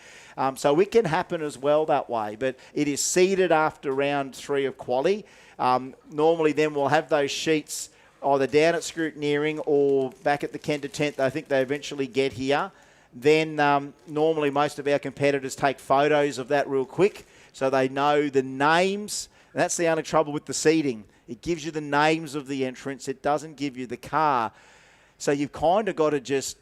So it can happen as well that way, but it is seeded after round 3 of quali. Normally then we'll have those sheets either down at scrutineering or back at the Kenda tent. I think they eventually get here. Then normally most of our competitors take photos of that real quick so they know the names. And that's the only trouble with the seeding. It gives you the names of the entrants. It doesn't give you the car. So you've kind of got to just,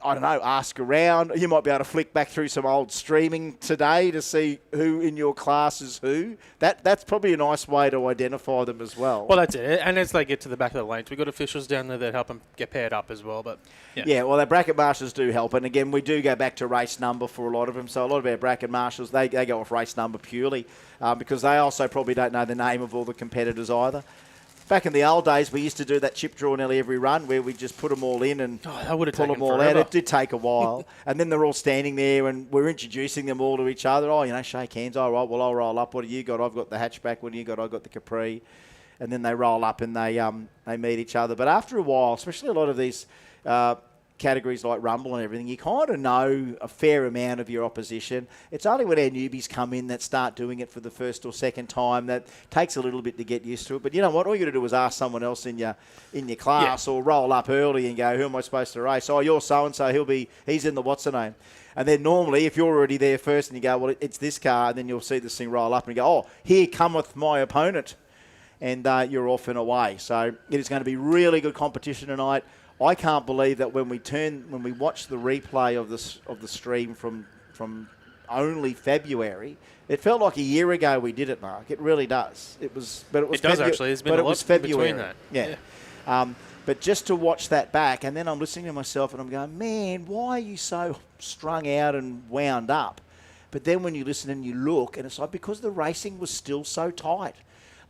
I don't know, ask around. You might be able to flick back through some old streaming today to see who in your class is who. That's probably a nice way to identify them as well. Well, that's it. And as they get to the back of the lanes, we've got officials down there that help them get paired up as well. But yeah, well, the bracket marshals do help. And again, we do go back to race number for a lot of them. So a lot of our bracket marshals, they go off race number purely because they also probably don't know the name of all the competitors either. Back in the old days, we used to do that chip draw nearly every run where we just put them all in and pull them all out. It did take a while. And then they're all standing there and we're introducing them all to each other. Oh, shake hands. All right, well, I'll roll up. What do you got? I've got the hatchback. What do you got? I've got the Capri. And then they roll up and they meet each other. But after a while, especially a lot of these categories like Rumble and everything, you kind of know a fair amount of your opposition. It's only when our newbies come in that start doing it for the first or second time that takes a little bit to get used to it. But you know what? All you got to do is ask someone else in your class or roll up early and go, who am I supposed to race? Oh, you're so-and-so. He's in the what's-her-name. And then normally, if you're already there first and you go, well, it's this car, and then you'll see this thing roll up and you go, oh, here cometh my opponent. And you're off and away. So it is going to be really good competition tonight. I can't believe that when we watch the replay of the stream from only February, it felt like a year ago we did it, Mark. It really does. It does actually. There's been a lot between that. Yeah. But just to watch that back, and then I'm listening to myself and I'm going, man, why are you so strung out and wound up? But then when you listen and you look, and it's like because the racing was still so tight.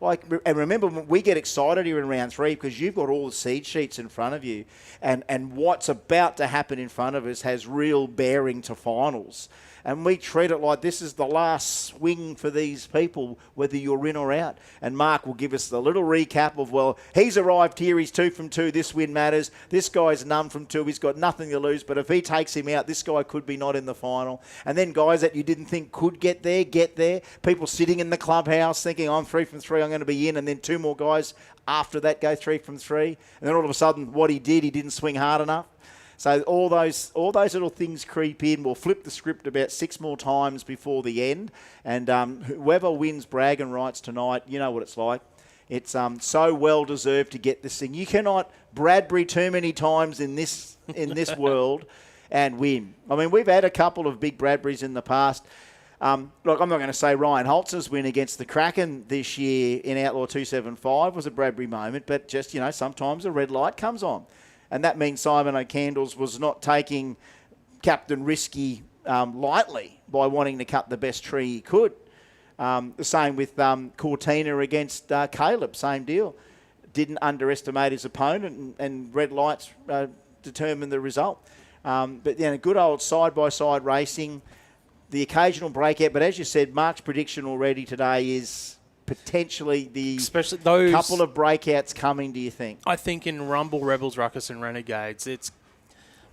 And remember, we get excited here in round 3 because you've got all the seed sheets in front of you, and what's about to happen in front of us has real bearing to finals. And we treat it like this is the last swing for these people, whether you're in or out. And Mark will give us the little recap of, well, he's arrived here, he's 2 from 2, this win matters. This guy's none from 2, he's got nothing to lose. But if he takes him out, this guy could be not in the final. And then guys that you didn't think could get there. People sitting in the clubhouse thinking, I'm 3 from 3, I'm going to be in. And then 2 more guys after that go 3 from 3. And then all of a sudden, what he didn't swing hard enough. So all those little things creep in. We'll flip the script about 6 more times before the end. And whoever wins bragging rights tonight, you know what it's like. It's so well deserved to get this thing. You cannot Bradbury too many times in this world and win. I mean, we've had a couple of big Bradburys in the past. Look, I'm not going to say Ryan Holtz's win against the Kraken this year in Outlaw 275 was a Bradbury moment, but just, sometimes a red light comes on. And that means Simon O'Candles was not taking Captain Risky lightly by wanting to cut the best tree he could. The same with Cortina against Caleb, same deal. Didn't underestimate his opponent, and red lights determined the result. But good old side-by-side racing, the occasional breakout. But as you said, Mark's prediction already today is potentially the especially those couple of breakouts coming, do you think? I think in Rumble, Rebels, Ruckus and Renegades, it's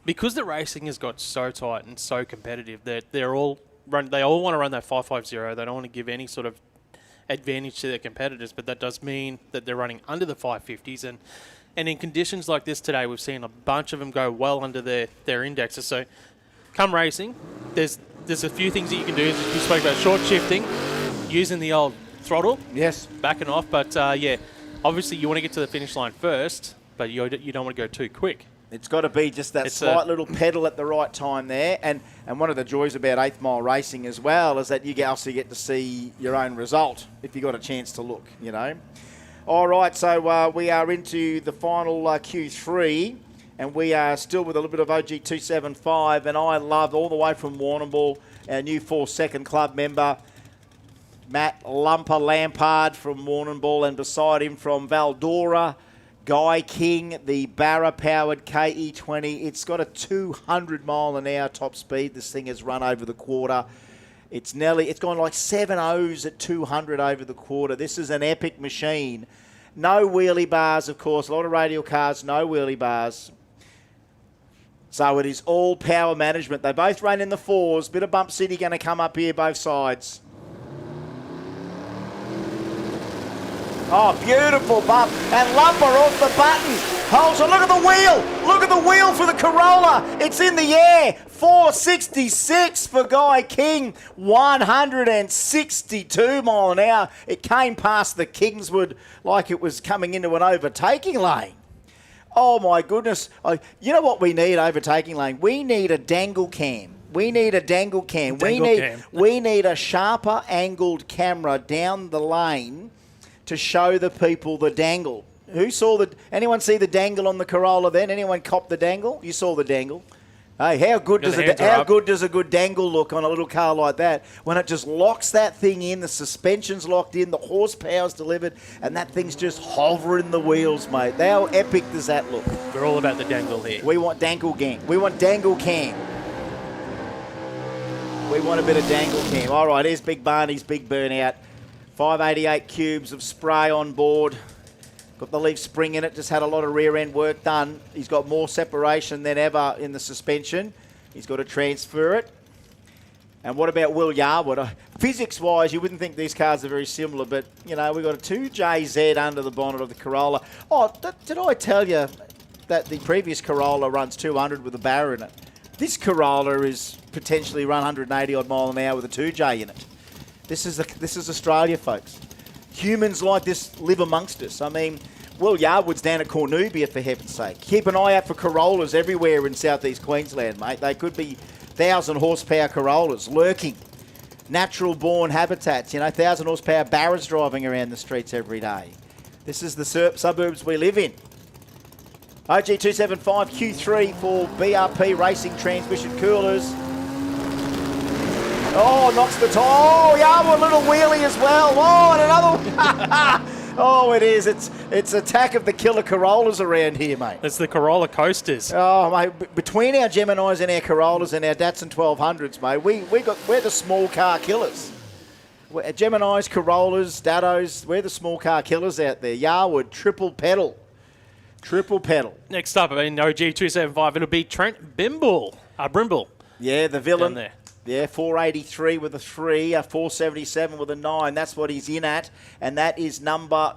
because the racing has got so tight and so competitive that they all want to run that 550. They don't want to give any sort of advantage to their competitors, but that does mean that they're running under the 550s. And in conditions like this today, we've seen a bunch of them go well under their indexes. So come racing, there's a few things that you can do. You spoke about short shifting, using the old throttle. Yes. Backing off. But, obviously you want to get to the finish line first, but you don't want to go too quick. It's got to be just that slight little pedal at the right time there. And one of the joys about 8th Mile racing as well is that you also get to see your own result if you got a chance to look, you know. All right, so we are into the final Q3, and we are still with a little bit of OG 275, and I love all the way from Warrnambool, our new 4-second club member, Matt Lumper Lampard from Warrnambool, and beside him from Valdora, Guy King, the Barra-powered KE20. It's got a 200-mile-an-hour top speed. This thing has run over the quarter. It's gone like 7 O's at 200 over the quarter. This is an epic machine. No wheelie bars, of course. A lot of radial cars, no wheelie bars. So it is all power management. They both run in the 4s. Bit of bump city going to come up here, both sides. Oh, beautiful bump. And Lumper off the button. Holds on. Look at the wheel. Look at the wheel for the Corolla. It's in the air. 466 for Guy King. 162 mile an hour. It came past the Kingswood like it was coming into an overtaking lane. Oh, my goodness. You know what we need, overtaking lane? We need a dangle cam. We need a dangle cam. We need a sharper angled camera down the lane to show the people the dangle. Anyone see the dangle on the Corolla then? Anyone cop the dangle? You saw the dangle. Hey, how good does a good dangle look on a little car like that? When it just locks that thing in, the suspension's locked in, the horsepower's delivered, and that thing's just hovering the wheels, mate. How epic does that look? We're all about the dangle here. We want dangle gang. We want dangle cam. We want a bit of dangle cam. All right, here's Big Barney's big burnout. 588 cubes of spray on board. Got the leaf spring in it, just had a lot of rear end work done. He's got more separation than ever in the suspension. He's got to transfer it. And what about Will Yarwood? Physics-wise, you wouldn't think these cars are very similar, but, you know, we've got a 2JZ under the bonnet of the Corolla. Oh, did I tell you that the previous Corolla runs 200 with a Barra in it? This Corolla is potentially run 180 odd mile an hour with a 2J in it. This is Australia, folks. Humans like this live amongst us. I mean, Will Yarwood's down at Cornubia, for heaven's sake. Keep an eye out for Corollas everywhere in southeast Queensland, mate. They could be 1,000 horsepower Corollas lurking. Natural born habitats, 1,000 horsepower Barras driving around the streets every day. This is the suburbs we live in. OG 275 Q3 for BRP Racing Transmission Coolers. Oh, knocks the tire. Oh, Yarwood, little wheelie as well. Oh, and another one. Oh, it is. It's attack of the killer Corollas around here, mate. It's the Corolla coasters. Oh, mate, between our Geminis and our Corollas and our Datsun 1200s, mate, we're the small car killers. Geminis, Corollas, Dattos, we're the small car killers out there. Yarwood, triple pedal. Triple pedal. Next up, OG 275, it'll be Trent Brimble. Yeah, the villain. Down there. Yeah, 483 with a 3, a 477 with a 9. That's what he's in at. And that is number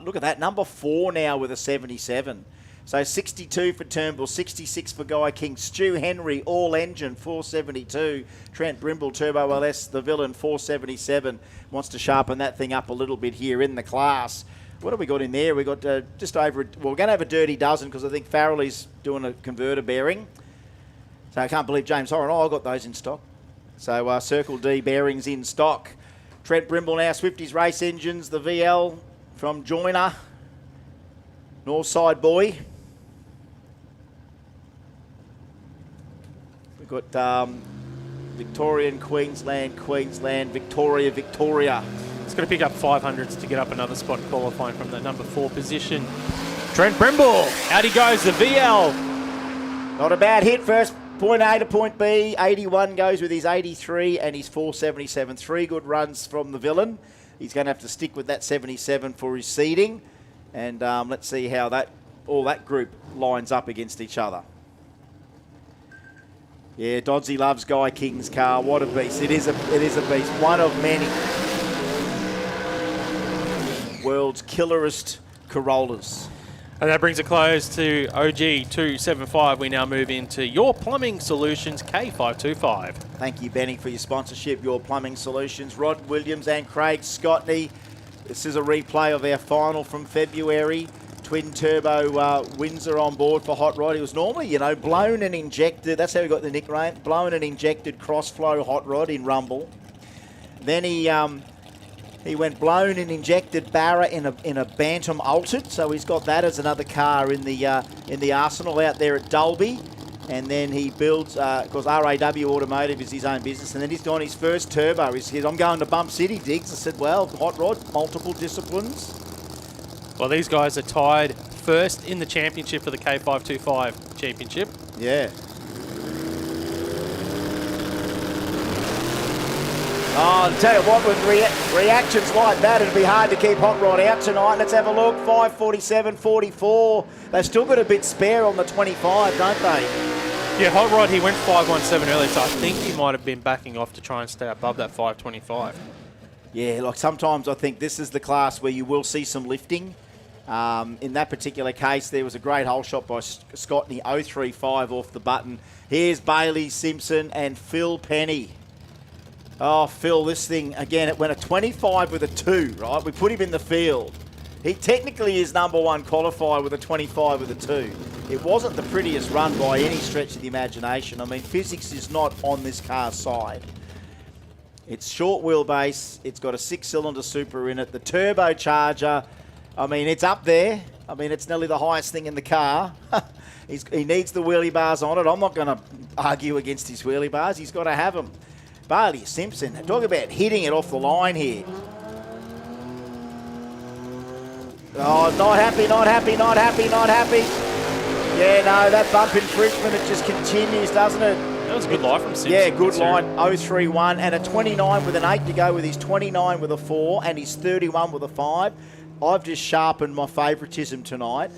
4 now with a 77. So 62 for Turnbull, 66 for Guy King. Stu Henry, all engine, 472. Trent Brimble, Turbo LS, the villain, 477. Wants to sharpen that thing up a little bit here in the class. What have we got in there? We got just over, we're going to have a dirty dozen because I think Farrelly's doing a converter bearing. So I can't believe James Horan. Oh, I got those in stock. So Circle D bearings in stock. Trent Brimble now, Swifties Race Engines, the VL from Joiner. Northside boy. Got Victorian, Queensland, Victoria. It's going to pick up 500s to get up another spot qualifying from the number 4 position. Trent Brimble, out he goes, the VL. Not a bad hit. First point A to point B. 81 goes with his 83 and his 477. 3 good runs from the villain. He's going to have to stick with that 77 for his seeding. And let's see how all that group lines up against each other. Yeah, Dodsey loves Guy King's car. What a beast. It is a beast. One of many. World's killerest Corollas. And that brings a close to OG 275. We now move into Your Plumbing Solutions K525. Thank you, Benny, for your sponsorship. Your Plumbing Solutions. Rod Williams and Craig Scotney. This is a replay of our final from February. Twin turbo Windsor on board for Hot Rod. He was normally, blown and injected. That's how he got the nickname. Blown and injected cross-flow Hot Rod in Rumble. Then he went blown and injected Barra in a Bantam Altered. So he's got that as another car in the arsenal out there at Dalby. And then he builds, because RAW Automotive is his own business. And then he's gone his first turbo. He said, I'm going to Bump City, Diggs. I said, well, Hot Rod, multiple disciplines. Well, these guys are tied first in the championship for the K525 championship. Yeah. Oh, I'll tell you what, with reactions like that, it'd be hard to keep Hot Rod out tonight. Let's have a look. 5:47.44. They've still got a bit spare on the 25, don't they? Yeah, Hot Rod, he went 5:17 early, so I think he might have been backing off to try and stay above that 5:25. Yeah, like sometimes I think this is the class where you will see some lifting. In that particular case, there was a great hole shot by Scotney, 035 off the button. Here's Bailey Simpson and Phil Penny. Oh, Phil, this thing, again, it went a 25 with a 2, right? We put him in the field. He technically is number 1 qualifier with a 25 with a 2. It wasn't the prettiest run by any stretch of the imagination. I mean, physics is not on this car's side. It's short wheelbase. It's got a 6-cylinder super in it. The turbocharger, I mean, it's up there. I mean, it's nearly the highest thing in the car. He needs the wheelie bars on it. I'm not going to argue against his wheelie bars. He's got to have them. Bailey Simpson, talk about hitting it off the line here. Oh, not happy. Yeah, no, that bump infringement, it just continues, doesn't it? That was a good line from Simpson. Yeah, good line. 031 and a 29 with an 8 to go with his 29 with a 4 and his 31 with a 5. I've just sharpened my favouritism tonight.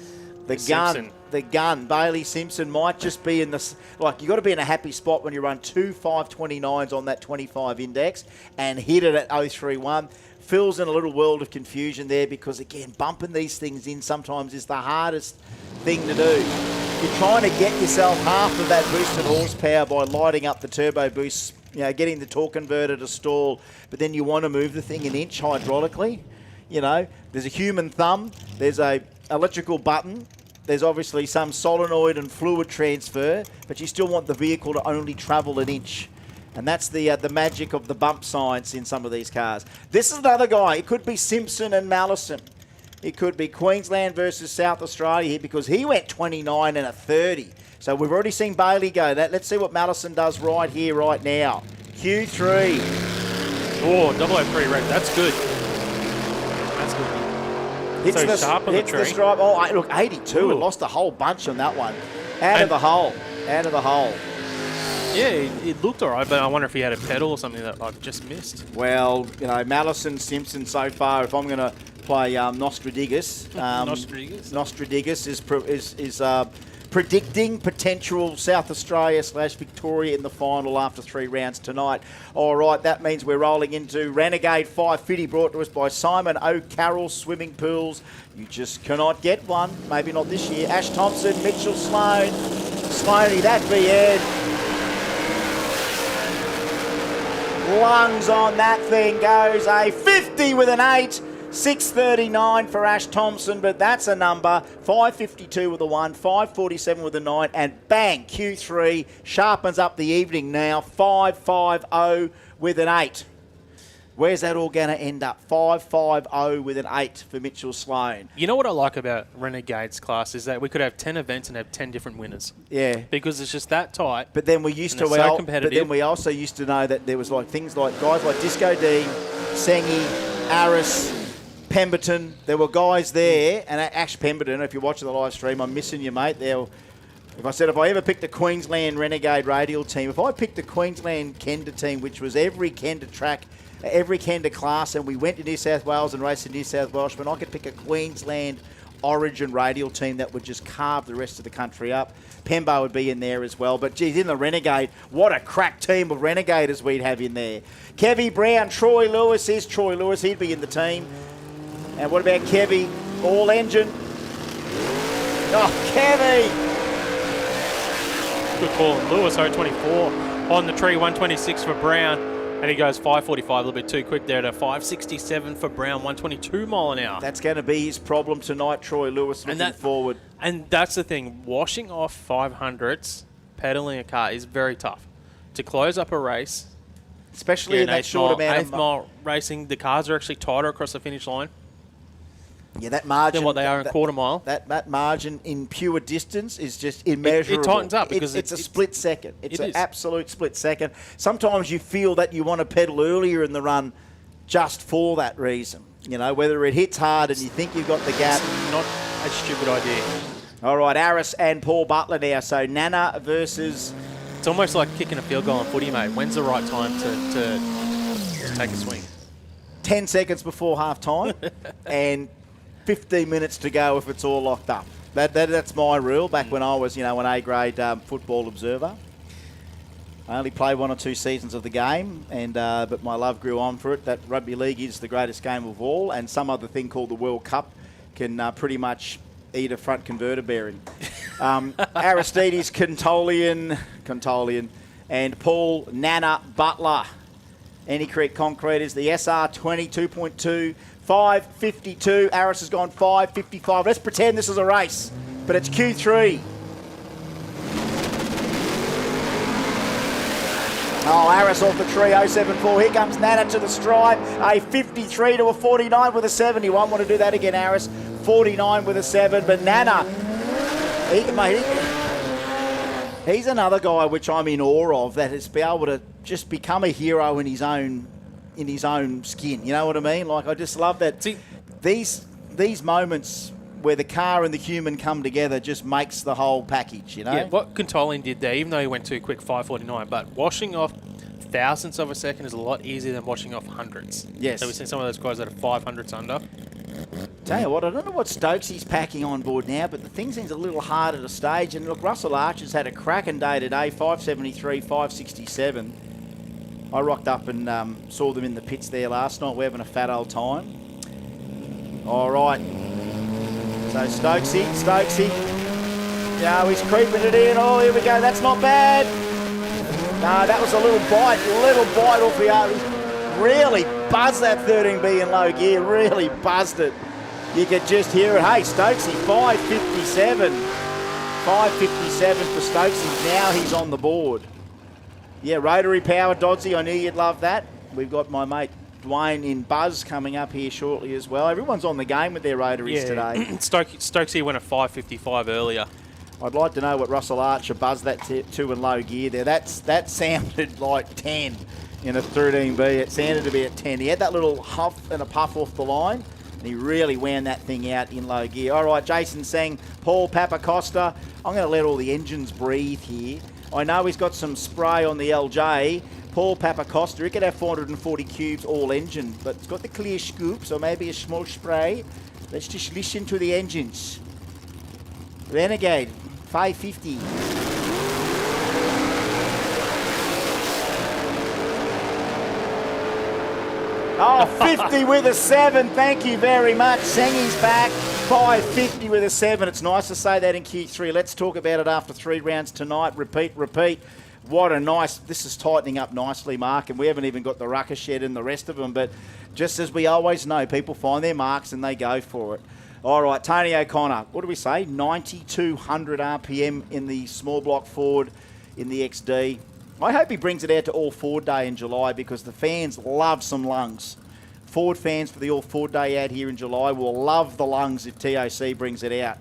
The gun, Bailey Simpson might just be in this, like, you've got to be in a happy spot when you run 2 529s on that 25 index and hit it at 031. Phil's in a little world of confusion there because, again, bumping these things in sometimes is the hardest thing to do. You're trying to get yourself half of that boosted horsepower by lighting up the turbo boost, getting the torque converter to stall, but then you want to move the thing an inch hydraulically. There's a human thumb, there's a electrical button, there's obviously some solenoid and fluid transfer, but you still want the vehicle to only travel an inch. And that's the magic of the bump science in some of these cars. This is another guy. It could be Simpson and Mallison. It could be Queensland versus South Australia here because he went 29 and a 30. So we've already seen Bailey go. Let's see what Mallison does right here, right now. Q3. Oh, 003 red. That's good. That's good. Hits sharp on the tree. the stripe. Oh, look, 82. Ooh. It lost a whole bunch on that one. Out of the hole. Yeah, it looked all right, but I wonder if he had a pedal or something that I've just missed. Well, Mallison, Simpson so far, if I'm going to play Nostradamus, Nostradamus is predicting potential South Australia / Victoria in the final after 3 rounds tonight. All right, that means we're rolling into Renegade 550 brought to us by Simon O'Carroll Swimming Pools. You just cannot get one. Maybe not this year. Ash Thompson, Mitchell Sloan. Sloaney, that VN. Lungs on that thing goes a 50 with an 8. 639 for Ash Thompson, but that's a number. 552 with a 1, 547 with a 9, and bang, Q3 sharpens up the evening now. 550 with an 8. Where's that all going to end up? 5-5-0 with an 8 for Mitchell Sloan. You know what I like about Renegade's class is that we could have 10 events and have 10 different winners. Yeah. Because it's just that tight. But then we used And to, they're so competitive. but then we also used to know that there was like things like guys like Disco D, Sengi, Aris, Pemberton. There were guys there, and Ash Pemberton. If you're watching the live stream, I'm missing you, mate. If I ever picked a Queensland Renegade Radial team, if I picked a Queensland Kenda team, which was every Kenda track, every Kenda class, and we went to New South Wales and raced in New South Wales, but I could pick a Queensland Origin Radial team that would just carve the rest of the country up. Pembo would be in there as well. But, geez, in the Renegade, what a crack team of Renegaders we'd have in there. Kevy Brown, Troy Lewis. Here's Troy Lewis. He'd be in the team. And what about Kevy? All engine. Oh, Kevy! Good call. Lewis, 024 on the tree, 126 for Brown. And he goes 5:45, a little bit too quick there to 5:67 for Brown, 122 mile an hour. That's going to be his problem tonight, Troy Lewis, looking forward. And that's the thing. Washing off 500s, pedaling a car is very tough. To close up a race, Especially in that short amount of... eighth mile racing, the cars are actually tighter across the finish line Yeah, that margin... than what they are in quarter mile. That margin in pure distance is just immeasurable. It tightens up because it's a split second. It's an is. absolute split second. Sometimes you feel that you want to pedal earlier in the run just for that reason. You know, whether it hits hard and you think you've got the gap. Not a stupid idea. All right, Aris and Paul Butler now. So Nana versus... It's almost like kicking a field goal on footy, mate. When's the right time to take a swing? 10 seconds before half time and 15 minutes to go if it's all locked up. That's my rule back when I was, an A-grade football observer. I only played 1 or 2 seasons of the game, but my love grew on for it. That rugby league is the greatest game of all, and some other thing called the World Cup can pretty much eat a front converter bearing. Aristides Contolian, and Paul Nana Butler. Any Creek Concrete is the SR20 2.2, 5:52. Aris has gone 5:55. Let's pretend this is a race, but it's Q3. Oh, Aris off the tree, 074. Here comes Nana to the stripe. A 53 to a 49 with a 71. Want to do that again, Aris. 49 with a 7. But Nana, he's another guy which I'm in awe of, that has been able to just become a hero in his own skin. You know what I mean? Like, I just love that. See, these moments where the car and the human come together just makes the whole package, you know? Yeah, what Contolian did there, even though he went too quick, 5:49, but washing off thousandths of a second is a lot easier than washing off hundreds. Yes. So we've seen some of those guys that are 500ths under. Tell you what, I don't know what Stokesy's packing on board now, but the thing seems a little harder to stage. And look, Russell Archer's had a cracking day today, 573, 567. I rocked up and saw them in the pits there last night. We're having a fat old time. All right. So Stokesy. Yeah, he's creeping it in. Oh, here we go. That's not bad. No, that was a little bite off the arm. Really buzzed that 13B in low gear. Really buzzed it. You could just hear it. Hey, Stokesy, 5:57. 5:57 for Stokesy. Now he's on the board. Yeah, rotary power, Dodsy. I knew you'd love that. We've got my mate Dwayne in Buzz coming up here shortly as well. Everyone's on the game with their rotaries today. Stokesy went at 5:55 earlier. I'd like to know what Russell Archer buzzed that to in low gear there. That sounded like 10 in a 13B. It sounded to be at 10. He had that little huff and a puff off the line, and he really wound that thing out in low gear. All right, Jason Seng, Paul Papacosta. I'm going to let all the engines breathe here. I know he's got some spray on the LJ. Paul Papacosta, he could have 440 cubes all engine, but it's got the clear scoop, so maybe a small spray. Let's just listen to the engines. Renegade, 550. Oh, 50 with a 7. Thank you very much. Sengi's back. 550 with a 7. It's nice to say that in Q3. Let's talk about it after 3 rounds tonight. Repeat. What a nice... This is tightening up nicely, Mark, and we haven't even got the rucker shed and the rest of them, but just as we always know, people find their marks and they go for it. All right, Tony O'Connor. What do we say? 9,200 RPM in the small block Ford in the XD. I hope he brings it out to All Ford Day in July because the fans love some lungs. Ford fans for the All Ford Day out here in July will love the lungs if TOC brings it out.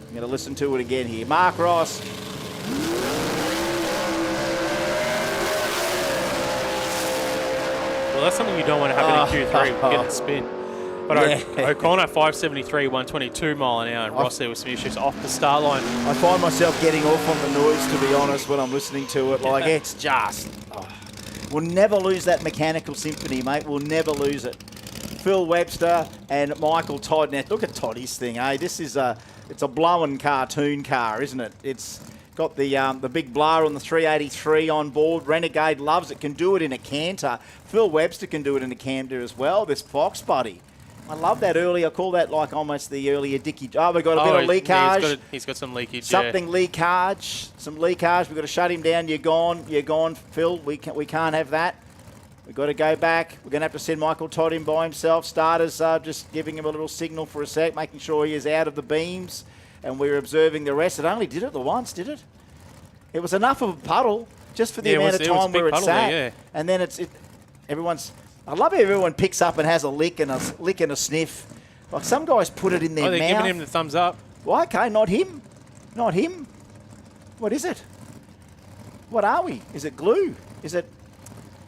I'm going to listen to it again here. Mark Ross. Well, that's something you don't want to have in Q3. We'll get the spin. But O'Connor 573, 122 mile an hour, and Ross there with some issues off the start line. I find myself getting off on the noise, to be honest, when I'm listening to it. Like, it's just... We'll never lose that mechanical symphony, mate. We'll never lose it. Phil Webster and Michael Todd. Now, look at Toddy's thing, eh? This is it's a blowing cartoon car, isn't it? It's got the big blower on the 383 on board. Renegade loves it, can do it in a canter. Phil Webster can do it in a canter as well, this Fox buddy. I love that early. I call that like almost the earlier Dickie. Oh, we've got a bit of leakage. Yeah, he's got some leakage. Something leakage. Some leakage. We've got to shut him down. You're gone. You're gone, Phil. We can't have that. We've got to go back. We're going to have to send Michael Todd in by himself. Starters just giving him a little signal for a sec, making sure he is out of the beams. And we're observing the rest. It only did it the once, did it? It was enough of a puddle just for the amount of time where it sat. There, and then everyone's... I love how everyone picks up and has a lick and a sniff. Like some guys put it in their mouth. They're giving him the thumbs up. Well, okay, not him. Not him. What is it? What are we? Is it glue? Is it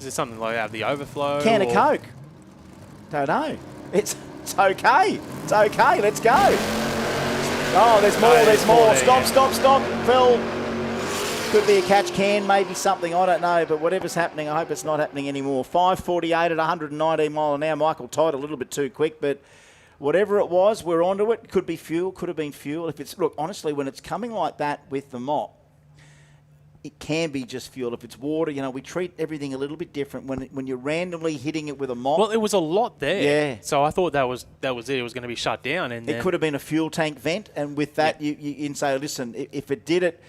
something like out of the overflow? Can of Coke? Don't know. It's okay. It's okay. Let's go. Oh, there's more. There's more. Stop. Phil. Could be a catch can, maybe something, I don't know, but whatever's happening, I hope it's not happening anymore. 5:48 at 119 mile an hour. Michael Todd a little bit too quick, but whatever it was, we're onto it. Could be fuel, could have been fuel. Look, honestly, when it's coming like that with the mop, it can be just fuel. If it's water, we treat everything a little bit different when you're randomly hitting it with a mop. Well, it was a lot there. Yeah. So I thought that was it. It was going to be shut down, and it could have been a fuel tank vent, and with that, you say, listen, if it did it.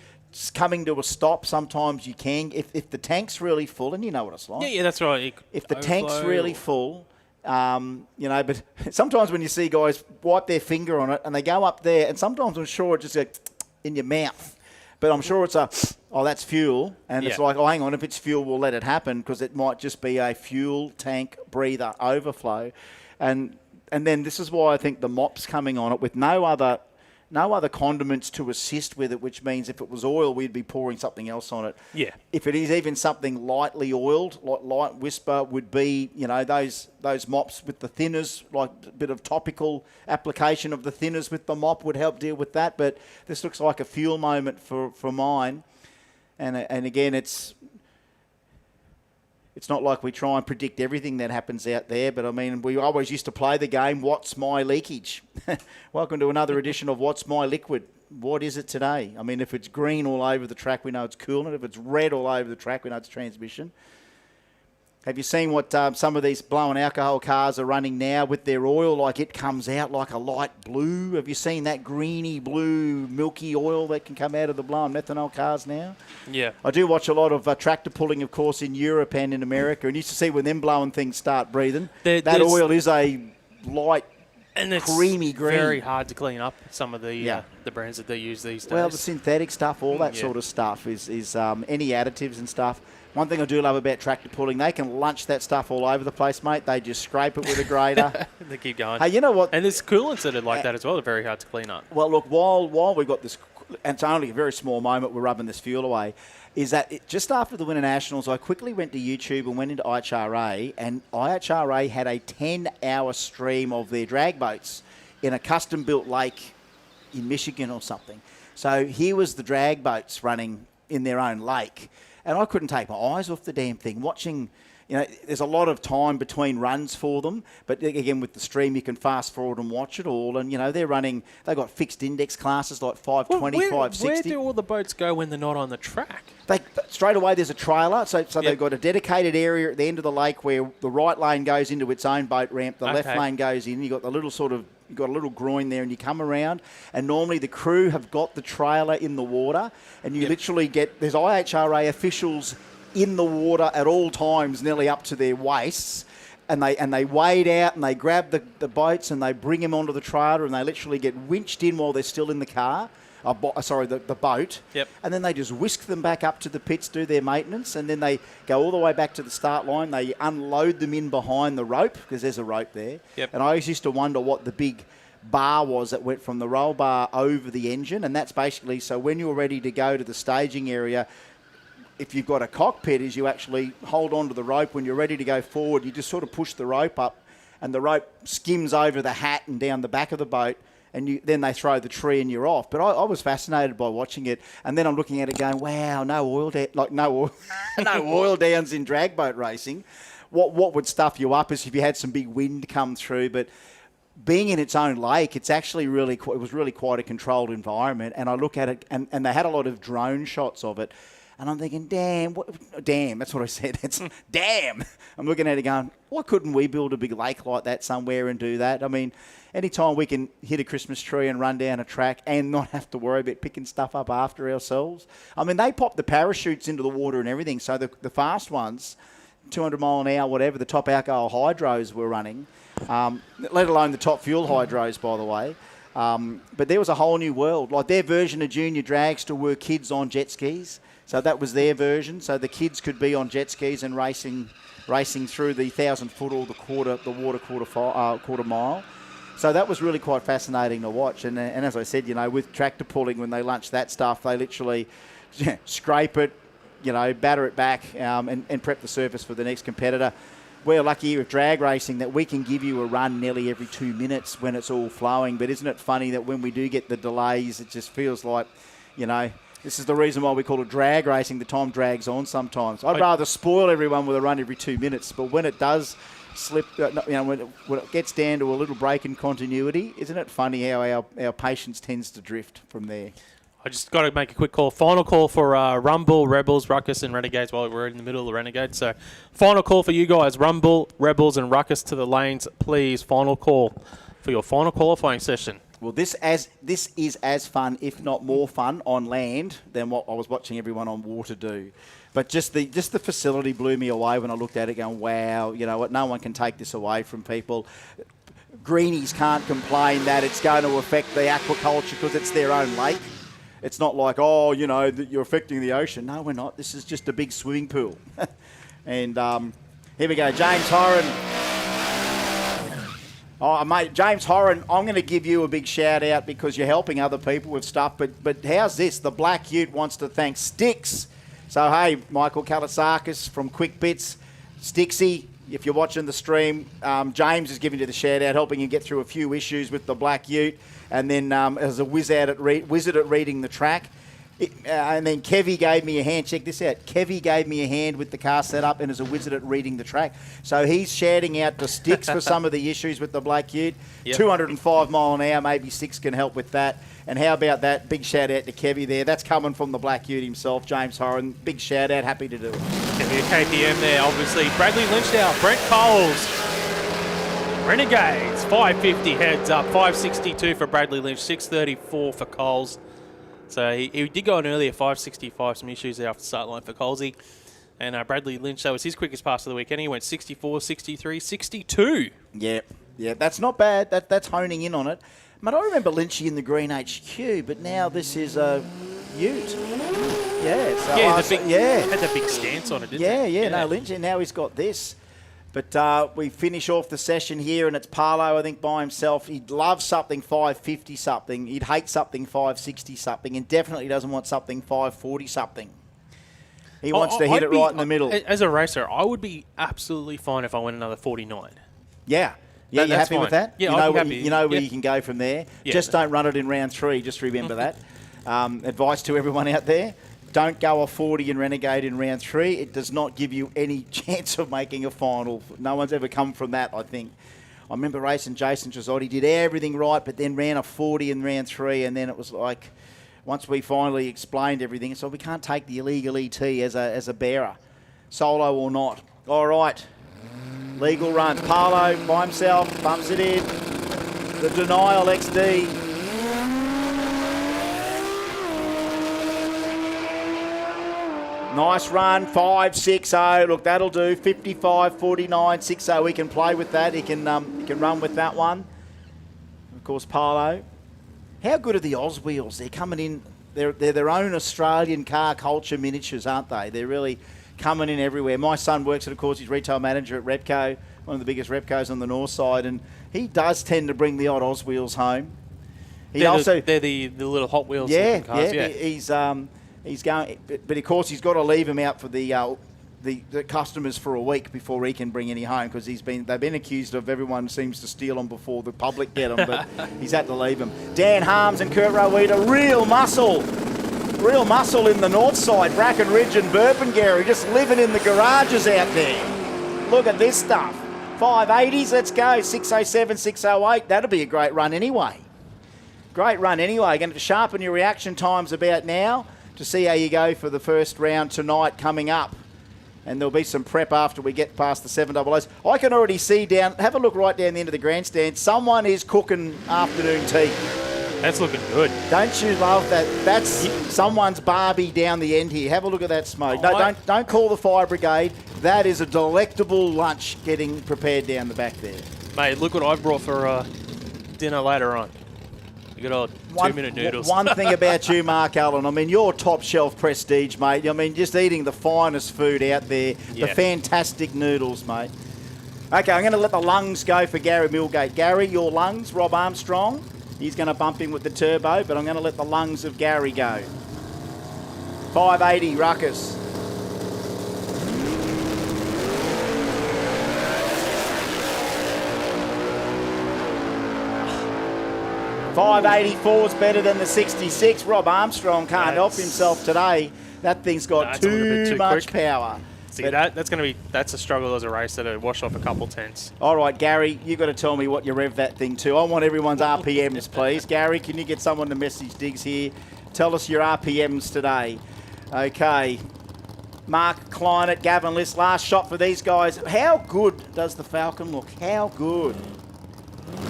Coming to a stop, sometimes you can. If the tank's really full, and you know what it's like. Yeah, that's right. If the tank's really full, but sometimes when you see guys wipe their finger on it and they go up there, and sometimes I'm sure it just goes in your mouth. But I'm sure it's that's fuel. And it's like, hang on, if it's fuel, we'll let it happen because it might just be a fuel tank breather overflow. And then this is why I think the mop's coming on it with no other condiments to assist with it, which means if it was oil, we'd be pouring something else on it. Yeah. If it is even something lightly oiled, like light whisper would be, those mops with the thinners, like a bit of topical application of the thinners with the mop would help deal with that. But this looks like a fuel moment for mine. And again, it's not like we try and predict everything that happens out there, but I mean, we always used to play the game, what's my leakage? Welcome to another edition of What's My Liquid? What is it today? I mean, if it's green all over the track, we know it's coolant. If it's red all over the track, we know it's transmission. Have you seen what some of these blowing alcohol cars are running now with their oil? Like it comes out like a light blue. Have you seen that greeny blue, milky oil that can come out of the blown methanol cars now? Yeah. I do watch a lot of tractor pulling, of course, in Europe and in America. And used to see when them blowing things start breathing, that oil is a light, and it's creamy green. Very hard to clean up some of the brands that they use these days. Well, the synthetic stuff, all that sort of stuff is any additives and stuff. One thing I do love about tractor pulling, they can lunch that stuff all over the place, mate. They just scrape it with a grater. They keep going. Hey, you know what? And there's coolants that are like that as well. They're very hard to clean up. Well, look, while we've got this, and it's only a very small moment we're rubbing this fuel away, is that just after the Winter Nationals, I quickly went to YouTube and went into IHRA, and IHRA had a 10-hour stream of their drag boats in a custom-built lake in Michigan or something. So here was the drag boats running in their own lake. And I couldn't take my eyes off the damn thing. Watching, there's a lot of time between runs for them. But again, with the stream, you can fast forward and watch it all. And, they're running, they've got fixed index classes like 520, 560. Where do all the boats go when they're not on the track? Straight away, there's a trailer. So they've got a dedicated area at the end of the lake where the right lane goes into its own boat ramp. The left lane goes in. You've got the little you've got a little groin there and you come around and normally the crew have got the trailer in the water and you literally there's IHRA officials in the water at all times nearly up to their waists and they wade out and they grab the boats and they bring them onto the trailer and they literally get winched in while they're still in the car. the boat. Yep. And then they just whisk them back up to the pits, do their maintenance, and then they go all the way back to the start line. They unload them in behind the rope, because there's a rope there. Yep. And I always used to wonder what the big bar was that went from the roll bar over the engine, and that's basically so when you're ready to go to the staging area, if you've got a cockpit, is you actually hold on to the rope when you're ready to go forward. You just sort of push the rope up, and the rope skims over the hat and down the back of the boat, and then they throw the tree and you're off. But I was fascinated by watching it, and then I'm looking at it going, wow, no oil downs in drag boat racing. What would stuff you up is if you had some big wind come through, but being in its own lake, it's actually it was really quite a controlled environment. And I look at it, and they had a lot of drone shots of it. And I'm thinking, damn, that's what I said. It's damn. I'm looking at it going, why couldn't we build a big lake like that somewhere and do that? I mean, anytime we can hit a Christmas tree and run down a track and not have to worry about picking stuff up after ourselves. I mean, they popped the parachutes into the water and everything. So the fast ones, 200 mile an hour, whatever, the top alcohol hydros were running, let alone the top fuel hydros, by the way. But there was a whole new world. Like their version of junior dragster were kids on jet skis. So that was their version. So the kids could be on jet skis and racing through the 1,000 foot or the water quarter mile. So that was really quite fascinating to watch. And as I said, with tractor pulling, when they lunch that stuff, they literally scrape it, batter it back and prep the surface for the next competitor. We're lucky with drag racing that we can give you a run nearly every 2 minutes when it's all flowing. But isn't it funny that when we do get the delays, it just feels like, this is the reason why we call it drag racing. The time drags on sometimes. I'd rather spoil everyone with a run every 2 minutes. But when it does slip, when it gets down to a little break in continuity, isn't it funny how our patience tends to drift from there? I just got to make a quick call. Final call for Rumble, Rebels, Ruckus, and Renegades while we're in the middle of the Renegades. So, final call for you guys. Rumble, Rebels, and Ruckus to the lanes, please. Final call for your final qualifying session. Well, this is as fun, if not more fun, on land than what I was watching everyone on water do. But just the facility blew me away when I looked at it going, wow, what? No one can take this away from people. Greenies can't complain that it's going to affect the aquaculture because it's their own lake. It's not like, that you're affecting the ocean. No, we're not. This is just a big swimming pool. And here we go. James Horan. Oh, mate, James Horan, I'm going to give you a big shout out because you're helping other people with stuff. But how's this? The Black Ute wants to thank Sticks. So, hey, Michael Kalasakis from Quick Bits. Stixie, if you're watching the stream, James is giving you the shout out, helping you get through a few issues with the Black Ute. And then as a wizard at reading the track. And then Kevy gave me a hand. Check this out. Kevy gave me a hand with the car setup and is a wizard at reading the track. So he's shouting out to Sticks for some of the issues with the Black Ute. Yep. 205 mile an hour, maybe Sticks can help with that. And how about that? Big shout out to Kevy there. That's coming from the Black Ute himself, James Horan. Big shout out. Happy to do it. Kevy KPM there, obviously. Bradley Lynch now. Brent Coles. Renegades, 550 heads up. 562 for Bradley Lynch. 634 for Coles. So he did go on earlier, 565, some issues there off the start line for Colsey. And Bradley Lynch, that was his quickest pass of the weekend. He went 64, 63, 62. Yeah, that's not bad. That's honing in on it. But I remember Lynchy in the green HQ, but now this is a Ute. Yeah, so had that big stance on it, didn't it? Yeah, no, Lynchy, now he's got this. But we finish off the session here, and it's Parlo, I think, by himself. He'd love something 550-something. He'd hate something 560-something, and definitely doesn't want something 540-something. He wants to hit it right in the middle. As a racer, I would be absolutely fine if I went another 49. Yeah. Yeah, you happy with that? Yeah, I'm happy. You know where you can go from there. Yeah. Just don't run it in round 3. Just remember that. Advice to everyone out there. Don't go a 40 in Renegade in round 3. It does not give you any chance of making a final. No one's ever come from that, I think. I remember racing Jason Trezotti, did everything right, but then ran a 40 in round 3, and then it was like, once we finally explained everything, so we can't take the illegal ET as a bearer, solo or not. All right, legal runs. Parlo by himself, bumps it in. The Denial XD. Nice run, 5.60. Look, that'll do. 55.49.60. We can play with that. He can run with that one. Of course, Parlo. How good are the Oz wheels? They're coming in. They're their own Australian car culture miniatures, aren't they? They're really coming in everywhere. My son works at, of course, he's retail manager at Repco, one of the biggest Repcos on the north side, and he does tend to bring the odd Oz wheels home. They're the little Hot Wheels looking cars. He's going, but of course he's got to leave them out for the customers for a week before he can bring any home, because they've been accused of everyone seems to steal them before the public get them, but he's had to leave them. Dan Harms and Kurt Rowita, real muscle in the north side, Bracken Ridge and Burpengary, just living in the garages out there. Look at this stuff. 580s, let's go. 607, 608. That'll be a great run anyway. Great run anyway. Going to sharpen your reaction times about now to see how you go for the first round tonight coming up. And there'll be some prep after we get past the 700s. I can already see down, have a look right down the end of the grandstand. Someone is cooking afternoon tea. That's looking good. Don't you love that? That's someone's Barbie down the end here. Have a look at that smoke. No, don't call the fire brigade. That is a delectable lunch getting prepared down the back there. Mate, look what I've brought for dinner later on. You got all 2-minute noodles. One thing about you, Mark Allen, I mean, you're top shelf prestige, mate. I mean, just eating the finest food out there, the fantastic noodles, mate. Okay, I'm going to let the lungs go for Gary Millgate. Gary, your lungs, Rob Armstrong. He's going to bump in with the turbo, but I'm going to let the lungs of Gary go. 580, Ruckus. $584 is better than the 66. Rob Armstrong can't help himself today. That thing's got too much power. See, that's a struggle as a racer to wash off a couple tenths. All right, Gary, you've got to tell me what you rev that thing to. I want everyone's RPMs, please. Gary, can you get someone to message Diggs here? Tell us your RPMs today. Okay. Mark Kleinert, Gavin List, last shot for these guys. How good does the Falcon look? How good?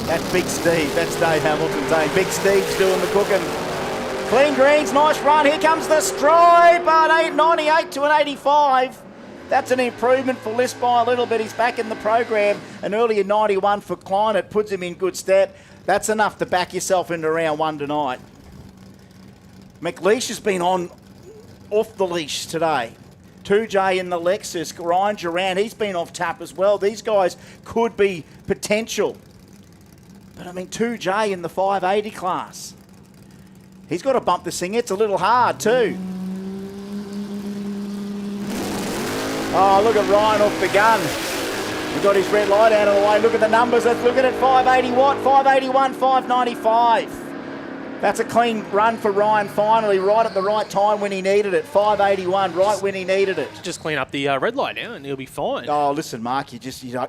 That's Big Steve. That's Dave Hamilton saying Big Steve's doing the cooking. Clean greens, nice run. Here comes the stripe. 98 to an 85. That's an improvement for List by a little bit. He's back in the program. An earlier 91 for Kleinert puts him in good step. That's enough to back yourself into round one tonight. McLeish has been off the leash today. 2J in the Lexus. Ryan Duran, he's been off tap as well. These guys could be potential. But I mean, 2J in the 580 class. He's got to bump this thing. It's a little hard too. Oh, look at Ryan off the gun. He got his red light out of the way. Look at the numbers. Let's look at it. 580 watt, 581, 595. That's a clean run for Ryan finally, right at the right time when he needed it. 581, right when he needed it. Just clean up the red light now and he'll be fine. Oh, listen, Mark,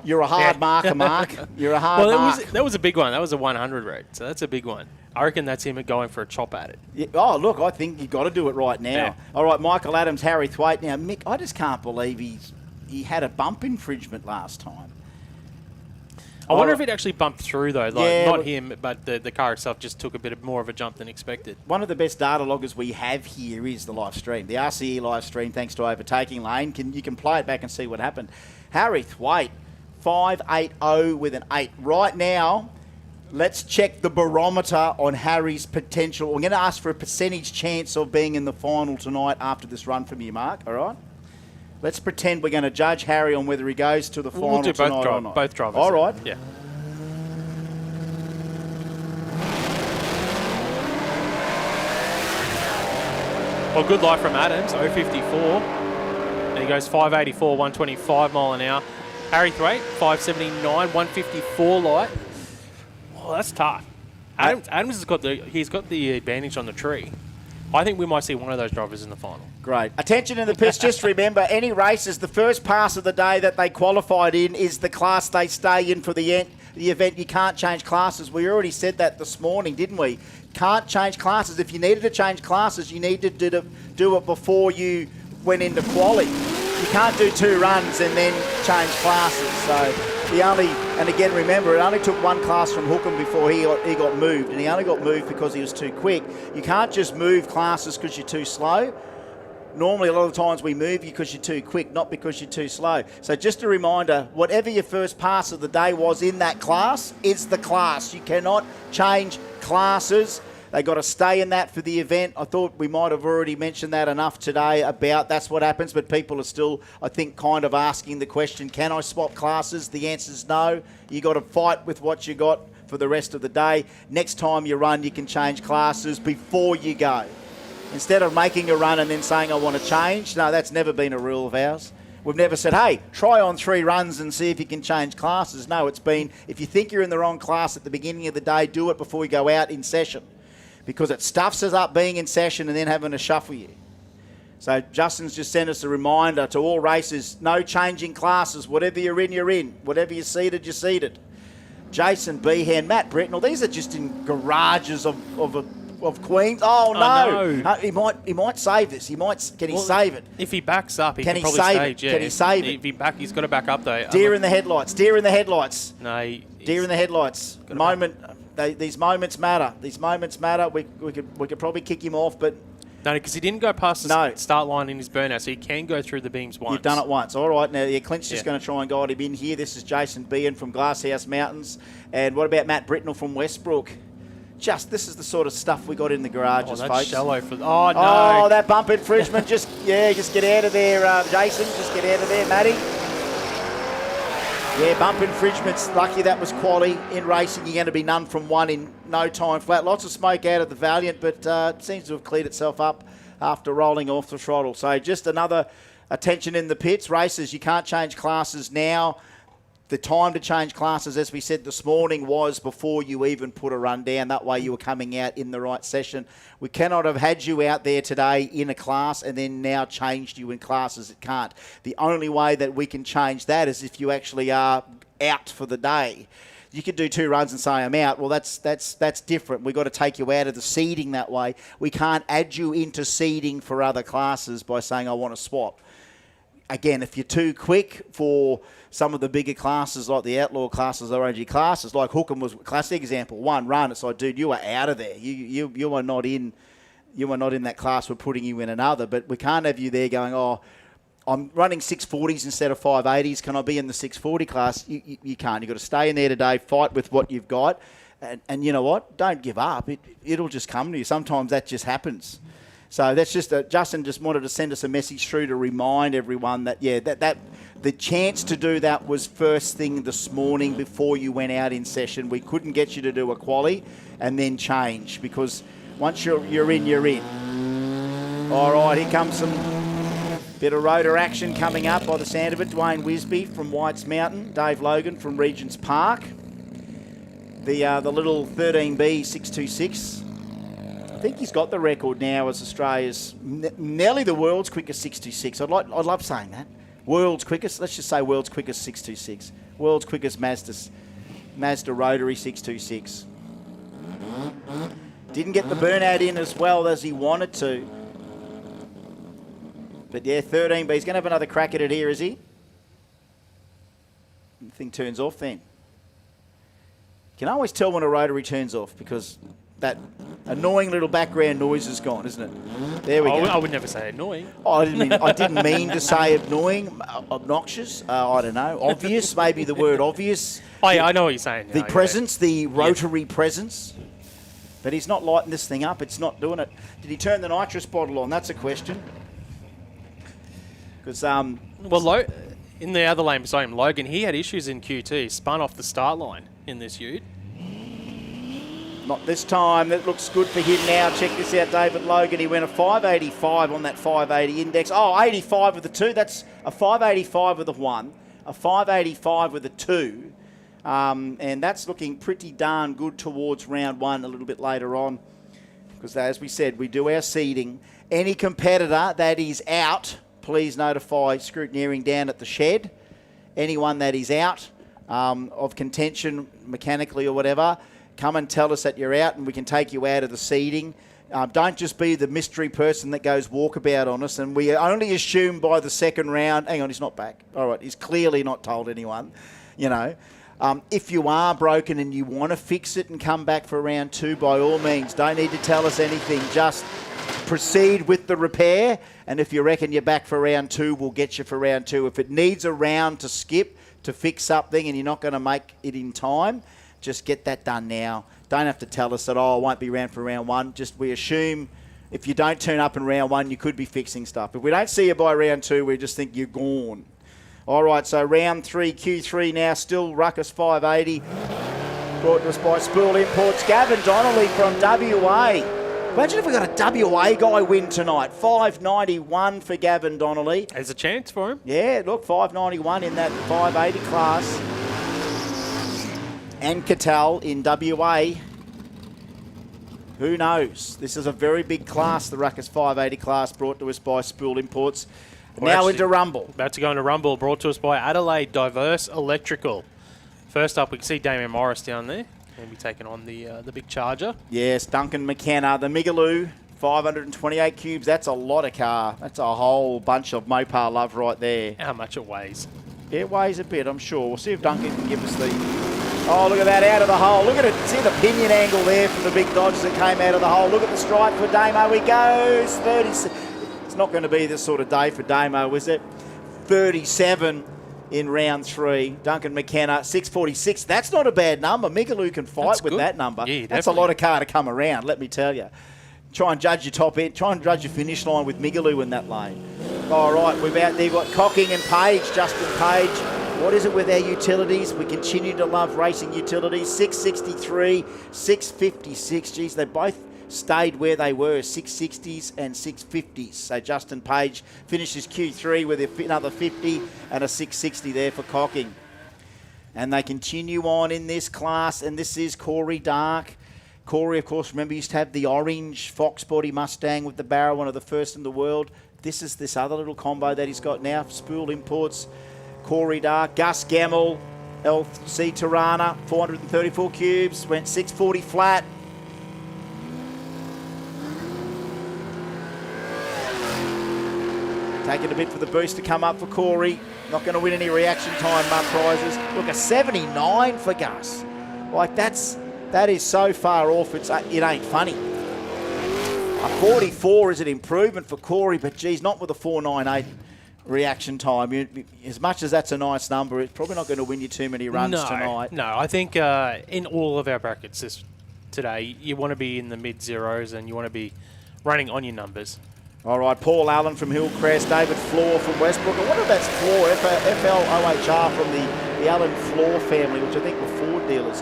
you're a hard marker, Mark. You're a hard mark. That was a big one. That was a 100 rate, so that's a big one. I reckon that's him going for a chop at it. Yeah. Oh, look, I think you've got to do it right now. Yeah. All right, Michael Adams, Harry Thwaite. Now, Mick, I just can't believe he had a bump infringement last time. I wonder if it actually bumped through, though. Not him, but the car itself just took a bit more of a jump than expected. One of the best data loggers we have here is the live stream. The RCE live stream, thanks to Overtaking Lane. You can play it back and see what happened. Harry Thwaite, 580 with an 8. Right now, let's check the barometer on Harry's potential. I'm going to ask for a percentage chance of being in the final tonight after this run from you, Mark, all right? Let's pretend we're going to judge Harry on whether he goes to the final we'll do tonight or not. Both drivers. All right. Yeah. Well, good light from Adams, 054. And he goes 584, 125 mile an hour. Harry Thwaite, 579, 154 light. Oh, that's tough. Adams has got the advantage on the tree. I think we might see one of those drivers in the final. Great. Attention in the pits. Just remember, any races, the first pass of the day that they qualified in is the class they stay in for the event. You can't change classes. We already said that this morning, didn't we? Can't change classes. If you needed to change classes, you need to do it before you went into quali. You can't do 2 runs and then change classes. So and again, remember, it only took one class from Hookham before he got moved, and he only got moved because he was too quick. You can't just move classes because you're too slow. Normally, a lot of the times we move you because you're too quick, not because you're too slow. So just a reminder, whatever your first pass of the day was in that class is the class. You cannot change classes. They got to stay in that for the event. I thought we might have already mentioned that enough today about that's what happens, but people are still, I think, kind of asking the question, can I swap classes? The answer is no. You got to fight with what you got for the rest of the day. Next time you run, you can change classes before you go. Instead of making a run and then saying, I want to change. No, that's never been a rule of ours. We've never said, hey, try on 3 runs and see if you can change classes. No, it's been, if you think you're in the wrong class at the beginning of the day, do it before you go out in session. Because it stuffs us up being in session and then having to shuffle you. So Justin's just sent us a reminder to all racers, no changing classes. Whatever you're in, you're in. Whatever you're seated, you're seated. Jason Behan, Matt Britnell, these are just in garages of Queens. Oh no! He might save this. Can he save it? If he backs up, he can he probably save stage. it? Yeah. Can he save it? If he's got to back up though. Deer in the headlights. Deer in the headlights. No. Deer in the headlights. These moments matter. These moments matter. We could probably kick him off, but no, because he didn't go past the start line in his burnout, so he can go through the beams once. You've done it once. All right, now Clint's just going to try and guide him in here. This is Jason Behan from Glasshouse Mountains. And what about Matt Britnell from Westbrook? This is the sort of stuff we got in the garages, that's folks. shallow for. Oh no! Oh, that bump infringement. Just get out of there, Jason. Just get out of there, Matty. Yeah, bump infringements. Lucky that was quali. In racing, you're going to be none from 1 in no time flat. Lots of smoke out of the Valiant, but it seems to have cleared itself up after rolling off the throttle. So just another attention in the pits. Racers, you can't change classes now. The time to change classes, as we said this morning, was before you even put a run down. That way you were coming out in the right session. We cannot have had you out there today in a class and then now changed you in classes. It can't. The only way that we can change that is if you actually are out for the day. You could do 2 runs and say, I'm out. Well, that's different. We've got to take you out of the seeding that way. We can't add you into seeding for other classes by saying, I want to swap. Again, if you're too quick for some of the bigger classes like the Outlaw classes, ROG classes, like Hookham was a classic example. 1 run, it's like, dude, you are out of there. You are not in that class. We're putting you in another. But we can't have you there going, oh, I'm running 640s instead of 580s. Can I be in the 640 class? You can't. You've got to stay in there today, fight with what you've got. And you know what? Don't give up. It'll just come to you. Sometimes that just happens. So that's just Justin just wanted to send us a message through to remind everyone that that the chance to do that was first thing this morning before you went out in session. We couldn't get you to do a quali and then change because once you're in, you're in. All right, here comes some bit of rotor action coming up by the sound of it. Dwayne Wisby from Whites Mountain, Dave Logan from Regents Park. The little 13B 626. I think he's got the record now as Australia's nearly the world's quickest 626. I'd love saying that. World's quickest. Let's just say world's quickest 626. World's quickest Mazda rotary 626. Didn't get the burnout in as well as he wanted to. But yeah, 13. But he's going to have another crack at it here, is he? The thing turns off then. You can always tell when a rotary turns off because that annoying little background noise is gone, isn't it? There we go. I would never say annoying. Oh, I didn't mean to say annoying, obnoxious. I don't know. Obvious, maybe the word obvious. Oh, yeah, I know what you're saying. The presence, the rotary presence. But he's not lighting this thing up. It's not doing it. Did he turn the nitrous bottle on? That's a question. Because well, in the other lane beside him, Logan, he had issues in QT. He spun off the start line in this ute. Not this time. That looks good for him now. Check this out, David Logan. He went a 585 on that 580 index. Oh, 85 with the 2. That's a 585 with a 1, a 585 with a 2. And that's looking pretty darn good towards round 1 a little bit later on. Because as we said, we do our seeding. Any competitor that is out, please notify scrutineering down at the shed. Anyone that is out of contention mechanically or whatever, come and tell us that you're out and we can take you out of the seeding. Don't just be the mystery person that goes walkabout on us. And we only assume by the second round, hang on, he's not back. All right, he's clearly not told anyone, you know. If you are broken and you want to fix it and come back for round 2, by all means, don't need to tell us anything. Just proceed with the repair. And if you reckon you're back for round 2, we'll get you for round 2. If it needs a round to skip to fix something and you're not going to make it in time, just get that done now. don't have to tell us that, I won't be around for round one. Just we assume if you don't turn up in round one, you could be fixing stuff. If we don't see you by round two, we just think you're gone. All right, so round 3, Q3 now, still Ruckus 580. Brought to us by Spool Imports. Gavin Donnelly from WA. Imagine if we got a WA guy win tonight. 591 for Gavin Donnelly. There's a chance for him. Yeah, look, 591 in that 580 class. And Cattell in WA. Who knows? This is a very big class, the Ruckus 580 class, brought to us by Spool Imports. Now into Rumble. About to go into Rumble, brought to us by Adelaide Diverse Electrical. First up, we can see Damien Morris down there. Going to be taking on the big charger. Yes, Duncan McKenna, the Migaloo, 528 cubes. That's a lot of car. That's a whole bunch of Mopar love right there. How much it weighs? It weighs a bit, I'm sure. We'll see if Duncan can give us the... Oh, look at that, out of the hole. Look at it. See the pinion angle there from the big Dodge that came out of the hole. Look at the stripe for Damo. He goes 30. It's not going to be this sort of day for Damo, is it? 37 in round 3. Duncan McKenna, 646. That's not a bad number. Migaloo can fight That's with good. that number. Yeah, that's a definitely. lot of car to come around, let me tell you. Try and judge your top end. Try and judge your finish line with Migaloo in that lane. All right, we've out there got Cocking and Page, Justin Page. What is it with our utilities? We continue to love racing utilities. 663, 656. Geez, they both stayed where they were, 660s and 650s. So Justin Page finishes Q3 with another 50 and a 660 there for Cocking. And they continue on in this class, and this is Corey Dark. Corey, of course, remember, used to have the orange Fox body Mustang with the barrel, one of the first in the world. This is this other little combo that he's got now, Spool Imports. Corey Dark, Gus Gamble, LC Tirana, 434 cubes, went 640 flat. Taking a bit for the boost to come up for Corey. Not going to win any reaction time prizes. Look, a 79 for Gus. Like, that is so far off, it ain't funny. A 44 is an improvement for Corey, but geez, not with a 498 reaction time. As much as that's a nice number, it's probably not going to win you too many runs tonight. No, I think in all of our brackets today, you want to be in the mid-zeros and you want to be running on your numbers. All right, Paul Allen from Hillcrest, David Floor from Westbrook. I wonder if that's Floor, FLOHR from the Allen Floor family, which I think were Ford dealers.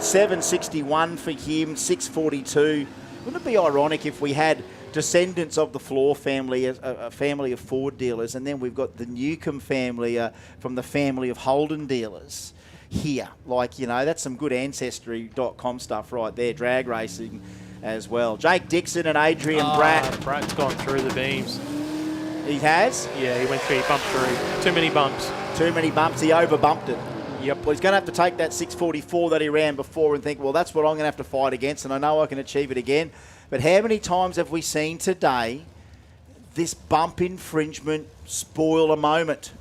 761 for him, 642. Wouldn't it be ironic if we had descendants of the Floor family, a family of Ford dealers, and then we've got the Newcomb family from the family of Holden dealers here? Like, you know, that's some good Ancestry.com stuff right there, drag racing as well. Jake Dixon and Adrian Bratt. Bratt's gone through the beams. He has? Yeah, he went through, he bumped through. Too many bumps. Too many bumps, he over-bumped it. Yep. Well, he's going to have to take that 644 that he ran before and think, well, that's what I'm going to have to fight against, and I know I can achieve it again. But how many times have we seen today this bump infringement spoil a moment?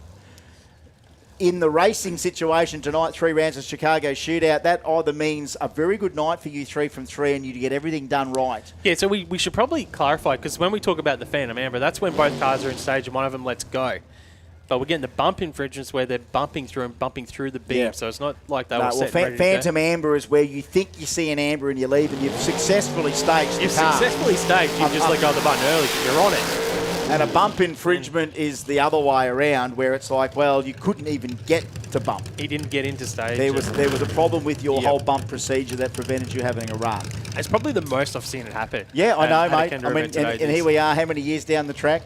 In the racing situation tonight, 3 rounds of Chicago Shootout, that either means a very good night for you 3 from 3 and you to get everything done right. Yeah, so we should probably clarify, because when we talk about the Phantom Amber, that's when both cars are in stage and one of them lets go. But we're getting the bump infringements where they're bumping through the beam, Yeah. so it's not like they were set ready to Phantom go. Amber is where you think you see an amber and you leave and you've successfully staged You've the car. successfully staged, you've just let go of the button early because you're on it. And a bump infringement is the other way around, where it's like, well, you couldn't even get to bump. He didn't get into stage. There was a problem with your Yep. whole bump procedure that prevented you having a run. It's probably the most I've seen it happen. Yeah, I know, at a mate. Kenda I mean, event today. and here we are, how many years down the track?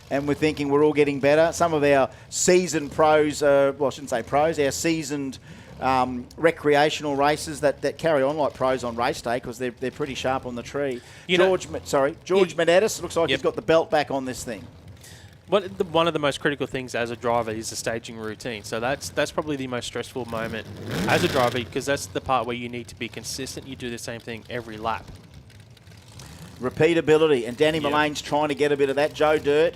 And we're thinking we're all getting better. Some of our seasoned pros, well, I shouldn't say pros, our seasoned recreational racers that carry on like pros on race day because they're pretty sharp on the tree. George Menettis looks like he's got the belt back on this thing. One of the most critical things as a driver is the staging routine. So that's probably the most stressful moment as a driver, because that's the part where you need to be consistent. You do the same thing every lap. Repeatability, and Danny Mullane's trying to get a bit of that. Joe Dirt,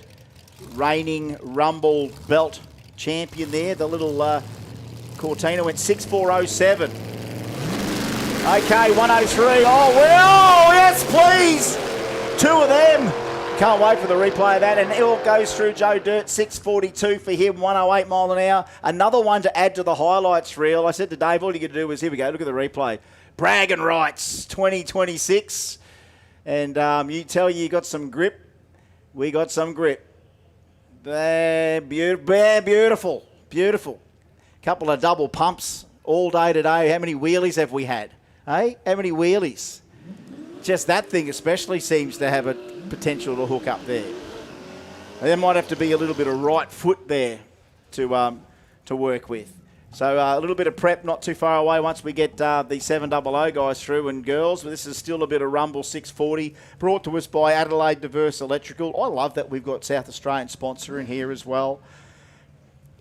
reigning Rumble belt champion there. The little Cortina went 6.407. Okay, 103. Oh, well, yes, please. 2 of them. Can't wait for the replay of that. And it all goes through Joe Dirt, 6.42 for him, 108 mile an hour. Another one to add to the highlights reel. I said to Dave, all you got to do was, here we go, look at the replay. bragging rights 2026. And you tell you got some grip. We got some grip. They're beautiful. Beautiful. Couple of double pumps all day today. How many wheelies have we had? Hey, how many wheelies? Just that thing especially seems to have a potential to hook up there. There might have to be a little bit of right foot there to work with. So a little bit of prep not too far away once we get the 700 guys through and girls. This is still a bit of Rumble 640 brought to us by Adelaide Diverse Electrical. I love that we've got South Australian sponsor in here as well.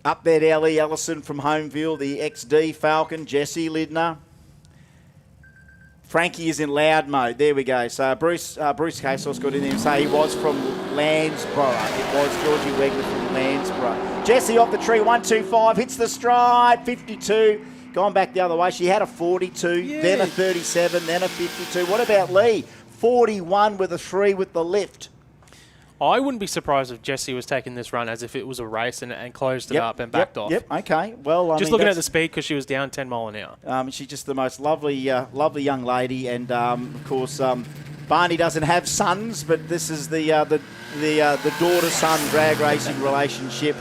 Up there, Ellie Ellison from Homeville, the XD Falcon, Jesse Lidner. Frankie is in loud mode. There we go. So Bruce Casos got in there and say he was from Landsborough. It was Georgie Wegler from Landsborough. Jesse off the tree, 125, hits the stride, 52. Gone back the other way. She had a 42, then a 37, then a 52. What about Lee? 41 with a 3 with the lift. I wouldn't be surprised if Jessie was taking this run as if it was a race and closed it up and backed off. Yep, okay. Well, just looking at the speed because she was down 10 mile an hour. She's just the most lovely young lady. And, of course, Barney doesn't have sons, but this is the daughter-son drag racing relationship.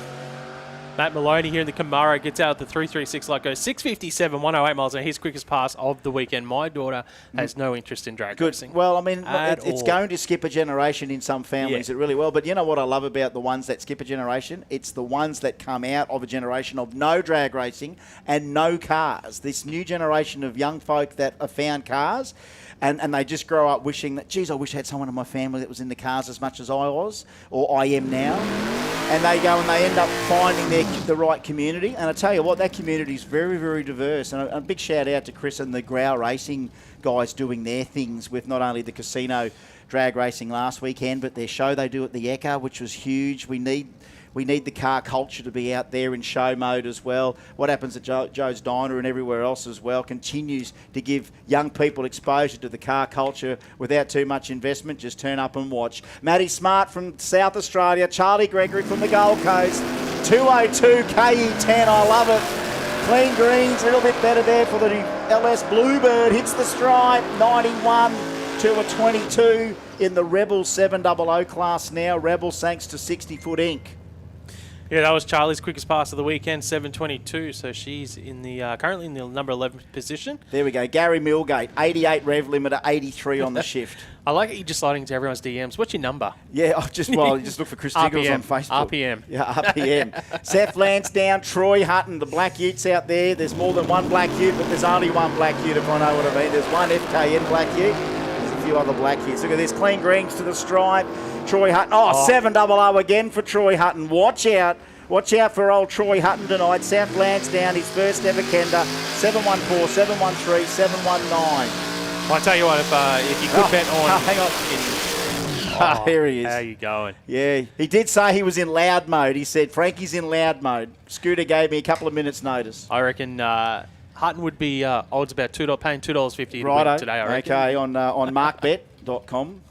Matt Maloney here in the Camaro gets out the 336 like goes 657, 108 miles an hour. His quickest pass of the weekend. My daughter has no interest in drag racing. Well, I mean, it's going to skip a generation in some families. It really will. But you know what I love about the ones that skip a generation? It's the ones that come out of a generation of no drag racing and no cars. This new generation of young folk that have found cars. And they just grow up wishing that, geez, I wish I had someone in my family that was in the cars as much as I was, or I am now. And they go and they end up finding the right community. And I tell you what, that community is very, very diverse. And a big shout out to Chris and the Grow Racing guys doing their things with not only the casino drag racing last weekend, but their show they do at the Ekka, which was huge. We need the car culture to be out there in show mode as well. What happens at Joe's Diner and everywhere else as well continues to give young people exposure to the car culture without too much investment. Just turn up and watch. Matty Smart from South Australia. Charlie Gregory from the Gold Coast. 202 KE10. I love it. Clean greens, a little bit better there for the LS Bluebird. Hits the stripe. 91 to a 22 in the Rebel 700 class now. Rebels thanks to 60-foot ink. Yeah, that was Charlie's quickest pass of the weekend, 7:22. So she's in the currently in the number 11 position. There we go. Gary Millgate, 88 rev limiter, 83 on the shift. I like it. You just sliding into everyone's DMs. What's your number? Yeah, just look for Chris Jiggles on Facebook. RPM. Yeah, RPM. Seth Lansdowne, Troy Hutton, the Black Utes out there. There's more than one Black Ute, but there's only one Black Ute if I know what I mean. There's one FKN Black Ute. There's a few other Black Utes. Look at this, clean greens to the stripe. Troy Hutton. 700 again for Troy Hutton. Watch out. Watch out for old Troy Hutton tonight. South Lansdowne, his first ever Kenda. 714, 713, 719. I tell you what, if you could bet on... hang on. Here he is. How you going? Yeah, he did say he was in loud mode. He said, Frankie's in loud mode. Scooter gave me a couple of minutes' notice. I reckon Hutton would be odds about paying $2.50 to win today, I reckon. Okay, on markbet.com.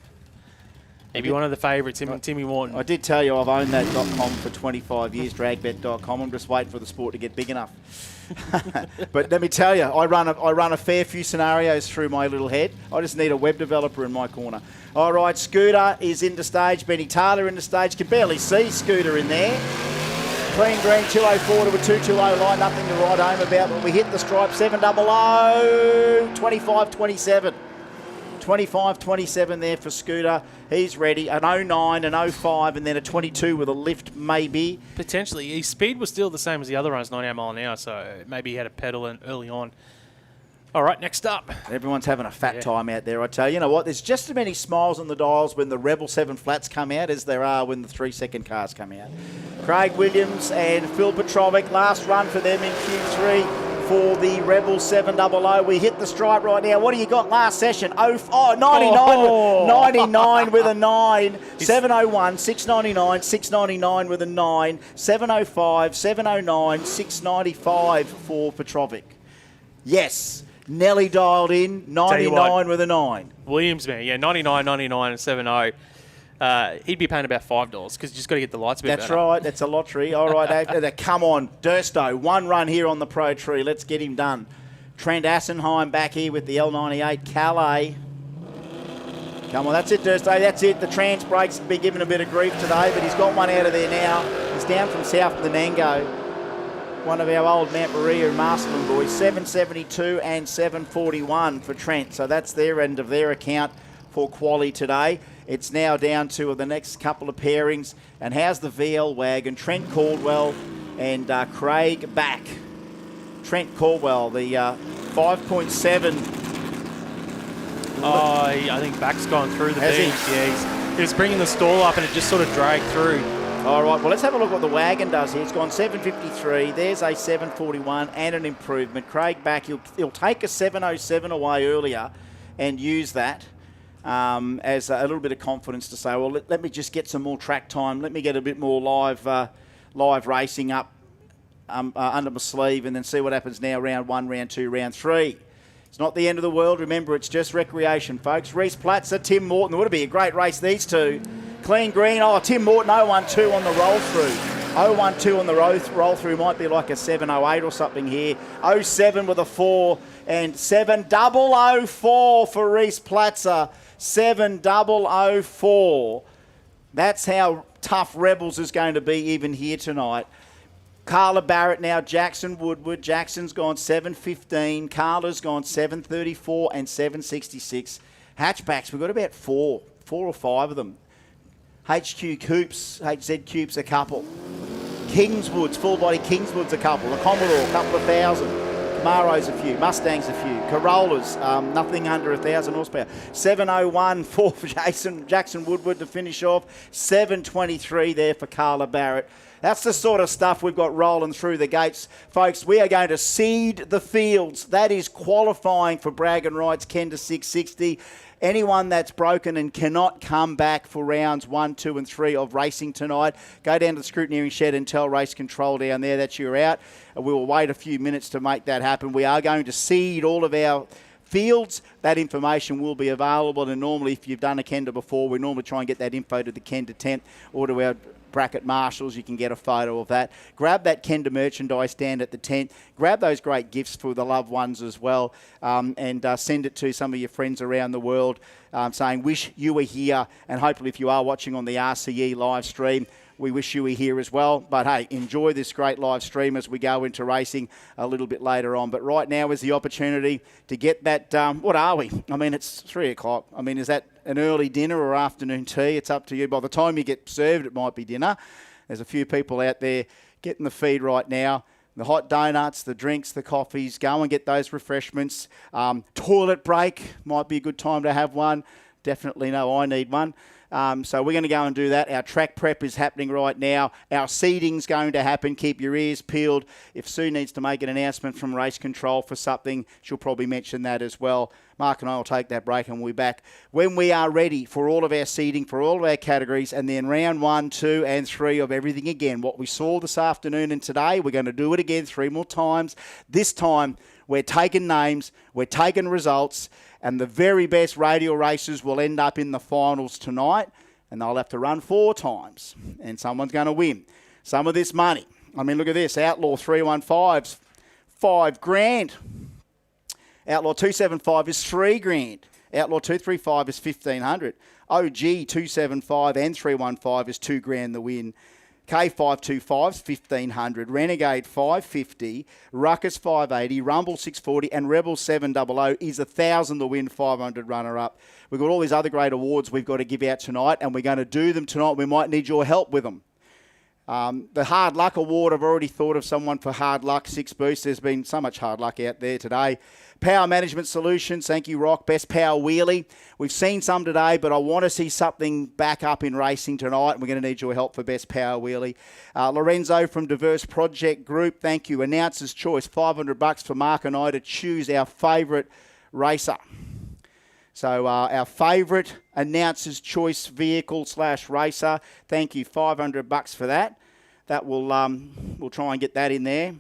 He'd be one of the favourites, him and Timmy Wharton. I did tell you I've owned that .com for 25 years, dragbet.com. I'm just waiting for the sport to get big enough. But let me tell you, I run a fair few scenarios through my little head. I just need a web developer in my corner. All right, Scooter is into stage. Benny Taylor into stage. Can barely see Scooter in there. Clean green, 204 to a 220 line. Nothing to write home about. But we hit the stripe, 700, 25-27. 25-27 there for Scooter. He's ready. An 09, an 05, and then a 22 with a lift, maybe. Potentially. His speed was still the same as the other runs, 98 mile an hour, so maybe he had a pedal in early on. All right, next up. Everyone's having a fat time out there, I tell you. You know what? There's just as many smiles on the dials when the Rebel 7 flats come out as there are when the 3-second cars come out. Craig Williams and Phil Petrovic, last run for them in Q3. For the Rebel 700. We hit the stripe right now. What do you got last session? 99. 99 with a 9. 701, 699, 699 with a 9. 705, 709, 695 for Petrovic. Yes. Nelly dialed in. 99 with a 9. Williams, man. Yeah, 99, 99 and 70. He'd be paying about $5 because you just got to get the lights a bit better. That's right. That's a lottery. All right. Come on. Dursto. One run here on the Pro Tree. Let's get him done. Trent Assenheim back here with the L98 Calais. Come on, that's it, Thursday. That's it. The trans brakes have been given a bit of grief today, but he's got one out of there now. He's down from South Menango. One of our old Mount Maria and Marston boys. 772 and 741 for Trent. So that's their end of their account for quali today. It's now down to the next couple of pairings. And how's the VL wagon? Trent Caldwell and Craig Back. Trent Caldwell, the 5.7. Oh, I think Back's gone through the Has he? beams. Yeah, he was bringing the stall up and it just sort of dragged through. All right, well, let's have a look what the wagon does here. It's gone 753. There's a 741 and an improvement. Craig Back, he'll take a 707 away earlier and use that as a little bit of confidence to say, well, let me just get some more track time. Let me get a bit more live racing up under my sleeve and then see what happens now, round 1, round 2, round 3. It's not the end of the world. Remember, it's just recreation, folks. Reese Platzer, Tim Morton. It would be a great race, these two. Clean green. Oh, Tim Morton, 012 on the roll through. 012 on the roll through might be like a 708 or something here. 07 with a 4 and 7004 for Reese Platzer. 7004. That's how tough Rebels is going to be even here tonight. Carla Barrett now, Jackson Woodward. Jackson's gone 7.15. Carla's gone 7.34 and 7.66. Hatchbacks, we've got about four or five of them. HQ Coops, HZ Coops, a couple. Kingswoods, full body Kingswoods, a couple. The Commodore, a couple of thousand. Camaros, a few. Mustangs, a few. Corollas, nothing under 1,000 horsepower. 7.01 for Jackson Woodward to finish off. 7.23 there for Carla Barrett. That's the sort of stuff we've got rolling through the gates. Folks, we are going to seed the fields. That is qualifying for Bragg & Wright's Kenda 660. Anyone that's broken and cannot come back for rounds 1, 2 and 3 of racing tonight, go down to the scrutineering shed and tell race control down there that you're out. We will wait a few minutes to make that happen. We are going to seed all of our fields. That information will be available, and normally if you've done a Kenda before, we normally try and get that info to the Kenda tent or to our bracket marshals. You can get a photo of that. Grab that Kenda merchandise stand at the tent. Grab those great gifts for the loved ones as well, and send it to some of your friends around the world, saying wish you were here, and hopefully if you are watching on the RCE live stream, we wish you were here as well. But hey, enjoy this great live stream as we go into racing a little bit later on. But right now is the opportunity to get that, what are we? I mean, it's 3 o'clock. I mean, is that an early dinner or afternoon tea? It's up to you. By the time you get served, it might be dinner. There's a few people out there getting the feed right now. The hot donuts, the drinks, the coffees. Go and get those refreshments. Toilet break might be a good time to have one. Definitely know I need one. So we're going to go and do that. Our track prep is happening right now. Our seeding's going to happen. Keep your ears peeled. If Sue needs to make an announcement from race control for something, she'll probably mention that as well. Mark and I will take that break and we'll be back when we are ready for all of our seeding, for all of our categories, and then round 1, 2 and 3 of everything again. What we saw this afternoon and today, we're going to do it again 3 more times. This time, we're taking names, we're taking results, and the very best radial racers will end up in the finals tonight, and they'll have to run 4 times, and someone's going to win some of this money. I mean, look at this. Outlaw 315's $5,000. Outlaw 275 is $3,000. Outlaw 235 is $1,500. OG 275 and 315 is $2,000 the win. K525 is $1,500, Renegade $550, Ruckus $580, Rumble $640, and Rebel 700 is $1,000 the win, $500 runner-up. We've got all these other great awards we've got to give out tonight, and we're going to do them tonight. We might need your help with them. The Hard Luck Award, I've already thought of someone for Hard Luck 6 Boost. There's been so much hard luck out there today. Power Management Solutions, thank you, Rock. Best Power Wheelie. We've seen some today, but I want to see something back up in racing tonight, and we're going to need your help for Best Power Wheelie. Lorenzo from Diverse Project Group, thank you. Announcer's Choice, $500 for Mark and I to choose our favourite racer. So our favourite Announcer's Choice vehicle / racer, thank you, $500 for that. That will, we'll try and get that in there.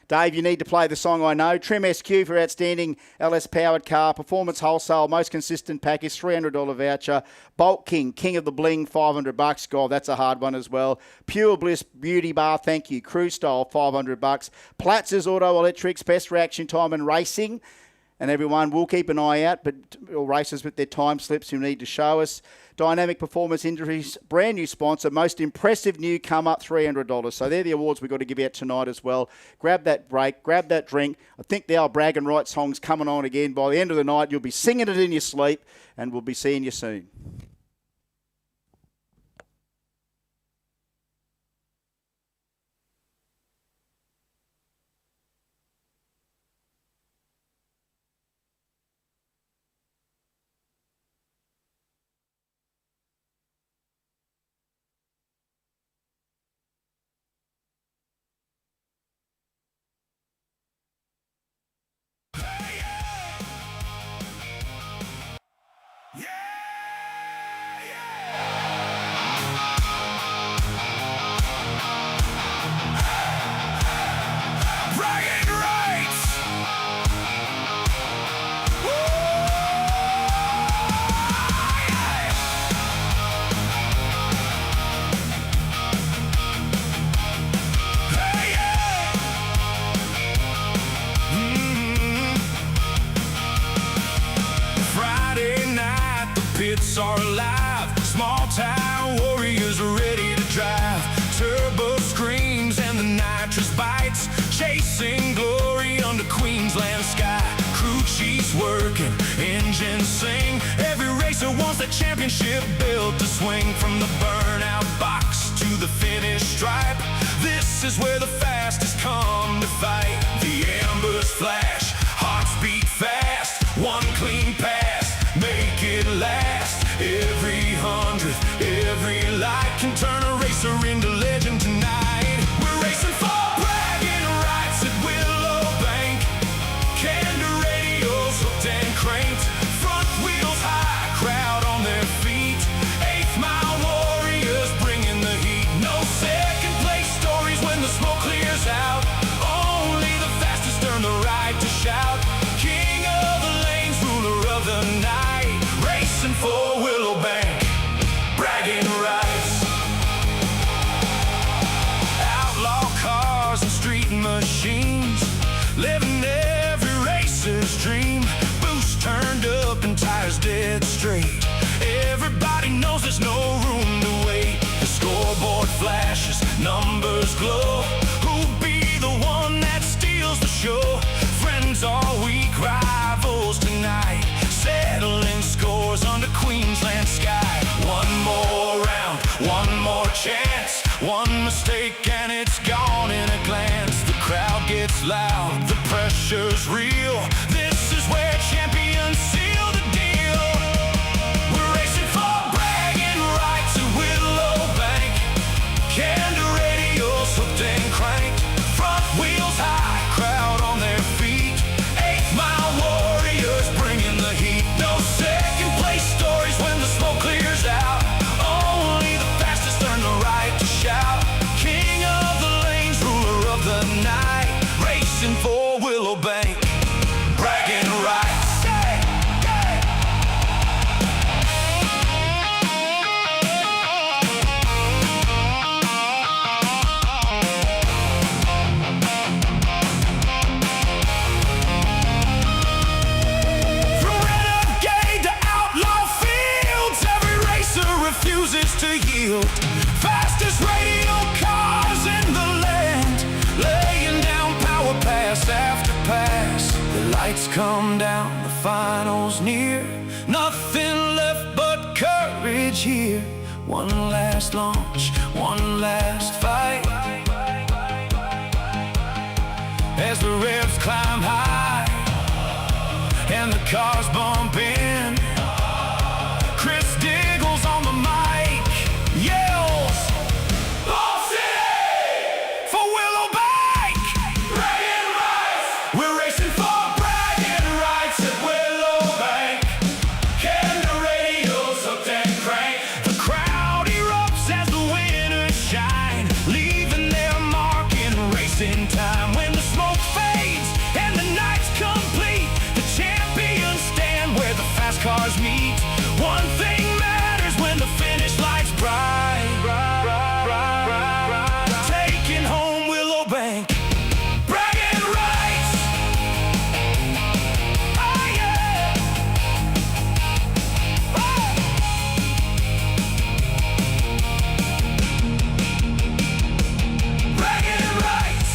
Dave, you need to play the song I know. Trim SQ for outstanding LS powered car. Performance wholesale, most consistent package, $300 voucher. Bolt King, King of the Bling, $500. God, that's a hard one as well. Pure Bliss Beauty Bar, thank you. Cruise Style, $500. Platz's Auto Electrics, best reaction time and racing. And everyone, we'll keep an eye out, but all races with their time slips you need to show us. Dynamic Performance Industries, brand new sponsor, most impressive newcomer, $300. So they're the awards we've got to give out tonight as well. Grab that break, grab that drink. I think the old Brag and Right song's coming on again. By the end of the night, you'll be singing it in your sleep, and we'll be seeing you soon. Bragging rights. Hey, yeah. Friday night, the pits are alive. Small town warriors ready to drive. Turbo screams and the nitrous bites, chasing glory under Queensland sky. Crew chiefs working, engines sing. Every racer wants that championship belt to swing. From the burnout box to the finish stripe, this is where the fastest come to fight. The embers flash, hearts beat fast. One clean pass, make it last. Every hundredth, every light can turn a racer into legend tonight. We're racing for bragging rights at Willowbank. Kenda radials hooked and cranked. Front wheels high, crowd on their feet. 8th mile warriors bringing the heat. No second place stories when the smoke clears out. Only the fastest earn the right to shout. King of the lanes, ruler of the night. Racing for Willowbank, bragging rights. Outlaw cars and street machines, living every racer's dream. Boost turned up and tires dead straight. Everybody knows there's no room to wait. The scoreboard flashes, numbers glow. Who'll be the one that steals the show? Friends all week, rivals tonight. Settling scores under Queensland sky. One more round, one more chance. One mistake and it's gone in a glance. The crowd gets loud, the pressure's real. This is where champions seal the deal. We're racing for bragging rights at Willowbank. Kenda radials hooked and cranked. Front wheels high, crowd on their feet. 8th mile warriors bringing the heat. No second place stories when the smoke clears out. Only the fastest earn the right to shout. King of the lanes, ruler of the night. Racing for Willowbank, bragging rights. From renegade to outlaw fields, every racer refuses to yield. Fastest radial cars in the land, laying down power pass after pass. The lights come down, the finals near. Nothing left but courage here. One last launch, one last fight. As the revs climb high and the cars bump in, Chris Diggles on the mic yells, Ball City for Willowbank, bragging rights. We're racing for bragging rights at Willowbank. Kenda radials hooked and cranked. The crowd erupts as the winners shine, leaving their mark in racing time. When the smoke stars meet. One thing matters when the finish light's bright. Taking home Willowbank, bragging rights. Oh yeah. Bragging rights.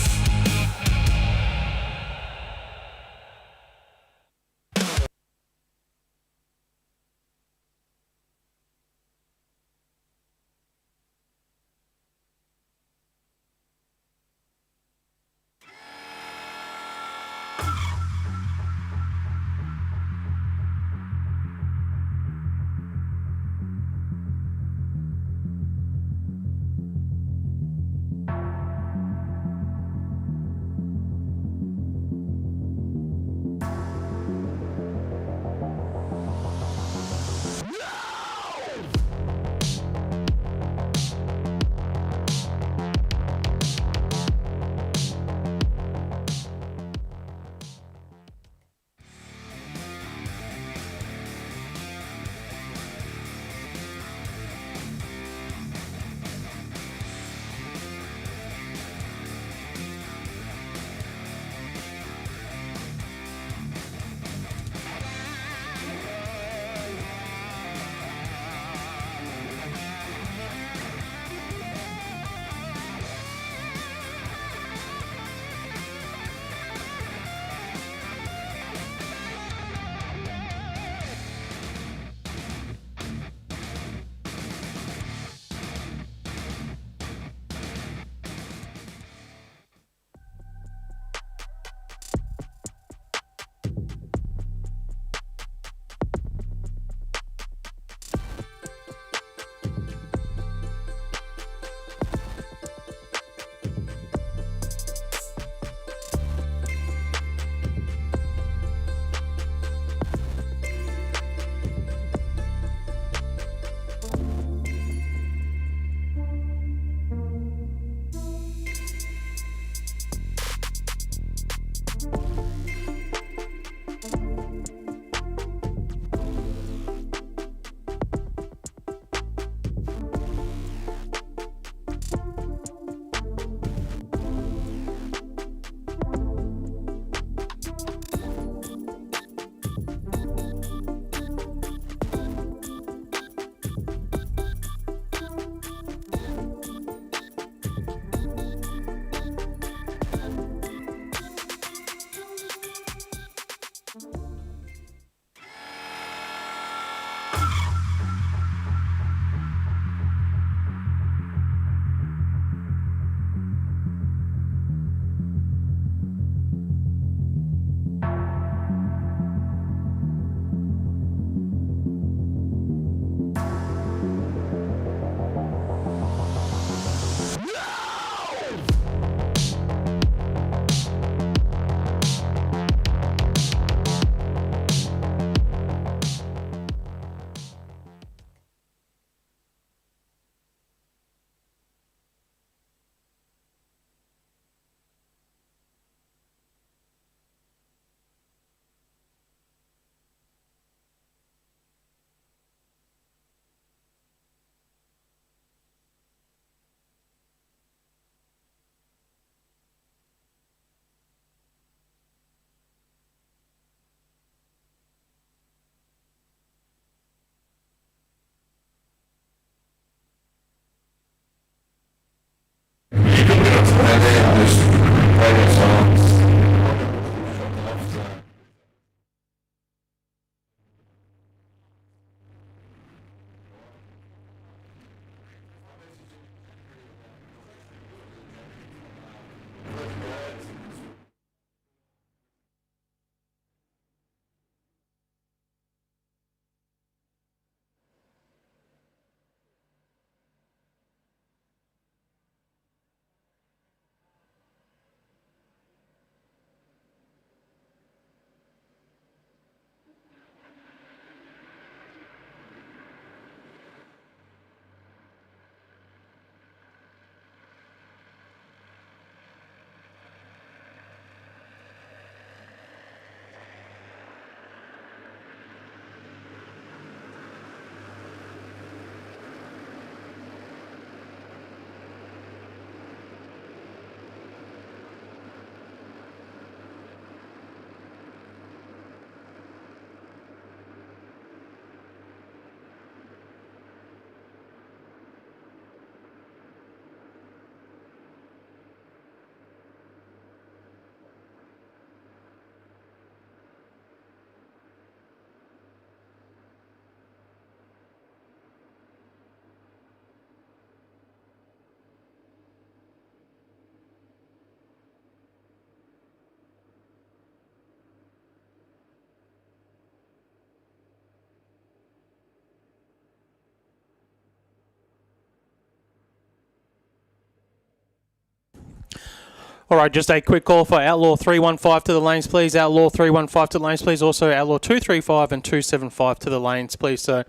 All right, just a quick call for Outlaw 315 to the lanes, please. Outlaw 315 to the lanes, please. Also, Outlaw 235 and 275 to the lanes, please. So,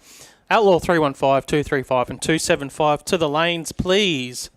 Outlaw 315, 235 and 275 to the lanes, please.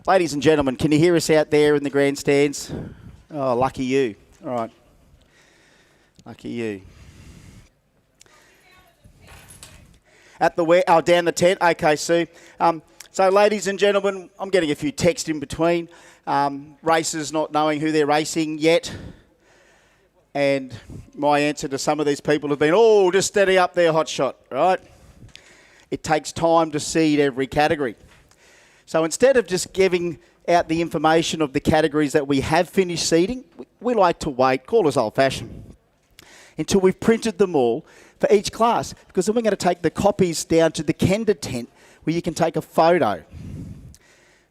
Ladies and gentlemen, can you hear us out there in the grandstands? Oh, lucky you. All right. Lucky you. At the down the tent. Okay, Sue. So, ladies and gentlemen, I'm getting a few texts in between. Racers not knowing who they're racing yet. And my answer to some of these people have been, oh, just steady up there, hotshot, right? It takes time to seed every category. So instead of just giving out the information of the categories that we have finished seeding, we like to wait, call us old-fashioned, until we've printed them all for each class. Because then we're going to take the copies down to the Kenda tent where you can take a photo.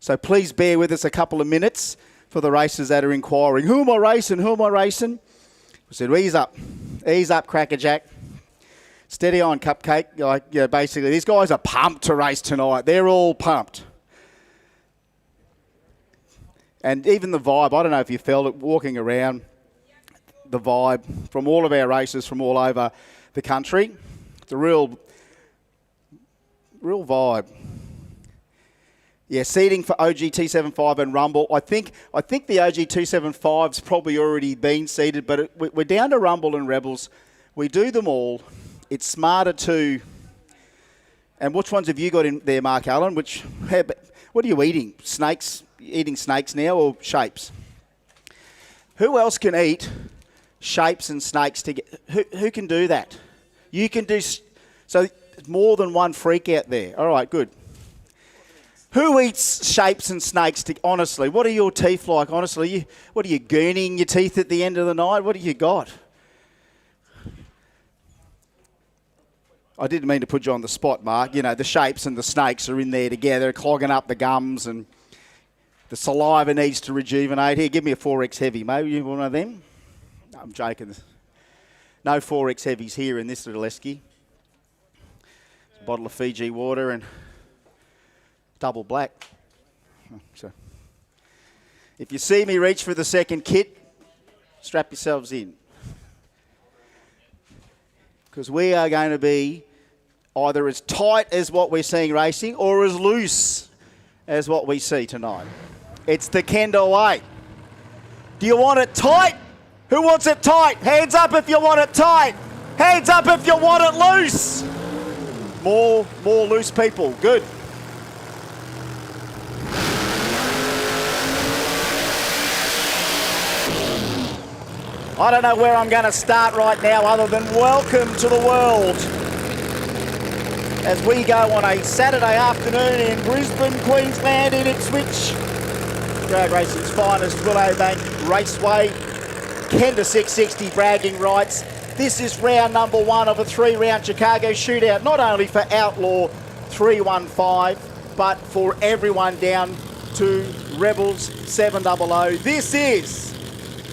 So please bear with us a couple of minutes for the racers that are inquiring, who am I racing, who am I racing? We said, ease up, Crackerjack. Steady on, Cupcake. Like, yeah, basically, these guys are pumped to race tonight. They're all pumped. And even the vibe, I don't know if you felt it walking around, the vibe from all of our races from all over the country. It's a real vibe. Yeah, seating for OG T75 and Rumble. I think the OG T75's probably already been seated, but we're down to Rumble and Rebels. We do them all. It's smarter to... And which ones have you got in there, Mark Allen? What are you eating? Snakes? Eating snakes now or shapes? Who else can eat shapes and snakes together? Who can do that? You can do... So more than one freak out there. All right, good. Who eats shapes and snakes? Honestly, what are your teeth like? Honestly, what are you gurning your teeth at the end of the night? What have you got? I didn't mean to put you on the spot, Mark. You know, the shapes and the snakes are in there together, clogging up the gums, and the saliva needs to rejuvenate. Here, give me a 4X heavy. Maybe you want one of them? No, I'm joking. No 4X heavies here in this little esky. A bottle of Fiji water and double black. So, if you see me reach for the second kit, strap yourselves in. Because we are going to be either as tight as what we're seeing racing or as loose as what we see tonight. It's the Kenda way. Do you want it tight? Who wants it tight? Hands up if you want it tight. Hands up if you want it loose. More loose people. Good. I don't know where I'm going to start right now other than welcome to the world as we go on a Saturday afternoon in Brisbane, Queensland, in Ipswich. Drag racing's finest, Willowbank Raceway. Kenda 660 bragging rights. This is round number 1 of a 3-round Chicago shootout, not only for Outlaw 315, but for everyone down to Rebels 700. This is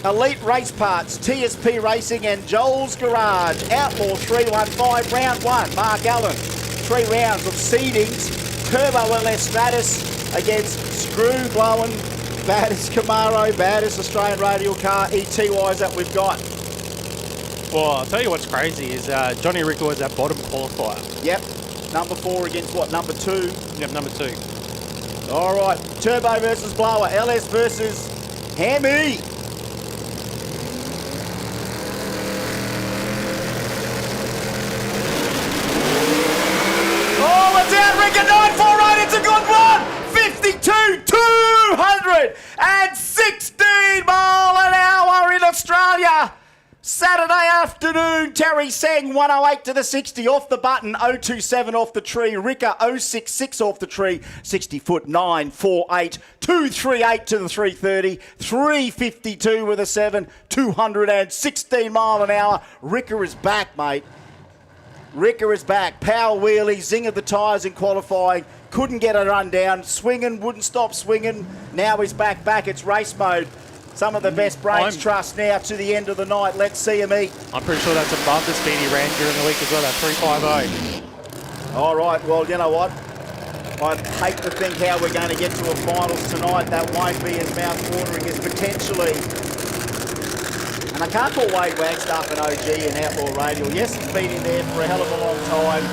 Elite Race Parts, TSP Racing and Joel's Garage. Outlaw 315, round 1. Mark Allen, 3 rounds of seedings. Turbo LS Stratus against Screw Blowing, baddest Camaro, baddest Australian radial car ET-wise that we've got. Well, I'll tell you what's crazy is Johnny Ricker was our bottom qualifier. Yep. Number 4 against what? Number 2? Yep, number 2. All right. Turbo versus Blower. LS versus Hammy. Ricker 948, it's a good one! 52, 216 mile an hour in Australia. Saturday afternoon, Terry Seng 108 to the 60 off the button, 027 off the tree, Ricker 066 off the tree, 60 foot 948, 238 to the 330, 352 with a 7, 216 mile an hour. Ricker is back, mate. Ricker is back. Power wheelie, zinged the tyres in qualifying. Couldn't get a run down. Swinging, wouldn't stop swinging. Now he's back. It's race mode. Some of the best brains trust now to the end of the night. Let's see him eat. I'm pretty sure that's above the speed he ran during the week as well, that 350. All right, well, you know what? I hate to think how we're going to get to a finals tonight. That won't be as mouth-watering as potentially... And I can't call Wade Wagstaff an OG in Outlaw Radial. Yes, he's been in there for a hell of a long time.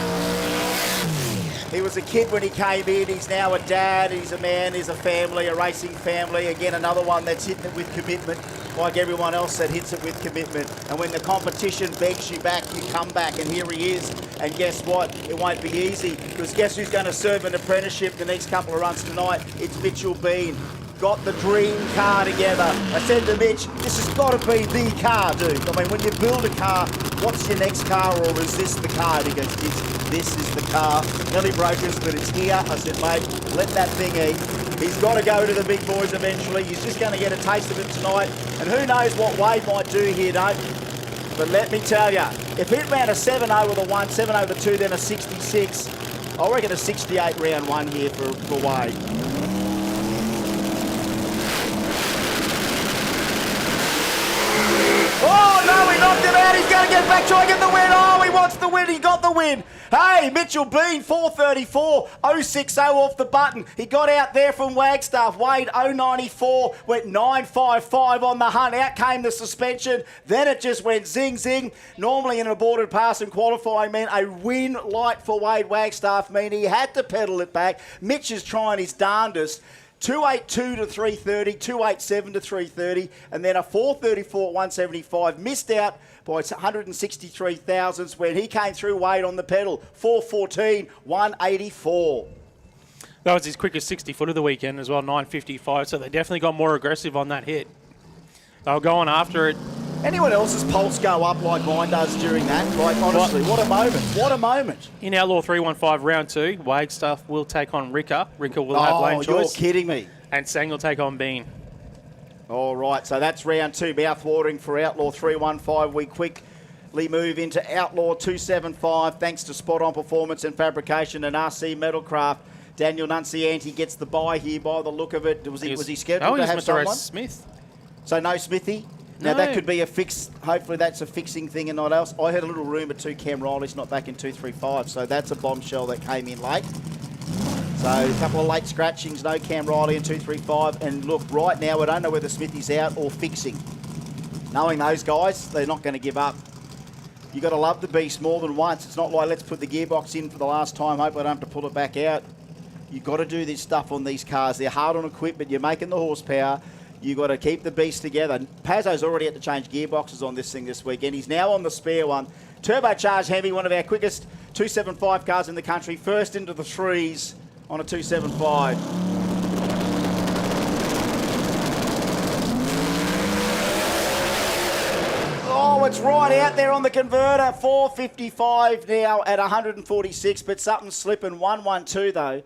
He was a kid when he came in. He's now a dad. He's a man. He's a family, a racing family. Again, another one that's hitting it with commitment, like everyone else that hits it with commitment. And when the competition begs you back, you come back. And here he is. And guess what? It won't be easy, because guess who's going to serve an apprenticeship the next couple of runs tonight? It's Mitchell Bean. Got the dream car together. I said to Mitch, this has got to be the car, dude. I mean, when you build a car, what's your next car, or is this the car? And he goes, this is the car. Nearly broke us, but it's here. I said, mate, let that thing eat. He's got to go to the big boys eventually. He's just going to get a taste of it tonight. And who knows what Wade might do here, don't? But let me tell you, if it ran a 7-0 with a 1, 7-0 with a 2, then a 66, I reckon a 68 round 1 here for Wade. Oh, no, he knocked it out. He's going to get back, try and get the win. Oh, he wants the win. He got the win. Hey, Mitchell Bean, 434, 060 off the button. He got out there from Wagstaff. Wade, 094, went 955 on the hunt. Out came the suspension. Then it just went zing, zing. Normally an aborted pass in qualifying meant a win light for Wade Wagstaff, mean he had to pedal it back. Mitch is trying his darndest. 282 to 330, 287 to 330, and then a 434 at 175. Missed out by 163 thousandths when he came through Wade on the pedal. 414, 184. That was his quickest 60-foot of the weekend as well, 955. So they definitely got more aggressive on that hit. They were going after it. Anyone else's pulse go up like mine does during that? Like, honestly, what a moment. What a moment. In Outlaw 315 round 2, Wagstaff will take on Ricker. Ricker will have lane choice. You're kidding me. And Sang will take on Bean. All right, so that's round 2. Mouth-watering for Outlaw 315. We quickly move into Outlaw 275 thanks to Spot On Performance and Fabrication and RC Metalcraft. Daniel Nuncianti gets the bye here by the look of it. Was he scheduled to have someone? Smith. So no Smithy? Now, that could be a fix. Hopefully, that's a fixing thing and not else. I heard a little rumour too, Cam Riley's not back in 235, so that's a bombshell that came in late. So, a couple of late scratchings, no Cam Riley in 235. And look, right now, we don't know whether Smithy's out or fixing. Knowing those guys, they're not going to give up. You've got to love the beast more than once. It's not like, let's put the gearbox in for the last time, hope I don't have to pull it back out. You've got to do this stuff on these cars. They're hard on equipment. You're making the horsepower. You've got to keep the beast together. Pazzo's already had to change gearboxes on this thing this weekend. He's now on the spare one. Turbocharged Heavy, one of our quickest 275 cars in the country. First into the threes on a 275. Oh, it's right out there on the converter. 455 now at 146, but something's slipping. 112 though.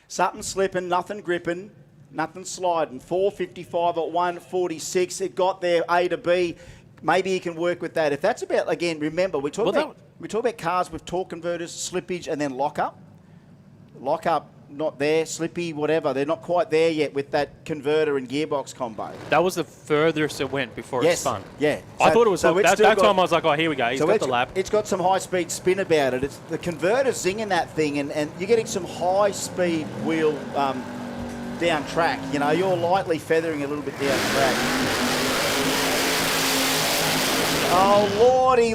Something's slipping, nothing gripping. Nothing sliding. 455 at 146. It got there A to B. Maybe he can work with that. If that's about, again, remember, we talk about cars with torque converters, slippage, and then lock-up. Lock-up, not there. Slippy, whatever. They're not quite there yet with that converter and gearbox combo. That was the furthest it went before it spun. Yeah. I thought it was... that time I was like, oh, here we go. He's got the lap. It's got some high-speed spin about it. It's the converter's zinging that thing, and you're getting some high-speed wheel... down track, you know, you're lightly feathering a little bit down track. Oh,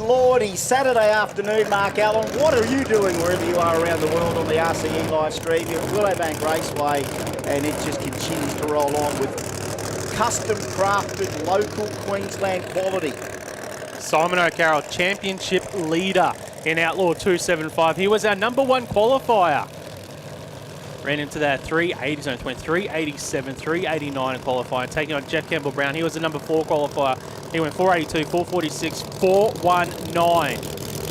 lordy, Saturday afternoon, Mark Allen. What are you doing wherever you are around the world on the RCE live stream? You're at Willowbank Raceway, and it just continues to roll on with custom-crafted, local Queensland quality. Simon O'Carroll, championship leader in Outlaw 275. He was our number 1 qualifier. Ran into that 380 zone, 387, 389 in qualifying, taking on Jeff Campbell Brown. He was the number 4 qualifier. He went 482, 446, 419.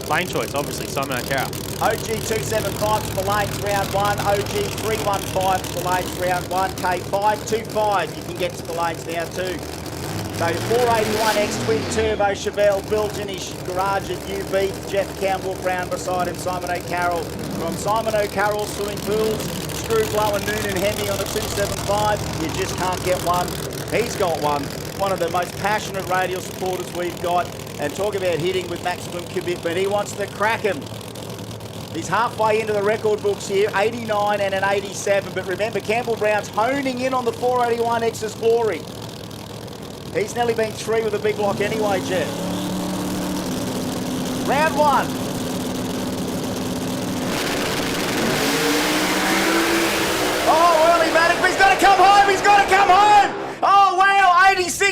Lane choice, obviously, Simon O'Carroll. OG 275 for the lanes round 1. OG 315 for the lanes round 1. K525, you can get to the lanes now too. So 481X twin turbo Chevelle built in his garage at UB. Jeff Campbell Brown beside him, Simon O'Carroll. From Simon O'Carroll Swimming Pools, Screw Blower Noonan Hemi on a 275. You just can't get one. He's got one. One of the most passionate radial supporters we've got. And talk about hitting with maximum commitment. He wants to crack him. He's halfway into the record books here, 89 and an 87. But remember, Campbell Brown's honing in on the 481X's glory. He's nearly been 3 with a big block anyway, Jeff. Round 1.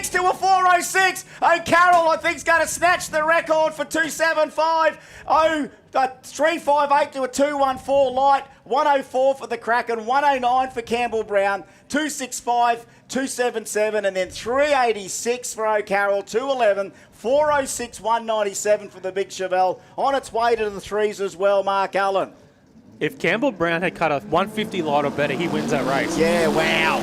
406 to a 406. O'Carroll, I think, is going to snatch the record for 275. 358 to a 214 light. 104 for the Kraken. 109 for Campbell Brown. 265, 277, and then 386 for O'Carroll. 211. 406, 197 for the Big Chevelle. On its way to the threes as well, Mark Allen. If Campbell Brown had cut a 150 light or better, he wins that race. Yeah, wow.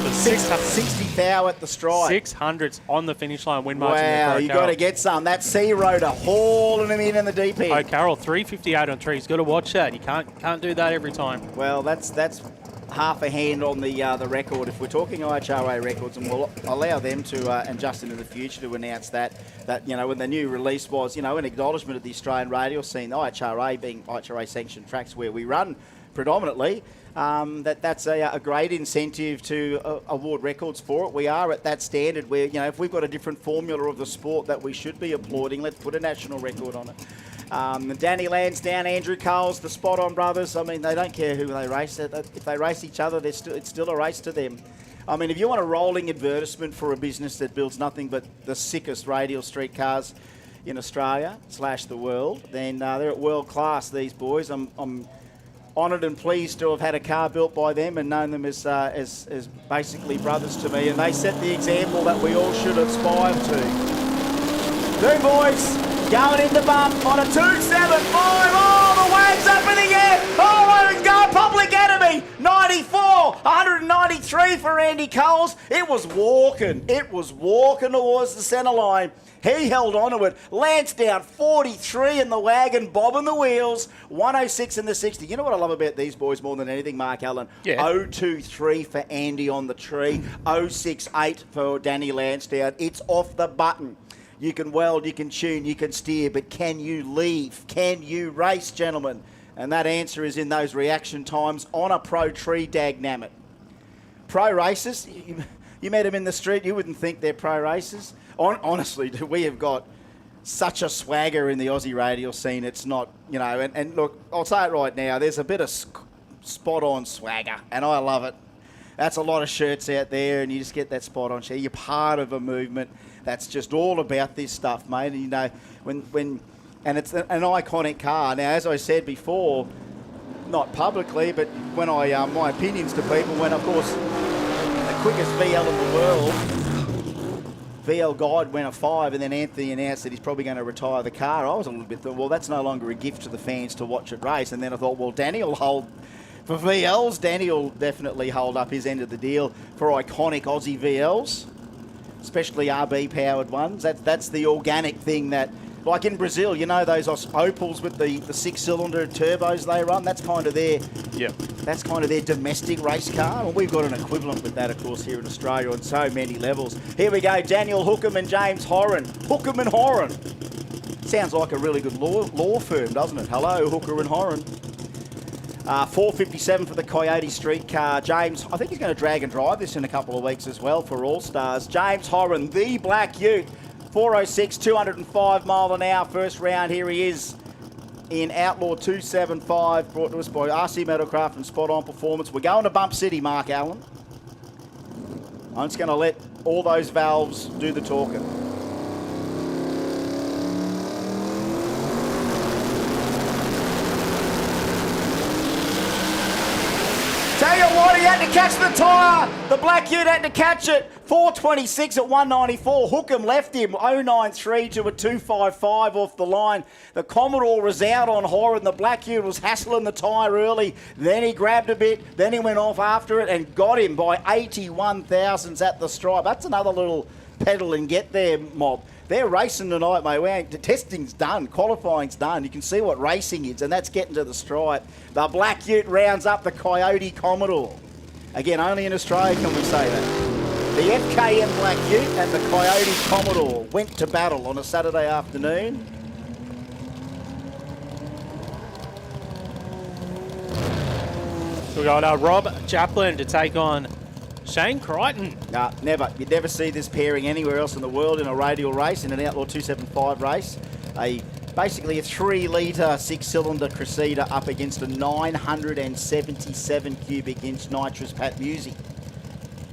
The 60 thou at the stride. 600s on the finish line, win margin. Wow, you got to get some. That sea rotor hauling him in the deep end. O'Carroll, 358 on three. He's got to watch that. You can't do that every time. Well, that's half a hand on the record. If we're talking IHRA records, and we'll allow them to, and Justin in the future to announce that when the new release was, an acknowledgement of the Australian radial scene, IHRA being IHRA sanctioned tracks where we run predominantly. That's a great incentive to award records for it. We are at that standard where, if we've got a different formula of the sport that we should be applauding, let's put a national record on it. Danny Lansdowne, Andrew Coles, the Spot-On brothers, I mean, they don't care who they race. If they race each other, it's still a race to them. I mean, if you want a rolling advertisement for a business that builds nothing but the sickest radial street cars in Australia / the world, then they're at world class, these boys. I'm honoured and pleased to have had a car built by them and known them as basically brothers to me, and they set the example that we all should aspire to. Two boys going in the bump on a 275. Oh, the waves up in the air. Oh, and go Public Enemy. 94, 193 for Andy Coles. It was walking towards the centre line. He held on to it. Lansdowne, 43 in the wagon, bobbing the wheels. 106 in the 60. You know what I love about these boys more than anything, Mark Allen? Yeah. 023 for Andy on the tree. 068 for Danny Lansdowne. It's off the button. You can weld, you can tune, you can steer, but can you leave? Can you race, gentlemen? And that answer is in those reaction times on a pro tree, dagnammit. Pro racers, you met them in the street, you wouldn't think they're pro racers. Honestly, we have got such a swagger in the Aussie radial scene. It's not, and look, I'll say it right now, there's a bit of spot-on swagger, and I love it. That's a lot of shirts out there, and you just get that spot-on share. You're part of a movement that's just all about this stuff, mate. And, and it's an iconic car. Now, as I said before, not publicly, but when my opinions to people, when, of course, the quickest VL in the world, VL Guide went a 5, and then Anthony announced that he's probably going to retire the car. I was a little bit thought, well, that's no longer a gift to the fans to watch it race. And then I thought, well, Danny will hold, for VLs, Danny will definitely hold up his end of the deal for iconic Aussie VLs, especially RB-powered ones. That's the organic thing that, like in Brazil, those Opals with the 6-cylinder turbos they run, that's kind of their domestic race car. Well, we've got an equivalent with that, of course, here in Australia on so many levels. Here we go, Daniel Hookham and James Horan. Hookham and Horan. Sounds like a really good law firm, doesn't it? Hello, Hooker and Horan. 457 for the Coyote Street car. James, I think he's going to drag and drive this in a couple of weeks as well for All-Stars. James Horan, the Black Ute. 406, 205 mile an hour first round. Here he is in Outlaw 275, brought to us by RC Metalcraft and Spot On Performance. We're going to Bump City, Mark Allen. I'm just going to let all those valves do the talking. Tell you what, he had to catch the tyre. The Black Ute had to catch it. 426 at 194. Hookham left him 093 to a 255 off the line. The Commodore was out on Horan. The Black Ute was hassling the tyre early. Then he grabbed a bit. Then he went off after it and got him by 81 thousandths at the stripe. That's another little pedal and get there mob. They're racing tonight, mate. The testing's done. Qualifying's done. You can see what racing is, and that's getting to the stripe. The Black Ute rounds up the Coyote Commodore. Again, only in Australia can we say that. The FKM Black Ute and the Coyote Commodore went to battle on a Saturday afternoon. We got Rob Chaplin to take on Shane Crichton. Nah, never. You'd never see this pairing anywhere else in the world in a radial race, in an Outlaw 275 race. Basically a 3-litre 6-cylinder Cressida up against a 977 cubic inch nitrous Pat Musi.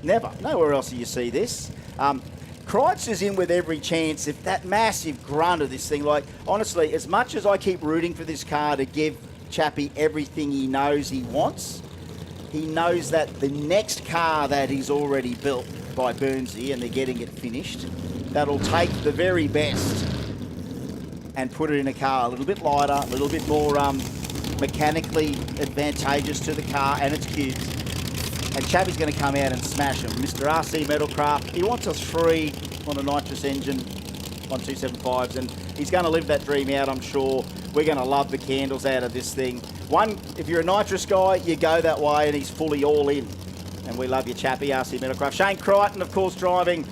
Never. Nowhere else do you see this. Kreitz is in with every chance. If that massive grunt of this thing, like, honestly, as much as I keep rooting for this car to give Chappie everything he knows he wants, he knows that the next car that he's already built by Burnsy, and they're getting it finished, that'll take the very best and put it in a car a little bit lighter, a little bit more mechanically advantageous to the car and its cubes. And Chappie's going to come out and smash them. Mr. RC Metalcraft, he wants a 3 on a nitrous engine on 275s, and he's going to live that dream out, I'm sure. We're going to love the candles out of this thing. One, if you're a nitrous guy, you go that way, and he's fully all in. And we love you, Chappie, RC Metalcraft. Shane Crichton, of course, driving.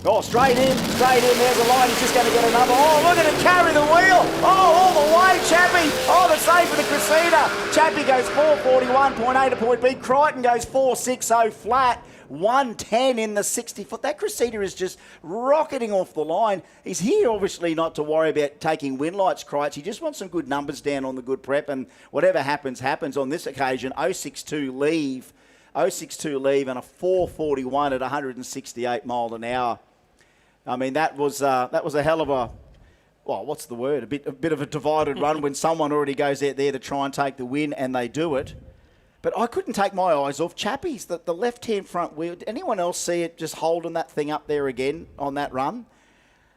Oh, straight in, there's a line, he's just going to get another. Oh, look at it, carry the wheel. Oh, all the way, Chappie. Oh, the save for the Cressida. Chappie goes 441.8 to point B. Crichton goes 460 flat. 110 in the 60 foot. That Cressida is just rocketing off the line. He's here, obviously, not to worry about taking win lights, Kreitz. He just wants some good numbers down on the good prep, and whatever happens, happens. On this occasion, 062 leave and a 441 at 168 mile an hour. I mean, that was a hell of a, well, what's the word? A bit of a divided run when someone already goes out there to try and take the win, and they do it. But I couldn't take my eyes off Chappie's, the left-hand front wheel. Did anyone else see it just holding that thing up there again on that run?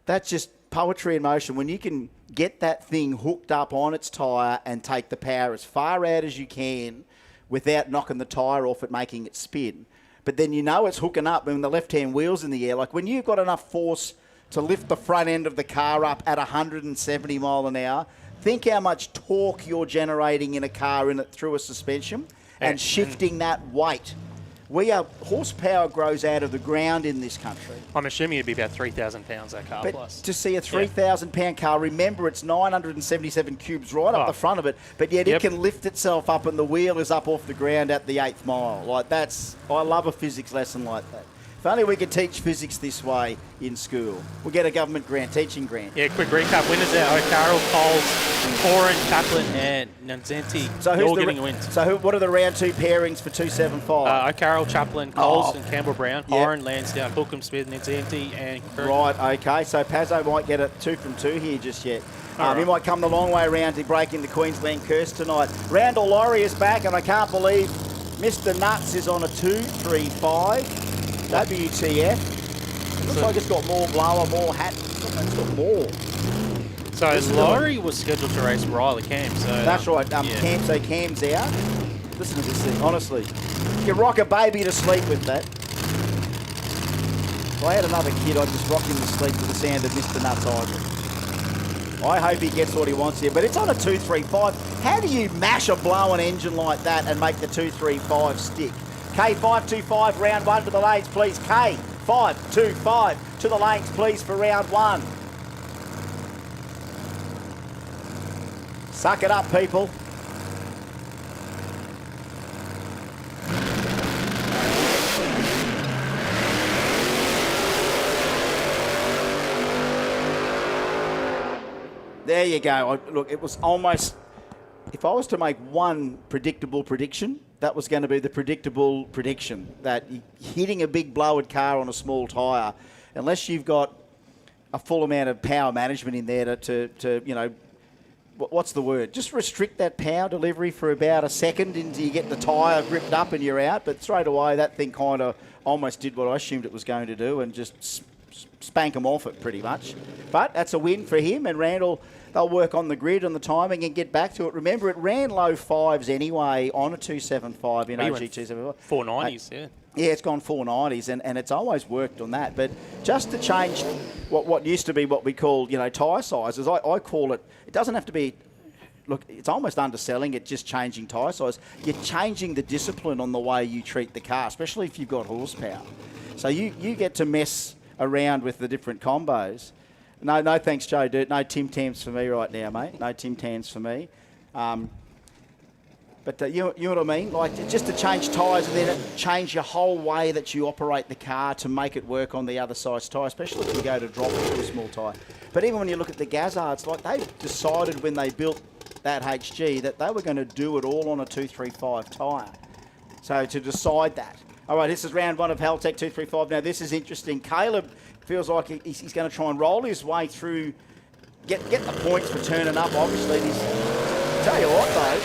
That's just poetry in motion. When you can get that thing hooked up on its tyre and take the power as far out as you can without knocking the tyre off it, making it spin. But then you know it's hooking up when the left-hand wheel's in the air. Like when you've got enough force to lift the front end of the car up at 170 mile an hour, think how much torque you're generating in a car through a suspension. And shifting that weight. Horsepower grows out of the ground in this country. I'm assuming it'd be about 3,000 pounds, that car, but plus. to see a 3,000 pound car, remember it's 977 cubes right up the front of it, but yet it can lift itself up and the wheel is up off the ground at the 8th mile. Like I love a physics lesson like that. If only we could teach physics this way in school. We'll get a government grant, teaching grant. Yeah, quick recap. Winners are O'Carroll, Coles, Foran, Kaplan, and Nanzenti. So all getting wins. So what are the round 2 pairings for 275? O'Carroll, Chaplin, Coles, and Campbell Brown. Horan, Lansdowne, Hookham, Smith, Nanzenti, and Kirk. Right, okay. So Pazzo might get a 2 from 2 here just yet. He might come the long way around to break into Queensland curse tonight. Randall Laurie is back, and I can't believe Mr. Nuts is on a 235. WTF. Looks like it's got more blower, more hat. It's got more. So Laurie was scheduled to race Riley Cam. So that's right. Cam's out. Listen to this thing, honestly. You can rock a baby to sleep with that. If I had another kid, I'd just rock him to sleep to the sound of Mr. Nuts Ivory. I hope he gets what he wants here, but it's on a 235. How do you mash a blowing engine like that and make the 235 stick? K525, round 1 to the lanes, please. K525 to the lanes, please, for round 1. Suck it up, people. There you go. Look, it was almost... If I was to make one predictable prediction, that was going to be the predictable prediction, that hitting a big blowered car on a small tyre, unless you've got a full amount of power management in there to you know, what's the word? Just restrict that power delivery for about a second until you get the tyre gripped up and you're out. But straight away, that thing kind of almost did what I assumed it was going to do and just spank them off it pretty much. But that's a win for him, and Randall... They'll work on the grid, on the timing, and get back to it. Remember, it ran low 5s anyway on a 275 in OG 275. 490s, yeah. Yeah, it's gone 490s, and it's always worked on that. But just to change what used to be what we call, you know, tyre sizes, I call it, it doesn't have to be, look, it's almost underselling it, just changing tyre size. You're changing the discipline on the way you treat the car, especially if you've got horsepower. So you get to mess around with the different combos. No thanks, Joe Dirt. No Tim Tams for me right now, mate. No Tim Tams for me. But you know what I mean? Like, just to change tyres and then change your whole way that you operate the car to make it work on the other size tyre, especially if you go to drop it to a small tyre. But even when you look at the Gazzards, like, they decided when they built that HG that they were going to do it all on a 235 tyre. So to decide that. All right, this is round one of Haltech 235. Now, this is interesting. Caleb feels like he's going to try and roll his way through, get the points for turning up. Obviously, tell you what, though,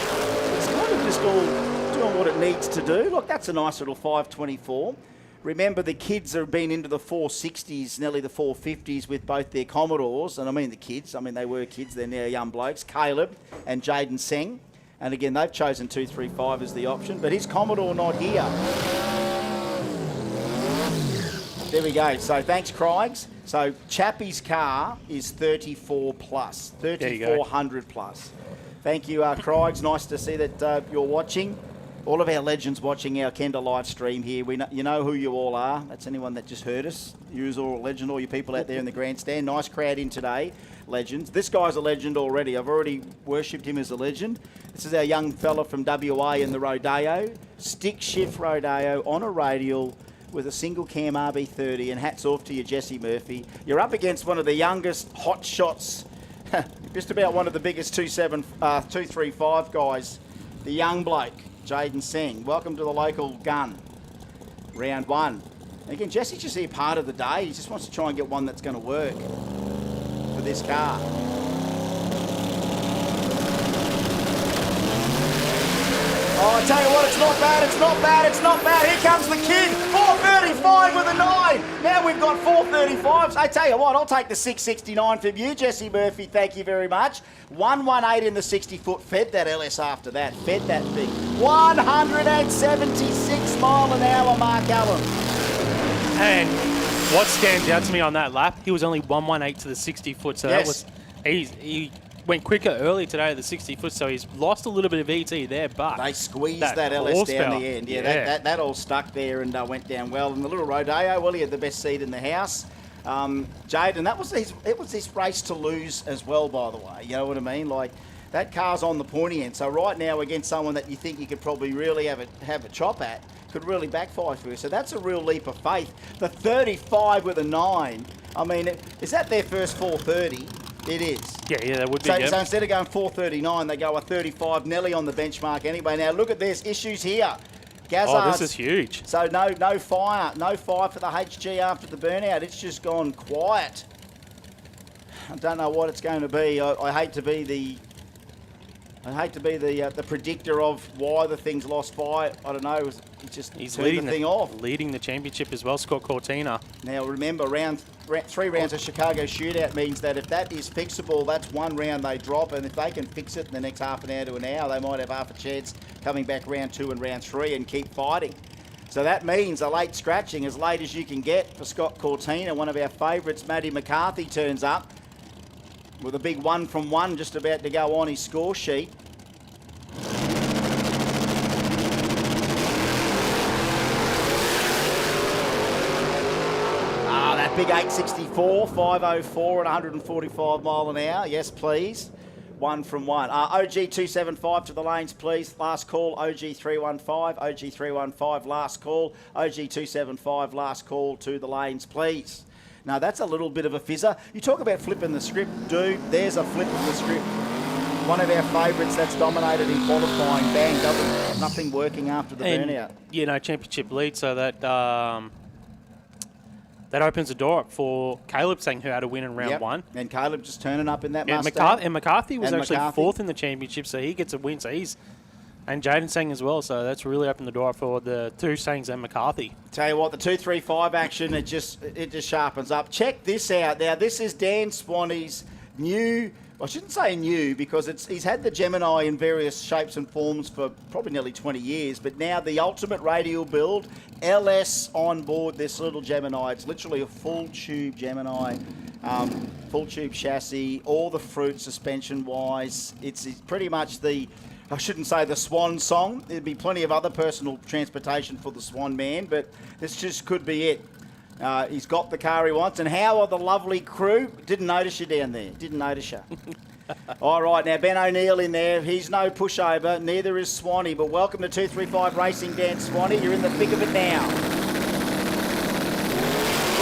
it's kind of just all doing what it needs to do. Look, that's a nice little 524. Remember, the kids have been into the 460s, nearly the 450s with both their Commodores. And I mean the kids. I mean, they were kids. They're now young blokes. Caleb and Jaden Seng. And again, they've chosen 235 as the option. But is Commodore not here? There we go. So thanks, Craigs. So Chappie's car is 34 plus, 3,400 plus. Thank you, Craigs. Nice to see that you're watching. All of our legends watching our Kenda live stream here. You know who you all are. That's anyone that just heard us. You're all a legend, all you people out there in the grandstand. Nice crowd in today, legends. This guy's a legend already. I've already worshipped him as a legend. This is our young fella from WA in the Rodeo. Stick shift Rodeo on a radial with a single cam RB30, and hats off to you, Jesse Murphy. You're up against one of the youngest hot shots, just about one of the biggest 235 guys, the young bloke, Jaden Seng. Welcome to the local gun. Round one. Again, Jesse's just here part of the day. He just wants to try and get one that's going to work for this car. Oh, I tell you what, it's not bad, it's not bad, it's not bad. Here comes the kid, 435 with a 9. Now we've got 435s. I tell you what, I'll take the 669 from you, Jesse Murphy. Thank you very much. 118 in the 60-foot. Fed that LS after that. Fed that thing. 176 mile an hour, Mark Allen. And what stands out to me on that lap, he was only 118 to the 60-foot. So Yes. that was he went quicker early today at the 60-foot, so he's lost a little bit of ET there, but They squeezed that LS horsepower, down the end. Yeah. That all stuck there and went down well. And the little Rodeo, well, he had the best seat in the house. Jaden, it was his race to lose as well, by the way. You know what I mean? Like, that car's on the pointy end. So right now, against someone that you think you could probably really have a chop at, could really backfire for you. So that's a real leap of faith. The 35 with a 9. I mean, is that their first 430? It is. Yeah, that would be. So instead of going 439, they go a 35, Nelly on the benchmark anyway. Now look at this, issues here. Gazzards. This is huge. So no fire for the HG after the burnout. It's just gone quiet. I don't know what it's going to be. I hate to be the predictor of why the thing's lost fire. I don't know. He's leading the thing off. Leading the championship as well, Scott Cortina. Now remember, 3 rounds of Chicago shootout means that if that is fixable, that's one round they drop, and if they can fix it in the next half an hour to an hour, they might have half a chance coming back round 2 and round 3 and keep fighting. So that means a late scratching, as late as you can get for Scott Cortina. One of our favourites, Matty McCarthy, turns up with a big 1 from 1 just about to go on his score sheet. That big 864, 504 at 145 mile an hour. Yes, please. 1 from 1. OG 275 to the lanes, please. Last call, OG 315. OG 315, last call. OG 275, last call to the lanes, please. Now, that's a little bit of a fizzer. You talk about flipping the script, dude. There's a flip of the script. One of our favourites that's dominated in qualifying. Bang, nothing working after the burnout. You know, championship lead, so that that opens the door up for Caleb saying who had to win in round 1. And Caleb just turning up in that Mustang. McCarthy was actually 4th in the championship, so he gets a win. So and Jaden Sang as well, so that's really opened the door up for the 2 Sangs and McCarthy. Tell you what, the 235 action, it just sharpens up. Check this out. Now, this is Dan Swanee's new, I shouldn't say new, because he's had the Gemini in various shapes and forms for probably nearly 20 years, but now the ultimate radial build, LS on board this little Gemini. It's literally a full tube Gemini, full tube chassis, all the fruit suspension-wise. It's pretty much I shouldn't say the Swan song. There'd be plenty of other personal transportation for the Swan man, but this just could be it. He's got the car he wants. And how are the lovely crew? Didn't notice you down there. Didn't notice you. All right, now Ben O'Neill in there. He's no pushover. Neither is Swanee. But welcome to 235 Racing, Dan Swanee. You're in the thick of it now.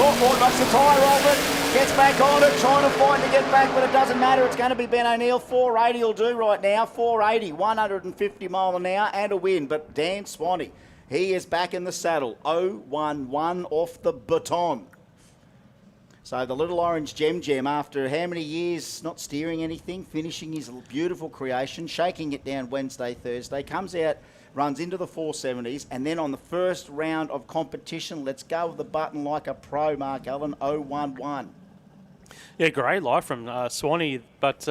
Oh, knocks the tyre off it. Gets back on it, trying to fight to get back, but it doesn't matter. It's going to be Ben O'Neill. 480 will do right now. 480, 150 mile an hour and a win. But Dan Swanee He is back in the saddle. 0-1-1 off the baton. So the little orange Gem, after how many years not steering anything, finishing his beautiful creation, shaking it down Wednesday, Thursday, comes out, runs into the 470s, and then on the first round of competition, let's go with the button like a pro, Mark Allen, 0-1-1. Yeah, great live from Swanee. But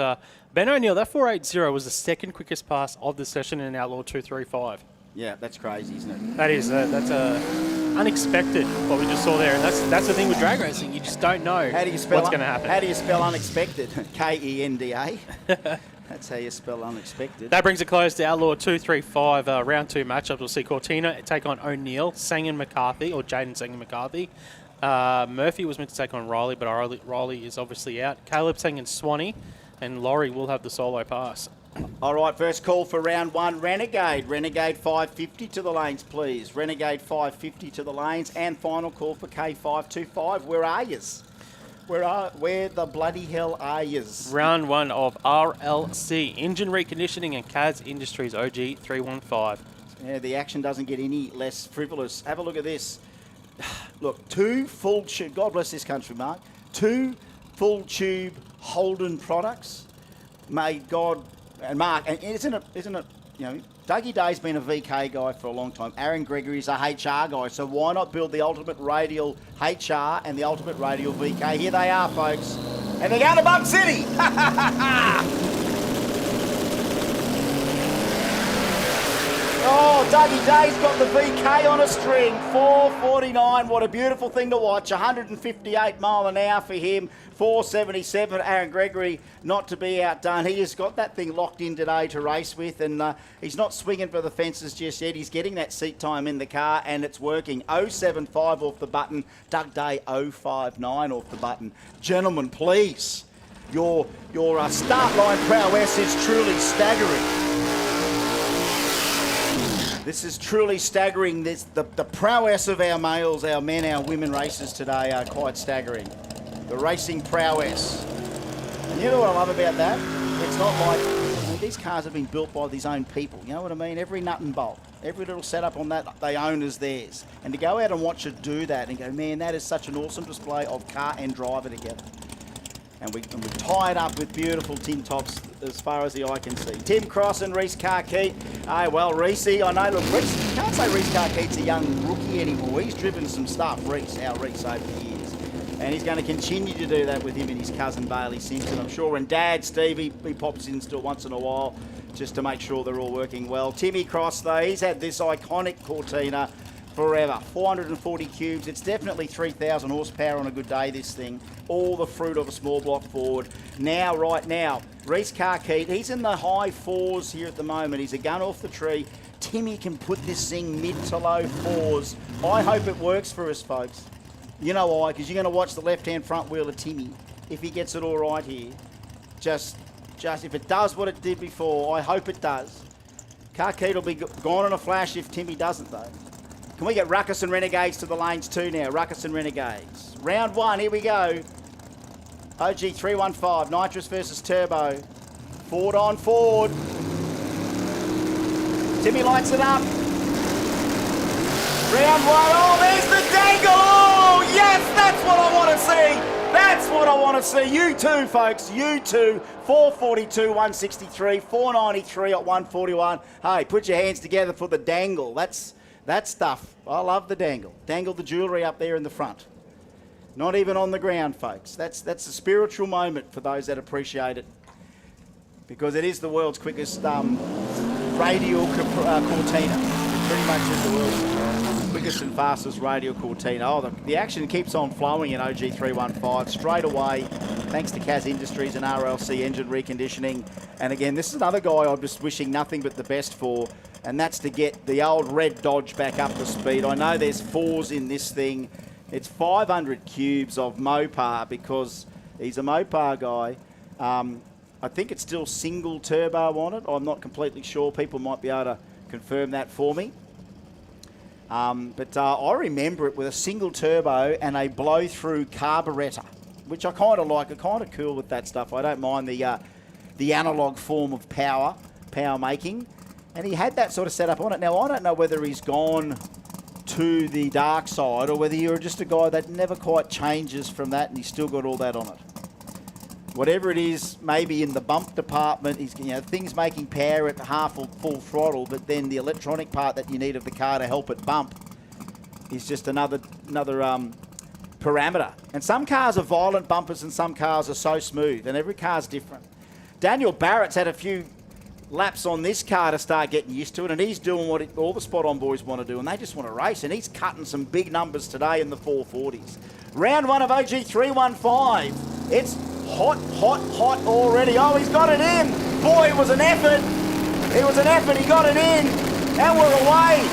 Ben O'Neill, that 480 was the second quickest pass of the session in Outlaw 235. Yeah, that's crazy, isn't it? That is, that's unexpected, what we just saw there. And that's the thing with drag racing. You just don't know what's going to happen. How do you spell unexpected? Kenda. That's how you spell unexpected. That brings a close to Outlaw 235 round 2 matchups. We'll see Cortina take on O'Neill, Sangan McCarthy, or Jaden Sangan McCarthy. Murphy was meant to take on Riley, but Riley is obviously out. Caleb Sangan Swanee, and Laurie will have the solo pass. All right, first call for round 1, Renegade. Renegade 550 to the lanes, please. Renegade 550 to the lanes. And final call for K525. Where are yous? Where the bloody hell are yous? Round 1 of RLC, Engine Reconditioning and CAS Industries OG 315. Yeah, the action doesn't get any less frivolous. Have a look at this. Look, 2 full tube, God bless this country, Mark. 2 full tube Holden products. May God and Mark, and isn't it, you know, Dougie Day's been a VK guy for a long time. Aaron Gregory's a HR guy, so why not build the ultimate radial HR and the ultimate radial VK? Here they are, folks. And they're going to Bug City. Oh, Dougie Day's got the VK on a string. 449. What a beautiful thing to watch. 158 mile an hour for him. 477. Aaron Gregory not to be outdone. He has got that thing locked in today to race with, and he's not swinging for the fences just yet. He's getting that seat time in the car, and it's working. 075 off the button. Doug Day 059 off the button. Gentlemen, please. Your start line prowess is truly staggering. This is truly staggering. The prowess of our males, our men, our women racers today are quite staggering. The racing prowess. And you know what I love about that? It's not like, I mean, these cars have been built by these own people. You know what I mean? Every nut and bolt, every little setup on that, they own as theirs. And to go out and watch it do that and go, man, that is such an awesome display of car and driver together. And we tie it up with beautiful tin tops as far as the eye can see. Tim Cross and Reese Carkeet. Well, Reese, I know, look, Reese, you can't say Reese Carkeet's a young rookie anymore. He's driven some stuff, our Reese, over the years. And he's going to continue to do that with him and his cousin Bailey Simpson, I'm sure. And Dad, Steve, he pops in still once in a while just to make sure they're all working well. Timmy Cross, though, he's had this iconic Cortina forever. 440 cubes. It's definitely 3,000 horsepower on a good day, this thing. All the fruit of a small block Ford. Now, right now, Reese Carkeet, he's in the high 4s here at the moment. He's a gun off the tree. Timmy can put this thing mid to low 4s. I hope it works for us, folks. You know why? Because you're going to watch the left-hand front wheel of Timmy. If he gets it all right here, just if it does what it did before, I hope it does. Carkeet will be gone in a flash if Timmy doesn't, though. Can we get Ruckus and Renegades to the lanes too now? Ruckus and Renegades. Round 1, here we go. OG 315, nitrous versus turbo. Ford on Ford. Timmy lights it up. Round 1, oh, there's the dangle. Oh, yes, that's what I want to see. That's what I want to see. You too, folks. You too. 442, 163, 493 at 141. Hey, put your hands together for the dangle. That stuff. I love the dangle. Dangle the jewellery up there in the front. Not even on the ground, folks. That's a spiritual moment for those that appreciate it. Because it is the world's quickest radial Cortina. It pretty much is the world's quickest and fastest radial Cortina. Oh, the action keeps on flowing in OG 315 straight away, thanks to CAS Industries and RLC Engine Reconditioning. And again, this is another guy I'm just wishing nothing but the best for, and that's to get the old red Dodge back up to speed. I know there's 4s in this thing. It's 500 cubes of Mopar because he's a Mopar guy. I think it's still single turbo on it. I'm not completely sure. People might be able to confirm that for me. But I remember it with a single turbo and a blow-through carburettor, which I kind of like. I'm kind of cool with that stuff. I don't mind the analog form of power making. And he had that sort of setup on it. Now, I don't know whether he's gone to the dark side or whether you're just a guy that never quite changes from that and he's still got all that on it. Whatever it is, maybe in the bump department, he's, things making power at half or full throttle, but then the electronic part that you need of the car to help it bump is just another parameter. And some cars are violent bumpers and some cars are so smooth, and every car's different. Daniel Barrett's had a few laps on this car to start getting used to it, and he's doing what all the spot-on boys want to do, and they just want to race, and he's cutting some big numbers today in the 440s. Round 1 of OG 315. It's hot already. Oh, he's got it in. Boy, it was an effort. It was an effort. He got it in, and we're away.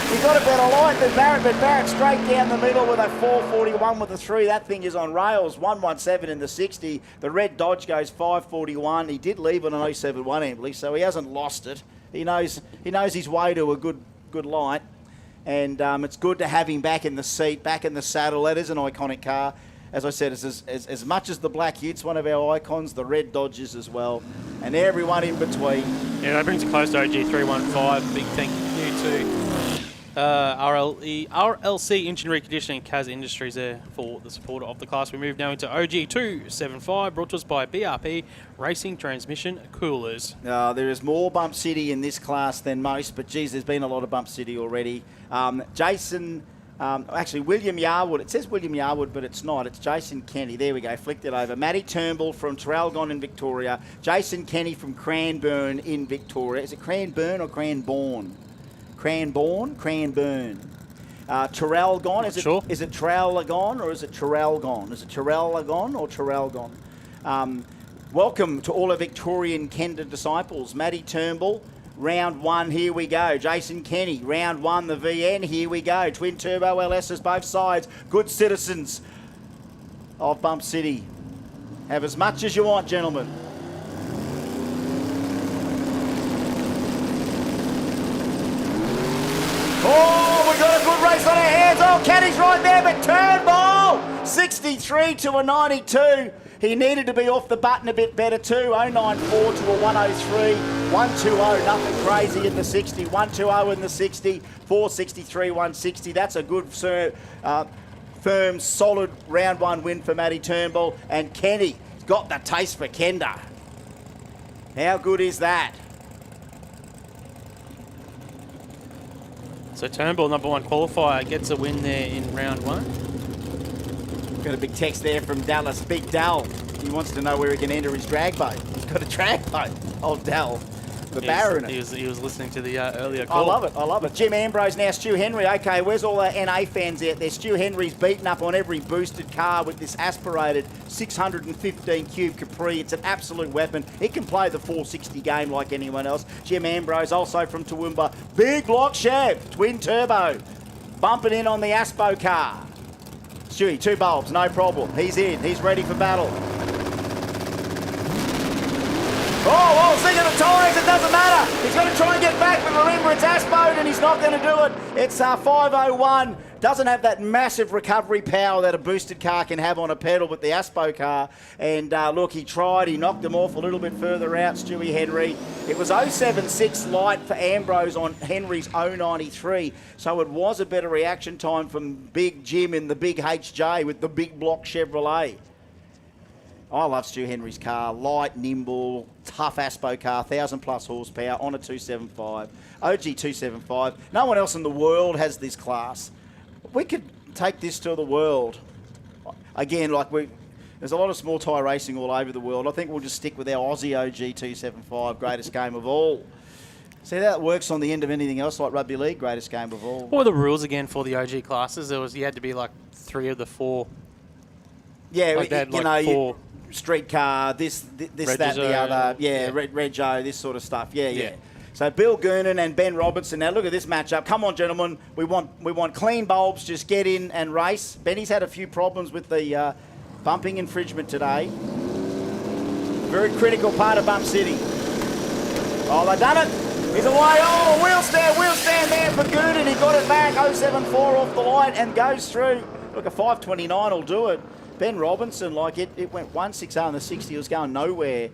He got a better light than Barrett, but Barrett straight down the middle with a 441 with a 3. That thing is on rails. 117 in the 60. The red Dodge goes 541. He did leave on an 071 Embley, so he hasn't lost it. He knows his way to a good light, and it's good to have him back in the seat, back in the saddle. That is an iconic car. As I said, it's as much as the Black Utes, one of our icons, the red Dodges as well, and everyone in between. Yeah, that brings it close to OG 315. Big thank you to RLC Engine Reconditioning Kaz Industries there for the support of the class. We move now into OG 275, brought to us by BRP Racing Transmission Coolers. There is more Bump City in this class than most, but geez, there's been a lot of Bump City already. William Yarwood. It says William Yarwood, but it's not. It's Jason Kenny. There we go. Flicked it over. Matty Turnbull from Traralgon in Victoria. Jason Kenny from Cranbourne in Victoria. Is it Cranbourne or Cranbourne? Cranbourne. Traralgon. Is it Traralgon or is it Traralgon? Is it Traralgon or Traralgon? Welcome to all our Victorian Kenda disciples. Matty Turnbull. Round 1, here we go. Jason Kenny, round 1, the VN, here we go. Twin turbo LSs both sides. Good citizens of Bump City. Have as much as you want, gentlemen. Oh, we got a good race on our hands. Oh, Kenny's right there, but Turnbull, 63 to a 92. He needed to be off the button a bit better too. 094 to a 103. 120, nothing crazy in the 60. 120 in the 60. 463, 160. That's a good, firm, solid round 1 win for Matty Turnbull. And Kenny got the taste for Kenda. How good is that? So Turnbull, number 1 qualifier, gets a win there in round 1. Got a big text there from Dallas. Big Dal. He wants to know where he can enter his drag boat. He's got a drag boat. Old Dal. The Baron. He was listening to the earlier call. I love it. Jim Ambrose now, Stu Henry. Okay, where's all the NA fans out there? Stu Henry's beaten up on every boosted car with this aspirated 615 cube Capri. It's an absolute weapon. He can play the 460 game like anyone else. Jim Ambrose, also from Toowoomba. Big block Chev, twin turbo. Bumping in on the Aspo car. Stewie, 2 bulbs, no problem. He's in. He's ready for battle. Oh, sing of the tyres, it doesn't matter. He's going to try and get back, but remember, it's Aspo and he's not going to do it. It's 501. Doesn't have that massive recovery power that a boosted car can have on a pedal, but the Aspo car. And look, he tried. He knocked them off a little bit further out, Stewie Henry. It was 076 light for Ambrose on Henry's 093. So it was a better reaction time from Big Jim in the big HJ with the big block Chevrolet. I love Stu Henry's car. Light, nimble, tough Aspo car, 1,000 plus horsepower on a 275. OG 275. No one else in the world has this class. We could take this to the world. Again, there's a lot of small tyre racing all over the world. I think we'll just stick with our Aussie OG 275, greatest game of all. See how that works on the end of anything else like rugby league, greatest game of all. What were the rules again for the OG classes? You had to be like 3 of the 4. Yeah, like 4. Street car, this, Regizo, that, the other. Yeah. Rego, this sort of stuff. Yeah. So Bill Gurnan and Ben Robertson. Now look at this matchup. Come on, gentlemen. We want clean bulbs. Just get in and race. Benny's had a few problems with the bumping infringement today. Very critical part of Bump City. Oh, they've done it. He's away. Oh, wheel stand there for Gurnan. He got it back. 074 off the line and goes through. Look, a 529 will do it. Ben Robinson, it went 160 in the 60. It was going nowhere.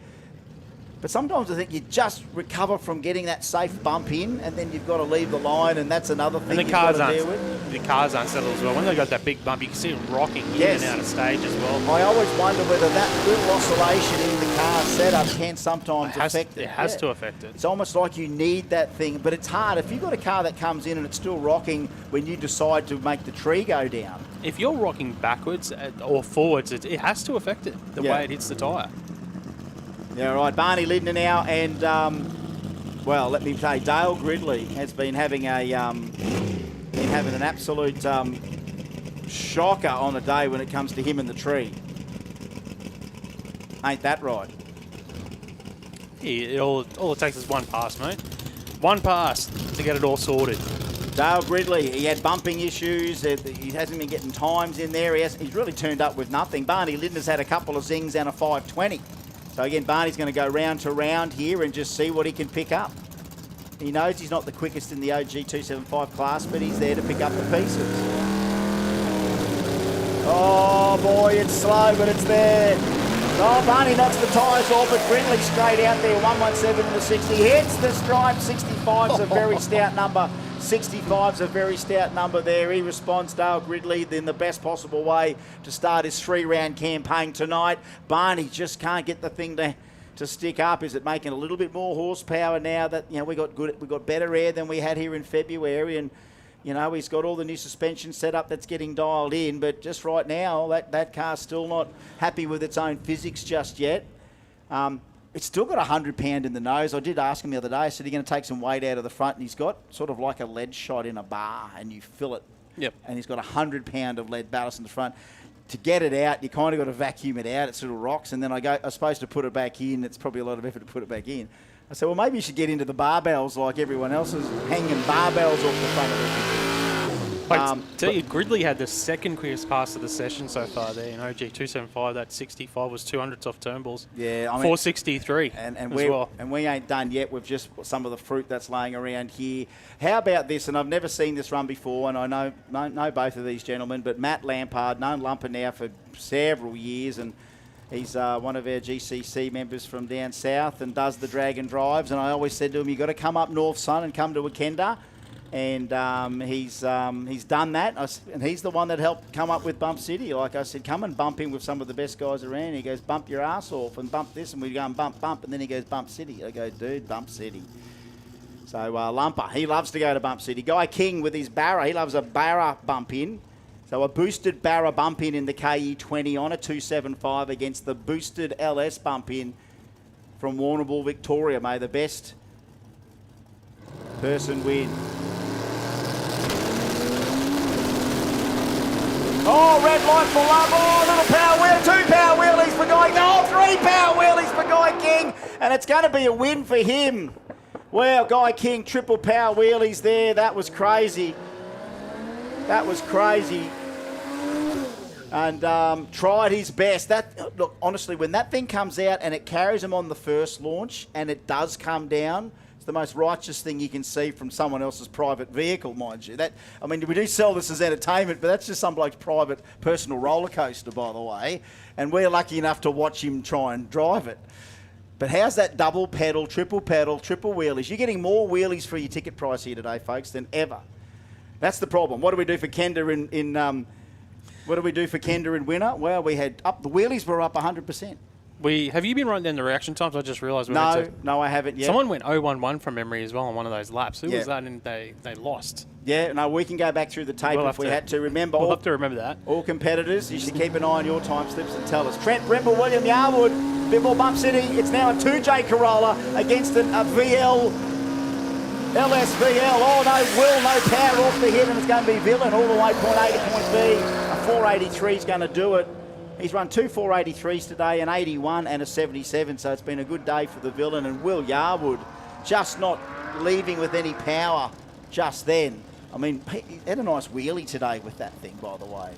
But sometimes I think you just recover from getting that safe bump in, and then you've got to leave the line, and that's another thing And the you've got cars to aren't deal with. the cars aren't settled as well. When they got that big bump, you can see them rocking in Yes. and out of stage as well. I always wonder whether that little oscillation in the car setup can sometimes affect it. It has Yeah. to affect it. It's almost like you need that thing, but it's hard. If you've got a car that comes in and it's still rocking when you decide to make the tree go down. If you're rocking backwards or forwards, it has to affect it, the Yeah. way it hits the tyre. Yeah, right. Barney Lindner now, and well, let me say, Dale Gridley has been having an absolute shocker on a day when it comes to him and the tree. Ain't that right? Yeah, all it takes is one pass, mate. One pass to get it all sorted. Dale Gridley, he had bumping issues. He hasn't been getting times in there. He's really turned up with nothing. Barney Lindner's had a couple of zings and a 520. So again, Barney's going to go round to round here and just see what he can pick up. He knows he's not the quickest in the OG 275 class, but he's there to pick up the pieces. Oh boy, it's slow, but it's there. Oh, Barney knocks the tyres off, but Gridley straight out there, 117 in the 60. Hits the stripe, 65's a very stout number. 65's a very stout number there. He responds, Dale Gridley, in the best possible way to start his 3-round campaign tonight. Barney just can't get the thing to stick up. Is it making a little bit more horsepower now that we got better air than we had here in February, and he's got all the new suspension set up that's getting dialed in, but just right now that car's still not happy with its own physics just yet. It's still got 100 pound in the nose. I did ask him the other day, I said, are you going to take some weight out of the front? And he's got sort of like a lead shot in a bar, and you fill it. Yep. And he's got 100 pound of lead ballast in the front. To get it out, you kind of got to vacuum it out. It sort of rocks, and then I'm supposed to put it back in. It's probably a lot of effort to put it back in. I said, well, maybe you should get into the barbells like everyone else is, hanging barbells off the front of it. I tell you, Gridley had the second quickest pass of the session so far there in OG 275. That 65 was 200s off turnbulls. Yeah, I mean, 463 and we ain't done yet. We've just some of the fruit that's laying around here. How about this? And I've never seen this run before, and I know both of these gentlemen, but Matt Lampard, known Lumper now for several years, and he's one of our GCC members from down south and does the drag and drives. And I always said to him, you've got to come up north, son, and come to a Kenda. And he's done that, and he's the one that helped come up with Bump City. Like I said, come and bump in with some of the best guys around. He goes, bump your ass off and bump this, and we go and bump, and then he goes, Bump City. I go, dude, Bump City. So Lumper, he loves to go to Bump City. Guy King with his Barra, he loves a Barra bump in. So a boosted Barra bump in the KE20 on a 275 against the boosted LS bump in from Warrnambool, Victoria. May the best person win. Oh, red light for love. Oh, little power wheel, 2 power wheelies for Guy. Oh, 3 power wheelies for Guy King. And it's going to be a win for him. Well, Guy King, triple power wheelies there. That was crazy. That was crazy. And tried his best. Look, honestly, when that thing comes out and it carries him on the first launch and it does come down, it's the most righteous thing you can see from someone else's private vehicle, mind you. We do sell this as entertainment, but that's just some bloke's private personal roller coaster, by the way. And we're lucky enough to watch him try and drive it. But how's that double pedal, triple wheelies? You're getting more wheelies for your ticket price here today, folks, than ever. That's the problem. What do we do for Kenda in winter? Well, we had the wheelies were up 100%. Have you been writing down the reaction times? I just realised. No, I haven't yet. Someone went 011 from memory as well on one of those laps. Who Yeah. was that? And they lost. Yeah, no, we can go back through the tape if we had to. Remember, We'll have to remember that. all competitors, you should keep an eye on your time slips and tell us. Trent Brimble, William Yarwood, bit more Bump City. It's now a 2J Corolla against a VL, LSVL. Oh, no power off the hit, and it's going to be Villain all the way point A to point B. A 483 is going to do it. He's run 2 483s today, an 81 and a 77, so it's been a good day for the Villain. And Will Yarwood just not leaving with any power just then. He had a nice wheelie today with that thing, by the way.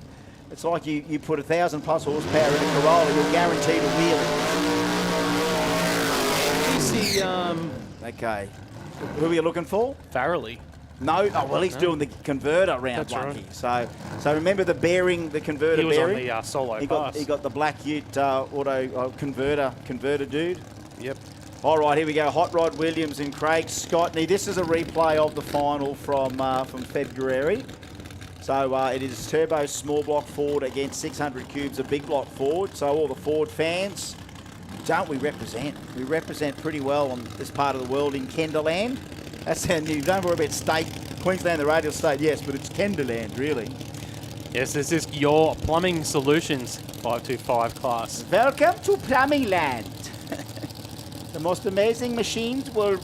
It's like you put 1,000 plus horsepower in a Corolla, you're guaranteed a wheelie. You see, Okay. Who are you looking for? Farrelly. No, he's doing the converter round That's one right. here. So remember the bearing, the converter He was bearing? on the solo He pass. got the Black Ute auto converter dude. Yep. All right, here we go. Hot Rod Williams and Craig Scottney. This is a replay of the final from February. So it is Turbo small block Ford against 600 cubes of big block Ford. So all the Ford fans, don't we represent? We represent pretty well on this part of the world in Kendaland. That's our new, don't worry about state, Queensland, the radial state, yes, but it's Kendaland, really. Yes, this is your Plumbing Solutions 525 class. Welcome to Plumbing Land. The most amazing machines will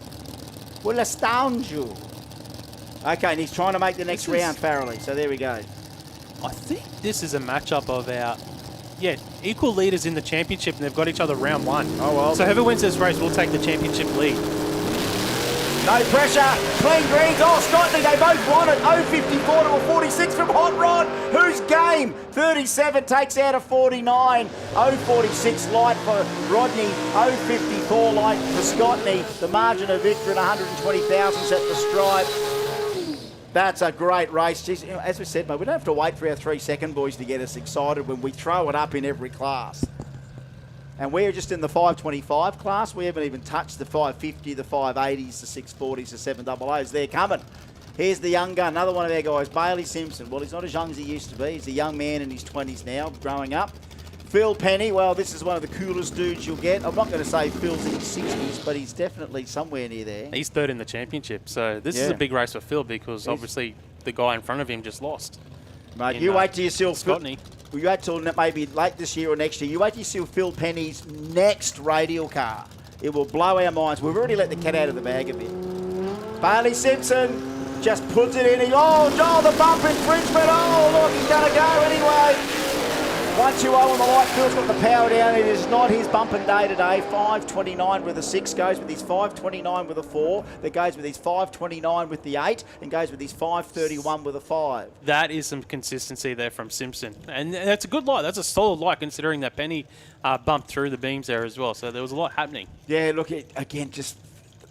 astound you. Okay, and he's trying to make the next round, Farrelly. So there we go. I think this is a matchup of our, equal leaders in the championship, and they've got each other round one. Oh, well. So whoever wins this race will take the championship lead. No pressure, clean greens. Oh, Scottney, they both won it. 0.54 to a 46 from Hot Rod. Who's game? 37 takes out a 49. 0.46 light for Rodney. 0.54 light for Scottney. The margin of victory at 120 thousandths at the stripe. That's a great race. Jeez, you know, as we said, mate, we don't have to wait for our 3 second boys to get us excited when we throw it up in every class. And we're just in the 525 class. We haven't even touched the 550, the 580s, the 640s, the 700s. They're coming. Here's the young gun, another one of our guys, Bailey Simpson. Well, he's not as young as he used to be. He's a young man in his 20s now, growing up. Phil Penny, well, this is one of the coolest dudes you'll get. I'm not going to say Phil's in his 60s, but he's definitely somewhere near there. He's third in the championship, so this is a big race for Phil because obviously the guy in front of him just lost. Mate, you wait till you see Scottney. You wait till maybe late this year or next year. You wait till you see Phil Penny's next radial car. It will blow our minds. We've already let the cat out of the bag a bit. Bailey Simpson just puts it in. Oh, Joel, the bump infringement. Oh, look, he's going to go anyway. 1-2-0 on the light. Phil's got the power down. It is not his bumping day today. 5.29 with a 6, goes with his 5.29 with a 4, that goes with his 5.29 with the 8, and goes with his 5.31 with a 5. That is some consistency there from Simpson. And that's a good light. That's a solid light considering that Penny bumped through the beams there as well. So there was a lot happening. Yeah, look, again, just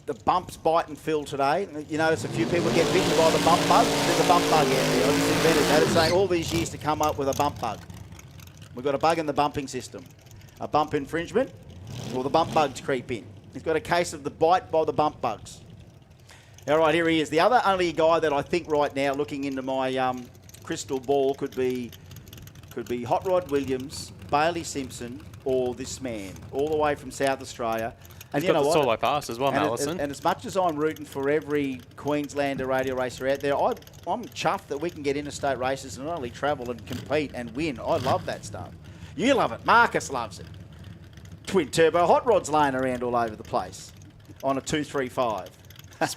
the bumps biting Phil today. You notice a few people get bitten by the bump bug. There's a bump bug out there. I just invented that. It's saying all these years to come up with a bump bug. We've got a bug in the bumping system. A bump infringement, or the bump bugs creep in. He's got a case of the bite by the bump bugs. All right, here he is. The only guy that I think right now, looking into my crystal ball, could be Hot Rod Williams, Bailey Simpson, or this man, all the way from South Australia. And He's got the solo pass as well, Allison. And as much as I'm rooting for every Queenslander radial racer out there, I'm chuffed that we can get interstate races and not only travel and compete and win. I love that stuff. You love it. Marcus loves it. Twin turbo hot rods laying around all over the place on a 235.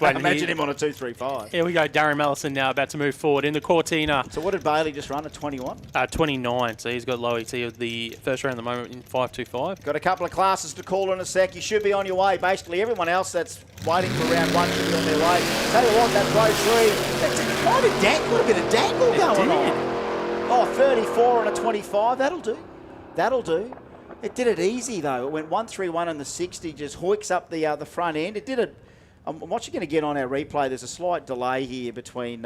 Imagine him on a 235. Here we go, Darren Mellison now about to move forward in the Cortina. So what did Bailey just run, a 21? 29, so he's got low ET of the first round at the moment in 5.25. Got a couple of classes to call in a sec. You should be on your way. Basically, everyone else that's waiting for round 1 should be on their way. Tell you what, that Pro 3, that's quite a bit of dangle going on. Oh, 34 on a 25, that'll do. That'll do. It did it easy, though. It went 131 on the 60, just hoiks up the front end. It did it. I'm watching going to get on our replay. There's a slight delay here between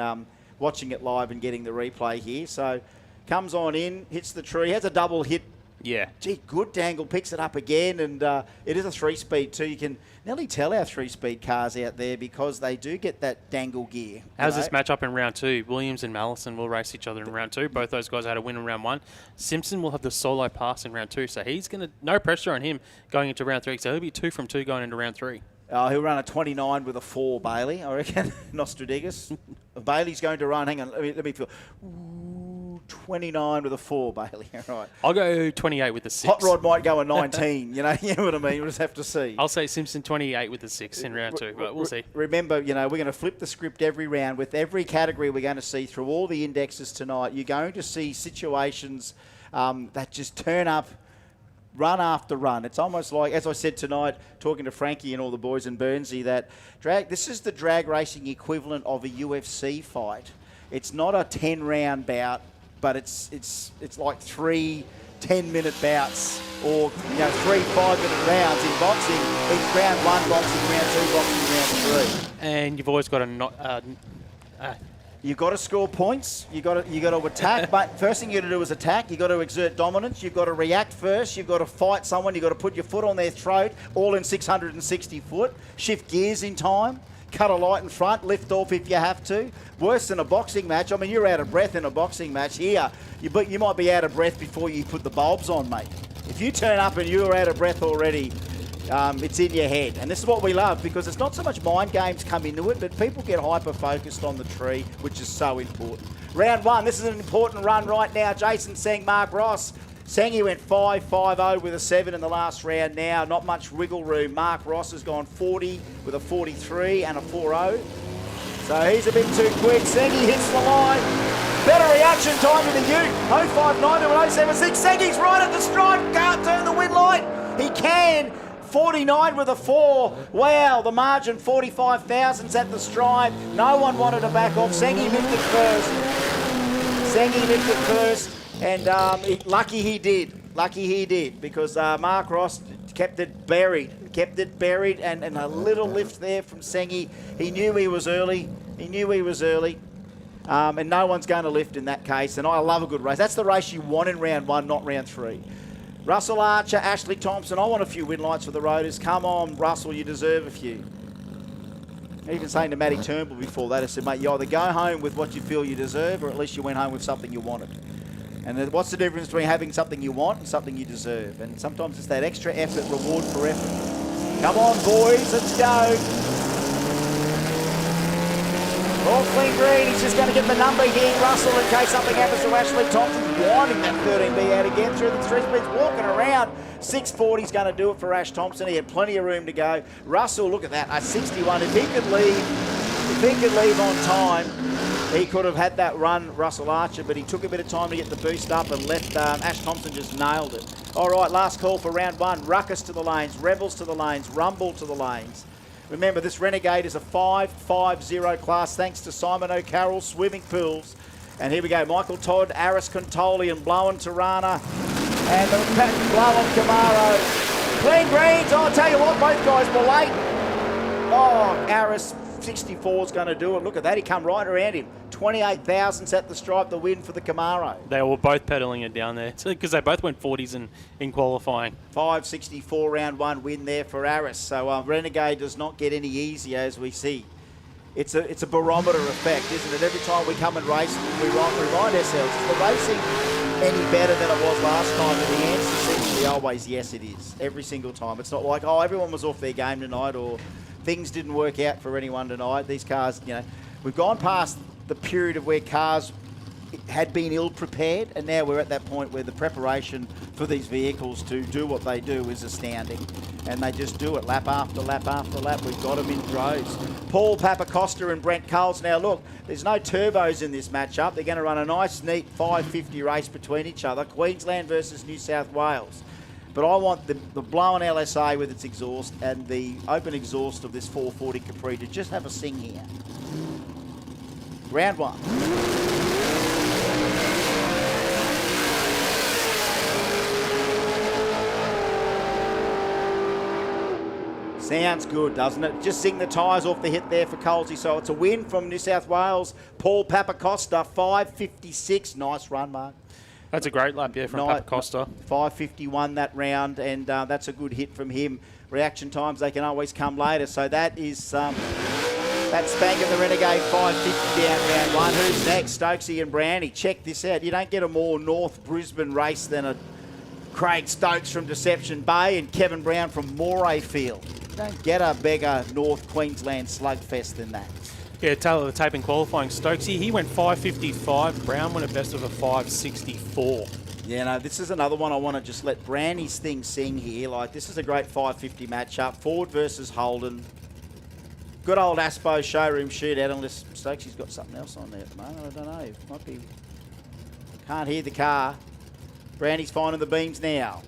watching it live and getting the replay here. So comes on in, hits the tree, has a double hit. Yeah. Gee, good dangle, picks it up again, and it is a 3-speed too. You can nearly tell our 3-speed cars out there because they do get that dangle gear. How's this match up in round 2? Williams and Mallison will race each other in round 2. Both those guys had a win in round 1. Simpson will have the solo pass in round 2, so he's going to, no pressure on him going into round 3. So he'll be 2 from 2 going into round 3. He'll run a 29 with a 4, Bailey, I reckon. Nostradamus. Bailey's going to run, hang on, let me feel. Ooh, 29 with a 4, Bailey. All right. I'll go 28 with the 6. Hot Rod might go a 19, you know what I mean? We'll just have to see. I'll say Simpson 28 with the 6 in round 2, but we'll see. Remember, we're going to flip the script every round. With every category we're going to see through all the indexes tonight, you're going to see situations that just turn up run after run. It's almost like, as I said tonight, talking to Frankie and all the boys in Burnsy, that this is the drag racing equivalent of a UFC fight. It's not a 10-round bout, but it's like 3 10-minute bouts or 3 5-minute rounds in boxing. Each round 1 boxing, round 2 boxing, round 3. And you've always got You've got to score points. You got to attack. But first thing you got to do is attack. You got to exert dominance. You've got to react first. You've got to fight someone. You've got to put your foot on their throat, all in 660 foot. Shift gears in time. Cut a light in front. Lift off if you have to. Worse than a boxing match. I mean, you're out of breath in a boxing match. Here, you might be out of breath before you put the bulbs on, mate. If you turn up and you're out of breath already, it's in your head. And this is what we love, because it's not so much mind games come into it, but people get hyper-focused on the tree, which is so important. Round 1, this is an important run right now. Jason Seng, Mark Ross. Sengi went 5-5-0 with a 7 in the last round now. Not much wiggle room. Mark Ross has gone 40 with a 43 and a 4-0. So he's a bit too quick. Sengi hits the line. Better reaction time to the Ute. 059 to an 076. Sengi's right at the stripe. Can't turn the wind light. He can. 49 with a 4. Wow, the margin 45 thousandths at the stripe. No one wanted to back off. Sengi nipped it first. And lucky he did, because Mark Ross kept it buried, and a little lift there from Sengi. He knew he was early. And no one's going to lift in that case. And I love a good race. That's the race you want in round 1, not round 3. Russell Archer, Ashley Thompson. I want a few win lights for the Roaders. Come on, Russell, you deserve a few. Even saying to Matty Turnbull before that, I said, mate, you either go home with what you feel you deserve, or at least you went home with something you wanted. And then what's the difference between having something you want and something you deserve? And sometimes it's that extra effort, reward for effort. Come on, boys, let's go. All clean green, he's just going to get the number here, Russell, in case something happens to Ashley Thompson. Winding that 13B out again through the 3 speeds, walking around. 640 is going to do it for Ash Thompson. He had plenty of room to go. Russell, look at that, a 61. If he could leave on time, he could have had that run, Russell Archer, but he took a bit of time to get the boost up and left. Ash Thompson just nailed it. All right, last call for round 1. Ruckus to the lanes, Rebels to the lanes, Rumble to the lanes. Remember, this Renegade is a 5.50 class, thanks to Simon O'Carroll, Swimming Pools. And here we go, Michael Todd, Aris Contoli and Blowen Tirana, and the Blowen Camaro. Clean greens, I'll tell you what, both guys were late. Oh, Aris 64 is going to do it. Look at that, he come right around him. 28 thousandths at the stripe, the win for the Camaro. They were both pedaling it down there, because they both went 40s in qualifying. 5.64 round 1 win there for Aris. So Renegade does not get any easier, as we see. It's a barometer effect, isn't it? Every time we come and race, we remind ourselves, is the racing any better than it was last time? And the answer seems to be always yes, it is. Every single time. It's not like, oh, everyone was off their game tonight, or things didn't work out for anyone tonight. These cars, you know, we've gone past the period of where cars had been ill-prepared, and now we're at that point where the preparation for these vehicles to do what they do is astounding. And they just do it lap after lap after lap. We've got them in droves. Paul Papacosta and Brent Coles. Now, look, there's no turbos in this matchup. They're going to run a nice, neat 550 race between each other. Queensland versus New South Wales. But I want the Blowen LSA with its exhaust and the open exhaust of this 440 Capri to just have a sing here. Round 1. Sounds good, doesn't it? Just sing the tyres off the hit there for Colsey. So it's a win from New South Wales. Paul Papacosta, 5.56. Nice run, Mark. That's a great lap, yeah, from Papacosta. 5.51 that round, and that's a good hit from him. Reaction times, they can always come later. So that is that spank of the Renegade 5.50 down round 1. Who's next? Stokesy and Brownie. Check this out. You don't get a more North Brisbane race than a Craig Stokes from Deception Bay and Kevin Brown from Moray Field. You don't get a bigger North Queensland slugfest than that. Yeah, tail of the tape in qualifying. Stokesy, he went 5.55. Brown went a best of a 5.64. Yeah, no, this is another one I want to just let Brownie's thing sing here. Like, this is a great 5.50 matchup. Ford versus Holden. Good old Aspo showroom shootout, unless Stokesy's got something else on there at the moment. I don't know. It might be. Can't hear the car. Brownie's finding the beams now.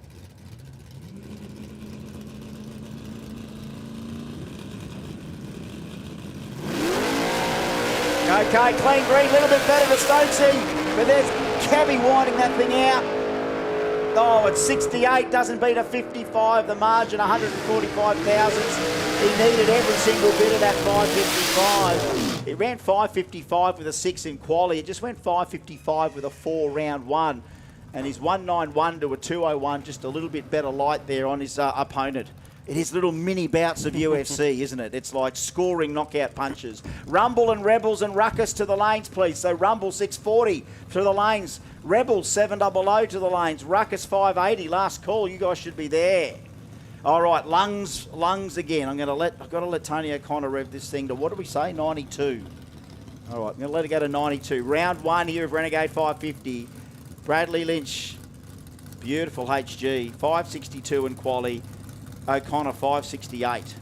Okay, clean green, a little bit better to Stokesy, but there's Cabby winding that thing out. Oh, it's 68, doesn't beat a 55. The margin, 145 thousandths. He needed every single bit of that 555. It ran 555 with a 6 in quali. It just went 555 with a 4 round 1. And he's 191 to a 201, just a little bit better light there on his opponent. It is little mini bouts of UFC, isn't it? It's like scoring knockout punches. Rumble and Rebels and Ruckus to the lanes, please. So Rumble 640 to the lanes. Rebels 700 to the lanes. Ruckus 580. Last call. You guys should be there. All right, lungs again. I've got to let Tony O'Connor rev this thing to, what do we say? 92. All right, I'm going to let it go to 92. Round 1 here of Renegade 550. Bradley Lynch, beautiful HG, 562 in quali. O'Connor 568.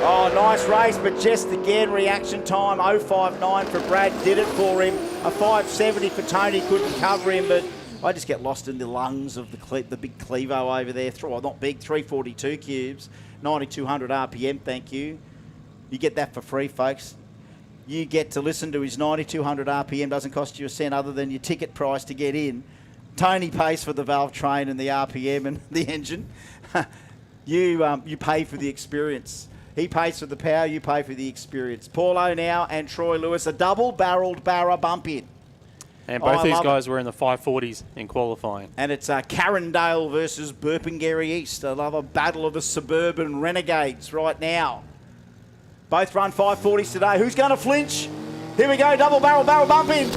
Oh, nice race, but just again, reaction time, 059 for Brad, did it for him. A 570 for Tony, couldn't cover him, but I just get lost in the lungs of the big Clevo over there. Not big, 342 cubes, 9,200 RPM, thank you. You get that for free, folks. You get to listen to his 9,200 RPM, doesn't cost you a cent other than your ticket price to get in. Tony pays for the valve train and the RPM and the engine. You pay for the experience. He pays for the power, you pay for the experience. Paulo now and Troy Lewis, a double-barreled Barra bump in. And both these guys were in the 540s in qualifying. And it's Carindale versus Burpengary East. I love a battle of the suburban renegades right now. Both run 540s today. Who's going to flinch? Here we go, double barrel bump in.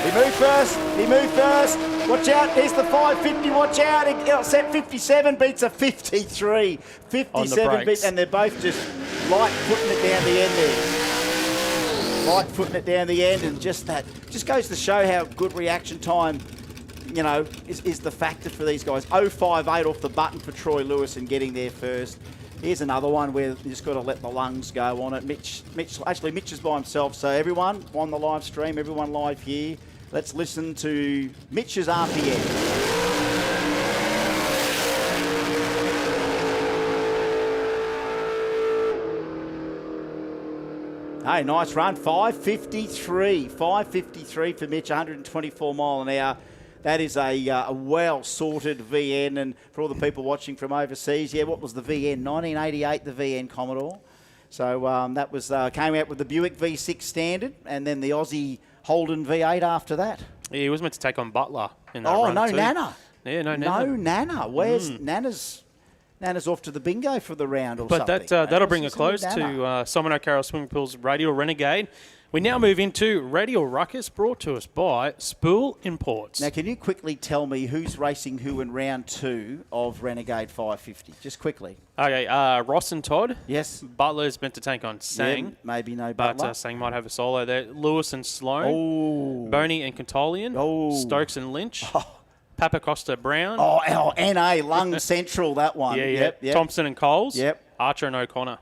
He moved first. Watch out, there's the 550, watch out. Set 57 beats a 53. 57 beats, and they're both just light footing it down the end there. Light footing it down the end, and just goes to show how good reaction time, is the factor for these guys. 058 off the button for Troy Lewis and getting there first. Here's another one where you just got to let the lungs go on it. Mitch is by himself, so everyone on the live stream, everyone live here, let's listen to Mitch's RPM. Hey, nice run. 553 for Mitch, 124 mile an hour. That is a well-sorted VN, and for all the people watching from overseas, what was the VN? 1988, the VN Commodore. So that was came out with the Buick V6 standard, and then the Aussie Holden V8 after that. Yeah, he was meant to take on Butler in that run too. Nana. Yeah, no Nana. No Nana. Where's Nana's off to the bingo for the round or something. But that'll bring a close to Simon O'Carroll Swimming Pool's Radial Renegade. We now move into Radial Ruckus, brought to us by Spool Imports. Now, can you quickly tell me who's racing who in round 2 of Renegade 550? Just quickly. Okay, Ross and Todd. Yes. Butler's meant to take on Sang. Yeah, maybe no Butler. But Sang might have a solo there. Lewis and Sloan. Oh. Boney and Cantolian. Oh. Stokes and Lynch. Papa Costa Brown. Oh, NA, Lung Central, that one. Yeah. Yep. Thompson and Coles. Yep. Archer and O'Connor.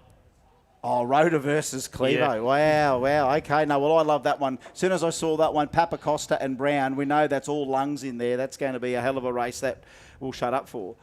Oh, Rhoda versus Clevo. Yeah. Wow. Okay, no, well, I love that one. As soon as I saw that one, Papa Costa and Brown, we know that's all lungs in there. That's going to be a hell of a race that we'll shut up for,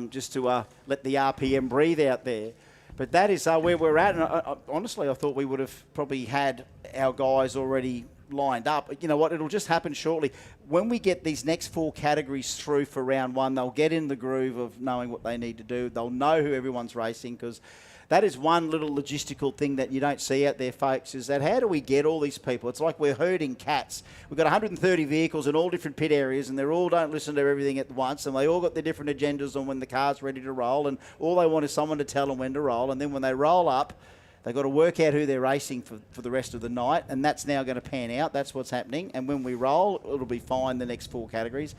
just to let the RPM breathe out there. But that is where we're at. And honestly, I thought we would have probably had our guys already lined up. You know what? It'll just happen shortly. When we get these next 4 categories through for round 1, they'll get in the groove of knowing what they need to do. They'll know who everyone's racing, because that is one little logistical thing that you don't see out there, folks, is that how do we get all these people? It's like we're herding cats. We've got 130 vehicles in all different pit areas, and they all don't listen to everything at once, and they all got their different agendas on when the car's ready to roll, and all they want is someone to tell them when to roll, and then when they roll up, they've got to work out who they're racing for the rest of the night, and that's now going to pan out. That's what's happening, and when we roll, it'll be fine, the next 4 categories.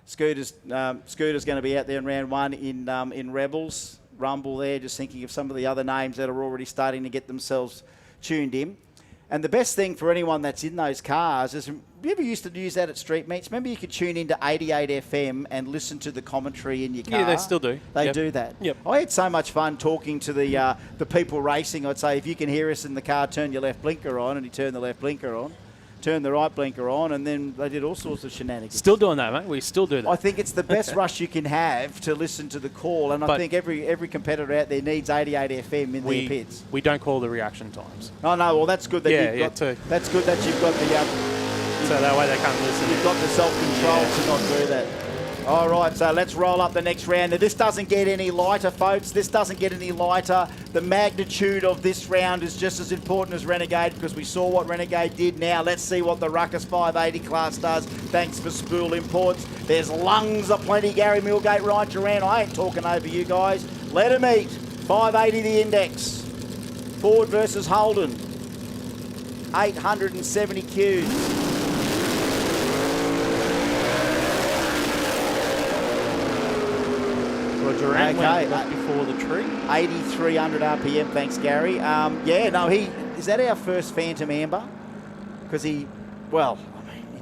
Scooter's going to be out there in round 1 in Rebels. Rumble there, just thinking of some of the other names that are already starting to get themselves tuned in. And the best thing for anyone that's in those cars is, you ever used to use that at street meets? Remember you could tune into 88 FM and listen to the commentary in your car? Yeah, they still do. They do that. Yep. I had so much fun talking to the people racing. I'd say, if you can hear us in the car, turn your left blinker on, and he turned the left blinker on. turned the right blinker on, and then they did all sorts of shenanigans. Still doing that, mate. We still do that. I think it's the best rush you can have to listen to the call, and I think every competitor out there needs 88 FM in their pits. We don't call the reaction times. Oh no, well that's good that you've got. too. That's good that you've got the. So that way they can't listen. You've got the self-control to not do that. All right, so let's roll up the next round. Now, this doesn't get any lighter, folks. This doesn't get any lighter. The magnitude of this round is just as important as Renegade because we saw what Renegade did. Now, let's see what the Ruckus 580 class does. Thanks for Spool Imports. There's lungs aplenty. Gary Millgate, Ryan Duran. I ain't talking over you guys. Let him eat. 580 the index. Ford versus Holden. 870 Qs. Durant went right before the tree. 8,300 RPM, thanks, Gary. Is that our first Phantom Amber? Because he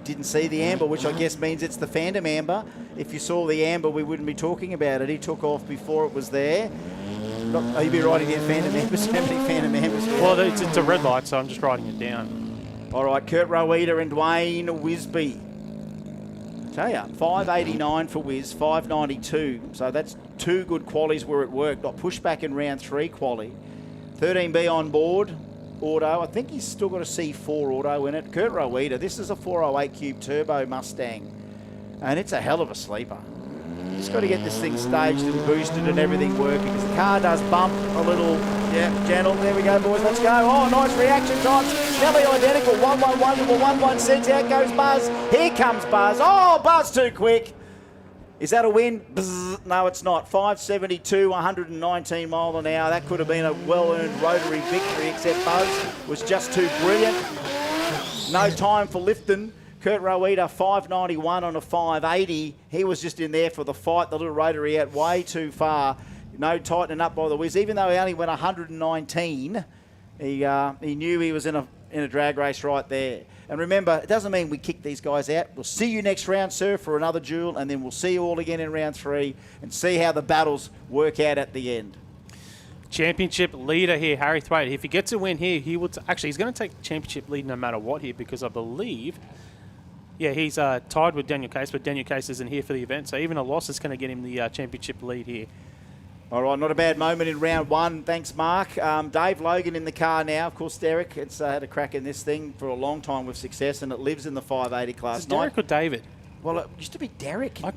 didn't see the amber, which I guess means it's the Phantom Amber. If you saw the amber, we wouldn't be talking about it. He took off before it was there. You'd be writing down Phantom Ambers. How many Phantom Ambers? Well, it's a red light, so I'm just writing it down. All right, Kurt Rowita and Dwayne Wisby. Tell ya, 589 for Wiz, 592. So that's two good qualities where it worked. Got pushback in round 3 quali. 13B on board, auto. I think he's still got a C4 auto in it. Kurt Rowita, this is a 408 Cube Turbo Mustang. And it's a hell of a sleeper. Just got to get this thing staged and boosted and everything working because the car does bump a little. Yeah, gentle. There we go, boys. Let's go. Oh, nice reaction times. Nearly identical. 111 to 116. Out goes Buzz. Here comes Buzz. Oh, Buzz too quick. Is that a win? Bzz. No, it's not. 572, 119 mile an hour. That could have been a well-earned rotary victory, except Buzz was just too brilliant. No time for lifting. Kurt Rowita, 591 on a 580. He was just in there for the fight. The little rotary out way too far. No tightening up by the Wiz. Even though he only went 119, he knew he was in a drag race right there. And remember, it doesn't mean we kick these guys out. We'll see you next round, sir, for another duel, and then we'll see you all again in round 3 and see how the battles work out at the end. Championship leader here, Harry Thwaite. If he gets a win here, he would actually he's going to take championship lead no matter what here because I believe. Yeah, he's tied with Daniel Case, but Daniel Case isn't here for the event, so even a loss is going to get him the championship lead here. All right, not a bad moment in round 1. Thanks, Mark. Dave Logan in the car now. Of course, Derek has had a crack in this thing for a long time with success, and it lives in the 580 class. Is Derek or David? Well, it used to be Derek. I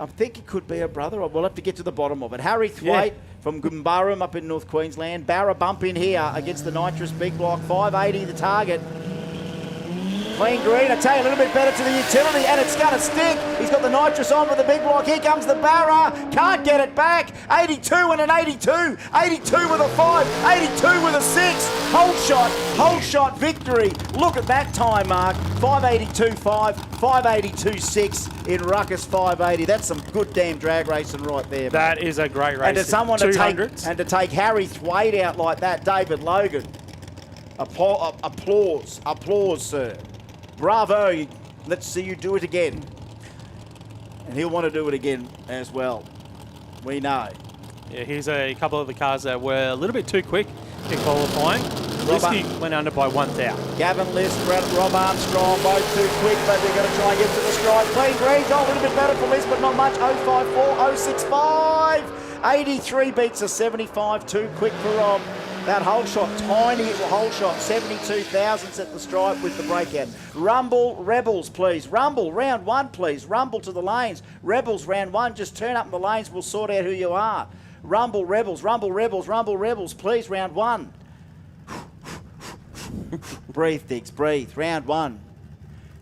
think it could be a brother. We'll have to get to the bottom of it. Harry Thwaite from Goombarum up in North Queensland. Barra bump in here against the Nitrous Big Block. 580 the target. Clean green, I tell you, a little bit better to the utility, and it's going to stick. He's got the nitrous on with the big block. Here comes the Barra. Can't get it back. 82 and an 82. 82 with a 5. 82 with a 6. Whole shot victory. Look at that time, Mark. 582.5, 582.6 in Ruckus 580. That's some good damn drag racing right there, mate. That is a great race. And to someone to take Harry Thwaite out like that, David Logan. Applause, sir. Bravo. Let's see you do it again. And he'll want to do it again as well. We know. Yeah, here's a couple of the cars that were a little bit too quick in qualifying. Lisky went under by 1,000. Gavin List, Rob Armstrong, both too quick, but they're going to try and get to the stride. Clean green, a little bit better for List, but not much. 054, 065. 83 beats a 75, too quick for Rob. That whole shot, tiny whole shot, 72 thousandths at the stripe with the breakout. Rumble, Rebels, please. Rumble, round 1, please. Rumble to the lanes. Rebels, round 1. Just turn up in the lanes. We'll sort out who you are. Rumble, Rebels, Rumble, Rebels, Rumble, Rebels, please. Round 1. Breathe, Diggs, breathe. Round 1.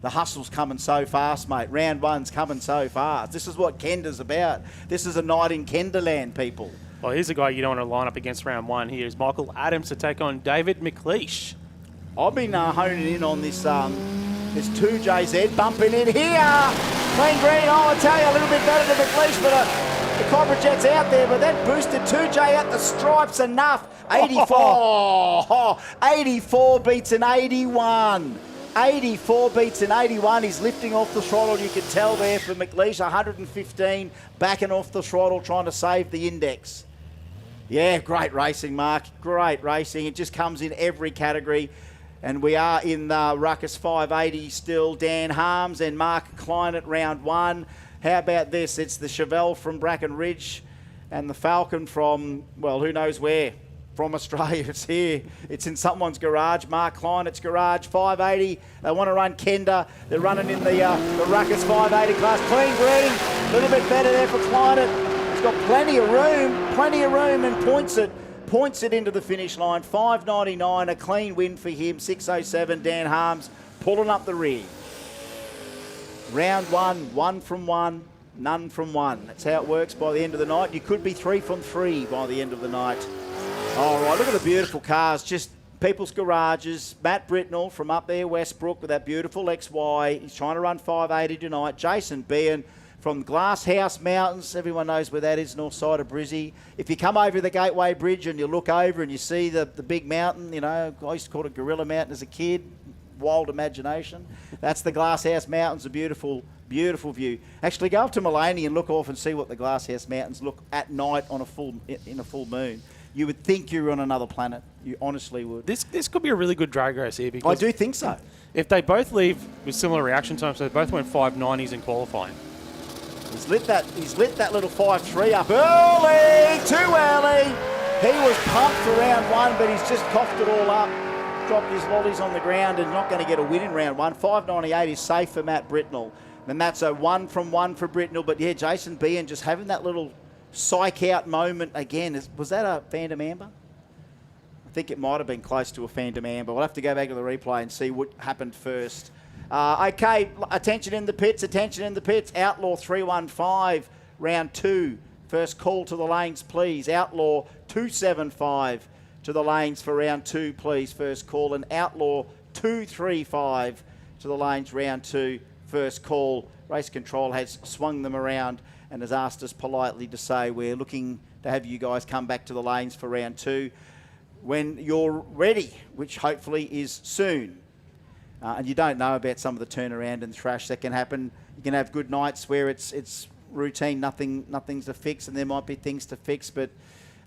The hustle's coming so fast, mate. Round 1's coming so fast. This is what Kenda's about. This is a night in Kendaland, people. Well, here's a guy you don't want to line up against round 1. Here's Michael Adams to take on David McLeish. I've been honing in on this 2JZ bumping in here. Clean green, I tell you, a little bit better than McLeish, but the Cobra Jet's out there, but that boosted 2J at the stripes enough. 84. 84 beats an 81. 84 beats an 81. He's lifting off the throttle. You can tell there for McLeish. 115 backing off the throttle, trying to save the index. Yeah, great racing, Mark. Great racing. It just comes in every category. And we are in the Ruckus 580 still. Dan Harms and Mark Klein at round 1. How about this? It's the Chevelle from Bracken Ridge and the Falcon from, well, who knows where. From Australia. It's here. It's in someone's garage. Mark Klein, it's garage 580. They want to run Kenda. They're running in the Ruckus 580 class. Clean green. A little bit better there for Klein. He's got plenty of room, and points it into the finish line. 599, a clean win for him. 607, Dan Harms pulling up the rear. Round 1, 1 from 1, none from 1. That's how it works by the end of the night. You could be 3 from 3 by the end of the night. All right, look at the beautiful cars, just people's garages. Matt Britnell from up there, Westbrook, with that beautiful XY. He's trying to run 580 tonight. Jason Behan from Glasshouse Mountains. Everyone knows where that is, north side of Brizzy. If you come over the Gateway Bridge and you look over and you see the big mountain, you know, I used to call it Gorilla Mountain as a kid. Wild imagination. That's the Glasshouse Mountains, a beautiful, beautiful view. Actually, go up to Mullaney and look off and see what the Glasshouse Mountains look at night on in a full moon. You would think you were on another planet. You honestly would. This could be a really good drag race here, because I do think so. if they both leave with similar reaction times, so they both went 590s in qualifying. He's lit that little 5.3 up early, too early. He was pumped for round 1, but he's just coughed it all up. Dropped his lollies on the ground and not going to get a win in round 1. 5.98 is safe for Matt Britnell. And that's a 1 from 1 for Britnell. But yeah, Jason Behan just having that little psych out moment again. Was that a Phantom Amber? I think it might have been close to a Phantom Amber. We'll have to go back to the replay and see what happened first. Okay, attention in the pits, Outlaw 315, round 2. First call to the lanes, please. Outlaw 275 to the lanes for round 2, please. First call. And Outlaw 235 to the lanes, round 2. First call. Race Control has swung them around and has asked us politely to say we're looking to have you guys come back to the lanes for round 2 when you're ready, which hopefully is soon. And you don't know about some of the turnaround and thrash that can happen. You can have good nights where it's routine, nothing's to fix, and there might be things to fix. But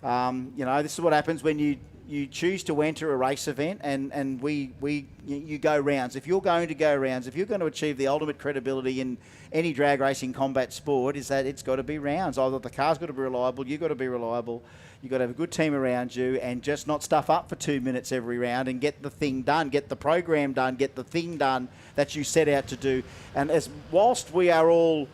you know, this is what happens when you choose to enter a race event, and you go rounds. If you're going to go rounds, if you're going to achieve the ultimate credibility in any drag racing combat sport, is that it's got to be rounds. Either the car's got to be reliable, you've got to be reliable, you've got to have a good team around you, and just not stuff up for 2 minutes every round and get the thing done, get the program done, get the thing done that you set out to do. And whilst we are all...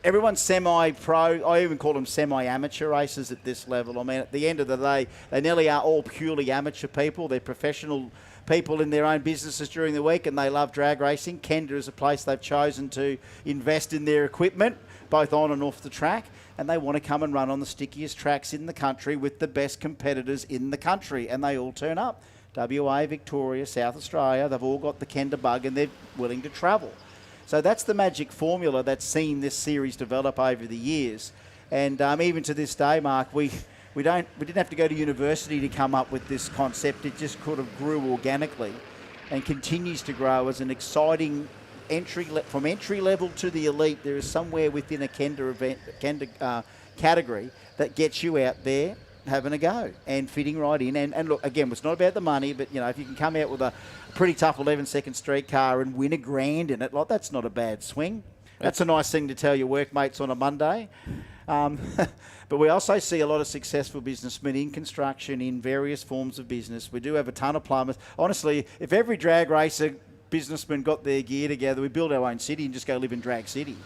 Everyone's semi-pro. I even call them semi-amateur racers at this level. I mean, at the end of the day, they nearly are all purely amateur people. They're professional people in their own businesses during the week, and they love drag racing. Kenda is a place they've chosen to invest in their equipment, both on and off the track, and they want to come and run on the stickiest tracks in the country with the best competitors in the country, and they all turn up. WA, Victoria, South Australia, they've all got the Kenda bug, and they're willing to travel. So that's the magic formula that's seen this series develop over the years. And even to this day, Mark, we didn't have to go to university to come up with this concept. It just kind of grew organically and continues to grow as an exciting from entry level to the elite. There is somewhere within a Kenda category that gets you out there having a go and fitting right in. And look, again, it's not about the money, but, you know, if you can come out with a pretty tough 11-second street car and win $1,000 in it, like, that's not a bad swing. That's a nice thing to tell your workmates on a Monday. But we also see a lot of successful businessmen in construction, in various forms of business. We do have a ton of plumbers. Honestly, if every drag racer businessman got their gear together, we build our own city and just go live in Drag City.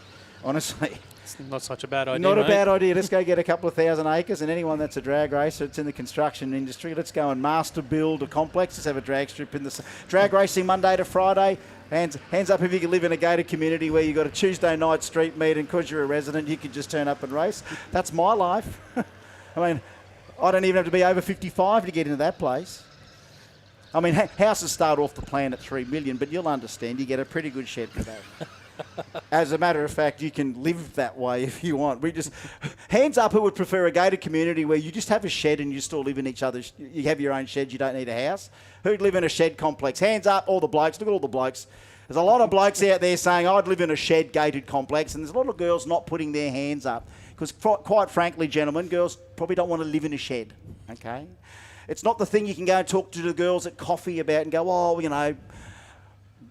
Honestly. It's not such a bad idea, Not a mate. bad idea. Let's go get a couple of 1,000 acres, and anyone that's a drag racer, it's in the construction industry. Let's go and master build a complex. Let's have a drag strip in the drag racing Monday to Friday. Hands up if you can live in a gated community where you've got a Tuesday night street meet, and because you're a resident, you can just turn up and race. That's my life. I mean, I don't even have to be over 55 to get into that place. I mean, houses start off the plan at $3 million, but you'll understand you get a pretty good shed for that. As a matter of fact, you can live that way if you want. We just, hands up who would prefer a gated community where you just have a shed and you still live in each other's, you have your own shed, you don't need a house. Who'd live in a shed complex? Hands up, all the blokes. Look at all the blokes. There's a lot of blokes out there saying, I'd live in a shed gated complex, and there's a lot of girls not putting their hands up. Because quite frankly, gentlemen, girls probably don't want to live in a shed, okay? It's not the thing you can go and talk to the girls at coffee about and go, oh, you know,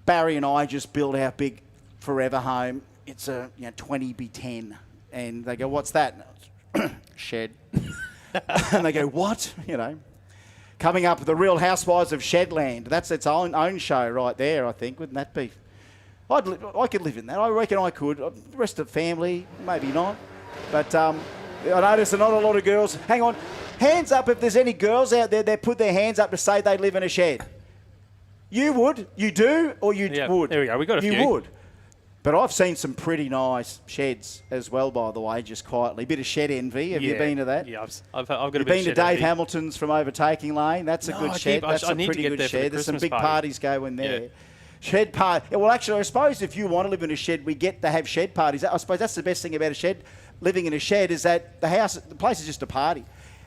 Barry and I just built our big forever home. It's a 20 by 10. And they go, what's that? Shed. And they go, what? You know. Coming up with the Real Housewives of Shedland. That's its own show right there, I think. Wouldn't that be? I could live in that. I reckon I could. The rest of the family, maybe not. But I notice there are not a lot of girls. Hang on. Hands up if there's any girls out there that put their hands up to say they live in a shed. You would? You do? Or you would? There we go. We got a few. You would. But I've seen some pretty nice sheds as well, by the way, just quietly. Bit of shed envy. Have you been to that? Yeah, I've got a bit You've been of to shed Dave envy. Hamilton's from Overtaking Lane. That's a good shed. That's a pretty good shed. There's some big parties going there. Yeah. Shed party. Well, actually, I suppose if you want to live in a shed, we get to have shed parties. I suppose that's the best thing about a shed. Living in a shed is that the place is just a party.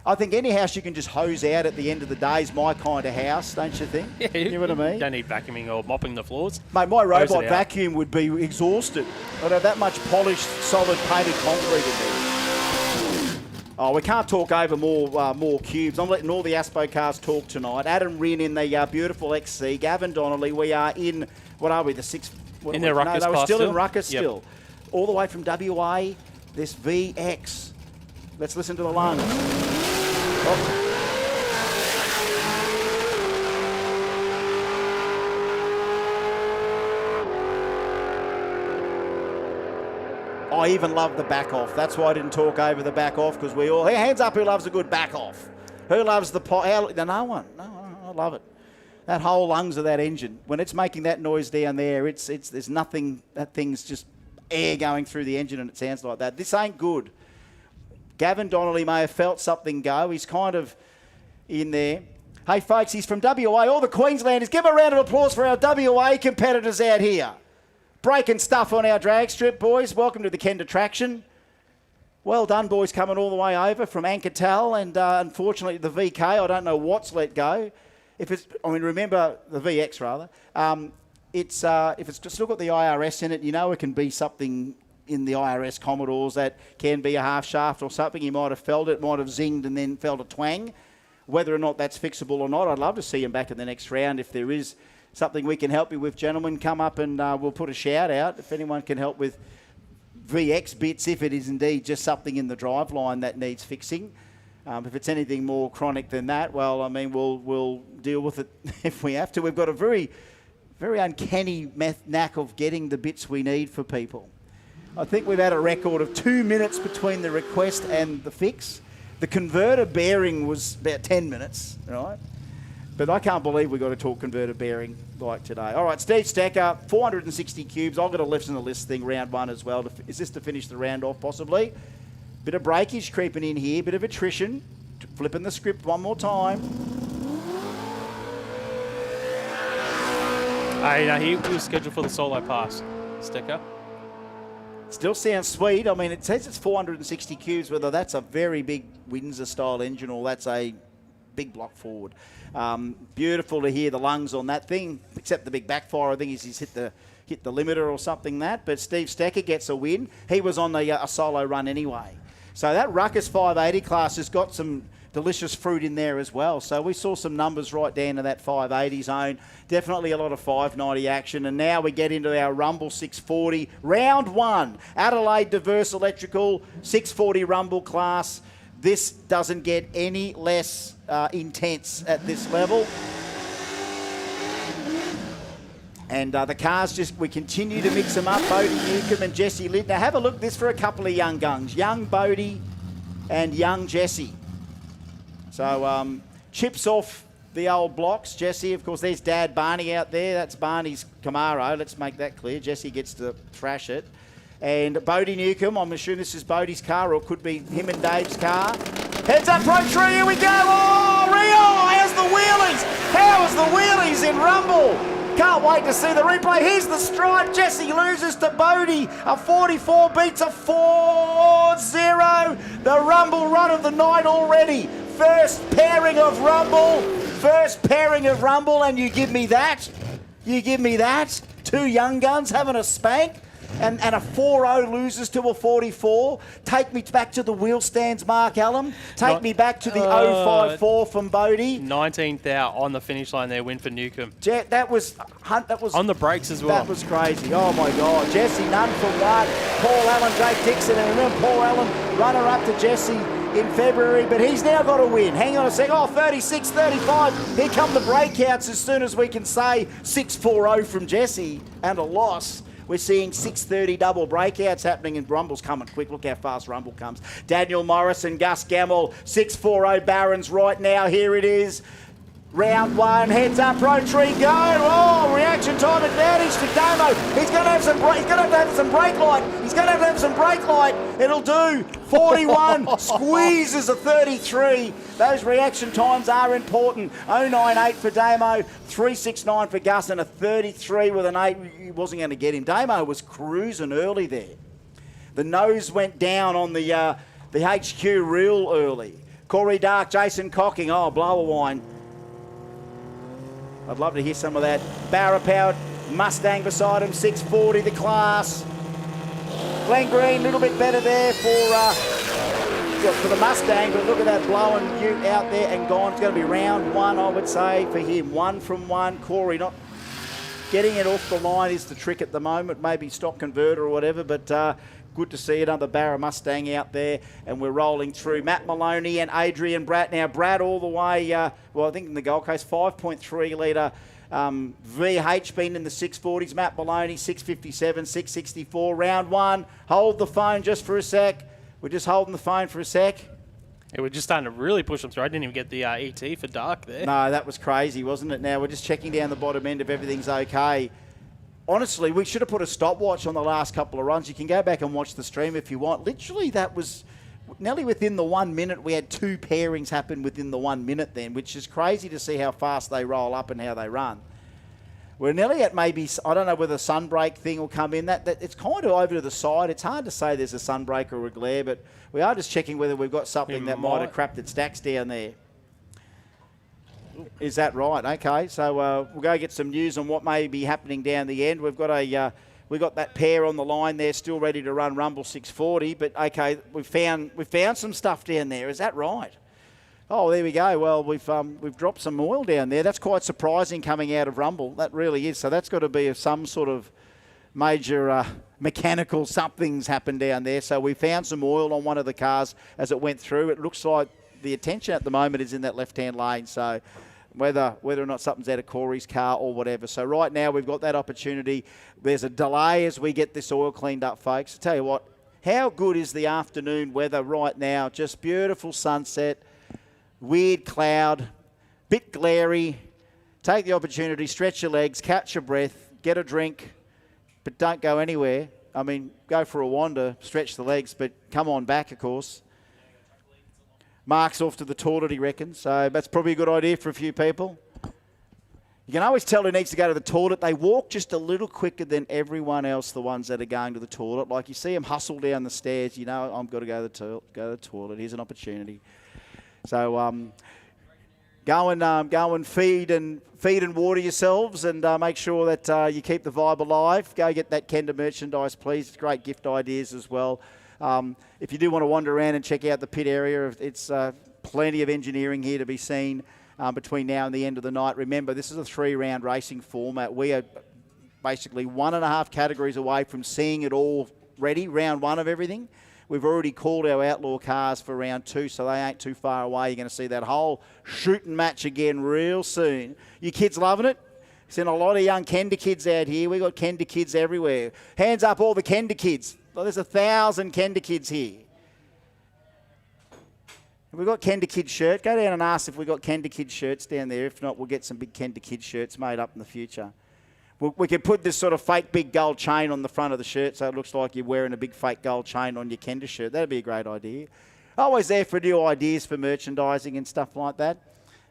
I think any house you can just hose out at the end of the day is my kind of house, don't you think? Yeah, you know what I mean? You don't need vacuuming or mopping the floors. Mate, my robot vacuum would be exhausted. I'd have that much polished, solid, painted concrete in there. Oh, we can't talk over more cubes. I'm letting all the Aspo cars talk tonight. Adam Rinn in the beautiful XC. Gavin Donnelly. We are in, what are we, the sixth? In their Ruckus No, we're class still still? in Ruckus Yep. still. All the way from WA, this VX. Let's listen to the lungs. Oh. I even love the back off. That's why I didn't talk over the back off, because we all... Hey, hands up who loves a good back off. Who loves the... No one. No, I love it. That whole lungs of that engine, when it's making that noise down there, there's nothing... That thing's just air going through the engine and it sounds like that. This ain't good. Gavin Donnelly may have felt something go. He's kind of in there. Hey, folks, he's from WA. All the Queenslanders, give a round of applause for our WA competitors out here. Breaking stuff on our drag strip, boys. Welcome to the Kenda Traction. Well done, boys, coming all the way over from Anketal. And unfortunately, the VK, I don't know what's let go. Remember the VX, rather. If it's still got the IRS in it, you know it can be something in the IRS Commodores that can be a half shaft or something. You might have felt it, might have zinged and then felt a twang. Whether or not that's fixable or not, I'd love to see him back in the next round. If there is something we can help you with, gentlemen, come up and we'll put a shout out. If anyone can help with VX bits, if it is indeed just something in the driveline that needs fixing. If it's anything more chronic than that, well, I mean, we'll deal with it if we have to. We've got a very, very uncanny knack of getting the bits we need for people. I think we've had a record of 2 minutes between the request and the fix. The converter bearing was about 10 minutes, right? But I can't believe we've got to talk converter bearing like today. All right, Steve Stacker, 460 cubes. I've got a left in the list thing, round one as well. Is this to finish the round off, possibly? Bit of breakage creeping in here, bit of attrition. Flipping the script one more time. He was scheduled for the solo pass, Stacker. Still sounds sweet. I mean, it says it's 460 cubes, whether that's a very big Windsor-style engine or that's a big block forward. Beautiful to hear the lungs on that thing, except the big backfire, I think, is he's hit the limiter or something that. But Steve Stacker gets a win. He was on a solo run anyway. So that Ruckus 580 class has got some delicious fruit in there as well. So we saw some numbers right down to that 580 zone. Definitely a lot of 590 action. And now we get into our Rumble 640. Round one, Adelaide Diverse Electrical 640 Rumble class. This doesn't get any less intense at this level. And the cars we continue to mix them up. Bodie Newcomb and Jesse Lind. Now have a look at this for a couple of young guns. Young Bodie and young Jesse. So chips off the old blocks. Jesse, of course, there's Dad Barney out there. That's Barney's Camaro. Let's make that clear. Jesse gets to thrash it. And Bodie Newcomb, I'm assuming this is Bodie's car, or it could be him and Dave's car. Heads up, Pro 3, here we go. Oh, Rio, how's the wheelies? How's the wheelies in Rumble? Can't wait to see the replay. Here's the stride. Jesse loses to Bodie. A 44 beats a 4-0. The Rumble run of the night already. First pairing of Rumble. And you give me that? You give me that? Two young guns having a spank? And a 4.0 loses to a 44. Take me back to the wheel stands, Mark Allen. Take me back to the 054 from Bodie. 19th out on the finish line there, win for Newcomb. That was On the brakes as well. That was crazy. Oh my God. Jesse, none from one. Paul Allen, Jake Dixon, and remember Paul Allen, runner up to Jesse in February, but he's now got a win. Hang on a sec. 36, 35. Here come the breakouts as soon as we can say 6.40 from Jesse and a loss. We're seeing 6.30 double breakouts happening, and Rumble's coming quick. Look how fast Rumble comes. Daniel Morris and Gus Gamble, 6.40 Barons right now. Here it is. Round one, heads up, Pro Tree, go! Oh, reaction time advantage to Damo. He's going to have some. He's going to have some brake light. He's going to have some brake light. It'll do. 41 squeezes a 33. Those reaction times are important. 098 for Damo, 369 for Gus, and a 33 with an 8. He wasn't going to get him. Damo was cruising early there. The nose went down on the HQ real early. Corey Dark, Jason Cocking. Oh, blower wine. I'd love to hear some of that. Barra-powered Mustang beside him, 640 the class. Glenn Green, a little bit better there for the Mustang, but look at that blowing ute out there and gone. It's going to be round one, I would say, for him. 1 from 1. Corey not getting it off the line is the trick at the moment. Maybe stock converter or whatever, but good to see another Barra Mustang out there, and we're rolling through. Matt Maloney and Adrian Bratt. Now, Bratt all the way, I think in the Gold Coast, 5.3 litre VH been in the 640s. Matt Maloney, 657, 664. Round one. Hold the phone just for a sec. We're just holding the phone for a sec. Yeah, we're just starting to really push them through. I didn't even get the ET for Dark there. No, that was crazy, wasn't it? Now, we're just checking down the bottom end if everything's okay. Honestly, we should have put a stopwatch on the last couple of runs. You can go back and watch the stream if you want. Literally, that was nearly within the 1 minute. We had 2 pairings happen within the 1 minute then, which is crazy to see how fast they roll up and how they run. We're nearly at maybe, I don't know whether the sunbreak thing will come in. That it's kind of over to the side. It's hard to say there's a sunbreak or a glare, but we are just checking whether we've got something that might have crapped its stacks down there. Is that right? Okay, so we'll go get some news on what may be happening down the end. We've got that pair on the line there, still ready to run Rumble 640. But okay, we've found some stuff down there. Is that right? Oh, there we go. Well, we've dropped some oil down there. That's quite surprising coming out of Rumble. That really is. So that's got to be some sort of major mechanical something's happened down there. So we found some oil on one of the cars as it went through. It looks like the attention at the moment is in that left-hand lane. So whether or not something's out of Corey's car or whatever. So right now we've got that opportunity. There's a delay as we get this oil cleaned up, folks. I tell you what, how good is the afternoon weather right now? Just beautiful sunset, weird cloud, bit glary. Take the opportunity, stretch your legs, catch your breath, get a drink, but don't go anywhere. I mean, go for a wander, stretch the legs, but come on back, of course. Mark's off to the toilet, he reckons. So that's probably a good idea for a few people. You can always tell who needs to go to the toilet. They walk just a little quicker than everyone else, the ones that are going to the toilet. Like you see them hustle down the stairs, you know, I've got to go to the toilet. Here's an opportunity. So go and feed and water yourselves, and make sure that you keep the vibe alive. Go get that Kenda merchandise, please. It's great gift ideas as well. If you do want to wander around and check out the pit area, it's plenty of engineering here to be seen between now and the end of the night. Remember, this is a 3-round racing format. We are basically 1.5 categories away from seeing it all ready, round one of everything. We've already called our Outlaw cars for round 2, so they ain't too far away. You're going to see that whole shooting match again real soon. You kids loving it? Seen a lot of young Kenda kids out here. We've got Kenda kids everywhere. Hands up all the Kenda kids. Well, there's 1,000 Kenda kids here. We've got Kenda Kid shirt. Go down and ask if we've got Kenda Kid shirts down there. If not, we'll get some big Kenda Kid shirts made up in the future. We could put this sort of fake big gold chain on the front of the shirt so it looks like you're wearing a big fake gold chain on your Kenda shirt. That'd be a great idea. Always there for new ideas for merchandising and stuff like that.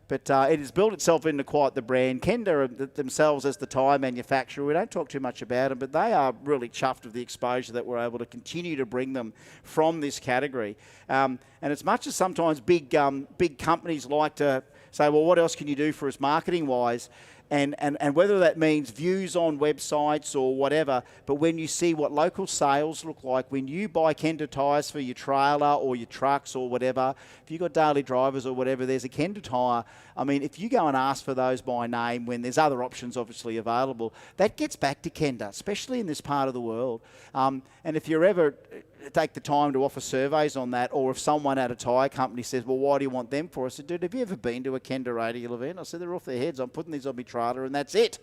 But it has built itself into quite the brand. Kenda themselves as the tyre manufacturer, we don't talk too much about them, but they are really chuffed with the exposure that we're able to continue to bring them from this category. And as much as sometimes big companies like to say, well, what else can you do for us marketing-wise? And whether that means views on websites or whatever, but when you see what local sales look like, when you buy Kenda tyres for your trailer or your trucks or whatever, if you've got daily drivers or whatever, there's a Kenda tyre. I mean, if you go and ask for those by name when there's other options obviously available, that gets back to Kenda, especially in this part of the world. And if you're ever take the time to offer surveys on that, or if someone at a tyre company says, well, why do you want them for? I said, dude, have you ever been to a Kenda Radial event? I said, they're off their heads. I'm putting these on my trailer and that's it.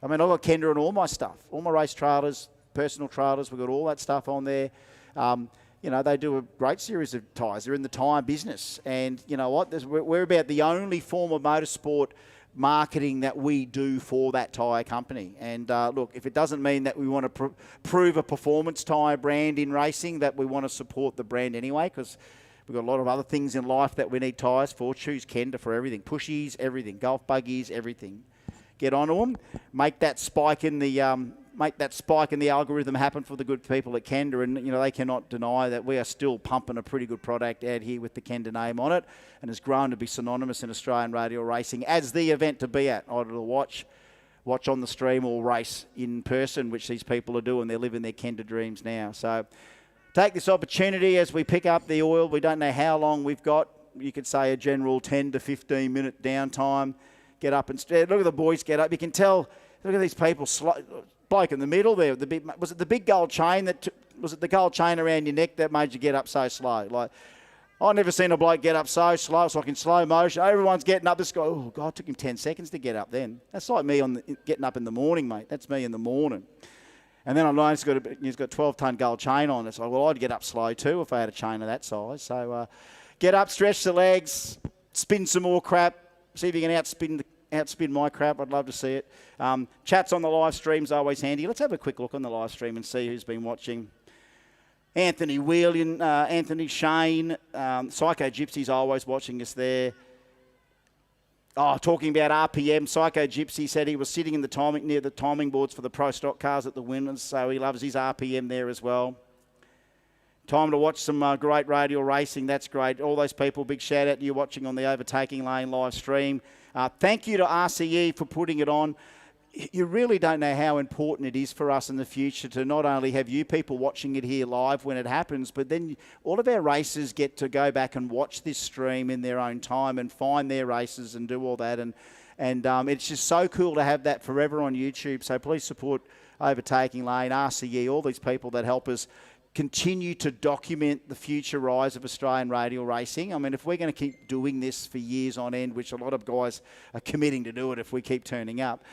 I mean, I've got Kenda on all my stuff, all my race trailers, personal trailers. We've got all that stuff on there. You know, they do a great series of tyres. They're in the tyre business. And you know what? We're about the only form of motorsport marketing that we do for that tyre company. And look, if it doesn't mean that we want to prove a performance tyre brand in racing, that we want to support the brand anyway, because we've got a lot of other things in life that we need tyres for. Choose Kenda for everything. Pushies, everything. Golf buggies, everything. Get onto them. Make that spike in the algorithm happen for the good people at Kenda, and you know they cannot deny that we are still pumping a pretty good product out here with the Kenda name on it, and has grown to be synonymous in Australian radial racing as the event to be at, either to watch on the stream or race in person, which these people are doing. They're living their Kenda dreams now. So take this opportunity as we pick up the oil. We don't know how long we've got. You could say a general 10 to 15 minute downtime. Get up and look at the boys get up. You can tell. Look at these people. Bloke in the middle there. Was it the big gold chain was it the gold chain around your neck that made you get up so slow? Like, I've never seen a bloke get up so slow. It's like in slow motion. Everyone's getting up. This guy, oh God, it took him 10 seconds to get up. Then that's like me getting up in the morning, mate. That's me in the morning. And then I know he's got a 12-ton gold chain on. It's like, well, I'd get up slow too if I had a chain of that size. So get up, stretch the legs, spin some more crap. See if you can outspin my crap. I'd love to see it. Chats on the live stream's always handy. Let's have a quick look on the live stream and see who's been watching. Anthony Whelan, Anthony Shane, Psycho Gypsy's always watching us there. Oh, talking about RPM, Psycho Gypsy said he was sitting in the timing near the timing boards for the pro stock cars at the Winners, so he loves his RPM there as well. Time to watch some great radial racing. That's great. All those people, big shout out to you watching on the Overtaking Lane live stream. Thank you to RCE for putting it on. You really don't know how important it is for us in the future to not only have you people watching it here live when it happens, but then all of our racers get to go back and watch this stream in their own time and find their races and do all that. And it's just so cool to have that forever on YouTube. So please support Overtaking Lane, RCE, all these people that help us continue to document the future rise of Australian radial racing. I mean, if we're going to keep doing this for years on end, which a lot of guys are committing to do it if we keep turning up,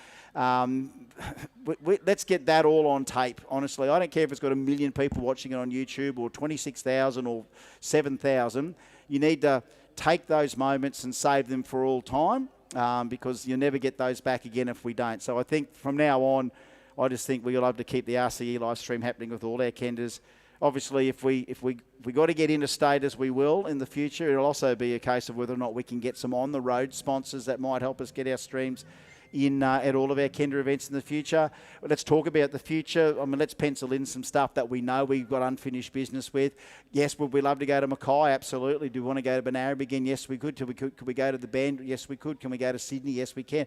let's get that all on tape, honestly. I don't care if it's got 1 million people watching it on YouTube or 26,000 or 7,000. You need to take those moments and save them for all time, because you'll never get those back again if we don't. So I think from now on, I just think we'll have to keep the RCE live stream happening with all our Kendas. Obviously, if we got to get interstate, as we will in the future, it'll also be a case of whether or not we can get some on-the-road sponsors that might help us get our streams in at all of our Kenda events in the future. Let's talk about the future. I mean, let's pencil in some stuff that we know we've got unfinished business with. Yes, would we love to go to Mackay? Absolutely. Do we want to go to Benarab again? Yes, we could. Could we go to the Bend? Yes, we could. Can we go to Sydney? Yes, we can.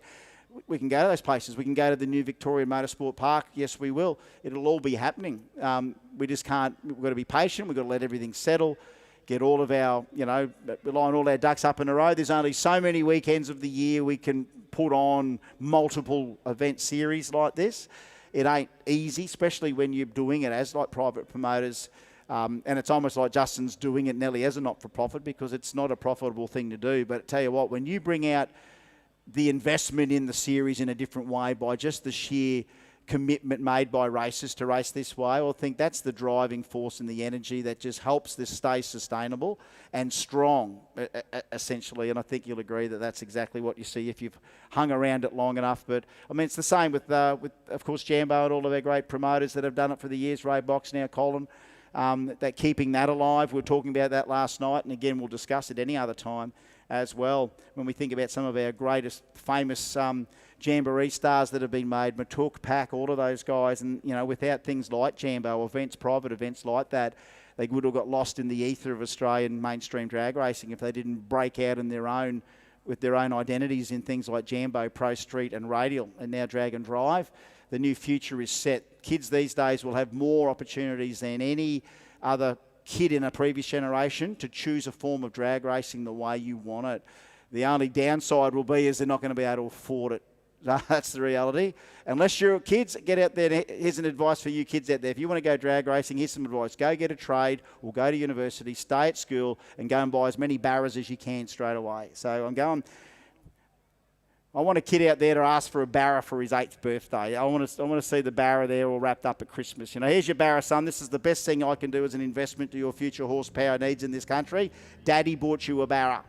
We can go to those places. We can go to the new Victorian Motorsport Park. Yes, we will. It'll all be happening. We just can't. We've got to be patient. We've got to let everything settle. Get all of our, rely on all our ducks up in a row. There's only so many weekends of the year we can put on multiple event series like this. It ain't easy, especially when you're doing it as like private promoters. And it's almost like Justin's doing it nearly as a not-for-profit, because it's not a profitable thing to do. But I tell you what, when you bring out the investment in the series in a different way by just the sheer commitment made by racers to race this way, I think that's the driving force and the energy that just helps this stay sustainable and strong, essentially. And I think you'll agree that that's exactly what you see if you've hung around it long enough. But I mean, it's the same with of course, Jambo and all of our great promoters that have done it for the years. Ray Box, now Colin, that keeping that alive. We were talking about that last night, and again, we'll discuss it any other time as well. When we think about some of our greatest famous Jamboree stars that have been made, Matuk, Pack, all of those guys, and without things like Jambo events, private events like that, they would have got lost in the ether of Australian mainstream drag racing if they didn't break out in their own with their own identities in things like Jambo, Pro Street and Radial and now Drag and Drive. The new future is set. Kids these days will have more opportunities than any other kid in a previous generation to choose a form of drag racing the way you want it. The only downside will be is they're not going to be able to afford it. That's the reality. Unless you're kids, get out there. Here's an advice for you kids out there. If you want to go drag racing, here's some advice. Go get a trade or go to university, stay at school and go and buy as many barras as you can straight away. So I want a kid out there to ask for a barra for his 8th birthday. I want to see the barra there all wrapped up at Christmas. You know, here's your barra, son. This is the best thing I can do as an investment to your future horsepower needs in this country. Daddy bought you a barra.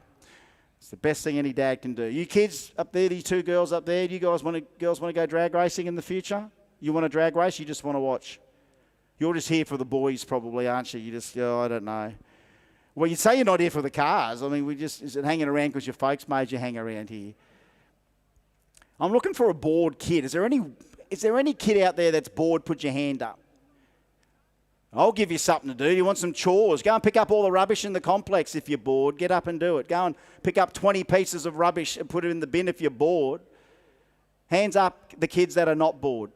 It's the best thing any dad can do. You kids up there, these 2 girls up there, do you guys want to go drag racing in the future? You want to drag race? You just want to watch? You're just here for the boys probably, aren't you? You just go, I don't know. Well, you say you're not here for the cars. I mean, is it hanging around because your folks made you hang around here? I'm looking for a bored kid. Is there any kid out there that's bored? Put your hand up. I'll give you something to do. You want some chores? Go and pick up all the rubbish in the complex if you're bored. Get up and do it. Go and pick up 20 pieces of rubbish and put it in the bin if you're bored. Hands up the kids that are not bored.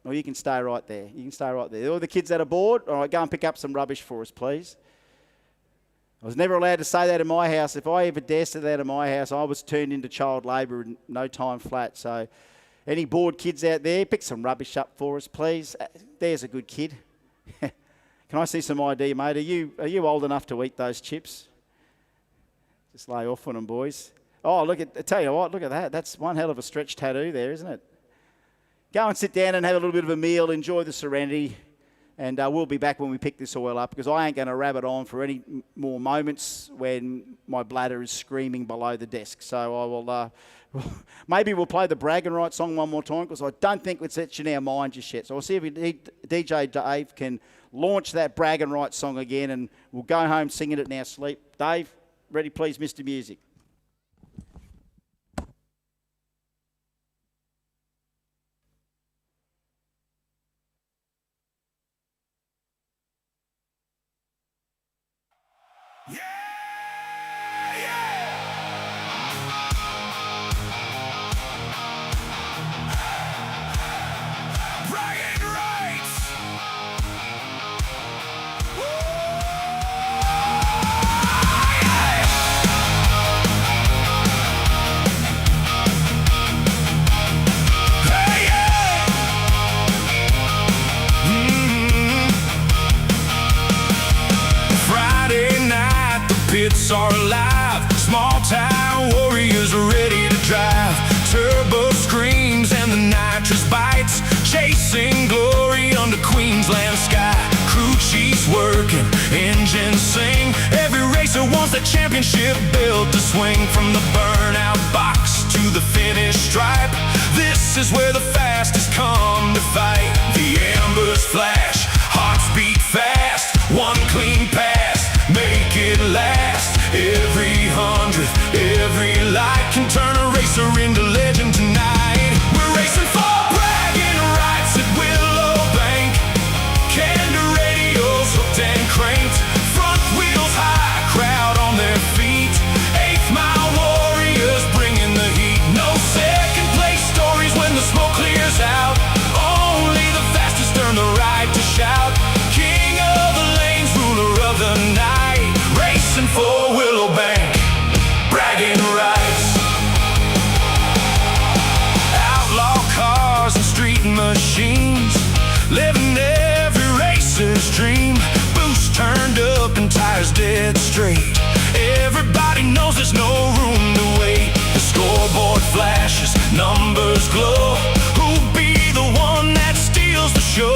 Or you can stay right there. You can stay right there. All the kids that are bored, all right, go and pick up some rubbish for us, please. I was never allowed to say that in my house. If I ever dared say that in my house, I was turned into child labour in no time flat. So any bored kids out there, pick some rubbish up for us, please. There's a good kid. Can I see some ID, mate? Are you old enough to eat those chips? Just lay off on them, boys. Oh, I tell you what, look at that. That's one hell of a stretch tattoo there, isn't it? Go and sit down and have a little bit of a meal, enjoy the serenity, and we'll be back when we pick this oil up because I ain't going to rabbit on for any more moments when my bladder is screaming below the desk. So I will... maybe we'll play the Brag and Right song one more time because I don't think it's etched in our mind just yet. So I'll see if DJ Dave can launch that Brag and Right song again and we'll go home singing it in our sleep. Dave, ready please, Mr. Music. Pits are alive, small town warriors ready to drive. Turbo screams and the nitrous bites, chasing glory under Queensland sky. Crew chiefs working, engines sing. Every racer wants that championship belt to swing. From the burnout box to the finish stripe, this is where the fastest come to fight. The embers flash, hearts beat fast, one clean pass, make it last. Every 100, every light can turn a racer into legend tonight. We're racing for bragging rights at Willowbank. Kenda Radials hooked and cranked, front wheels high, crowd on their feet. 8th mile warriors bringing the heat. No second place stories when the smoke clears out. Only the fastest earn the right to shout. King of the lanes, ruler of the night, racing for Willowbank, bragging rights. Outlaw cars and street machines, living every racer's dream. Boost turned up and tires dead straight. Everybody knows there's no room to wait. The scoreboard flashes, numbers glow. Who'll be the one that steals the show?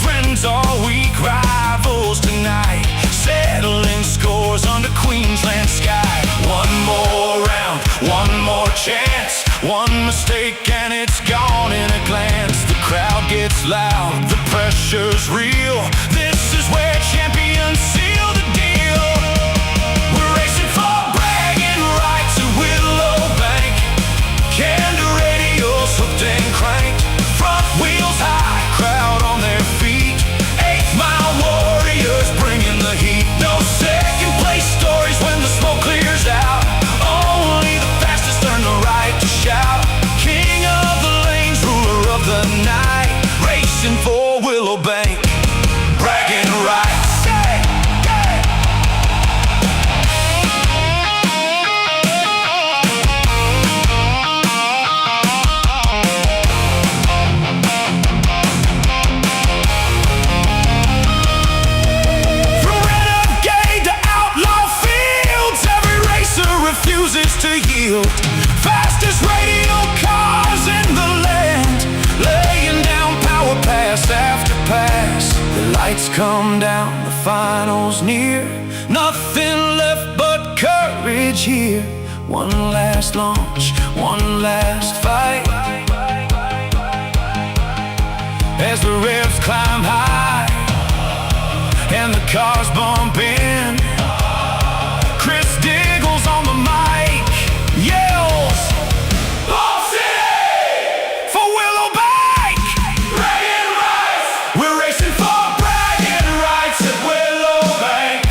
Friends all week, rivals tonight, settling scores under Queensland sky. One more round, one more chance, one mistake and it's gone in a glance. The crowd gets loud, the pressure's real. This is where champions seal the deal. We're racing for bragging rights at Willowbank. Kenda Radials hooked and cranked, front wheels high, crowd on their feet. 8th mile warriors bringing the heat. No second place stories when the smoke clears out. Only the fast field. Fastest radial cars in the land, laying down power pass after pass. The lights come down, the finals near. Nothing left but courage here. One last launch, one last fight. As the revs climb high and the cars bump in, Chris Diggles on the mic yells, Ball City for Willowbank! Bragging rights! We're racing for bragging rights at Willowbank.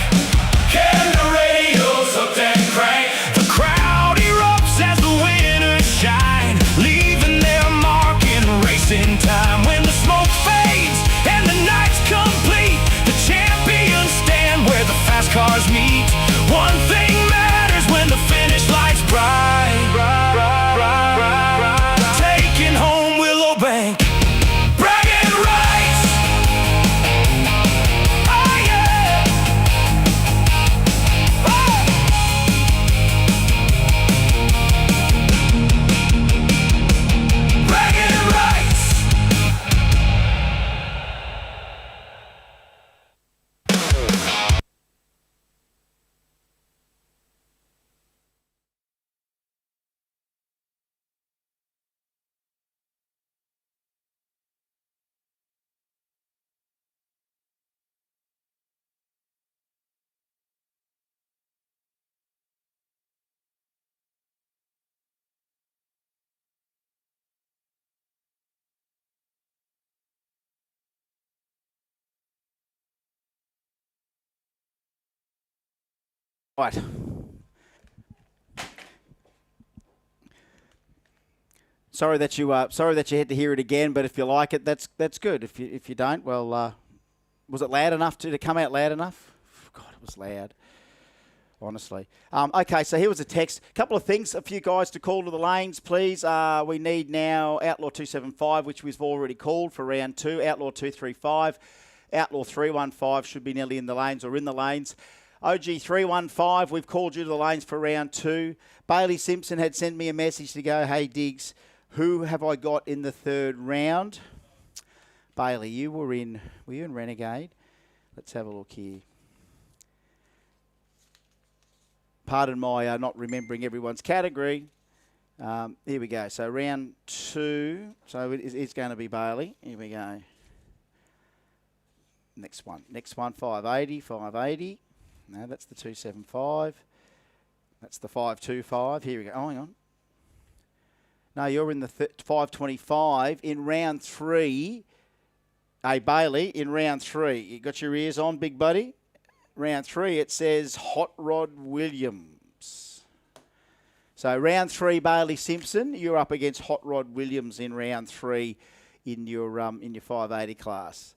Kenda Radial's hooked and crank. The crowd erupts as the winners shine, leaving their mark in racing time. When the smoke fades and the night's complete, the champions stand where the fast cars meet. One thing matters when the finish light's bright. Taking home Willowbank, bragging rights. Oh yeah. Bragging rights. Right. Sorry that you had to hear it again, but if you like it, that's good. If you don't, well, was it loud enough to come out loud enough? God, it was loud. Honestly. Okay, so here was a text. A couple of things. A few guys to call to the lanes, please. We need now Outlaw 275, which we've already called for round 2. Outlaw 235. Outlaw 315 should be nearly in the lanes or in the lanes. OG 315, we've called you to the lanes for round 2. Bailey Simpson had sent me a message to go, hey, Diggs, who have I got in the third round? Bailey, were you in Renegade? Let's have a look here. Pardon my not remembering everyone's category. Here we go. So round 2. So it's going to be Bailey. Here we go. Next one, 580. No, that's the 275. That's the 525. Here we go. Oh, hang on. No, you're in the 525 in round 3. Hey, Bailey, in round 3. You got your ears on, big buddy? Round 3, it says Hot Rod Williams. So round 3, Bailey Simpson, you're up against Hot Rod Williams in round 3 in your 580 class.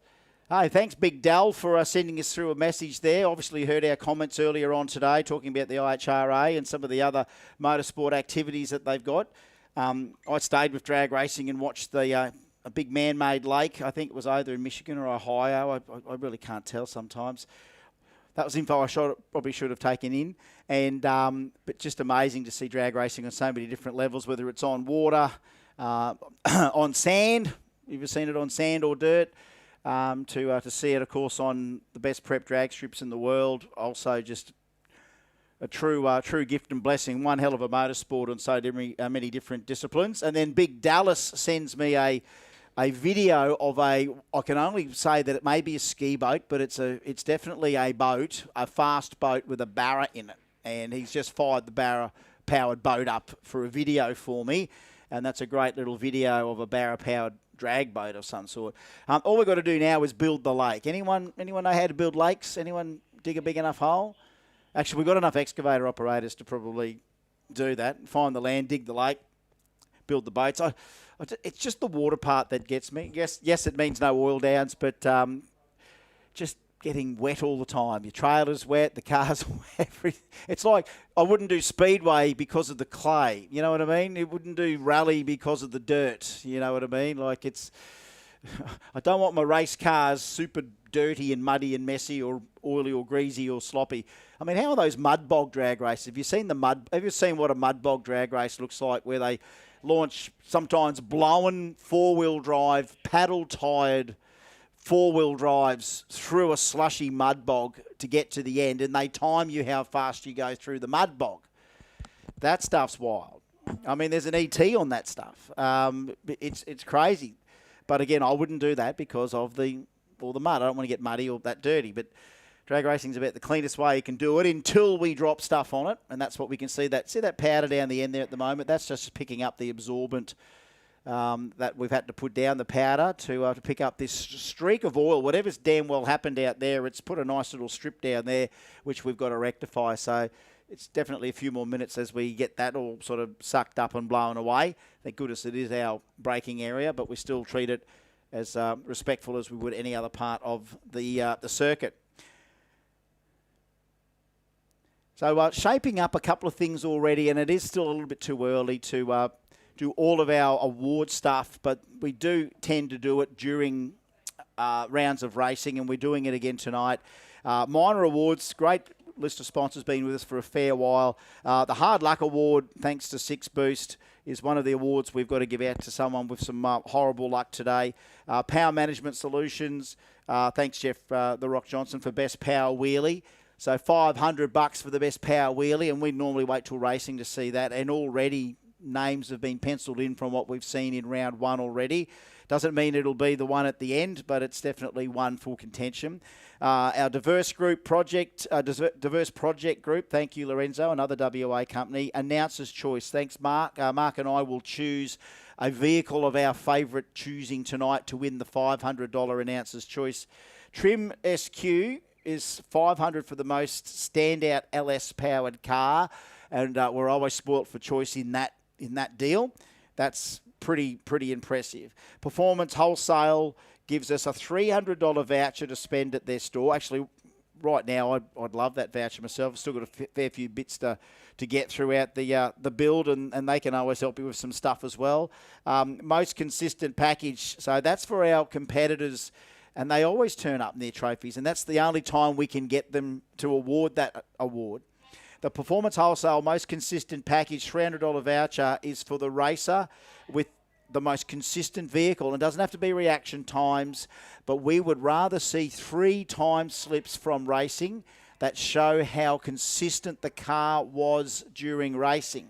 Hey, thanks, Big Dal, for sending us through a message there. Obviously, you heard our comments earlier on today talking about the IHRA and some of the other motorsport activities that they've got. I stayed with drag racing and watched a big man-made lake. I think it was either in Michigan or Ohio. I really can't tell sometimes. That was info I probably should have taken in. And but just amazing to see drag racing on so many different levels, whether it's on water, on sand. You've seen it on sand or dirt. To see it, of course, on the best prep drag strips in the world. Also, just a true gift and blessing. One hell of a motorsport on so many different disciplines. And then Big Dallas sends me a video of I can only say that it may be a ski boat, but it's definitely a boat, a fast boat with a barra in it. And he's just fired the barra-powered boat up for a video for me. And that's a great little video of a barra-powered drag boat of some sort. All we've got to do now is build the lake. Anyone know how to build lakes? Anyone dig a big enough hole? Actually, we've got enough excavator operators to probably do that. Find the land, dig the lake, build the boats. It's just the water part that gets me. Yes, it means no oil downs, but just getting wet all the time. Your trailer's wet, the car's wet. It's like I wouldn't do speedway because of the clay. You know what I mean? It wouldn't do rally because of the dirt. You know what I mean? Like it's I don't want my race cars super dirty and muddy and messy or oily or greasy or sloppy. I mean, how are those mud bog drag races? Have you seen what a mud bog drag race looks like, where they launch sometimes blowing four-wheel drive, paddle-tired four-wheel drives through a slushy mud bog to get to the end, and they time you how fast you go through the mud bog? That stuff's wild. I mean, there's an ET on that stuff. It's crazy. But again, I wouldn't do that because of all the mud. I don't want to get muddy or that dirty. But drag racing's about the cleanest way you can do it until we drop stuff on it, and that's what we can see. See that powder down the end there at the moment? That's just picking up the absorbent that we've had to put down, the powder, to pick up this streak of oil. Whatever's damn well happened out there, it's put a nice little strip down there, which we've got to rectify. So it's definitely a few more minutes as we get that all sort of sucked up and blown away. Thank goodness it is our braking area, but we still treat it as respectful as we would any other part of the circuit. So shaping up a couple of things already, and it is still a little bit too early to do all of our award stuff, but we do tend to do it during rounds of racing, and we're doing it again tonight. Minor awards, great list of sponsors been with us for a fair while. The Hard Luck Award, thanks to Six Boost, is one of the awards we've got to give out to someone with some horrible luck today. Power Management Solutions, thanks Jeff The Rock Johnson for Best Power Wheelie. So $500 for the Best Power Wheelie, and we normally wait till racing to see that, and already names have been penciled in from what we've seen in round one already. Doesn't mean it'll be the one at the end, but it's definitely one full contention. Our diverse project group, thank you, Lorenzo, another WA company. Announcer's Choice, thanks, Mark. Mark and I will choose a vehicle of our favourite choosing tonight to win the $500 Announcer's Choice. Trim SQ is $500 for the most standout LS-powered car, and we're always spoilt for choice in that deal. That's pretty impressive. Performance Wholesale gives us a $300 voucher to spend at their store. Actually, right now, I'd love that voucher myself. I've still got a fair few bits to get throughout the build, and they can always help you with some stuff as well. Most consistent package. So that's for our competitors, and they always turn up in their trophies, and that's the only time we can get them to award that award. The Performance Wholesale Most Consistent Package $300 voucher is for the racer with the most consistent vehicle. It doesn't have to be reaction times, but we would rather see 3 time slips from racing that show how consistent the car was during racing.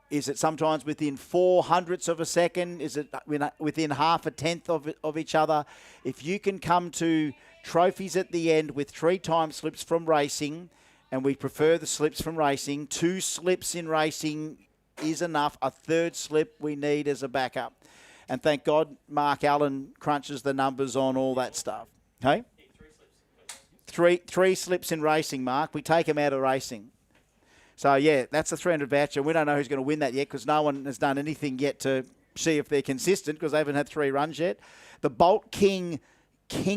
Is it sometimes within 0.04 of a second? Is it within 0.5 of each other? If you can come to trophies at the end with 3 time slips from racing, and we prefer the slips from racing, 2 slips in racing is enough. A 3rd slip we need as a backup. And thank God Mark Allen crunches the numbers on all that stuff. Okay? 3 slips in racing, Mark. We take them out of racing. So, yeah, that's a $300 voucher. We don't know who's going to win that yet because no one has done anything yet to see if they're consistent because they haven't had 3 runs yet. The Bolt King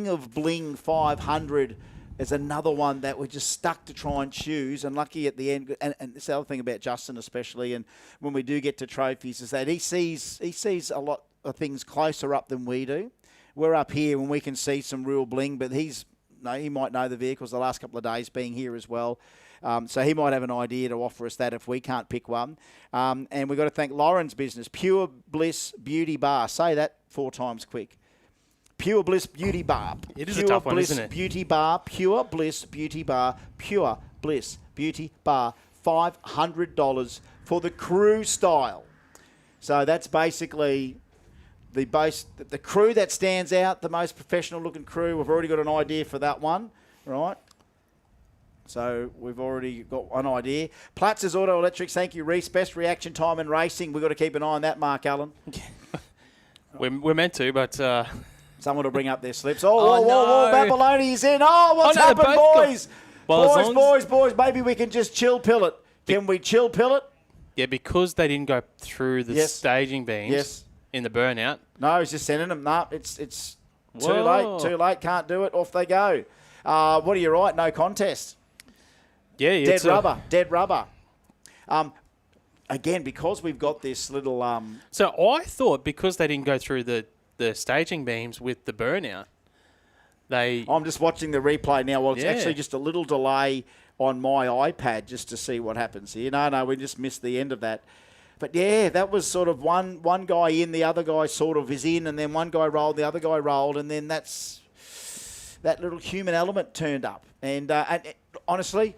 of Bling 500 is another one that we're just stuck to try and choose, and lucky at the end. And it's the other thing about Justin especially, and when we do get to trophies, is that he sees a lot of things closer up than we do. We're up here when we can see some real bling, but he might know the vehicles the last couple of days being here as well. So he might have an idea to offer us that if we can't pick one. And we've got to thank Lauren's business, Pure Bliss Beauty Bar. Say that 4 times quick. Pure Bliss Beauty Bar. It is a tough one, isn't it? Beauty Bar. Pure Bliss Beauty Bar. Pure Bliss Beauty Bar. $500 for the crew style. So that's basically the crew that stands out, the most professional looking crew. We've already got an idea for that one, right? So we've already got an idea. Platz's Auto Electrics, thank you, Reese. Best reaction time in racing. We've got to keep an eye on that, Mark Allen. We're meant to, but... Someone will bring up their slips. Whoa, Babyloni's in. Oh, what's happened, boys? Boys, maybe we can just chill pill it. Can we chill pill it? Yeah, because they didn't go through the staging beams in the burnout. No, he's just sending them. No, it's too late, can't do it. Off they go. What are you right? No contest. Yeah, Dead rubber. Again, because we've got this little... So I thought because they didn't go through the the staging beams with the burnout. I'm just watching the replay now. Well, it's Yeah. actually just a little delay on my iPad just to see what happens here. No, we just missed the end of that. But yeah, that was sort of one guy in, the other guy sort of is in, and then one guy rolled, the other guy rolled, and then that little human element turned up. And honestly,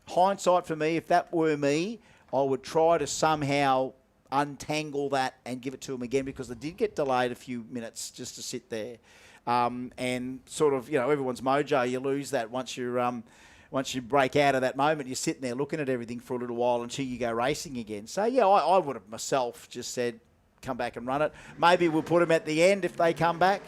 hindsight for me, if that were me, I would try to somehow untangle that and give it to him again, because it did get delayed a few minutes just to sit there. And sort of, everyone's mojo, you lose that once you break out of that moment. You're sitting there looking at everything for a little while until you go racing again. So, yeah, I would have myself just said, come back and run it. Maybe we'll put them at the end if they come back.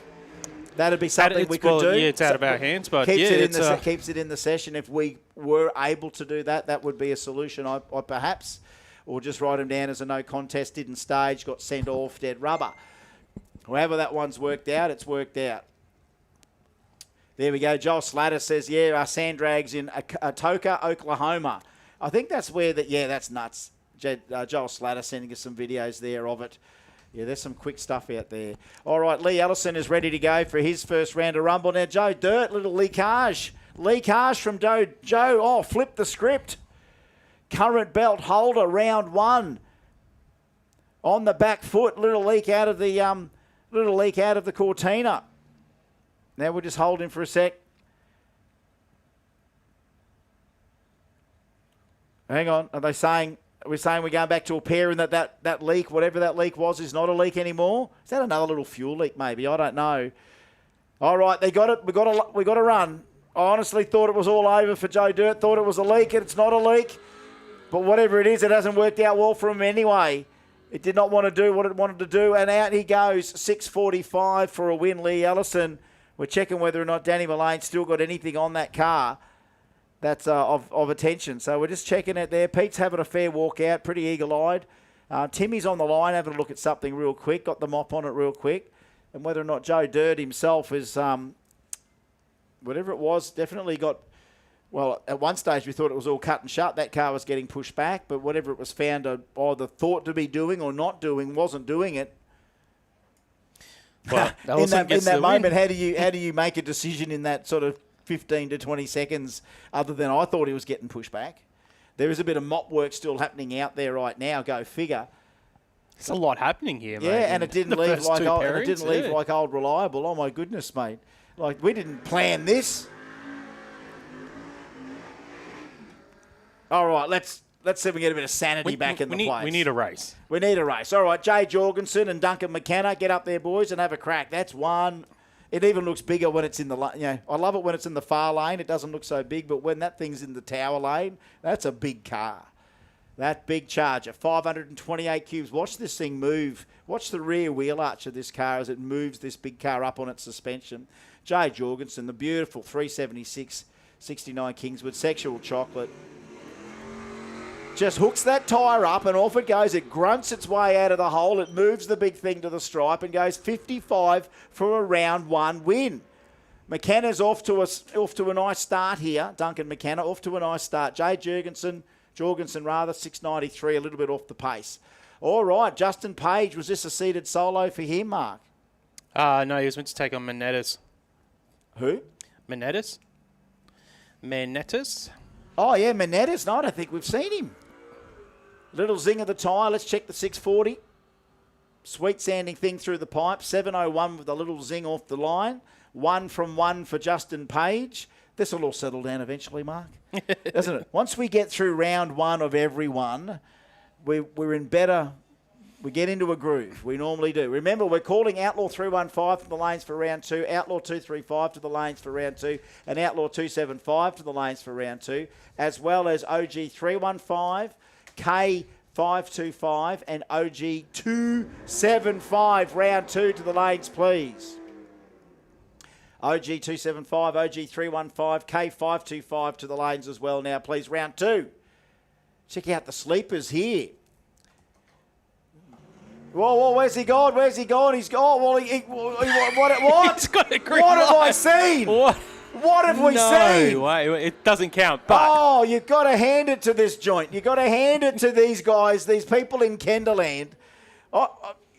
That'd be something we could do. Yeah, it's out of our hands, but keeps yeah, keeps it in the session. If we were able to do that, that would be a solution, I perhaps. Or just write them down as a no contest, didn't stage, got sent off, dead rubber. However that one's worked out, it's worked out. There we go. Joel Slatter says, our sand drags in Atoka, Oklahoma. I think that's where that's nuts. Joel Slatter sending us some videos there of it. Yeah, there's some quick stuff out there. All right, Lee Ellison is ready to go for his first round of Rumble. Now, Joe Dirt, little leakage. Leakage from Joe. Flip the script. Current belt holder, round one. On the back foot, little leak out of the Cortina. Now we'll just hold him for a sec. Hang on. Are we saying we're going back to a pair and that leak, whatever that leak was, is not a leak anymore? Is that another little fuel leak maybe? I don't know. All right, they got it. We got to run. I honestly thought it was all over for Joe Dirt. Thought it was a leak, and it's not a leak. But whatever it is, it hasn't worked out well for him anyway. It did not want to do what it wanted to do, and out he goes. 6:45 for a win, Lee Ellison. We're checking whether or not Danny Mullane's still got anything on that car that's of attention. So we're just checking it there. Pete's having a fair walk out, pretty eagle-eyed. Timmy's on the line having a look at something real quick, got the mop on it real quick. And whether or not Joe Dirt himself is, whatever it was, definitely got... Well, at one stage we thought it was all cut and shut. That car was getting pushed back, but whatever it was found either thought to be doing or not doing, wasn't doing it. Well, in that moment, how do you make a decision in that sort of 15 to 20 seconds other than I thought he was getting pushed back? There is a bit of mop work still happening out there right now, go figure. There's a lot happening here, mate. Yeah, and it didn't leave leave like old Reliable. Oh, my goodness, mate. Like, we didn't plan this. All right, let's see if we get a bit of sanity back in the place. We need a race. We need a race. All right, Jay Jorgensen and Duncan McKenna, get up there, boys, and have a crack. That's one. It even looks bigger when it's in the lane. I love it when it's in the far lane. It doesn't look so big, but when that thing's in the tower lane, that's a big car. That big Charger, 528 cubes. Watch this thing move. Watch the rear wheel arch of this car as it moves this big car up on its suspension. Jay Jorgensen, the beautiful 376 69 Kingswood, Sexual Chocolate. Just hooks that tyre up and off it goes. It grunts its way out of the hole. It moves the big thing to the stripe and goes 55 for a round one win. McKenna's off to a nice start here. Duncan McKenna off to a nice start. Jay Jorgensen 693, a little bit off the pace. All right, Justin Page, was this a seated solo for him, Mark? No, he was meant to take on Menettis. Who? Menettis? Oh, yeah, Menettis. No, I don't think we've seen him. Little zing of the tyre. Let's check the 640. Sweet sanding thing through the pipe. 701 with a little zing off the line. 1 from 1 for Justin Page. This will all settle down eventually, Mark. Doesn't it? Once we get through round one of every one, we're in better... We get into a groove. We normally do. Remember, we're calling Outlaw 315 to the lanes for round 2, Outlaw 235 to the lanes for round 2, and Outlaw 275 to the lanes for round 2, as well as OG 315, K525, and OG 275 round 2 to the lanes, please. OG 275, OG 315, K525 to the lanes as well now, please. Round 2. Check out the sleepers here. Whoa, where's he gone? He's gone. Well, what? He's got a green What have light. I seen? What have we seen? No, wait, it doesn't count. But Oh, you've got to hand it to this joint. You've got to hand it to these guys, these people in Kendaland.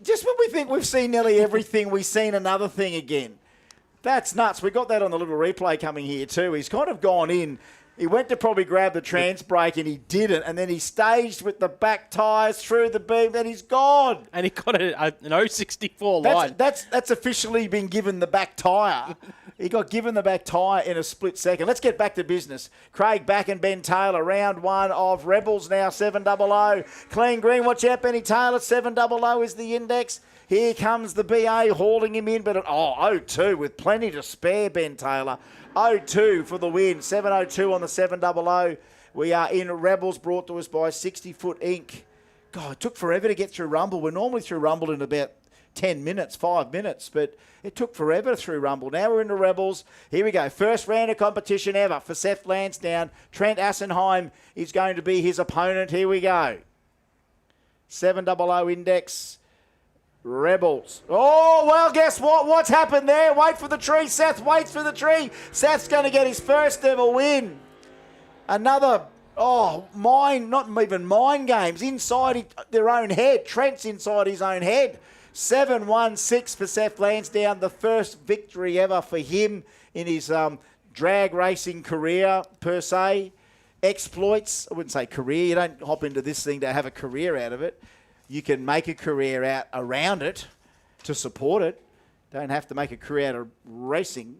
Just when we think we've seen nearly everything, we've seen another thing again. That's nuts. We got that on the little replay coming here too. He's kind of gone in. He went to probably grab the trans brake and he didn't. And then he staged with the back tyres through the beam. Then he's gone. And he got an 064 line. That's officially been given the back tyre. He got given the back tyre in a split second. Let's get back to business. Craig Back and Ben Taylor, round one of Rebels now, 700. Clean green, watch out, Benny Taylor, 700 is the index. Here comes the BA hauling him in, but 0-2 with plenty to spare, Ben Taylor. 0-2 for the win, 7-0-2 on the 700. We are in Rebels, brought to us by 60 Foot Inc. God, it took forever to get through Rumble. We're normally through Rumble in about 10 minutes, 5 minutes, but it took forever through Rumble. Now we're into Rebels. Here we go. First round of competition ever for Seth Lansdowne. Trent Assenheim is going to be his opponent. Here we go. 700 index. Rebels. Oh, well, guess what? What's happened there? Wait for the tree. Seth waits for the tree. Seth's going to get his first ever win. Another, not even mind games. Inside their own head. Trent's inside his own head. 7-1-6 for Seth Lansdowne. The first victory ever for him in his drag racing career, per se. Exploits. I wouldn't say career. You don't hop into this thing to have a career out of it. You can make a career out around it to support it. Don't have to make a career out of racing.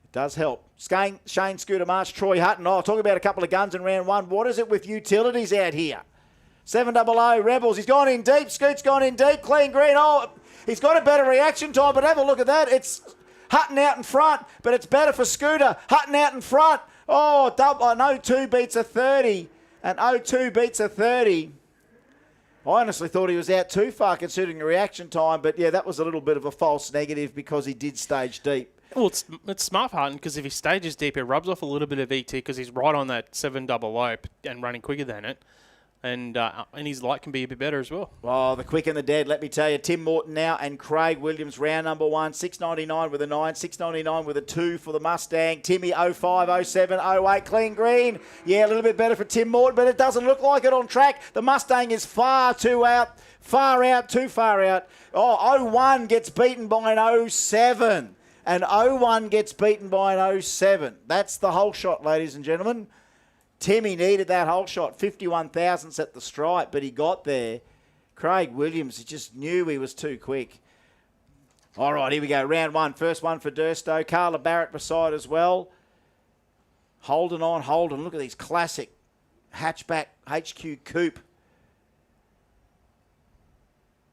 It does help. Shane Scooter March, Troy Hutton. Talk about a couple of guns in round one. What is it with utilities out here? 700 Rebels. He's gone in deep. Scoot's gone in deep. Clean green. He's got a better reaction time, but have a look at that. It's Hutton out in front, but it's better for Scooter. Hutton out in front. An 0-2 beats a 30. An 0-2 beats a 30. I honestly thought he was out too far considering the reaction time, but yeah, that was a little bit of a false negative because he did stage deep. Well, it's smart for Hutton because if he stages deep, it rubs off a little bit of ET because he's right on that 700 and running quicker than it. And his light can be a bit better as well. Oh, the quick and the dead, let me tell you. Tim Morton now and Craig Williams, round number one. 699 with a 9, 699 with a 2 for the Mustang. Timmy 05, 07, 08, clean green. Yeah, a little bit better for Tim Morton, but it doesn't look like it on track. The Mustang is too far out. 01 gets beaten by an 07. And 01 gets beaten by an 07. That's the whole shot, ladies and gentlemen. Timmy needed that whole shot, 51 thousandths at the stripe, but he got there. Craig Williams, he just knew he was too quick. All right, here we go. Round one. First one for Dursto. Carla Barrett beside as well. Holden on Holden. Look at these classic hatchback HQ coupe.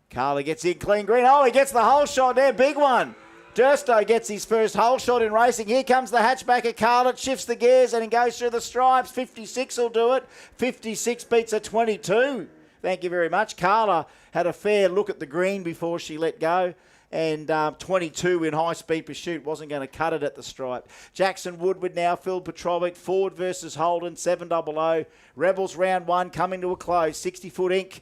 Carla gets in clean green. He gets the whole shot there. Big one. Dursto gets his first whole shot in racing. Here comes the hatchback of Carla. Shifts the gears and he goes through the stripes. 56 will do it. 56 beats a 22. Thank you very much. Carla had a fair look at the green before she let go. And 22 in high-speed pursuit wasn't going to cut it at the stripe. Jackson Woodward now, Phil Petrovic. Ford versus Holden, 700. Rebels round one coming to a close. 60 Foot Inc.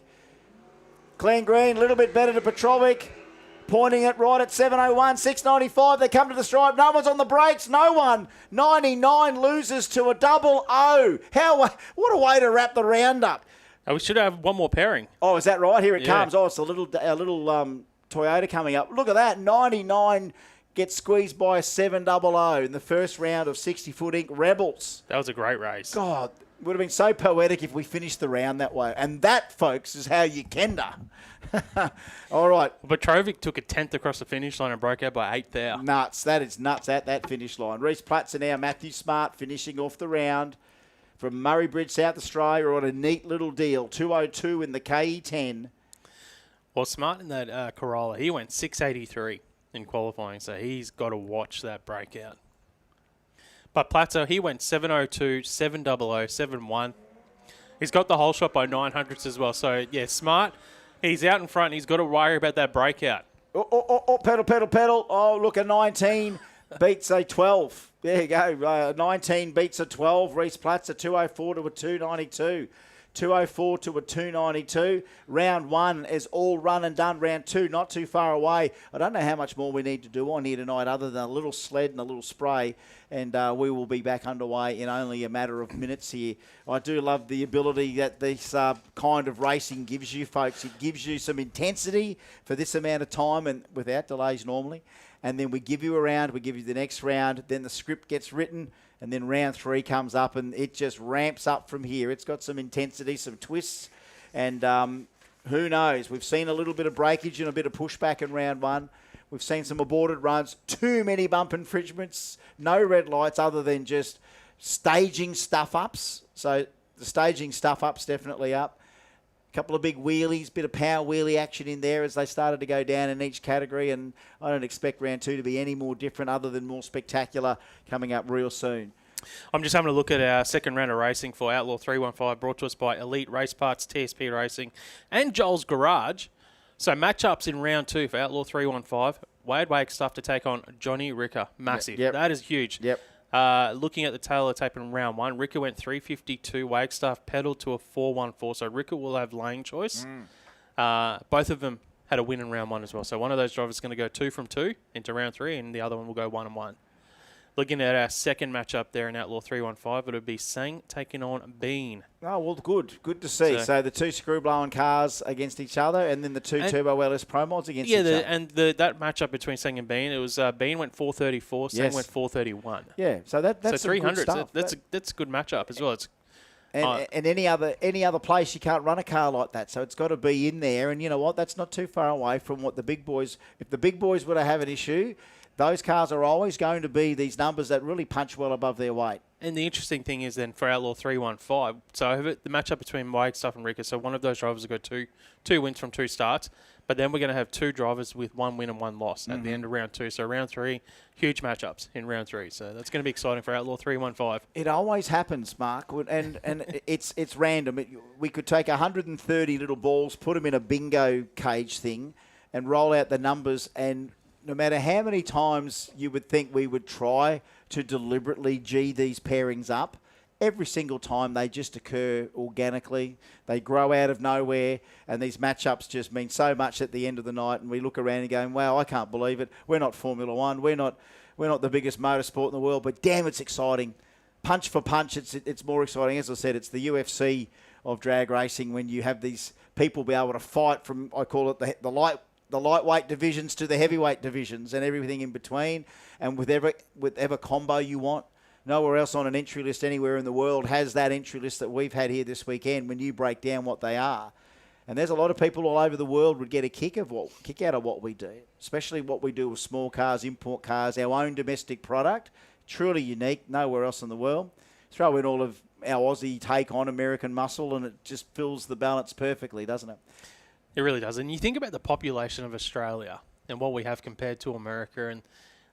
Clean green, a little bit better to Petrovic. Pointing it right at 701, 695. They come to the stripe. No one's on the brakes. No one. 99 loses to a 00. What a way to wrap the round up. We should have one more pairing. Oh, is that right? Here it comes. It's a little Toyota coming up. Look at that. 99 gets squeezed by a 700 in the first round of 60 Foot Inc. Rebels. That was a great race. God, it would have been so poetic if we finished the round that way. And that, folks, is how you Kenda. All right. Petrovic took a 10th across the finish line and broke out by 8th there. Nuts. That is nuts at that finish line. Reece Platzer now, Matthew Smart finishing off the round from Murray Bridge, South Australia on a neat little deal. 202 in the KE10. Well, Smart in that Corolla, he went 683 in qualifying, so he's got to watch that breakout. But Platzer, he went 702, 700, 71. He's got the whole shot by 900s as well. So, yeah, Smart, he's out in front. He's got to worry about that breakout. Pedal. Oh, look, a 19 beats a 12. There you go. 19 beats a 12. Reece Platzer, 204 to a 292. 204 to a 292. Round 1 is all run and done. Round 2, not too far away. I don't know how much more we need to do on here tonight other than a little sled and a little spray, and we will be back underway in only a matter of minutes here. I do love the ability that this kind of racing gives you, folks. It gives you some intensity for this amount of time and without delays normally. And then we give you a round, we give you the next round, then the script gets written, and then round 3 comes up, and it just ramps up from here. It's got some intensity, some twists, and who knows? We've seen a little bit of breakage and a bit of pushback in round 1. We've seen some aborted runs, too many bump infringements, no red lights other than just staging stuff-ups. So the staging stuff-ups definitely up. Couple of big wheelies, bit of power wheelie action in there as they started to go down in each category, and I don't expect round 2 to be any more different other than more spectacular coming up real soon. I'm just having a look at our second round of racing for Outlaw 315, brought to us by Elite Race Parts, TSP Racing, and Joel's Garage. So matchups in round 2 for Outlaw 315. Wade Wagstaff to take on Johnny Ricker. Massive. Yep. That is huge. Yep. Looking at the tail of the tape in round 1, Ricker went 352. Wagstaff pedalled to a 414. So Ricker will have lane choice. Both of them had a win in round 1 as well. So one of those drivers is going to go 2 from 2 into round 3, and the other one will go 1 and 1. Looking at our second matchup there in Outlaw 315, it'll be Sang taking on Bean. Oh, well, good. Good to see. So the 2 screw-blowing cars against each other, and then the 2 Turbo LS Pro Mods against each other. And that matchup between Sang and Bean, it was Bean went 434, Sang went 431. Yeah, so that's so some good 300. stuff. That's a good matchup as well. It's and any other place you can't run a car like that, so it's got to be in there. And you know what? That's not too far away from what the big boys. If the big boys were to have an issue, those cars are always going to be these numbers that really punch well above their weight. And the interesting thing is then for Outlaw 315, so I have the matchup between Wagstaff and Ricker. So one of those drivers will go two wins from 2 starts, but then we're going to have 2 drivers with 1 win and 1 loss at the end of round 2. So round 3, huge matchups in round 3. So that's going to be exciting for Outlaw 315. It always happens, Mark, and it's random. We could take 130 little balls, put them in a bingo cage thing, and roll out the numbers, and no matter how many times you would think we would try to deliberately G these pairings up, every single time they just occur organically. They grow out of nowhere, and these matchups just mean so much at the end of the night, and we look around and going, wow, I can't believe it. We're not Formula One. We're not the biggest motorsport in the world, but damn, it's exciting. Punch for punch, it's more exciting. As I said, it's the UFC of drag racing when you have these people be able to fight from, I call it the lightweight divisions to the heavyweight divisions and everything in between, and with whatever combo you want. Nowhere else on an entry list anywhere in the world has that entry list that we've had here this weekend when you break down what they are. And there's a lot of people all over the world would get a kick out of what we do, especially what we do with small cars, import cars, our own domestic product. Truly unique, nowhere else in the world. Throw in all of our Aussie take on American muscle, and it just fills the balance perfectly, doesn't it? It really does. And you think about the population of Australia and what we have compared to America, and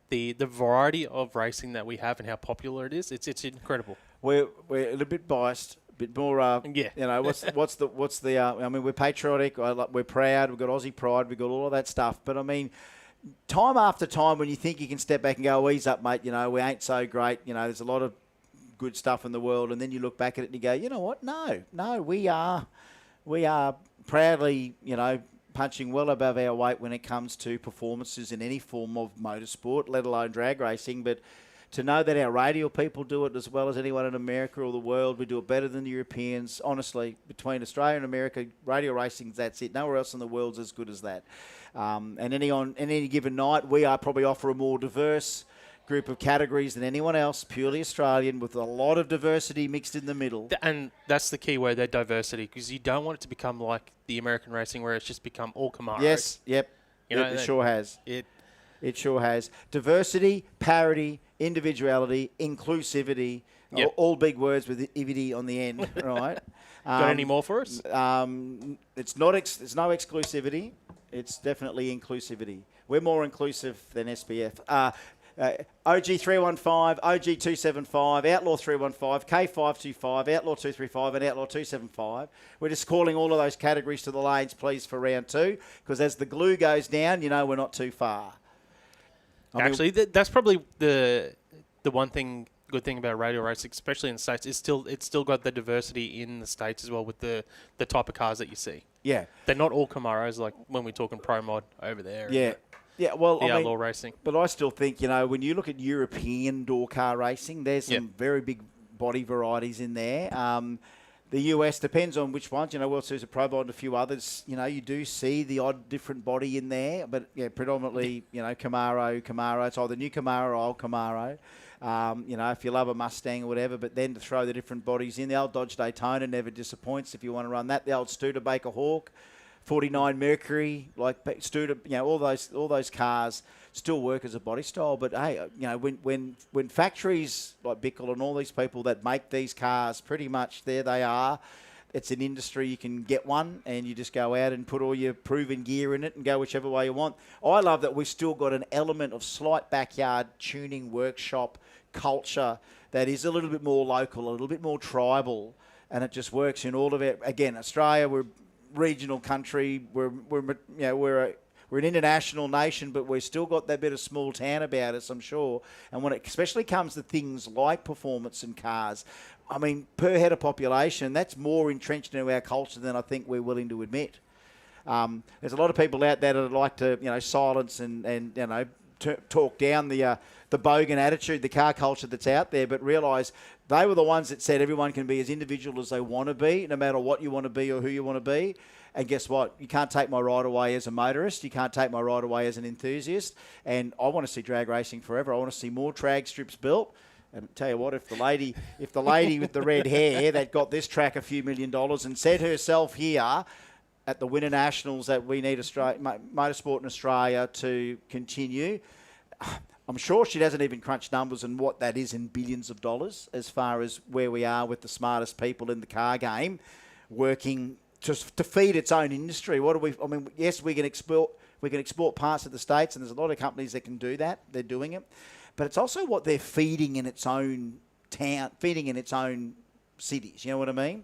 the variety of racing that we have and how popular it is. It's incredible. We're a little bit biased, a bit more. Yeah. You know, what's the? I mean, we're patriotic. We're proud. We've got Aussie pride. We've got all of that stuff. But I mean, time after time, when you think you can step back and go, "Oh, ease up, mate. You know, we ain't so great. You know, there's a lot of good stuff in the world," and then you look back at it and you go, "You know what? No, we are proudly, you know, punching well above our weight when it comes to performances in any form of motorsport, let alone drag racing." But to know that our radial people do it as well as anyone in America or the world, we do it better than the Europeans. Honestly, between Australia and America, radial racing, that's it. Nowhere else in the world's as good as that. And on any given night, we are probably offer a more diverse group of categories than anyone else, purely Australian, with a lot of diversity mixed in the middle. And that's the key word there, diversity, because you don't want it to become like the American racing where it's just become all Camaro. Yes, yep. It sure has. It sure has. Diversity, parity, individuality, inclusivity, Yep. all big words with ivity on the end, right? Got any more for us? It's no exclusivity. It's definitely inclusivity. We're more inclusive than SBF. OG315, OG275, Outlaw 315, K525, Outlaw 235 and Outlaw 275. We're just calling all of those categories to the lanes, please, for round 2, because as the glue goes down, you know we're not too far. Actually, that's probably the one thing good thing about radial racing, especially in the States, is it's still got the diversity in the States as well with the type of cars that you see. Yeah. They're not all Camaros like when we're talking Pro Mod over there. Yeah. Yeah, well, The Outlaw racing. But I still think, when you look at European door car racing, there's some very big body varieties in there. The US depends on which ones. World Series of Pro Mod and a few others. You do see the odd different body in there, but predominantly, Camaro. It's either new Camaro or old Camaro. If you love a Mustang or whatever, but then to throw the different bodies in, the old Dodge Daytona never disappoints if you want to run that. The old Studebaker Hawk, 49 Mercury, like Studebaker, all those cars still work as a body style. But hey, when factories like Bickle and all these people that make these cars, pretty much there they are. It's an industry. You can get one and you just go out and put all your proven gear in it and go whichever way you want. I love that we've still got an element of slight backyard tuning workshop culture that is a little bit more local, a little bit more tribal, and it just works in all of it. Again, Australia, we're regional country. We're an international nation, but we've still got that bit of small town about us, I'm sure. And when it especially comes to things like performance and cars, I mean, per head of population, that's more entrenched into our culture than I think we're willing to admit. There's a lot of people out there that like to, silence and talk down the bogan attitude, the car culture that's out there, but realise they were the ones that said everyone can be as individual as they want to be, no matter what you want to be or who you want to be. And guess what? You can't take my right away as a motorist. You can't take my right away as an enthusiast. And I want to see drag racing forever. I want to see more drag strips built. And tell you what, if the lady with the red hair that got this track a few $1 million and said herself here at the Winter Nationals that we need motorsport in Australia to continue, I'm sure she doesn't even crunch numbers and what that is in billions of dollars as far as where we are with the smartest people in the car game working just to feed its own industry. Yes, we can export parts of the States, and there's a lot of companies that can do that. They're doing it. But it's also what they're feeding in its own town, feeding in its own cities. You know what I mean?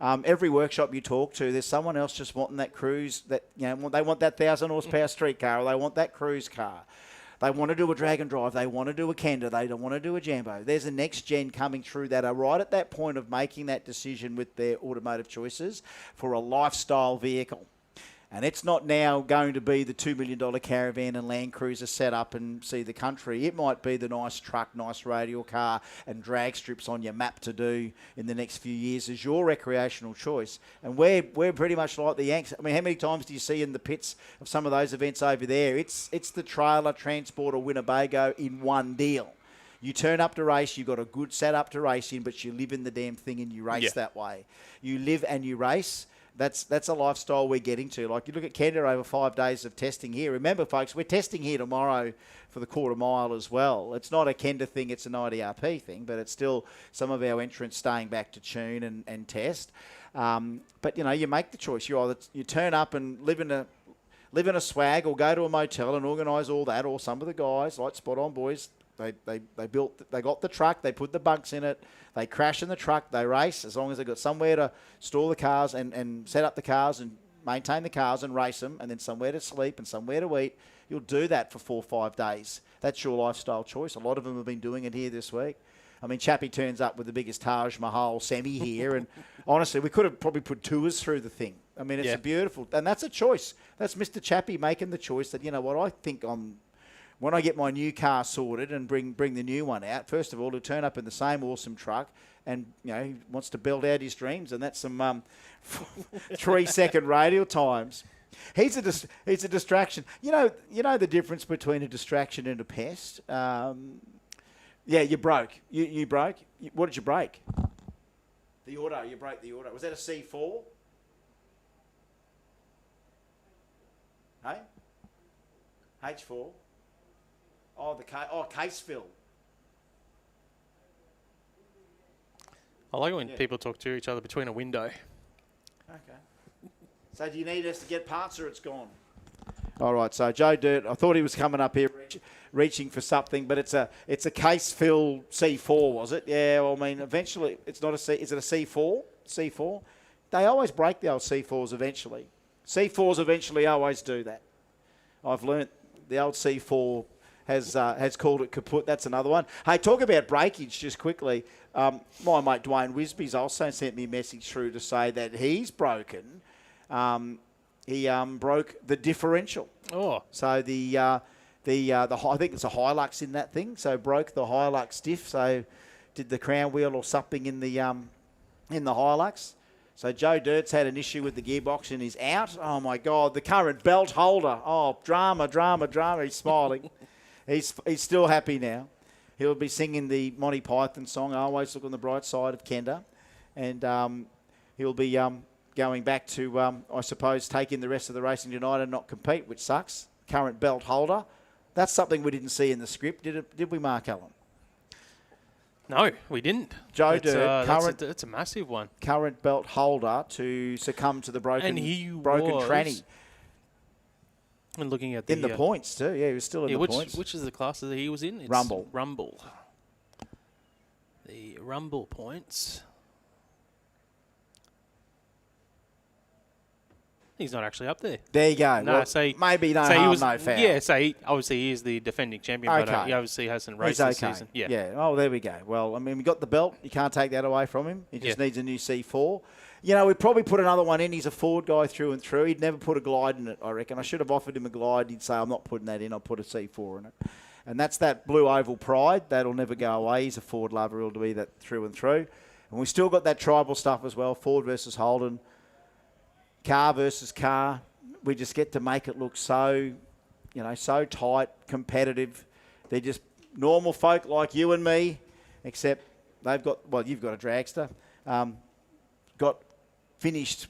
Every workshop you talk to, there's someone else just wanting that cruise, they want that 1,000 horsepower street car, or they want that cruise car. They want to do a drag and drive. They want to do a Kenda. They don't want to do a Jambo. There's a next gen coming through that are right at that point of making that decision with their automotive choices for a lifestyle vehicle. And it's not now going to be the $2 million Caravan and Land Cruiser set up and see the country. It might be the nice truck, nice radial car and drag strips on your map to do in the next few years as your recreational choice. And we're pretty much like the Yanks. I mean, how many times do you see in the pits of some of those events over there? It's the trailer transporter Winnebago in one deal. You turn up to race, you've got a good setup to race in, but you live in the damn thing and you race that way. You live and you race. That's a lifestyle we're getting to. Like, you look at Kenda over 5 days of testing here. Remember, folks, we're testing here tomorrow for the quarter mile as well. It's not a Kenda thing, it's an IDRP thing, but it's still some of our entrants staying back to tune and test. But, you make the choice. You turn up and live in a swag or go to a motel and organise all that, or some of the guys, like Spot On Boys, they got the truck, they put the bunks in it, they crash in the truck, they race, as long as they've got somewhere to store the cars and set up the cars and maintain the cars and race them, and then somewhere to sleep and somewhere to eat. You'll do that for 4 or 5 days. That's your lifestyle choice. A lot of them have been doing it here this week. I mean, Chappie turns up with the biggest Taj Mahal semi here, and honestly, we could have probably put tours through the thing. I mean, it's a beautiful, and that's a choice. That's Mr. Chappie making the choice that, I think when I get my new car sorted and bring the new one out, first of all, he'll turn up in the same awesome truck and, he wants to build out his dreams, and that's some 3-second radial times. He's a distraction. You know the difference between a distraction and a pest? You broke. You broke. What did you break? The auto. You broke the auto. Was that a C4? Hey? H4? Case fill. I like it when people talk to each other between a window. Okay. So do you need us to get parts or it's gone? All right, so Joe Dirt, I thought he was coming up here reaching for something, but it's a case fill C4, was it? Yeah, well, I mean, eventually it's not a C. Is it a C4? C4? They always break the old C4s eventually. C4s eventually always do that. I've learnt the old C4 has called it kaput. That's another one. Hey, talk about breakage just quickly. My mate Dwayne Wisby's also sent me a message through to say that he's broken. He broke the differential. Oh. So I think it's a Hilux in that thing. So broke the Hilux diff. So did the crown wheel or something in the Hilux. So Joe Dirt's had an issue with the gearbox and he's out. Oh my God, the current belt holder. Oh, drama. He's smiling. he's still happy now. He'll be singing the Monty Python song, I Always Look on the Bright Side of Kenda. And he'll be going back to, I suppose, taking the rest of the Racing United and not compete, which sucks. Current belt holder. That's something we didn't see in the script, did we, Mark Allen? No, we didn't. Joe Dirt, that's a massive one. Current belt holder to succumb to the broken tranny. And looking at the... In the points too, yeah, he was still in the points. Which is the class that he was in? It's Rumble. The Rumble points. He's not actually up there. There you go. No, well, maybe no harm, no foul. Yeah, obviously he is the defending champion, but he obviously hasn't raced this season. Yeah. Oh, there we go. Well, I mean, we got the belt. You can't take that away from him. He just needs a new C4. You know, we'd probably put another one in. He's a Ford guy through and through. He'd never put a glide in it, I reckon. I should have offered him a glide. He'd say, I'm not putting that in. I'll put a C4 in it. And that's that blue oval pride. That'll never go away. He's a Ford lover. He'll be that through and through. And we still got that tribal stuff as well. Ford versus Holden. Car versus car. We just get to make it look so, so tight, competitive. They're just normal folk like you and me, except they've got, you've got a dragster, got finished,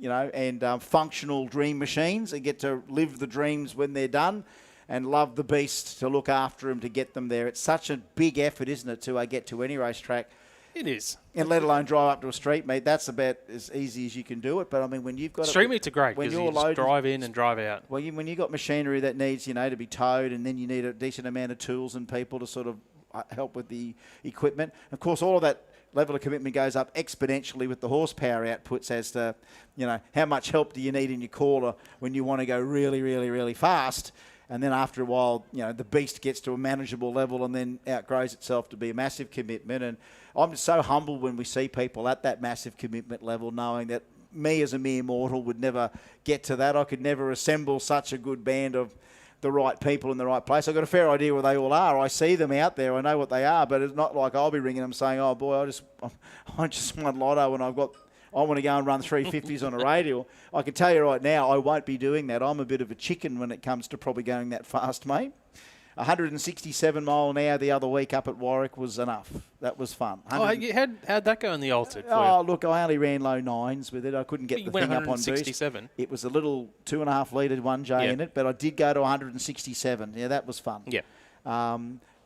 and functional dream machines and get to live the dreams when they're done and love the beast to look after them to get them there. It's such a big effort, isn't it, to get to any racetrack. It is. And let alone drive up to a street meet. That's about as easy as you can do it. But, I mean, when you've got... Street meets are great because you just drive in and drive out. Well, when you've got machinery that needs, to be towed, and then you need a decent amount of tools and people to sort of help with the equipment. Of course, all of that level of commitment goes up exponentially with the horsepower outputs as to, how much help do you need in your caller when you want to go really, really, really fast. And then after a while, the beast gets to a manageable level and then outgrows itself to be a massive commitment. And I'm just so humbled when we see people at that massive commitment level, knowing that me as a mere mortal would never get to that. I could never assemble such a good band of the right people in the right place. I've got a fair idea where they all are. I see them out there. I know what they are, but it's not like I'll be ringing them saying, oh, boy, I just won lotto and I want to go and run 350s on a radial. I can tell you right now, I won't be doing that. I'm a bit of a chicken when it comes to probably going that fast, mate. 167 mile an hour the other week up at Warwick was enough. That was fun. How'd that go in the altered for you? Oh, look, I only ran low nines with it. I couldn't get the thing up on boost. 167. It was a little 2.5 litre 1J in it, but I did go to 167. Yeah, that was fun. Yeah.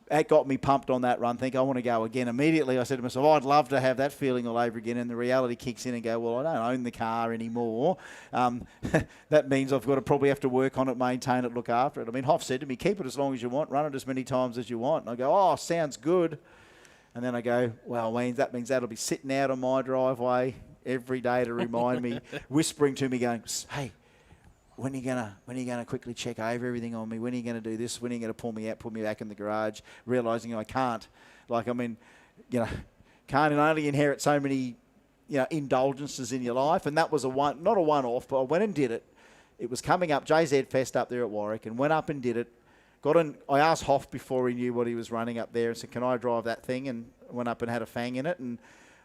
That got me pumped on that run. Think I want to go again. Immediately I said to myself, I'd love to have that feeling all over again. And the reality kicks in and go, well, I don't own the car anymore. That means I've got to probably have to work on it, maintain it, look after it. I mean, Hoff said to me, keep it as long as you want, run it as many times as you want. And I go, oh, sounds good. And then I go, well, that means that'll be sitting out on my driveway every day to remind me, whispering to me going, hey, when are you gonna quickly check over everything on me? When are you gonna do this? When are you gonna pull me out, put me back in the garage? Realising I can't. Can't only inherit so many, indulgences in your life. And that was not a one-off, but I went and did it. It was coming up, JZ Fest up there at Warwick, and went up and did it. I asked Hoff before he knew what he was running up there and said, can I drive that thing? And went up and had a fang in it. And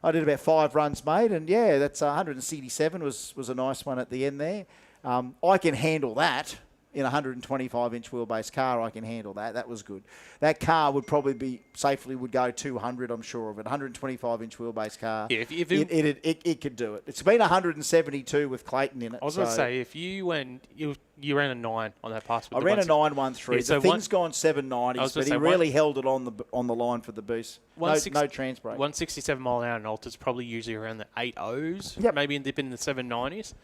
I did about 5 runs, mate. And yeah, that's 167 was a nice one at the end there. I can handle that in a 125-inch wheelbase car. I can handle that. That was good. That car would probably would go 200, I'm sure of it. 125-inch wheelbase car. Yeah, it could do it. It's been 172 with Clayton in it. I was going to say, if you ran a 9 on that pass. I ran a 913. The thing's gone 790s, but he really held it on the line for the boost. No trans brake. 167 mile an hour in Alta is probably usually around the 80s, maybe in the 790s.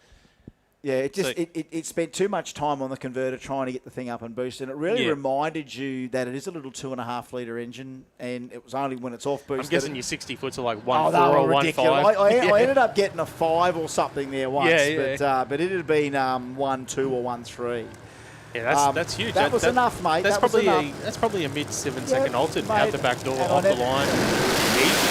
Yeah, it spent too much time on the converter trying to get the thing up and boost, and it really reminded you that it is a little 2.5 litre engine, and it was only when it's off boost. I'm guessing your 60 foots are like 1.4 or 1.5. I ended up getting a 5 or something there once, but it had been 1.2 or 1.3. Yeah, that's huge. That was enough, mate. That's That was probably enough. that's probably a mid 7-second altered mate. out the back door, And off I the never- line. Easy.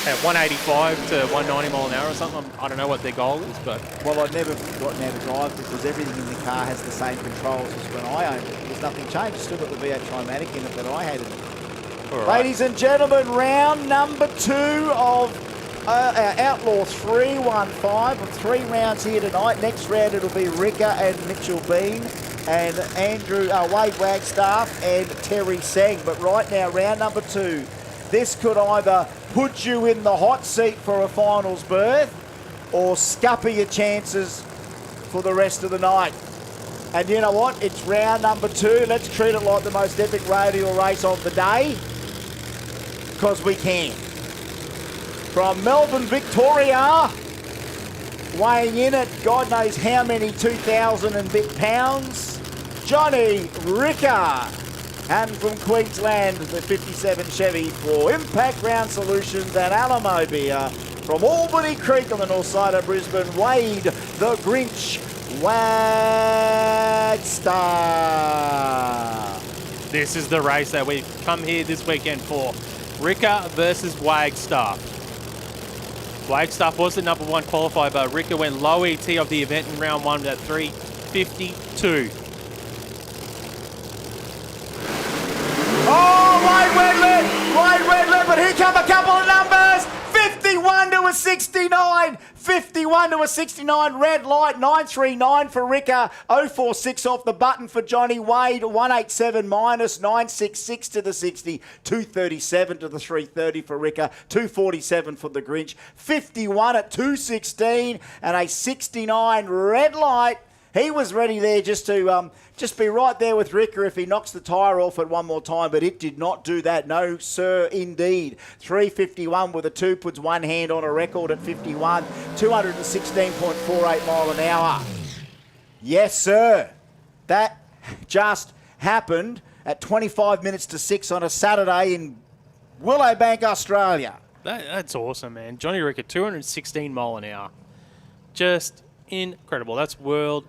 At 185 to 190 mile an hour or something. I don't know what their goal is, but Well, I'd never gotten out of drive because everything in the car has the same controls as when I owned it. There's nothing changed. It's still got the V8 Trimatic in it that I had in it. all right. Ladies and gentlemen, round number 2 of our Outlaw 315. With 3 rounds here tonight. Next round it'll be Ricker and Mitchell Bean and Wade Wagstaff and Terry Seng. But right now, round number 2. This could either put you in the hot seat for a finals berth or scupper your chances for the rest of the night. And you know what? It's round number 2. Let's treat it like the most epic radial race of the day, because we can. From Melbourne, Victoria, weighing in at God knows how many 2,000 and bit pounds, Johnny Ricker. And from Queensland, the 57 Chevy for Impact Ground Solutions and Alamo Beer. From Albany Creek on the north side of Brisbane, Wade the Grinch Wagstaff. This is the race that we've come here this weekend for. Ricker versus Wagstaff. Wagstaff was the number 1 qualifier, but Ricker went low ET of the event in round 1 at 3:52. Oh, Wade Redlet, but here come a couple of numbers. 51 to a 69. 51 to a 69. Red light, 939 for Ricker. 046 off the button for Johnny Wade. 187 minus, 966 to the 60. 237 to the 330 for Ricker. 247 for the Grinch. 51 at 216 and a 69 red light. He was ready there just to just be right there with Ricker if he knocks the tyre off it one more time, but it did not do that. No, sir, indeed. 351 with a 2 puts one hand on a record at 51. 216.48 mile an hour. Yes, sir. That just happened at 25 minutes to 6 on a Saturday in Willowbank, Australia. That's awesome, man. Johnny Ricker, 216 mile an hour. Just incredible. That's world.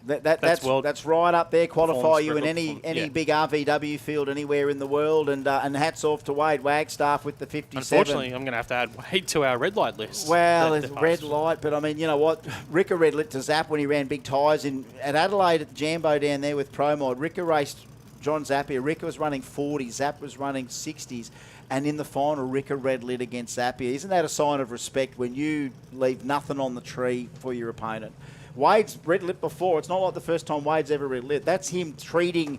That's right up there. Qualify you in any yeah. big RVW field anywhere in the world, and hats off to Wade Wagstaff with the 57. Unfortunately, I'm going to have to add Wade to our red light list. Well, it's red light, but I mean, you know what? Ricker red lit to Zap when he ran big tyres at Adelaide at the Jambo down there with Pro Mod. Ricker raced John Zappia. Ricker was running 40s, Zap was running 60s. And in the final, Ricker red lit against Zappia. Isn't that a sign of respect when you leave nothing on the tree for your opponent? Wade's red lit before. It's not like the first time Wade's ever red lit. That's him treating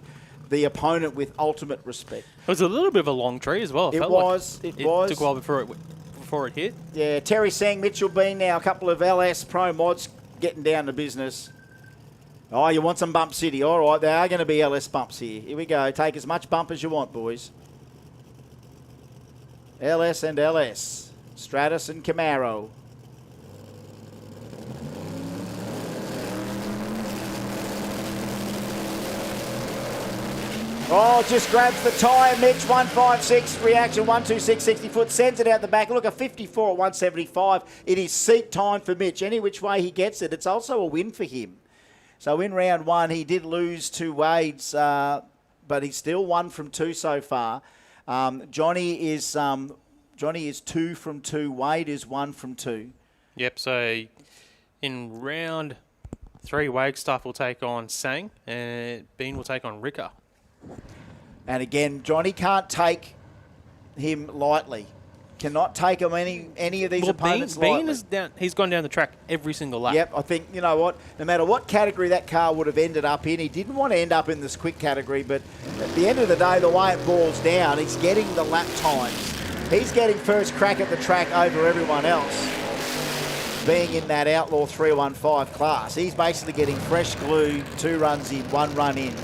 the opponent with ultimate respect. It was a little bit of a long tree as well. It felt was. Like it was. Took a while before it hit. Yeah, Terry Sang, Mitchell Bean now, a couple of LS Pro Mods getting down to business. Oh, you want some bump city? All right, there are going to be LS bumps here. Here we go. Take as much bump as you want, boys. LS and LS. Stratus and Camaro. Oh, just grabs the tyre, Mitch, 156, reaction, 126, 60 foot, sends it out the back. Look, a 54 at 175. It is seat time for Mitch. Any which way he gets it, it's also a win for him. So in round 1, he did lose to Wade's, but he's still 1 from 2 so far. Johnny is 2 from 2. Wade is 1 from 2. Yep, so in round 3, Wagstaff will take on Sang, and Bean will take on Ricker. And again, Johnny can't take him lightly. Cannot take him any of these opponents lightly. Bean is down. He's gone down the track every single lap. Yep, I think, you know what, no matter what category that car would have ended up in, he didn't want to end up in this quick category, but at the end of the day, the way it boils down, he's getting the lap times. He's getting first crack at the track over everyone else, being in that Outlaw 315 class. He's basically getting fresh glue, 2 runs in, 1 run in,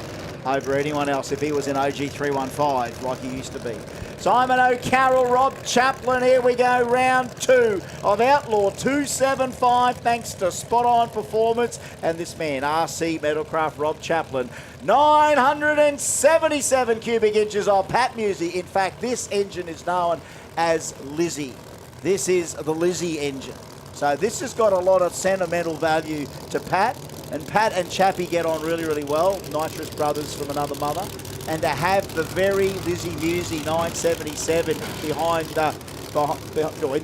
over anyone else if he was in OG 315 like he used to be. Simon O'Carroll, Rob Chaplin, here we go, round 2 of Outlaw 275, thanks to spot-on performance and this man, RC Metalcraft Rob Chaplin. 977 cubic inches of Pat Musi. In fact, this engine is known as Lizzie. This is the Lizzie engine. So this has got a lot of sentimental value to Pat. And Pat and Chappie get on really, really well. Nitrous brothers from another mother. And to have the very Lizzie Musey 977 behind in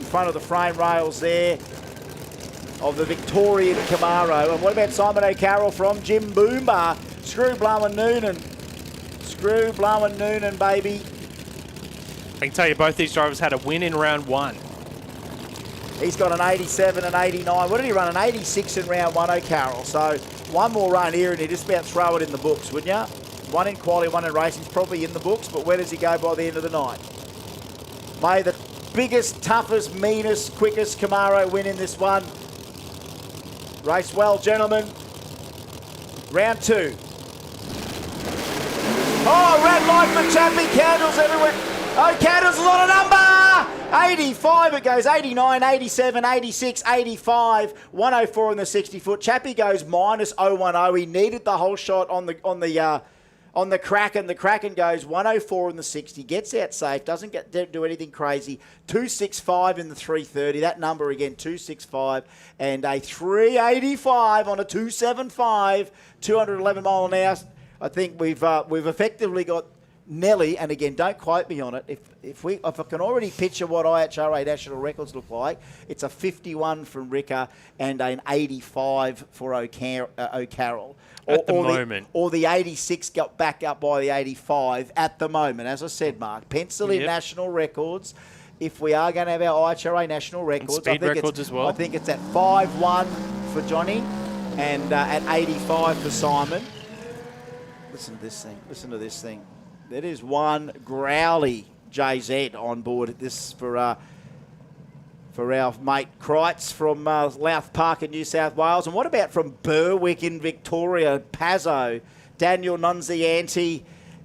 front of the frame rails there of the Victorian Camaro. And what about Simon O'Carroll from Jim Boomba? Screw blowing Noonan. Screw blowing Noonan, baby. I can tell you both these drivers had a win in round 1. He's got an 87 and 89. What did he run? An 86 in round 1, O'Carroll. So one more run here and he'd just about throw it in the books, wouldn't you? One in quality, one in racing. He's probably in the books, but where does he go by the end of the night? May the biggest, toughest, meanest, quickest Camaro win in this one. Race well, gentlemen. Round 2. Oh, red light for Chappie. Candles everywhere. Oh, Candles is on a number. 85 it goes. 89, 87, 86, 85. 104 in the 60-foot. Chappie goes minus 010. He needed the whole shot on the Kraken. The Kraken goes 104 in the 60. Gets out safe. Doesn't do anything crazy. 265 in the 330. That number again, 265. And a 385 on a 275. 211 mile an hour. I think we've effectively got Nelly, and again, don't quote me on it. If I can already picture what IHRA national records look like, it's a 51 from Ricker and an 85 for O'Carroll. At the moment. Or the 86 got back up by the 85 at the moment. As I said, Mark, pencil in national records. If we are going to have our IHRA national records, and speed records as well. I think it's at 5-1 for Johnny and at 85 for Simon. Listen to this thing. Listen to this thing. That is one growly JZ on board at this for our mate Kreitz from Louth Park in New South Wales. And what about from Berwick in Victoria, Pazzo, Daniel Nunzianti?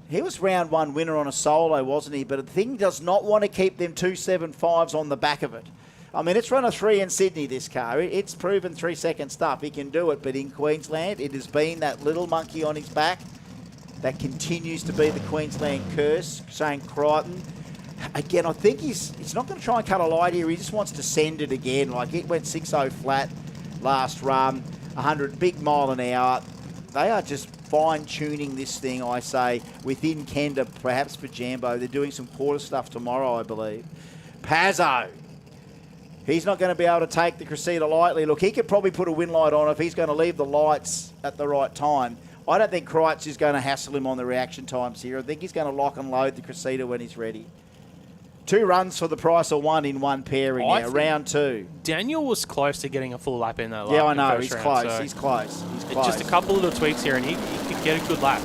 He was round 1 winner on a solo, wasn't he? But the thing does not want to keep them 275s on the back of it. I mean, it's run a 3 in Sydney, this car. It's proven 3-second stuff. He can do it. But in Queensland, it has been that little monkey on his back. That continues to be the Queensland curse, Shane Crichton. Again, I think he's not going to try and cut a light here. He just wants to send it again. Like, it went 6.0 flat last run, 100 big mile an hour. They are just fine-tuning this thing, I say, within Kenda, perhaps for Jambo. They're doing some quarter stuff tomorrow, I believe. Pazzo. He's not going to be able to take the Cressida lightly. Look, he could probably put a win light on if he's going to leave the lights at the right time. I don't think Kreitz is going to hassle him on the reaction times here. I think he's going to lock and load the Cressida when he's ready. 2 runs for the price of 1 in 1 pairing now, round 2. Daniel was close to getting a full lap in that lap. Yeah, I know. He's Close. So He's close. He's close. Just a couple little tweaks here, and he could get a good lap.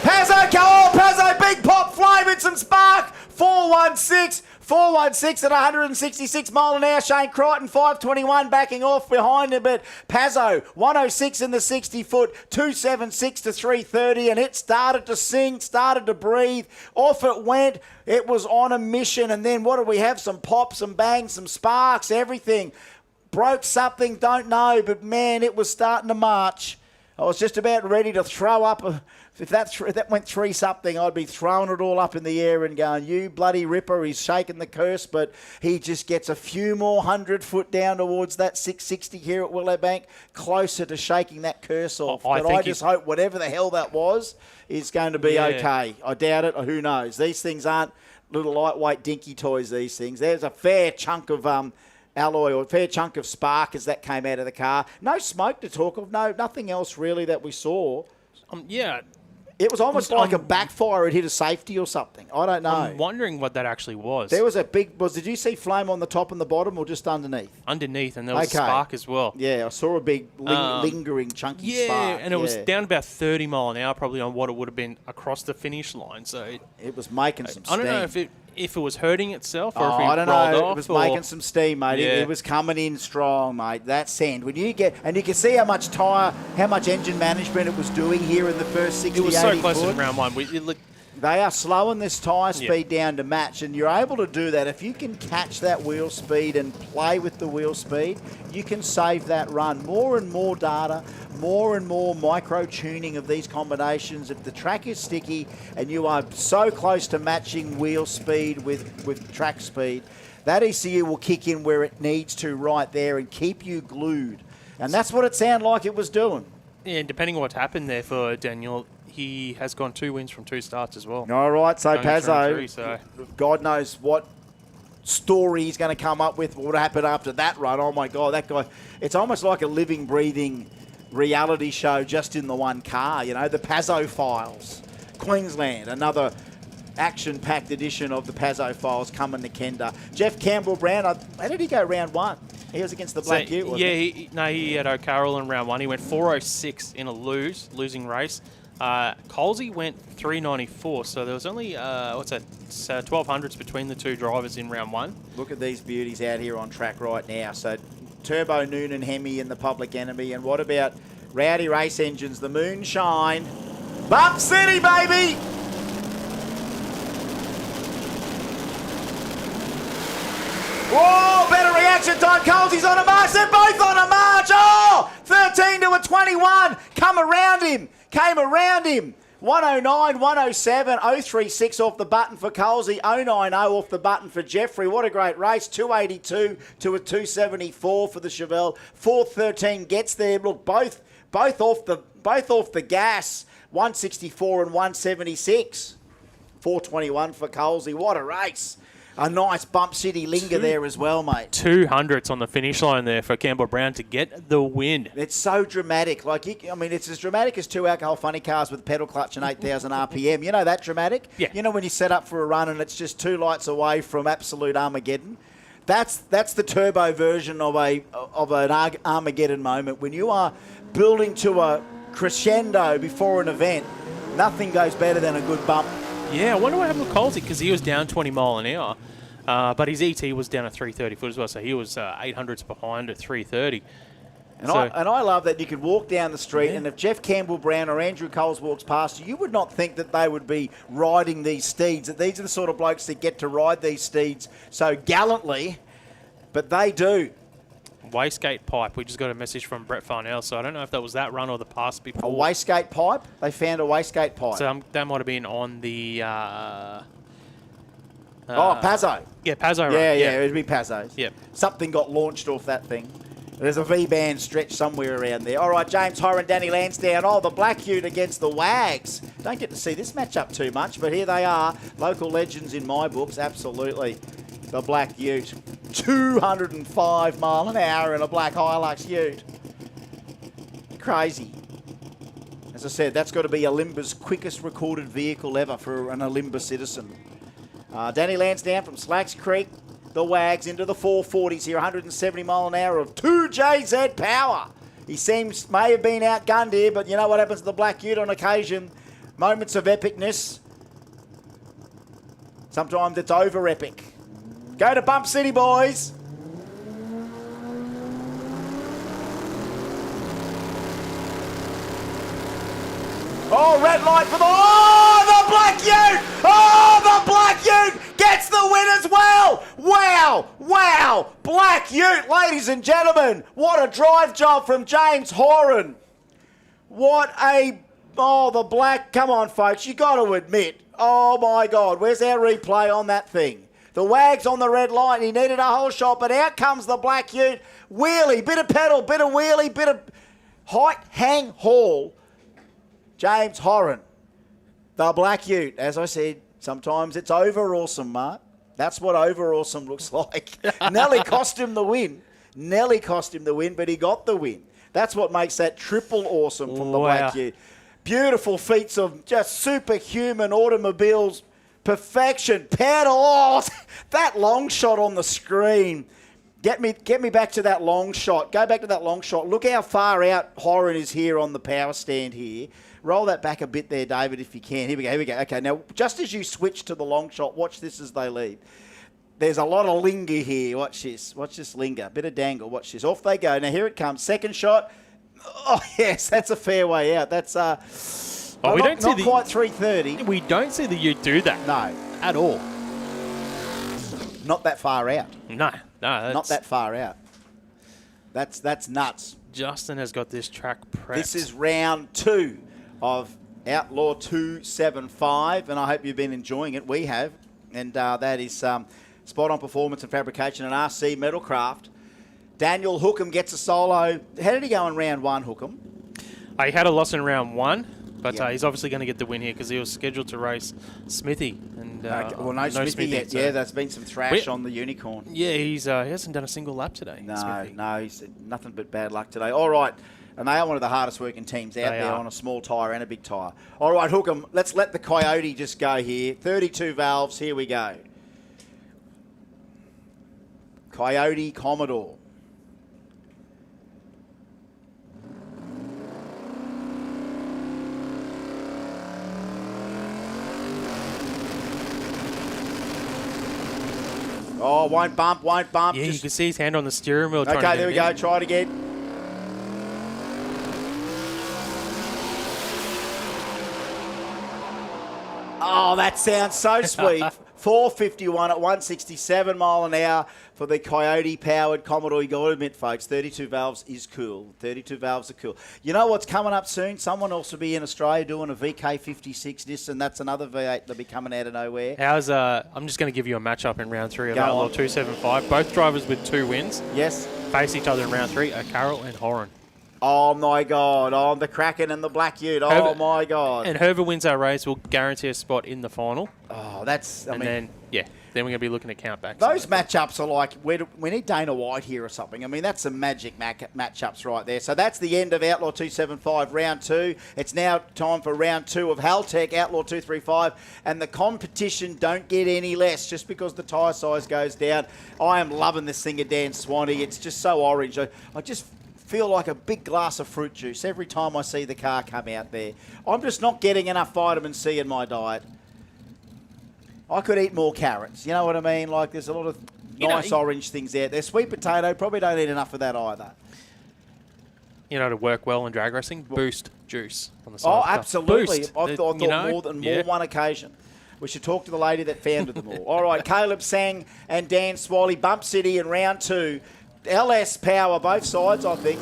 Pazzo, go on, Pazzo, big pop, flame and some spark. 416 at 166 mile an hour. Shane Crichton, 521 backing off behind him, but Pazzo, 106 in the 60-foot, 276 to 330, and it started to sing, started to breathe. Off it went. It was on a mission, and then what did we have? Some pops, some bangs, some sparks, everything. Broke something, don't know, but man, it was starting to march. I was just about ready to throw up. If that went 3-something, I'd be throwing it all up in the air and going, you bloody ripper, he's shaking the curse, but he just gets a few more 100 foot down towards that 660 here at Willowbank, closer to shaking that curse off. I just hope whatever the hell that was is going to be okay. I doubt it, or who knows. These things aren't little lightweight dinky toys, these things. There's a fair chunk of alloy or a fair chunk of spark as that came out of the car. No smoke to talk of, nothing else really that we saw. It was almost like a backfire. It hit a safety or something. I don't know. I'm wondering what that actually was. There was a big... Did you see flame on the top and the bottom or just underneath? Underneath, and there was a spark as well. Yeah, I saw a big lingering chunky spark. Yeah, and it was down about 30 mile an hour probably on what it would have been across the finish line. So it was making some steam. I don't know if it was hurting itself or if it I don't rolled know. off. It was making some steam, mate. Yeah. It was coming in strong, mate. That sand. When you get... And you can see how much engine management it was doing here in the first 60, 80 It was so close foot. in round 1. They are slowing this tyre speed down to match, and you're able to do that. If you can catch that wheel speed and play with the wheel speed, you can save that run. More and more data, more and more micro-tuning of these combinations. If the track is sticky and you are so close to matching wheel speed with track speed, that ECU will kick in where it needs to right there and keep you glued. And that's what it sounded like it was doing. Yeah, and depending on what's happened there for Daniel, he has gone 2 wins from 2 starts as well. All right, so Going to Pazzo, turn 3, so. God knows what story he's going to come up with, what happened after that run. Oh, my God, that guy, it's almost like a living, breathing reality show just in the one car, you know, the Pazzo Files. Queensland, another action-packed edition of the Pazzo Files coming to Kenda. Jeff Campbell-Brown, how did he go round 1? He was against the Black Ute, wasn't he? He had O'Carroll in round 1. He went 4:06 in a losing race. Colsey went 3:94, so there was only, 1,200s between the two drivers in round 1. Look at these beauties out here on track right now. So Turbo Noonan Hemi in the Public Enemy. And what about Rowdy Race Engines, the Moonshine? Bump City, baby! Whoa, better reaction time. Colsey's on a march. They're both on a march. Oh, 13 to a 21. Came around him. 109, 107, 036 off the button for Colsey, 090 off the button for Jeffrey. What a great race. 282 to a 274 for the Chevelle. 413 gets there. Look, both off the gas. 164 and 176. 421 for Colsey. What a race. A nice Bump City linger there as well, mate. 200s on the finish line there for Campbell-Brown to get the win. It's so dramatic. It's as dramatic as 2 alcohol funny cars with pedal clutch and 8,000 RPM. You know that dramatic? Yeah. You know when you set up for a run and it's just 2 lights away from absolute Armageddon? That's the turbo version of an Armageddon moment. When you are building to a crescendo before an event, nothing goes better than a good bump. Yeah, I wonder what happened with Colsey because he was down 20 mile an hour. But his ET was down at 330 foot as well, so he was 800s behind at 330. And I love that you could walk down the street, and if Jeff Campbell-Brown or Andrew Coles walks past you would not think that they would be riding these steeds, that these are the sort of blokes that get to ride these steeds so gallantly, but they do. Wastegate pipe. We just got a message from Brett Farnell, so I don't know if that was that run or the pass before. A wastegate pipe? They found a wastegate pipe. So that might have been on the... Pazzo. Yeah, Pazzo run. Yeah, it would be Pazzo's. Yep. Something got launched off that thing. There's a V-band stretch somewhere around there. All right, James Horan, Danny Lansdowne. Oh, the Black Ute against the Wags. Don't get to see this matchup too much, but here they are. Local legends in my books, absolutely. The Black Ute. 205 mile an hour in a black Hilux Ute. Crazy. As I said, that's got to be Olimba's quickest recorded vehicle ever for an Olimba citizen. Danny Lansdowne from Slacks Creek. The Wags into the 440s here, 170 mile an hour of 2JZ power. He may have been outgunned here, but you know what happens to the Black Ute on occasion? Moments of epicness. Sometimes it's over epic. Go to Bump City, boys. Oh, red light for the Black Ute! Oh, the Black Ute gets the win as well! Wow! Black Ute, ladies and gentlemen. What a drive job from James Horan. The Black, come on, folks, you got to admit. Oh, my God, where's our replay on that thing? The Wags on the red light, he needed a whole shot, but out comes the Black Ute. Wheelie, bit of pedal, bit of wheelie, bit of height, hang, haul. James Horan, the Black Ute. As I said, sometimes it's over awesome, Mark. That's what over awesome looks like. Nelly cost him the win, but he got the win. That's what makes that triple awesome from the Black Ute. Beautiful feats of just superhuman automobiles. Perfection, pedals. That long shot on the screen. Get me back to that long shot. Go back to that long shot. Look how far out Horan is here on the power stand here. Roll that back a bit there, David, if you can. Here we go. Okay, now, just as you switch to the long shot, watch this as they lead. There's a lot of linger here. Watch this. Watch this linger. Bit of dangle. Watch this. Off they go. Now, here it comes. Second shot. Oh, yes, that's a fair way out. That's we don't see not quite 330. We don't see the Ute do that. No. At all. Not that far out. No. Not that far out. That's nuts. Justin has got this track prepped. This is round 2 of Outlaw 275, and I hope you've been enjoying it. We have, and that is Spot On Performance and Fabrication and RC Metalcraft. Daniel Hookham gets a solo. How did he go in round 1, Hookham? He had a loss in round 1, but Yep. he's obviously going to get the win here because he was scheduled to race Smithy. And, Well, no Smithy yet. so- Yeah, there's been some thrash on the Unicorn. Yeah, he hasn't done a single lap today. No, Smithy. no, he's nothing but bad luck today. All right, and they are one of the hardest working teams out They there are. on a small tyre and a big tyre. All right, Hookham, let's let the Coyote just go here. 32 valves, here we go. Coyote Commodore. Oh, won't bump, won't bump. Yeah, you Just- can see his hand on the steering wheel. trying to Okay, get there we it go. in. Try it again. Oh, that sounds so sweet. 451 at 167 mile an hour for the Coyote-powered Commodore. You got to admit, folks, 32 valves is cool. 32 valves are cool. You know what's coming up soon? Someone else will be in Australia doing a VK56 disc, and that's another V8 that'll be coming out of nowhere. I'm just going to give you a matchup in round 3 of Go Outlaw on. 275. Both drivers with 2 wins Yes? face each other in round 3. Carroll and Horan. Oh, my God. Oh, the Kraken and the Black Ute. Oh, Whoever- my God. And whoever wins our race will guarantee a spot in the final. Oh, that's... I And mean, then we're going to be looking at countbacks. those matchups are like, we need Dana White here or something. I mean, that's some magic matchups right there. So that's the end of Outlaw 275 round 2. It's now time for round 2 of Haltech Outlaw 235. And the competition don't get any less just because the tyre size goes down. I am loving this thing of Dan Swanee. It's just so orange. I just feel like a big glass of fruit juice every time I see the car come out there. I'm just not getting enough vitamin C in my diet. I could eat more carrots. You know what I mean? Like, there's a lot of nice orange things out there. Sweet potato, probably don't eat enough of that either. You know, to work well in drag racing, boost juice on the side. Oh, of the car. absolutely. Boost. I thought You know, more than yeah. one occasion. We should talk to the lady that founded them all. All right, Caleb Sang and Dan Swally, Bump City in round 2. LS power, both sides, I think.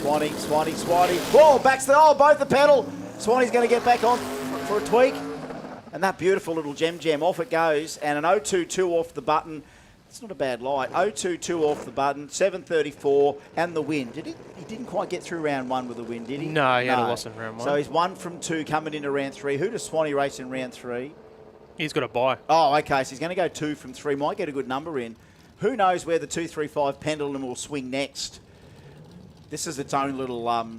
Swanee. Whoa, both the pedal. Swanee's going to get back on for a tweak. And that beautiful little gem, off it goes. And an 022 off the button. It's not a bad light. 022 off the button, 734, and the win. He didn't quite get through round 1 with a win, did he? No, he had a loss in round 1. So he's 1 from 2 coming into round 3. Who does Swanee race in round 3? He's got a bye. Oh, okay. So he's going to go 2 from 3. Might get a good number in. Who knows where the 235 pendulum will swing next? This is its own little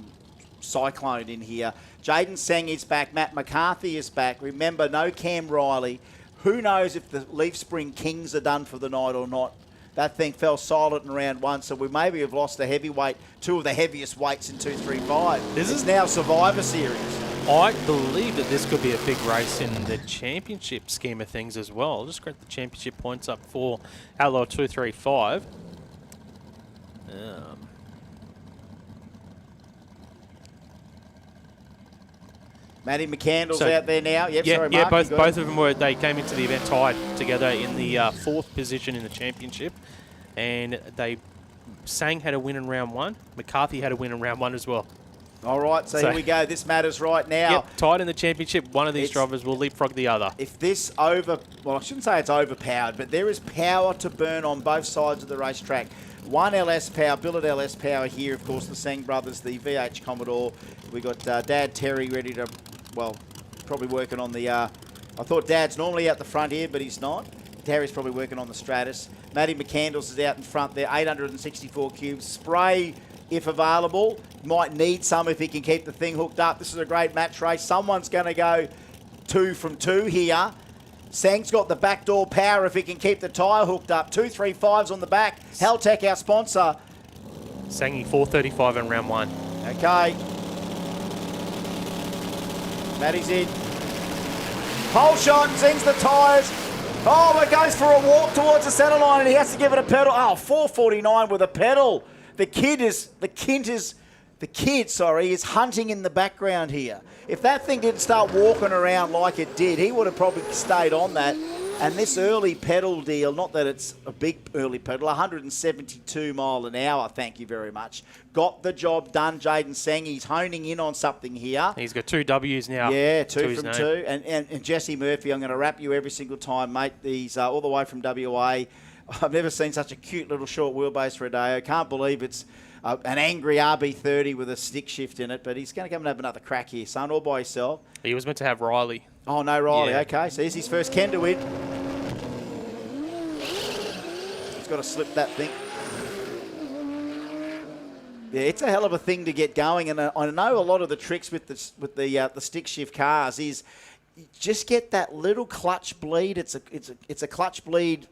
cyclone in here. Jaden Sang is back. Matt McCarthy is back. Remember, no Cam Riley. Who knows if the Leaf Spring Kings are done for the night or not? That thing fell silent in round 1, so we maybe have lost a heavyweight, 2 of the heaviest weights in 235. It's now Survivor Series. I believe that this could be a big race in the championship scheme of things as well. I'll just get the championship points up for Outlaw 235. Matty McCandless So- out there now. Yep, Yeah, sorry, yeah, Mark. you got both it. of them they came into the event tied together in the 4th position in the championship, and Sang had a win in round 1. McCarthy had a win in round 1 as well. All right, so here we go. This matters right now. Yep, tied in the championship. One of these drivers will leapfrog the other. If this well, I shouldn't say it's overpowered, but there is power to burn on both sides of the racetrack. One LS power, billet LS power here, of course, the Sang brothers, the VH Commodore. We got Dad Terry ready to, probably working on the, I thought Dad's normally out the front here, but he's not. Terry's probably working on the Stratus. Matty McCandless is out in front there, 864 cubes. Spray, if available. Might need some if he can keep the thing hooked up. This is a great match race. Someone's going to go 2 from 2 here. Sang's got the backdoor power if he can keep the tyre hooked up. 235's on the back. Haltech, our sponsor. Sangy 435 in round 1. Okay. Matty's in. Pole shot, sings the tyres. Oh, it goes for a walk towards the centre line and he has to give it a pedal. Oh, 449 with a pedal. The kid is hunting in the background here. If that thing didn't start walking around like it did, he would have probably stayed on that. And this early pedal deal, not that it's a big early pedal, 172 mile an hour, thank you very much. Got the job done, Jaden Seng. He's honing in on something here. He's got 2 Ws now. Yeah, to 2 his from name. 2. And Jesse Murphy, I'm going to wrap you every single time, mate. He's all the way from WA. I've never seen such a cute little short wheelbase Rodeo. Can't believe it's an angry RB30 with a stick shift in it, but he's going to come and have another crack here, son, all by himself. He was meant to have Riley. Oh, no, Riley. Yeah. Okay, so here's his first Kenda win. He's got to slip that thing. Yeah, it's a hell of a thing to get going, and I know a lot of the tricks with the stick shift cars is just get that little clutch bleed. It's a clutch bleed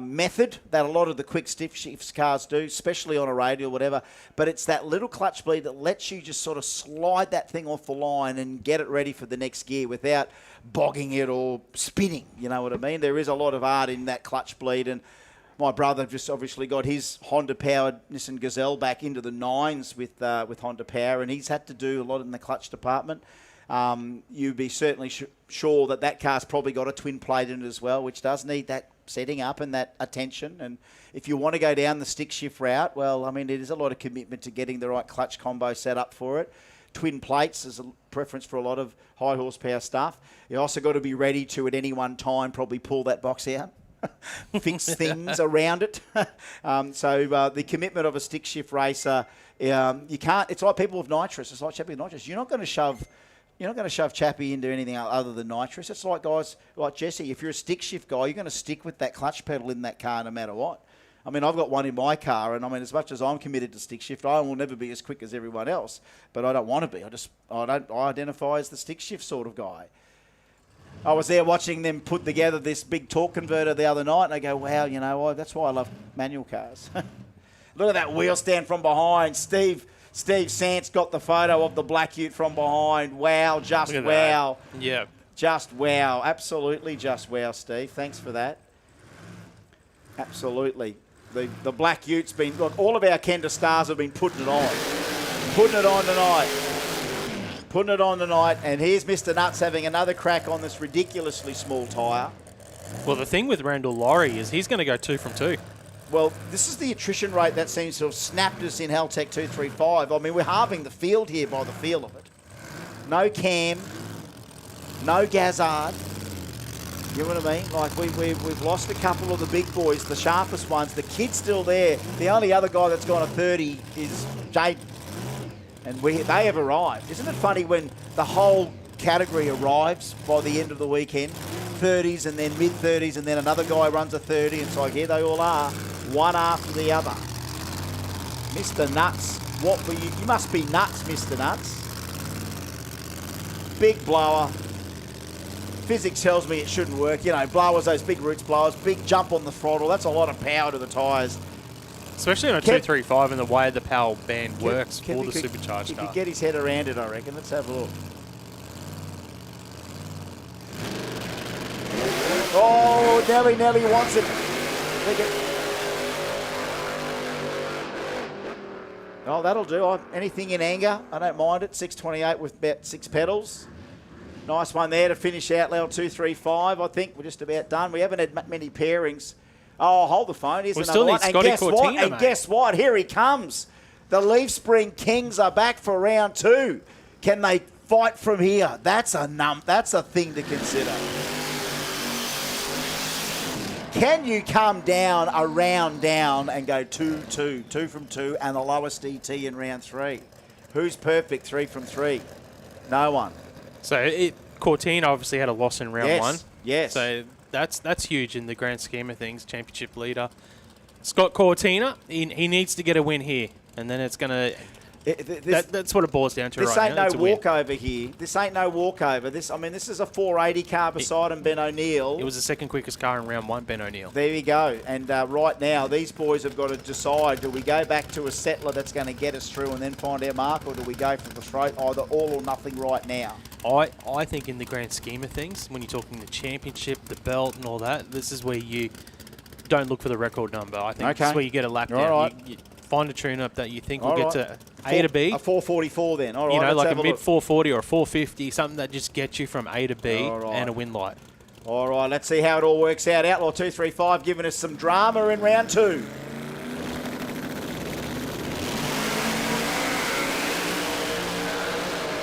method that a lot of the quick stick shifts cars do, especially on a radial, whatever. But it's that little clutch bleed that lets you just sort of slide that thing off the line and get it ready for the next gear without bogging it or spinning. You know what I mean? There is a lot of art in that clutch bleed, and my brother just obviously got his Honda-powered Nissan Gazelle back into the 9s with Honda Power, and he's had to do a lot in the clutch department. You'd be certainly sure that car's probably got a twin plate in it as well, which does need that setting up and that attention. And if you want to go down the stick shift route, well, I mean, it is a lot of commitment to getting the right clutch combo set up for it. Twin plates is a preference for a lot of high horsepower stuff. You also got to be ready to, at any one time, probably pull that box out. Fix things around it. So the commitment of a stick shift racer, you can't. It's like people with nitrous. It's like Chappie with nitrous. You're not going to shove Chappie into anything other than nitrous. It's like guys like Jesse. If you're a stick shift guy, you're going to stick with that clutch pedal in that car no matter what. I mean, I've got one in my car, and I mean, as much as I'm committed to stick shift, I will never be as quick as everyone else. But I don't want to be. I identify as the stick shift sort of guy. I was there watching them put together this big torque converter the other night, and I go, wow, you know, that's why I love manual cars. Look at that wheel stand from behind. Steve Sant's got the photo of the Black Ute from behind. Wow, just wow. That. Yeah. Just wow. Absolutely just wow, Steve. Thanks for that. Absolutely. The Black Ute's been, look, all of our Kenda stars have been putting it on. Putting it on tonight. Putting it on tonight. And here's Mr. Nuts having another crack on this ridiculously small tyre. Well, the thing with Randall Laurie is he's going to go 2 from 2. Well, this is the attrition rate that seems to have snapped us in Heltec 235. I mean, we're halving the field here by the feel of it. No Cam, no Gazard. You know what I mean? Like, we've lost a couple of the big boys, the sharpest ones. The kid's still there. The only other guy that's gone a 30 is Jaden. And they have arrived. Isn't it funny when the whole category arrives by the end of the weekend? 30s and then mid-30s, and then another guy runs a 30, and it's like, here they all are, one after the other. Mr. Nuts, what were you? You must be nuts, Mr. Nuts. Big blower. Physics tells me it shouldn't work. You know, blowers, those big roots blowers, big jump on the throttle. That's a lot of power to the tyres. Especially on a 235 and the way the power band works for the supercharged He car. could get his head around it, I reckon. Let's have a look. Oh, Nelly wants it. Oh, that'll do. Anything in anger, I don't mind it. 628 with about 6 pedals. Nice one there to finish Outlaw 235. I think we're just about done. We haven't had many pairings. Oh, hold the phone. Here's another one. And guess what? And guess what? Here he comes. The Leaf Spring Kings are back for round 2. Can they fight from here? That's a thing to consider. Can you come down a round down and go 2 from 2, and the lowest ET in round 3? Who's perfect 3 from 3? No one. So Cortina obviously had a loss in round 1. Yes. So that's huge in the grand scheme of things. Championship leader Scott Cortina, he needs to get a win here, and then it's going to. That's what it boils down to. This right ain't now. no walkover here. This ain't no walkover. This is a 480 car beside him, Ben O'Neill. It was the second quickest car in round 1, Ben O'Neill. There you go. And right now, these boys have got to decide: do we go back to a settler that's going to get us through and then find our mark, or do we go for the straight, either all or nothing right now? I think in the grand scheme of things, when you're talking the championship, the belt, and all that, this is where you don't look for the record number. I think this is where you get a lap down. Right. You find a tune-up that you think will get to A to B. A 444 then. All right, you know, let's like have a mid look. 440 or a 450, something that just gets you from A to B and a win light. All right, let's see how it all works out. Outlaw 235 giving us some drama in round 2.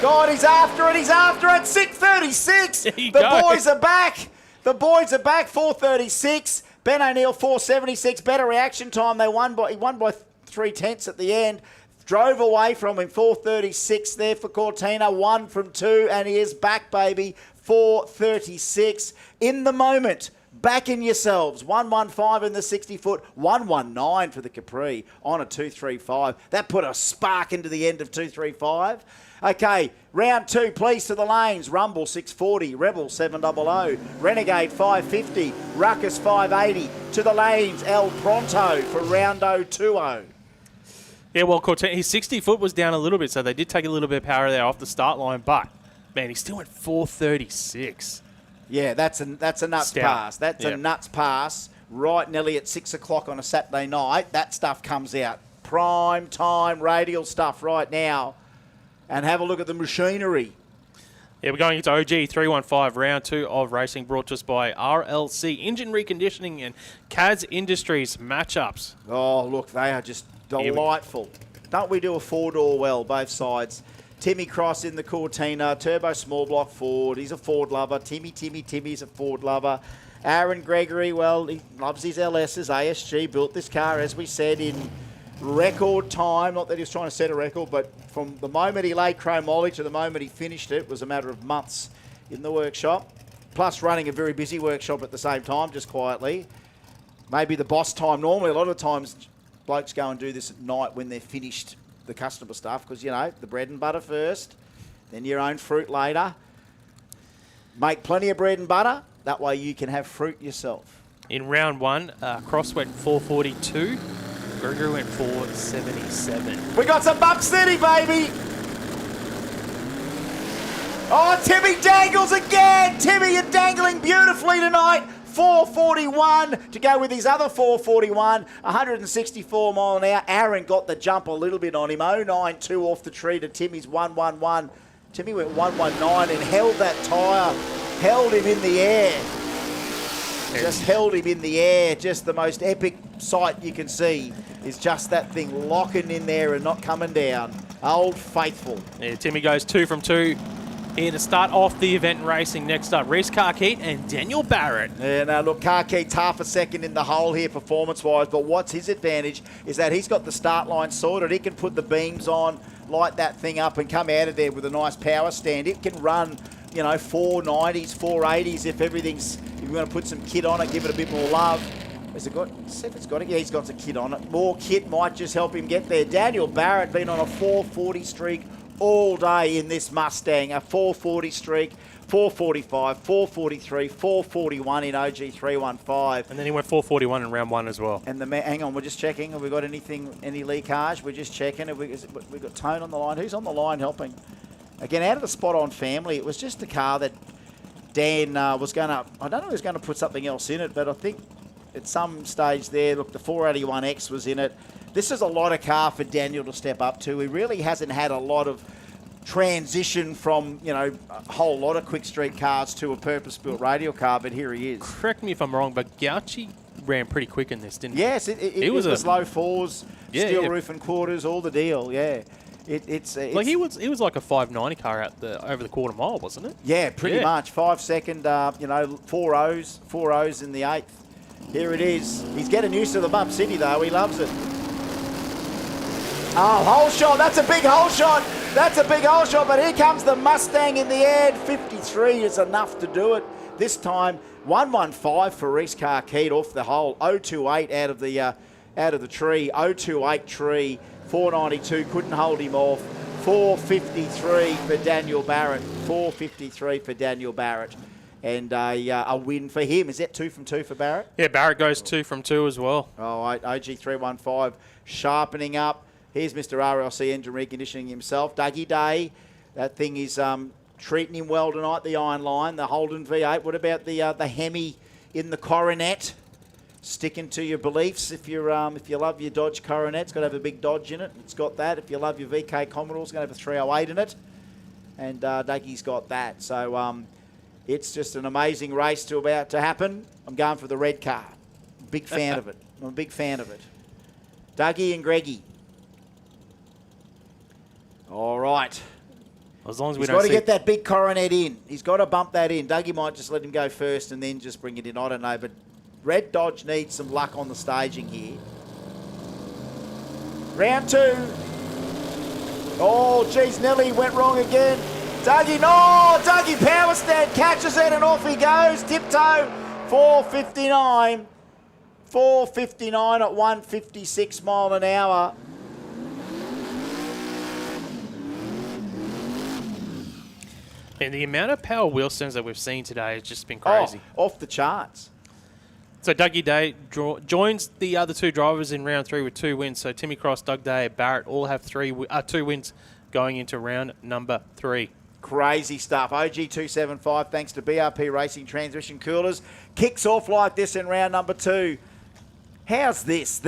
God, he's after it. 6:36. There you The go. boys are back. 4:36. Ben O'Neill 4:76. Better reaction time. He won by 3/10 at the end. Drove away from him. 4:36 there for Cortina. 1 from 2, and he is back, baby. 4:36 in the moment. Backing yourselves. 115 in the 60-foot. 119 for the Capri on a 235. That put a spark into the end of 235. Okay, round 2, please to the lanes. Rumble 640, Rebel 700, Renegade 550, Ruckus 580. To the lanes, El Pronto for roundo 20. Yeah, well, Cortina, his 60-foot was down a little bit, so they did take a little bit of power there off the start line, but, man, he still went 4:36. Yeah, that's a nuts Stout. pass. That's Yeah. a nuts pass. Right nearly at 6 o'clock on a Saturday night. That stuff comes out. Prime time radial stuff right now. And have a look at the machinery. Yeah, we're going into OG 315, round 2 of racing, brought to us by RLC Engine Reconditioning and CADS Industries matchups. Oh, look, they are just delightful. Don't we do a four-door well, both sides? Timmy Cross in the Cortina, Turbo Small Block Ford. He's a Ford lover. Timmy's a Ford lover. Aaron Gregory, well, he loves his LSs. ASG built this car, as we said, in record time. Not that he was trying to set a record, but from the moment he laid chromoly to the moment he finished it was a matter of months in the workshop. Plus running a very busy workshop at the same time, just quietly. Maybe the boss time. Normally, a lot of times, blokes go and do this at night when they're finished the customer stuff, because, you know, the bread and butter first, then your own fruit later. Make plenty of bread and butter. That way you can have fruit yourself. In round 1, Cross went 4:42. Gregory went 4:77. We got some Buck City, baby. Oh, Timmy dangles again. Timmy, you're dangling beautifully tonight. 441 to go with his other 441, 164 mile an hour. Aaron got the jump a little bit on him. 092 off the tree to Timmy's 111. Timmy went 119 and held that tyre, held him in the air. Just held him in the air. Just the most epic sight you can see is just that thing locking in there and not coming down. Old Faithful. Yeah, Timmy goes 2 from 2 here to start off the event in racing. Next up, Reese Carkeet and Daniel Barrett. Yeah, now look, Carkeet's half a second in the hole here performance-wise, but what's his advantage is that he's got the start line sorted. He can put the beams on, light that thing up and come out of there with a nice power stand. It can run, you know, 490s, 480s if everything's, if you want to put some kit on it, give it a bit more love. Has it got, see if it's got it. Yeah, he's got some kit on it. More kit might just help him get there. Daniel Barrett been on a 440 streak all day in this Mustang. A 440 streak, 445, 443, 441 in OG 315. And then he went 4:41 in round 1 as well. And the hang on, we're just checking. Have we got anything, any leakage? We're just checking. Have we got Tone on the line? Who's on the line helping? Again, out of the spot on family, it was just a car that Dan was going to, I don't know if he was going to put something else in it, but I think at some stage there, look, the 481X was in it. This is a lot of car for Daniel to step up to. He really hasn't had a lot of transition from, you know, a whole lot of quick street cars to a purpose-built radial car, but here he is. Correct me if I'm wrong, but Gauchi ran pretty quick in this, didn't he? Yes, it was low fours, Yeah, steel yeah. roof and quarters, all the deal, yeah. It's Like he was like a 590 car out over the quarter mile, wasn't it? yeah, pretty Yeah. much. 5 second, you know, four O's in the 8th. Here it is. He's getting used to the Bump City, though. He loves it. Oh, hole shot. That's a big hole shot. That's a big hole shot. But here comes the Mustang in the air. 53 is enough to do it. This time, 115 for Reese Carkeet off the hole. 028 out of the tree. 028 tree. 492 couldn't hold him off. 453 for Daniel Barrett. 453 for Daniel Barrett. And a win for him. Is that 2 from 2 for Barrett? Yeah, Barrett goes 2 from 2 as well. All right, OG 315 sharpening up. Here's Mr. RLC Engine Reconditioning himself. Dougie Day, that thing is treating him well tonight, the Iron Line, the Holden V8. What about the Hemi in the Coronet? Sticking to your beliefs. If you love your Dodge Coronet, it's got to have a big Dodge in it. It's got that. If you love your VK Commodore, it's going to have a 308 in it. And Dougie's got that. So It's just an amazing race about to happen. I'm going for the red car. Big fan of it. I'm a big fan of it. Dougie and Greggy. All right. As long as we He's don't got to see get that big coronet in. He's got to bump that in. Dougie might just let him go first and then just bring it in. I don't know, but Red Dodge needs some luck on the staging here. Round 2. Oh, geez, Nelly went wrong again. Dougie, no! Dougie power stand, catches it, and off he goes. Tiptoe, 4.59. 4.59 at 156 mile an hour. And the amount of power wheel stems that we've seen today has just been crazy. Oh, off the charts. So Dougie Day joins the other 2 drivers in round 3 with 2 wins. So Timmy Cross, Doug Day, Barrett all have 2 wins going into round number 3. Crazy stuff. OG275, thanks to BRP Racing Transmission Coolers, kicks off like this in round number 2. How's this?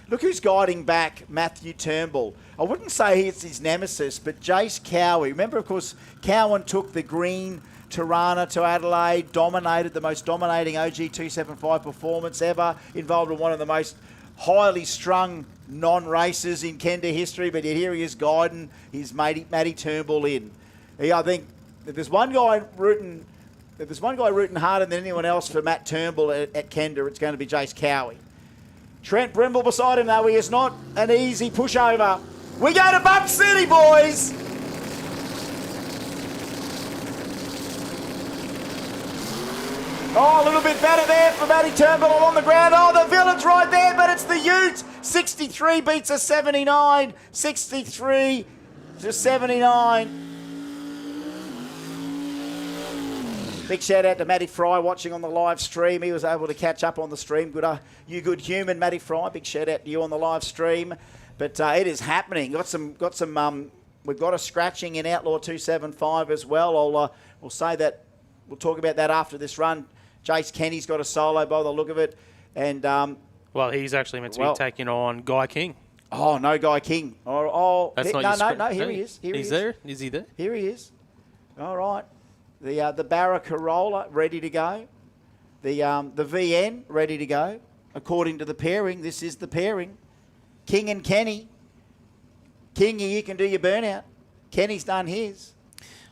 Look who's guiding back Matthew Turnbull. I wouldn't say it's his nemesis, but Jace Cowie. Remember, of course, Cowan took the green Tirana to Adelaide, dominated the most dominating OG275 performance ever, involved in one of the most highly strung non-races in Kenda history, but yet here he is guiding his Matty Turnbull in. I think if there's one guy rooting harder than anyone else for Matt Turnbull at Kenda, it's going to be Jace Cowie. Trent Brimble beside him, though. He is not an easy pushover. We go to Buck City, boys. Oh, a little bit better there for Matty Turnbull on the ground. Oh, the villain's right there, but it's the Ute. 63 beats a 79. 63 to 79. Big shout out to Matty Fry watching on the live stream. He was able to catch up on the stream. You good human, Matty Fry. Big shout out to you on the live stream. But it is happening. We've got a scratching in Outlaw 275 as well. We'll say that. We'll talk about that after this run. Jace Kenny's got a solo by the look of it, and well, he's actually meant to be taking on Guy King. Oh, no, Guy King. That's no. Here he is. He's there. Is he there? Here he is. All right. The Barra Corolla ready to go. The VN ready to go. According to the pairing, this is the pairing. King and Kenny. King, you can do your burnout. Kenny's done his.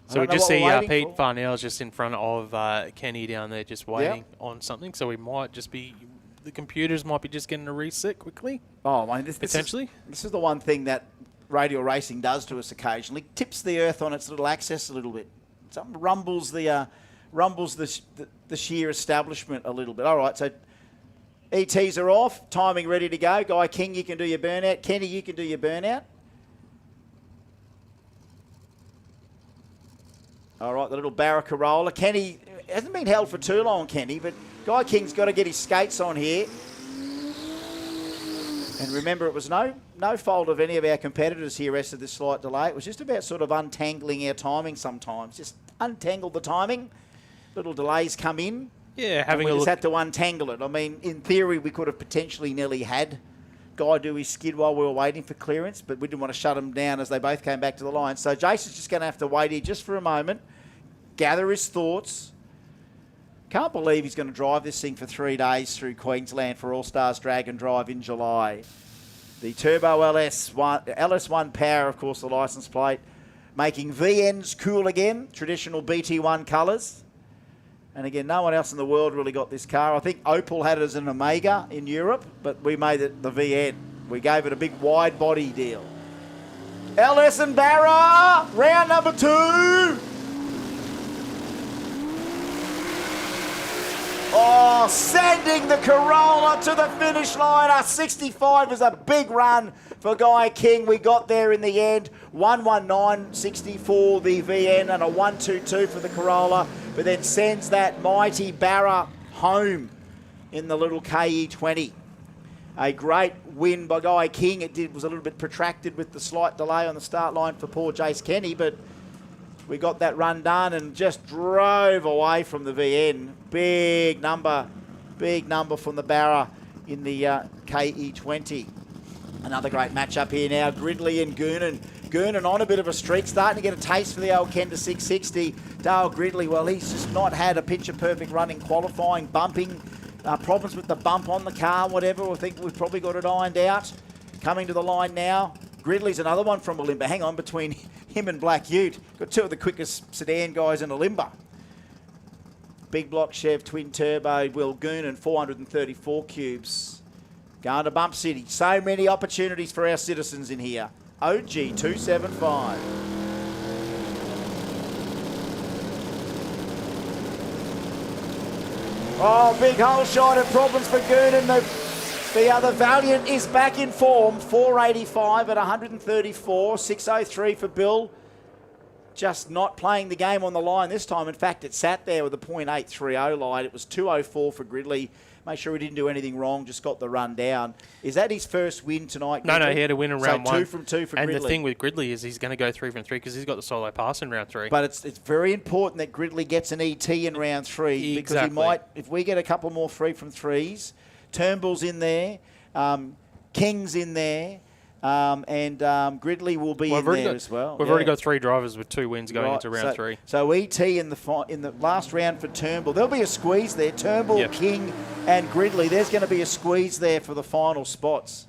So we just see Pete Farnell's just in front of Kenny down there just waiting on something. So we might just be, the computers might be just getting a reset quickly. Oh, man, potentially. This is the one thing that radial racing does to us occasionally. Tips the earth on its little axis a little bit. Something rumbles the sheer establishment a little bit. All right, so ETs are off. Timing ready to go. Guy King, you can do your burnout. Kenny, you can do your burnout. All right, the little Barra Corolla. Kenny hasn't been held for too long, Kenny, but Guy King's got to get his skates on here. And remember, it was no fault of any of our competitors here as to this slight delay. It was just about sort of untangling our timing sometimes. Just untangle the timing. Little delays come in. Yeah, we just had to untangle it. I mean, in theory, we could have potentially nearly had Guy do his skid while we were waiting for clearance, but we didn't want to shut him down as they both came back to the line. So Jason's just going to have to wait here just for a moment, gather his thoughts. Can't believe he's going to drive this thing for 3 days through Queensland for All Stars Drag and Drive in July. The Turbo LS1 Power, of course, the licence plate, making VNs cool again, traditional BT1 colours. And again, no one else in the world really got this car. I think Opel had it as an Omega in Europe, but we made it the VN. We gave it a big wide body deal. LS and Barra, round number 2. Oh, sending the Corolla to the finish line. Our 65 was a big run for Guy King. We got there in the end. 119.60 for the VN and a 122 for the Corolla, but then sends that mighty Barra home in the little KE20. A great win by Guy King. It was a little bit protracted with the slight delay on the start line for poor Jace Kenny, but we got that run done and just drove away from the VN. Big number from the Barra in the KE20. Another great matchup here now. Gridley and Goonan Gurnin on a bit of a streak, starting to get a taste for the old Kenda 660. Dale Gridley, well, he's just not had a picture-perfect run in qualifying, bumping, problems with the bump on the car, whatever. I think we've probably got it ironed out. Coming to the line now. Gridley's another one from Olimba. Hang on, between him and Black Ute. Got two of the quickest sedan guys in Olimba. Big block Chev, twin turbo, Will Goonan, 434 cubes. Going to Bump City. So many opportunities for our citizens in here. OG 275. Oh, big hole shot and problems for Goonan. The other Valiant is back in form. 485 at 134. 603 for Bill. Just not playing the game on the line this time. In fact, it sat there with a .830 line. It was 204 for Gridley. Make sure he didn't do anything wrong, just got the run down. Is that his first win tonight, Gridley? No, he had a win in round one. 2 from 2 for Gridley. And the thing with Gridley is he's going to go 3 from 3 because he's got the solo pass in round 3. But it's very important that Gridley gets an ET in round 3 because he Exactly. might, if we get a couple more 3 from 3s, Turnbull's in there, King's in there, and Gridley will be in there as well. We've already got 3 drivers with 2 wins going into round 3. So ET in the last round for Turnbull. There'll be a squeeze there. Turnbull, Yep. King, and Gridley. There's going to be a squeeze there for the final spots.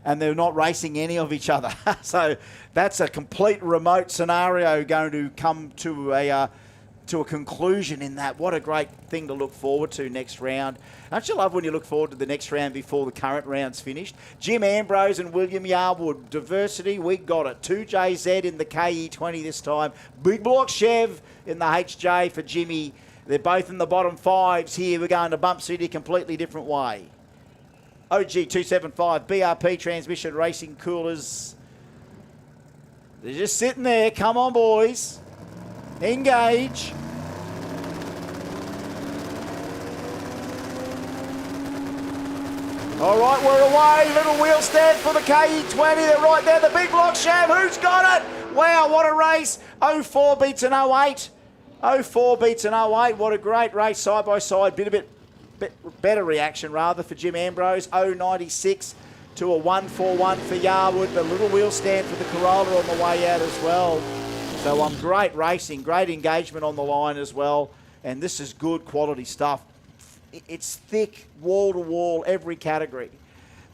And they're not racing any of each other. So that's a complete remote scenario going to come to a conclusion in that. What a great thing to look forward to next round. Don't you love when you look forward to the next round before the current round's finished? Jim Ambrose and William Yarwood. Diversity, we got it. 2JZ in the KE20 this time. Big block Chev in the HJ for Jimmy. They're both in the bottom 5s here. We're going to Bump City, completely different way. OG 275, BRP transmission racing coolers. They're just sitting there. Come on, boys. Engage. All right, we're away. Little wheel stand for the KE20. They're right there. The big block Sham. Who's got it? Wow, what a race. 04 beats an 08. 04 beats an 08. What a great race side by side. Bit better reaction rather for Jim Ambrose. 096 to a 141 for Yarwood. The little wheel stand for the Corolla on the way out as well. So great racing, great engagement on the line as well. And this is good quality stuff. It's thick, wall to wall, every category.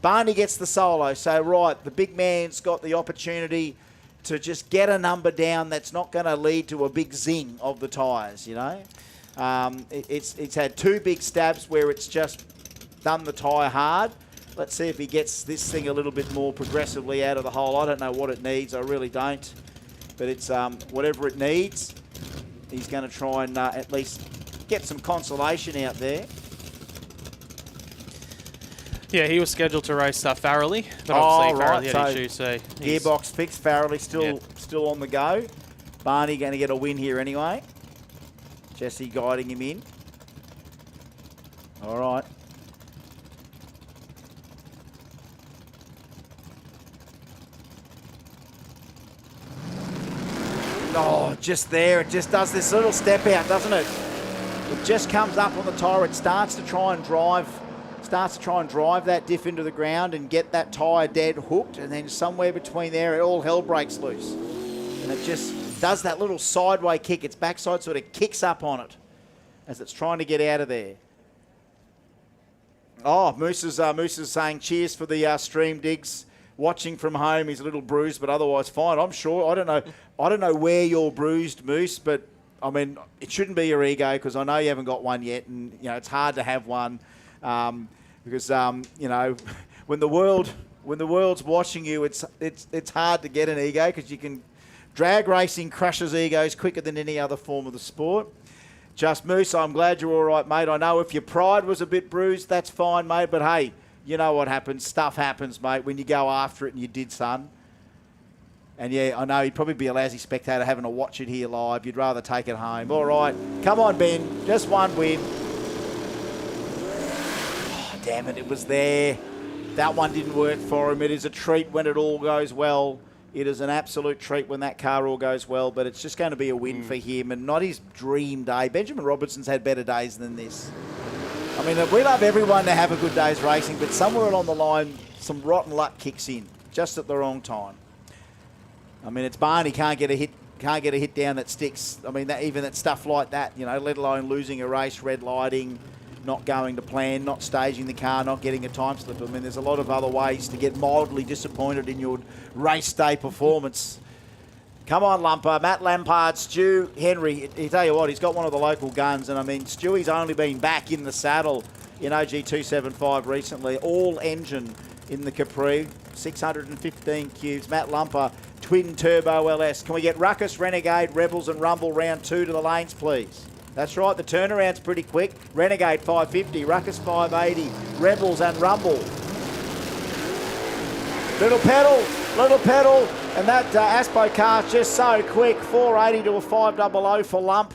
Barney gets the solo. So, right, the big man's got the opportunity to just get a number down that's not going to lead to a big zing of the tyres, you know. It's had 2 big stabs where it's just done the tyre hard. Let's see if he gets this thing a little bit more progressively out of the hole. I don't know what it needs. I really don't. But it's whatever it needs. He's going to try and at least get some consolation out there. Yeah, he was scheduled to race Farrelly, but obviously right. Farrelly had issues, so Gearbox fixed. Farrelly still on the go. Barney going to get a win here anyway. Jesse guiding him in. All right. Oh, just there. It just does this little step out, doesn't it? It just comes up on the tyre. It starts to try and drive that diff into the ground and get that tyre dead hooked, and then somewhere between there, all hell breaks loose. And it just does that little sideway kick. Its backside sort of kicks up on it as it's trying to get out of there. Oh, Moose is saying cheers for the stream digs. Watching from home, he's a little bruised, but otherwise fine. I'm sure. I don't know where you're bruised, Moose, but I mean, it shouldn't be your ego because I know you haven't got one yet, and you know it's hard to have one because you know when the world's watching you, it's hard to get an ego because you can drag racing crushes egos quicker than any other form of the sport. Just Moose, I'm glad you're all right, mate. I know if your pride was a bit bruised, that's fine, mate. But hey. You know what happens. Stuff happens, mate, when you go after it, and you did, son. And, yeah, I know you'd probably be a lousy spectator having to watch it here live. You'd rather take it home. All right. Come on, Ben. Just one win. Oh, damn it. It was there. That one didn't work for him. It is a treat when it all goes well. It is an absolute treat when that car all goes well, but it's just going to be a win for him and not his dream day. Benjamin Robertson's had better days than this. I mean, we love everyone to have a good day's racing, but somewhere along the line, some rotten luck kicks in, just at the wrong time. I mean, it's Barney can't get a hit down that sticks. I mean, even that stuff like that, you know, let alone losing a race, red lighting, not going to plan, not staging the car, not getting a time slip. I mean, there's a lot of other ways to get mildly disappointed in your race day performance. Come on, Lumper. Matt Lampard, Stu Henry. He tell you what, he's got one of the local guns, and I mean, Stewie's only been back in the saddle in OG 275 recently. All engine in the Capri, 615 cubes. Matt Lumper, twin turbo LS. Can we get Ruckus, Renegade, Rebels, and Rumble round 2 to the lanes, please? That's right, the turnaround's pretty quick. Renegade 550, Ruckus 580, Rebels and Rumble. Little pedal, and that Aspo car's just so quick. 480 to a 500 for Lump.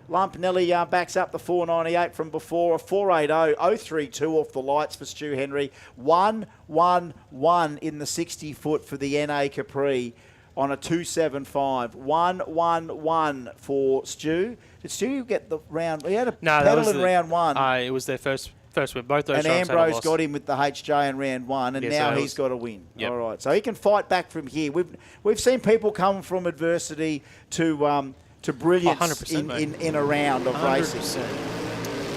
Lump nearly backs up the 498 from before. A 480, 032 off the lights for Stu Henry. 111 in the 60 foot for the NA Capri on a 275. 111 for Stu. Did Stu get the round? He had a pedal in round one. It was their first win. Both those and Ambrose got him with the HJ in round one, and now he's got a win. Yep. All right, so he can fight back from here. We've seen people come from adversity to brilliance in a round of 100%. racing.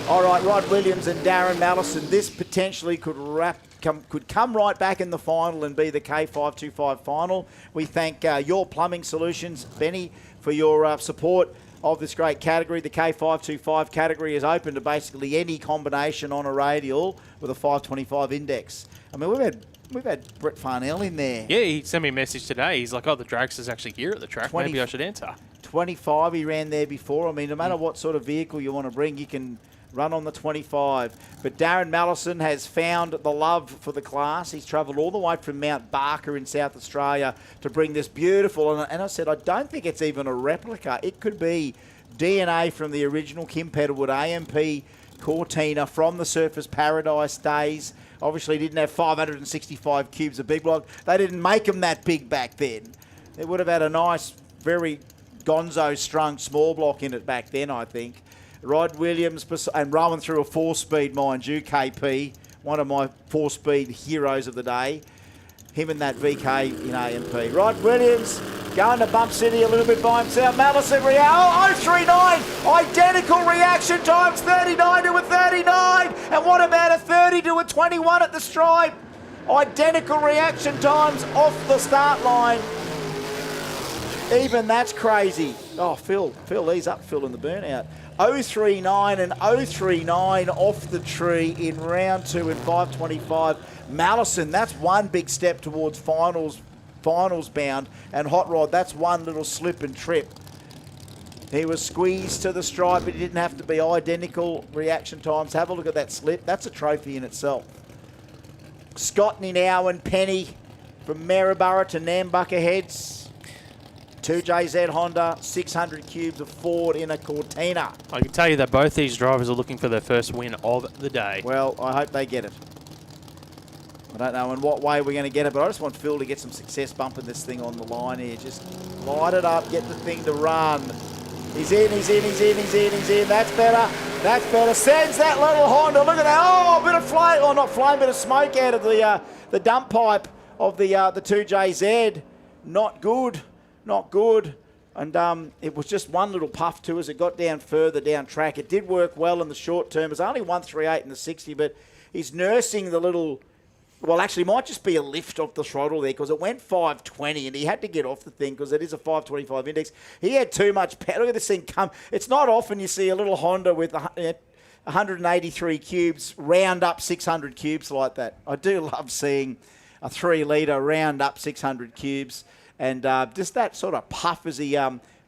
All right, Rod Williams and Darren Mallison. This potentially could come right back in the final and be the K525 final. We thank Your Plumbing Solutions, Benny, for your support of this great category. The K525 category is open to basically any combination on a radial with a 525 index. I mean, we've had Brett Farnell in there. Yeah, he sent me a message today. He's like, oh, the dragster's actually here at the track. Maybe I should enter. 25, he ran there before. I mean, no matter what sort of vehicle you want to bring, you can run on the 25. But Darren Mallison has found the love for the class. He's travelled all the way from Mount Barker in South Australia to bring this beautiful, and I said, I don't think it's even a replica. It could be DNA from the original Kim Petalwood AMP Cortina from the Surface Paradise days. Obviously didn't have 565 cubes of big block. They didn't make them that big back then. They would have had a nice, very gonzo strung small block in it back then, I think. Rod Williams and Rowan threw a 4-speed, mind you, KP, one of my 4-speed heroes of the day. Him and that VK in AMP. Rod Williams going to Bump City a little bit by himself. Mallison Real, 039, identical reaction times, 39 to a 39. And what about a 30 to a 21 at the stripe? Identical reaction times off the start line. Even that's crazy. Oh, Phil, he's up, Phil in the burnout. 039 and 039 off the tree in round 2 in 525. Mallison, that's one big step towards finals bound. And Hot Rod, that's one little slip and trip. He was squeezed to the stripe, but he didn't have to be identical reaction times. Have a look at that slip. That's a trophy in itself. Scott Ninau and Penny from Maryborough to Nambucca Heads. 2JZ Honda, 600 cubes of Ford in a Cortina. I can tell you that both these drivers are looking for their first win of the day. Well, I hope they get it. I don't know in what way we're going to get it, but I just want Phil to get some success bumping this thing on the line here. Just light it up, get the thing to run. He's in. That's better. Sends that little Honda. Look at that. Oh, a bit of flame. Oh, not flame, bit of smoke out of the dump pipe of the 2JZ. Not good. And it was just one little puff too as it got down further down track. It did work well in the short term. It was only 138 in the 60, but he's nursing the little, well, actually might just be a lift off the throttle there because it went 520 and he had to get off the thing because it is a 525 index. He had too much power. Look at this thing come. It's not often you see a little Honda with 183 cubes round up 600 cubes like that. I do love seeing a 3-litre round up 600 cubes. And just that sort of puff as he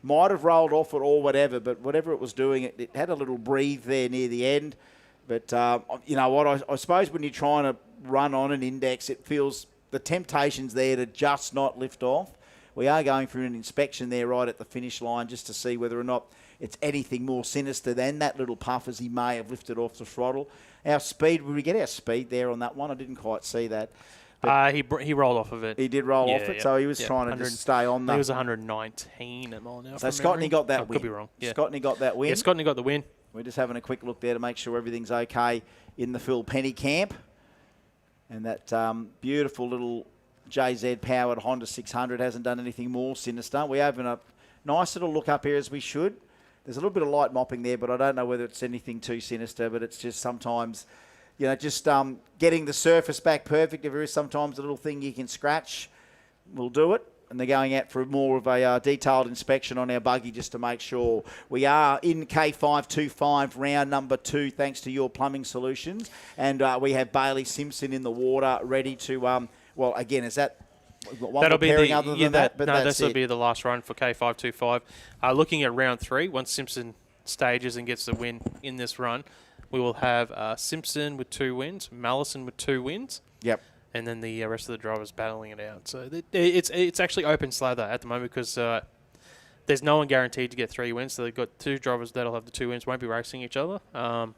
might have rolled off it or whatever, but whatever it was doing, it had a little breathe there near the end. But you know what, I suppose when you're trying to run on an index, it feels the temptation's there to just not lift off. We are going through an inspection there right at the finish line just to see whether or not it's anything more sinister than that little puff as he may have lifted off the throttle. Our speed, would we get our speed there on that one? I didn't quite see that. He rolled off of it. He did roll off it, so he was trying to just stay on that. He was 119 at mile now. So Scottney got that win. Could be wrong. Yeah. Scottney got that win. Yeah, Scottney got the win. We're just having a quick look there to make sure everything's okay in the Phil Penny camp. And that beautiful little JZ-powered Honda 600 hasn't done anything more sinister. We're having a nice little look up here as we should. There's a little bit of light mopping there, but I don't know whether it's anything too sinister, but it's just sometimes, just getting the surface back perfect. If there is sometimes a little thing you can scratch, we'll do it. And they're going out for more of a detailed inspection on our buggy just to make sure we are in K525 round number 2 thanks to your plumbing solutions. And we have Bailey Simpson in the water ready to, again, is that one That'll be pairing the, other than that? But no, that's this will it. be the last run for K525. Looking at round 3, once Simpson stages and gets the win in this run, we will have Simpson with 2 wins, Mallison with 2 wins. Yep. And then the rest of the drivers battling it out. So it's actually open slather at the moment because there's no one guaranteed to get 3 wins. So they've got 2 drivers that'll have the 2 wins, won't be racing each other. And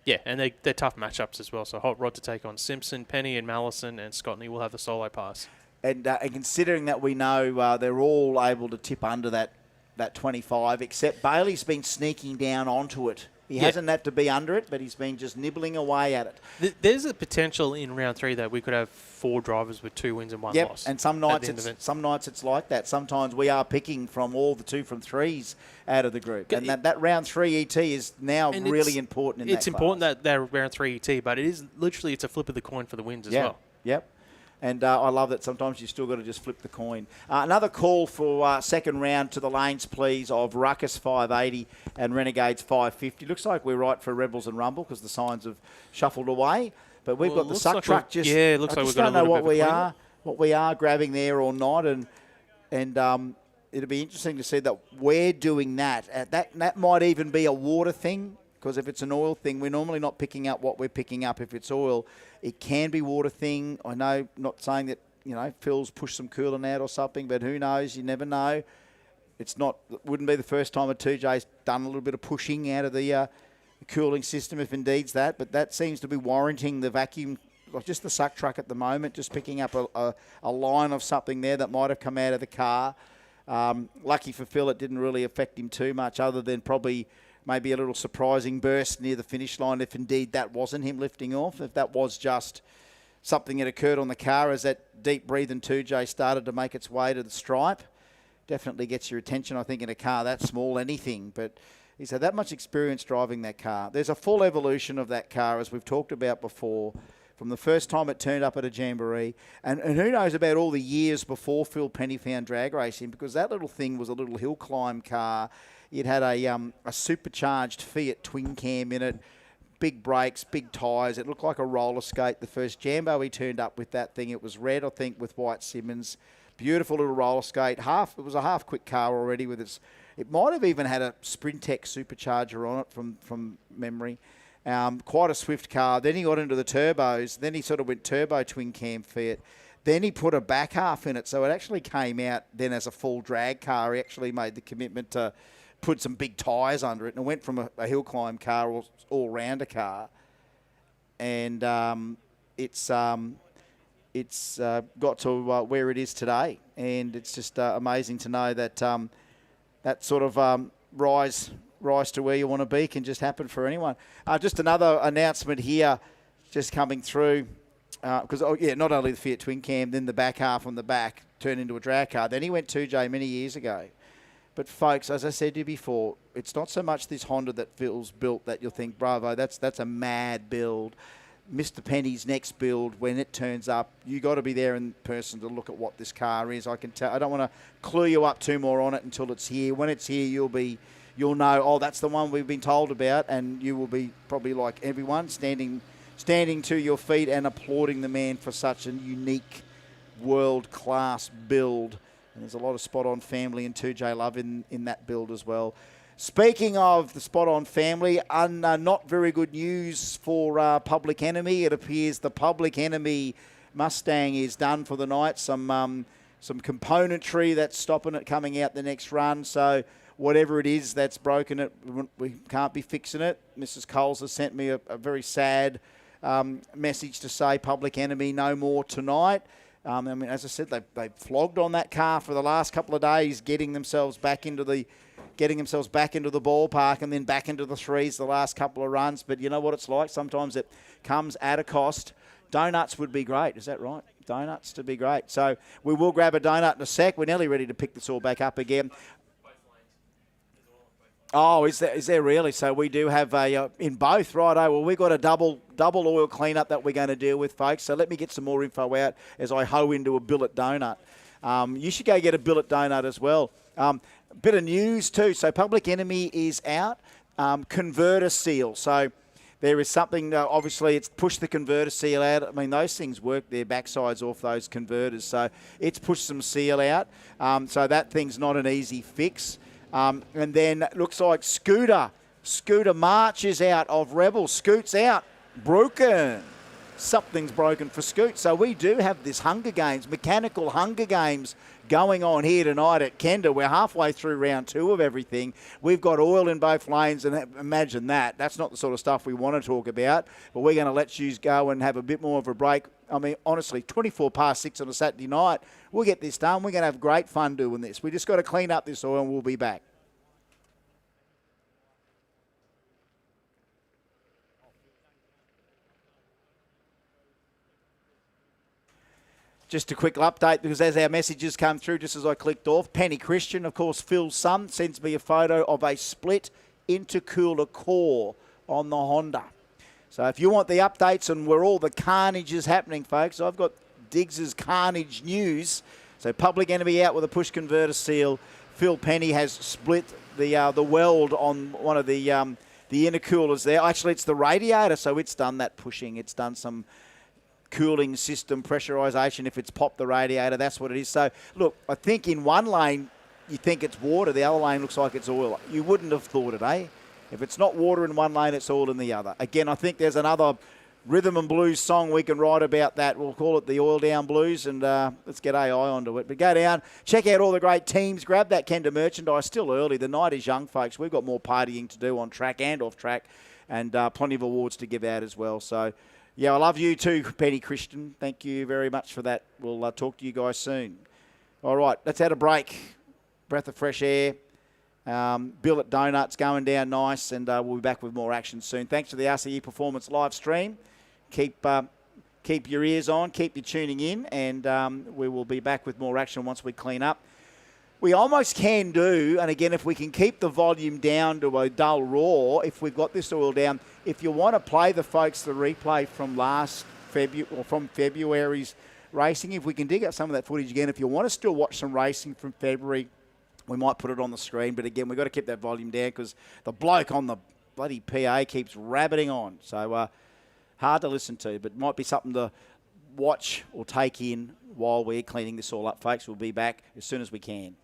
they're tough matchups as well. So Hot Rod to take on Simpson, Penny and Mallison, and Scottney will have the solo pass. And considering that we know they're all able to tip under that 25, except Bailey's been sneaking down onto it. He hasn't had to be under it, but he's been just nibbling away at it. There's a potential in round 3 that we could have 4 drivers with 2 wins and 1 loss. And some nights it's like that. Sometimes we are picking from all the 2 from 3s out of the group, and that round 3 ET is now really important. It's important that round 3 ET, but it's a flip of the coin for the wins as well. Yep. And I love that sometimes you've still got to just flip the coin. Another call for second round to the lanes, please, of Ruckus 580 and Renegades 550. Looks like we're right for Rebels and Rumble because the signs have shuffled away. But we've got the suck truck just... Yeah, it looks like we've got a little bit of a clean. What we are grabbing there or not. And it'll be interesting to see that we're doing that. That might even be a water thing. Because if it's an oil thing, we're normally not picking up what we're picking up. If it's oil, it can be water thing. I know, not saying that, Phil's pushed some coolant out or something, but who knows? You never know. Wouldn't be the first time a 2J's done a little bit of pushing out of the cooling system, if indeed's that. But that seems to be warranting the vacuum, like just the suck truck at the moment, just picking up a line of something there that might have come out of the car. Lucky for Phil, it didn't really affect him too much other than probably... maybe a little surprising burst near the finish line if indeed that wasn't him lifting off. If that was just something that occurred on the car as that deep breathing 2J started to make its way to the stripe. Definitely gets your attention, I think, in a car that small, anything. But he's had that much experience driving that car. There's a full evolution of that car, as we've talked about before, from the first time it turned up at a Jamboree. And who knows about all the years before Phil Penny found drag racing, because that little thing was a little hill climb car. It had a supercharged Fiat twin cam in it, big brakes, big tyres. It looked like a roller skate. The first Jambo he turned up with that thing, it was red, I think, with white Simmons. Beautiful little roller skate. It was a half-quick car already with its... It might have even had a Sprintec supercharger on it from memory. Quite a swift car. Then he got into the turbos. Then he sort of went turbo twin cam Fiat. Then he put a back half in it, so it actually came out then as a full drag car. He actually made the commitment to... put some big tyres under it, and it went from a hill climb car all-rounder car, and it's got to where it is today, and it's just amazing to know that that sort of rise to where you want to be can just happen for anyone. Just another announcement here, just coming through, because not only the Fiat twin cam, then the back half on the back turned into a drag car. Then he went 2J many years ago. But folks, as I said to you before, it's not so much this Honda that Phil's built that you'll think, bravo, that's a mad build. Mr. Penny's next build, when it turns up, you got to be there in person to look at what this car is. I can tell. I don't want to clue you up too more on it until it's here. When it's here, you'll know. Oh, that's the one we've been told about, and you will be probably like everyone standing to your feet and applauding the man for such a unique, world-class build. And there's a lot of spot-on family and 2J love in that build as well. Speaking of the spot-on family, not very good news for Public Enemy. It appears the Public Enemy Mustang is done for the night. Some componentry that's stopping it coming out the next run. So whatever it is that's broken it, we can't be fixing it. Mrs. Coles has sent me a very sad message to say Public Enemy no more tonight. I mean, as I said, they flogged on that car for the last couple of days, getting themselves back into the ballpark and then back into the threes the last couple of runs. But you know what it's like. Sometimes it comes at a cost. Donuts would be great. Is that right? donuts to be great. So we will grab a donut in a sec. We're nearly ready to pick this all back up again. Oh, is there really? So we do have a in both, righto. Well, we've got a double oil cleanup that we're going to deal with, folks. So let me get some more info out as I hoe into a billet donut. You should go get a billet donut as well. Bit of news too. So Public Enemy is out. Converter seal. So there is something, obviously, it's pushed the converter seal out. I mean, those things work their backsides off those converters. So it's pushed some seal out. So that thing's not an easy fix. And then it looks like Scooter March is out of Rebel. Scoot's out. Broken. Something's broken for Scoot. So we do have this Hunger Games, mechanical Hunger Games going on here tonight at Kenda. We're halfway through round 2 of everything. We've got oil in both lanes, and imagine that. That's not the sort of stuff we want to talk about, but we're going to let you go and have a bit more of a break. I mean, honestly, 24 past 6 on a Saturday night. We'll get this done. We're going to have great fun doing this. We just got to clean up this oil, and we'll be back. Just a quick update, because as our messages come through, just as I clicked off, Penny Christian, of course, Phil's son, sends me a photo of a split intercooler core on the Honda. So if you want the updates on where all the carnage is happening, folks, I've got Diggs's Carnage News. So Public Enemy out with a push converter seal. Phil Penny has split the weld on one of the intercoolers there. Actually, it's the radiator, so it's done that pushing. It's done some cooling system pressurization. If it's popped the radiator, that's what it is. So look, I think in one lane you think it's water, the other lane looks like it's oil. You wouldn't have thought it, eh? If it's not water in one lane, it's oil in the other. Again, I think there's another rhythm and blues song we can write about that. We'll call it the Oil Down Blues, and let's get AI onto it. But go down, check out all the great teams, grab that Kenda merchandise. Still early, the night is young, folks. We've got more partying to do on track and off track, and plenty of awards to give out as well. So yeah, I love you too, Penny Christian. Thank you very much for that. We'll talk to you guys soon. All right, let's have a break. Breath of fresh air. Billet Donuts going down nice, and we'll be back with more action soon. Thanks for the RCE Performance live stream. Keep your ears on, keep you tuning in, and we will be back with more action once we clean up. We almost can do, and again, if we can keep the volume down to a dull roar, if we've got this oil down, if you want to play the replay from from February's racing, if we can dig up some of that footage again, if you want to still watch some racing from February, we might put it on the screen. But again, we've got to keep that volume down because the bloke on the bloody PA keeps rabbiting on. So hard to listen to, but might be something to watch or take in while we're cleaning this all up, folks. We'll be back as soon as we can.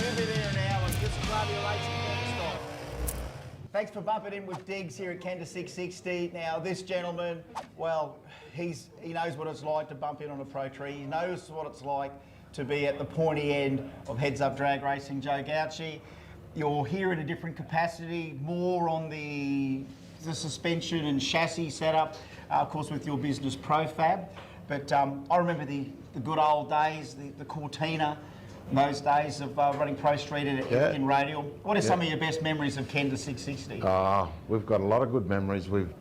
You'll be there in hours. This is Radio Racing Kenda style. Thanks for bumping in with Diggs here at Kenda 660. Now, this gentleman, well, he knows what it's like to bump in on a pro tree. He knows what it's like to be at the pointy end of heads-up drag racing. Joe Gauci, you're here in a different capacity, more on the suspension and chassis setup, of course, with your business Profab. But I remember the good old days, the Cortina, those days of running Pro Street in Radial. What are some of your best memories of Kenda 660? We've got a lot of good memories. We've,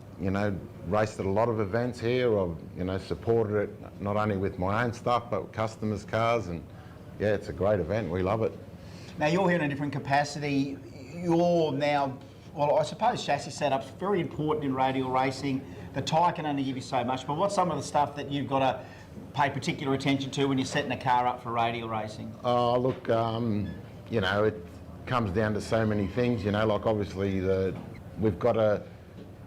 raced at a lot of events here. I've, supported it not only with my own stuff, but with customers' cars. And yeah, it's a great event. We love it. Now, you're here in a different capacity. You're now, well, I suppose chassis setup's very important in radial racing. The tyre can only give you so much, but what's some of the stuff that you've got to pay particular attention to when you're setting a car up for radial racing? Oh, look, it comes down to so many things, like obviously we've got to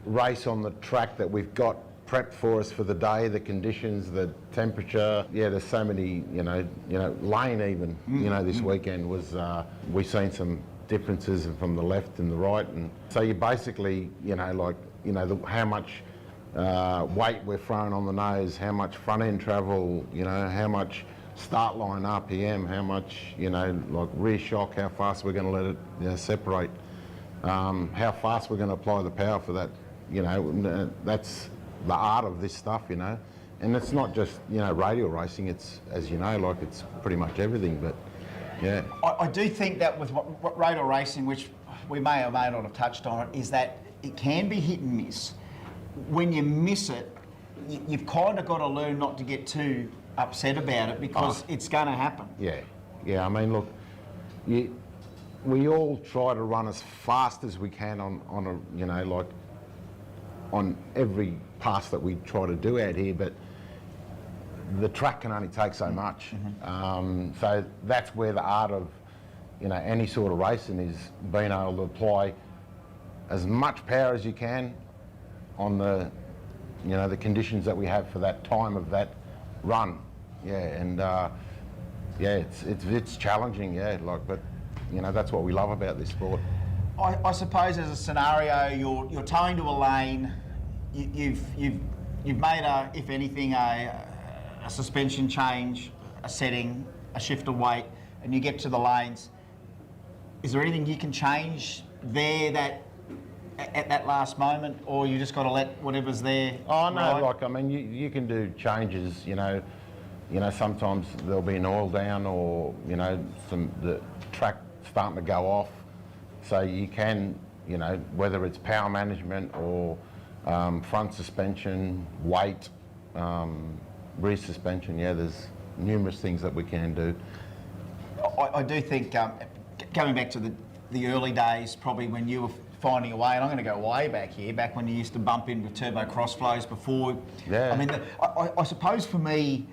race on the track that we've got prepped for us for the day, the conditions, the temperature. Yeah, there's so many, lane even, this weekend was, we've seen some differences from the left and the right. And so you basically, how much weight we're throwing on the nose, how much front end travel, how much start line RPM, how much, like rear shock, how fast we're going to let it separate, how fast we're going to apply the power for that, that's the art of this stuff, and it's not just, radial racing, it's, as it's pretty much everything, but yeah. I do think that with what radial racing, which we may or may not have touched on it, is that it can be hit and miss. When you miss it, you've kind of got to learn not to get too upset about it because it's going to happen. Yeah. I mean, look, we all try to run as fast as we can on every pass that we try to do out here, but the track can only take so much. So that's where the art of, any sort of racing is being able to apply as much power as you can on the, the conditions that we have for that time of that run. Yeah, and it's challenging. Yeah, but that's what we love about this sport. I suppose as a scenario, you're towing to a lane. You've made if anything, a suspension change, a setting, a shift of weight, and you get to the lanes. Is there anything you can change there that at that last moment, or you just got to let whatever's there? Oh no, ride? you can do changes. Sometimes there'll be an oil down, or the track starting to go off, so you can, whether it's power management or front suspension, weight, rear suspension. Yeah, there's numerous things that we can do. I do think going back to the early days, probably when you were finding a way, and I'm going to go way back here, back when you used to bump in with turbo cross flows before. Yeah. I mean, I suppose for me,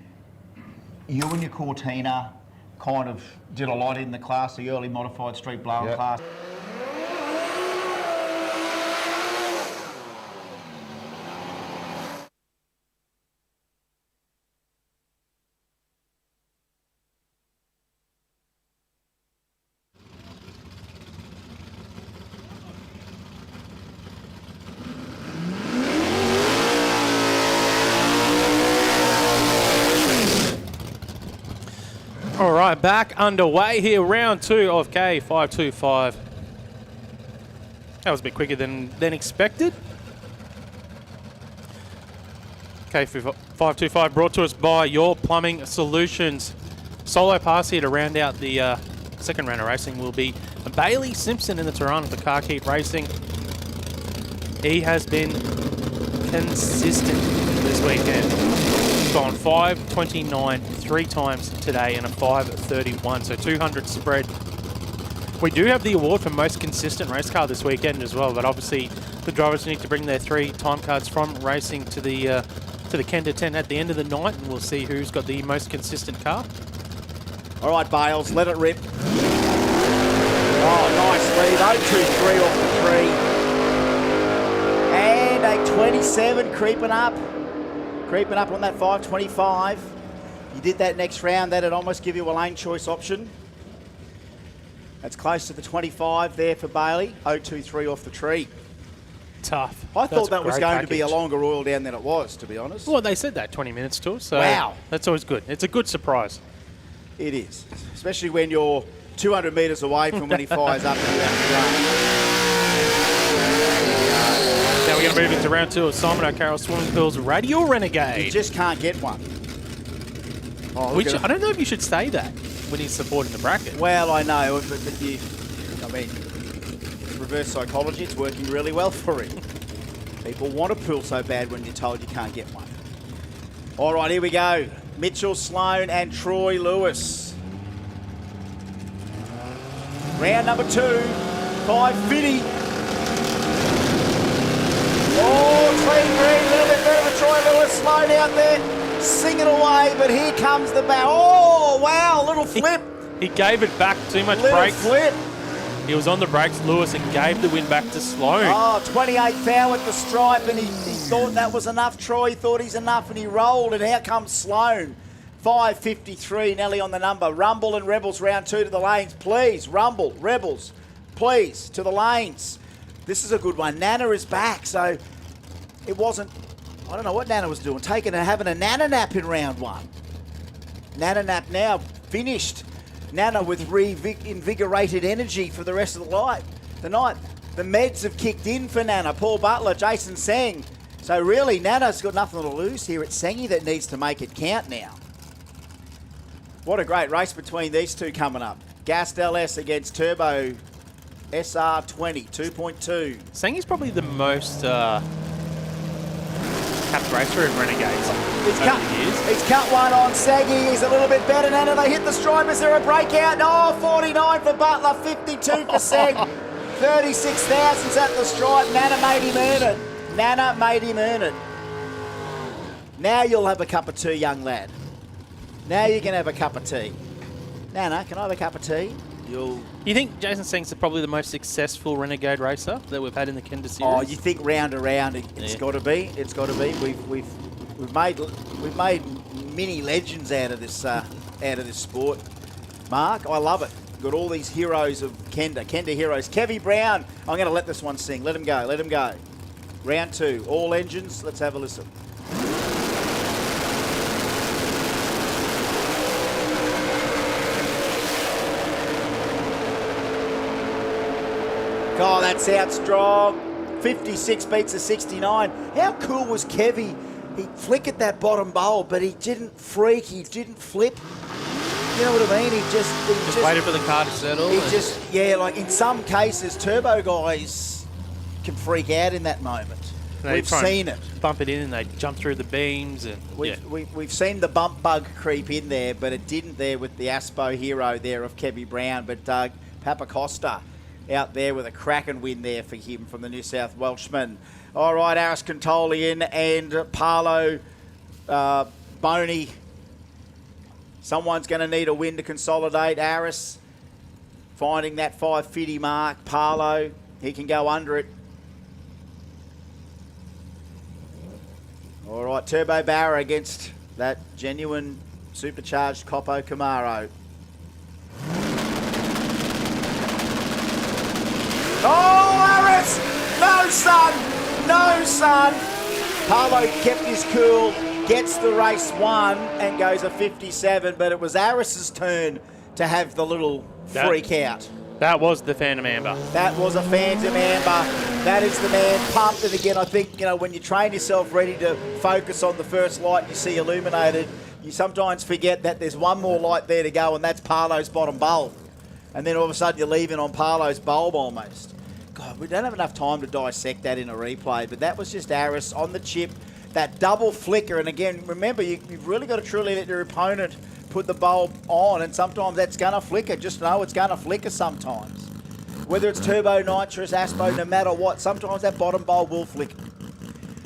you and your Cortina kind of did a lot in the class, the early modified street blower class. All right, back underway here, round 2 of K525. That was a bit quicker than expected. K525 brought to us by Your Plumbing Solutions. Solo pass here to round out the second round of racing will be Bailey Simpson in the Toronto for Car Keep Racing. He has been consistent this weekend. Gone 5.29 3 times today and a 5.31, so 200 spread. We do have the award for most consistent race car this weekend as well, but obviously the drivers need to bring their 3 time cards from racing to the Kenda 10 at the end of the night, and we'll see who's got the most consistent car. All right, Bales, let it rip. Oh, nice lead. 0.23 off the 3. And a 27 creeping up on that 5.25. You did that next round, that'd almost give you a lane choice option. That's close to the 25 there for Bailey. 0.23 off the tree. Tough. I That's thought that was great going to be a package. longer oil down than it was, to be honest. Well, they said that 20 minutes to us, so Wow. that's always good. It's a good surprise. It is, especially when you're 200 metres away from when he fires up and you have to run. Now we're going to move into round 2 of Simon O'Carroll Swimming Pool's Radial Renegade. You just can't get one. Oh, look Which, at I don't know if you should say that when he's supporting the bracket. Well, I know, but you, I mean, reverse psychology, it's working really well for him. People want a pool so bad when you're told you can't get one. All right, here we go. Mitchell Sloan and Troy Lewis. Round number 2, 550. Oh, clean green, a little bit better for Troy Lewis. Sloan out there, singing away, but here comes the bow. Oh, wow, little flip. He gave it back, too much Little brakes. flip. He was on the brakes, Lewis, and gave the win back to Sloan. Oh, 28 foul at the stripe, and he thought that was enough. Troy thought he's enough, and he rolled, and out comes Sloan. 5.53, Nelly on the number. Rumble and Rebels round 2 to the lanes. Please, Rumble, Rebels, please, to the lanes. This is a good one. Nana is back, so it wasn't, I don't know what Nana was doing, having a Nana nap in round 1. Nana nap now finished. Nana with reinvigorated energy for the rest of the night. The meds have kicked in for Nana. Paul Butler, Jason Seng. So really, Nana's got nothing to lose here. It's Sengi that needs to make it count now. What a great race between these two coming up. Gassed LS against Turbo SR20, 2.2. Sengi's probably the most capped racer in Renegades He's over the years. cut one on Saggy. He's a little bit better. Nana, they hit the stripe. Is there a breakout? No, 49 for Butler, 52 for Seg. 36 thousandths at the stripe. Nana made him earn it. Nana made him earn it. Now you'll have a cup of tea, young lad. Now you can have a cup of tea. Nana, can I have a cup of tea? You think Jason Seng's probably the most successful Renegade racer that we've had in the Kenda series? Oh, you think round to round? It's got to be. It's got to be. We've made mini legends out of this sport. Mark, I love it. Got all these heroes of Kenda heroes. Kevy Brown. I'm going to let this one sing. Let him go. Let him go. Round 2. All engines. Let's have a listen. God, that sounds strong. 56 beats a 69. How cool was Kevy? He flickered that bottom bowl, but he didn't freak. He didn't flip. You know what I mean? He just waited for the car to settle. Like in some cases, turbo guys can freak out in that moment. We've seen it. Bump it in and they jump through the beams. And We've seen the bump bug creep in there, but it didn't there with the Aspo hero there of Kevy Brown. But Papacosta out there with a cracking win there for him from the New South Welshman. All right, Aris Contolian and Parlo Boney. Someone's going to need a win to consolidate. Aris finding that 550 mark. Parlo, he can go under it. All right, Turbo Barra against that genuine supercharged Coppo Camaro. Oh, Aris! No, son! No, son! Parlo kept his cool, gets the race won, and goes a 57, but it was Aris's turn to have the little freak out. That was the Phantom Amber. That was a Phantom Amber. That is the man pumped. And again, I think, when you train yourself ready to focus on the first light you see illuminated, you sometimes forget that there's one more light there to go, and that's Parlo's bottom bulb. And then all of a sudden you're leaving on Parlo's bulb almost. God, we don't have enough time to dissect that in a replay, but that was just Aris on the chip, that double flicker. And again, remember, you've really got to truly let your opponent put the bulb on, and sometimes that's going to flicker. Just know it's going to flicker sometimes. Whether it's turbo, nitrous, Aspo, no matter what, sometimes that bottom bulb will flicker.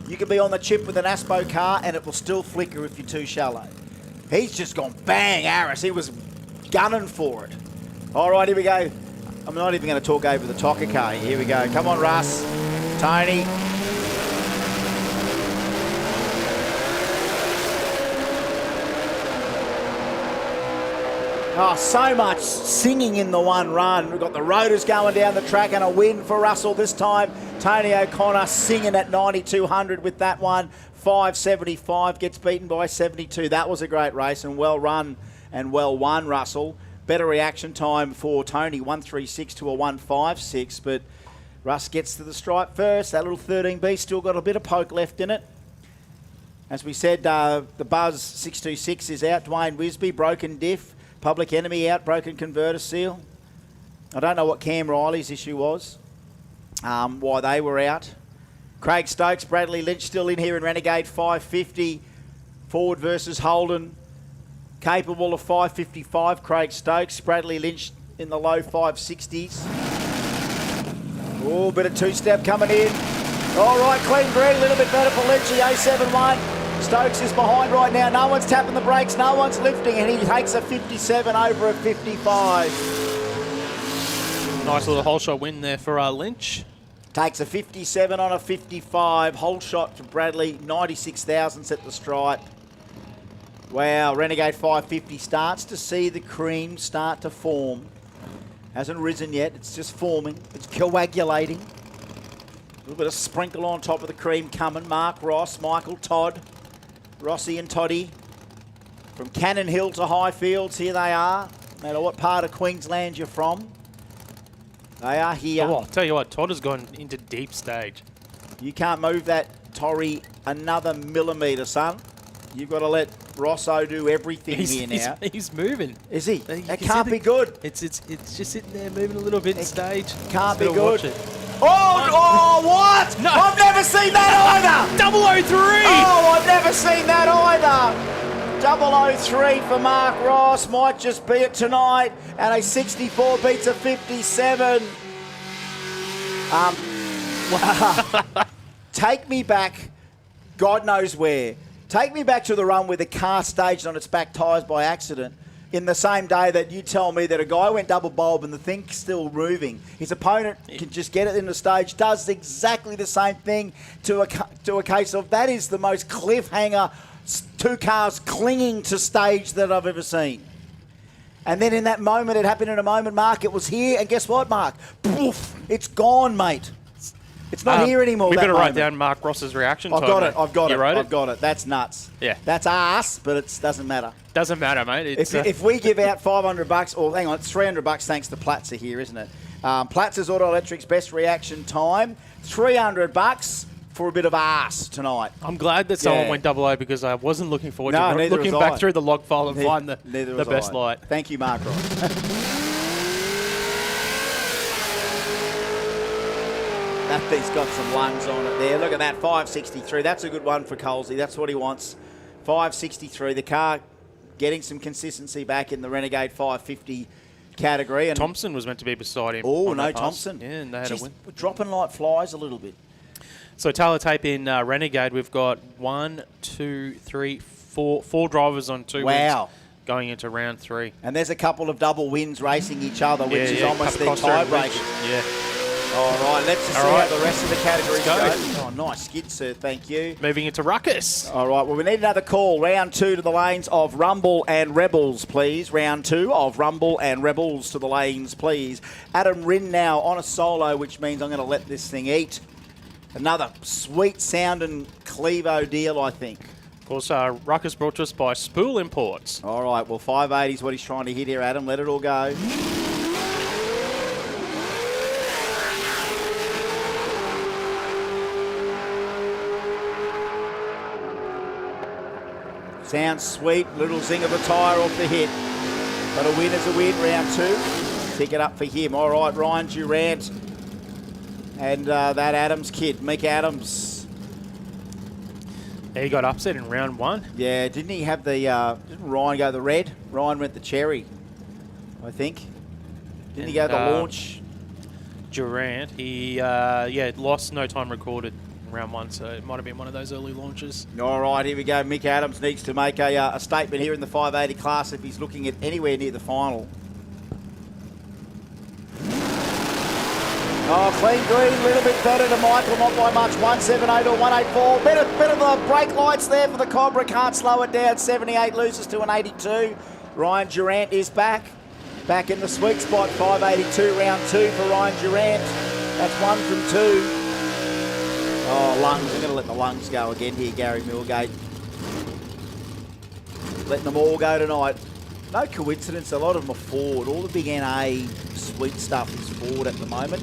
You can be on the chip with an Aspo car and it will still flicker if you're too shallow. He's just gone bang, Aris. He was gunning for it. All right, here we go. I'm not even going to talk over the Tocker car. Here we go. Come on, Russ. Tony. Oh, so much singing in the one run. We've got the rotors going down the track and a win for Russell this time. Tony O'Connor singing at 9,200 with that one. 575 gets beaten by 72. That was a great race and well run and well won, Russell. Better reaction time for Tony, 136 to a 156, but Russ gets to the stripe first. That little 13B still got a bit of poke left in it. As we said, the Buzz 626 is out. Dwayne Wisby, broken diff. Public Enemy out, broken converter seal. I don't know what Cam Riley's issue was, why they were out. Craig Stokes, Bradley Lynch still in here in Renegade 550. Forward versus Holden. Capable of 555, Craig Stokes. Bradley Lynch in the low 560s. Oh, bit of two-step coming in. All right, clean green, a little bit better for Lynchy, 071. Stokes is behind right now. No one's tapping the brakes, no one's lifting, and he takes a 57 over a 55. Nice little whole shot win there for Lynch. Takes a 57 on a 55. Whole shot to Bradley, 96 thousandths at the stripe. Wow, Renegade 550 starts to see the cream start to form. Hasn't risen yet, it's just forming. It's coagulating. A little bit of sprinkle on top of the cream coming. Mark Ross, Michael Todd, Rossi and Toddy. From Cannon Hill to Highfields, here they are. No matter what part of Queensland you're from, they are here. Oh, I'll tell you what, Todd has gone into deep stage. You can't move that Torrey another millimetre, son. You've got to let Rosso do everything here now. He's moving. Is he? You That can can't see be good. It's just sitting there moving a little bit in stage. Can't be Just gotta watch good. it. Oh, what? No. I've never seen that either. 003! Oh, I've never seen that either. 003 for Mark Ross. Might just be it tonight. And a 64 beats a 57. Take me back, God knows where. Take me back to the run where the car staged on its back tyres by accident in the same day that you tell me that a guy went double bulb and the thing's still moving. His opponent can just get it in the stage, does exactly the same thing to a case of that is the most cliffhanger, two cars clinging to stage that I've ever seen. And then in that moment, it happened in a moment, Mark, it was here, and guess what, Mark? Poof, it's gone, mate. It's not here anymore. We that better write moment. down Mark Ross's reaction I've time. got mate. it. I've got You it. wrote I've got it. That's nuts. Yeah. That's arse, but it doesn't matter. Doesn't matter, mate. It's, If we give out $500, or hang on, it's $300 thanks to Platzer here, isn't it? Platzer's Auto Electric's best reaction time, $300 for a bit of arse tonight. I'm glad that someone Yeah. went 00 because I wasn't looking forward No, to neither looking was back I. through the log file and find the best I. light. Thank you, Mark Ross. That thing's got some lungs on it there. Look at that, 563. That's a good one for Colsey. That's what he wants. 563. The car getting some consistency back in the Renegade 550 category. And Thompson was meant to be beside him. oh, on no, that pass. Thompson. Yeah, and they had a Jeez, win. we're dropping like flies a little bit. So Taylor Tape in Renegade, we've got 4 drivers on 2 Wow. wins going into round 3. And there's a couple of double wins racing each other, which is almost their Costa and Lynch. tiebreaker. Yeah. All right, let's just see All right. how the rest of the categories Let's go. Oh, nice skid, sir. Thank you. Moving into Ruckus. All right, well, we need another call. Round 2 to the lanes of Rumble and Rebels, please. Round 2 of Rumble and Rebels to the lanes, please. Adam Rinn now on a solo, which means I'm going to let this thing eat. Another sweet-sounding Clevo deal, I think. Of course, Ruckus brought to us by Spool Imports. All right, well, 580 is what he's trying to hit here, Adam. Let it all go. Sounds sweet. Little zing of a tyre off the hit. But a win is a win, round 2. Pick it up for him. All right, Ryan Durant. And that Adams kid, Mick Adams. Yeah, he got upset in round 1. Yeah, didn't he have the... didn't Ryan go the red? Ryan went the cherry, I think. Didn't he go the launch? Durant, he lost no time recorded in round 1, so it might have been one of those early launches. All right, here we go. Mick Adams needs to make a statement here in the 580 class if he's looking at anywhere near the final. Oh, clean green, a little bit better to Michael, not by much. 178 or 184. Bit of the brake lights there for the Cobra, can't slow it down. 78 loses to an 82. Ryan Durant is back. Back in the sweet spot, 582, round 2 for Ryan Durant. That's 1 from 2. Oh, lungs. I'm going to let the lungs go again here, Gary Millgate. Letting them all go tonight. No coincidence, a lot of them are forward. All the big NA sweet stuff is forward at the moment.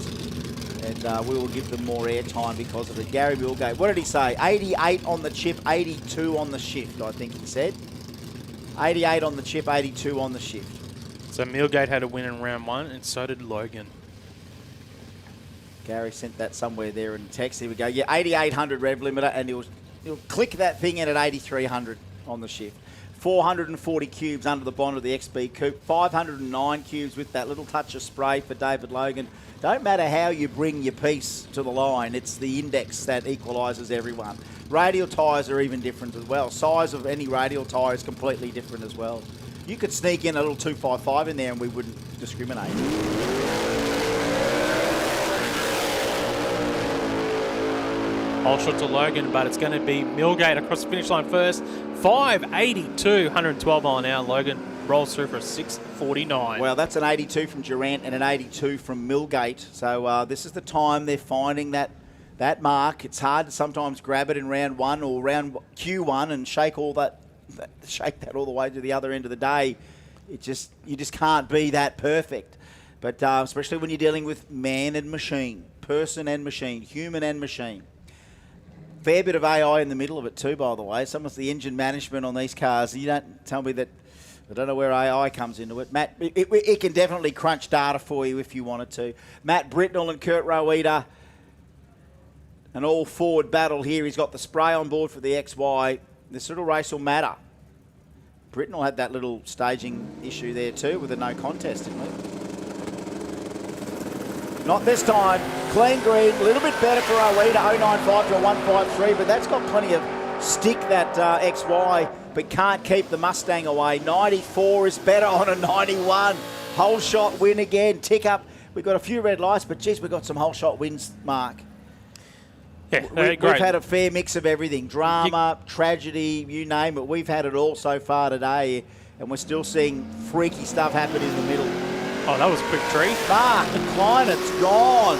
And we will give them more airtime because of it. Gary Millgate, what did he say? 88 on the chip, 82 on the shift, I think he said. 88 on the chip, 82 on the shift. So Millgate had a win in round 1, and so did Logan. Gary sent that somewhere there in text. Here we go. Yeah, 8800 rev limiter, and he'll click that thing in at 8300 on the shift. 440 cubes under the bonnet of the XB Coupe. 509 cubes with that little touch of spray for David Logan. Don't matter how you bring your piece to the line, it's the index that equalises everyone. Radial tyres are even different as well. Size of any radial tyre is completely different as well. You could sneak in a little 255 in there and we wouldn't discriminate. Whole shot to Logan, but it's going to be Millgate across the finish line first. 582, 112 mile an hour. Logan rolls through for a 649. Well, that's an 82 from Durant and an 82 from Millgate. So this is the time they're finding that mark. It's hard to sometimes grab it in round 1 or round Q1 and shake that all the way to the other end of the day. You just can't be that perfect. But especially when you're dealing with man and machine, person and machine, human and machine. Fair bit of AI in the middle of it too, by the way. Some of the engine management on these cars, you don't tell me that, I don't know where AI comes into it. Matt, it can definitely crunch data for you if you wanted to. Matt Britnell and Kurt Rowita, an all-forward battle here. He's got the spray on board for the XY. This little race will matter. Britnell had that little staging issue there too with a no contest, didn't he? Not this time. Clean green, a little bit better for Rowita, 095 to a 153, but that's got plenty of stick, that XY, but can't keep the Mustang away. 94 is better on a 91. Whole shot win again. Tick up. We've got a few red lights, but geez, we've got some whole shot wins, Mark. Yeah, We've had a fair mix of everything. Drama, tragedy, you name it. We've had it all so far today, and we're still seeing freaky stuff happen in the middle. Oh, that was a quick tree. Mark, decline, it's gone.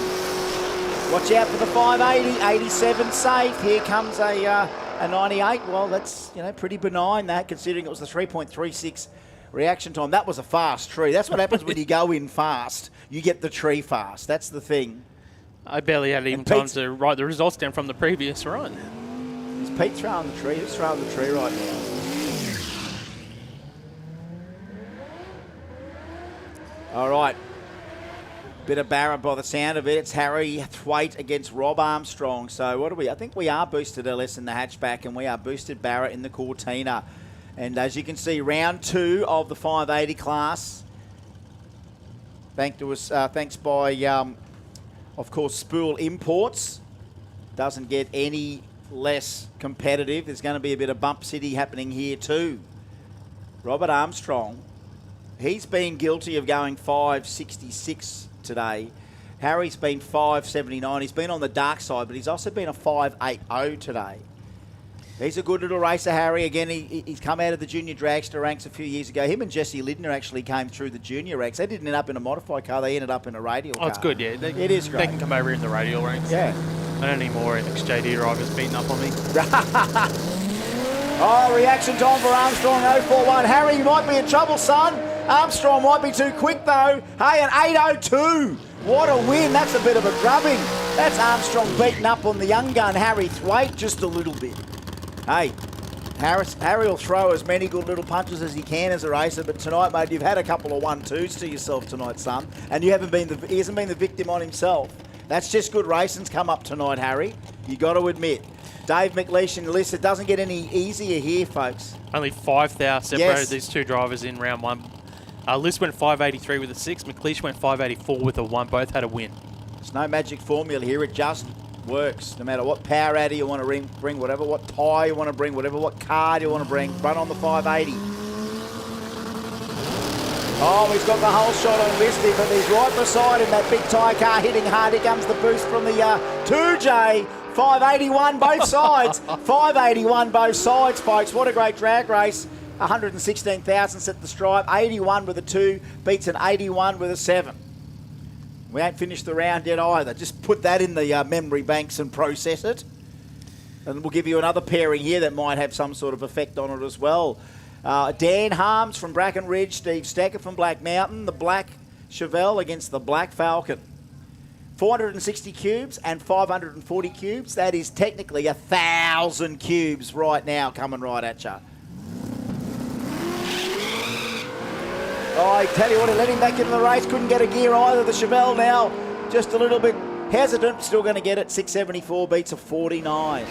Watch out for the 580, 87 safe. Here comes a 98. Well, that's pretty benign that, considering it was the 3.36 reaction time. That was a fast tree. That's what happens when you go in fast. You get the tree fast. That's the thing. I barely had even time to write the results down from the previous run. Is Pete throwing the tree? Who's throwing the tree right now? All right. Bit of Barrett by the sound of it. It's Harry Thwaite against Rob Armstrong. So what are we? I think we are boosted LS in the hatchback and we are boosted Barrett in the Cortina. And as you can see, round 2 of the 580 class. Thanks by, of course, Spool Imports. Doesn't get any less competitive. There's going to be a bit of bump city happening here too. Robert Armstrong. He's been guilty of going 5.66 today. Harry's been 5.79. He's been on the dark side, but he's also been a 5.80 today. He's a good little racer, Harry. Again, he's come out of the junior dragster ranks a few years ago. Him and Jesse Lindner actually came through the junior ranks. They didn't end up in a modified car. They ended up in a radial car. Oh, it's good, yeah. It is great. They can come over in the radial ranks. Yeah. I don't need more XJD drivers beating up on me. Oh, reaction time for Armstrong, 041. Harry, you might be in trouble, son. Armstrong might be too quick, though. Hey, an 8.02. What a win. That's a bit of a grubbing. That's Armstrong beating up on the young gun, Harry Thwaite, just a little bit. Hey, Harry will throw as many good little punches as he can as a racer, but tonight, mate, you've had a couple of 1-2s to yourself tonight, son, and he hasn't been the victim on himself. That's just good racing's come up tonight, Harry. You got to admit. Dave McLeish and Liss, it doesn't get any easier here, folks. Only 5 thou separated these two drivers in round 1. Liss went 5.83 with a 6. McLeish went 5.84 with a 1. Both had a win. There's no magic formula here. It just works. No matter what power adder you want to bring, whatever, what tyre you want to bring, whatever, what car you want to bring, run on the 580. Oh, he's got the whole shot on Listy, but he's right beside him. That big tyre car hitting hard. Here comes the boost from the 2J. 581 both sides. 581 both sides, folks. What a great drag race. 116 thousandths at the stripe. 81 with a 2, beats an 81 with a 7. We ain't finished the round yet either. Just put that in the memory banks and process it. And we'll give you another pairing here that might have some sort of effect on it as well. Dan Harms from Bracken Ridge, Steve Stacker from Black Mountain, the Black Chevelle against the Black Falcon. 460 cubes and 540 cubes. That is technically 1,000 cubes right now coming right at you. Oh, I tell you what, he let him back into the race. Couldn't get a gear either. The Chevelle now just a little bit hesitant. Still going to get it. 674 beats a 49.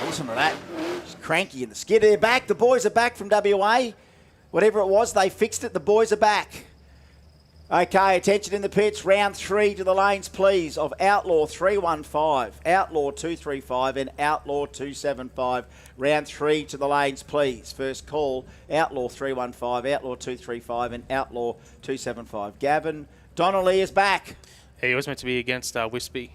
Listen to that. She's cranky in the skid. They're back. The boys are back from WA. Whatever it was, they fixed it. The boys are back. Okay, attention in the pits. Round 3 to the lanes, please, of Outlaw 315, Outlaw 235 and Outlaw 275. Round 3 to the lanes, please. First call, Outlaw 315, Outlaw 235 and Outlaw 275. Gavin Donnelly is back. He was meant to be against Wispy.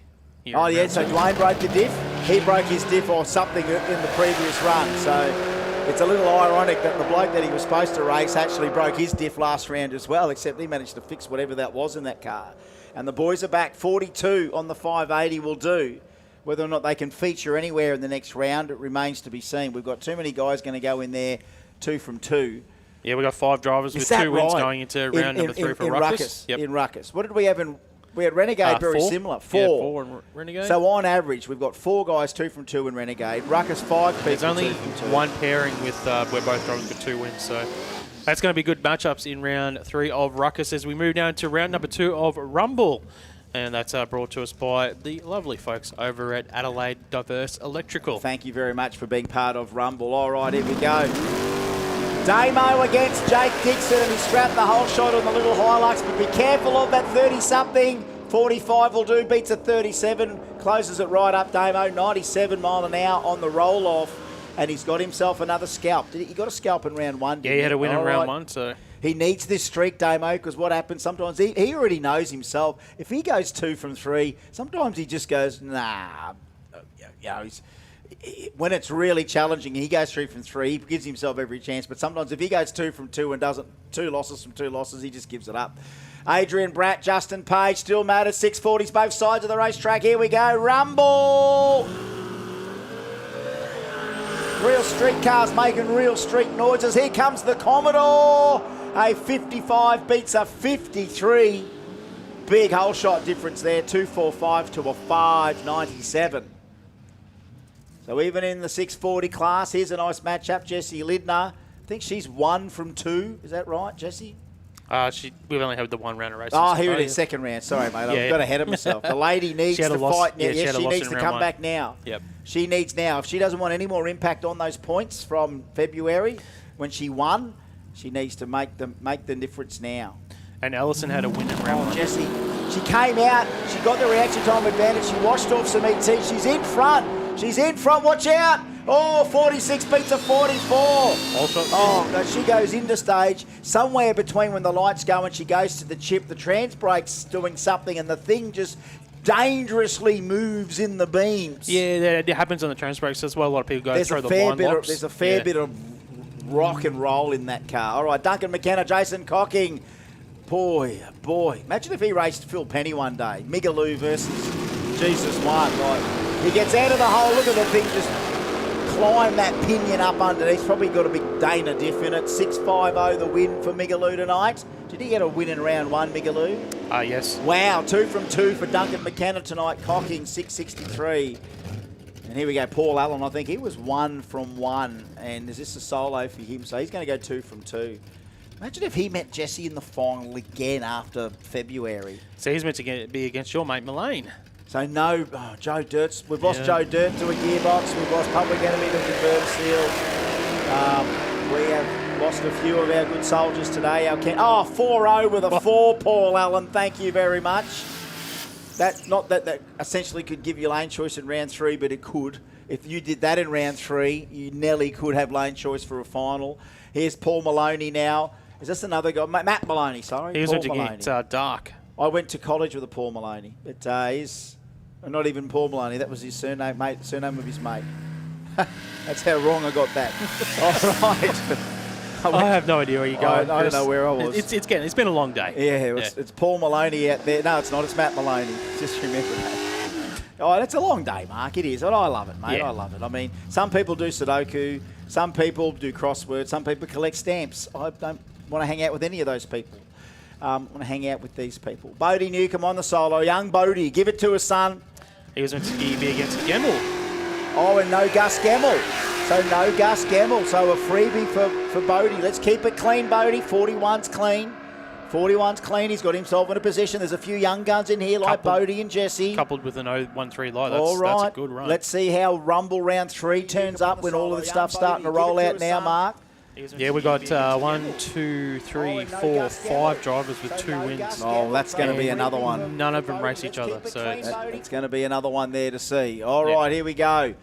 Oh, yeah, so Dwayne broke the diff. He broke his diff or something in the previous run, so it's a little ironic that the bloke that he was supposed to race actually broke his diff last round as well, except he managed to fix whatever that was in that car. And the boys are back. 42 on the 580 will do. Whether or not they can feature anywhere in the next round, it remains to be seen. We've got too many guys going to go in there 2 from 2. Yeah, we've got 5 drivers with 2 wins going into round number 3 for Ruckus. Yep. In Ruckus. What did we have in... We had Renegade very 4. similar. 4. Yeah, 4 in Renegade. So on average, we've got 4 guys 2 from 2 in Renegade. Ruckus 5 people. There's only 2 from 2. one pairing with where both drivers got 2 wins. So that's going to be good matchups in round 3 of Ruckus as we move down to round number 2 of Rumble. And that's brought to us by the lovely folks over at Adelaide Diverse Electrical. Thank you very much for being part of Rumble. All right, here we go. Damo against Jake Dixon, and he strapped the whole shot on the little Hilux, but be careful of that 30-something. 45 will do, beats a 37, closes it right up, Damo. 97 mile an hour on the roll-off, and he's got himself another scalp. He got a scalp in round 1, didn't Yeah, he had a win in All round right. 1, so... He needs this streak, Damo, because what happens sometimes, he already knows himself. If he goes 2 from 3, sometimes he just goes, nah. You know, when it's really challenging, he goes 3 from 3. He gives himself every chance. But sometimes if he goes 2 from 2 and doesn't 2 losses from 2 losses, he just gives it up. Adrian Bratt, Justin Page, still matters. 640s both sides of the racetrack. Here we go. Rumble! Real street cars making real street noises. Here comes the Commodore. A 55 beats a 53. Big whole shot difference there. 245 to a 597. So even in the 640 class, here's a nice matchup. Jessie Lindner. I think she's 1 from 2. Is that right, Jessie? We've only had the 1 round of racing. Oh, here it is, second round. Sorry, mate. I got ahead of myself. The lady needs to fight now. Yeah, she needs to come back now. Yep. She needs now. If she doesn't want any more impact on those points from February when she won, she needs to make the difference now. And Ellison had a win in round 1. Jessie, she came out. She got the reaction time advantage. She washed off some ET. She's in front. She's in front. Watch out. Oh, 46 beats a 44. Oh, no, she goes into stage somewhere between when the lights go and she goes to the chip. The trans brake's doing something and the thing just dangerously moves in the beams. Yeah, that happens on the trans brakes. That's why a lot of people go through the blind locks. There's a fair bit of rock and roll in that car. All right, Duncan McKenna, Jason Cocking. Boy. Imagine if he raced Phil Penny one day. Migaloo versus Jesus One. Like, he gets out of the hole. Look at the thing just climb that pinion up underneath. Probably got a big Dana diff in it. 650 the win for Migaloo tonight. Did he get a win in round 1, Migaloo? Yes. Wow, 2 from 2 for Duncan McKenna tonight. Cocking 663. And here we go, Paul Allen. I think he was 1 from 1. And is this a solo for him? So he's going to go 2 from 2. Imagine if he met Jesse in the final again after February. So he's meant to be against your mate Mullane. So no, Joe Dirt's. We've lost Joe Dirt to a gearbox. We've lost Public Enemy to convert seal. We have lost a few of our good soldiers today. 4-0 with a 4, Paul Allen. Thank you very much. That essentially could give you lane choice in round 3, but it could. If you did that in round 3, you nearly could have lane choice for a final. Here's Paul Maloney now. Is this another guy? Matt Maloney, sorry. He was Paul meant to get Dark. I went to college with a Paul Maloney, but he's not even Paul Maloney. That was his surname of his mate. That's how wrong I got that. All right. I have no idea where you're going. I don't know where I was. It's been a long day. Yeah, it's Paul Maloney out there. No, it's not. It's Matt Maloney. Just remember that. Oh, it's a long day, Mark. It is. And I love it, mate. Yeah. I love it. I mean, some people do Sudoku. Some people do crosswords. Some people collect stamps. I don't want to hang out with any of those people. I want to hang out with these people. Bodie Newcombe on the solo. Young Bodie. Give it to us, son. He was meant to be against Gemmell. Oh, and no Gus Gemmell. So no Gus Gemmell. So a freebie for Bodie. Let's keep it clean, Bodie. 41's clean. 41's clean. He's got himself in a position. There's a few young guns in here like Bodie and Jesse. Coupled with an 0-1-3 light. All right. That's a good run. Let's see how Rumble round 3 turns up when all of the stuff's starting to roll out now, Mark. Yeah, we got 1, 2, 3, 4, 5 drivers with 2 wins. Oh, that's going to be another one. None of them race each other. So It's going to be another one there to see. All right, here we go.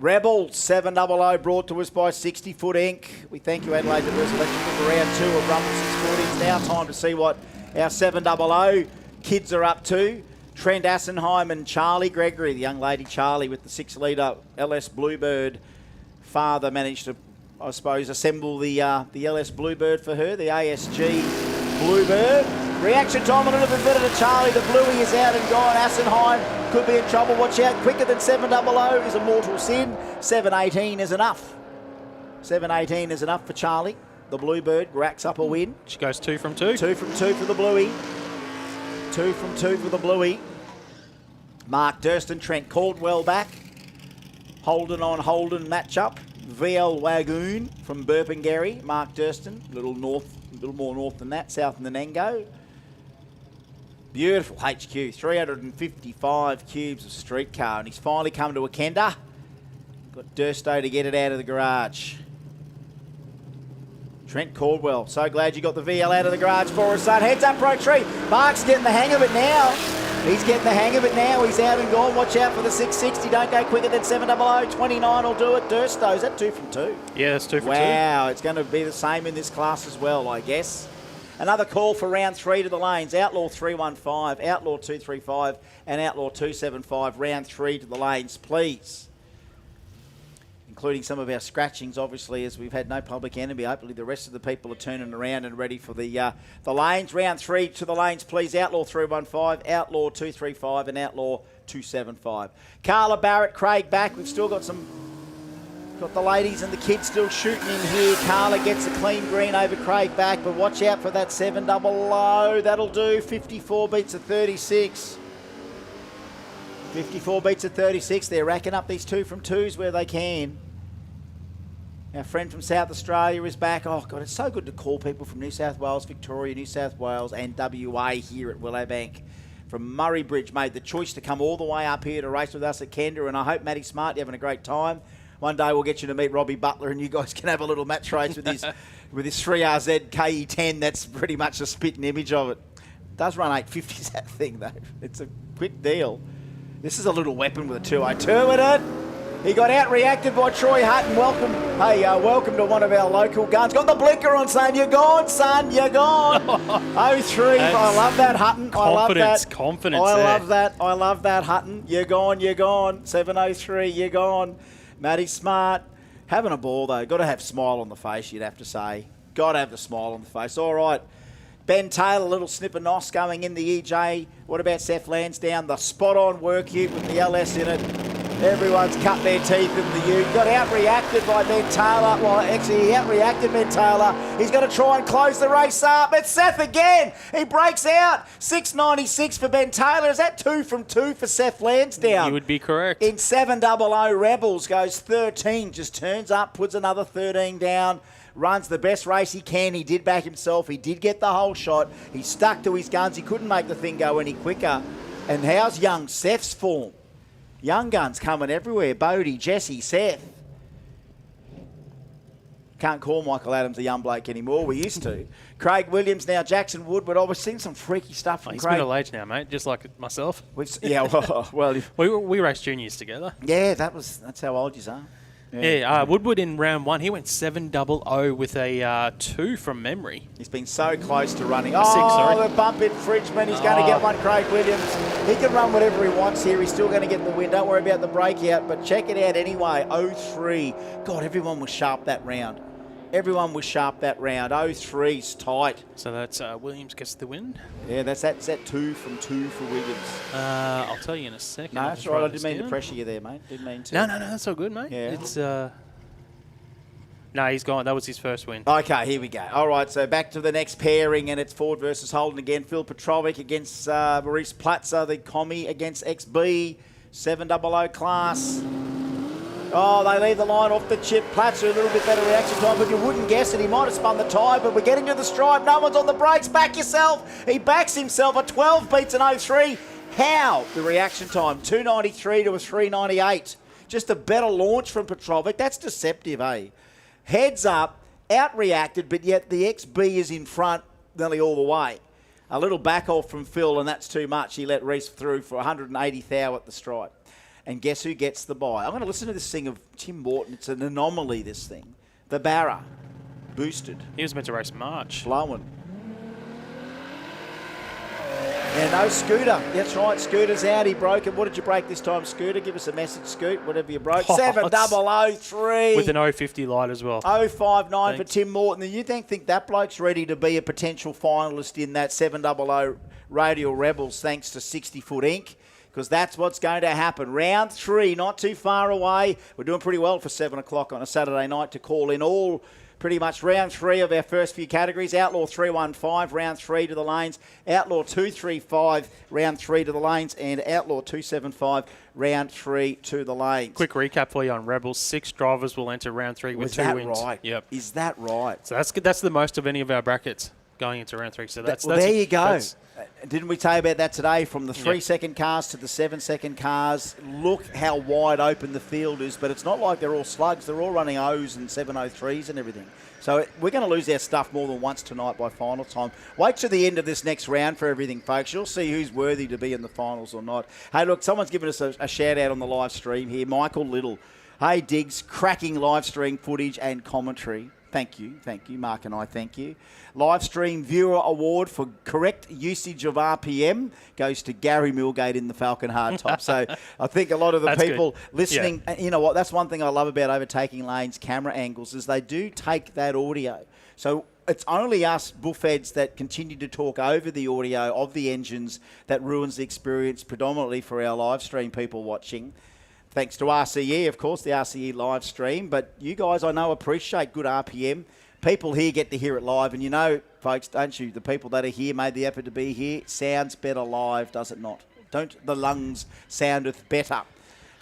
Rebel 700 brought to us by 60 Foot Inc. We thank you, Adelaide Diverse Electrical, for round 2 of Rumble 640. It's now time to see what our 700 kids are up to. Trent Assenheim and Charlie Gregory, the young lady Charlie with the 6-litre LS Bluebird. Father managed to, I suppose, assemble the LS Bluebird for her, the ASG Bluebird. Reaction time a little bit better to Charlie. The Bluey is out and gone. Assenheim could be in trouble. Watch out. Quicker than 700 is a mortal sin. 718 is enough. 718 is enough for Charlie. The Bluebird racks up a win. she goes 2 from 2. 2 from 2 for the Bluey. 2 from 2 for the Bluey. Mark Durston, Trent Caldwell back. Holden on Holden matchup. VL Wagoon from Burpengary. Mark Durston, a little more north than that, south in the Nango. Beautiful HQ, 355 cubes of streetcar, and he's finally come to a Kenda. Got Dursto to get it out of the garage. Trent Caldwell, so glad you got the VL out of the garage for us, son. Heads up, Pro Tree. Mark's getting the hang of it now. He's getting the hang of it now. He's out and gone. Watch out for the 660. Don't go quicker than 700. 29 will do it. Dursto, is that 2 from 2? Yeah, that's 2 from 2. Wow, it's going to be the same in this class as well, I guess. Another call for round 3 to the lanes. Outlaw 315, Outlaw 235 and Outlaw 275. Round 3 to the lanes, please. Including some of our scratchings, obviously, as we've had no public enemy. Hopefully the rest of the people are turning around and ready for the lanes. Round 3 to the lanes, please. Outlaw 315, Outlaw 235 and Outlaw 275. Carla Barrett, Craig back. We've still got the ladies and the kids still shooting in here. Carla gets a clean green over Craig back, but watch out for that 700. That'll do. 54 beats a 36. 54 beats a 36. They're racking up these 2 from 2s where they can. Our friend from South Australia is back. Oh, God, it's so good to call people from New South Wales, Victoria, New South Wales and WA here at Willowbank. From Murray Bridge, made the choice to come all the way up here to race with us at Kenda, and I hope, Matty Smart, you're having a great time. One day we'll get you to meet Robbie Butler and you guys can have a little match race with his 3RZ KE10. That's pretty much a spitting image of it. It does run 850s, that thing, though. It's a quick deal. This is a little weapon with a 202 in it. He got out-reacted by Troy Hutton. Welcome, welcome to one of our local guns. Got the blinker on saying, you're gone, son, you're gone. 03, I love that, Hutton. Confidence I love that, Hutton. You're gone. 703, you're gone. Matty Smart, having a ball, though. Got to have a smile on the face, you'd have to say. Got to have the smile on the face. All right. Ben Taylor, a little snip of nos going in the EJ. What about Seth Lansdowne? The spot-on work ute with the LS in it. Everyone's cut their teeth in the ute. Got out-reacted by Ben Taylor. Well, actually, he out-reacted Ben Taylor. He's going to try and close the race up. It's Seth again. He breaks out. 696 for Ben Taylor. Is that 2 from 2 for Seth Lansdowne? You would be correct. In 700 Rebels, goes 13. Just turns up, puts another 13 down. Runs the best race he can. He did back himself. He did get the whole shot. He stuck to his guns. He couldn't make the thing go any quicker. And how's young Seth's form? Young guns coming everywhere. Bodie, Jesse, Seth. Can't call Michael Adams a young bloke anymore. We used to. Craig Williams now, Jackson Woodward. We've seen some freaky stuff from He's Craig. middle age now, mate, just like myself. Well, we raced juniors together. yeah, that's how old you are. Woodward in round 1, he went 7-0-0 with a 2 from memory. He's been so close to running. sorry. The bump in Fridgeman. He's going to get one, Craig Williams. He can run whatever he wants here. He's still going to get the win. Don't worry about the breakout, but check it out anyway. 0-3. God, everyone was sharp that round. Everyone was sharp that round. 0-3's tight. So that's Williams gets the win. Yeah, that's 2 from 2 for Williams. I'll tell you in a second. No, I'll that's just all right. I write didn't this mean to down. pressure you there, mate. Didn't mean to. No, that's all good, mate. Yeah. It's no, he's gone. That was his first win. Okay, here we go. All right, so back to the next pairing, and it's Ford versus Holden again. Phil Petrovic against Maurice Platzer, the Commie against XB, 700 class. Oh, they leave the line off the chip. Platzer, a little bit better reaction time, but you wouldn't guess it. He might have spun the tyre, but we're getting to the stripe. No one's on the brakes. Back yourself. He backs himself. A 12 beats an 03. How? The reaction time, 293 to a 398. Just a better launch from Petrovic. That's deceptive, eh? Heads up, outreacted, but yet the XB is in front nearly all the way. A little back off from Phil, and that's too much. He let Reese through for 180 thou at the stripe. And guess who gets the buy? I'm going to listen to this thing of Tim Morton. It's an anomaly, this thing. The Barra. Boosted. He was meant to race March. Blowing. Yeah, no Scooter. That's right. Scooter's out. He broke it. What did you break this time, Scooter? Give us a message, Scoot. Whatever you broke. Oh, 7003. With an 050 light as well. 059 for Thanks. Tim Morton. And you think that bloke's ready to be a potential finalist in that 700 Radial Rebels thanks to 60-foot ink? Because that's what's going to happen. Round 3, not too far away. We're doing pretty well for 7 o'clock on a Saturday night to call in all pretty much round 3 of our first few categories. Outlaw 315, round 3 to the lanes. Outlaw 235, round 3 to the lanes. And Outlaw 275, round 3 to the lanes. Quick recap for you on Rebels. 6 drivers will enter round 3 with Was 2 that wins. right? Yep. Is that right? So that's the most of any of our brackets going into round 3. So that's Well, there you go. that's- Didn't we tell you about that today? From the 3-second cars to the 7-second cars. Look how wide open the field is, but it's not like they're all slugs. They're all running O's and 703s and everything. So we're going to lose our stuff more than once tonight by final time. Wait to the end of this next round for everything, folks. You'll see who's worthy to be in the finals or not. Hey, look, someone's given us a shout out on the live stream here. Michael Little. Hey, Diggs, cracking live stream footage and commentary. Thank you, Mark and I thank you. Live stream viewer award for correct usage of RPM goes to Gary Milgate in the Falcon Hardtop. So I think a lot of the That's people good. listening, you know what, that's one thing I love about Overtaking Lanes camera angles is they do take that audio. So it's only us bullfeds that continue to talk over the audio of the engines that ruins the experience predominantly for our live stream people watching. Thanks to RCE, of course, the RCE live stream. But you guys, I know, appreciate good RPM. People here get to hear it live. And you know, folks, don't you, the people that are here made the effort to be here. Sounds better live, does it not? Don't the lungs soundeth better?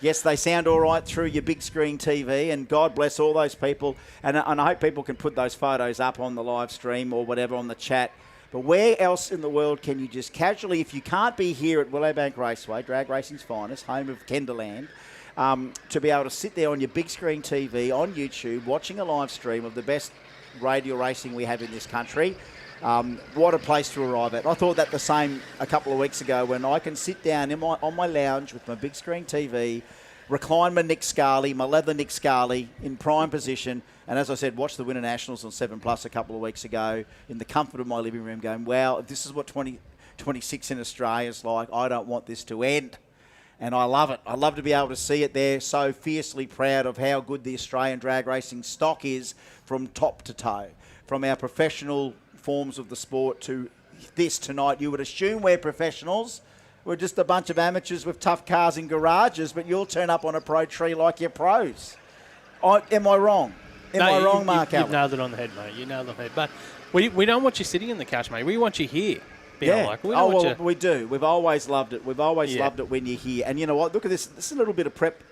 Yes, they sound all right through your big screen TV. And God bless all those people. And I hope people can put those photos up on the live stream or whatever on the chat. But where else in the world can you just casually, if you can't be here at Willowbank Raceway, drag racing's finest, home of Kendaland, to be able to sit there on your big screen TV on YouTube watching a live stream of the best radial racing we have in this country. What a place to arrive at. I thought that the same a couple of weeks ago when I can sit down on my lounge with my big screen TV, recline my Nick Scarley, my leather Nick Scarley in prime position, and as I said, watch the Winter Nationals on 7 Plus a couple of weeks ago in the comfort of my living room going, wow, if this is what 2026 in Australia is like, I don't want this to end. And I love it. I love to be able to see it there. So fiercely proud of how good the Australian drag racing stock is from top to toe. From our professional forms of the sport to this tonight. You would assume we're professionals. We're just a bunch of amateurs with tough cars in garages, but you'll turn up on a pro tree like you're pros. Am I wrong? Am I wrong, Mark You've Allen? nailed it on the head, mate. You nailed it on the head. But we don't want you sitting in the couch, mate. We want you here. Yeah. We don't want you... we do. We've always loved it. We've always loved it when you're here. And you know what? Look at this. This is a little bit of prep.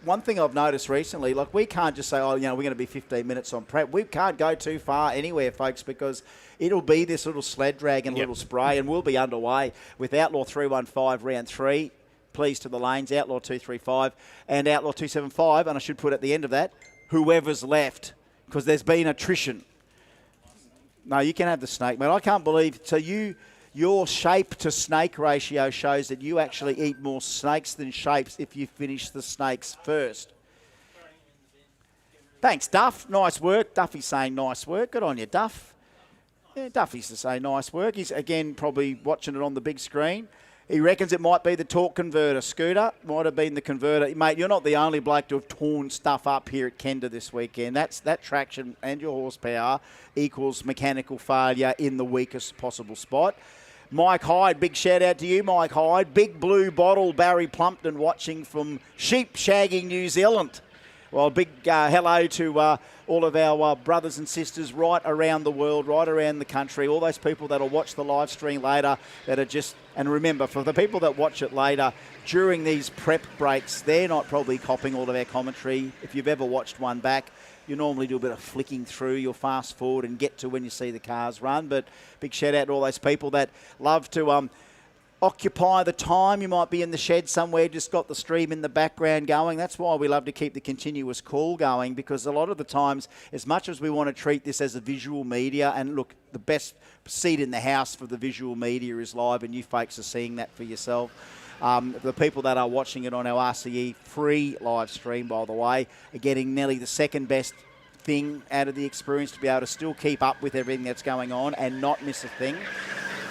One thing I've noticed recently, like we can't just say, we're going to be 15 minutes on prep. We can't go too far anywhere, folks, because it'll be this little sled drag and little spray, and we'll be underway with Outlaw 315 round 3. Please to the lanes, Outlaw 235 and Outlaw 275. And I should put at the end of that, whoever's left, because there's been attrition. No, you can have the snake, mate. I can't believe. So your shape to snake ratio shows that you actually eat more snakes than shapes if you finish the snakes first. Thanks, Duff. Nice work. Duffy's saying nice work. Good on you, Duff. Yeah, Duffy's to say nice work. He's, again, probably watching it on the big screen. He reckons it might be the torque converter. Scooter might have been the converter. Mate, you're not the only bloke to have torn stuff up here at Kenda this weekend. That traction and your horsepower equals mechanical failure in the weakest possible spot. Mike Hyde, big shout out to you, Mike Hyde. Big blue bottle, Barry Plumpton watching from sheep shagging New Zealand. Well, big hello to all of our brothers and sisters right around the world, right around the country, all those people that will watch the live stream later that are just, and remember, for the people that watch it later, during these prep breaks, they're not probably copying all of our commentary. If you've ever watched one back, you normally do a bit of flicking through, you'll fast forward and get to when you see the cars run. But big shout out to all those people that love to occupy the time. You might be in the shed somewhere, just got the stream in the background going. That's why we love to keep the continuous call going, because a lot of the times, as much as we want to treat this as a visual media, and look, the best seat in the house for the visual media is live, and you folks are seeing that for yourself. The people that are watching it on our RCE free live stream, by the way, are getting nearly the second best thing out of the experience, to be able to still keep up with everything that's going on and not miss a thing.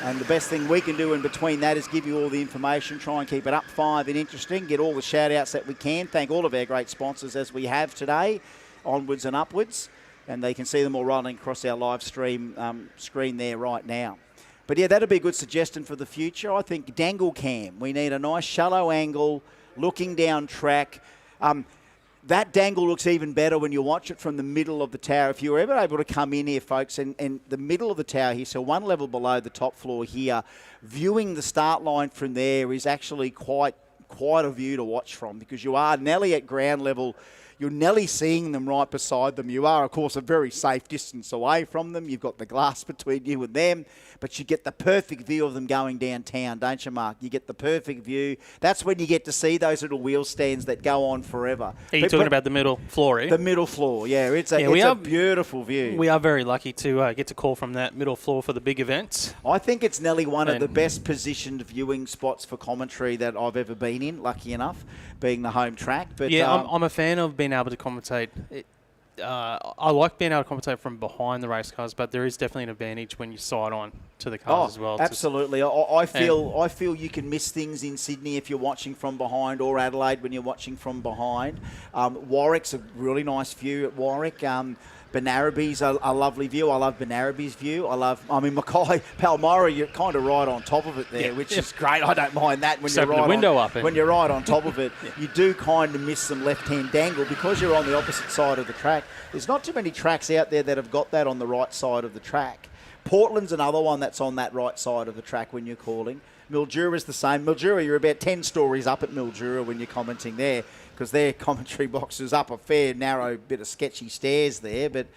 And the best thing we can do in between that is give you all the information, try and keep it up 5 and interesting, get all the shout-outs that we can. Thank all of our great sponsors as we have today, onwards and upwards. And they can see them all rolling across our live stream screen there right now. But yeah, that'd be a good suggestion for the future. I think dangle cam. We need a nice shallow angle, looking down track. That dangle looks even better when you watch it from the middle of the tower. If you were ever able to come in here, folks, and the middle of the tower here, so one level below the top floor here, viewing the start line from there is actually quite a view to watch from, because you are nearly at ground level. You're nearly seeing them right beside them. You are, of course, a very safe distance away from them. You've got the glass between you and them, but you get the perfect view of them going downtown, don't you, Mark? You get the perfect view. That's when you get to see those little wheel stands that go on forever. Are you talking about the middle floor, eh? The middle floor, yeah. It's a beautiful view. We are very lucky to get to call from that middle floor for the big events. I think it's nearly one of the best positioned viewing spots for commentary that I've ever been in, lucky enough, being the home track. But yeah, I'm a fan of being able to commentate. I like being able to commentate from behind the race cars, but there is definitely an advantage when you side on to the cars as well. Absolutely. I feel you can miss things in Sydney if you're watching from behind, or Adelaide when you're watching from behind. Warwick's a really nice view at Warwick. Benarabi's a lovely view. I love Benarabi's view. Mackay, Palmyra, you're kind of right on top of it there, which is great. I don't mind that when you're right on top of it. You do kind of miss some left-hand dangle because you're on the opposite side of the track. There's not too many tracks out there that have got that on the right side of the track. Portland's another one that's on that right side of the track when you're calling. Mildura's the same. Mildura, you're about 10 stories up at Mildura when you're commenting there, because their commentary box is up a fair, narrow bit of sketchy stairs there, but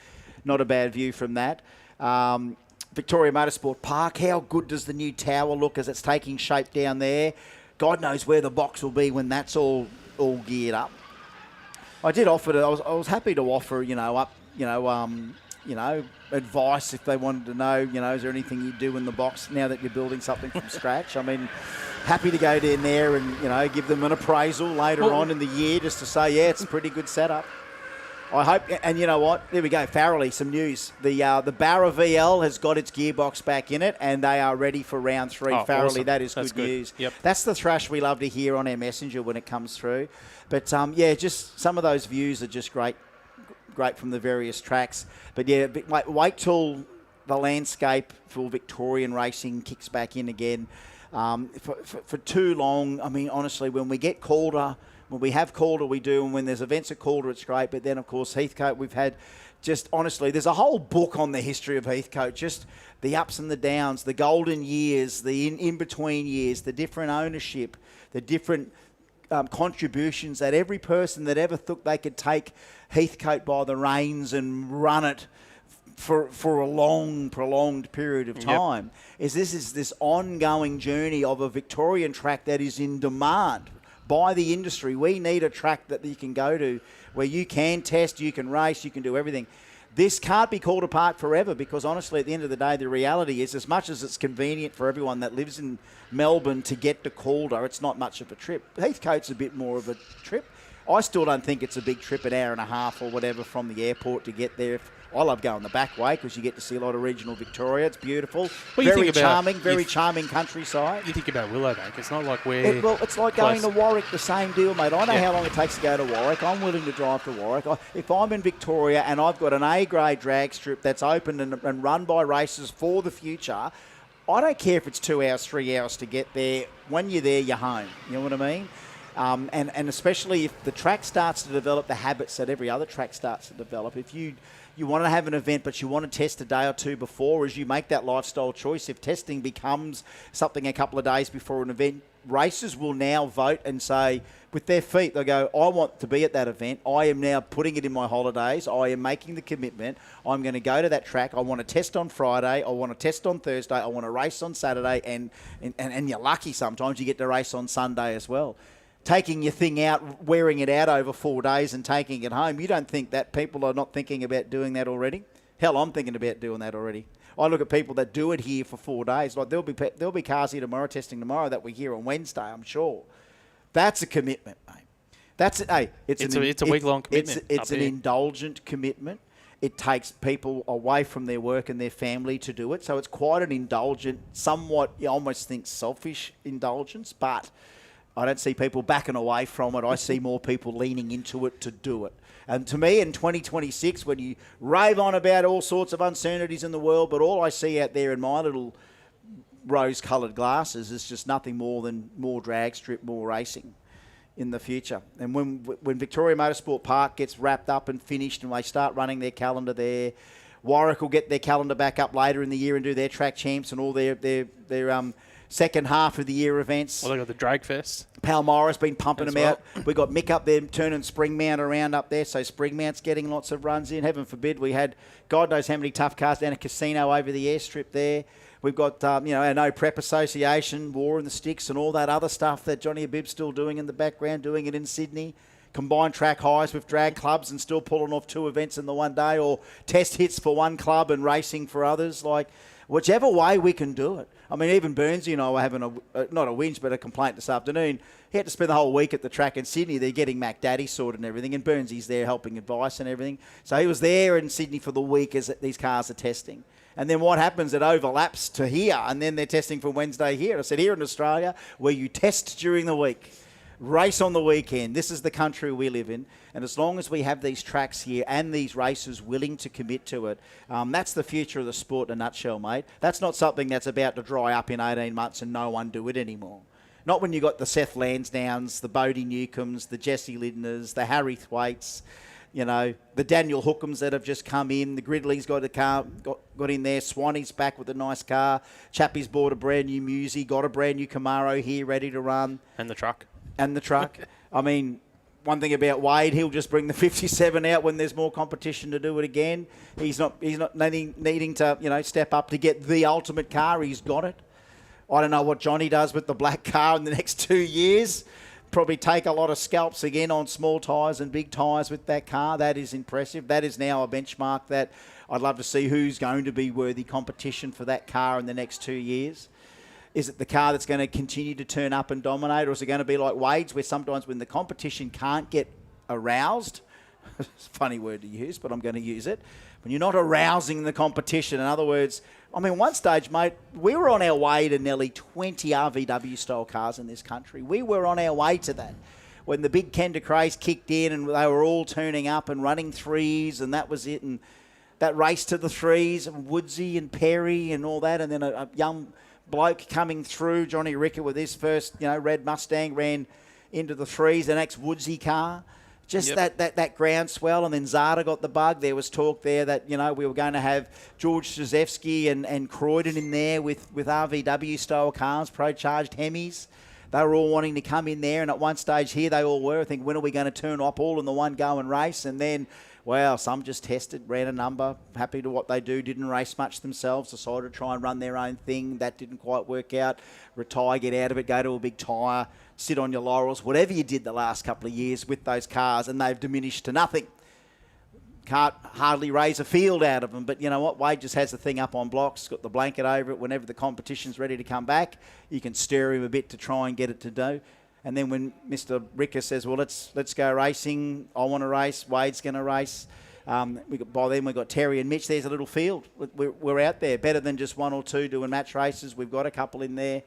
not a bad view from that. Victoria Motorsport Park, how good does the new tower look as it's taking shape down there? God knows where the box will be when that's all geared up. I did offer to, I was happy to offer, advice if they wanted to know, is there anything you do in the box now that you're building something from scratch? I mean, happy to go down there and, give them an appraisal later on in the year just to say, yeah, it's a pretty good setup. I hope, and you know what? There we go, Farrelly, some news. The Barra VL has got its gearbox back in it, and they are ready for round 3. Farrelly, awesome. That is good news. Yep. That's the thrash we love to hear on our messenger when it comes through. But, just some of those views are just great from the various tracks. But, yeah, wait till the landscape for Victorian racing kicks back in again. For too long, honestly, when we get Calder, when we have Calder, we do, and when there's events at Calder, it's great. But then, of course, Heathcote, we've had honestly, there's a whole book on the history of Heathcote, just the ups and the downs, the golden years, the in-between years, the different ownership, the different contributions that every person that ever thought they could take Heathcote by the reins and run it for a long, prolonged period of time. Yep. This is this ongoing journey of a Victorian track that is in demand by the industry. We need a track that you can go to where you can test, you can race, you can do everything. This can't be called a park forever because, honestly, at the end of the day, the reality is as much as it's convenient for everyone that lives in Melbourne to get to Calder, it's not much of a trip. Heathcote's a bit more of a trip. I still don't think it's a big trip, an hour and a half or whatever from the airport to get there. I love going the back way because you get to see a lot of regional Victoria. It's beautiful. Well, you very think about- charming, very charming countryside. You think about Willowbank. It's not like we're Well, it's like going close. to Warwick, the same deal, mate. I know Yeah. how long it takes to go to Warwick. I'm willing to drive to Warwick. If I'm in Victoria and I've got an A-grade drag strip that's open and run by races for the future, I don't care if it's 2 hours, 3 hours to get there. When you're there, you're home. You know what I mean? And especially if the track starts to develop the habits that every other track starts to develop. If you want to have an event but you want to test a day or two before as you make that lifestyle choice, if testing becomes something a couple of days before an event, racers will now vote and say, with their feet, they'll go, I want to be at that event. I am now putting it in my holidays. I am making the commitment. I'm going to go to that track. I want to test on Friday. I want to test on Thursday. I want to race on Saturday. And you're lucky sometimes you get to race on Sunday as well. Taking your thing out, wearing it out over 4 days and taking it home, you don't think that people are not thinking about doing that already? Hell, I'm thinking about doing that already. I look at people that do it here for 4 days. Like there'll be cars here tomorrow testing tomorrow that we hear on Wednesday, I'm sure. That's a commitment, mate. That's it. Hey, it's a week-long commitment It's up an here. indulgent commitment. It takes people away from their work and their family to do it. So it's quite an indulgent, somewhat, you almost think selfish indulgence, but I don't see people backing away from it. I see more people leaning into it to do it. And to me, in 2026, when you rave on about all sorts of uncertainties in the world, but all I see out there in my little rose-coloured glasses is just nothing more than more drag strip, more racing in the future. And when Victoria Motorsport Park gets wrapped up and finished and they start running their calendar there, Warwick will get their calendar back up later in the year and do their track champs and all their second half of the year events. Well, they got the Drag Fest. Palmyra's been pumping As them well. out. We got Mick up there turning Springmount around up there, so Springmount's getting lots of runs in. Heaven forbid we had God knows how many tough cars down at Casino over the airstrip there. We've got our No Prep Association, War in the Sticks, and all that other stuff that Johnny Abib's still doing in the background, doing it in Sydney. Combined track highs with drag clubs and still pulling off 2 events in the one day, or test hits for one club and racing for others. Like, whichever way we can do it. I mean, even Burnsy and I were having not a whinge, but a complaint this afternoon. He had to spend the whole week at the track in Sydney. They're getting Mac Daddy sorted and everything, and Burnsy's there helping advice and everything. So he was there in Sydney for the week as these cars are testing. And then what happens, it overlaps to here, and then they're testing for Wednesday here. I said, here in Australia, where you test during the week, race on the weekend. This is the country we live in. And as long as we have these tracks here and these racers willing to commit to it, that's the future of the sport in a nutshell, mate. That's not something that's about to dry up in 18 months and no one do it anymore. Not when you got the Seth Lansdowns, the Bodie Newcombs, the Jesse Lindners, the Harry Thwaites, the Daniel Hookums that have just come in. The Gridley's got a car, got in there. Swanee's back with a nice car. Chappie's bought a brand new Musi, got a brand new Camaro here ready to run. And the truck. I mean, one thing about Wade, he'll just bring the 57 out when there's more competition to do it again. He's not needing to, step up to get the ultimate car. He's got it. I don't know what Johnny does with the black car in the next 2 years. Probably take a lot of scalps again on small tyres and big tyres with that car. That is impressive. That is now a benchmark that I'd love to see who's going to be worthy competition for that car in the next 2 years. Is it the car that's going to continue to turn up and dominate, or is it going to be like Wade's, where sometimes when the competition can't get aroused, it's a funny word to use, but I'm going to use it, when you're not arousing the competition, in other words, I mean, one stage, mate, we were on our way to nearly 20 RVW-style cars in this country. We were on our way to that. When the big Kenda craze kicked in and they were all turning up and running threes, and that was it, and that race to the threes, and Woodsy and Perry and all that, and then a young bloke coming through, Johnny Rickett, with his first, red Mustang, ran into the threes, the next Woodsy car. Just that groundswell, and then Zada got the bug. There was talk there that, we were going to have George Szewski and Croydon in there with RVW-style cars, pro-charged Hemis. They were all wanting to come in there, and at one stage here they all were. I think, when are we going to turn up all in the one go and race? And then, well, some just tested, ran a number, happy to what they do, didn't race much themselves, decided to try and run their own thing. That didn't quite work out. Retire, get out of it, go to a big tyre, sit on your laurels, whatever you did the last couple of years with those cars, and they've diminished to nothing. Can't hardly raise a field out of them, but you know what? Wade just has the thing up on blocks, got the blanket over it. Whenever the competition's ready to come back, you can stir him a bit to try and get it to do. And then when Mr. Ricker says, well, let's go racing, I want to race, Wade's going to race. By then we've got Terry and Mitch. There's a little field. We're out there, better than just one or two doing match races. We've got a couple in there.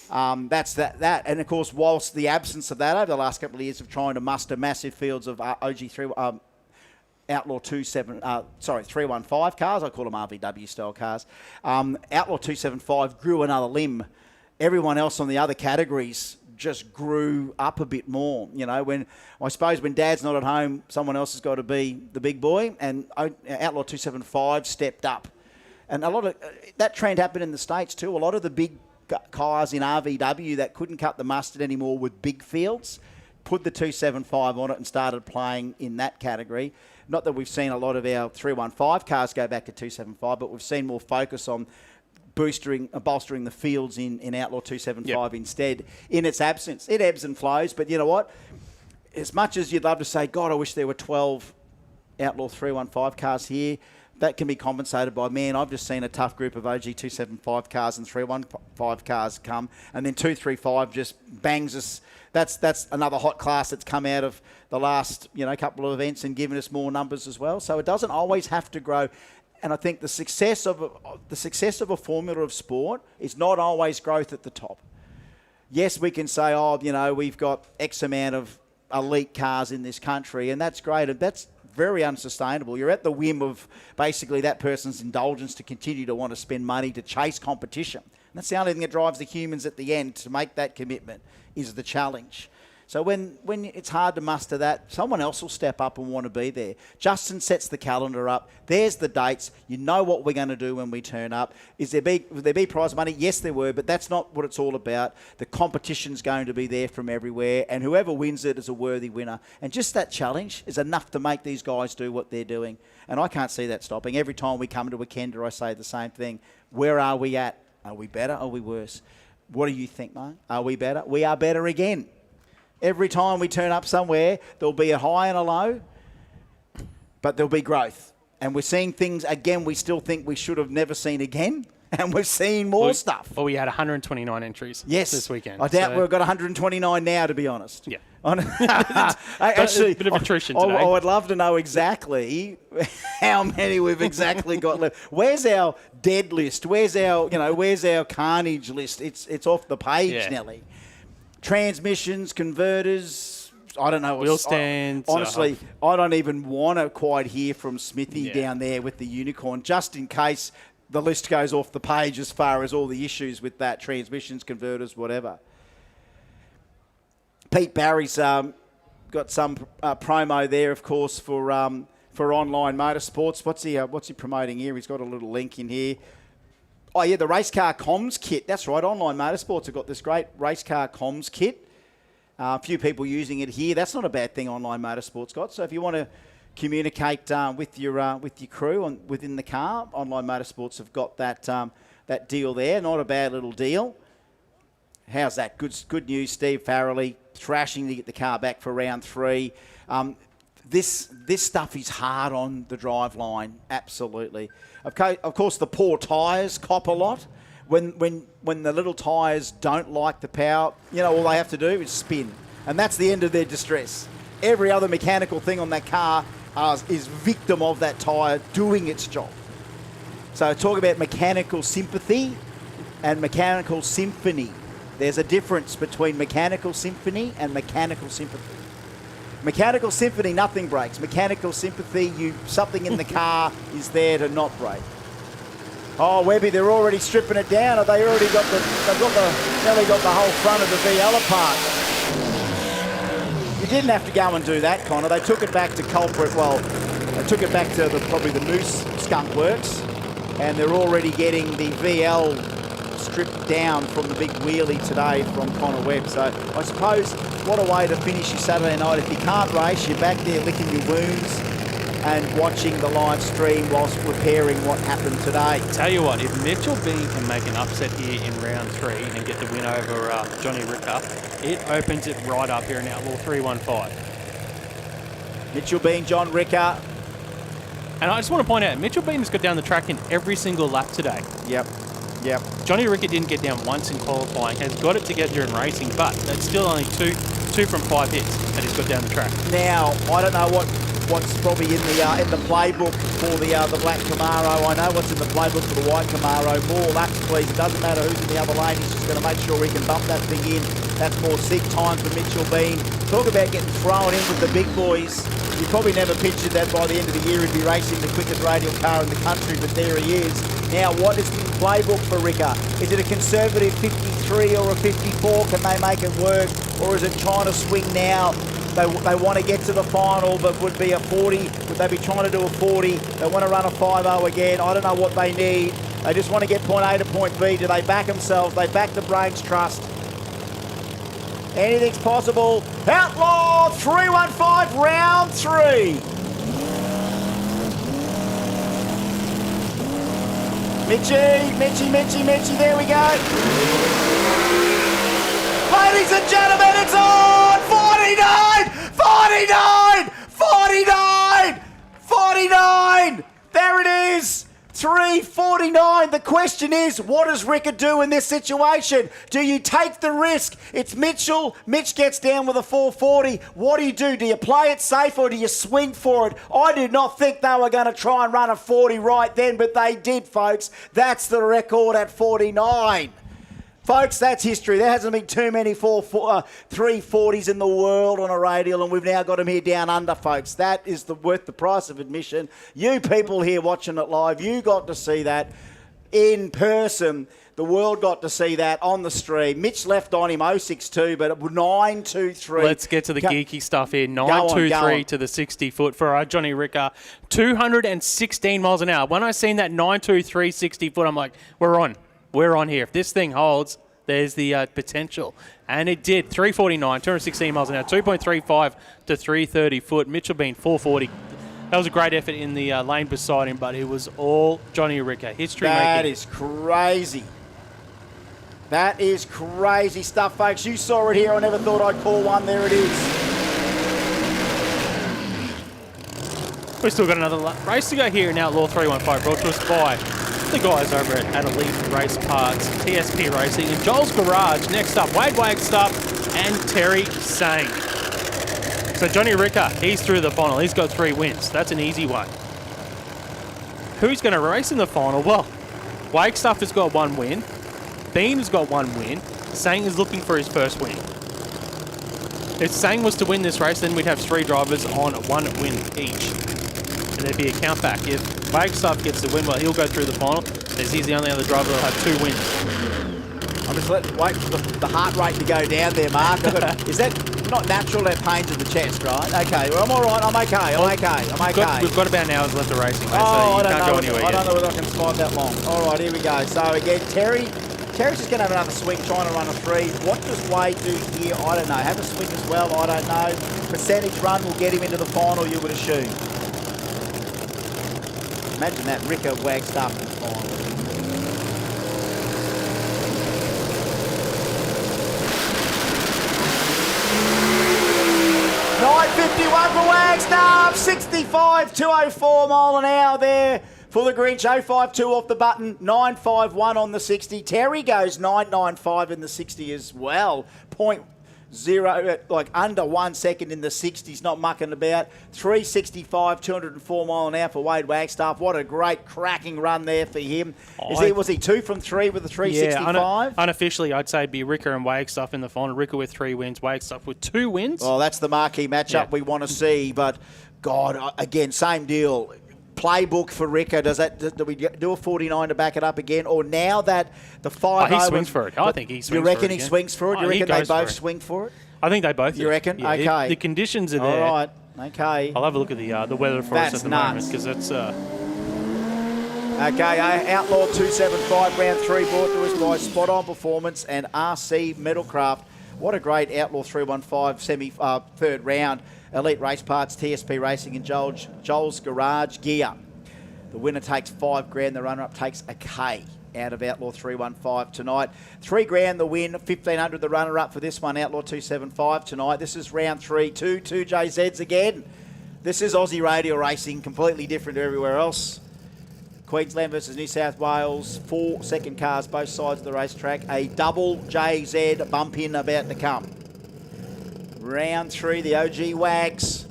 That's that. And, of course, whilst the absence of that over the last couple of years of trying to muster massive fields of OG3, Outlaw 315 cars, I call them RVW-style cars, Outlaw 275 grew another limb. Everyone else on the other categories just grew up a bit more. You know, when Dad's not at home, someone else has got to be the big boy, and Outlaw 275 stepped up. And a lot of that trend happened in the States too. A lot of the big cars in RVW that couldn't cut the mustard anymore with big fields put the 275 on it and started playing in that category. Not that we've seen a lot of our 315 cars go back to 275, but we've seen more focus on bolstering the fields in Outlaw 275 instead. In its absence, it ebbs and flows. But you know what? As much as you'd love to say, God, I wish there were 12 Outlaw 315 cars here, that can be compensated by, man, I've just seen a tough group of OG 275 cars and 315 cars come, and then 235 just bangs us. That's another hot class that's come out of the last couple of events and given us more numbers as well. So it doesn't always have to grow. And I think the success of a formula of sport is not always growth at the top. Yes, we can say, we've got X amount of elite cars in this country, and that's great. And that's very unsustainable. You're at the whim of basically that person's indulgence to continue to want to spend money to chase competition. And that's the only thing that drives the humans at the end to make that commitment is the challenge. So when it's hard to muster that, someone else will step up and want to be there. Justin sets the calendar up. There's the dates. You know what we're going to do when we turn up. Will there be prize money? Yes, there were, but that's not what it's all about. The competition's going to be there from everywhere, and whoever wins it is a worthy winner. And just that challenge is enough to make these guys do what they're doing. And I can't see that stopping. Every time we come to a Kenda, I say the same thing. Where are we at? Are we better? Are we worse? What do you think, Mark? Are we better? We are better again. Every time we turn up somewhere, there'll be a high and a low, but there'll be growth. And we're seeing things, again, we still think we should have never seen again, and we're seeing more stuff. Well, we had 129 entries this weekend. I doubt we've got 129 now, to be honest. Yeah. Actually, a bit of attrition today. I would love to know exactly how many we've exactly got left. Where's our dead list? Where's our carnage list? It's off the page, Nelly. Transmissions, converters, I don't know. Wheel stands. Honestly, I don't even want to quite hear from Smithy down there with the unicorn, just in case the list goes off the page as far as all the issues with that, transmissions, converters, whatever. Pete Barry's got some promo there, of course, for online motorsports. What's he promoting here? He's got a little link in here. Oh, yeah, the race car comms kit. That's right. Online Motorsports have got this great race car comms kit. A few people using it here. That's not a bad thing Online Motorsports got. So if you want to communicate with your crew within the car, Online Motorsports have got that deal there. Not a bad little deal. How's that? Good news. Steve Farrelly thrashing to get the car back for round 3. This stuff is hard on the drive line, absolutely. Of course, the poor tyres cop a lot. When the little tyres don't like the power, all they have to do is spin. And that's the end of their distress. Every other mechanical thing on that car is victim of that tyre doing its job. So talk about mechanical sympathy and mechanical symphony. There's a difference between mechanical symphony and mechanical sympathy. Mechanical symphony, nothing breaks. Mechanical sympathy, something in the car is there to not break. Oh, Webby, they're already stripping it down. Have they already got nearly got the whole front of the VL apart? You didn't have to go and do that, Connor. They took it back to culprit. Well, they took it back to probably the Moose Skunk Works, and they're already getting the VL stripped down from the big wheelie today from Connor Webb. So I suppose what a way to finish your Saturday night. If you can't race, you're back there licking your wounds and watching the live stream whilst repairing what happened today. Tell you what, if Mitchell Bean can make an upset here in round 3 and get the win over Johnny Ricker, it opens it right up here in Outlaw 315. Mitchell Bean, John Ricker. And I just want to point out, Mitchell Bean has got down the track in every single lap today. Yep. Yep. Johnny Rickett didn't get down once in qualifying, has got it together in racing, but that's still only two from 5 hits that he's got down the track. Now, I don't know what's probably in the playbook for the black Camaro. I know what's in the playbook for the white Camaro. More laps, please. It doesn't matter who's in the other lane. He's just going to make sure he can bump that thing in. That's more seat times for Mitchell Bean. Talk about getting thrown in with the big boys. You probably never pictured that by the end of the year he'd be racing the quickest radial car in the country, but there he is. Now, what is the playbook for Ricker? Is it a conservative 53 or a 54? Can they make it work? Or is it trying to swing now? They want to get to the final, but would be a 40. Would they be trying to do a 40? They want to run a 5.0 again. I don't know what they need. They just want to get point A to point B. Do they back themselves? They back the Brains Trust. Anything's possible. Outlaw 315, round 3. Mitchy, there we go. Ladies and gentlemen, it's on! 49! There it is! 349. The question is, what does Ricker do in this situation? Do you take the risk? It's Mitchell. Mitch gets down with a 440. What do you do? Do you play it safe or do you swing for it? I did not think they were going to try and run a 40 right then, but they did, folks. That's the record at 49. Folks, that's history. There hasn't been too many 340s in the world on a radial, and we've now got them here down under, folks. That is worth the price of admission. You people here watching it live, you got to see that in person. The world got to see that on the stream. Mitch left on him 062, but 923. Let's get to the geeky stuff here. 923 to the 60 foot for Johnny Ricker. 216 miles an hour. When I seen that 923 60 foot, I'm like, we're on. We're on here. If this thing holds, there's the potential. And it did. 349, 216 miles an hour, 2.35 to 330 foot. Mitchell Bean, 440. That was a great effort in the lane beside him, but it was all Johnny Ricker. History making. That is crazy. That is crazy stuff, folks. You saw it here. I never thought I'd call one. There it is. We've still got another race to go here in Outlaw 315, brought to us by the guys over at Elite Race Parts, TSP Racing, and Joel's Garage. Next up, Wade Wagstaff and Terry Sang. So Johnny Ricker, he's through the final. He's got 3 wins. That's an easy one. Who's going to race in the final? Well, Wagstaff has got 1 win. Bean has got 1 win. Sang is looking for his first win. If Sang was to win this race, then we'd have 3 drivers on 1 win each. And there'd be a count back. If Wagstaff gets the win, well, he'll go through the final, as he's the only other driver that'll have 2 wins. I'm just wait for the heart rate to go down there, Mark. Is that not natural, that pains in the chest, right? Okay, well, I'm all right. I'm okay. We've got about an hour's left of racing, mate, Oh, so I you don't can't know. go anywhere I yet. don't know whether I can survive that long. All right, here we go. So again, Terry's just going to have another swing, trying to run a 3. What does Wade do here? I don't know. Have a swing as well? I don't know. Percentage run will get him into the final, you would assume. Imagine that, Ricker Wagstaff in the final. .951 for Wagstaff, 65, 204 mile an hour there for the Grinch. 052 off the button, 951 on the 60. Terry goes 995 in the 60 as well. 0.0, like under 1 second in the 60s, not mucking about. 365, 204 mile an hour for Wade Wagstaff. What a great cracking run there for him. Was he 2 from 3 with the 365? Yeah, unofficially, I'd say it'd be Ricker and Wagstaff in the final. Ricker with 3 wins, Wagstaff with 2 wins. Oh, that's the marquee matchup we want to see. But, God, again, same deal. Playbook for Ricker, do we do a 49 to back it up again? Or now that the 5 he swings for it. I think he swings for it. You reckon he again. swings for it? You reckon they both swing for it? I think they both do. You reckon? Yeah, okay. The conditions are there. All right. Okay. I'll have a look at the weather for us at the moment, because it's... Okay, Outlaw 275, round 3, brought to us by Spot On Performance and RC Metalcraft. What a great Outlaw 315 third round. Elite Race Parts, TSP Racing and Joel's Garage Gear. The winner takes $5,000. The runner-up takes a K out of Outlaw 315 tonight. $3,000 the win, $1,500 the runner-up for this one, Outlaw 275 tonight. This is round 3, two JZs again. This is Aussie radio racing, completely different to everywhere else. Queensland versus New South Wales, 4 second cars, both sides of the racetrack. A double JZ bump in about to come. Round 3, the OG Wags.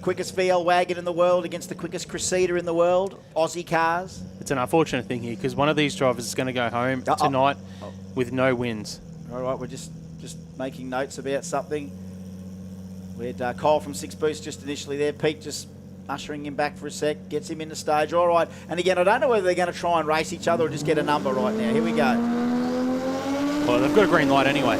Quickest VL wagon in the world against the quickest Crusader in the world. Aussie cars. It's an unfortunate thing here because one of these drivers is going to go home tonight with no wins. All right, we're just making notes about something. We had Kyle from Six Boost just initially there. Pete just ushering him back for a sec, gets him in the stage. All right, and again, I don't know whether they're going to try and race each other or just get a number right now. Here we go. Well, they've got a green light anyway.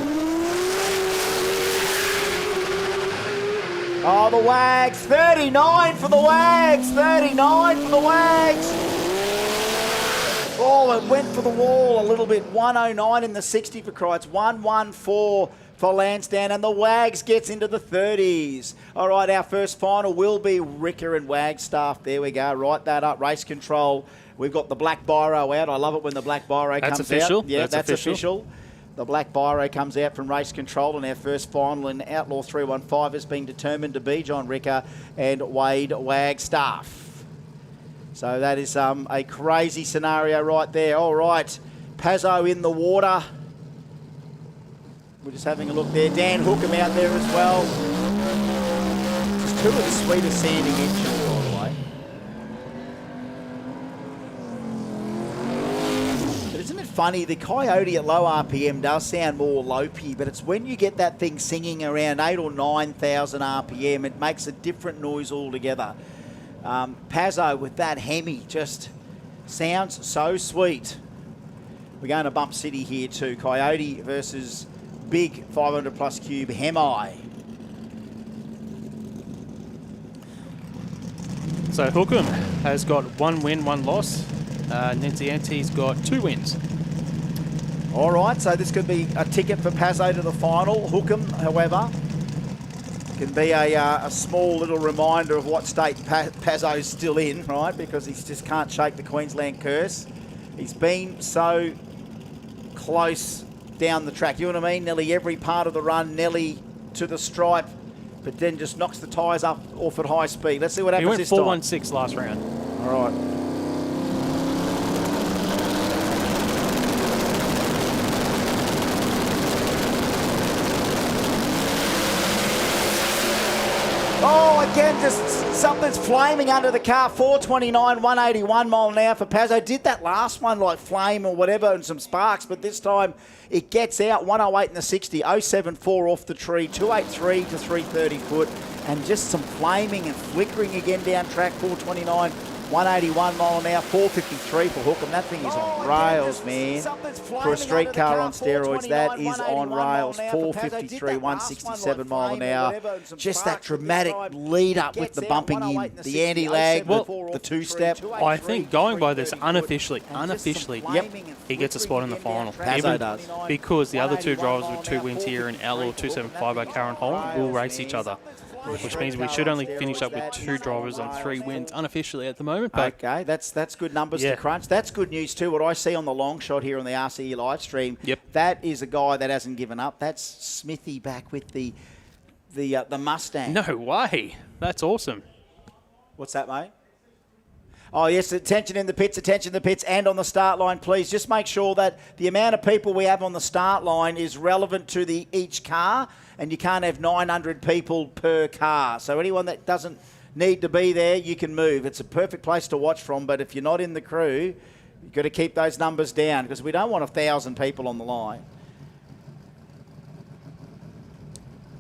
Oh, the Wags, 39 for the Wags, 39 for the Wags. Oh, it went for the wall a little bit. 109 in the 60 for Crites, 114 for Lansdowne, and the Wags gets into the 30s. All right, our first final will be Ricker and Wagstaff. There we go. Write that up. Race control. We've got the black biro out. I love it when the black biro comes official. out. Yeah, That's official. The black biro comes out from race control, and our first final in Outlaw 315 has been determined to be John Ricker and Wade Wagstaff. So that is a crazy scenario right there. All right, Pazzo in the water. We're just having a look there. Dan Hookham out there as well. Just two of the sweetest sanding engines, by the way. But isn't it funny? The Coyote at low RPM does sound more lopey, but it's when you get that thing singing around 8,000 or 9,000 RPM, it makes a different noise altogether. Pazzo with that Hemi just sounds so sweet. We're going to Bump City here too. Coyote versus big 500 plus cube Hemi. So Hookham has got 1 win, 1 loss. Nanti's got 2 wins. All right, so this could be a ticket for Pazzo to the final. Hookham, however, can be a small little reminder of what state Pazzo's still in, right? Because he just can't shake the Queensland curse. He's been so close down the track. You know what I mean? Nearly every part of the run, nearly to the stripe, but then just knocks the tyres off at high speed. Let's see what happens this time. He went 4.16 last round. All right. Oh, again, just something's flaming under the car. 429, 181 mile an hour for Pazzo. Did that last one like flame or whatever and some sparks, but this time it gets out. 108 in the 60, 074 off the tree, 283 to 330 foot, and just some flaming and flickering again down track. 429, 181 mile an hour, 453 for Hookham. That thing is on rails, man. For a street car on steroids, that is on rails. 453, 167 mile an hour. Just that dramatic lead up with the bumping in, the anti-lag, the two-step. I think going by this unofficially, he gets a spot in the final. Pazzo does. Because the other 2 drivers with 2 wins here in Outlaw 275 by Karen Holland will race each other. Which means we should only finish up with 2 drivers on 3 wins unofficially at the moment. But okay, that's good numbers to crunch. That's good news too. What I see on the long shot here on the RCE live stream, that is a guy that hasn't given up. That's Smithy back with the Mustang. No way. That's awesome. What's that, mate? Oh, yes, attention in the pits, and on the start line, please. Just make sure that the amount of people we have on the start line is relevant to each car, and you can't have 900 people per car. So anyone that doesn't need to be there, you can move. It's a perfect place to watch from, but if you're not in the crew, you've got to keep those numbers down because we don't want 1,000 people on the line.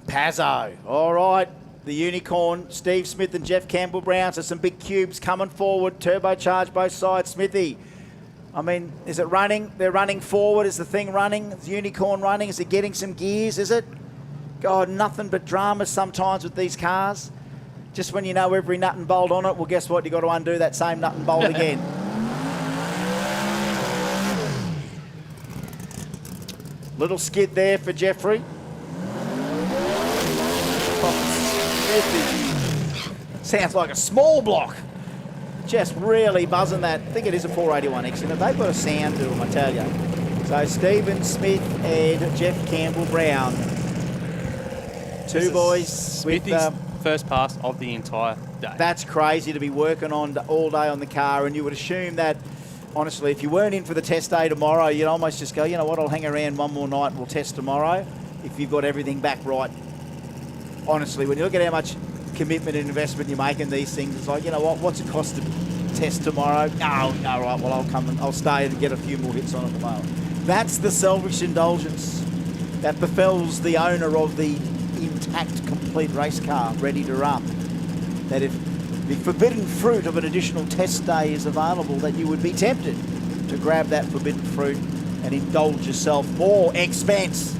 Pazzo, all right. The Unicorn, Steve Smith and Jeff Campbell-Brown. So some big cubes coming forward, turbocharged both sides. Smithy, I mean, is it running? They're running forward. Is the thing running? Is the Unicorn running? Is it getting some gears? Is it? God, nothing but dramas sometimes with these cars. Just when you know every nut and bolt on it, well, guess what? You've got to undo that same nut and bolt again. Little skid there for Jeffrey. Sounds like a small block. Just really buzzing that. I think it is a 481X in it. They've got a sound to them, I tell you. So Stephen Smith and Jeff Campbell-Brown. 2 boys with first pass of the entire day. That's crazy to be working on all day on the car, and you would assume that, honestly, if you weren't in for the test day tomorrow, you'd almost just go, you know what, I'll hang around one more night and we'll test tomorrow, if you've got everything back right. Honestly, when you look at how much commitment and investment you make in these things, it's like, you know what, what's it cost to test tomorrow? Oh, all right, well, I'll come and I'll stay and get a few more hits on it tomorrow. That's the selfish indulgence that befalls the owner of the intact, complete race car ready to run. That if the forbidden fruit of an additional test day is available, that you would be tempted to grab that forbidden fruit and indulge yourself more expense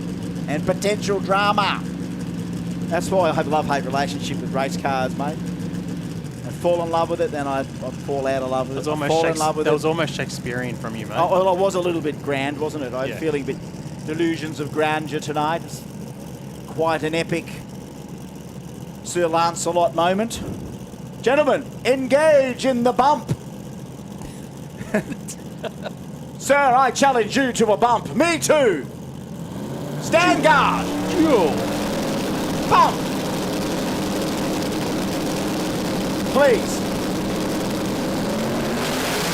and potential drama. That's why I have a love-hate relationship with race cars, mate. I fall in love with it, then I fall out of love with it. I fall in love with that it. was almost Shakespearean from you, mate. Oh, well, I was a little bit grand, wasn't it? I was Yeah. feeling a bit delusions of grandeur tonight. It's quite an epic Sir Lancelot moment. Gentlemen, engage in the bump. Sir, I challenge you to a bump. Me too. Stand guard. Duel. Bump. Please.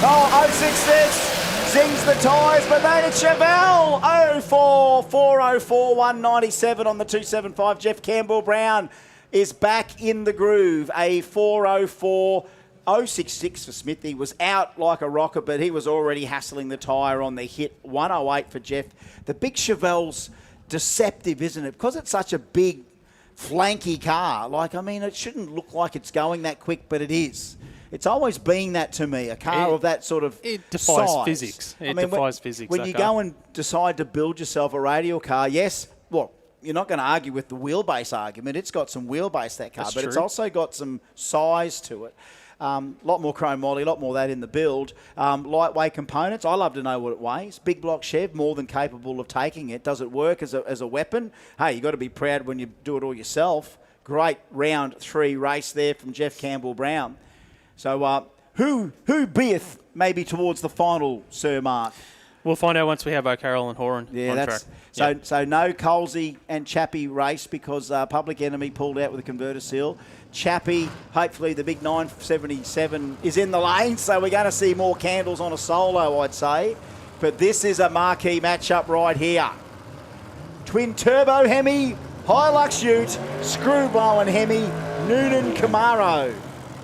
Oh, 066 zings the tyres, but then it's Chevelle. 04 404 197 on the 275. Jeff Campbell Brown is back in the groove. A 404 066 for Smith. He was out like a rocket, but he was already hassling the tyre on the hit. 108 for Jeff. The big Chevelle's deceptive, isn't it? Because it's such a big, flanky car. Like, I mean, it shouldn't look like it's going that quick, but it is. It's always been that to me, a car of that sort of It defies size. physics. It defies physics, When that you car. go and decide to build yourself a radial car, yes, well, you're not going to argue with the wheelbase argument. It's got some wheelbase, that car, That's but it's true. also got some size to it. A lot more chrome moly, a lot more of that in the build. Lightweight components, I love to know what it weighs. Big block Chev, more than capable of taking it. Does it work as a weapon? Hey, you got to be proud when you do it all yourself. Great round 3 race there from Jeff Campbell Brown. So who beeth maybe towards the final, Sir Mark? We'll find out once we have O'Carroll and Horan Yeah, on that's track. so no Colsey and Chappie race because Public Enemy pulled out with a converter seal. Chappie, hopefully the big 977 is in the lane, so we're going to see more candles on a solo, I'd say. But this is a marquee matchup right here. Twin turbo Hemi, Hilux Ute, screw blowing Hemi, Noonan Camaro.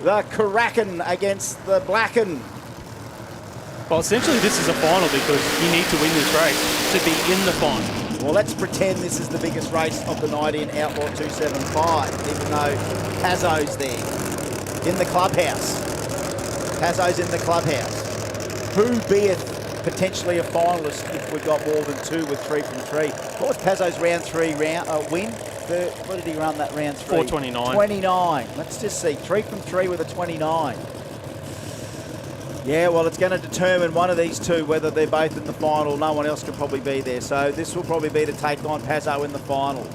The Kraken against the Blacken. Well, essentially this is a final because you need to win this race to be in the final. Well, let's pretend this is the biggest race of the night in Outlaw 275, even though Pazzo's there in the clubhouse. Pazzo's in the clubhouse. Who beeth potentially a finalist if we've got more than 2 with 3 from 3? What was Pazzo's round 3 win? What did he run that round 3? 429. 29. Let's just see. 3 from 3 with a 29. Yeah, well, it's going to determine one of these two, whether they're both in the final. No one else can probably be there. So this will probably be to take on Pazzo in the final.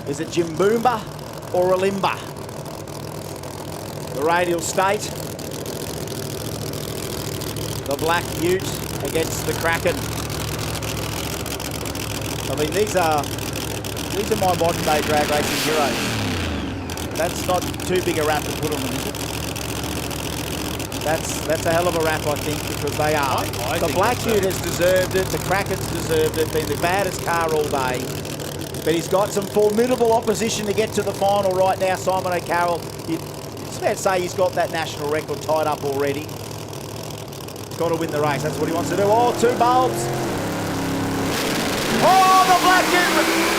Is it Jimboomba or Alimba? The Radial State. The Black Ute against the Kraken. I mean, these are my modern day drag racing heroes. That's not too big a rap to put on them, is it? That's a hell of a rap, I think, because they are. I The think Black so. Ute has deserved it. The Kraken's deserved it. Been the baddest car all day. But he's got some formidable opposition to get to the final right now. Simon O'Carroll, it's fair to say he's got that national record tied up already. He's got to win the race. That's what he wants to do. Oh, 2 bulbs. Oh, the Black Ute.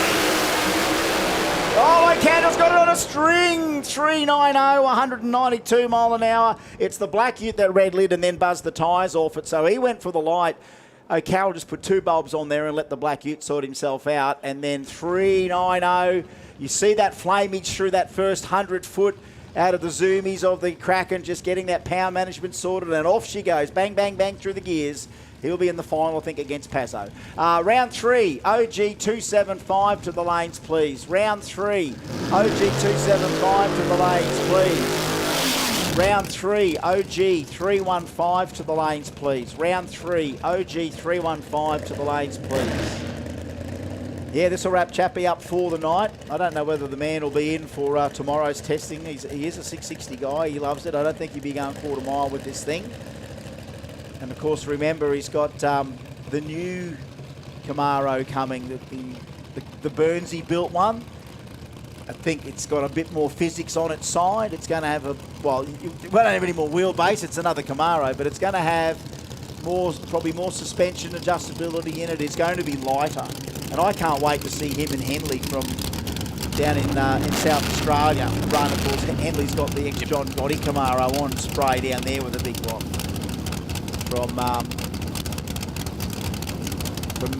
Oh, O'Candle's got it on a string. 390, 192 mile an hour. It's the Black Ute that red lid and then buzzed the tyres off it. So he went for the light. O'Carroll just put 2 bulbs on there and let the Black Ute sort himself out. And then 390. You see that flamage through that first 100 foot out of the zoomies of the Kraken, just getting that power management sorted. And off she goes. Bang, bang, bang through the gears. He'll be in the final, I think, against Pazzo. Round 3, OG 275 to the lanes, please. Round 3, OG 275 to the lanes, please. Round 3, OG 315 to the lanes, please. Round 3, OG 315 to the lanes, please. Yeah, this will wrap Chappie up for the night. I don't know whether the man will be in for tomorrow's testing. He is a 660 guy. He loves it. I don't think he'll be going quarter mile with this thing. And of course, remember, he's got the new Camaro coming, the Burnsy built one. I think it's got a bit more physics on its side. It's going to have we don't have any more wheelbase. It's another Camaro, but it's going to have probably more suspension adjustability in it. It's going to be lighter. And I can't wait to see him and Henley from down in South Australia run. Of course, Henley's got the ex-John Gotti Camaro on spray down there with a big one. From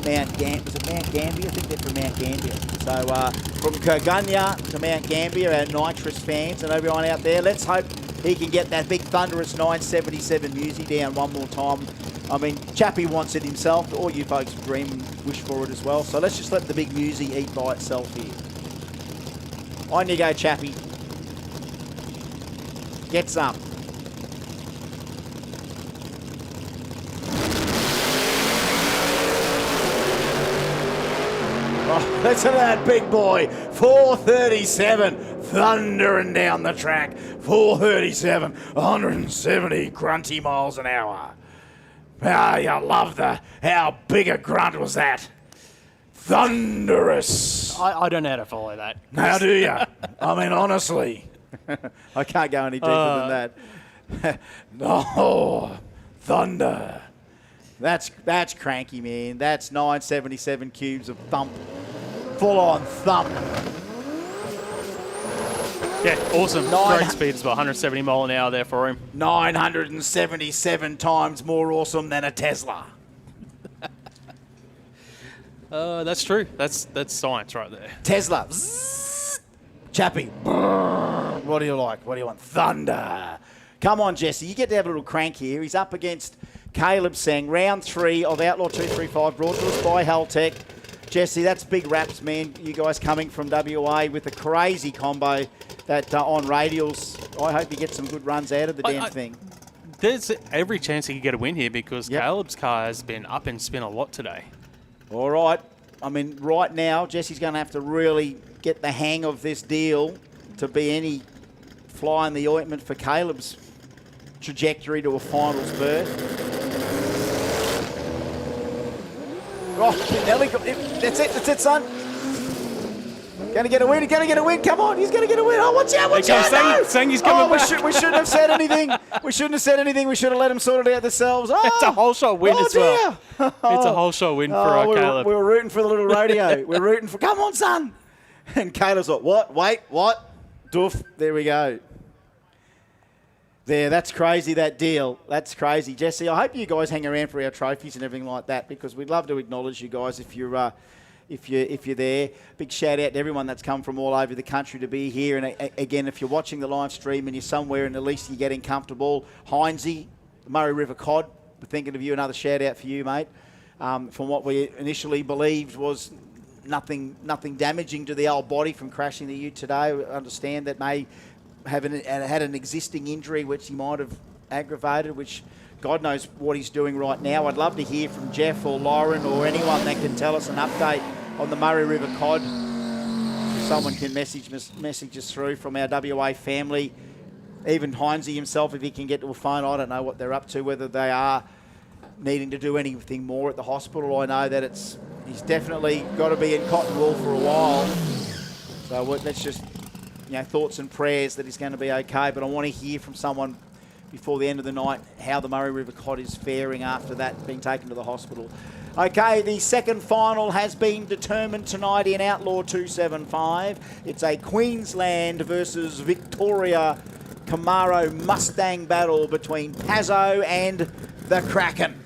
Mount Gambier. Was it Mount Gambier? I think they're from Mount Gambier. So from Kurgunya to Mount Gambier, our nitrous fans and everyone out there, let's hope he can get that big thunderous 977 Musi down one more time. I mean, Chappie wants it himself. All you folks dream and wish for it as well. So let's just let the big Musi eat by itself here. On you go, Chappie. Get some. Oh, listen to that big boy. 437, thundering down the track. 437, 170 grunty miles an hour. Ah, you love how big a grunt was that? Thunderous. I don't know how to follow that. How do you? I mean, honestly. I can't go any deeper than that. No, thunder. That's cranky, man. That's 977 cubes of thump. Full on thump. Yeah, awesome. Great speed as well. 170 mile an hour there for him. 977 times more awesome than a Tesla. That's true. That's science right there. Tesla. Zzz. Chappie. What do you like? What do you want? Thunder. Come on, Jesse. You get to have a little crank here. He's up against Caleb Sang. Round 3 of Outlaw 235 brought to us by Haltech. Jesse, that's big raps, man. You guys coming from WA with a crazy combo that on radials. I hope you get some good runs out of the damn thing. There's every chance he could get a win here because Caleb's car has been up and spin a lot today. All right. I mean, right now, Jesse's going to have to really get the hang of this deal to be any fly in the ointment for Caleb's trajectory to a finals berth. Oh, Nelly, that's it, son. Going to get a win, come on, he's going to get a win. Oh, watch out, no! Sang he's coming back. We shouldn't have said anything. We shouldn't have let them sort it out themselves. Oh, it's a whole shot win as well. Dear. It's a whole shot win for Caleb. We were rooting for the little rodeo. We're rooting for, come on, son. And Caleb's like, what? Wait, what? Doof. There we go. There, that's crazy, that deal. That's crazy. Jesse, I hope you guys hang around for our trophies and everything like that because we'd love to acknowledge you guys if you're there. Big shout out to everyone that's come from all over the country to be here. And again, if you're watching the live stream and you're somewhere and at least you're getting comfortable, Heinzie, Murray River Cod, we're thinking of you. Another shout out for you, mate. From what we initially believed was nothing damaging to the old body from crashing the ute today. We understand that may have had an existing injury which he might have aggravated, which God knows what he's doing right now. I'd love to hear from Jeff or Lauren or anyone that can tell us an update on the Murray River Cod. Someone can message us through from our WA family. Even Heinzie himself, if he can get to a phone, I don't know what they're up to, whether they are needing to do anything more at the hospital. I know that he's definitely got to be in cotton wool for a while. So let's just, thoughts and prayers that he's going to be okay. But I want to hear from someone before the end of the night how the Murray River Cod is faring after that being taken to the hospital. Okay, the second final has been determined tonight in Outlaw 275. It's a Queensland versus Victoria Camaro Mustang battle between Pazzo and the Kraken.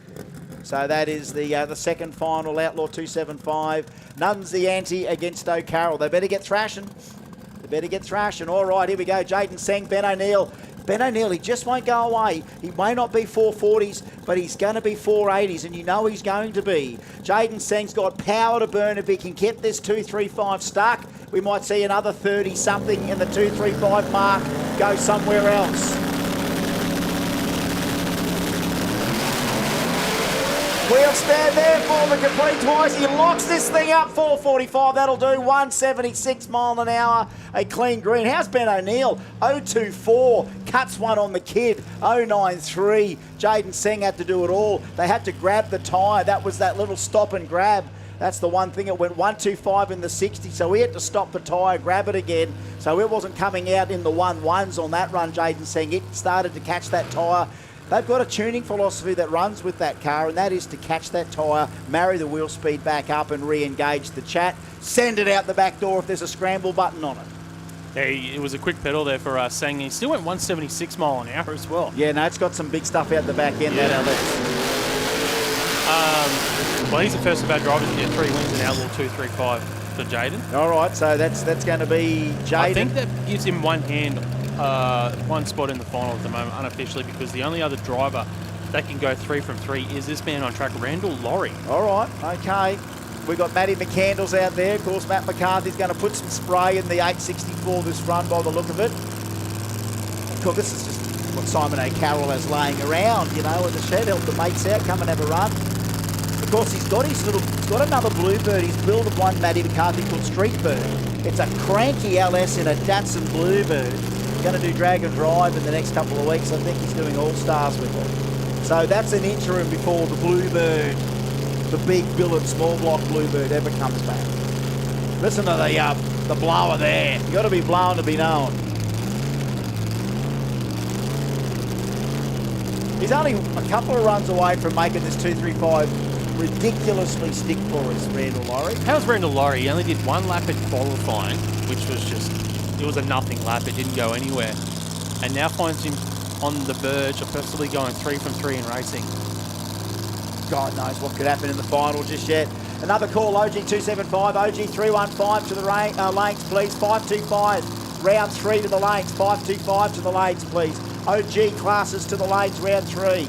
So that is the second final, Outlaw 275. Nuns the ante against O'Carroll. They better get thrashing. All right, here we go. Jaden Seng, Ben O'Neill. Ben O'Neill, he just won't go away. He may not be 440s, but he's going to be 480s, and he's going to be. Jaden Seng's got power to burn. If he can get this 235 stuck, we might see another 30-something in the 235 mark go somewhere else. Wheel stand there for the complete twice. He locks this thing up. 445. That'll do 176 mile an hour. A clean green. How's Ben O'Neill? 024. Cuts one on the kid. 093. Jaden Singh had to do it all. They had to grab the tyre. That was that little stop and grab. That's the one thing. It went 125 in the 60, so he had to stop the tyre, grab it again. So it wasn't coming out in the 1-1s on that run, Jaden Singh. It started to catch that tyre. They've got a tuning philosophy that runs with that car, and that is to catch that tyre, marry the wheel speed back up and re-engage the chat, send it out the back door if there's a scramble button on it. Yeah, it was a quick pedal there for Sang. He still went 176 mile an hour as well. Yeah, no, it's got some big stuff out the back end, that LS. Well, he's the first of our drivers to get 3 wins in Outlaw 235 for Jaden. All right, so that's going to be Jaden. I think that gives him one spot in the final at the moment, unofficially, because the only other driver that can go 3 from 3 is this man on track, Randall Laurie. All right, okay. We've got Matty McCandles out there. Of course, Matt McCarthy's going to put some spray in the 864 this run by the look of it. Of course, this is just what Simon O'Carroll has laying around, you know, at the shed. Help the mates out, come and have a run. Of course, he's got another Bluebird. He's built one, Matty McCarthy, called Street Bird. It's a cranky LS in a Datsun Bluebird. Going to do drag and drive in the next couple of weeks. I think he's doing all-stars with it. So that's an interim before the Bluebird, the big billet small block Bluebird, ever comes back. Listen to the blower there. You got to be blown to be known. He's only a couple of runs away from making this 235 ridiculously stick for us, Randall Laurie. How's Randall Laurie? He only did 1 lap at qualifying, which was just, it was a nothing lap. It didn't go anywhere. And now finds him on the verge of possibly going 3 from 3 in racing. God knows what could happen in the final just yet. Another call, OG 275, OG 315 to the lanes, please. 525, round 3 to the lanes. 525 to the lanes, please. OG classes to the lanes, round 3.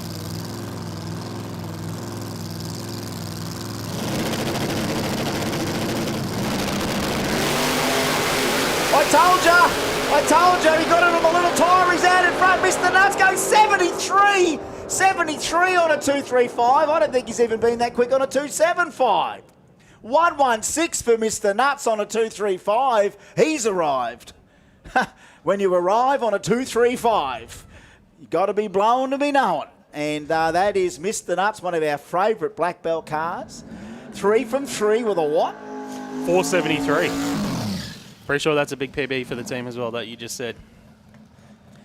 I told you, he got it on the little tyre, he's out in front. Mr. Nuts goes 73 on a 235. I don't think he's even been that quick on a 275. 116 for Mr. Nuts on a 235. He's arrived. When you arrive on a 235, you got to be blown to be known. And that is Mr. Nuts, one of our favourite black belt cars. 3 from 3 with a what? 473. Pretty sure that's a big PB for the team as well, that you just said.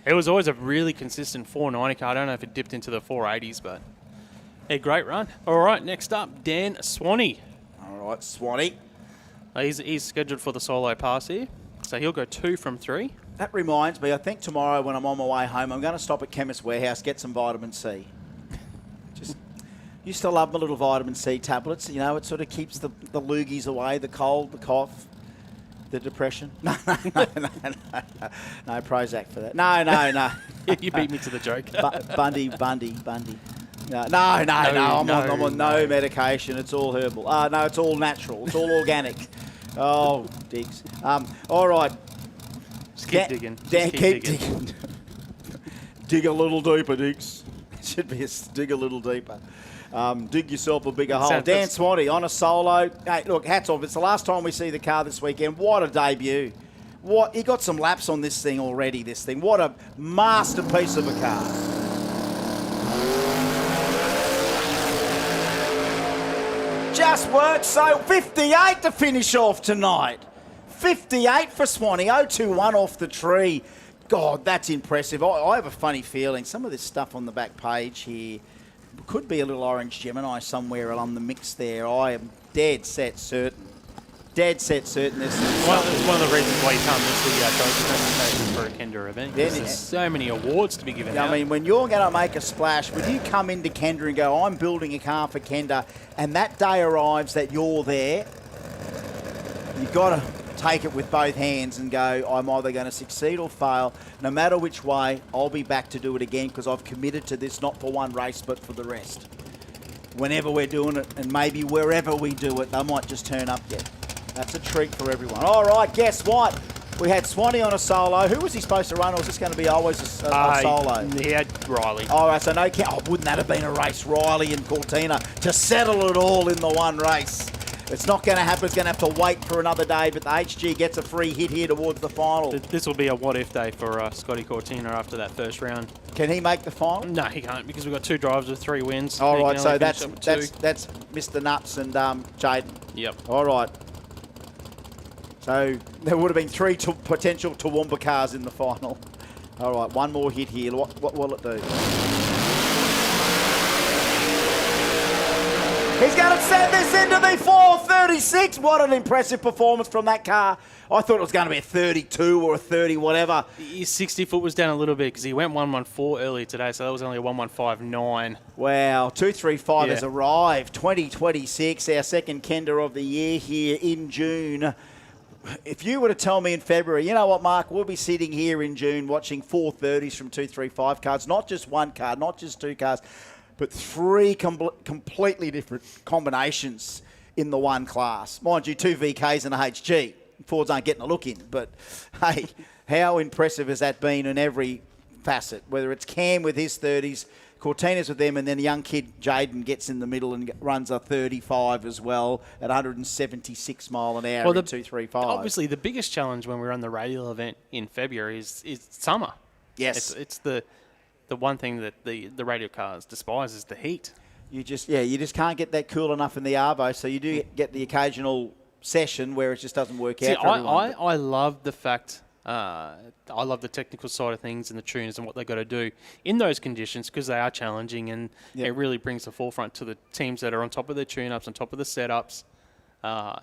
It was always a really consistent 490 car. I don't know if it dipped into the 480s, but a great run. All right, next up, Dan Swanee. All right, Swanee. He's scheduled for the solo pass here, so he'll go 2 from 3. That reminds me, I think tomorrow when I'm on my way home, I'm going to stop at Chemist Warehouse, get some vitamin C. Just used to love my little vitamin C tablets. You know, it sort of keeps the loogies away, the cold, the cough. The depression? No, Prozac for that. No. You beat me to the joke. Bundy. No, I'm on no medication. It's all herbal. No, it's all natural. It's all organic. Oh, Diggs. All right. Just keep digging. Keep digging. Dig a little deeper, Diggs. It should be dig a little deeper. Dig yourself a bigger hole. Dan Swanee on a solo. Hey, look, hats off. It's the last time we see the car this weekend. What a debut. He got some laps on this thing already, this thing. What a masterpiece of a car. Just worked. So 58 to finish off tonight. 58 for Swanee. 021 off the tree. God, that's impressive. I have a funny feeling. Some of this stuff on the back page here could be a little Orange Gemini somewhere along the mix there. I am dead set certain. This is it's one of the reasons why you can't miss the trophy presentation for a Kenda event. There's so many awards to be given out. I mean, when you're going to make a splash, when you come into Kenda and go, I'm building a car for Kenda, and that day arrives that you're there, you've got to take it with both hands and go, I'm either going to succeed or fail. No matter which way, I'll be back to do it again because I've committed to this not for one race but for the rest. Whenever we're doing it, and maybe wherever we do it, they might just turn up yet. That's a treat for everyone. All right, guess what? We had Swanee on a solo. Who was he supposed to run, or was this going to be always a solo? He had Riley. All right, so no count. Oh, wouldn't that have been a race, Riley and Cortina, to settle it all in the one race? It's not going to happen. It's going to have to wait for another day, but the HG gets a free hit here towards the final. This will be a what-if day for Scotty Cortina after that first round. Can he make the final? No, he can't, because we've got 2 drivers with 3 wins. All He right, can so only that's finish up with 2. that's Mr. Nuts and Jaden. Yep. All right. So there would have been 3 potential Toowoomba cars in the final. All right, one more hit here. What will it do? He's going to send this into the 436. What an impressive performance from that car. I thought it was going to be a 32 or a 30, whatever. His 60 foot was down a little bit because he went 114 earlier today, so that was only a 115.9. Wow, 235 has Yeah. arrived. 2026, our second Kenda of the year here in June. If you were to tell me in February, you know what, Mark, we'll be sitting here in June watching 430s from 235 cars, not just one car, not just 2 cars, but 3 completely different combinations in the one class. Mind you, 2 VKs and a HG. Fords aren't getting a look in, but hey, how impressive has that been in every facet? Whether it's Cam with his 30s, Cortina's with them, and then a young kid, Jaden, gets in the middle and runs a 35 as well at 176 mile an hour in 235. Obviously, the biggest challenge when we run the radial event in February is summer. Yes. It's the one thing that the radial cars despise is the heat. You just can't get that cool enough in the Arvo, so you do get the occasional session where it just doesn't work out for everyone. I love the fact, I love the technical side of things and the tuners and what they've got to do in those conditions because they are challenging, and it really brings the forefront to the teams that are on top of their tune-ups, on top of the setups.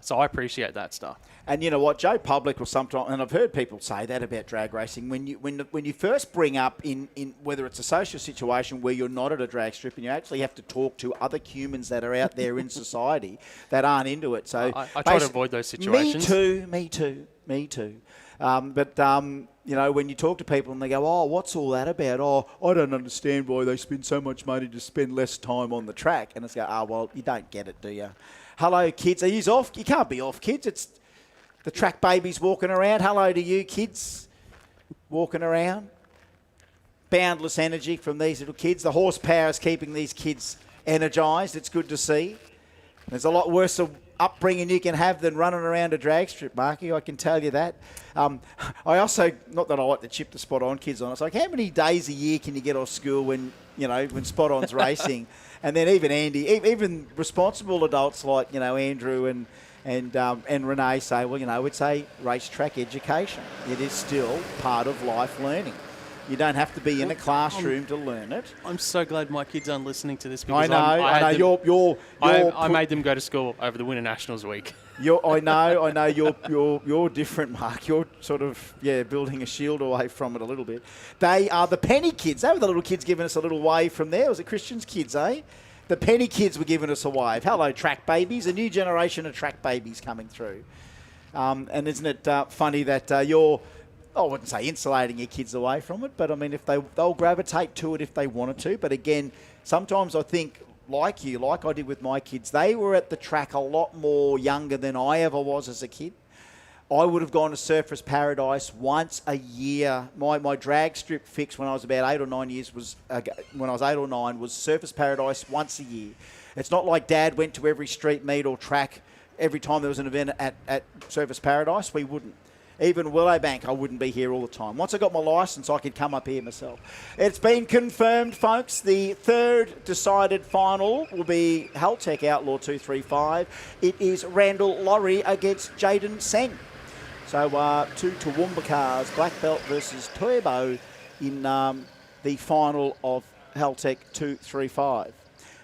So I appreciate that stuff. And you know what, Joe Public will sometimes, and I've heard people say that about drag racing, when you first bring up in whether it's a social situation where you're not at a drag strip and you actually have to talk to other humans that are out there in society that aren't into it. So I try to avoid those situations. Me too. You know, when you talk to people and they go, oh, what's all that about? Oh, I don't understand why they spend so much money to spend less time on the track. And it's go, well, you don't get it, do you? Hello, kids. Are you off? You can't be off, kids. It's the track babies walking around. Hello to you, kids, walking around. Boundless energy from these little kids. The horsepower is keeping these kids energised. It's good to see. There's a lot worse upbringing you can have than running around a drag strip, Marky. I can tell you that. I also, not that I like to chip the spot on kids on. It's like, how many days a year can you get off school when spot on's racing? And then even Andy, even responsible adults like Andrew and Renee say, well, it's a racetrack education. It is still part of life learning. You don't have to be in a classroom to learn it. I'm so glad my kids aren't listening to this because I know. I made them go to school over the Winter Nationals week. I know. You're different, Mark. You're sort of building a shield away from it a little bit. They are the penny kids. They were the little kids giving us a little wave from there. Was it Christian's kids, eh? The penny kids were giving us a wave. Hello, track babies. A new generation of track babies coming through. And isn't it funny that you're, I wouldn't say insulating your kids away from it, but I mean, if they'll gravitate to it if they wanted to. But again, sometimes I think, like I did with my kids, they were at the track a lot more younger than I ever was as a kid. I would have gone to Surfers Paradise once a year. My drag strip fix when I was about 8 or 9 years was Surfers Paradise once a year. It's not like Dad went to every street meet or track every time there was an event at Surfers Paradise. We wouldn't. Even Willowbank, I wouldn't be here all the time. Once I got my licence, I could come up here myself. It's been confirmed, folks. The third decided final will be Haltech Outlaw 235. It is Randall Laurie against Jaden Seng. So 2 Toowoomba cars, Black Belt versus Turbo in the final of Haltech 235.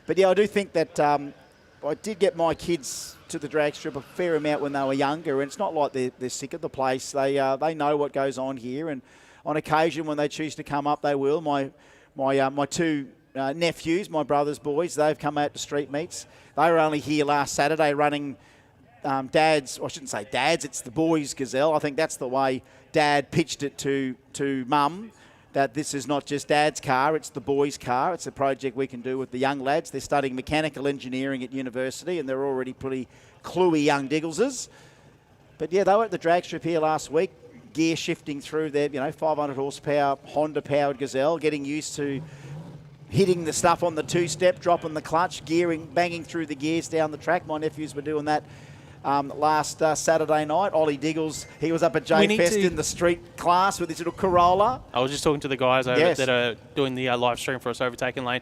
But yeah, I do think that I did get my kids to the drag strip a fair amount when they were younger, and it's not like they're sick of the place. They know what goes on here, and on occasion when they choose to come up, they will. My 2 nephews, my brother's boys, they've come out to street meets. They were only here last Saturday running Dad's, or I shouldn't say Dad's, it's the boys' Gazelle. I think that's the way Dad pitched it to Mum, that this is not just Dad's car, it's the boys' car. It's a project we can do with the young lads. They're studying mechanical engineering at university, and they're already pretty cluey young Diggleses. But yeah, they were at the drag strip here last week. gear shifting through there, 500 horsepower, Honda-powered Gazelle, getting used to hitting the stuff on the two-step, dropping the clutch, gearing, banging through the gears down the track. My nephews were doing that last Saturday night. Ollie Diggles, he was up at J-Fest in the street class with his little Corolla. I was just talking to the guys over that are doing the live stream for us, Overtaken Lane.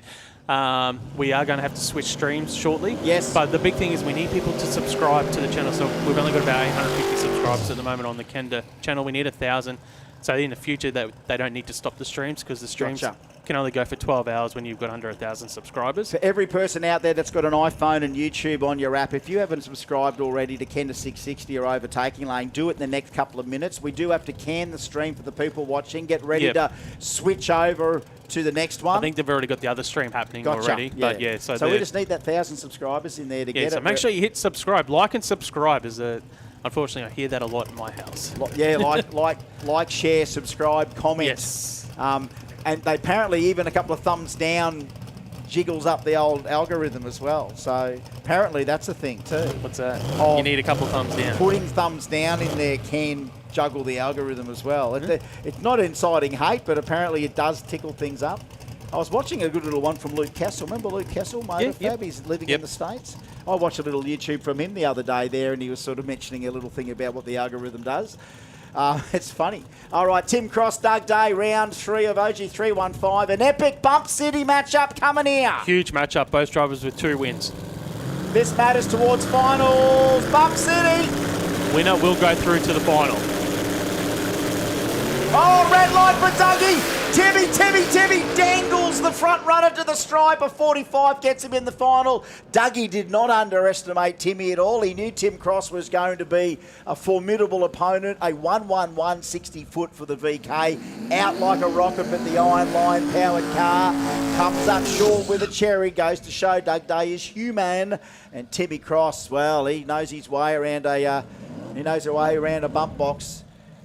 We are going to have to switch streams shortly. Yes. But the big thing is we need people to subscribe to the channel. So we've only got about 850 subscribers at the moment on the Kenda channel. We need 1,000. So in the future, they don't need to stop the streams because the streams can only go for 12 hours when you've got under 1,000 subscribers. For every person out there that's got an iPhone and YouTube on your app, if you haven't subscribed already to Kenda 660 or Overtaking Lane, do it in the next couple of minutes. We do have to can the stream for the people watching. Get ready to switch over to the next one. I think they've already got the other stream happening already. Yeah. But so we just need that 1,000 subscribers in there to get it. So make sure you hit subscribe. Like and subscribe is a... Unfortunately, I hear that a lot in my house. Yeah, like, share, subscribe, comment. Yes. And they apparently even a couple of thumbs down jiggles up the old algorithm as well. So apparently that's a thing too. What's that? You need a couple of thumbs down. Putting thumbs down in there can juggle the algorithm as well. It's not inciting hate, but apparently it does tickle things up. I was watching a good little one from Luke Castle. Remember Luke Castle, Motorfab? He's living in the States. I watched a little YouTube from him the other day there, and he was sort of mentioning a little thing about what the algorithm does. It's funny. All right, Tim Cross, Doug Day, round 3 of OG 315. An epic Bump City matchup coming here. Huge matchup, both drivers with 2 wins. This matters towards finals. Bump City. Winner will go through to the final. Oh, red light for Dougie. Timmy dangles the front runner to the stripe. A 45 gets him in the final. Dougie did not underestimate Timmy at all. He knew Tim Cross was going to be a formidable opponent. A 111 60 foot for the VK. Out like a rocket, but the Iron Line powered car comes up short with a cherry. Goes to show Doug Day is human. And Timmy Cross, well, he knows his way around a bump box.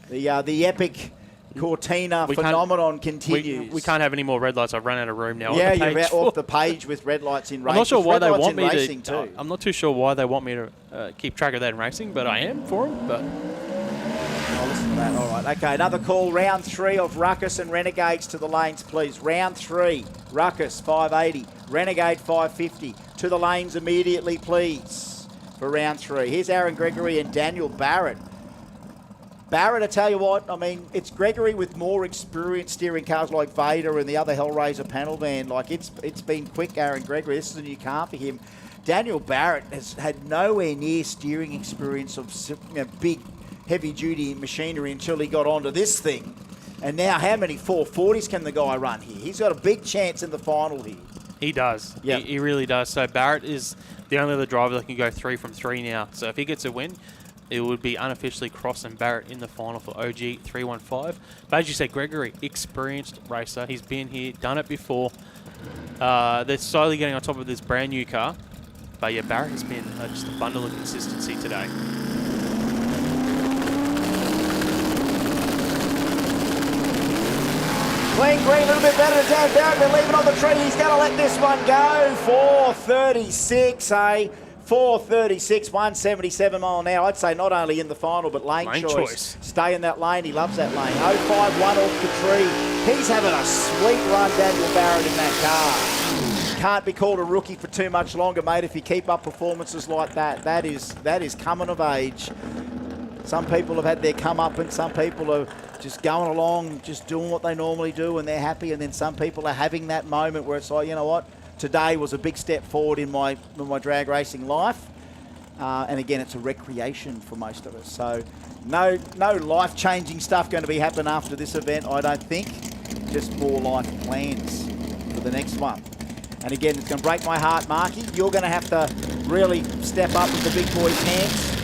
The epic Cortina phenomenon continues. We can't have any more red lights. I've run out of room now. Yeah, you're off the page with red lights in racing. I'm not sure why they want me to. Too. I'm not too sure why they want me to keep track of that in racing, but I am for them. But I'll listen to that. All right. Okay, another call. Round 3 of Ruckus and Renegades to the lanes, please. Round 3. Ruckus 580. Renegade 550. To the lanes immediately, please. For round 3. Here's Aaron Gregory and Daniel Barrett. Barrett, I tell you what, I mean, it's Gregory with more experience steering cars like Vader and the other Hellraiser panel van. Like, it's been quick, Aaron Gregory. This is a new car for him. Daniel Barrett has had nowhere near steering experience of big, heavy-duty machinery until he got onto this thing. And now, how many 440s can the guy run here? He's got a big chance in the final here. he does. Yep. He really does. So Barrett is the only other driver that can go 3 from 3 now. So if he gets a win, it would be unofficially Cross and Barrett in the final for OG 315. But as you said, Gregory, experienced racer. He's been here, done it before. They're slowly getting on top of this brand new car. But yeah, Barrett has been just a bundle of consistency today. Clean green, a little bit better to Dan Barrett. They're leaving on the tree. He's going to let this one go. 436, eh? 436, 177 mile an hour. I'd say not only in the final, but lane choice. Stay in that lane. He loves that lane. 051 off the tree. He's having a sweet run, Daniel Barrett, in that car. Can't be called a rookie for too much longer, mate, if you keep up performances like that. That is coming of age. Some people have had their come up, and some people are just going along, just doing what they normally do, and they're happy. And then some people are having that moment where it's like, you know what? Today was a big step forward in my drag racing life. And again, it's a recreation for most of us. So no life-changing stuff going to be happening after this event, I don't think. Just more life plans for the next one. And again, it's going to break my heart, Marky. You're going to have to really step up with the big boys' hands.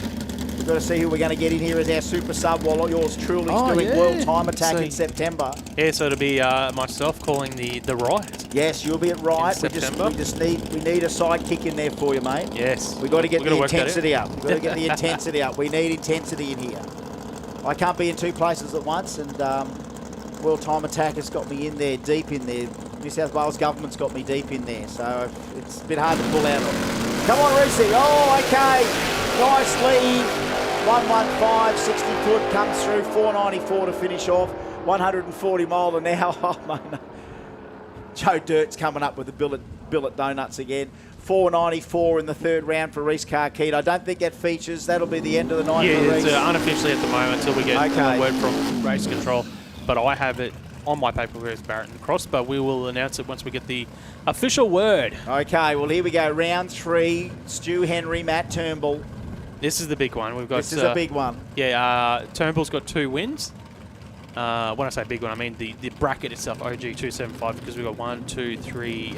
We've got to see who we're going to get in here as our super sub while yours truly is doing World Time Attack in September. Yeah, so it'll be myself calling the Riot. Yes, you'll be at Riot. We need a sidekick in there for you, mate. Yes. We've got to get the intensity up. We've got to get the intensity up. We need intensity in here. I can't be in 2 places at once, and World Time Attack has got me in there, deep in there. New South Wales government's got me deep in there, so it's a bit hard to pull out of. Come on, Reese. Oh, okay. Nice lead. 115, 60 foot comes through, 494 to finish off, 140 mile an hour. Oh, mate. Joe Dirt's coming up with the billet donuts again. 494 in the third round for Reese Carkeed. I don't think that features. That'll be the end of the night for Reese. It's unofficially at the moment until we get a word from race control. But I have it on my paper as Barrett and Cross, but we will announce it once we get the official word. Okay, well, here we go. Round 3, Stu Henry, Matt Turnbull. This is the big one. We've got. This is a big one. Yeah, Turnbull's got 2 wins. When I say big one, I mean the bracket itself, OG 275, because we've got 1, 2, 3,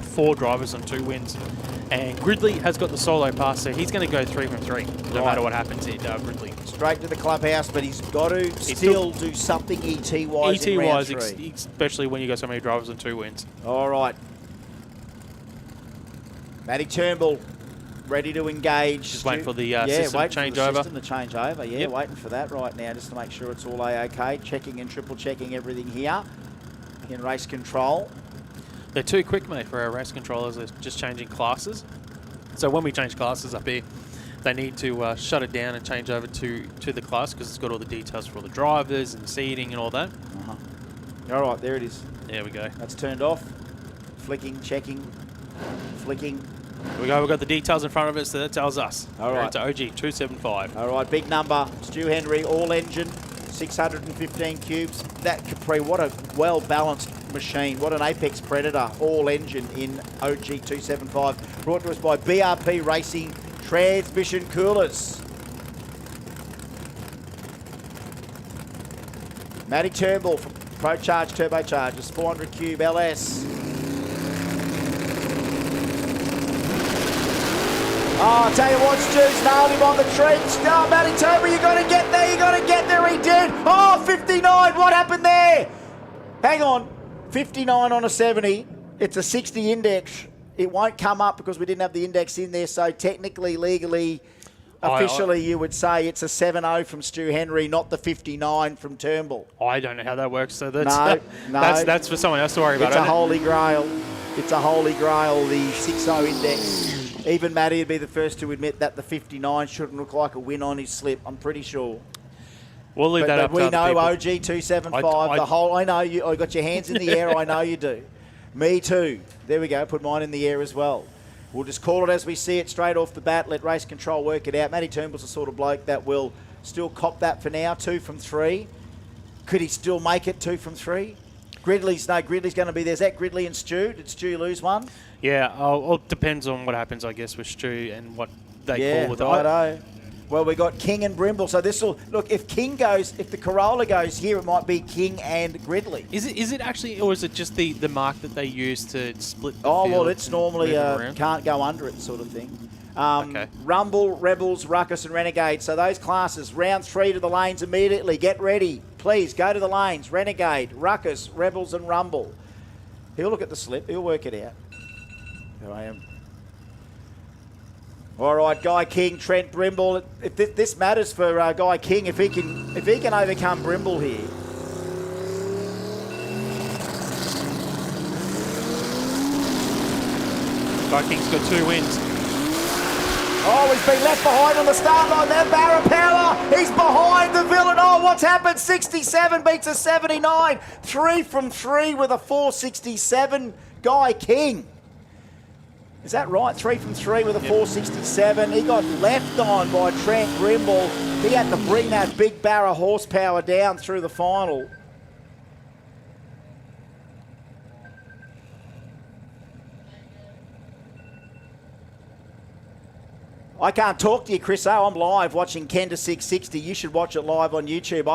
4 drivers on 2 wins. And Gridley has got the solo pass, so he's going to go 3 from 3, no matter what happens in Gridley. Straight to the clubhouse, but he's got to still do something ET-wise in round 3. Especially when you got so many drivers on 2 wins. All right. Matty Turnbull, ready to engage. Just waiting for the system to change over. Yeah, waiting for that right now just to make sure it's all A-OK. Checking and triple checking everything here in race control. They're too quick, mate, for our race controllers. They're just changing classes. So when we change classes up here, they need to shut it down and change over to the class because it's got all the details for all the drivers and seating and all that. All right, there it is. There we go. That's turned off. Flicking, checking, flicking. Here we go. We've got the details in front of us, so that tells us. All right. We're into OG 275. All right, big number. Stu Henry, all engine, 615 cubes. That Capri, what a well-balanced machine. What an apex predator, all engine in OG 275. Brought to us by BRP Racing Transmission Coolers. Matty Turnbull from Pro Charge Turbochargers, 400 cube LS. Oh, I'll tell you what, Stu's nailed him on the trench. Oh, Matty Turnbull, you got to get there, you got to get there. He did. Oh, 59, what happened there? Hang on, 59 on a 70. It's a 60 index. It won't come up because we didn't have the index in there, so technically, legally, officially, you would say it's a 7-0 from Stu Henry, not the 59 from Turnbull. I don't know how that works, so that's that's for someone else to worry about. It's a holy grail. It's a holy grail, the 6-0 index. Even Matty would be the first to admit that the 59 shouldn't look like a win on his slip, I'm pretty sure. We'll leave that up to we other know people. OG 275, the whole, I know you, I got your hands in the air, I know you do. Me too. There we go, put mine in the air as well. We'll just call it as we see it straight off the bat, let race control work it out. Matty Turnbull's the sort of bloke that will still cop that for now, 2 from 3. Could he still make it 2 from 3? Gridley's going to be there. Is that Gridley and Stu? Did Stu lose one? Yeah, it depends on what happens, I guess, with Stu and what they call with it. Righto. Well, we got King and Brimble, so this will look. If King goes, if the Corolla goes here, it might be King and Gridley. Is it actually, or is it just the mark that they use to split the Oh field well, it's and normally move it around? can't go under it sort of thing. Okay. Rumble, Rebels, Ruckus and Renegade. So those classes, round 3 to the lanes immediately. Get ready. Please go to the lanes. Renegade, Ruckus, Rebels and Rumble. He'll look at the slip. He'll work it out. Here I am. All right, Guy King, Trent Brimble. If this matters for Guy King, if he can overcome Brimble here. Guy King's got 2 wins. Oh, he's been left behind on the start line there. Barra Power, he's behind the villain. Oh, what's happened? 67 beats a 79. 3 from 3 with a 467. Guy King. Is that right? 3 from 3 with a 467. He got left on by Trent Brimble. He had to bring that big Barra horsepower down through the final. I can't talk to you, Chris. I'm live watching Kenda 660. You should watch it live on YouTube.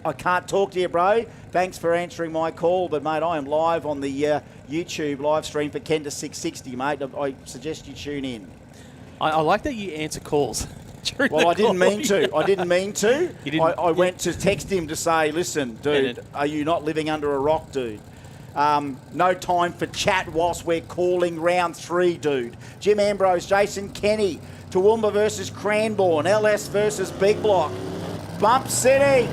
I can't talk to you, bro. Thanks for answering my call, but mate, I am live on the YouTube live stream for Kenda 660, mate. I suggest you tune in. I like that you answer calls. Well, I didn't mean to. I didn't mean to. I You- went to text him to say, listen, dude, are you not living under a rock, dude? No time for chat whilst we're calling round 3, dude. Jim Ambrose, Jason Kenny, Toowoomba versus Cranbourne, LS versus Big Block, Bump City.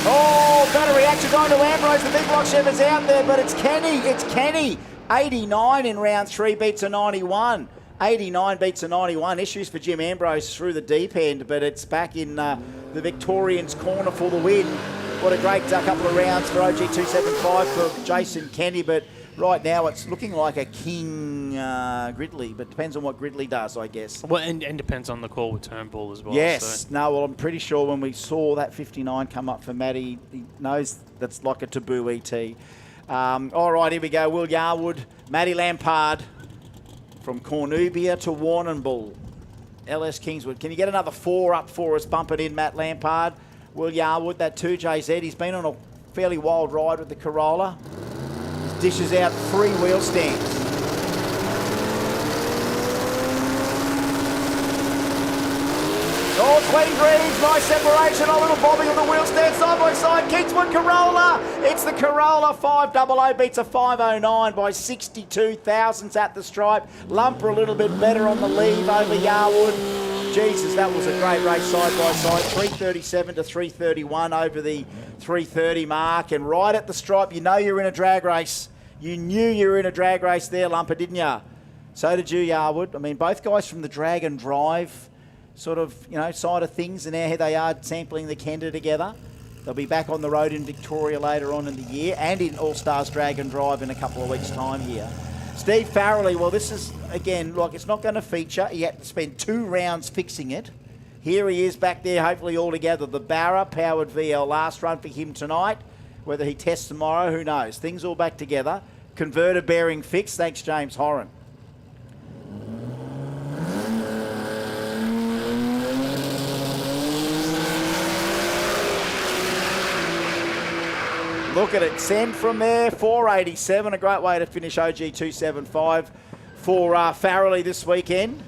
Oh, battery action going to Ambrose. The Big Block chef is out there, but it's Kenny. It's Kenny. 89 in round 3 beats a 91. 89 beats a 91. Issues for Jim Ambrose through the deep end, but it's back in the Victorians' corner for the win. What a great couple of rounds for OG 275 for Jason Kenny, but right now it's looking like a King Gridley, but depends on what Gridley does, I guess. Well, and depends on the call with Turnbull as well. Yes. So. No, well, I'm pretty sure when we saw that 59 come up for Matty, he knows that's like a taboo ET. All right, here we go. Will Yarwood, Matty Lampard from Cornubia to Warrnambool. LS Kingswood. Can you get another 4 up for us? Bump it in, Matt Lampard. Will Yarwood, that 2JZ. He's been on a fairly wild ride with the Corolla. Dishes out 3 wheel stands. Oh, 20 degrees, nice separation, a little bobbing on the wheel stand, side by side, Kingswood Corolla, it's the Corolla, 500 beats a 509 by 62 thousandths at the stripe, Lumper a little bit better on the lead over Yarwood. Jesus, that was a great race side by side, 337 to 331 over the 330 mark, and right at the stripe, you know you're in a drag race. You knew you were in a drag race there, Lumper, didn't you? So did you, Yarwood. I mean, both guys from the drag and drive sort of, side of things, and now here they are sampling the Kenda together. They'll be back on the road in Victoria later on in the year and in All-Stars Drag and Drive in a couple of weeks' time here. Steve Farrelly, well, this is, again, like it's not going to feature. He had to spend 2 rounds fixing it. Here he is back there, hopefully all together. The Barra powered VL, last run for him tonight. Whether he tests tomorrow, who knows? Things all back together. Converter bearing fixed, thanks James Horan. Look at it, send from there, 487, a great way to finish OG 275 for Farrelly this weekend.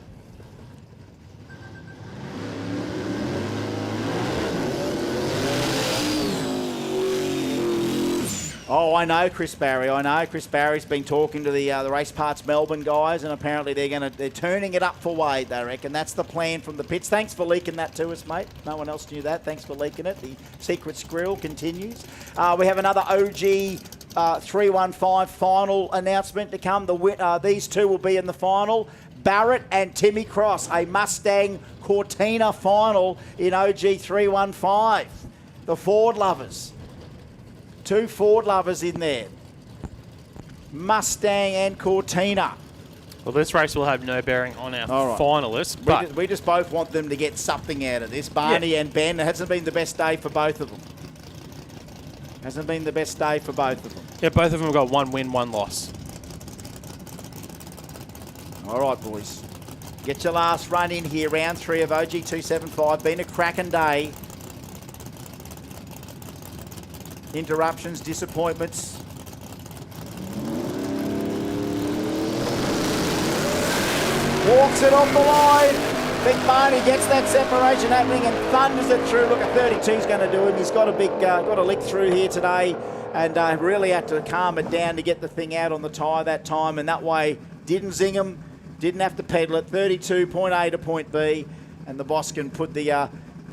Oh, I know Chris Barry. I know Chris Barry's been talking to the Race Parts Melbourne guys, and apparently they're turning it up for Wade. They reckon that's the plan from the pits. Thanks for leaking that to us, mate. No one else knew that. Thanks for leaking it. The secret squirrel continues. We have another OG 315 final announcement to come. These two will be in the final. Barrett and Timmy Cross, a Mustang Cortina final in OG 315. The Ford lovers. 2 Ford lovers in there. Mustang and Cortina. Well, this race will have no bearing on our finalists, but we just both want them to get something out of this. Barney and Ben, it hasn't been the best day for both of them. Hasn't been the best day for both of them. Yeah, both of them have got 1 win, 1 loss. All right, boys. Get your last run in here, round 3 of OG 275. Been a cracking day. Interruptions, disappointments. Walks it off the line. Big Barney gets that separation happening and thunders it through. Look, a 32's going to do him. He's got a lick through here today, and really had to calm it down to get the thing out on the tyre that time, and that way didn't zing him, didn't have to pedal it. 32, point A to point B, and the boss can put the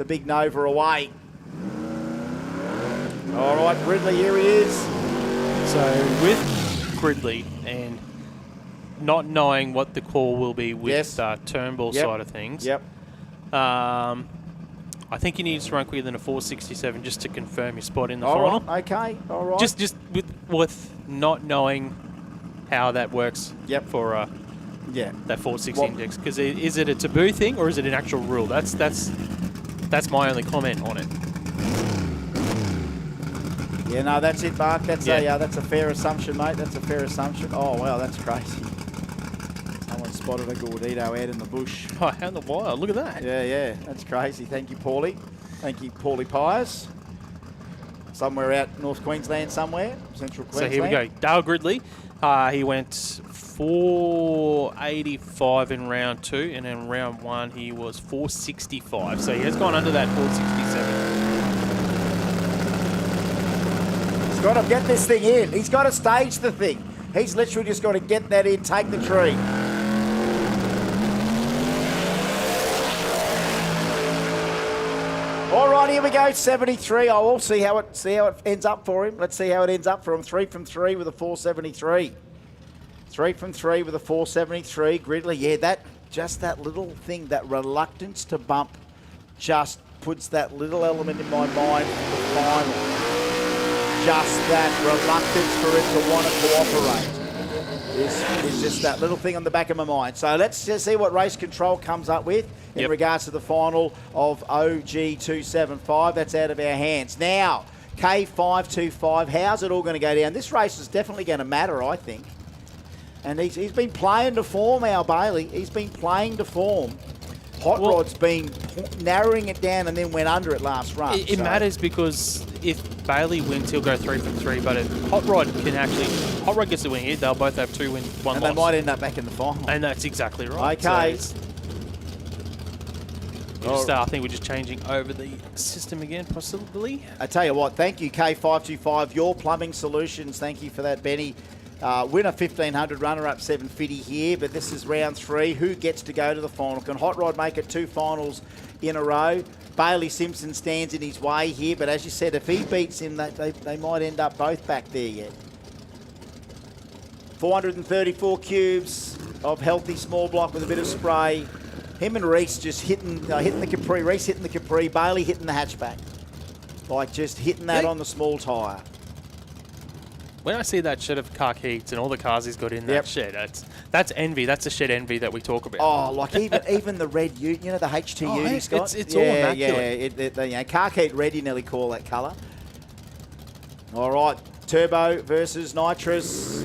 big Nova away. All right, Gridley, here he is. So with Gridley and not knowing what the call will be with Turnbull side of things, I think you need to run quicker than a 467 just to confirm your spot in the final. Right, okay, all right. Just with not knowing how that works for that 460 index, because is it a taboo thing or is it an actual rule? That's my only comment on it. Yeah, no, that's it, Mark. That's a fair assumption, mate. That's a fair assumption. Oh, wow, that's crazy. Someone spotted a Gordito out in the bush. Oh, how in the wild. Look at that. Yeah, that's crazy. Thank you, Paulie. Thank you, Paulie Pies. Somewhere out North Queensland somewhere, Central Queensland. So here we go. Dale Gridley, he went 485 in round 2, and in round 1 he was 465. So he has gone under that 467. Got to get this thing in. He's got to stage the thing. He's literally just got to get that in, take the tree. All right, here we go. 73. I will see how it ends up for him. Let's see how it ends up for him. 3 from 3 with a 473. 3 from 3 with a 473. Gridley, yeah, that little thing, that reluctance to bump just puts that little element in my mind for the final. Just that reluctance for it to want to cooperate. Is just that little thing on the back of my mind. So let's just see what Race Control comes up with in regards to the final of OG275. That's out of our hands. Now, K525, how's it all going to go down? This race is definitely going to matter, I think. And he's been playing to form, our Bailey. He's been playing to form. Hot Rod's been narrowing it down and then went under it last run. It matters because if Bailey wins, he'll go 3 from 3. But if Hot Rod gets the win here, they'll both have 2 wins, 1 and loss. they might end up back in the final. And that's exactly right. Okay. So I think we're just changing over the system again, possibly. I tell you what, thank you, K525, your plumbing solutions. Thank you for that, Benny. Winner 1500, runner-up 750 here, but this is round 3. Who gets to go to the final? Can Hot Rod make it 2 finals in a row? Bailey Simpson stands in his way here, but as you said, if he beats him, they might end up both back there yet. 434 cubes of healthy small block with a bit of spray. Him and Reese just hitting the Capri. Reese hitting the Capri, Bailey hitting the hatchback. Like just hitting that on the small tyre. When I see that shed of car heats and all the cars he's got in that shed, that's envy. That's the shed envy that we talk about. Oh, like even the red ute, the HT ute he's got. It's all immaculate. Yeah, car heat red, you nearly call that colour. All right, Turbo versus Nitrous.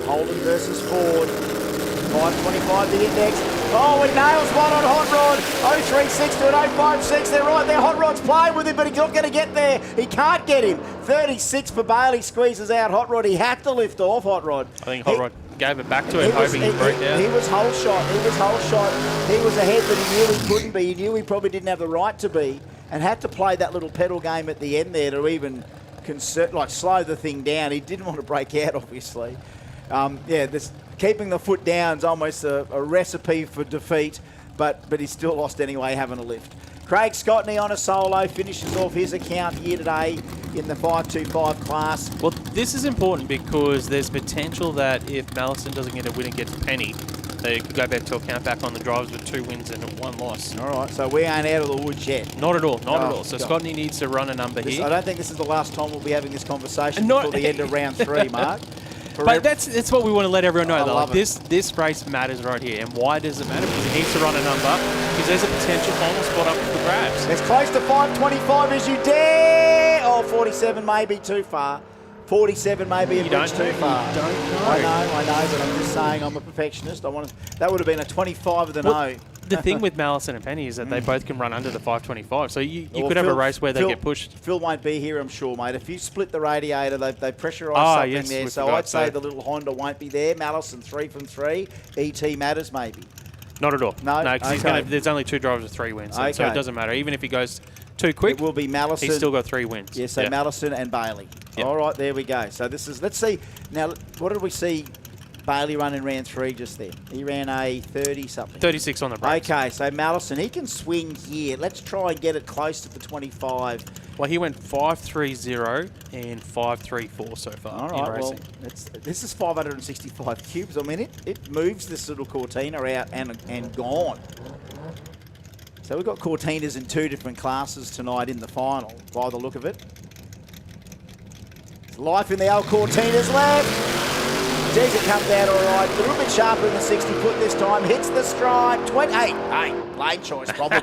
Holden versus Ford. 525 the index. Oh, he nails one on Hot Rod. 036 to an 056. They're right there. Hot Rod's playing with him, but he's not going to get there. He can't get him. 36 for Bailey. Squeezes out Hot Rod. He had to lift off Hot Rod. I think Hot Rod gave it back to him, hoping he broke down. He was whole shot. He was ahead, but he knew he couldn't be. He knew he probably didn't have the right to be, and had to play that little pedal game at the end there to even slow the thing down. He didn't want to break out, obviously. Keeping the foot down is almost a recipe for defeat, but he's still lost anyway, having a lift. Craig Scottney on a solo finishes off his account here today in the 525 class. Well, this is important because there's potential that if Mallison doesn't get a win against Penny, they could go back to account back on the drivers with 2 wins and 1 loss. All right, so we aren't out of the woods yet. Not at all, not at all. So Scottney needs to run a number here. I don't think this is the last time we'll be having this conversation before the end of round 3, Mark. But that's what we want to let everyone know, though. love This race matters right here. And why does it matter? Because he needs to run a number, because there's a potential final spot up for grabs. It's close to 525 as you dare. Oh, 47 may be too far. 47 may be a bit too far. You don't know. I know, but I'm just saying I'm a perfectionist. That would have been a 25 with a no. The thing with Mallison and Penny is that they both can run under the 525. So you could have a race where they get pushed. Phil won't be here, I'm sure, mate. If you split the radiator, they pressurise something there. So I'd say the little Honda won't be there. Mallison 3 from 3. ET matters maybe. Not at all. No, because there's only 2 drivers with 3 wins. So it doesn't matter. Even if he goes too quick, it will be Mallison. He's still got 3 wins. Yeah, so Mallison and Bailey. Yep. All right, there we go. So this is, let's see. Now, what did we see Bailey run in round 3 just there? He ran a 30-something. 36 on the brakes. Okay, so Mallison, he can swing here. Let's try and get it close to the 25. Well, he went 5.30 and 5.34 so far. All right, in well, racing. this is 565 cubes. I mean, it moves this little Cortina out and gone. So we've got Cortinas in 2 different classes tonight in the final, by the look of it. Life in the old Cortinas left. Jeez, it comes out all right. A little bit sharper in the 60-foot this time. Hits the stripe. 28. Lane choice, probably.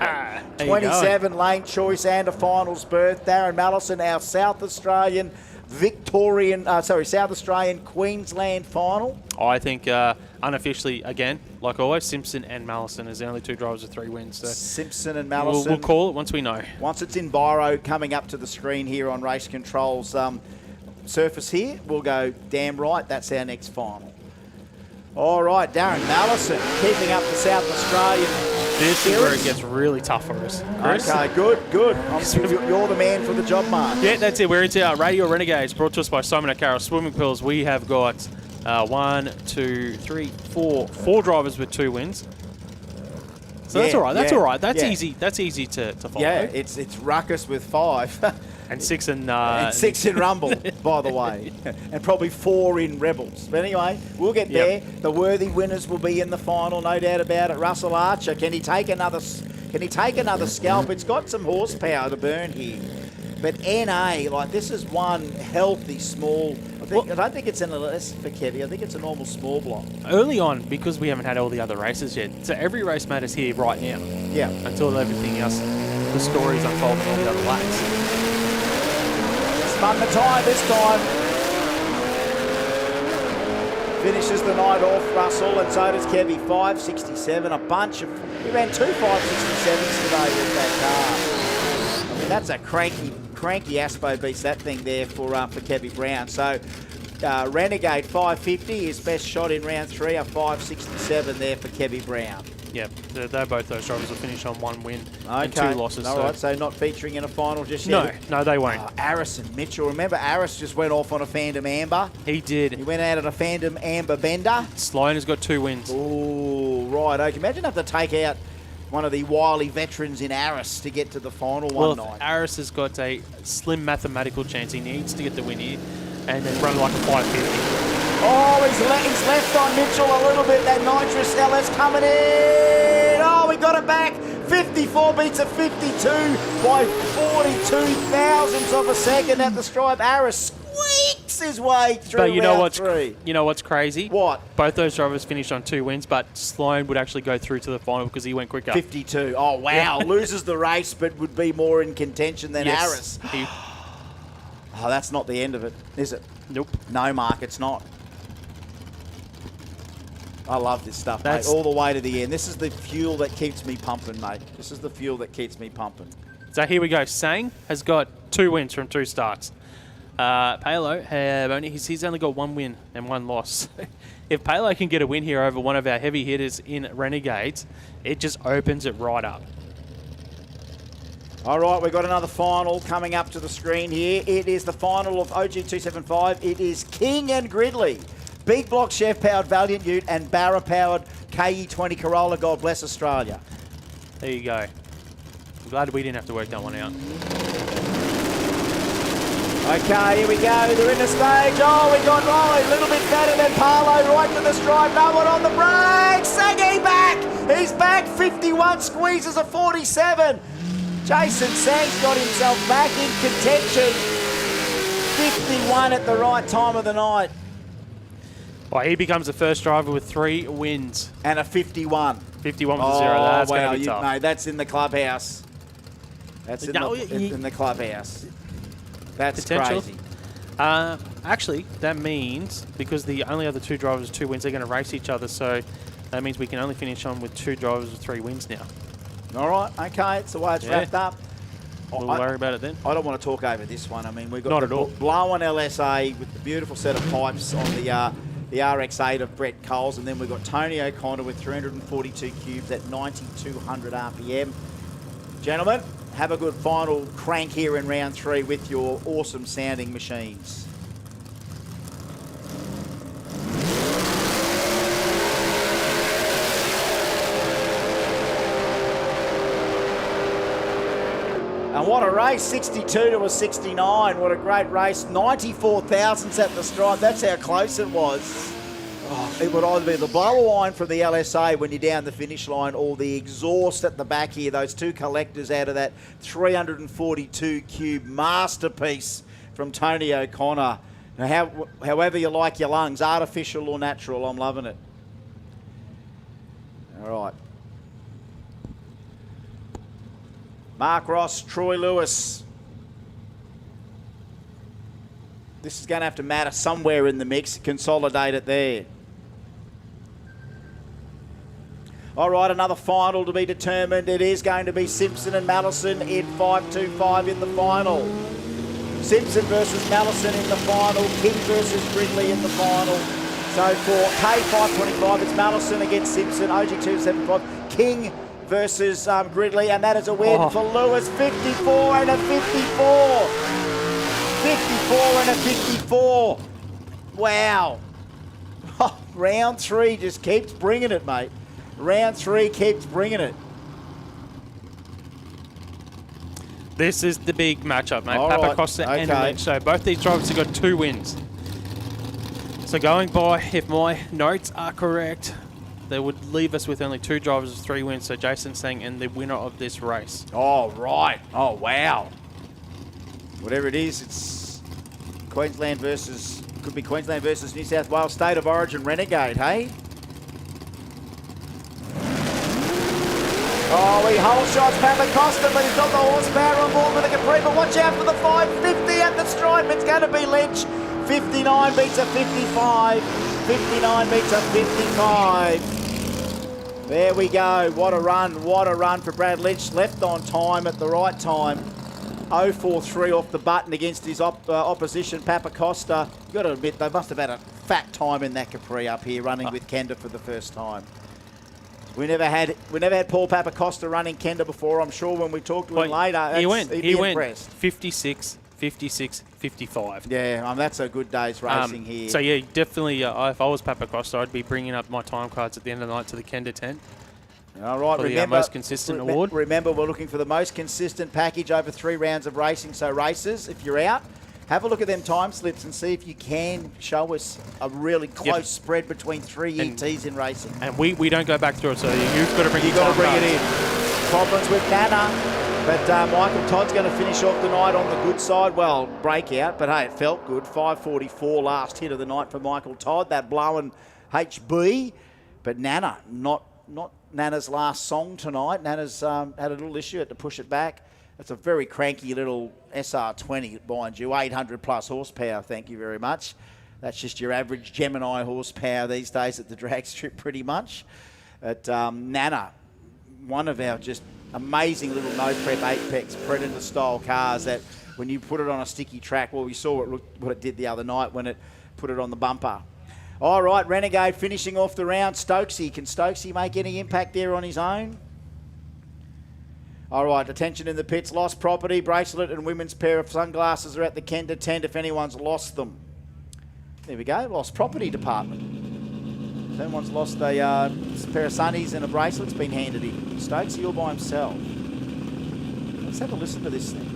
27 lane choice and a finals berth. Darren Mallison, our South Australian South Australian Queensland final. I think unofficially, again, like always, Simpson and Mallison is the only 2 drivers with 3 wins. So Simpson and Mallison. We'll call it once we know. Once it's in Biro, coming up to the screen here on Race Control's surface here, we'll go, damn right, that's our next final. All right, Darren Mallison keeping up the South Australian This series. is where it gets really tough for us, Chris. Okay, good. You're the man for the job, Mark. Yeah, that's it. We're into our Radio Renegades, brought to us by Simon O'Carroll Swimming Pools. We have got 4 drivers with 2 wins. So that's Yeah, all right. That's yeah, all right. That's yeah. easy. That's easy to follow. Yeah, it's Ruckus with 5. And 6 and and 6 in Rumble, by the way. And probably 4 in Rebels. But anyway, we'll get there. The worthy winners will be in the final, no doubt about it. Russell Archer, can he take another scalp? It's got some horsepower to burn here. But NA, like, this is one healthy small. I don't think it's an LS for Kevy. I think it's a normal small block. early on, because we haven't had all the other races yet. So every race matters here right now. Yeah. Until everything else, the stories unfold in all the other laps. Spun the tyre this time. Finishes the night off, Russell, and so does Kevy. 5.67, a bunch of... He ran 2 5.67s today with that car. I mean, that's a cranky Aspo beats that thing there for Kevy Brown. So, Renegade 5.50, his best shot in round 3, a 5.67 there for Kevy Brown. Yeah, they're both those drivers will finish on 1 win and 2 losses. All right, so not featuring in a final just yet. No, they won't. Aris and Mitchell. Remember, Aris just went off on a Fandom Amber. He did. He went out on a Fandom Amber bender. Sloan has got 2 wins. Oh, right. Okay. Imagine have to take out one of the wily veterans in Aris to get to the final one night. Aris has got a slim mathematical chance. He needs to get the win here and then run like a 550. Oh, he's left on Mitchell a little bit. That nitrous LS coming in. Oh, we got it back. 54 beats a 52 by 42 thousandths of a second at the stripe. Aris squeaks his way through But you know round 3. You know what's crazy? What? Both those drivers finished on 2 wins, but Sloan would actually go through to the final because he went quicker. 52. Oh, wow. Loses the race, but would be more in contention than Aris. Oh, that's not the end of it, is it? Nope. No, Mark, it's not. I love this stuff, mate, all the way to the end. This is the fuel that keeps me pumping, mate. This is the fuel that keeps me pumping. So here we go. Sang has got 2 wins from 2 starts. Palo, he's only got 1 win and 1 loss. If Palo can get a win here over one of our heavy hitters in Renegades, it just opens it right up. All right, we've got another final coming up to the screen here. It is the final of OG275. It is King and Gridley. Big block chef-powered Valiant Ute and Barra-powered KE20 Corolla. God bless Australia. There you go. I'm glad we didn't have to work that one out. Okay, here we go. They're in the stage. Oh, we got a little bit better than Parlo right to the stripe. No one on the brakes. Sagi back. He's back. 51 squeezes a 47. Jason Sang's got himself back in contention. 51 at the right time of the night. Well, he becomes the first driver with 3 wins. And a 51. 51 with a 0. That's going to be tough. Mate, that's in the clubhouse. That's in the clubhouse. That's Potential. crazy. Actually, that means, because the only other 2 drivers with 2 wins, they're going to race each other. So that means we can only finish on with 2 drivers with 3 wins now. All right, okay, it's the way it's wrapped up. We'll worry about it then. I don't want to talk over this one. I mean, we've got Not the at all. blow-on LSA with the beautiful set of pipes on the RX-8 of Brett Coles, and then we've got Tony O'Connor with 342 cubes at 9,200 RPM. Gentlemen, have a good final crank here in round 3 with your awesome sounding machines. And what a race, 62 to a 69. What a great race. 94 thousandths at the stripe. That's how close it was. Oh, it would either be the blower line from the LSA when you're down the finish line or the exhaust at the back here. Those 2 collectors out of that 342 cube masterpiece from Tony O'Connor. Now, however you like your lungs, artificial or natural, I'm loving it. All right. Mark Ross, Troy Lewis. This is going to have to matter somewhere in the mix. Consolidate it there. All right, another final to be determined. It is going to be Simpson and Mallison in 5.25 in the final. Simpson versus Mallison in the final. King versus Gridley in the final. So for K5.25, it's Mallison against Simpson. OG275, King versus Gridley, and that is a win for Lewis. 54 and a 54. 54 and a 54. Wow. Round 3 just keeps bringing it, mate. Round 3 keeps bringing it. This is the big matchup, mate. All Papa right, Costa and okay. Lynch. So both these drivers have got 2 wins. So going by, if my notes are correct, they would leave us with only 2 drivers with 3 wins. So Jason's saying, and the winner of this race. Oh, right. Oh, wow. Whatever it is, it's Queensland versus, could be Queensland versus New South Wales State of Origin Renegade, hey? Oh, he whole shots Papa Costa, but he's got the horsepower on board with the Capri. But watch out for the 550 at the stripe. It's going to be Lynch. 59 beats a 55. 59 beats a 55. There we go. What a run. What a run for Brad Lynch. Left on time at the right time. 043 off the button against his opposition, Papa Costa. You've got to admit, they must have had a fat time in that Capri up here running with Kenda for the first time. We never had Paul Papa Costa running Kenda before. I'm sure when we talked to him later, he went impressed. 56, 56, 55. Yeah, that's a good day's racing here. So yeah, definitely. If I was Papa Costa, I'd be bringing up my time cards at the end of the night to the Kenda tent. All right, for the most consistent award. Remember, we're looking for the most consistent package over 3 rounds of racing. So racers, if you're out, have a look at them time slips and see if you can show us a really close spread between 3 ETs in racing. And we don't go back through it, so you've got to bring You've got to bring it in. Problems with Nana, but Michael Todd's going to finish off the night on the good side. Well, breakout, but hey, it felt good. 5:44 last hit of the night for Michael Todd. That blowing HB, but Nana, not Nana's last song tonight. Nana's had a little issue, had to push it back. It's a very cranky little SR20, mind you, 800 plus horsepower, thank you very much. That's just your average Gemini horsepower these days at the drag strip pretty much. But Nana, one of our just amazing little no-prep Apex Predator style cars that when you put it on a sticky track, well, we saw what it did the other night when it put it on the bumper. All right, Renegade finishing off the round. Stokesy, can Stokesy make any impact there on his own? All right, attention in the pits. Lost property, bracelet and women's pair of sunglasses are at the Kenda tent if anyone's lost them. There we go, lost property department. If anyone's lost a pair of sunnies and a bracelet's been handed in. Stokesy all by himself. Let's have a listen to this thing.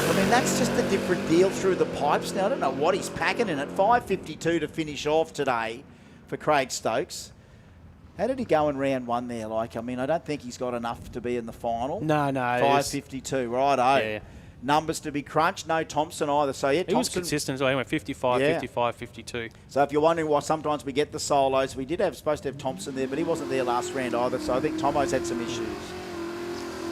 I mean, that's just a different deal through the pipes now. I don't know what he's packing in it. 5:52 to finish off today for Craig Stokes. How did he go in round 1 there? Like, I mean, I don't think he's got enough to be in the final. No. 5:52, righto. Yeah. Numbers to be crunched. No Thompson either. So, yeah, He was Thompson. consistent as well. He went 55, 55, 52. So, if you're wondering why sometimes we get the solos, we did supposed to have Thompson there, but he wasn't there last round either. So, I think Tomo's had some issues.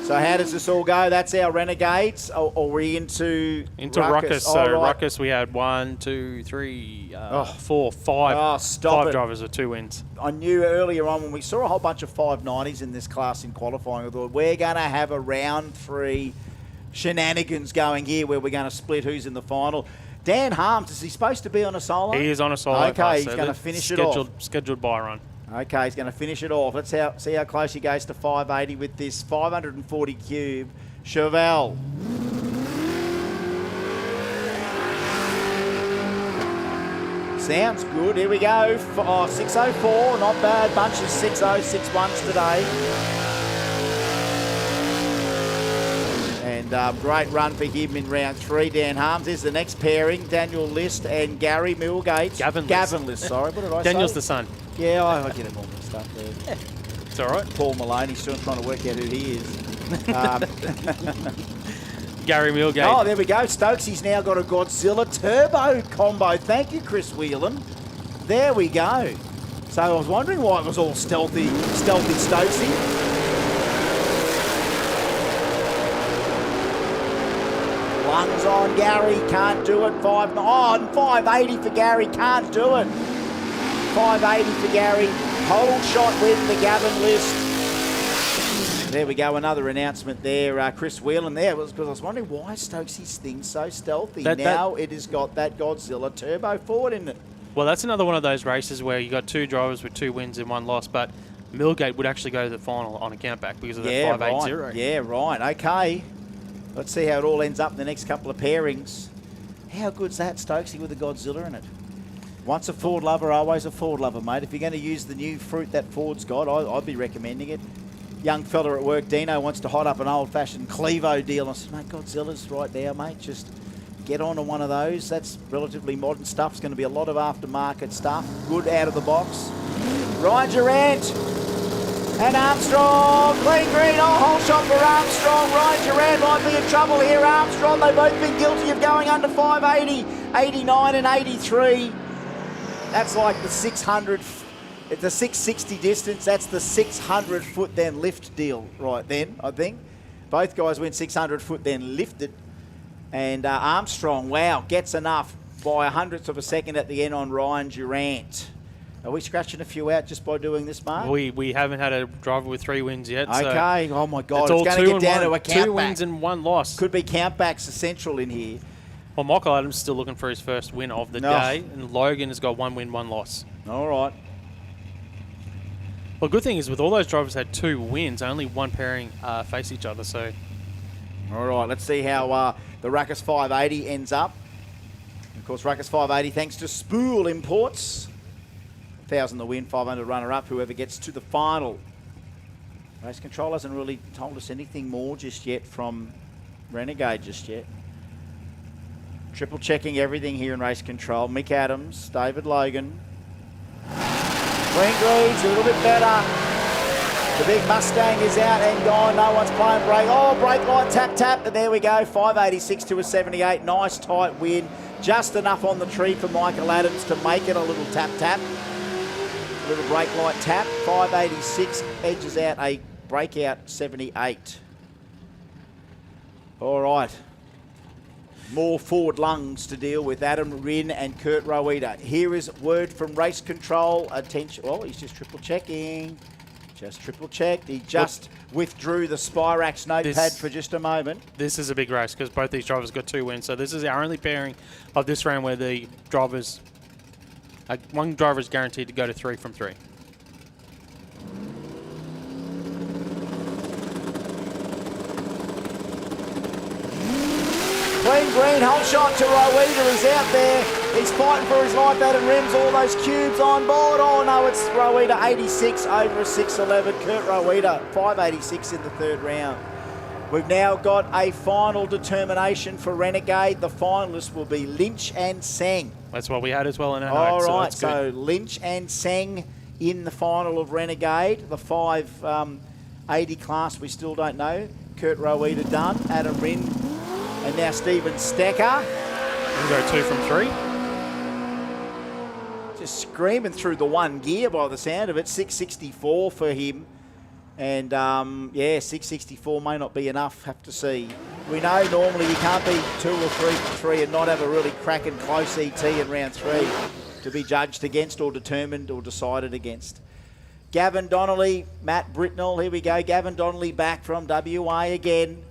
So how does this all go? That's our Renegades. Or are we into Ruckus? So right. Ruckus, we had 1, 2, 3, 4, 5. Oh, stop 5 it. drivers with 2 wins. I knew earlier on when we saw a whole bunch of 590s in this class in qualifying, I thought we're going to have a round 3 shenanigans going here where we're going to split who's in the final. Dan Harms, is he supposed to be on a solo? He is on a solo. Okay, he's going to finish it off. Scheduled by run. Okay, he's going to finish it off. Let's see how close he goes to 580 with this 540 cube Chevelle. Sounds good. Here we go. 604, not bad. Bunch of 6.0, 6.1s today. And great run for him in round 3. Dan Harms is the next pairing. Daniel List and Gary Millgate. Gavin List, sorry. What did I say? Daniel's the son. Yeah, I get it all mixed up there. It's all right. Paul Maloney, still trying to work out who he is. Gary Millgate. Oh, there we go. Stokesy's now got a Godzilla Turbo combo. Thank you, Chris Whelan. There we go. So I was wondering why it was all stealthy Stokesy. Lungs on Gary, can't do it. 580 for Gary, can't do it. 580 for Gary. Whole shot win for Gavin List. There we go, another announcement there. Chris Whelan there was because I was wondering why Stokesy's thing's so stealthy. It has got that Godzilla Turbo Ford in it. Well, that's another one of those races where you got 2 drivers with 2 wins and 1 loss, but Millgate would actually go to the final on a countback because of that 580. Right. Yeah, right. Okay. Let's see how it all ends up in the next couple of pairings. How good's that, Stokesy, with the Godzilla in it? Once a Ford lover, always a Ford lover, mate. If you're going to use the new fruit that Ford's got, I'd be recommending it. young fella at work, Dino, wants to hot up an old-fashioned Clevo deal. I said, mate, Godzilla's right there, mate. Just get on to one of those. That's relatively modern stuff. It's going to be a lot of aftermarket stuff. Good out of the box. Ryan Durant and Armstrong. Clean green. Oh, whole shot for Armstrong. Ryan Durant might be in trouble here. Armstrong, they've both been guilty of going under 580, 89 and 83. That's like the 600. It's a 660 distance. That's the 600 foot then lift deal right then, I think. Both guys went 600 foot then lifted. And Armstrong, wow, gets enough by 100th of a second at the end on Ryan Durant. Are we scratching a few out just by doing this, Mark? We haven't had a driver with 3 wins yet. Okay, So oh my God, it's it's going to get down to a countback. 2 wins and 1 loss. Could be countbacks essential in here. Well, Michael Adams is still looking for his first win of the day, and Logan has got 1 win, 1 loss. All right. Well, good thing is with all those drivers had 2 wins, only 1 pairing face each other. So, All right, let's see how the Ruckus 580 ends up. Of course, Ruckus 580, thanks to Spool Imports. 1,000 the win, 500 runner-up, whoever gets to the final. Race Control hasn't really told us anything more just yet from Renegade just yet. Triple checking everything here in Race Control. Mick Adams, David Logan. Green Greens, a little bit better. The big Mustang is out and gone. No one's playing brake. Oh, brake light, tap, tap. And there we go. 586 to a 78. Nice, tight win. Just enough on the tree for Michael Adams to make it a little tap, tap. A little brake light tap. 586 edges out a breakout 78. All right. More forward lungs to deal with Adam Rinn and Kurt Rowita. Here is word from Race Control. Attention. Oh, he's just triple checking. Just triple checked. He just withdrew the Spirax notepad for just a moment. This is a big race because both these drivers got 2 wins. So this is our only pairing of this round where the drivers, one driver is guaranteed to go to 3 from 3. Clean green, whole shot to Rowita is out there. He's fighting for his life. Adam Rims, all those cubes on board. Oh no, it's Rowita 86 over a 611. Kurt Rowita 586 in the 3rd round. We've now got a final determination for Renegade. The finalists will be Lynch and Seng. That's what we had as well in our All notes, right, so that's good. so Lynch and Seng in the final of Renegade. The 580 class we still don't know. Kurt Rowita done. Adam Rinn. And now Stephen Stecker. We'll go 2 from 3. Just screaming through the 1 gear by the sound of it. 664 for him. And, yeah, 664 may not be enough. Have to see. We know normally you can't be 2 or 3 from 3 and not have a really cracking close ET in round 3 to be judged against or determined or decided against. Gavin Donnelly, Matt Britnell. Here we go. Gavin Donnelly back from WA again.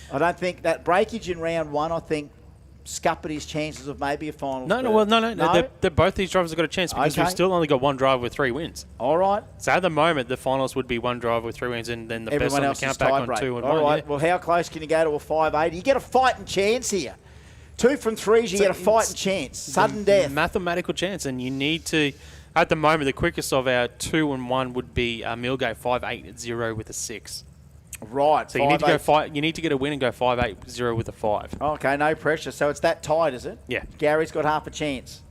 I don't think that breakage in round 1, I think, scuppered his chances of maybe a final. No. They're both these drivers have got a chance because we've still only got 1 driver with 3 wins. All right. So at the moment, the finals would be 1 driver with 3 wins and then the Everyone best on else the is countback on tie-break. 2 and All 1. right. Yeah. Well, how close can you go to a 580? You get a fighting chance here. 2 from 3s, you get a fighting chance. Sudden death. Mathematical chance, and you need to. At the moment, the quickest of our 2 and 1 would be Milgate 580 with a 6. Right. So you need to go 5. You need to get a win and go 580 with a 5. Okay, no pressure. So it's that tight, is it? Yeah. Gary's got half a chance.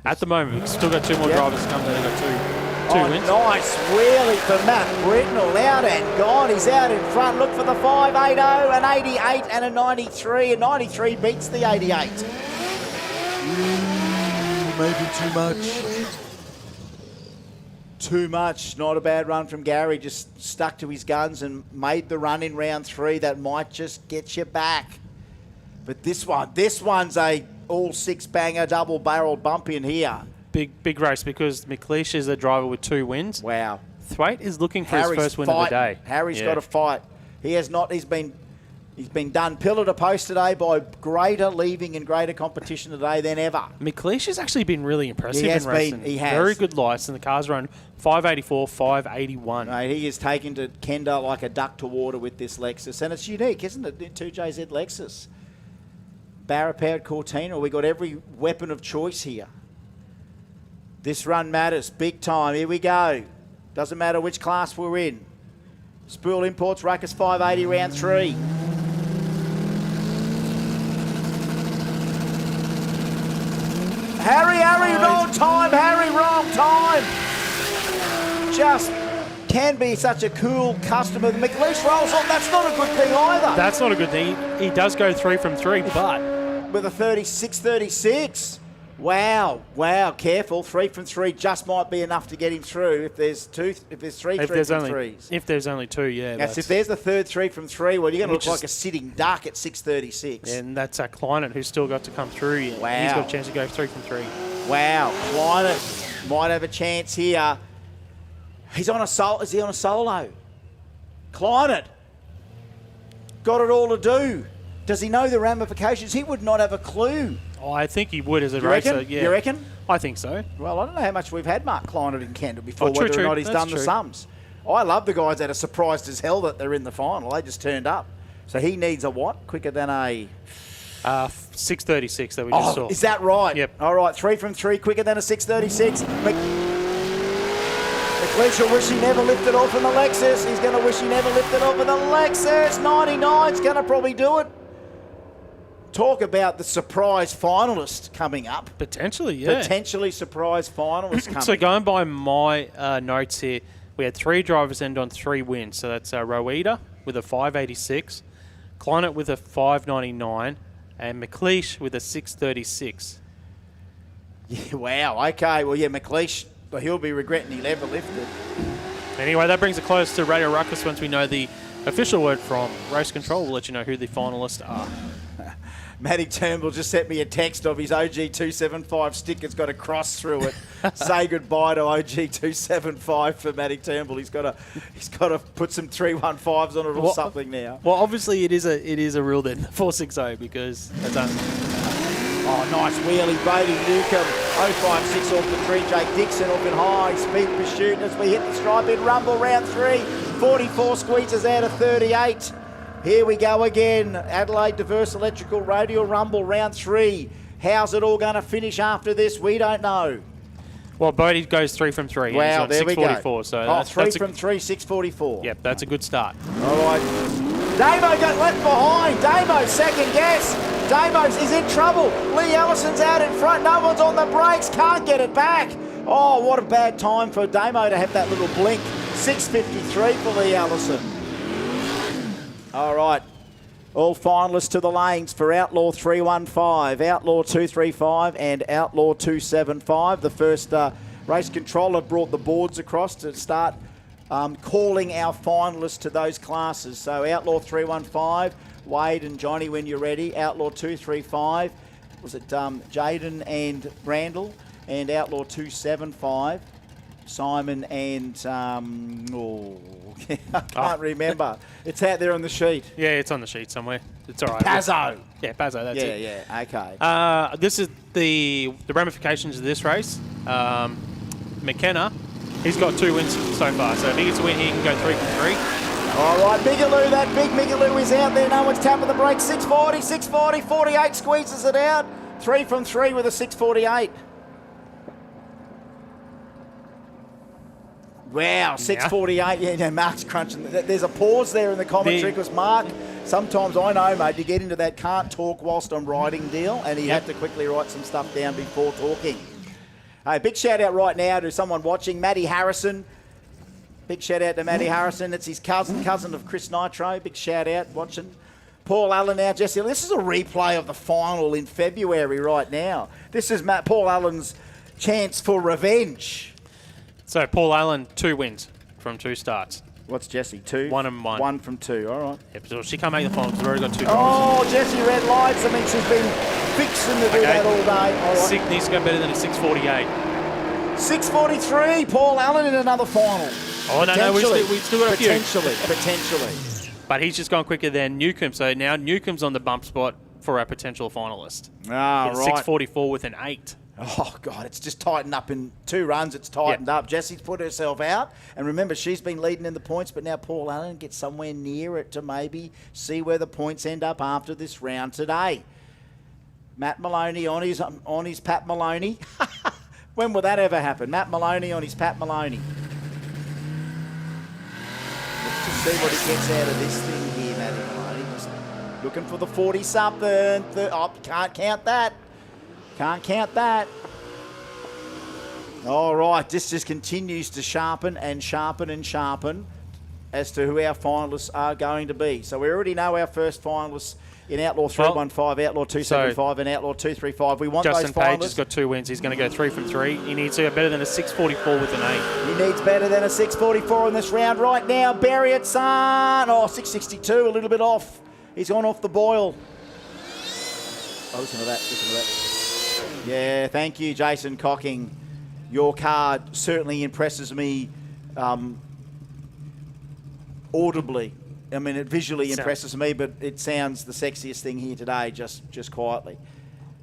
At the moment, we've still got 2 more drivers to come. They've got 2 wins. Nice wheelie for Matt Britnell. Out and gone. He's out in front. Look for the 580, an 88 and a 93. A 93 beats the 88. Maybe too much. Too much. Not a bad run from Gary. Just stuck to his guns and made the run in round 3. That might just get you back. But this one's a all 6 banger, double barrel bump in here. Big race because McLeish is the driver with 2 wins. Wow. Thwaite is looking for his first win of the day. Harry's got to fight. He has not. He's been done pillar to post today by greater leaving and greater competition today than ever. McLeish has actually been really impressive in racing. He has. Very good lights, and the car's run 584, 581. Mate, he is taken to Kenda like a duck to water with this Lexus. And it's unique, isn't it? 2JZ Lexus. Barra-powered Cortina. We got every weapon of choice here. This run matters big time. Here we go. Doesn't matter which class we're in. Spool Imports, Ruckus 580, round 3. Harry, wrong time. Harry, wrong time. Just can be such a cool customer. McLeish rolls on. That's not a good thing either. That's not a good thing. He does go 3 from 3, but With a 36. Wow, careful. 3 from 3 just might be enough to get him through. If there's three from threes. If there's only 2, yeah. Yes, if there's the third 3 from 3, well, you're going to look Which like is- a sitting duck at 6:36. And that's a Kleinet who's still got to come through. Yeah. Wow. He's got a chance to go 3 from 3. Wow, Kleinet might have a chance here. He's on a solo. Is he on a solo? Kleinet got it all to do. Does he know the ramifications? He would not have a clue. Oh, I think he would as a You racer. reckon? Yeah. You reckon? I think so. Well, I don't know how much we've had Mark Kleinet in Kenda before, Oh, true, whether or true. not he's That's done the true. sums. I love the guys that are surprised as hell that they're in the final. They just turned up. So he needs a what? Quicker than a... 6:36 that we just saw. is that right? Yep. All right, 3 from 3, quicker than a 6:36. McLeish will wish he never lifted off in the Lexus. He's going to wish he never lifted off in the Lexus. 99's going to probably do it. Talk about the surprise finalist coming up. Potentially, yeah. Potentially surprise finalist coming. So going by my notes here, we had 3 drivers end on 3 wins. So that's Roeda with a 586, Kleinet with a 599, and McLeish with a 636. Yeah, wow. Okay. Well, yeah, McLeish, he'll be regretting he never lifted. Anyway, that brings it close to Radio Ruckus. Once we know the official word from Race Control, we'll let you know who the finalists are. Matty Turnbull just sent me a text of his OG275 stick. It's got a cross through it. Say goodbye to OG275 for Matty Turnbull. He's got to put some 315s on it or something now. Well, obviously it is a rule then, 460, because that's Oh, nice wheelie, Brady Newcomb. 056 off the tree. Jake Dixon off in high speed pursuit as we hit the stripe in Rumble round 3. 44 squeezes out of 38. Here we go again. Adelaide Diverse Electrical Radial Rumble round 3. How's it all going to finish after this? We don't know. Well, Bodie goes 3 from 3. Wow, He's on there we go. 644. So that's 3 that's from 3, 644. Yep, that's a good start. All right. Damo got left behind. Damo second guess. Damo is in trouble. Lee Ellison's out in front. No one's on the brakes. Can't get it back. Oh, what a bad time for Damo to have that little blink. 6:53 for Lee Ellison. All right. All finalists to the lanes for Outlaw 315, Outlaw 235 and Outlaw 275. The first race controller brought the boards across to start calling our finalists to those classes. So Outlaw 315, Wade and Johnny when you're ready. Outlaw 235, was it Jaden and Randall? And Outlaw 275, Simon and... I can't remember. It's out there on the sheet. Yeah, it's on the sheet somewhere. It's all right. Pazzo. Yeah, Pazzo, that's it. Yeah, okay. This is the ramifications of this race. McKenna, he's got 2 wins so far. So if he gets a win, he can go 3 from 3. All right, Bigaloo, that big Bigaloo is out there. No one's tapping the brakes. 640, 48 squeezes it out. 3 from 3 with a 648. Wow, 648. Yeah, Mark's crunching. There's a pause there in the commentary because Mark, sometimes I know, mate, you get into that can't talk whilst I'm riding deal, and he had to quickly write some stuff down before talking. Hey, big shout out right now to someone watching, Matty Harrison. Big shout out to Matty Harrison. It's his cousin of Chris Nitro. Big shout out watching. Paul Allen now, Jesse. This is a replay of the final in February right now. This is Paul Allen's chance for revenge. So Paul Allen, 2 wins from 2 starts. What's Jesse? 2? 1 and 1. 1 from 2, all right. Yep, so she can't make the finals. We've already got 2 drivers. Oh, Jesse, red lights. I mean, she's been fixing to do that all day. All right. Six needs to go better than a 648. 643, Paul Allen in another final. Oh, no, we still got a few. Potentially. But he's just gone quicker than Newcomb. So now Newcomb's on the bump spot for our potential finalist. Ah, With right. 644 with an 8. Oh, God, it's just tightened up in 2 runs. It's tightened up. Jesse's put herself out. And remember, she's been leading in the points, but now Paul Allen gets somewhere near it to maybe see where the points end up after this round today. Matt Maloney on his Pat Maloney. When will that ever happen? Matt Maloney on his Pat Maloney. Let's just see what he gets out of this thing here, Matty Maloney. Just looking for the 40-something. Oh, can't count that. Can't count that. All right, this just continues to sharpen and sharpen and sharpen as to who our finalists are going to be. So we already know our first finalists in Outlaw 315, Outlaw 275 and Outlaw 235. We want Justin those finalists. Page has got 2 wins. He's going to go 3 from 3. He needs to go better than a 644 with an 8. He needs better than a 644 in this round right now. Barry at San. Oh, 662, a little bit off. He's gone off the boil. Oh, listen to that, listen to that. Yeah, thank you, Jason Cocking. Your card certainly impresses me audibly. I mean, it visually impresses me, but it sounds the sexiest thing here today, just quietly.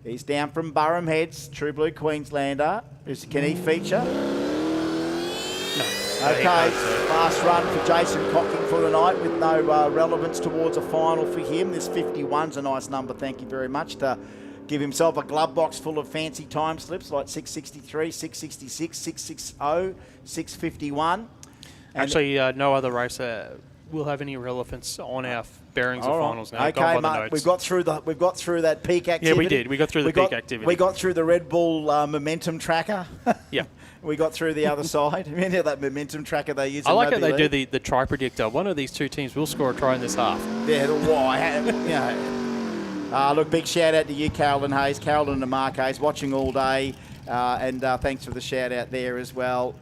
He's down from Burham Heads, True Blue Queenslander. Can he feature? No. Okay, last run for Jason Cocking for the night with no relevance towards a final for him. This 51's a nice number, thank you very much, to give himself a glove box full of fancy time slips like 663, 666, 660, 651. Actually, no other racer will have any relevance on our bearings or finals now. Okay, mate, we've got through that peak activity. Yeah, we did. We got through the peak activity. We got through the Red Bull momentum tracker. Yeah. We got through the other side. Remember that momentum tracker they use? I like how they do the try predictor. One of these two teams will score a try in this half. Yeah, why? Look, big shout out to you, Carolyn Hayes, Carolyn and Mark Hayes, watching all day, and thanks for the shout out there as well.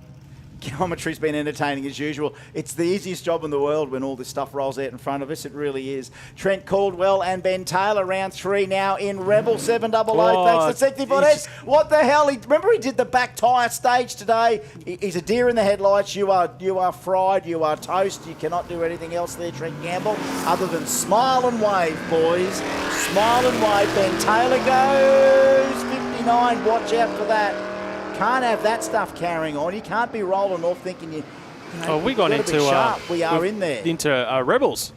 Geometry's been entertaining as usual. It's the easiest job in the world when all this stuff rolls out in front of us. It really is. Trent Caldwell and Ben Taylor, round 3 now in Rebel 700. Thanks to 64 days. What the hell? Remember he did the back tyre stage today? He's a deer in the headlights. You are fried. You are toast. You cannot do anything else there, Trent Gamble, other than smile and wave, boys. Smile and wave. Ben Taylor goes 59. Watch out for that. Can't have that stuff carrying on. You can't be rolling off thinking you know, we got into we are in there. Into Rebels.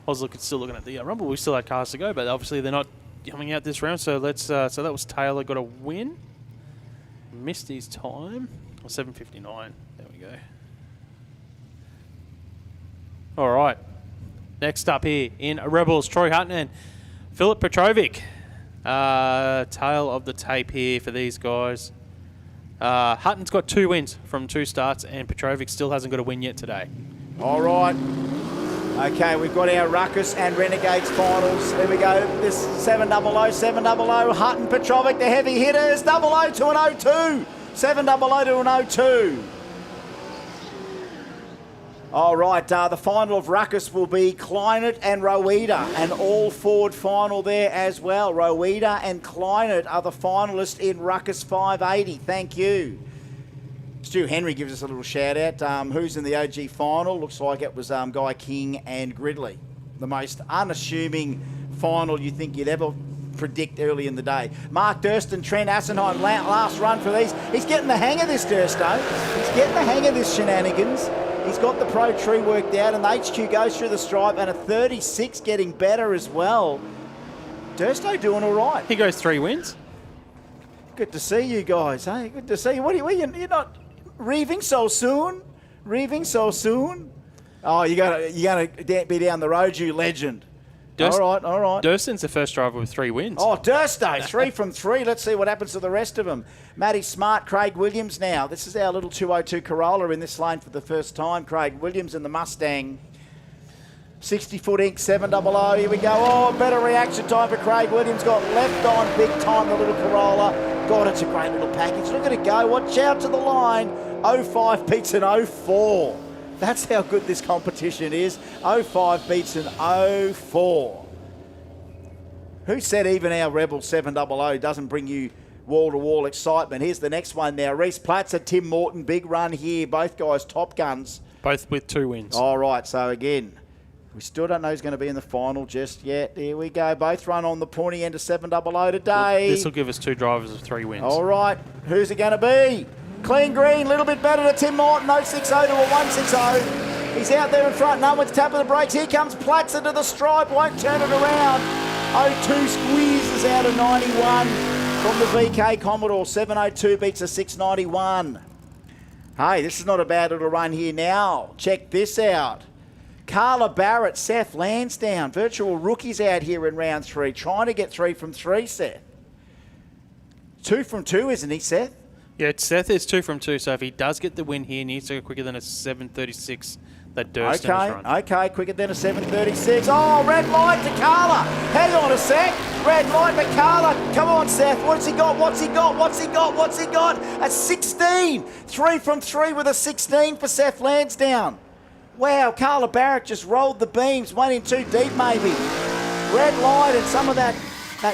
I was still looking at the Rumble. We still had cars to go, but obviously they're not coming out this round. So let's. So that was Taylor got a win. Missed his time. 7:59. There we go. All right. Next up here in Rebels, Troy Hutton and Filip Petrovic. Tail of the tape here for these guys. Hutton's got 2 wins from 2 starts, and Petrovic still hasn't got a win yet today. All right. Okay, we've got our Ruckus and Renegades finals. There we go. This 700, 700, Hutton, Petrovic, the heavy hitters. 00 to an 02. 700 to an 02. All right, the final of Ruckus will be Kleinert and Roweda, an all-Ford final there as well. Roweda and Kleinert are the finalists in Ruckus 580. Thank you. Stu Henry gives us a little shout-out. Who's in the OG final? Looks like it was Guy King and Gridley. The most unassuming final you think you'd ever predict early in the day. Mark Durst and Trent Assenheim, last run for these. He's getting the hang of this, Dursto. He's getting the hang of this shenanigans. He's got the Pro Tree worked out, and the HQ goes through the stripe, and a 36 getting better as well. Dursto doing all right. He goes 3 wins. Good to see you guys, hey? Good to see you. What are you? You're not reaving so soon? Reaving so soon? Oh, you're gonna be down the road, you legend. All right. Durston's the first driver with 3 wins. Oh, Dursto, 3 from 3. Let's see what happens to the rest of them. Matty Smart, Craig Williams now. This is our little 202 Corolla in this lane for the first time. Craig Williams in the Mustang. 60-foot ink, 700. Here we go. Oh, better reaction time for Craig Williams. Got left on big time, the little Corolla. God, it's a great little package. Look at it go. Watch out to the line. 05 beats an 04. That's how good this competition is. 05 beats an 04. Who said even our Rebel 700 doesn't bring you wall-to-wall excitement? Here's the next one now. Reese Platzer, Tim Morton, big run here. Both guys top guns. Both with 2 wins. All right, so again, we still don't know who's going to be in the final just yet. Here we go. Both run on the pointy end of 700 today. This will give us 2 drivers of 3 wins. All right, who's it going to be? Clean green, a little bit better to Tim Morton, 060 to a 160. He's out there in front, no one's tapping the brakes. Here comes Platzer to the stripe, won't turn it around. 02 squeezes out of 91 from the VK Commodore. 702 beats a 691. Hey, this is not a bad little run here now. Check this out. Carla Barrett, Seth Lansdowne, virtual rookies out here in round 3, trying to get 3 from 3, Seth. 2 from 2, isn't he, Seth? Yeah, Seth is 2 from 2, so if he does get the win here, he needs to go quicker than a 7:36 that Durston has run. Okay, quicker than a 7:36. Oh, red light to Carla. Hang on a sec. Red light to Carla. Come on, Seth. What's he got? What's he got? What's he got? What's he got? A 16. 3 from 3 with a 16 for Seth Lansdowne. Wow, Carla Barrett just rolled the beams. 1 in 2 deep, maybe. Red light and some of that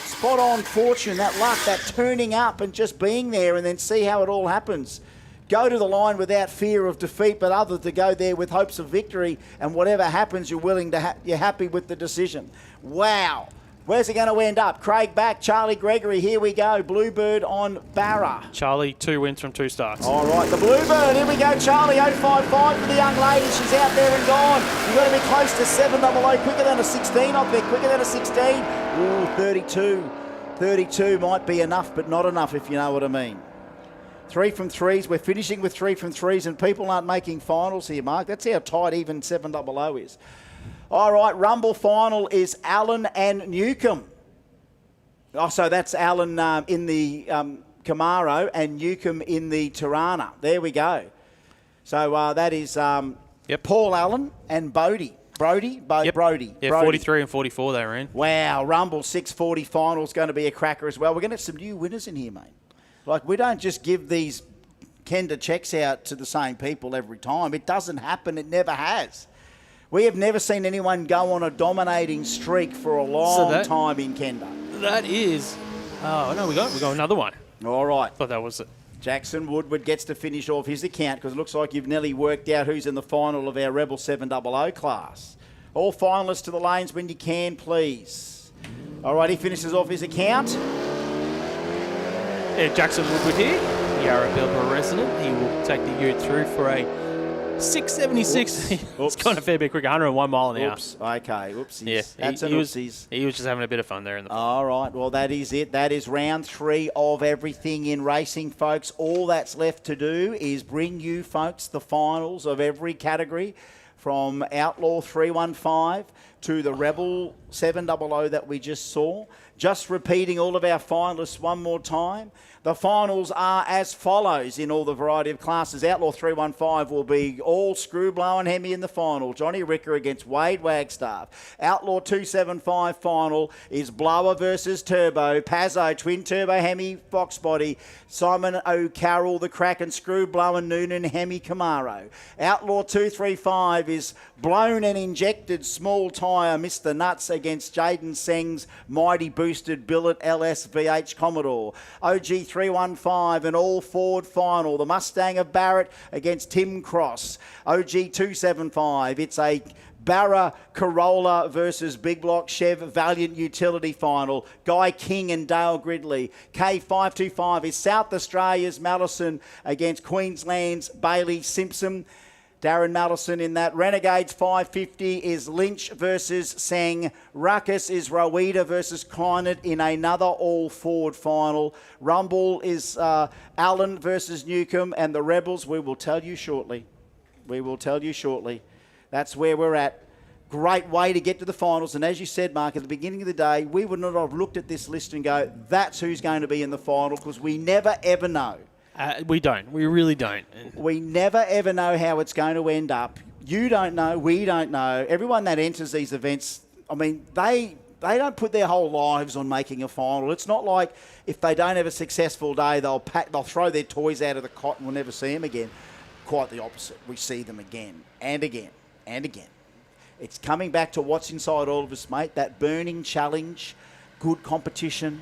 spot-on fortune, that luck, that turning up and just being there and then see how it all happens. Go to the line without fear of defeat, but other to go there with hopes of victory, and whatever happens, you're willing to you're happy with the decision. Wow. Where's it going to end up? Craig back, Charlie Gregory, here we go. Bluebird on Barra. Charlie, 2 wins from 2 starts. All right, the Bluebird, here we go, Charlie, 055 for the young lady. She's out there and gone. You've got to be close to 700, quicker than a 16, I think, quicker than a 16. Ooh, 32. 32 might be enough, but not enough, if you know what I mean. 3 from 3s. We're finishing with 3 from 3s, and people aren't making finals here, Mark. That's how tight even 700 is. All right, Rumble final is Allen and Newcomb. Oh, so that's Allen in the Camaro and Newcomb in the Tirana. There we go. So that is Paul Allen and Brody. Brody? Brody. Yeah, Brody. 43 and 44 they were in. Wow, Rumble 640 final is going to be a cracker as well. We're going to have some new winners in here, mate. Like, we don't just give these Kenda checks out to the same people every time. It doesn't happen. It never has. We have never seen anyone go on a dominating streak for a long time in Kenda. That is... Oh, no, we got another one. All right. Thought that was it. Jackson Woodward gets to finish off his account because it looks like you've nearly worked out who's in the final of our Rebel 700 class. All finalists to the lanes when you can, please. All right, he finishes off his account. Yeah, Jackson Woodward here, Yarra Belper resident. He will take the ute through for a 676. It's gone a fair bit quicker, 101 mile an hour. Oops. Okay. Oopsies. Yeah, That's an he oopsies. He was just having a bit of fun there in the All right. Well, that is it. That is round 3 of everything in racing, folks. All that's left to do is bring you, folks, the finals of every category from Outlaw 315 to the Rebel 700 that we just saw. Just repeating all of our finalists one more time. The finals are as follows in all the variety of classes. Outlaw 315 will be all Screwblow and Hemi in the final. Johnny Ricker against Wade Wagstaff. Outlaw 275 final is Blower versus Turbo. Pazzo, Twin Turbo Hemi Fox Body. Simon O'Carroll, the Kraken, Screwblow and Noonan Hemi Camaro. Outlaw 235 is Blown and Injected Small Tyre Mr. Nuts against Jaden Seng's Mighty Boosted Billet LS VH Commodore. OG 315, an all-Ford final. The Mustang of Barrett against Tim Cross. OG 275, it's a Barra Corolla versus Big Block Chev Valiant Utility final. Guy King and Dale Gridley. K525 is South Australia's Mallison against Queensland's Bailey Simpson. Darren Mallison in that. Renegades 550 is Lynch versus Sang. Ruckus is Rowita versus Kleinert in another all-Ford final. Rumble is Allen versus Newcomb. And the Rebels, we will tell you shortly. We will tell you shortly. That's where we're at. Great way to get to the finals. And as you said, Mark, at the beginning of the day, we would not have looked at this list and go, that's who's going to be in the final, because we never, ever know. We don't. We really don't. We never, ever know how it's going to end up. You don't know. We don't know. Everyone that enters these events, I mean, they don't put their whole lives on making a final. It's not like if they don't have a successful day, they'll throw their toys out of the cot and we'll never see them again. Quite the opposite. We see them again and again and again. It's coming back to what's inside all of us, mate. That burning challenge, good competition,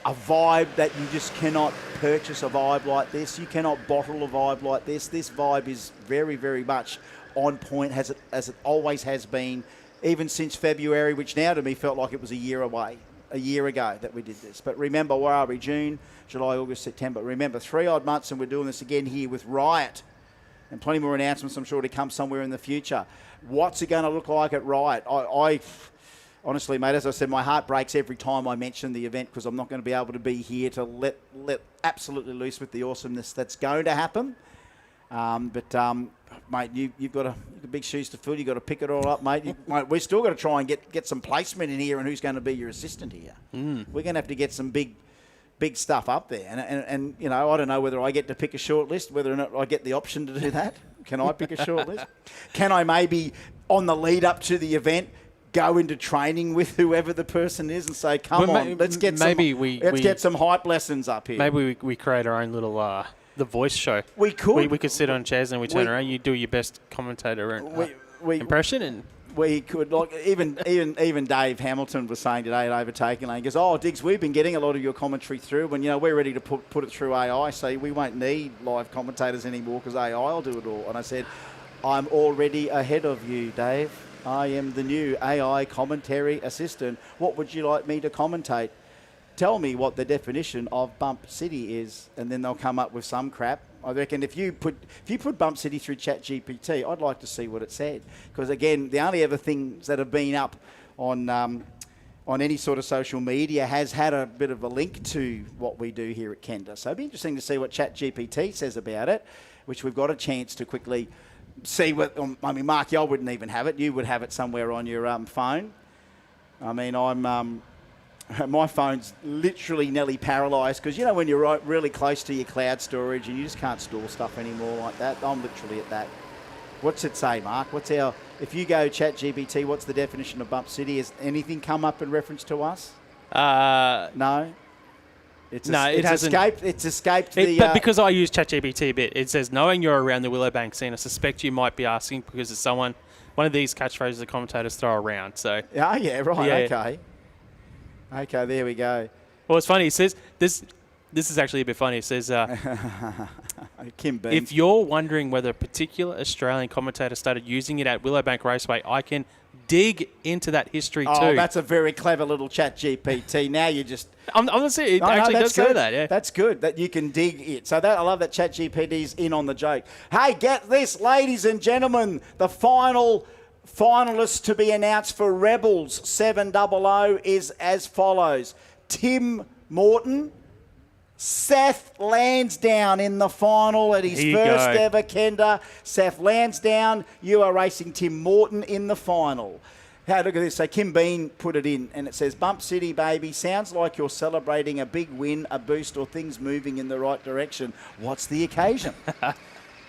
a vibe that you just cannot purchase a vibe like this. You cannot bottle a vibe like this. This vibe is very, very much on point as it always has been, even since February, which now to me felt like it was a year ago that we did this. But remember, where are we? June, July, August, September. Remember, 3 odd months and we're doing this again here with Riot. And plenty more announcements, I'm sure, to come somewhere in the future. What's it going to look like at Riot? I honestly, mate, as I said, my heart breaks every time I mention the event because I'm not going to be able to be here to let absolutely loose with the awesomeness that's going to happen. Mate, you've got big shoes to fill. You've got to pick it all up, mate. Mate, we're still got to try and get some placement in here and who's going to be your assistant here. We're going to have to get some big stuff up there. And you know, I don't know whether I get to pick a short list, whether or not I get the option to do that. Can I pick a short list? Can I maybe, on the lead up to the event, go into training with whoever the person is and say, come on, let's get some hype lessons up here. Maybe we create our own little the voice show. We could. We could sit on chairs and we turn around. You do your best commentator impression, and we could, like, even Dave Hamilton was saying today at Overtaking Lane, he goes, "Oh, Diggs, we've been getting a lot of your commentary through, and you know we're ready to put it through AI, so we won't need live commentators anymore because AI will do it all." And I said, "I'm already ahead of you, Dave. I am the new AI commentary assistant. What would you like me to commentate? Tell me what the definition of Bump City is," and then they'll come up with some crap. I reckon if you put Bump City through ChatGPT, I'd like to see what it said, because again, the only other things that have been up on any sort of social media has had a bit of a link to what we do here at Kenda. So it'd be interesting to see what ChatGPT says about it, which we've got a chance to quickly see. I mean, Mark, you wouldn't even have it. You would have it somewhere on your phone. I mean, my phone's literally nearly paralysed because, you know, when you're really close to your cloud storage and you just can't store stuff anymore like that. I'm literally at that. What's it say, Mark? If you go ChatGPT, what's the definition of Bump City? Has anything come up in reference to us? No? It hasn't. It's escaped But because I use ChatGPT a bit, it says, knowing you're around the Willowbank scene, I suspect you might be asking because it's one of these catchphrases the commentators throw around. So. Oh, yeah, right, yeah. Okay. Okay, there we go. Well, it's funny. It says, this is actually a bit funny. It says, Kim Bean. If you're wondering whether a particular Australian commentator started using it at Willowbank Raceway, I can dig into that history too. Oh, that's a very clever little ChatGPT. Now you just... I'm going to say, it actually does say that, yeah. That's good, that you can dig it. So I love that ChatGPT's in on the joke. Hey, get this, ladies and gentlemen, the final finalists to be announced for Rebels 700 is as follows. Tim Morton, Seth Lansdowne in the final at his first ever Kenda. Seth Lansdowne, you are racing Tim Morton in the final. Hey, look at this. So Kim Bean put it in and it says, Bump City, baby, sounds like you're celebrating a big win, a boost, or things moving in the right direction. What's the occasion?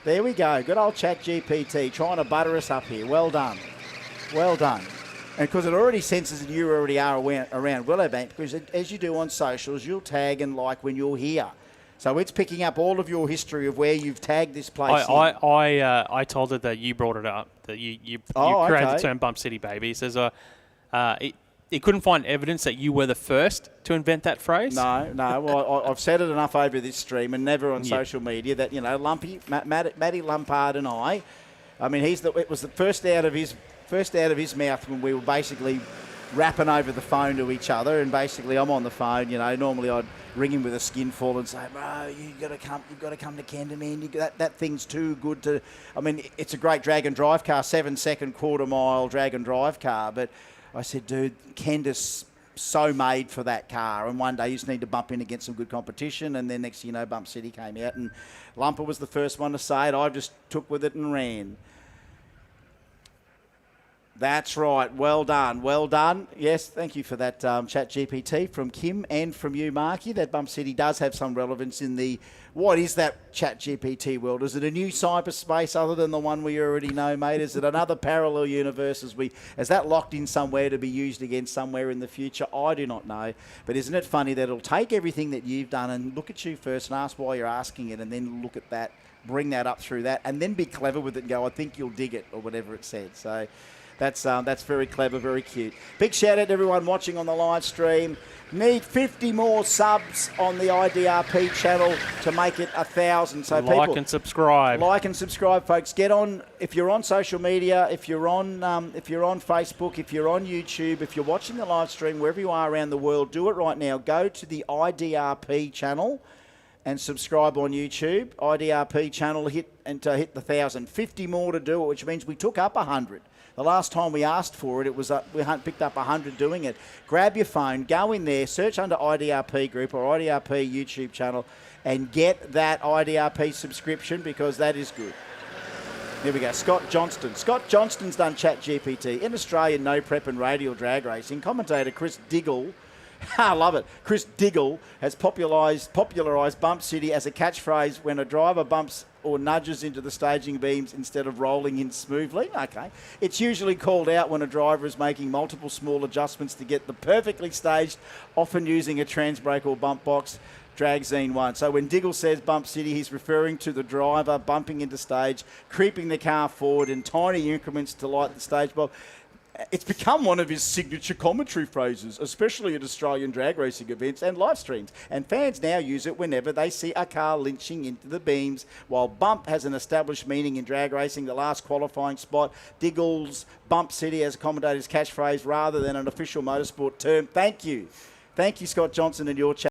There we go. Good old ChatGPT trying to butter us up here. Well done. Well done. And because it already senses that you already are around Willowbank, because as you do on socials, you'll tag and like when you're here. So it's picking up all of your history of where you've tagged this place. I told it that you brought it up, that you created the term Bump City, baby. It says it couldn't find evidence that you were the first to invent that phrase. No. Well, I've said it enough over this stream and never on social media that, you know, Lumpy, Matty Lumpard and I mean, it was the first out of his mouth when we were basically rapping over the phone to each other, and basically I'm on the phone, you know, normally I'd ring him with a skinful and say, bro, you've got to come to Kenda, man. That thing's too good to... I mean, it's a great drag and drive car, 7-second quarter-mile drag and drive car, but I said, dude, Kenda's so made for that car, and one day you just need to bump in against some good competition, and then next thing you know, Bump City came out, and Lumper was the first one to say it. I just took with it and ran. That's right. Well done. Well done. Yes, thank you for that ChatGPT from Kim and from you, Marky. That Bump City does have some relevance in the... What is that ChatGPT world? Is it a new cyberspace other than the one we already know, mate? Is it another parallel universe? Is that locked in somewhere to be used again somewhere in the future? I do not know. But isn't it funny that it'll take everything that you've done and look at you first and ask why you're asking it, and then look at that, bring that up through that, and then be clever with it and go, I think you'll dig it, or whatever it said. So... That's very clever, very cute. Big shout out to everyone watching on the live stream. Need 50 more subs on the IDRP channel to make it 1,000. So like and subscribe. Like and subscribe, folks. Get on if you're on social media, if you're on Facebook, if you're on YouTube, if you're watching the live stream wherever you are around the world. Do it right now. Go to the IDRP channel and subscribe on YouTube. IDRP channel hit the 1,000. 50 more to do it, which means we took up 100. The last time we asked for it, it was we picked up 100 doing it. Grab your phone, go in there, search under IDRP Group or IDRP YouTube channel, and get that IDRP subscription because that is good. There we go. Scott Johnston. Scott Johnston's done ChatGPT. In Australian no prep and radial drag racing, commentator Chris Diggle, I love it. Chris Diggle has popularised Bump City as a catchphrase when a driver bumps or nudges into the staging beams instead of rolling in smoothly. Okay. It's usually called out when a driver is making multiple small adjustments to get the perfectly staged, often using a trans brake or bump box. Drag Zine 1. So when Diggle says Bump City, he's referring to the driver bumping into stage, creeping the car forward in tiny increments to light the stage bulb. It's become one of his signature commentary phrases, especially at Australian drag racing events and live streams. And fans now use it whenever they see a car lynching into the beams. While bump has an established meaning in drag racing, the last qualifying spot, Diggle's Bump City as a commentator's catchphrase rather than an official motorsport term. Thank you. Thank you, Scott Johnson, and your chat.